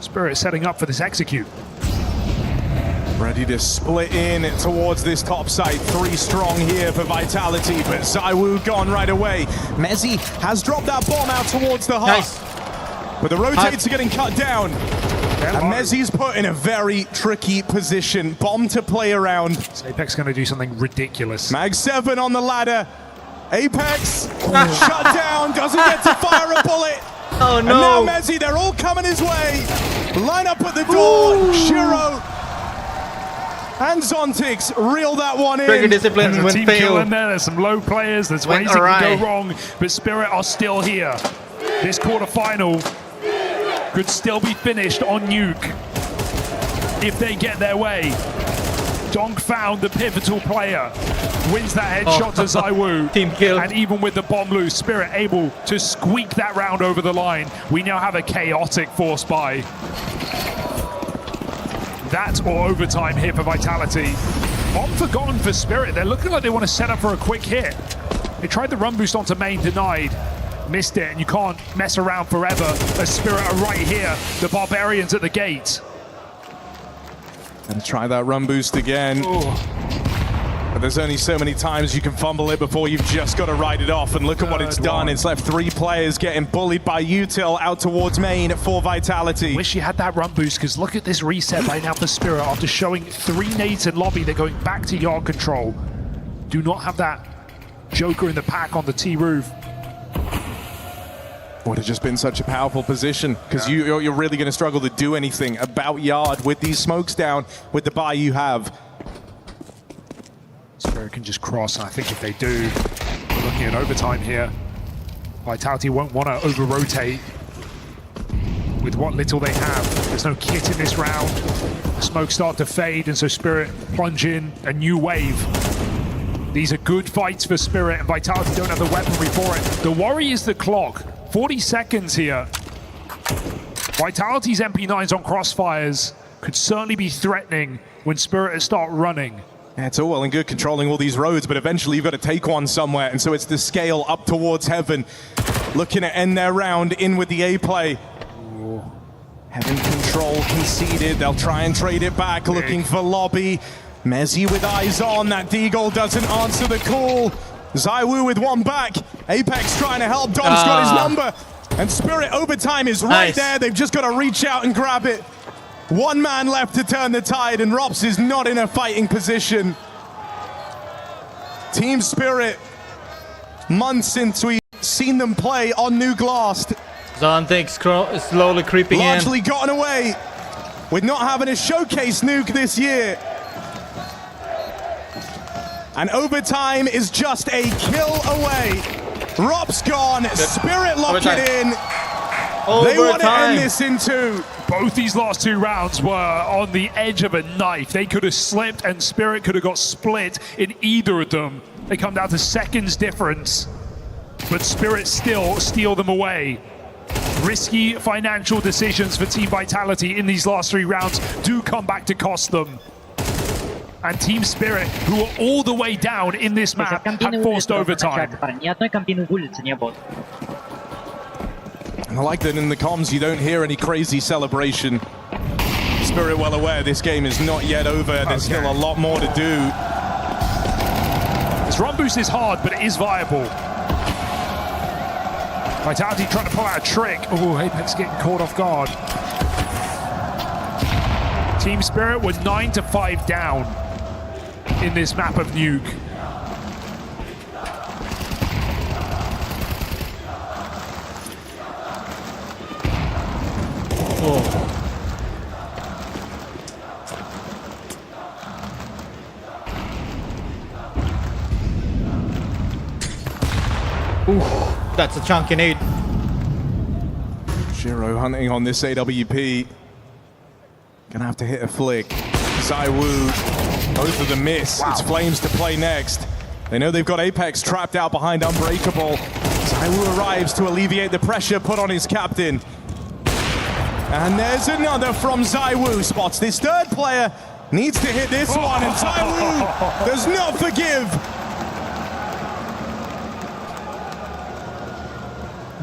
Spirit setting up for this execute. Ready to split in towards this top side. 3 strong here for Vitality, but ZywOo gone right away. Mezzi has dropped that bomb out towards the hut. Nice. But the rotates are getting cut down. And Mezzi's put in a very tricky position. Bomb to play around. Is Apex going to do something ridiculous? Mag 7 on the ladder. Apex shut down, doesn't get to fire a bullet. Oh no. And now Mezzi, they're all coming his way. Line up at the door. Shiro and Zontix reel that one in. Trigger discipline There's a when team fail. kill in there. There's some low players. There's ways it can go wrong. But Spirit are still here. This quarterfinal could still be finished on Nuke if they get their way. Donk found the pivotal player. Wins that headshot to ZywOo. Team kill. And even with the bomb loose, Spirit able to squeak that round over the line. We now have a chaotic force buy. That or overtime here for Vitality. Bomb forgotten for Spirit. They're looking like they want to set up for a quick hit. They tried the run boost onto main, denied. Missed it, and you can't mess around forever as Spirit are right here. The Barbarians at the gate. And try that run boost again. Ooh. But there's only so many times you can fumble it before you've just got to write it off. And look at what it's done. It's left 3 players getting bullied by Util out towards main for Vitality. Wish you had that run boost, because look at this reset right now for Spirit. After showing 3 nades in lobby, they're going back to yard control. Do not have that Joker in the pack on the T roof. Would have just been such a powerful position, because you're really going to struggle to do anything about yard with these smokes down with the buy you have. Spirit can just cross, and I think if they do, we're looking at overtime here. Vitality won't want to over-rotate with what little they have. There's no kit in this round. The smokes start to fade, and so Spirit plunge in a new wave. These are good fights for Spirit, and Vitality don't have the weaponry for it. The worry is the clock. 40 seconds here. Vitality's MP9s on crossfires could certainly be threatening when Spirit start running. Yeah, it's all well and good controlling all these roads, but eventually you've got to take one somewhere, and so it's the scale up towards Heaven. Looking to end their round in with the A play. Ooh. Heaven control conceded. They'll try and trade it back, looking for lobby. Mezzi with eyes on. That Deagle doesn't answer the call. ZywOo with one back. Apex trying to help. Dom's got his number. And Spirit overtime is right there. They've just got to reach out and grab it. 1 man left to turn the tide, and Rops is not in a fighting position. Team Spirit, months since we've seen them play on new glass. Zontix is slowly creeping Largely gotten away with not having a showcase nuke this year. And overtime is just a kill away. Rops gone, Spirit locked it in. They want to end this in 2. Both these last 2 rounds were on the edge of a knife. They could have slipped, and Spirit could have got split in either of them. They come down to seconds difference, but Spirit still steal them away. Risky financial decisions for Team Vitality in these last 3 rounds do come back to cost them. And Team Spirit, who are all the way down in this map, have forced overtime. I like that in the comms you don't hear any crazy celebration. Spirit well aware this game is not yet over. There's still a lot more to do. This run boost is hard, but it is viable. Vitality trying to pull out a trick. Oh, Apex getting caught off guard. Team Spirit were 9-5 down in this map of Nuke. Ooh, that's a chunky nade. Shiro hunting on this AWP. Gonna have to hit a flick. ZywOo, both of them miss. Wow. It's Flames to play next. They know they've got Apex trapped out behind Unbreakable. ZywOo arrives to alleviate the pressure put on his captain. And there's another from ZywOo. Spots this third player. Needs to hit this one, and ZywOo does not forgive.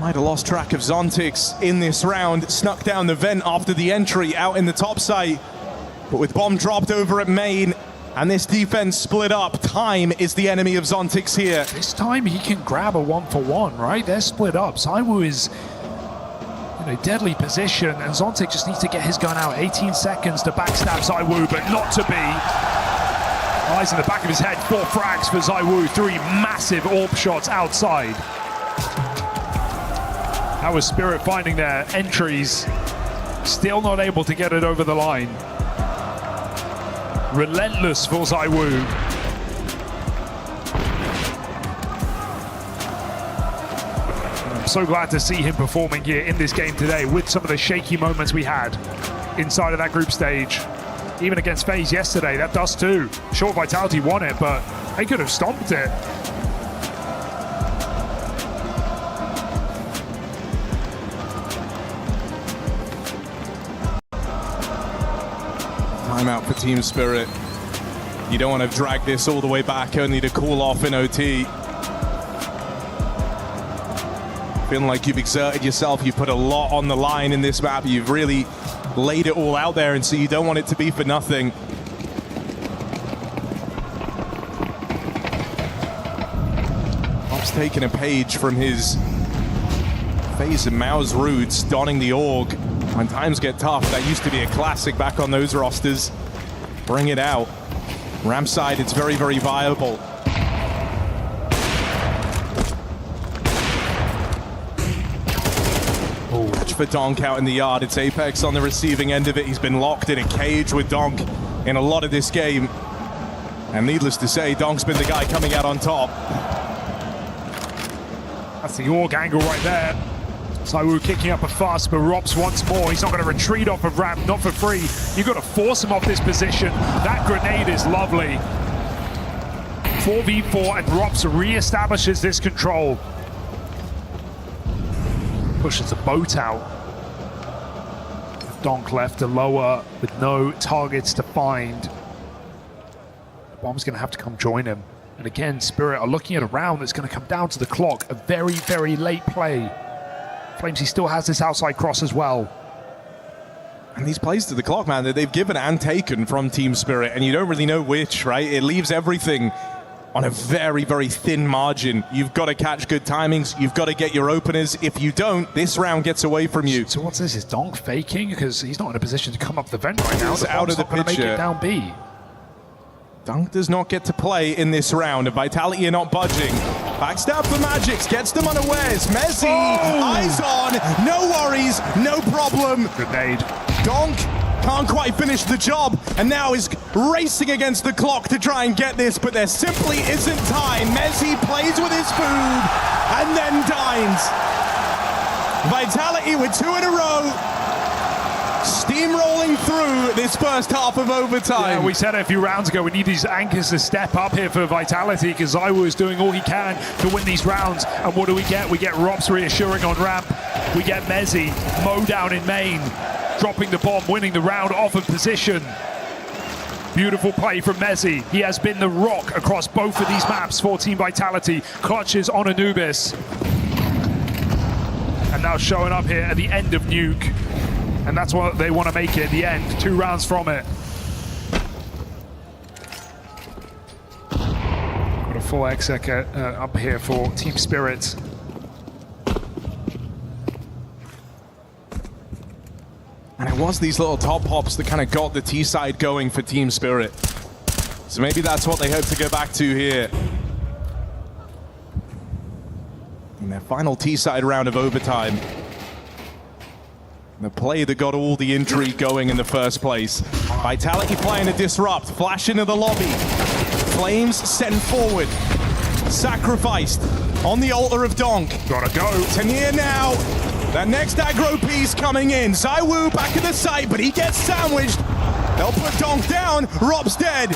Might have lost track of Zontix in this round. Snuck down the vent after the entry out in the top site. But with bomb dropped over at main and this defense split up, time is the enemy of Zontix here. This time he can grab a 1-for-1, right? They're split up. ZywOo is in a deadly position, and Zontix just needs to get his gun out. 18 seconds to backstab ZywOo, but not to be. Eyes in the back of his head. 4 frags for ZywOo. 3 massive AWP shots outside. That was Spirit finding their entries. Still not able to get it over the line. Relentless for ZywOo. I'm so glad to see him performing here in this game today with some of the shaky moments we had inside of that group stage. Even against FaZe yesterday, that does too. Sure, Vitality won it, but they could have stomped it. Timeout for Team Spirit. You don't want to drag this all the way back, only to cool off in OT. Feeling like you've exerted yourself, you've put a lot on the line in this map, you've really laid it all out there, and so you don't want it to be for nothing. Pop's taking a page from his FaZe and Mao's roots, donning the AUG. When times get tough, that used to be a classic back on those rosters. Bring it out. Ramp side, it's very, very viable. Oh, catch for Donk out in the yard. It's Apex on the receiving end of it. He's been locked in a cage with Donk in a lot of this game. And needless to say, Donk's been the guy coming out on top. That's the AUG angle right there. ZywOo kicking up a fuss, but Rops once more. He's not going to retreat off of ramp, not for free. You've got to force him off this position. That grenade is lovely. 4v4, and Rops re-establishes this control. Pushes the boat out. Donk left to lower with no targets to find. The bomb's going to have to come join him. And again, Spirit are looking at a round that's going to come down to the clock. A very, very late play. Flamesy still has this outside cross as well. And these plays to the clock, man, that they've given and taken from Team Spirit, and you don't really know which, right? It leaves everything on a very, very thin margin. You've got to catch good timings. You've got to get your openers. If you don't, this round gets away from you. So what's this? Is Donk faking? Because he's not in a position to come up the vent right now. He's out of the picture. Make it down B. Dunk does not get to play in this round. Vitality are not budging. Backstab for Magix, gets them unawares. Messi, eyes on, no worries, no problem. Grenade. Donk can't quite finish the job, and now is racing against the clock to try and get this, but there simply isn't time. Messi plays with his food, and then dines. Vitality with 2 in a row. Steamrolling through this first half of overtime. Yeah, we said it a few rounds ago, we need these anchors to step up here for Vitality, because ZywOo is doing all he can to win these rounds. And what do we get? We get Rops reassuring on ramp. We get Mezzi, mow down in main, dropping the bomb, winning the round off of position. Beautiful play from Mezzi. He has been the rock across both of these maps for Team Vitality. Clutches on Anubis. And now showing up here at the end of Nuke. And that's what they want to make it at the end. 2 rounds from it. Got a full exec up here for Team Spirit. And it was these little top hops that kind of got the T-side going for Team Spirit. So maybe that's what they hope to go back to here. In their final T-side round of overtime. The play that got all the intrigue going in the first place. Vitality playing a disrupt, flash into the lobby. Flames sent forward. Sacrificed on the altar of Donk. Gotta go. Tania now. That next aggro piece coming in. ZywOo back at the site, but he gets sandwiched. They'll put Donk down. Rob's dead.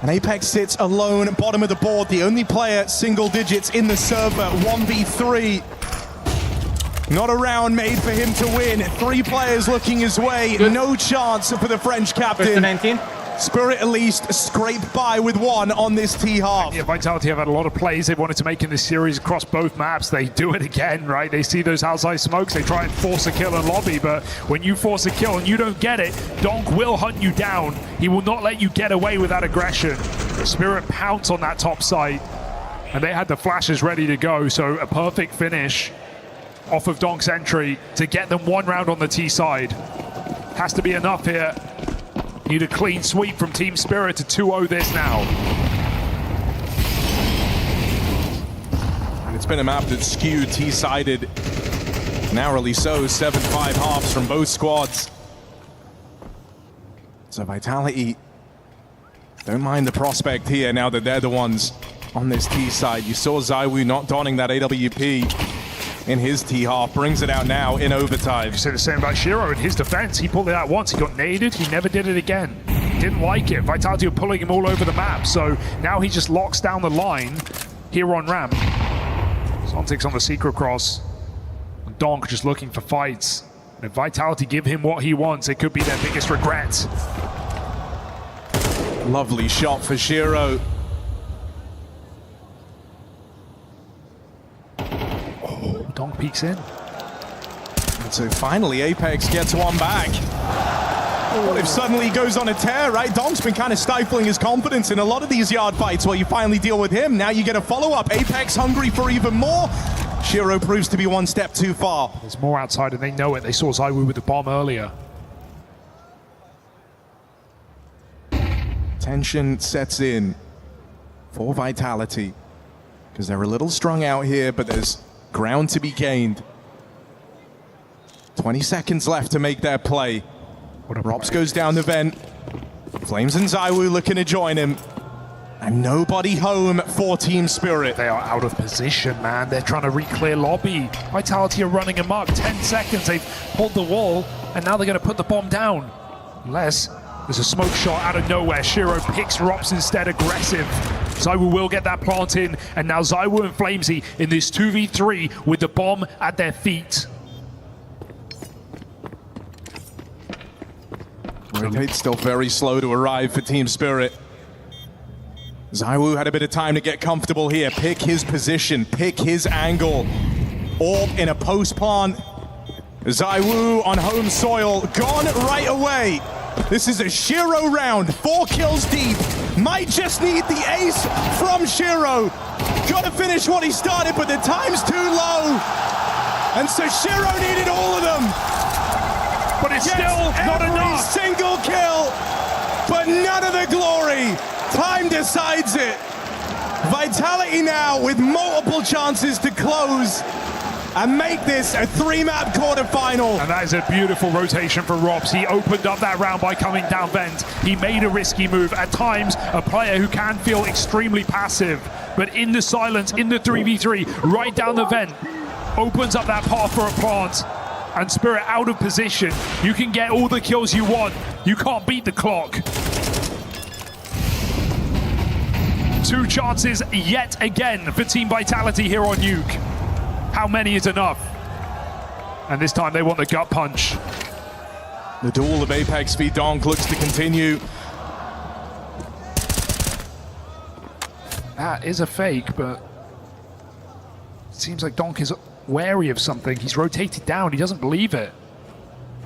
And Apex sits alone at bottom of the board. The only player single digits in the server. 1v3. Not a round made for him to win. 3 players looking his way. Good. No chance for the French captain. 19. Spirit at least scraped by with 1 on this T-half. Yeah, Vitality have had a lot of plays they wanted to make in this series across both maps. They do it again, right? They see those outside smokes, they try and force a kill in lobby, but when you force a kill and you don't get it, Donk will hunt you down. He will not let you get away with that aggression. Spirit pounce on that top side, and they had the flashes ready to go, so a perfect finish off of Donk's entry to get them 1 round on the T side. Has to be enough here. Need a clean sweep from Team Spirit to 2-0 this now. And it's been a map that's skewed T-sided. Narrowly so, 7-5 halves from both squads. So Vitality don't mind the prospect here now that they're the ones on this T side. You saw ZywOo not donning that AWP in his T-half, brings it out now in overtime. You say the same about Shiro in his defense. He pulled it out once, he got naded, he never did it again. Didn't like it. Vitality were pulling him all over the map, so now he just locks down the line here on ramp. Zontic's on the secret cross. Donk just looking for fights. And if Vitality give him what he wants, it could be their biggest regret. Lovely shot for Shiro. Donk peeks in. And so finally Apex gets 1 back. What if suddenly he goes on a tear, right? Donk's been kind of stifling his confidence in a lot of these yard fights while you finally deal with him. Now you get a follow-up. Apex hungry for even more. Shiro proves to be 1 step too far. There's more outside and they know it. They saw ZywOo with the bomb earlier. Tension sets in for Vitality because they're a little strung out here, but there's ground to be gained. 20 seconds left to make their play. Robs goes down the vent. Flames and ZywOo looking to join him. And nobody home for Team Spirit. They are out of position, man. They're trying to re-clear lobby. Vitality are running amok. 10 seconds, they've pulled the wall, and now they're going to put the bomb down. Unless there's a smoke shot out of nowhere. Shiro picks Robs instead, aggressive. ZywOo will get that plant in, and now ZywOo and Flamesy in this 2v3 with the bomb at their feet. Rotate's still very slow to arrive for Team Spirit. ZywOo had a bit of time to get comfortable here, pick his position, pick his angle. Orb in a post plant. ZywOo on home soil, gone right away. This is a Shiro round, 4 kills deep. Might just need the ace from Shiro. Gotta finish what he started, but the time's too low. And so Shiro needed all of them. But it's still not enough. Single kill, but none of the glory. Time decides it. Vitality now with multiple chances to close and make this a 3-map quarterfinal. And that is a beautiful rotation for Robs. He opened up that round by coming down vent. He made a risky move. At times, a player who can feel extremely passive, but in the silence, in the 3v3, right down the vent, opens up that path for a plant. And Spirit out of position. You can get all the kills you want. You can't beat the clock. 2 chances yet again for Team Vitality here on Nuke. How many is enough? And this time they want the gut punch. The duel of Apex v Donk looks to continue. That is a fake, but it seems like Donk is wary of something. He's rotated down. He doesn't believe it.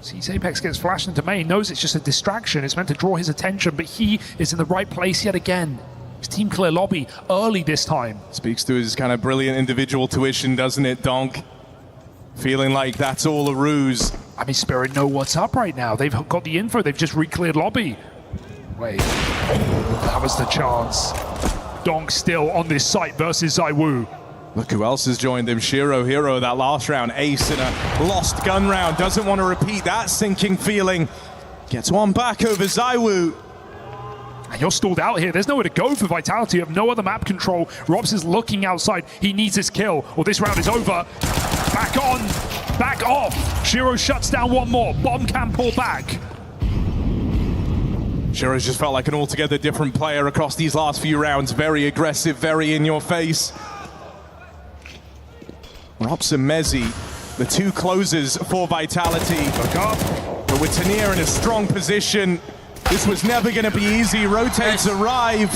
Sees Apex gets flashed into main, knows it's just a distraction. It's meant to draw his attention, but he is in the right place yet again. His team clear lobby early this time. Speaks to his kind of brilliant individual tuition, doesn't it, Donk? Feeling like that's all a ruse. I mean, Spirit know what's up right now. They've got the info. They've just re-cleared lobby. Wait, that was the chance. Donk still on this site versus ZywOo. Look who else has joined him. Shiro Hero, that last round. Ace in a lost gun round. Doesn't want to repeat that sinking feeling. Gets one back over ZywOo. And you're stalled out here. There's nowhere to go for Vitality. You have no other map control. Robs is looking outside. He needs his kill, or this round is over. Back on, back off. Shiro shuts down one more. Bomb can pull back. Shiro's just felt like an altogether different player across these last few rounds. Very aggressive, very in your face. Robs and Mezzi, the two closers for Vitality. Look up. But with Tania in a strong position, this was never going to be easy. Rotates arrive,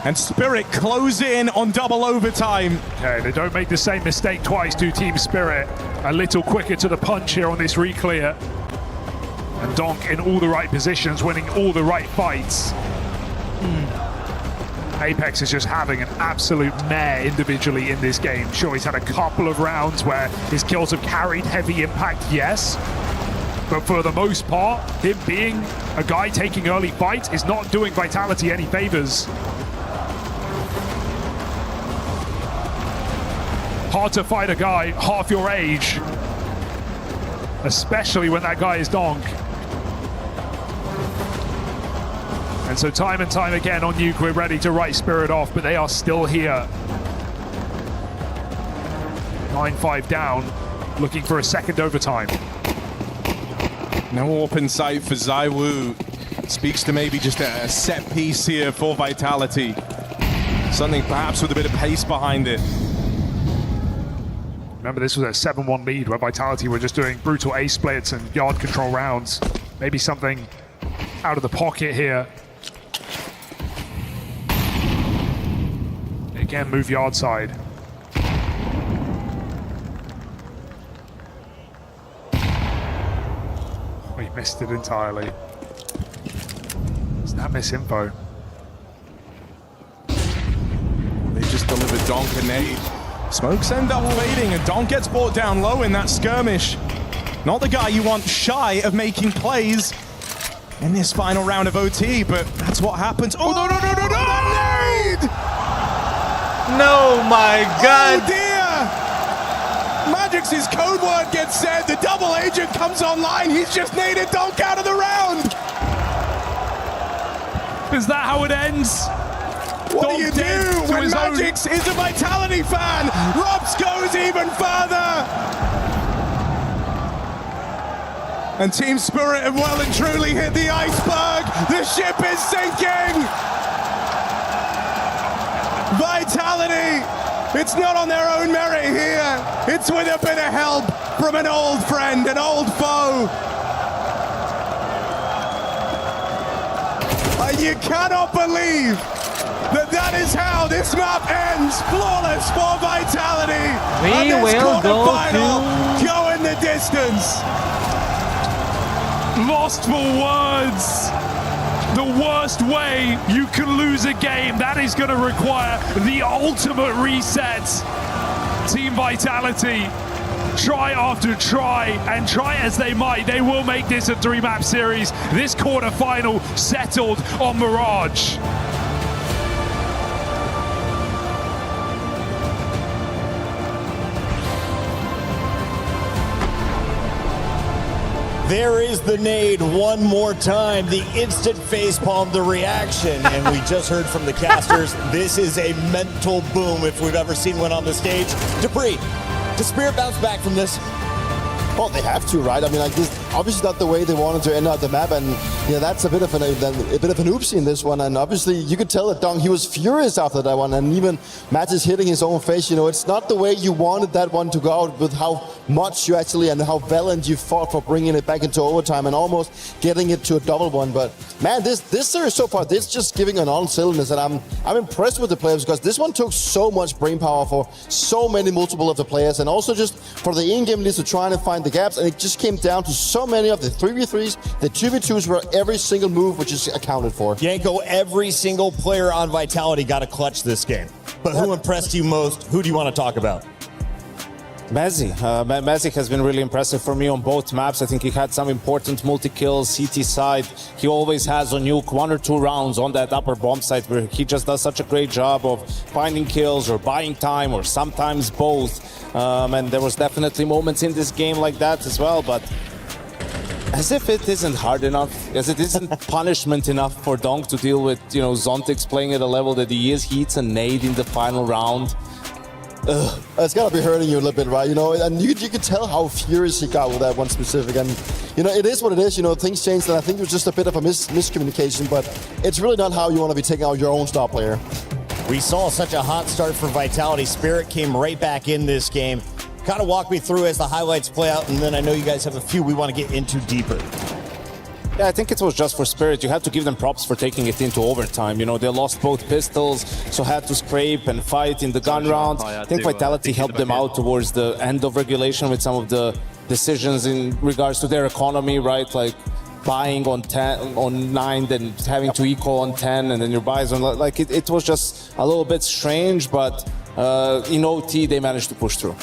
and Spirit close in on double overtime. Okay, they don't make the same mistake twice, do Team Spirit. A little quicker to the punch here on this re-clear. And Donk in all the right positions, winning all the right fights. Apex is just having an absolute mare individually in this game. Sure, he's had a couple of rounds where his kills have carried heavy impact, yes. But for the most part, him being a guy taking early fights is not doing Vitality any favors. Hard to fight a guy half your age, especially when that guy is Donk. And so time and time again on Nuke, we're ready to write Spirit off, but they are still here. 9-5 down, looking for a second overtime. No open sight for ZywOo. Speaks to maybe just a set piece here for Vitality. Something perhaps with a bit of pace behind it. Remember, this was a 7-1 lead where Vitality were just doing brutal ace splits and yard control rounds. Maybe something out of the pocket here. Again, move yard side. We missed it entirely. Is that misinfo? They just delivered Donk a nade. Smokes end up fading, and Donk gets brought down low in that skirmish. Not the guy you want shy of making plays in this final round of OT, but that's what happens. Oh, no, that nade! No, my God! Oh, dear! Magic's code word gets said, the double agent comes online, he's just naded Donk out of the round! Is that how it ends? What do you do when Magix is a Vitality fan? Robs goes even further! And Team Spirit have well and truly hit the iceberg! The ship is sinking! Vitality, it's not on their own merit here. It's with a bit of help from an old friend, an old foe. You cannot believe that is how this map ends. Flawless for Vitality. We will go in the distance. Lost for words. The worst way you can lose a game, that is going to require the ultimate reset. Team Vitality, try after try, and try as they might, they will make this a 3-map series. This quarterfinal settled on Mirage. There is the nade one more time, the instant facepalm, the reaction, and we just heard from the casters, this is a mental boom if we've ever seen one on the stage. Dupree, does Spirit bounce back from this? Well, they have to, right? I mean, like, this obviously not the way they wanted to end out the map, and yeah, that's a bit of an oopsie in this one. And obviously, you could tell that Dong, he was furious after that one, and even Matt is hitting his own face. You know, it's not the way you wanted that one to go out, with how much you actually and how valiant you fought for bringing it back into overtime and almost getting it to a double one. But man, this series so far, this just giving an all cylinders, and I'm impressed with the players, because this one took so much brain power for so many multiple of the players, and also just for the in-game leads to try and find the gaps, and it just came down to so many of the 3v3s, the 2v2s, where every single move which is accounted for. Yanko, every single player on Vitality got a clutch this game. But who impressed you most? Who do you want to talk about? Mezzi has been really impressive for me on both maps. I think he had some important multi-kills, CT side. He always has on Nuke 1 or 2 rounds on that upper bomb site where he just does such a great job of finding kills or buying time, or sometimes both. And there was definitely moments in this game like that as well, but as if it isn't hard enough, as it isn't punishment enough for Donk to deal with, you know, Zontix playing at a level that he is. He hits a nade in the final round. It's gotta be hurting you a little bit, right? You know, and you could tell how furious he got with that one specific. And you know, it is what it is. You know, things changed, and I think it was just a bit of a miscommunication. But it's really not how you want to be taking out your own star player. We saw such a hot start for Vitality. Spirit came right back in this game. Kind of walk me through as the highlights play out, and then I know you guys have a few we want to get into deeper. Yeah, I think it was just for Spirit. You have to give them props for taking it into overtime. You know, they lost both pistols, so had to scrape and fight in the gun round. I think Vitality helped them out towards the end of regulation with some of the decisions in regards to their economy, right? Like buying on 9, then having to eco on 10, and then your buys on, like, it was just a little bit strange, but in OT they managed to push through.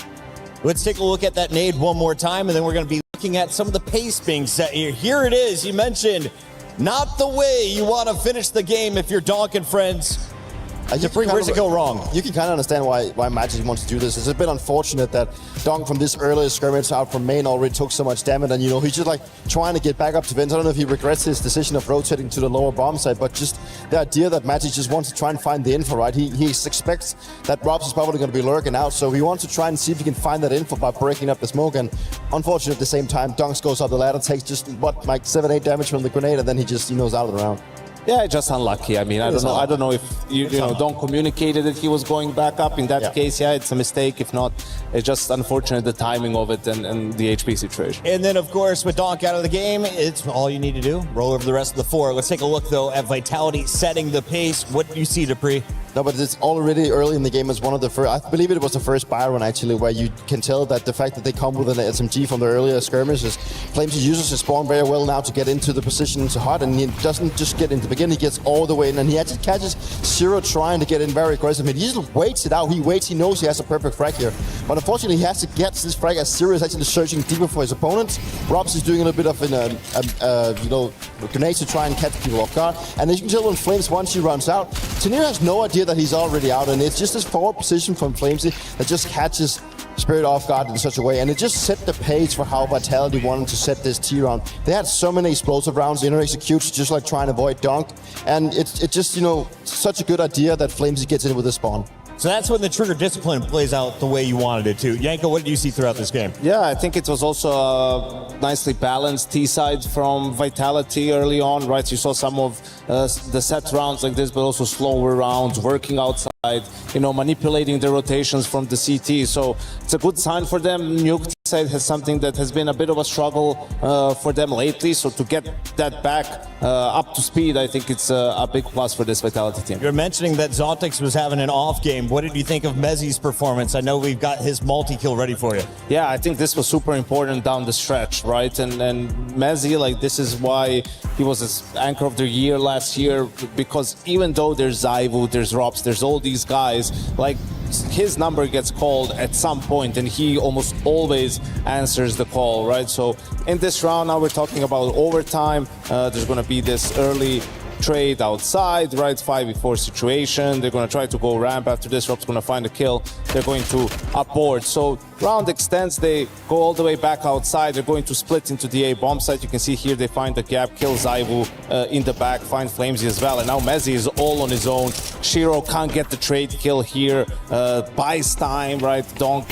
Let's take a look at that nade one more time, and then we're going to be looking at some of the pace being set here. Here it is. You mentioned not the way you want to finish the game if you're Donk and friends. Where's it go wrong? You can kind of understand why Magic wants to do this. It's a bit unfortunate that Donk from this early scrimmage out from main already took so much damage, and you know, he's just like trying to get back up to Vince. I don't know if he regrets his decision of rotating to the lower bomb side, but just the idea that Magic just wants to try and find the info, right? He expects that Robs is probably going to be lurking out, so he wants to try and see if he can find that info by breaking up the smoke. And unfortunately, at the same time, Donks goes up the ladder, takes just like 7-8 damage from the grenade, and then he just, is out of the round. Yeah, just unlucky. I mean, I don't know if you know, Don communicated that he was going back up. In that case, yeah, it's a mistake. If not, it's just unfortunate the timing of it and the HP situation. And then, of course, with Donk out of the game, it's all you need to do. Roll over the rest of the 4. Let's take a look, though, at Vitality setting the pace. What do you see, Dupree? No, but it's already early in the game. It's one of the first, I believe it was the first buy run, actually, where you can tell that the fact that they come with an SMG from the earlier skirmishes, Flames uses his spawn very well now to get into the position to hot, and he doesn't just get in the beginning, he gets all the way in, and he actually catches Zero trying to get in very aggressive. He just waits it out. He waits, he knows he has a perfect frag here. But unfortunately, he has to get this frag as Zero is actually searching deeper for his opponents. Robs is doing a little bit of grenades to try and catch people off guard. And as you can tell when Flames, once he runs out, Tanir has no idea that he's already out, and it's just this forward position from Flamesy that just catches Spirit off guard in such a way, and it just set the pace for how Vitality wanted to set this T round. They had so many explosive rounds, inner executes, just like trying to avoid Donk, and it's just, such a good idea that Flamesy gets in with the spawn. So that's when the trigger discipline plays out the way you wanted it to. Yanko, what did you see throughout this game? Yeah, I think it was also a nicely balanced T-side from Vitality early on, right? You saw some of the set rounds like this, but also slower rounds, working outside, manipulating the rotations from the CT. So it's a good sign for them. Nuke T-side has something that has been a bit of a struggle for them lately. So to get that back up to speed, I think it's a big plus for this Vitality team. You're mentioning that Zontix was having an off game. What did you think of Mezzi's performance? I know we've got his multi-kill ready for you. Yeah, I think this was super important down the stretch, right? And Mezzi, this is why he was his anchor of the year last year, because even though there's Zaivu, there's Robs, there's all these guys, his number gets called at some point, and he almost always answers the call, right? So in this round, now we're talking about overtime. There's going to be this early trade outside, right? 5v4 situation. They're going to try to go ramp. After this, Rob's going to find a kill. They're going to upboard. So round extends, they go all the way back outside. They're going to split into the A bomb site. You can see here they find the gap, kill Zaivu in the back, find Flamesy as well. And now Mezzi is all on his own. Shiro can't get the trade kill here. Buys time, right? Donk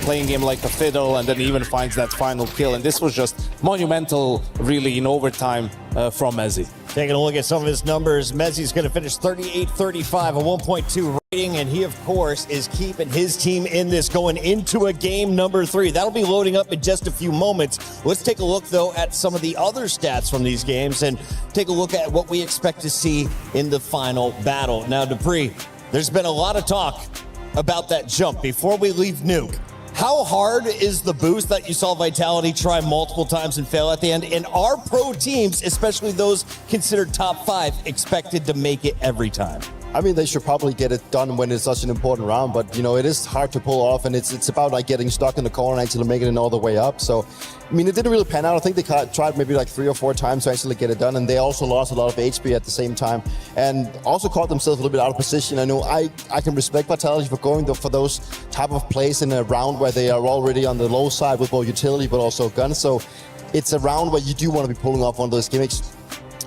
playing him like a fiddle, and then even finds that final kill. And this was just monumental, really, in overtime from Mezzi. Taking a look at some of his numbers, Mezzi's going to finish 38-35, a 1.2 rating, and he, of course, is keeping his team in this going into a game number 3. That'll be loading up in just a few moments. Let's take a look, though, at some of the other stats from these games and take a look at what we expect to see in the final battle. Now, Dupree, there's been a lot of talk about that jump before we leave Nuke. How hard is the boost that you saw Vitality try multiple times and fail at the end? And are pro teams, especially those considered top 5, expected to make it every time? I mean, they should probably get it done when it's such an important round, but you know, it is hard to pull off, and it's about like getting stuck in the corner and actually making it all the way up. So, I mean, it didn't really pan out. I think they tried maybe like 3 or 4 times to actually get it done, and they also lost a lot of HP at the same time, and also caught themselves a little bit out of position. I know I can respect Vitality for going for those type of plays in a round where they are already on the low side with both utility but also guns. So it's a round where you do want to be pulling off one of those gimmicks.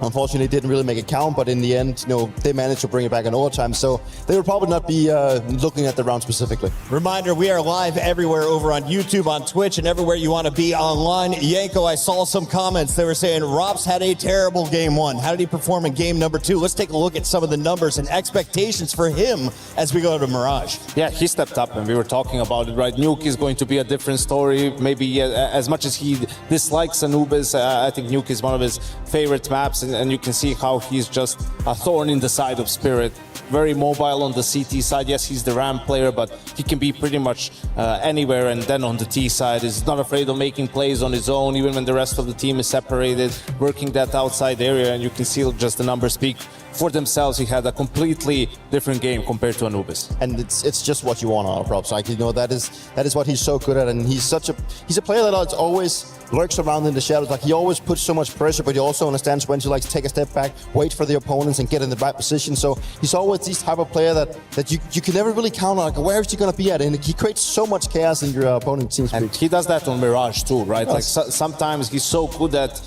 Unfortunately, it didn't really make it count, but in the end, you know, they managed to bring it back in overtime, so they will probably not be looking at the round specifically. Reminder, we are live everywhere over on YouTube, on Twitch, and everywhere you want to be online. Yanko, I saw some comments. They were saying Rops had a terrible game 1. How did he perform in game number 2? Let's take a look at some of the numbers and expectations for him as we go to Mirage. Yeah, he stepped up, and we were talking about it, right? Nuke is going to be a different story. Maybe as much as he dislikes Anubis, I think Nuke is one of his favorite maps, and you can see how he's just a thorn in the side of Spirit. Very mobile on the CT side. Yes, he's the ramp player, but he can be pretty much anywhere. And then on the T side, he's not afraid of making plays on his own, even when the rest of the team is separated, working that outside area. And you can see just the numbers speak for themselves. He had a completely different game compared to Anubis. And it's just what you want out of props. Like, you know, that is what he's so good at, and he's a player that always lurks around in the shadows. Like, he always puts so much pressure, but he also understands when to like take a step back, wait for the opponents, and get in the right position. So he's always this type of player that you can never really count on. Like, where is he going to be at? And he creates so much chaos in your opponent's team. And he does that on Mirage too, right? Yes. Like sometimes he's so good at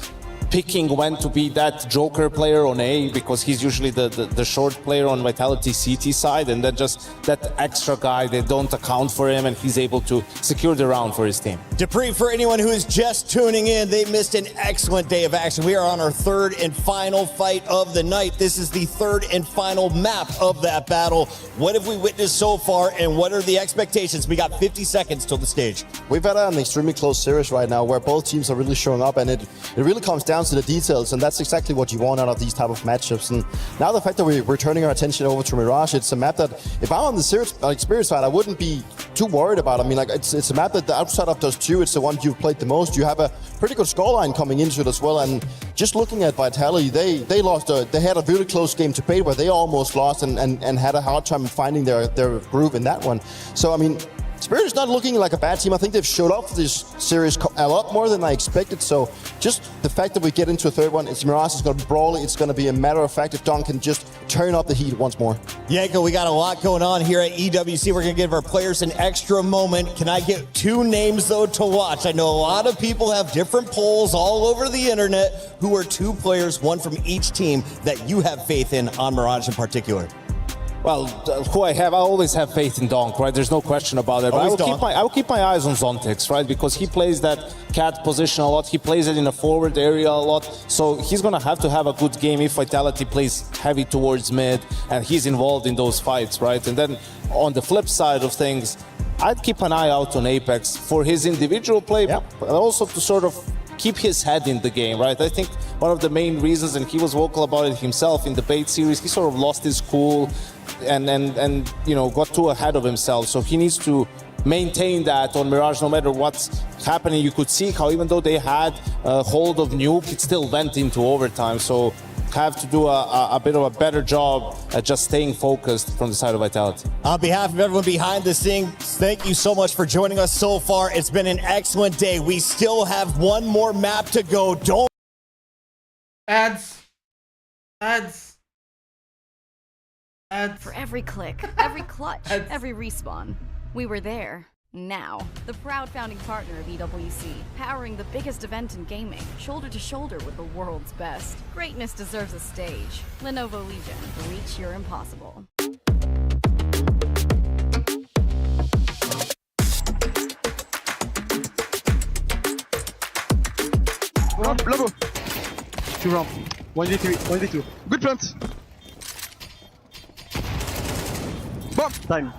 picking when to be that Joker player on A, because he's usually the short player on Vitality CT side, and then just that extra guy, they don't account for him, and he's able to secure the round for his team. Dupree, for anyone who is just tuning in, they missed an excellent day of action. We are on our 3rd and final fight of the night. This is the 3rd and final map of that battle. What have we witnessed so far, and what are the expectations? We got 50 seconds till the stage. We've had an extremely close series right now where both teams are really showing up, and it really comes down to the details, and that's exactly what you want out of these type of matchups. And now the fact that we're turning our attention over to Mirage, it's a map that if I'm on the Spirit side, I wouldn't be too worried about. I mean, like, it's a map that outside of those 2, it's the one you've played the most. You have a pretty good scoreline coming into it as well, and just looking at Vitality, they had a really close game to play where they almost lost and had a hard time finding their groove in that one. So, I mean, Spirit is not looking like a bad team. I think they've showed up for this series a lot more than I expected. So just the fact that we get into a 3rd one, it's Mirage, it's going to be brawly. It's going to be a matter of fact if Don can just turn up the heat once more. Yanko, we got a lot going on here at EWC. We're going to give our players an extra moment. Can I get 2 names, though, to watch? I know a lot of people have different polls all over the internet. Who are 2 players, one from each team, that you have faith in on Mirage in particular? Well, who I always have faith in Donk, right? There's no question about it. But I will keep my eyes on Zontex, right? Because he plays that cat position a lot. He plays it in a forward area a lot. So he's going to have a good game if Vitality plays heavy towards mid and he's involved in those fights, right? And then on the flip side of things, I'd keep an eye out on Apex for his individual play, but also to sort of keep his head in the game, right? I think one of the main reasons, and he was vocal about it himself in the Bait series, he sort of lost his cool and you know, got too ahead of himself. So he needs to maintain that on Mirage no matter what's happening. You could see how even though they had a hold of Nuke, it still went into overtime. So have to do a bit of a better job at just staying focused from the side of Vitality. On behalf of everyone behind the scenes, thank you so much for joining us so far. It's been an excellent day. We still have one more map to go. Don't ads. Ads. For every click, every clutch, every respawn, we were there. Now, the proud founding partner of EWC, powering the biggest event in gaming, shoulder to shoulder with the world's best. Greatness deserves a stage. Lenovo Legion, reach your impossible. Level. 2 round. 1v3, 1v2. Good plant. Bomb. Time.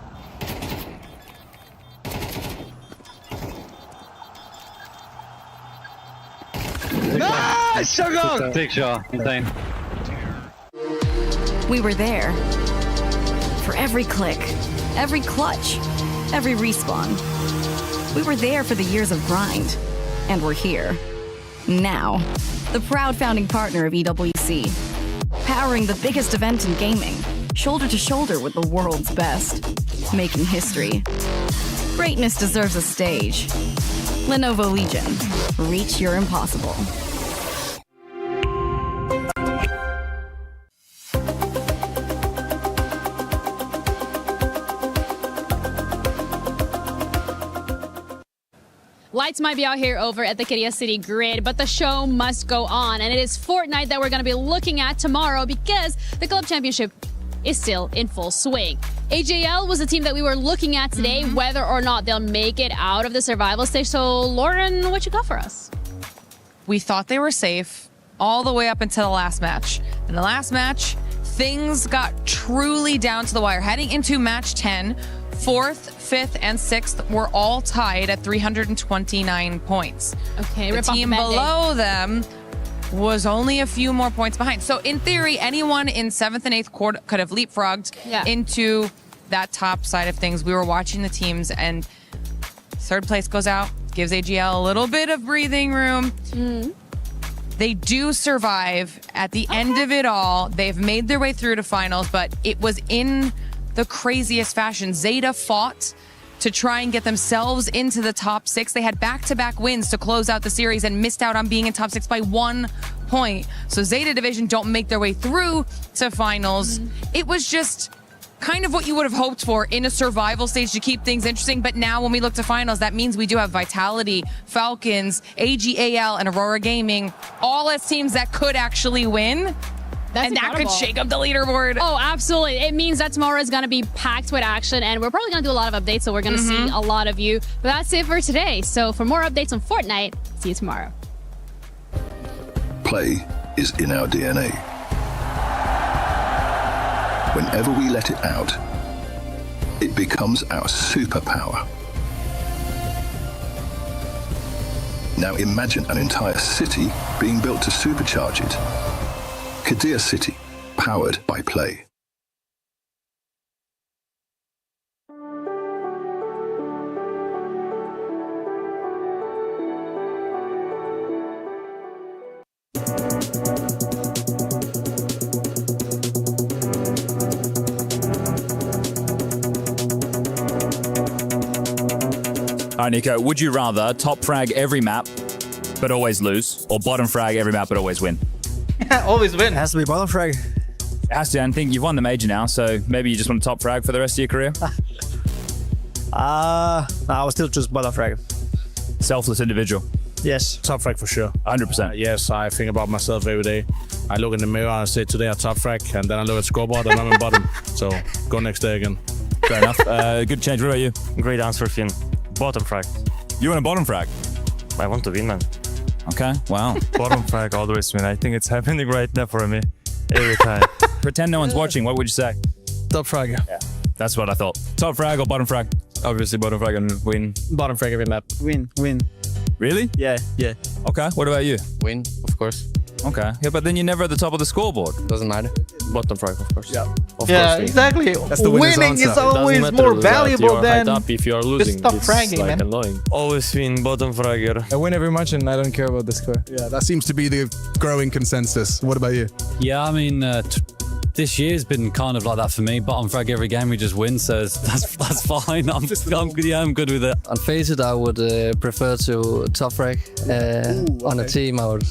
Nice! Sugar! Take shot. Insane. We were there. For every click, every clutch, every respawn. We were there for the years of grind. And we're here. Now, the proud founding partner of EWC, powering the biggest event in gaming, shoulder to shoulder with the world's best, making history. Greatness deserves a stage. Lenovo Legion, reach your impossible. Lights might be out here over at the Queria City grid, but the show must go on. And it is Fortnite that we're going to be looking at tomorrow because the club championship is still in full swing. AJL was the team that we were looking at today, whether or not they'll make it out of the survival stage. So, Lauren, what you got for us? We thought they were safe all the way up until the last match. In the last match, things got truly down to the wire. Heading into match 10, 4th, 5th, and 6th were all tied at 329 points. Okay, the team below them was only a few more points behind. So in theory, anyone in 7th and 8th could have leapfrogged into that top side of things. We were watching the teams, and 3rd place goes out, gives AGL a little bit of breathing room. They do survive at the end of it all. They've made their way through to finals, but it was in the craziest fashion. Zeta fought to try and get themselves into the top 6. They had back-to-back wins to close out the series and missed out on being in top 6 by 1 point. So Zeta Division don't make their way through to finals. It was just kind of what you would have hoped for in a survival stage to keep things interesting. But now when we look to finals, that means we do have Vitality, Falcons, AGAL, and Aurora Gaming, all as teams that could actually win. That's and incredible. That could shake up the leaderboard. Oh, absolutely. It means that tomorrow is going to be packed with action, and we're probably going to do a lot of updates, so we're going to see a lot of you. But that's it for today. So for more updates on Fortnite, see you tomorrow. Play is in our DNA. Whenever we let it out, it becomes our superpower. Now imagine an entire city being built to supercharge it. Queria City, powered by play. All right, Nico, would you rather top frag every map but always lose, or bottom frag every map but always win? Always win. It has to be bottom frag. It has to. I think you've won the major now, so maybe you just want to top frag for the rest of your career? I will still choose bottom frag. Selfless individual. Yes. Top frag for sure. 100%. Yes, I think about myself every day. I look in the mirror and I say, today I top frag, and then I look at scoreboard and I'm in bottom. So go next day again. Fair enough. Good change. What about you? Great answer, Finn. Bottom frag. You want a bottom frag? I want to win, man. Okay, wow. Bottom frag always win. I think it's happening right now for me. Every time. Pretend no one's watching. What would you say? Top frag. Yeah, that's what I thought. Top frag or bottom frag? Obviously bottom frag and win. Bottom frag every map. Win. Really? Yeah. Okay, what about you? Win, of course. Okay. Yeah, but then you're never at the top of the scoreboard. Doesn't matter. Bottom frag, of course. Yeah. Of yeah, course, exactly. That's the winning is always more valuable than up if you are losing. top fragging, like man. Annoying. Always win, bottom fragger. I win every match and I don't care about the score. Yeah, that seems to be the growing consensus. What about you? Yeah, I mean, this year's been kind of like that for me. Bottom frag every game, we just win, so that's fine. I'm good with it. On Face It, I would prefer to top frag on a team. I would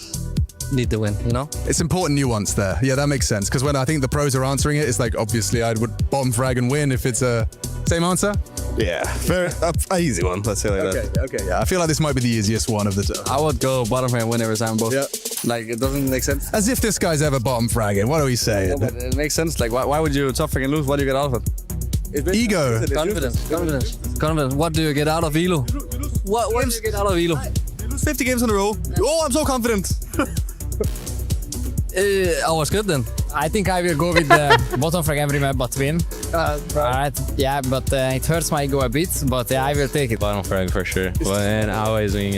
need to win, you know? It's important nuance there. Yeah, that makes sense. Because when I think the pros are answering it, it's like, obviously I would bottom frag and win if it's a... Same answer? Yeah, fair, easy one, let's say like that. Okay, yeah. I feel like this might be the easiest one of the two. I would go bottom frag and win every time, both. Yeah. Like, it doesn't make sense. As if this guy's ever bottom fragging. What are we saying? No, it makes sense. Like, why would you top frag and lose? What do you get out of it? Ego. Confidence. What do you get out of Elo? What do you get out of Elo? 50 games in a row. Oh, I'm so confident. I was good then. I think I will go with the bottom frag every map but win. Alright, yeah, but it hurts my ego a bit, but yeah, I will take it. Bottom frag for sure. And always win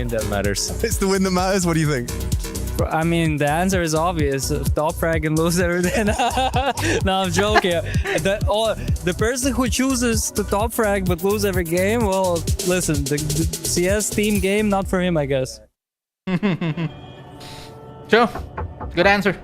that matters. It's the win that matters. What do you think? I mean, the answer is obvious. Top frag and lose everything. No, I'm joking. The person who chooses to top frag but lose every game, well, listen, the CS team game, not for him, I guess. Sure. Good answer.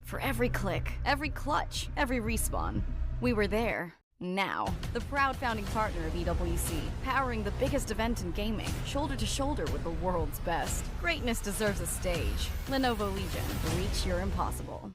For every click, every clutch, every respawn, we were there. Now, the proud founding partner of EWC, powering the biggest event in gaming, shoulder to shoulder with the world's best. Greatness deserves a stage. Lenovo Legion, reach your impossible.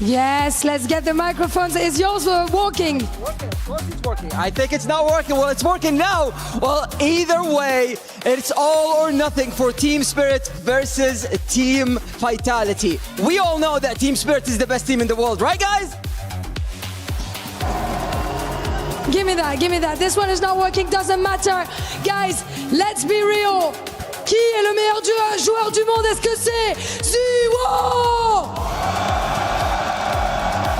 Yes, let's get the microphones. Is yours working? Of course it's working. I think it's not working. Well, it's working now. Well, either way, it's all or nothing for Team Spirit versus Team Vitality. We all know that Team Spirit is the best team in the world, right, guys? Give me that. This one is not working, doesn't matter. Guys, let's be real. Qui est le meilleur joueur du monde? Est-ce que c'est Ziwo?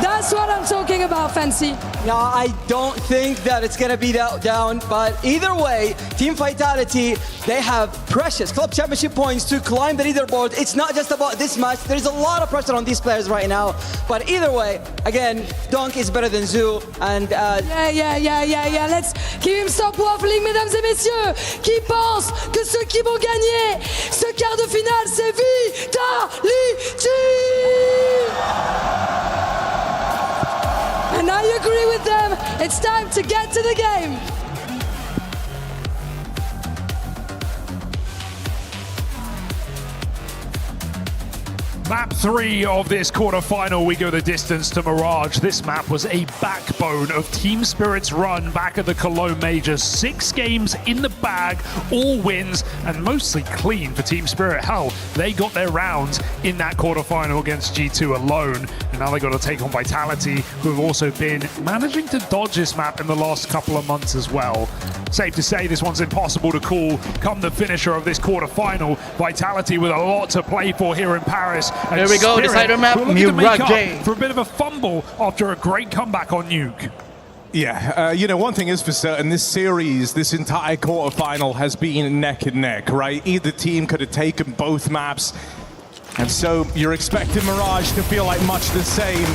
That's what I'm talking about, Fancy. No, I don't think that it's going to be down, but either way, Team Vitality, they have precious club championship points to climb the leaderboard. It's not just about this match. There's a lot of pressure on these players right now, but either way, again, Donk is better than Zoo, and... Yeah. Let's give him stop waffling, mesdames et messieurs, qui pensent que ceux qui vont gagner ce quart de finale, c'est Vitality! And I agree with them. It's time to get to the game. Map 3 of this quarterfinal, we go the distance to Mirage. This map was a backbone of Team Spirit's run back at the Cologne Major. 6 games in the bag, all wins, and mostly clean for Team Spirit. Hell, they got their round in that quarterfinal against G2 alone, and now they got to take on Vitality, who have also been managing to dodge this map in the last couple of months as well. Safe to say this one's impossible to call come the finisher of this quarterfinal. Vitality with a lot to play for here in Paris. And there we go, decider map, Mirage for a bit of a fumble after a great comeback on Nuke. Yeah, you know, one thing is for certain, this series, this entire quarterfinal has been neck and neck, right? Either team could have taken both maps, and so you're expecting Mirage to feel like much the same.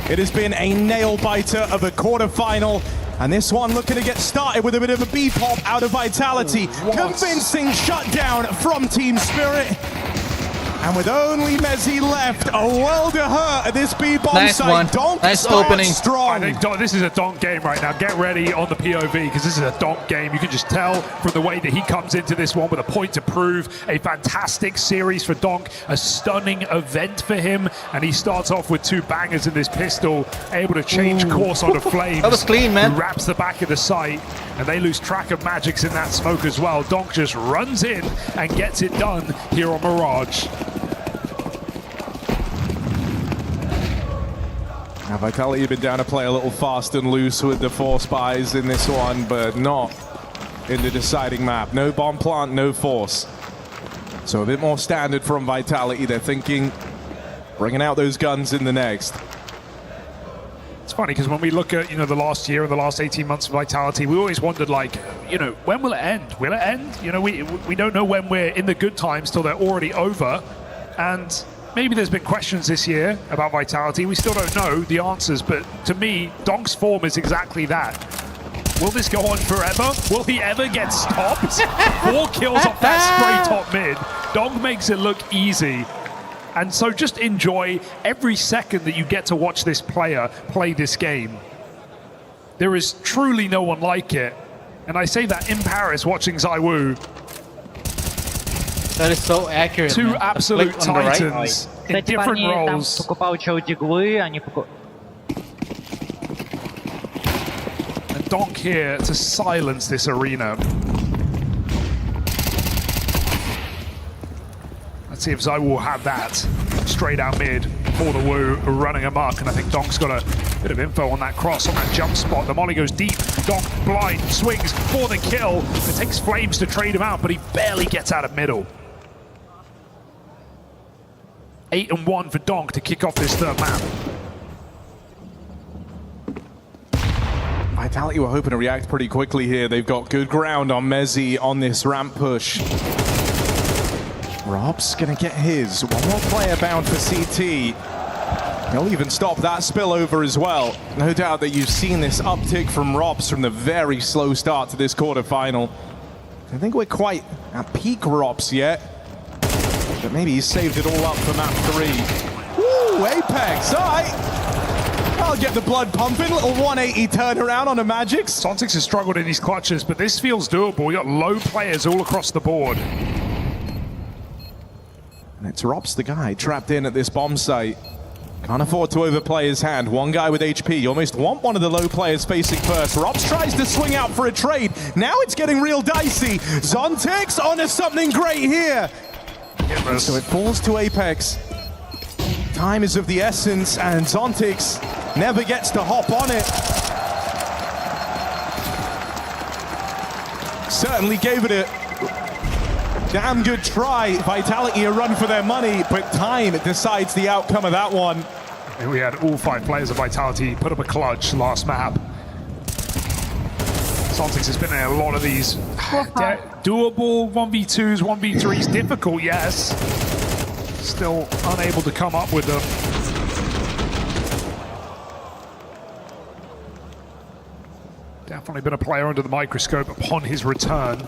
It has been a nail-biter of a quarterfinal, and this one looking to get started with a bit of a B-pop out of Vitality. Convincing shutdown from Team Spirit. And with only Mezzi left, a world of hurt at this B-bomb nice site. one. Donk nice opening. Strong. I think this is a Donk game right now. Get ready on the POV because this is a Donk game. You can just tell from the way that he comes into this one with a point to prove. A fantastic series for Donk, a stunning event for him, and he starts off with 2 bangers in this pistol, able to change course onto Flames. That was clean, man. Who wraps the back of the site, and they lose track of Magic's in that smoke as well. Donk just runs in and gets it done here on Mirage. Now Vitality have been down to play a little fast and loose with the 4 spies in this one, but not in the deciding map. No bomb plant, no force. So a bit more standard from Vitality. They're thinking, bringing out those guns in the next. It's funny because when we look at, the last year or the last 18 months of Vitality, we always wondered, like, when will it end? Will it end? We don't know when we're in the good times till they're already over. And maybe there's been questions this year about Vitality. We still don't know the answers, but to me, Donk's form is exactly that. Will this go on forever? Will he ever get stopped? 4 kills off that spray top mid. Donk makes it look easy. And so just enjoy every second that you get to watch this player play this game. There is truly no one like it. And I say that in Paris watching ZywOo. That is so accurate. 2 man. absolute titans in different roles. And Donk here to silence this arena. Let's see if ZywOo will have that straight out mid for the Woo running amok. And I think Donk's got a bit of info on that cross, on that jump spot. The molly goes deep. Donk blind, swings for the kill. It takes Flames to trade him out, but he barely gets out of middle. 8-1 for Donk to kick off this 3rd map. Vitality were hoping to react pretty quickly here. They've got good ground on Mezzi on this ramp push. Rob's gonna get his. One more player bound for CT. He'll even stop that spillover as well. No doubt that you've seen this uptick from Robs from the very slow start to this quarterfinal. I think we're quite at peak Robs yet, but maybe he's saved it all up for map 3. Woo, Apex, all right. I'll get the blood pumping, little 180 turnaround on a Magix. Sontix has struggled in his clutches, but this feels doable. We got low players all across the board. And it's Robs the guy trapped in at this bomb site. Can't afford to overplay his hand. One guy with HP. You almost want one of the low players facing first. Robs tries to swing out for a trade. Now it's getting real dicey. Zontix onto something great here. So it falls to Apex. Time is of the essence, and Zontix never gets to hop on it. Certainly gave it a damn good try. Vitality a run for their money, but time decides the outcome of that one. And we had all 5 players of Vitality put up a clutch last map. Sontix has been in a lot of these doable 1v2s, 1v3s, difficult, yes. Still unable to come up with them. Definitely been a player under the microscope upon his return.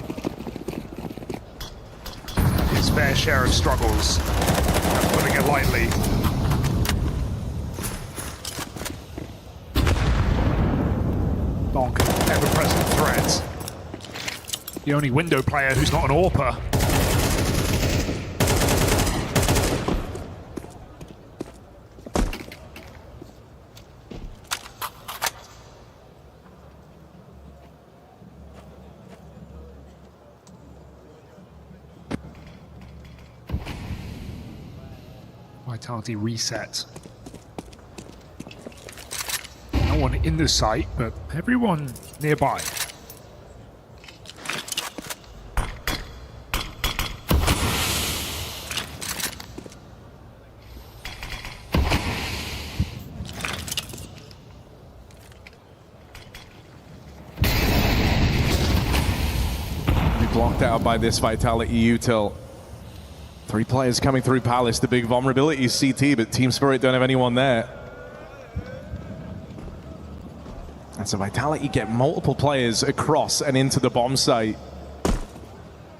His fair share of struggles, not putting it lightly. Donk, ever-present threat. The only window player who's not an AWPer. Vitality reset. No one in the site, but everyone nearby. Blocked out by this Vitality util. 3 players coming through Palace. The big vulnerability is CT, but Team Spirit don't have anyone there. And so Vitality get multiple players across and into the bomb site.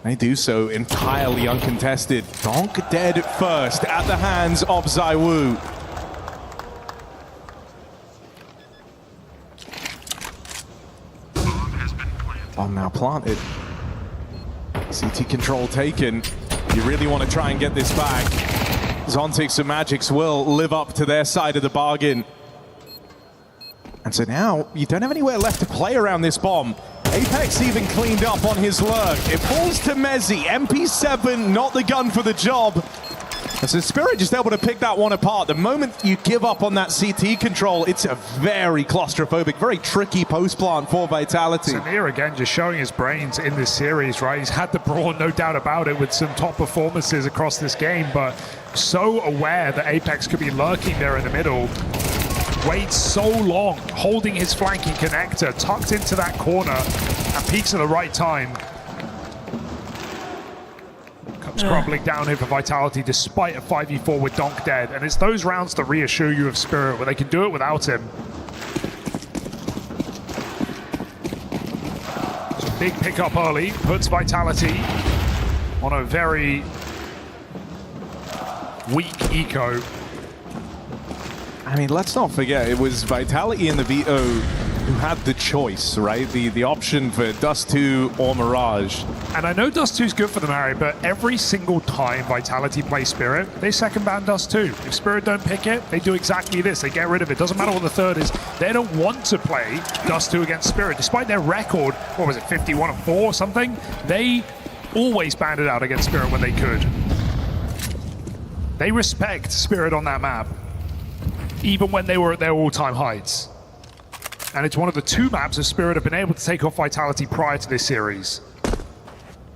They do so entirely uncontested. Donk dead first at the hands of ZywOo. Bomb now planted. CT control taken. You really want to try and get this back. Zontix and Magix will live up to their side of the bargain. And so now you don't have anywhere left to play around this bomb. Apex even cleaned up on his lurk. It falls to Mezzi. MP7, not the gun for the job. So Spirit just able to pick that one apart. The moment you give up on that CT control, it's a very claustrophobic, very tricky post plant for Vitality. Tanir again just showing his brains in this series, right? He's had the brawn, no doubt about it, with some top performances across this game, but so aware that Apex could be lurking there in the middle. Waits so long, holding his flanking connector, tucked into that corner, and peaks at the right time. Comes crumbling down here for Vitality despite a 5v4 with Donk dead. And it's those rounds that reassure you of Spirit, where they can do it without him. So big pickup early, puts Vitality on a very weak eco. I mean, let's not forget, it was Vitality and the VO who had the choice, right? The option for Dust 2 or Mirage. And I know Dust 2 is good for them, Harry, but every single time Vitality plays Spirit, they second ban Dust 2. If Spirit don't pick it, they do exactly this. They get rid of it. Doesn't matter what the third is. They don't want to play Dust 2 against Spirit. Despite their record, what was it, 51-4 or something? They always banned it out against Spirit when they could. They respect Spirit on that map, even when they were at their all-time heights. And it's one of the two maps that Spirit have been able to take off Vitality prior to this series.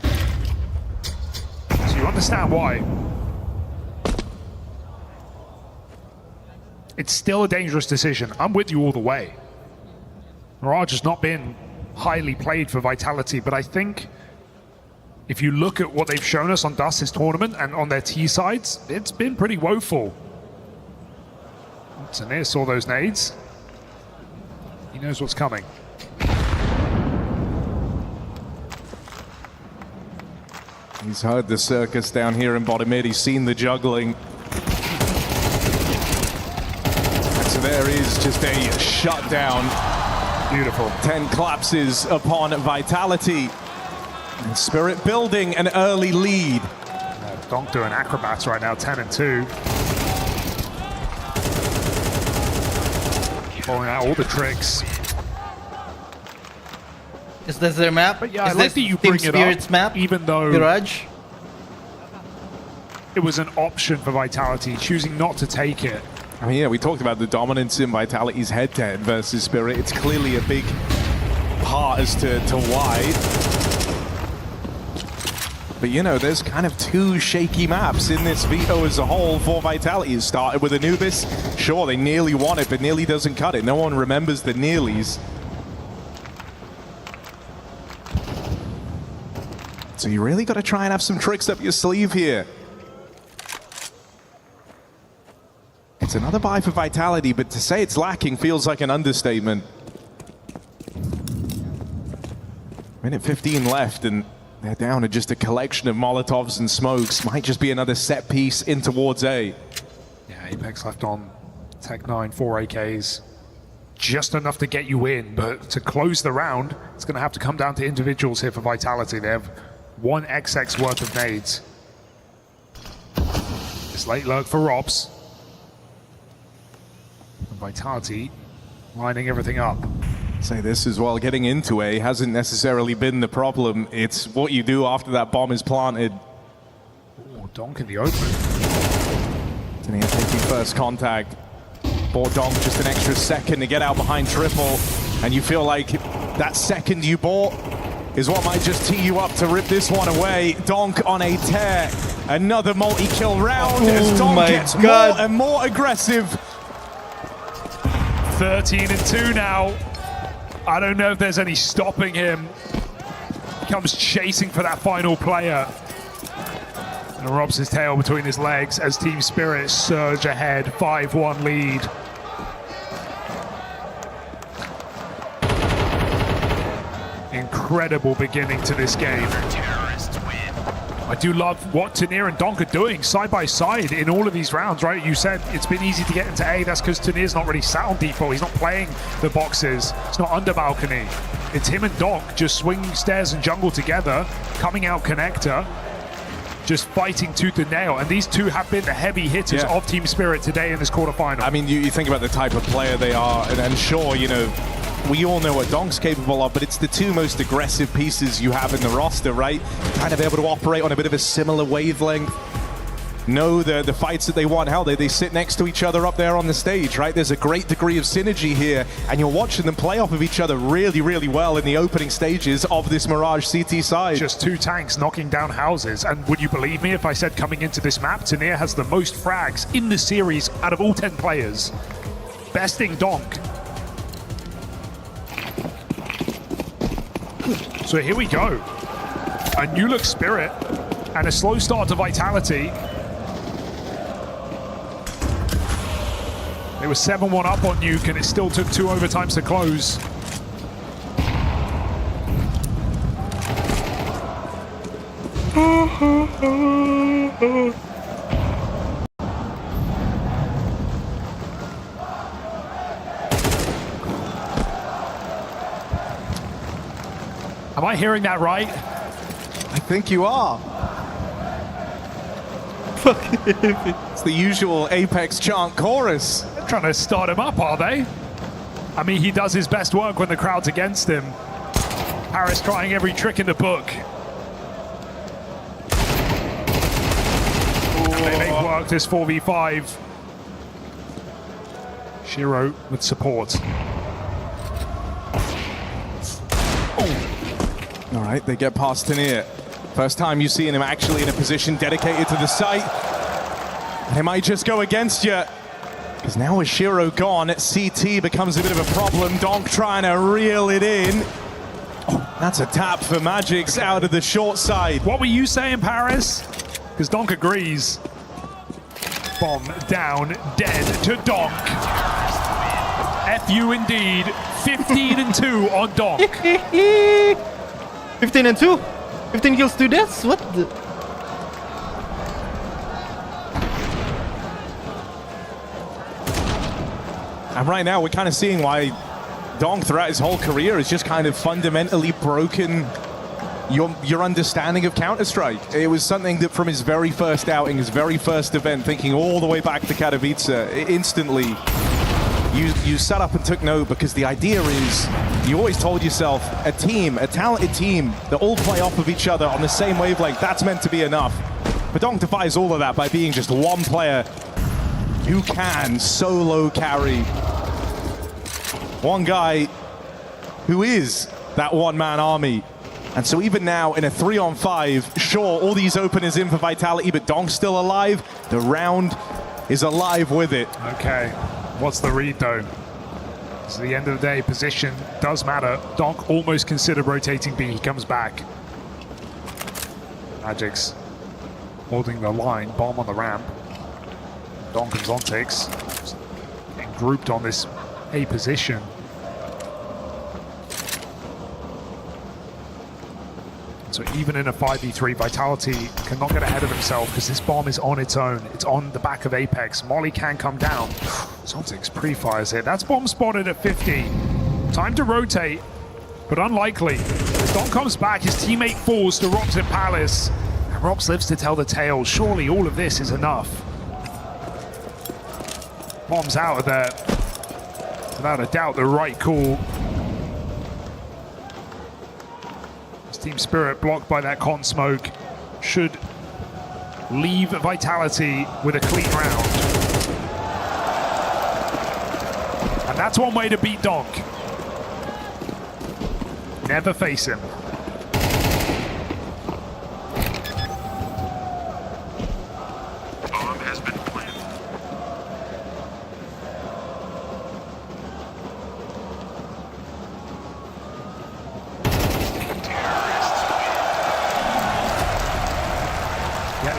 So you understand why. It's still a dangerous decision. I'm with you all the way. Mirage has not been highly played for Vitality, but I think if you look at what they've shown us on Dust this tournament and on their T sides, it's been pretty woeful. Tanir saw those nades. He knows what's coming. He's heard the circus down here in bottom mid. He's seen the juggling. And so there is just a shutdown. Beautiful. 10 collapses upon Vitality. And Spirit building an early lead. Donk doing acrobats right now, 10-2. Pulling out all the tricks. Is this their map? But yeah, is I like this that you Team bring it Spirit's up, map? even though Mirage? It was an option for Vitality, choosing not to take it. I mean, yeah, we talked about the dominance in Vitality's head-to-head versus Spirit. It's clearly a big part as to why. But, you know, there's kind of two shaky maps in this VO as a whole for Vitality. It started with Anubis. Sure, they nearly won it, but nearly doesn't cut it. No one remembers the nearlies. So you really got to try and have some tricks up your sleeve here. It's another buy for Vitality, but to say it's lacking feels like an understatement. Minute 15 left, and they're down to just a collection of Molotovs and smokes. Might just be another set piece in towards A. Yeah, Apex left on Tech 9, 4 AKs. Just enough to get you in, but to close the round, it's going to have to come down to individuals here for Vitality. They have 1 XX worth of nades. This late lurk for Robs. And Vitality lining everything up. Say this as well, getting into A hasn't necessarily been the problem. It's what you do after that bomb is planted. Oh, Donk in the open. Tanir taking first contact. Bought Donk just an extra second to get out behind triple. And you feel like that second you bought is what might just tee you up to rip this one away. Donk on a tear. Another multi-kill round as Donk gets more and more aggressive. 13-2 now. I don't know if there's any stopping him. He comes chasing for that final player. And robs his tail between his legs as Team Spirit surge ahead, 5-1 lead. Incredible beginning to this game. I do love what Tanir and Donk are doing side by side in all of these rounds, right? You said it's been easy to get into A. That's because Tanir's not really sat on default. He's not playing the boxes. It's not under balcony. It's him and Donk just swinging stairs and jungle together, coming out connector, just fighting tooth and nail. And these two have been the heavy hitters of Team Spirit today in this quarterfinal. I mean, you think about the type of player they are, and sure, you know, we all know what Donk's capable of, but it's the two most aggressive pieces you have in the roster, right? Kind of able to operate on a bit of a similar wavelength. know the fights that they want. Hell, they sit next to each other up there on the stage, right? There's a great degree of synergy here, and you're watching them play off of each other really, really well in the opening stages of this Mirage CT side. Just two tanks knocking down houses, and would you believe me if I said coming into this map, Tanir has the most frags in the series out of all 10 players, besting Donk. So here we go. A new look Spirit and a slow start to Vitality. They were 7-1 up on Nuke, and it still took 2 overtimes to close. Am I hearing that right? I think you are. It's the usual Apex chant chorus. They're trying to start him up, are they? I mean, he does his best work when the crowd's against him. Paris trying every trick in the book. And they make work this 4v5. Shiro with support. All right, they get past Tanir. First time you've seen him actually in a position dedicated to the site. And it might just go against you. Because now with Shiro gone, CT becomes a bit of a problem. Donk trying to reel it in. Oh, that's a tap for Magix out of the short side. What were you saying, Paris? Because Donk agrees. Bomb down, dead to Donk. FU indeed. 15-2 on Donk. 15-2? 15 kills, 2 deaths? What the? And right now, we're kind of seeing why Donk throughout his whole career has just kind of fundamentally broken your understanding of Counter-Strike. It was something that from his very first outing, his very first event, thinking all the way back to Katowice, instantly you sat up and took note, because the idea is, you always told yourself, a team, a talented team that all play off of each other on the same wavelength, that's meant to be enough. But Donk defies all of that by being just one player who can solo carry. One guy who is that one-man army. And so even now in a 3-on-5, sure, all these openers in for Vitality, but Donk's still alive. The round is alive with it. Okay, what's the read though? At the end of the day, position does matter. Donk almost considered rotating B. He comes back. Magix holding the line. Bomb on the ramp. Donk and Zontix getting grouped on this A position. So even in a 5v3, Vitality cannot get ahead of himself because this bomb is on its own. It's on the back of Apex. Molly can come down. Zontix pre-fires it. That's bomb spotted at 50. Time to rotate, but unlikely. As Donk comes back, his teammate falls to Rops in Palace. And Rops lives to tell the tale. Surely all of this is enough. Bomb's out of there. Without a doubt, the right call. Team Spirit blocked by that con smoke should leave Vitality with a clean round. And that's one way to beat Donk. Never face him. Bomb has been planted.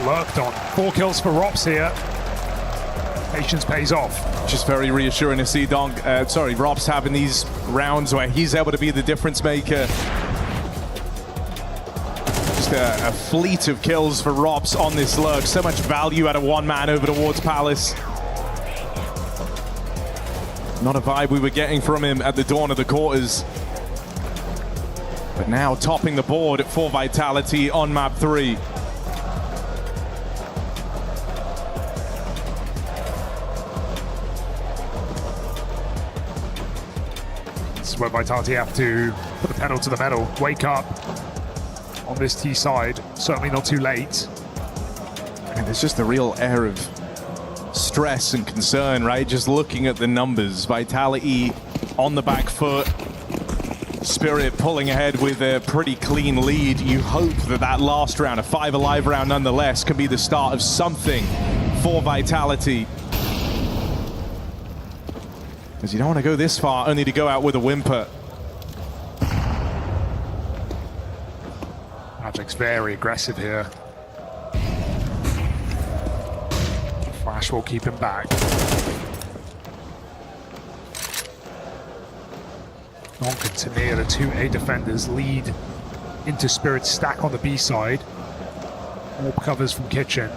Lurked on. 4 kills for Rops here. Patience pays off. Just very reassuring to see Rops having these rounds where he's able to be the difference maker. Just a fleet of kills for Rops on this lurk. So much value out of one man over towards Palace. Not a vibe we were getting from him at the dawn of the quarters. But now topping the board for Vitality on map 3. Where Vitality have to put the pedal to the metal, wake up on this T side, certainly not too late. And there's just a real air of stress and concern, right? Just looking at the numbers. Vitality on the back foot. Spirit pulling ahead with a pretty clean lead. You hope that that last round, a 5 alive round nonetheless, can be the start of something for Vitality. Because you don't want to go this far only to go out with a whimper. Magic's very aggressive here. Flash will keep him back. Donk and Tanir, the two A defenders, lead into Spirit's stack on the B side. Orb covers from Kitchen.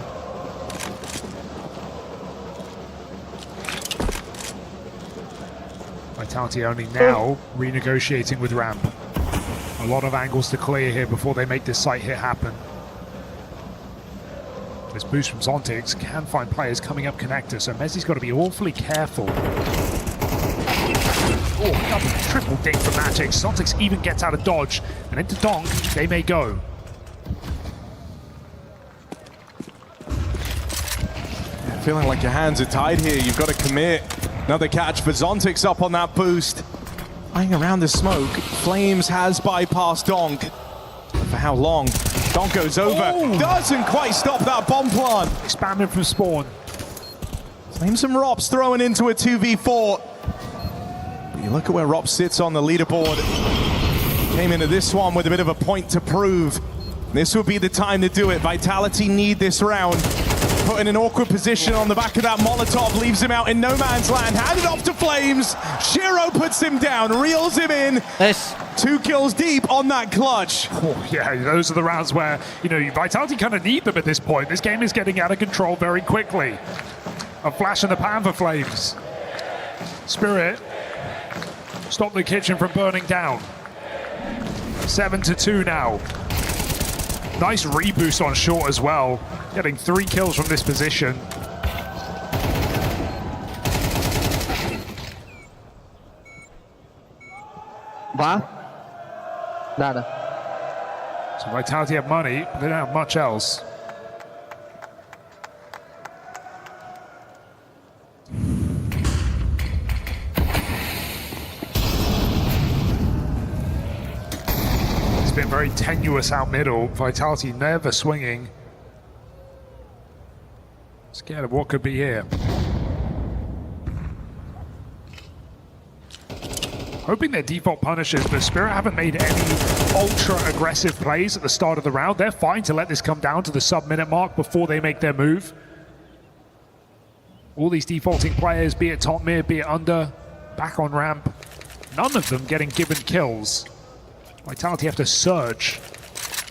Vitality only now renegotiating with Ramp. A lot of angles to clear here before they make this site hit happen. This boost from Zontix can find players coming up connector, so Mezzi's got to be awfully careful. Oh, double, triple ding for Magic. Zontix even gets out of dodge, and into Donk, they may go. Yeah, feeling like your hands are tied here. You've got to commit. Another catch for Zontix up on that boost. Flying around the smoke. Flames has bypassed Donk. For how long? Donk goes over. Oh. Doesn't quite stop that bomb plant. Expanding from spawn. Flames and Rops throwing into a 2v4. But you look at where Rops sits on the leaderboard. Came into this one with a bit of a point to prove. This would be the time to do it. Vitality need this round. Put in an awkward position on the back of that Molotov, leaves him out in no man's land. Handed off to Flames. Shiro puts him down, reels him in. Nice. 2 kills deep on that clutch. Oh, yeah, those are the rounds where, you know, Vitality kind of need them at this point. This game is getting out of control very quickly. A flash in the pan for Flames. Spirit, stop the kitchen from burning down. 7-2 now. Nice reboost on short as well. Getting 3 kills from this position. Va? Nada. So Vitality have money, but they don't have much else. It's been very tenuous out middle. Vitality never swinging. Scared of what could be here. Hoping they're default punishes, but Spirit haven't made any ultra-aggressive plays at the start of the round. They're fine to let this come down to the sub-minute mark before they make their move. All these defaulting players, be it top mid, be it under, back on ramp, none of them getting given kills. Vitality have to surge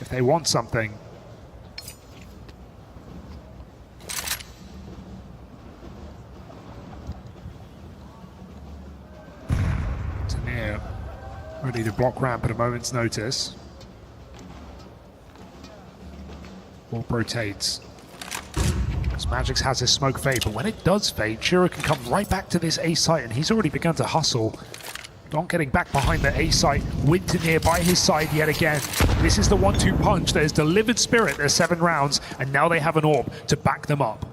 if they want something. Ready to block ramp at a moment's notice. Orb rotates. As Magix has his smoke fade, but when it does fade, Shiro can come right back to this A site, and he's already begun to hustle. Donk getting back behind the A site, Winterneer by his side yet again. This is the 1-2 punch that has delivered Spirit their 7 rounds, and now they have an orb to back them up.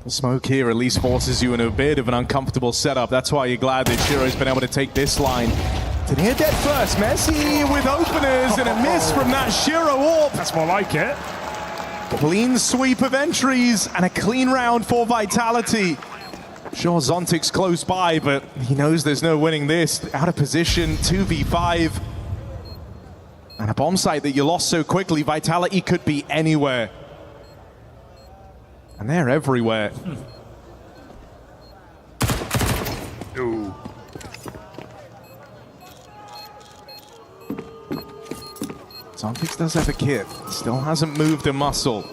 The smoke here at least forces you into a bit of an uncomfortable setup. That's why you're glad that Shiro's been able to take this line. Tanir dead first. Messi with openers and a miss from that Shiro orb. That's more like it. Clean sweep of entries and a clean round for Vitality. Sure, Zontic's close by, but he knows there's no winning this. Out of position, 2v5. And a bomb site that you lost so quickly. Vitality could be anywhere. And they're everywhere. Ooh. Zontix does have a kit. Still hasn't moved a muscle.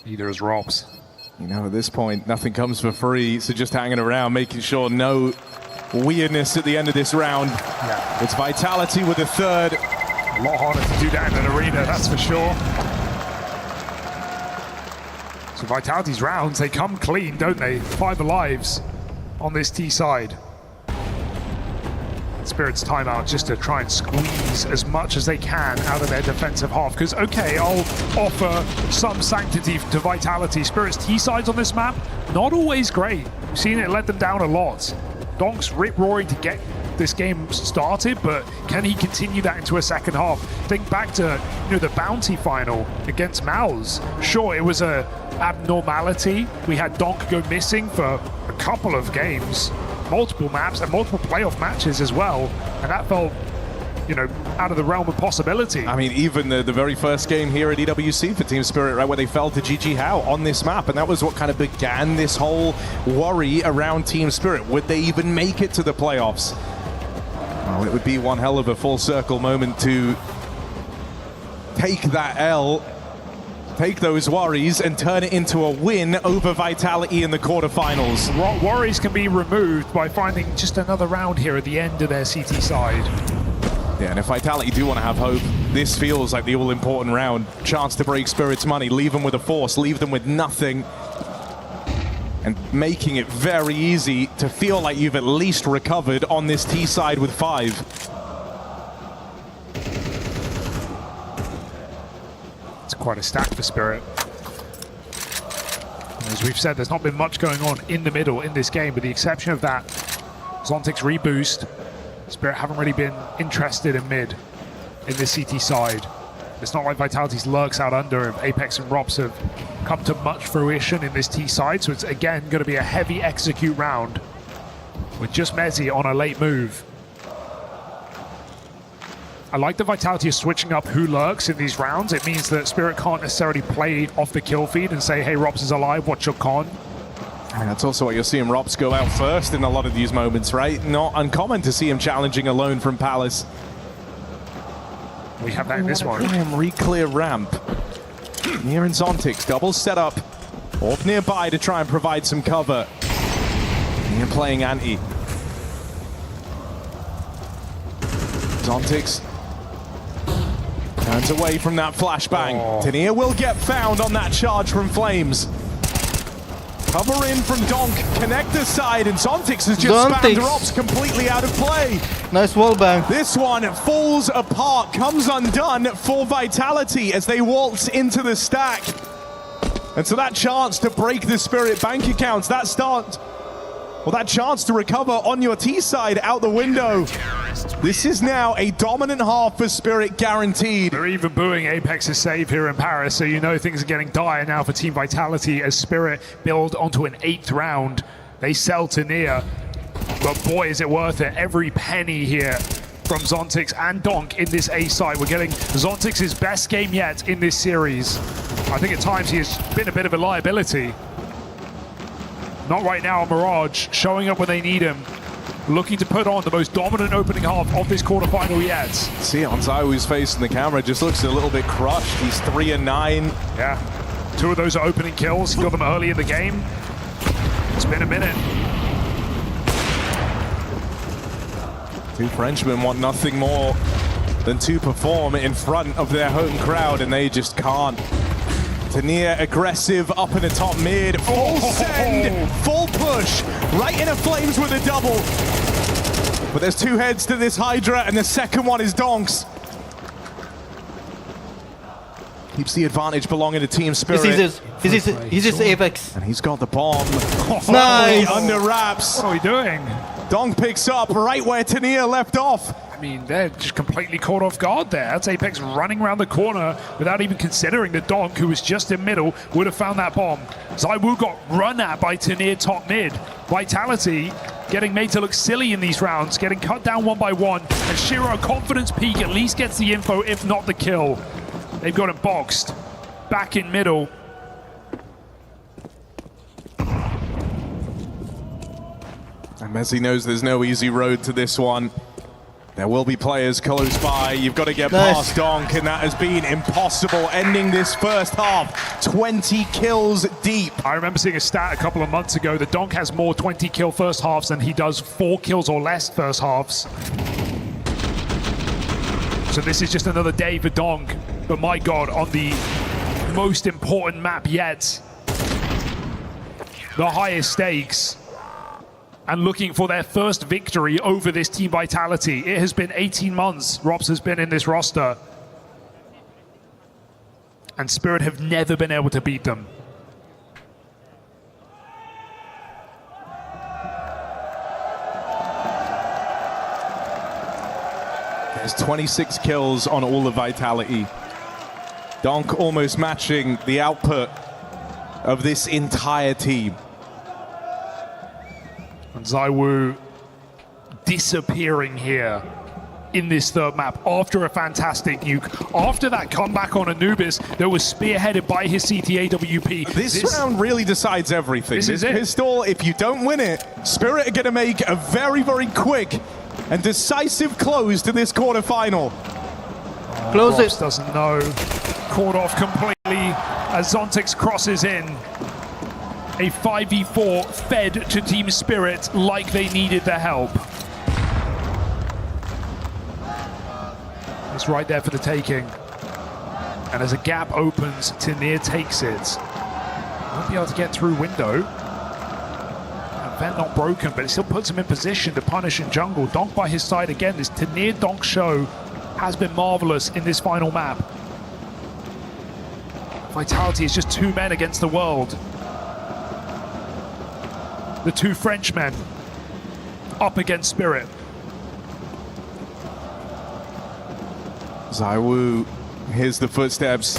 Neither is Robs. You know, at this point, nothing comes for free, so just hanging around, making sure no weirdness at the end of this round. Yeah. It's Vitality with a third. A lot harder to do that in an arena, that's for sure. So Vitality's rounds, they come clean, don't they? 5 lives on this T side. Spirit's timeout just to try and squeeze as much as they can out of their defensive half. Because, okay, I'll offer some sanctity to Vitality. Spirit's T-sides on this map, not always great. We've seen it let them down a lot. Donk's rip-roaring to get this game started, but can he continue that into a second half? Think back to the Bounty final against Mouse. Sure, it was a abnormality. We had Donk go missing for a couple of games, multiple maps and multiple playoff matches as well, and that felt out of the realm of possibility. I mean, even the very first game here at EWC for Team Spirit, right, where they fell to GG How on this map, and that was what kind of began this whole worry around Team Spirit. Would they even make it to the playoffs? Well, it would be one hell of a full circle moment to take that L, take those worries, and turn it into a win over Vitality in the quarterfinals. Worries can be removed by finding just another round here at the end of their CT side. Yeah, and if Vitality do want to have hope, this feels like the all-important round. Chance to break Spirit's money, leave them with a force, leave them with nothing, and making it very easy to feel like you've at least recovered on this T side with 5. It's quite a stack for Spirit. As we've said, there's not been much going on in the middle in this game, with the exception of that Zontic's reboost. Spirit haven't really been interested in mid in this CT side. It's not like Vitality's lurks out under if Apex and Rops have come to much fruition in this T side, so it's again going to be a heavy execute round with just Mezzi on a late move. I like the Vitality is switching up who lurks in these rounds. It means that Spirit can't necessarily play off the kill feed and say, hey, Rops is alive, what's your con? And that's also what you're seeing Rops go out first in a lot of these moments, right? Not uncommon to see him challenging alone from Palace. We have that in this one. Re-clear ramp. Near and Zontix, double setup. Orb nearby to try and provide some cover. Near playing anti. Zontix turns away from that flashbang. Tania will get found on that charge from Flames. Cover in from Donk, connector side, and Zontix has just spammed Rops completely out of play. Nice wallbang. This one falls apart, comes undone for Vitality as they waltz into the stack. And so that chance to break the Spirit bank accounts, that chance to recover on your T side out the window. This is now a dominant half for Spirit guaranteed. They're even booing Apex's save here in Paris, so you know things are getting dire now for Team Vitality as Spirit build onto an 8th round. They sell to Nia, but boy is it worth it. Every penny here from Zontix and Donk in this A side. We're getting Zontix's best game yet in this series. I think at times he has been a bit of a liability. Not right now, Mirage showing up when they need him, looking to put on the most dominant opening half of this quarterfinal yet. See, Onzaiwu's face in the camera just looks a little bit crushed. He's 3-9. Yeah, 2 of those are opening kills. Got them early in the game. It's been a minute. 2 Frenchmen want nothing more than to perform in front of their home crowd, and they just can't. Tania aggressive up in the top mid, full send, full push, right into Flames with a double. But there's 2 heads to this Hydra, and the second one is Donks. Keeps the advantage belonging to Team Spirit. He's his Apex. And he's got the bomb. Nice! Under wraps. What are we doing? Donk picks up right where Tania left off. I mean, they're just completely caught off guard there. That's Apex running around the corner without even considering that Donk, who was just in middle, would have found that bomb. Zaiwu got run at by Tania top mid. Vitality getting made to look silly in these rounds, getting cut down one by one, and Shiro, confidence peak, at least gets the info, if not the kill. They've got him boxed. Back in middle. And Messi knows there's no easy road to this one. There will be players close by. You've got to get past Donk, and that has been impossible, ending this first half 20 kills deep. I remember seeing a stat a couple of months ago that Donk has more 20 kill first halves than he does 4 kills or less first halves. So this is just another day for Donk, but my God, on the most important map yet, the highest stakes. and looking for their first victory over this Team Vitality. It has been 18 months Robs has been in this roster, and Spirit have never been able to beat them. There's 26 kills on all of Vitality. Donk almost matching the output of this entire team. And ZywOo disappearing here in this third map after a fantastic nuke. After that comeback on Anubis that was spearheaded by his CTAWP. This round really decides everything. This is it. Pistol, if you don't win it, Spirit are going to make a very, very quick and decisive close to this quarterfinal. Close Ross it. Doesn't know. Caught off completely as Zontix crosses in. A 5v4 fed to Team Spirit like they needed the help. It's right there for the taking. And as a gap opens, Tanir takes it. Won't be able to get through window. Vent not broken, but it still puts him in position to punish in jungle. Donk by his side again. This Tanir Donk show has been marvelous in this final map. Vitality is just two men against the world. The two Frenchmen up against Spirit. ZywOo, here's the footsteps.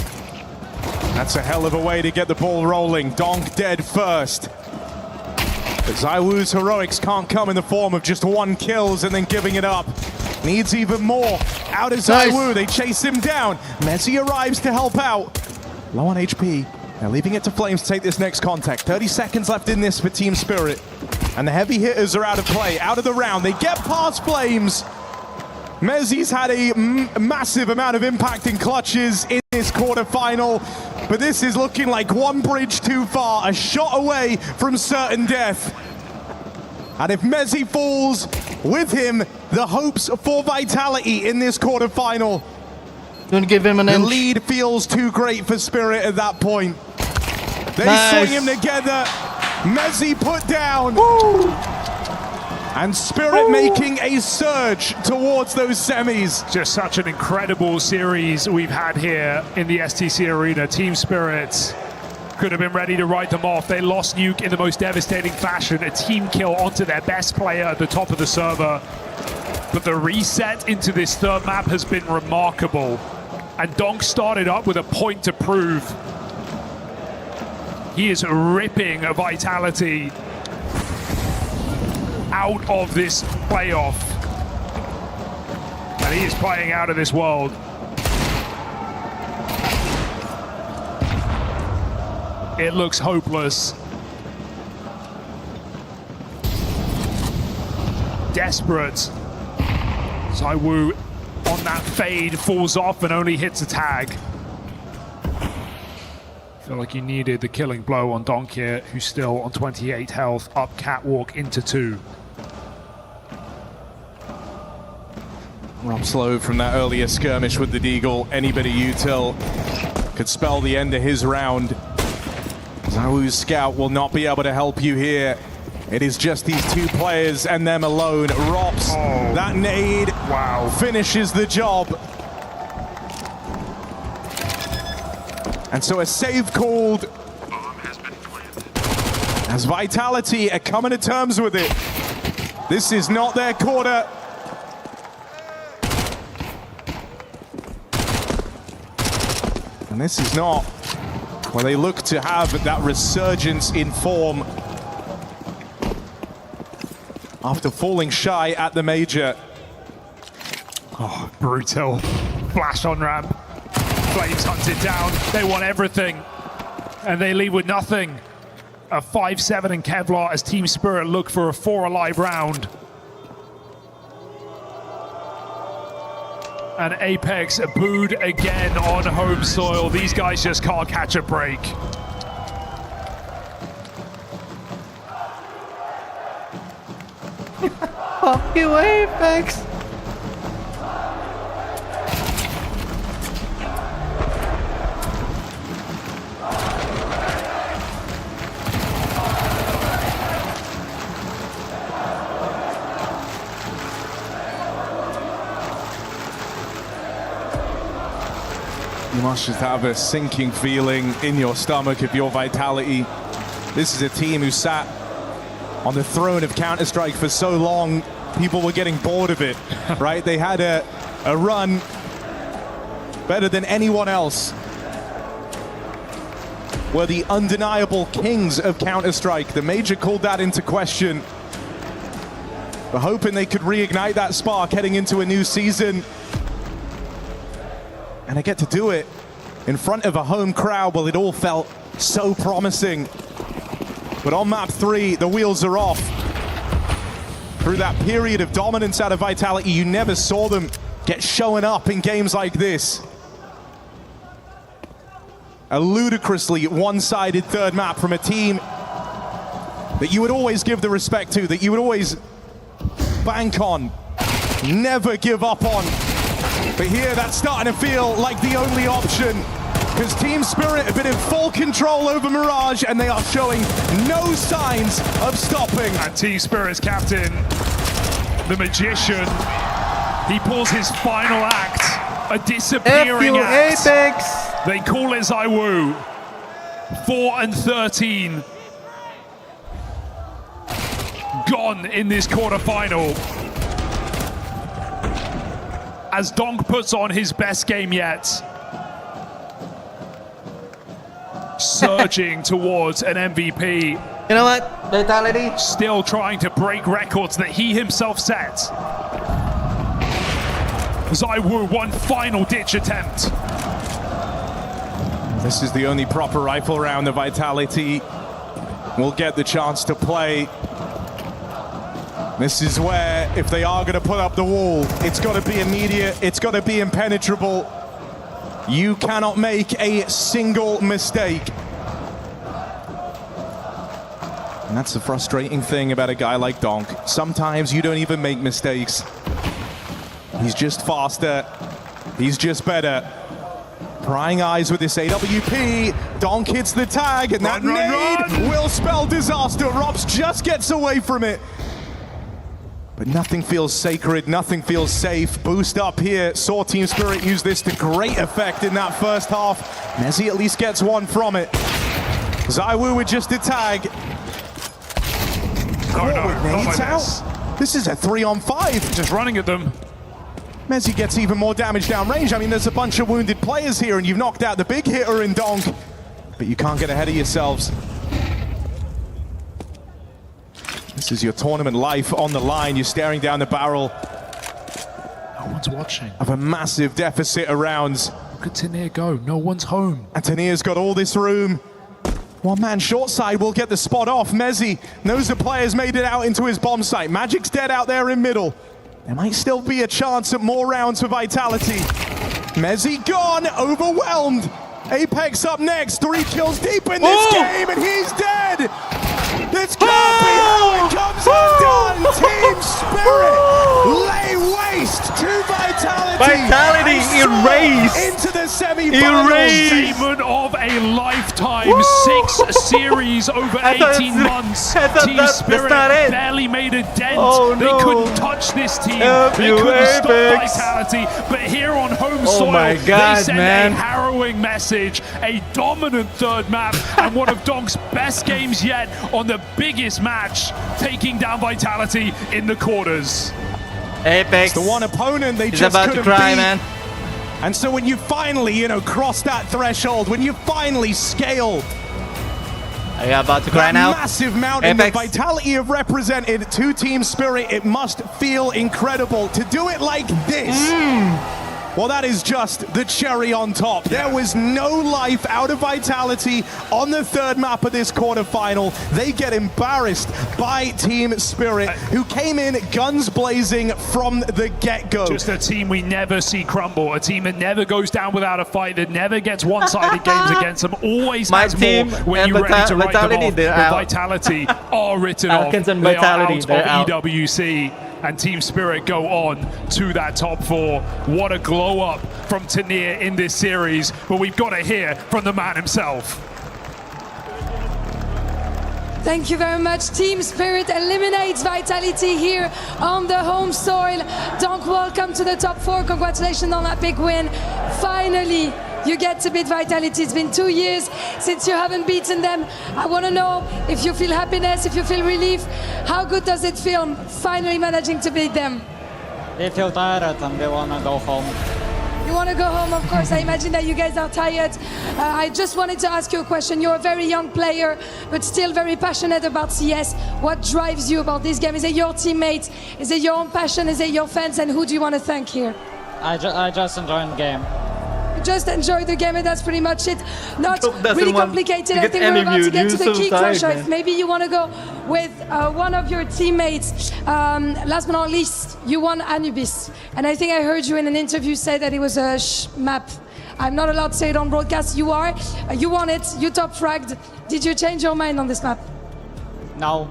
That's a hell of a way to get the ball rolling. Donk dead first. But ZywOo's heroics can't come in the form of just one kills and then giving it up. Needs even more. Out of ZywOo, they chase him down. Messi arrives to help out. Low on HP. They're leaving it to Flames to take this next contact. 30 seconds left in this for Team Spirit. And the heavy hitters are out of play, out of the round. They get past Flames. Messi's had a massive amount of impact in clutches in this quarterfinal. But this is looking like one bridge too far, a shot away from certain death. And if Messi falls, with him, the hopes for Vitality in this quarterfinal. Don't give him an The inch. lead feels too great for Spirit at that point. They swing him together. Messi put down. And Spirit making a surge towards those semis. Just such an incredible series we've had here in the STC Arena. Team Spirit could have been ready to write them off. They lost Nuke in the most devastating fashion. A team kill onto their best player at the top of the server. But the reset into this third map has been remarkable. And Donk started up with a point to prove. He is ripping a Vitality out of this playoff. And he is playing out of this world. It looks hopeless. Desperate. ZywOo on that fade falls off and only hits a tag. Feel like you needed the killing blow on Donk here, who's still on 28 health, up catwalk into 2. Rob slow from that earlier skirmish with the Deagle. Any bit of util could spell the end of his round. ZywOo's scout will not be able to help you here. It is just these two players and them alone. Rops, that nade finishes the job. And so a save called as Vitality are coming to terms with it. This is not their quarter. And this is not where they look to have that resurgence in form after falling shy at the major. Oh, brutal. Flash on ramp. Flames hunted down. They want everything. And they leave with nothing. A 5-7 in Kevlar as Team Spirit look for a 4 alive round. And Apex booed again on home soil. These guys just can't catch a break. Fuck you, Apex. You must just have a sinking feeling in your stomach of your Vitality. This is a team who sat on the throne of Counter-Strike for so long, people were getting bored of it, right? They had a run better than anyone else. Were the undeniable kings of Counter-Strike. The Major called that into question. We're hoping they could reignite that spark heading into a new season. And they get to do it in front of a home crowd. Well, it all felt so promising. But on map 3, the wheels are off. Through that period of dominance out of Vitality, you never saw them get showing up in games like this. A ludicrously one-sided third map from a team that you would always give the respect to, that you would always bank on, never give up on. But here, that's starting to feel like the only option, because Team Spirit have been in full control over Mirage, and they are showing no signs of stopping. And Team Spirit's captain, the Magician, he pulls his final act, a disappearing act. Apex. They call it ZywOo. 4-13. Gone in this quarterfinal. As Donk puts on his best game yet. Surging towards an MVP. You know what? Vitality. Still trying to break records that he himself set. ZywOo, one final ditch attempt. This is the only proper rifle round the Vitality will get the chance to play. This is where, if they are going to put up the wall, it's got to be immediate, it's got to be impenetrable. You cannot make a single mistake. And that's the frustrating thing about a guy like Donk. Sometimes you don't even make mistakes. He's just faster. He's just better. Prying eyes with this AWP. Donk hits the tag, and that nade will spell disaster. Robs just gets away from it. But nothing feels sacred, nothing feels safe. Boost up here. Saw Team Spirit use this to great effect in that first half. Mezzy at least gets one from it. ZywOo with just a tag. Nades out. This is a 3-on-5. Just running at them. Mezzy gets even more damage downrange. I mean, there's a bunch of wounded players here, and you've knocked out the big hitter in Donk. But you can't get ahead of yourselves. This is your tournament life on the line. You're staring down the barrel. No one's watching. Of a massive deficit of rounds. Look at Tanier go. No one's home. And Tanier's got all this room. One man short side will get the spot off. Mezzy knows the players made it out into his bomb site. Magic's dead out there in middle. There might still be a chance at more rounds for Vitality. Mezzy gone, overwhelmed. Apex up next, 3 kills deep in this game, and he's dead. This can't be how it comes undone. Team Spirit lay waste to Vitality. Vitality erased. Into the semi-finals. Statement of a lifetime. 6 series over 18 months. Team Spirit barely made a dent. They couldn't touch this team. They couldn't stop Vitality. But here on home soil, they send a harrowing message. A dominant third map and one of Donk's best games yet on the biggest match, taking down Vitality in the quarters. Apex. It's the one opponent they just couldn't beat. Man. And so when you finally, cross that threshold, when you finally scale Are you about to cry now? Massive mountain that Vitality have represented to Team Spirit, it must feel incredible to do it like this. Well, that is just the cherry on top. There was no life out of Vitality on the third map of this quarterfinal. They get embarrassed by Team Spirit, who came in guns blazing from the get-go. Just a team we never see crumble, a team that never goes down without a fight, that never gets one-sided games against them, always has more when you're ready to write them off. But Vitality are written off. They are out of EWC. And Team Spirit go on to that top 4. What a glow up from Tanier in this series, but we've got to hear from the man himself. Thank you very much. Team Spirit eliminates Vitality here on the home soil. Donk, welcome to the top 4. Congratulations on that big win. Finally, you get to beat Vitality. It's been 2 years since you haven't beaten them. I want to know if you feel happiness, if you feel relief. How good does it feel finally managing to beat them? They feel tired and they want to go home. You want to go home, of course. I imagine that you guys are tired. I just wanted to ask you a question. You're a very young player, but still very passionate about CS. What drives you about this game? Is it your teammates? Is it your own passion? Is it your fans? And who do you want to thank here? I just enjoy the game. Just enjoy the game, and that's pretty much it. Not really complicated. I think we're about to get to the key crusher. If maybe you want to go with one of your teammates. Last but not least, you won Anubis. And I think I heard you in an interview say that it was a map. I'm not allowed to say it on broadcast. You are. You won it. You top fragged. Did you change your mind on this map? No.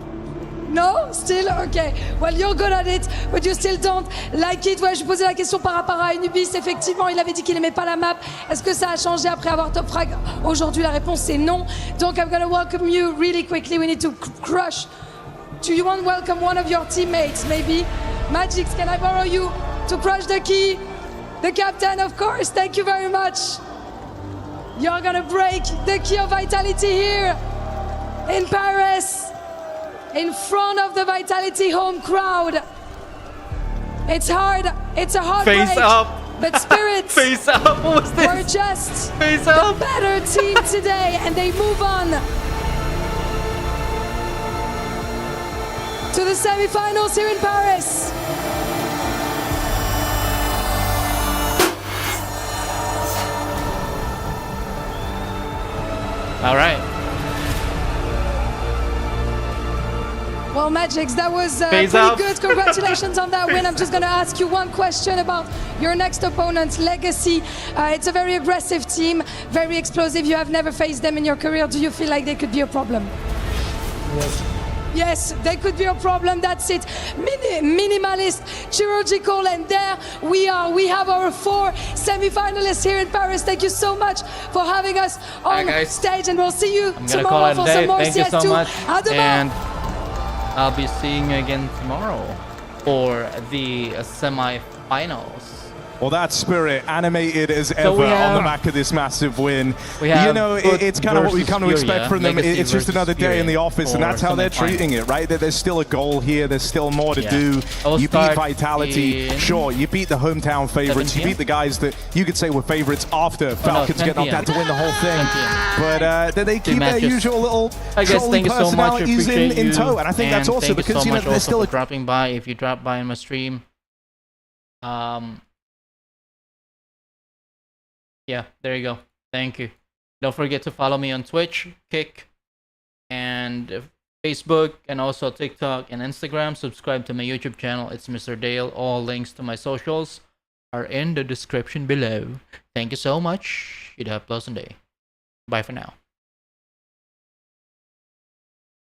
No? Still? Okay. Well, you're good at it, but you still don't like it. Ouais, je posais la question par rapport à Anubis. Effectivement, il avait dit qu'il n'aimait pas la map. Est-ce que ça a changé après avoir top frag? Aujourd'hui, la réponse c'est non. Donc, I'm gonna welcome you really quickly. We need to crush. Do you want to welcome one of your teammates, maybe? Magix, can I borrow you to crush the key? The captain, of course. Thank you very much. You're gonna break the key of Vitality here in Paris, in front of the Vitality home crowd. It's hard. It's a hard Face break. up. But Spirits Face up. What was this? were just Face the up. better team today, and they move on to the semi-finals here in Paris. All right. Well, Magix, that was Face pretty up. good. Congratulations on that win. I'm just going to ask you one question about your next opponent, Legacy. It's a very aggressive team, very explosive. You have never faced them in your career. Do you feel like they could be a problem? Yes. Yes, they could be a problem. That's it. Minimalist, chirurgical, and there we are. We have our 4 semi-finalists here in Paris. Thank you so much for having us on stage, and we'll see you tomorrow for some more Thank you CS2. so much. À demain. And I'll be seeing you again tomorrow for the semi-finals. Well, that Spirit, animated as ever on the back of this massive win. You know, it's kind of what we come to expect from them. It's just another day in the office, and that's how they're treating it, right? There's still a goal here. There's still more to do. You beat Vitality. Sure, you beat the hometown favorites. You beat the guys that you could say were favorites after Falcons get knocked out to win the whole thing. But they keep their usual little trolling personalities in tow. And I think that's also because, you know, there's still a... dropping by. If you drop by on my stream, yeah, there you go. Thank you. Don't forget to follow me on Twitch, Kick, and Facebook, and also TikTok and Instagram. Subscribe to my YouTube channel. It's Mr. Dale. All links to my socials are in the description below. Thank you so much. You'd have a pleasant day. Bye for now.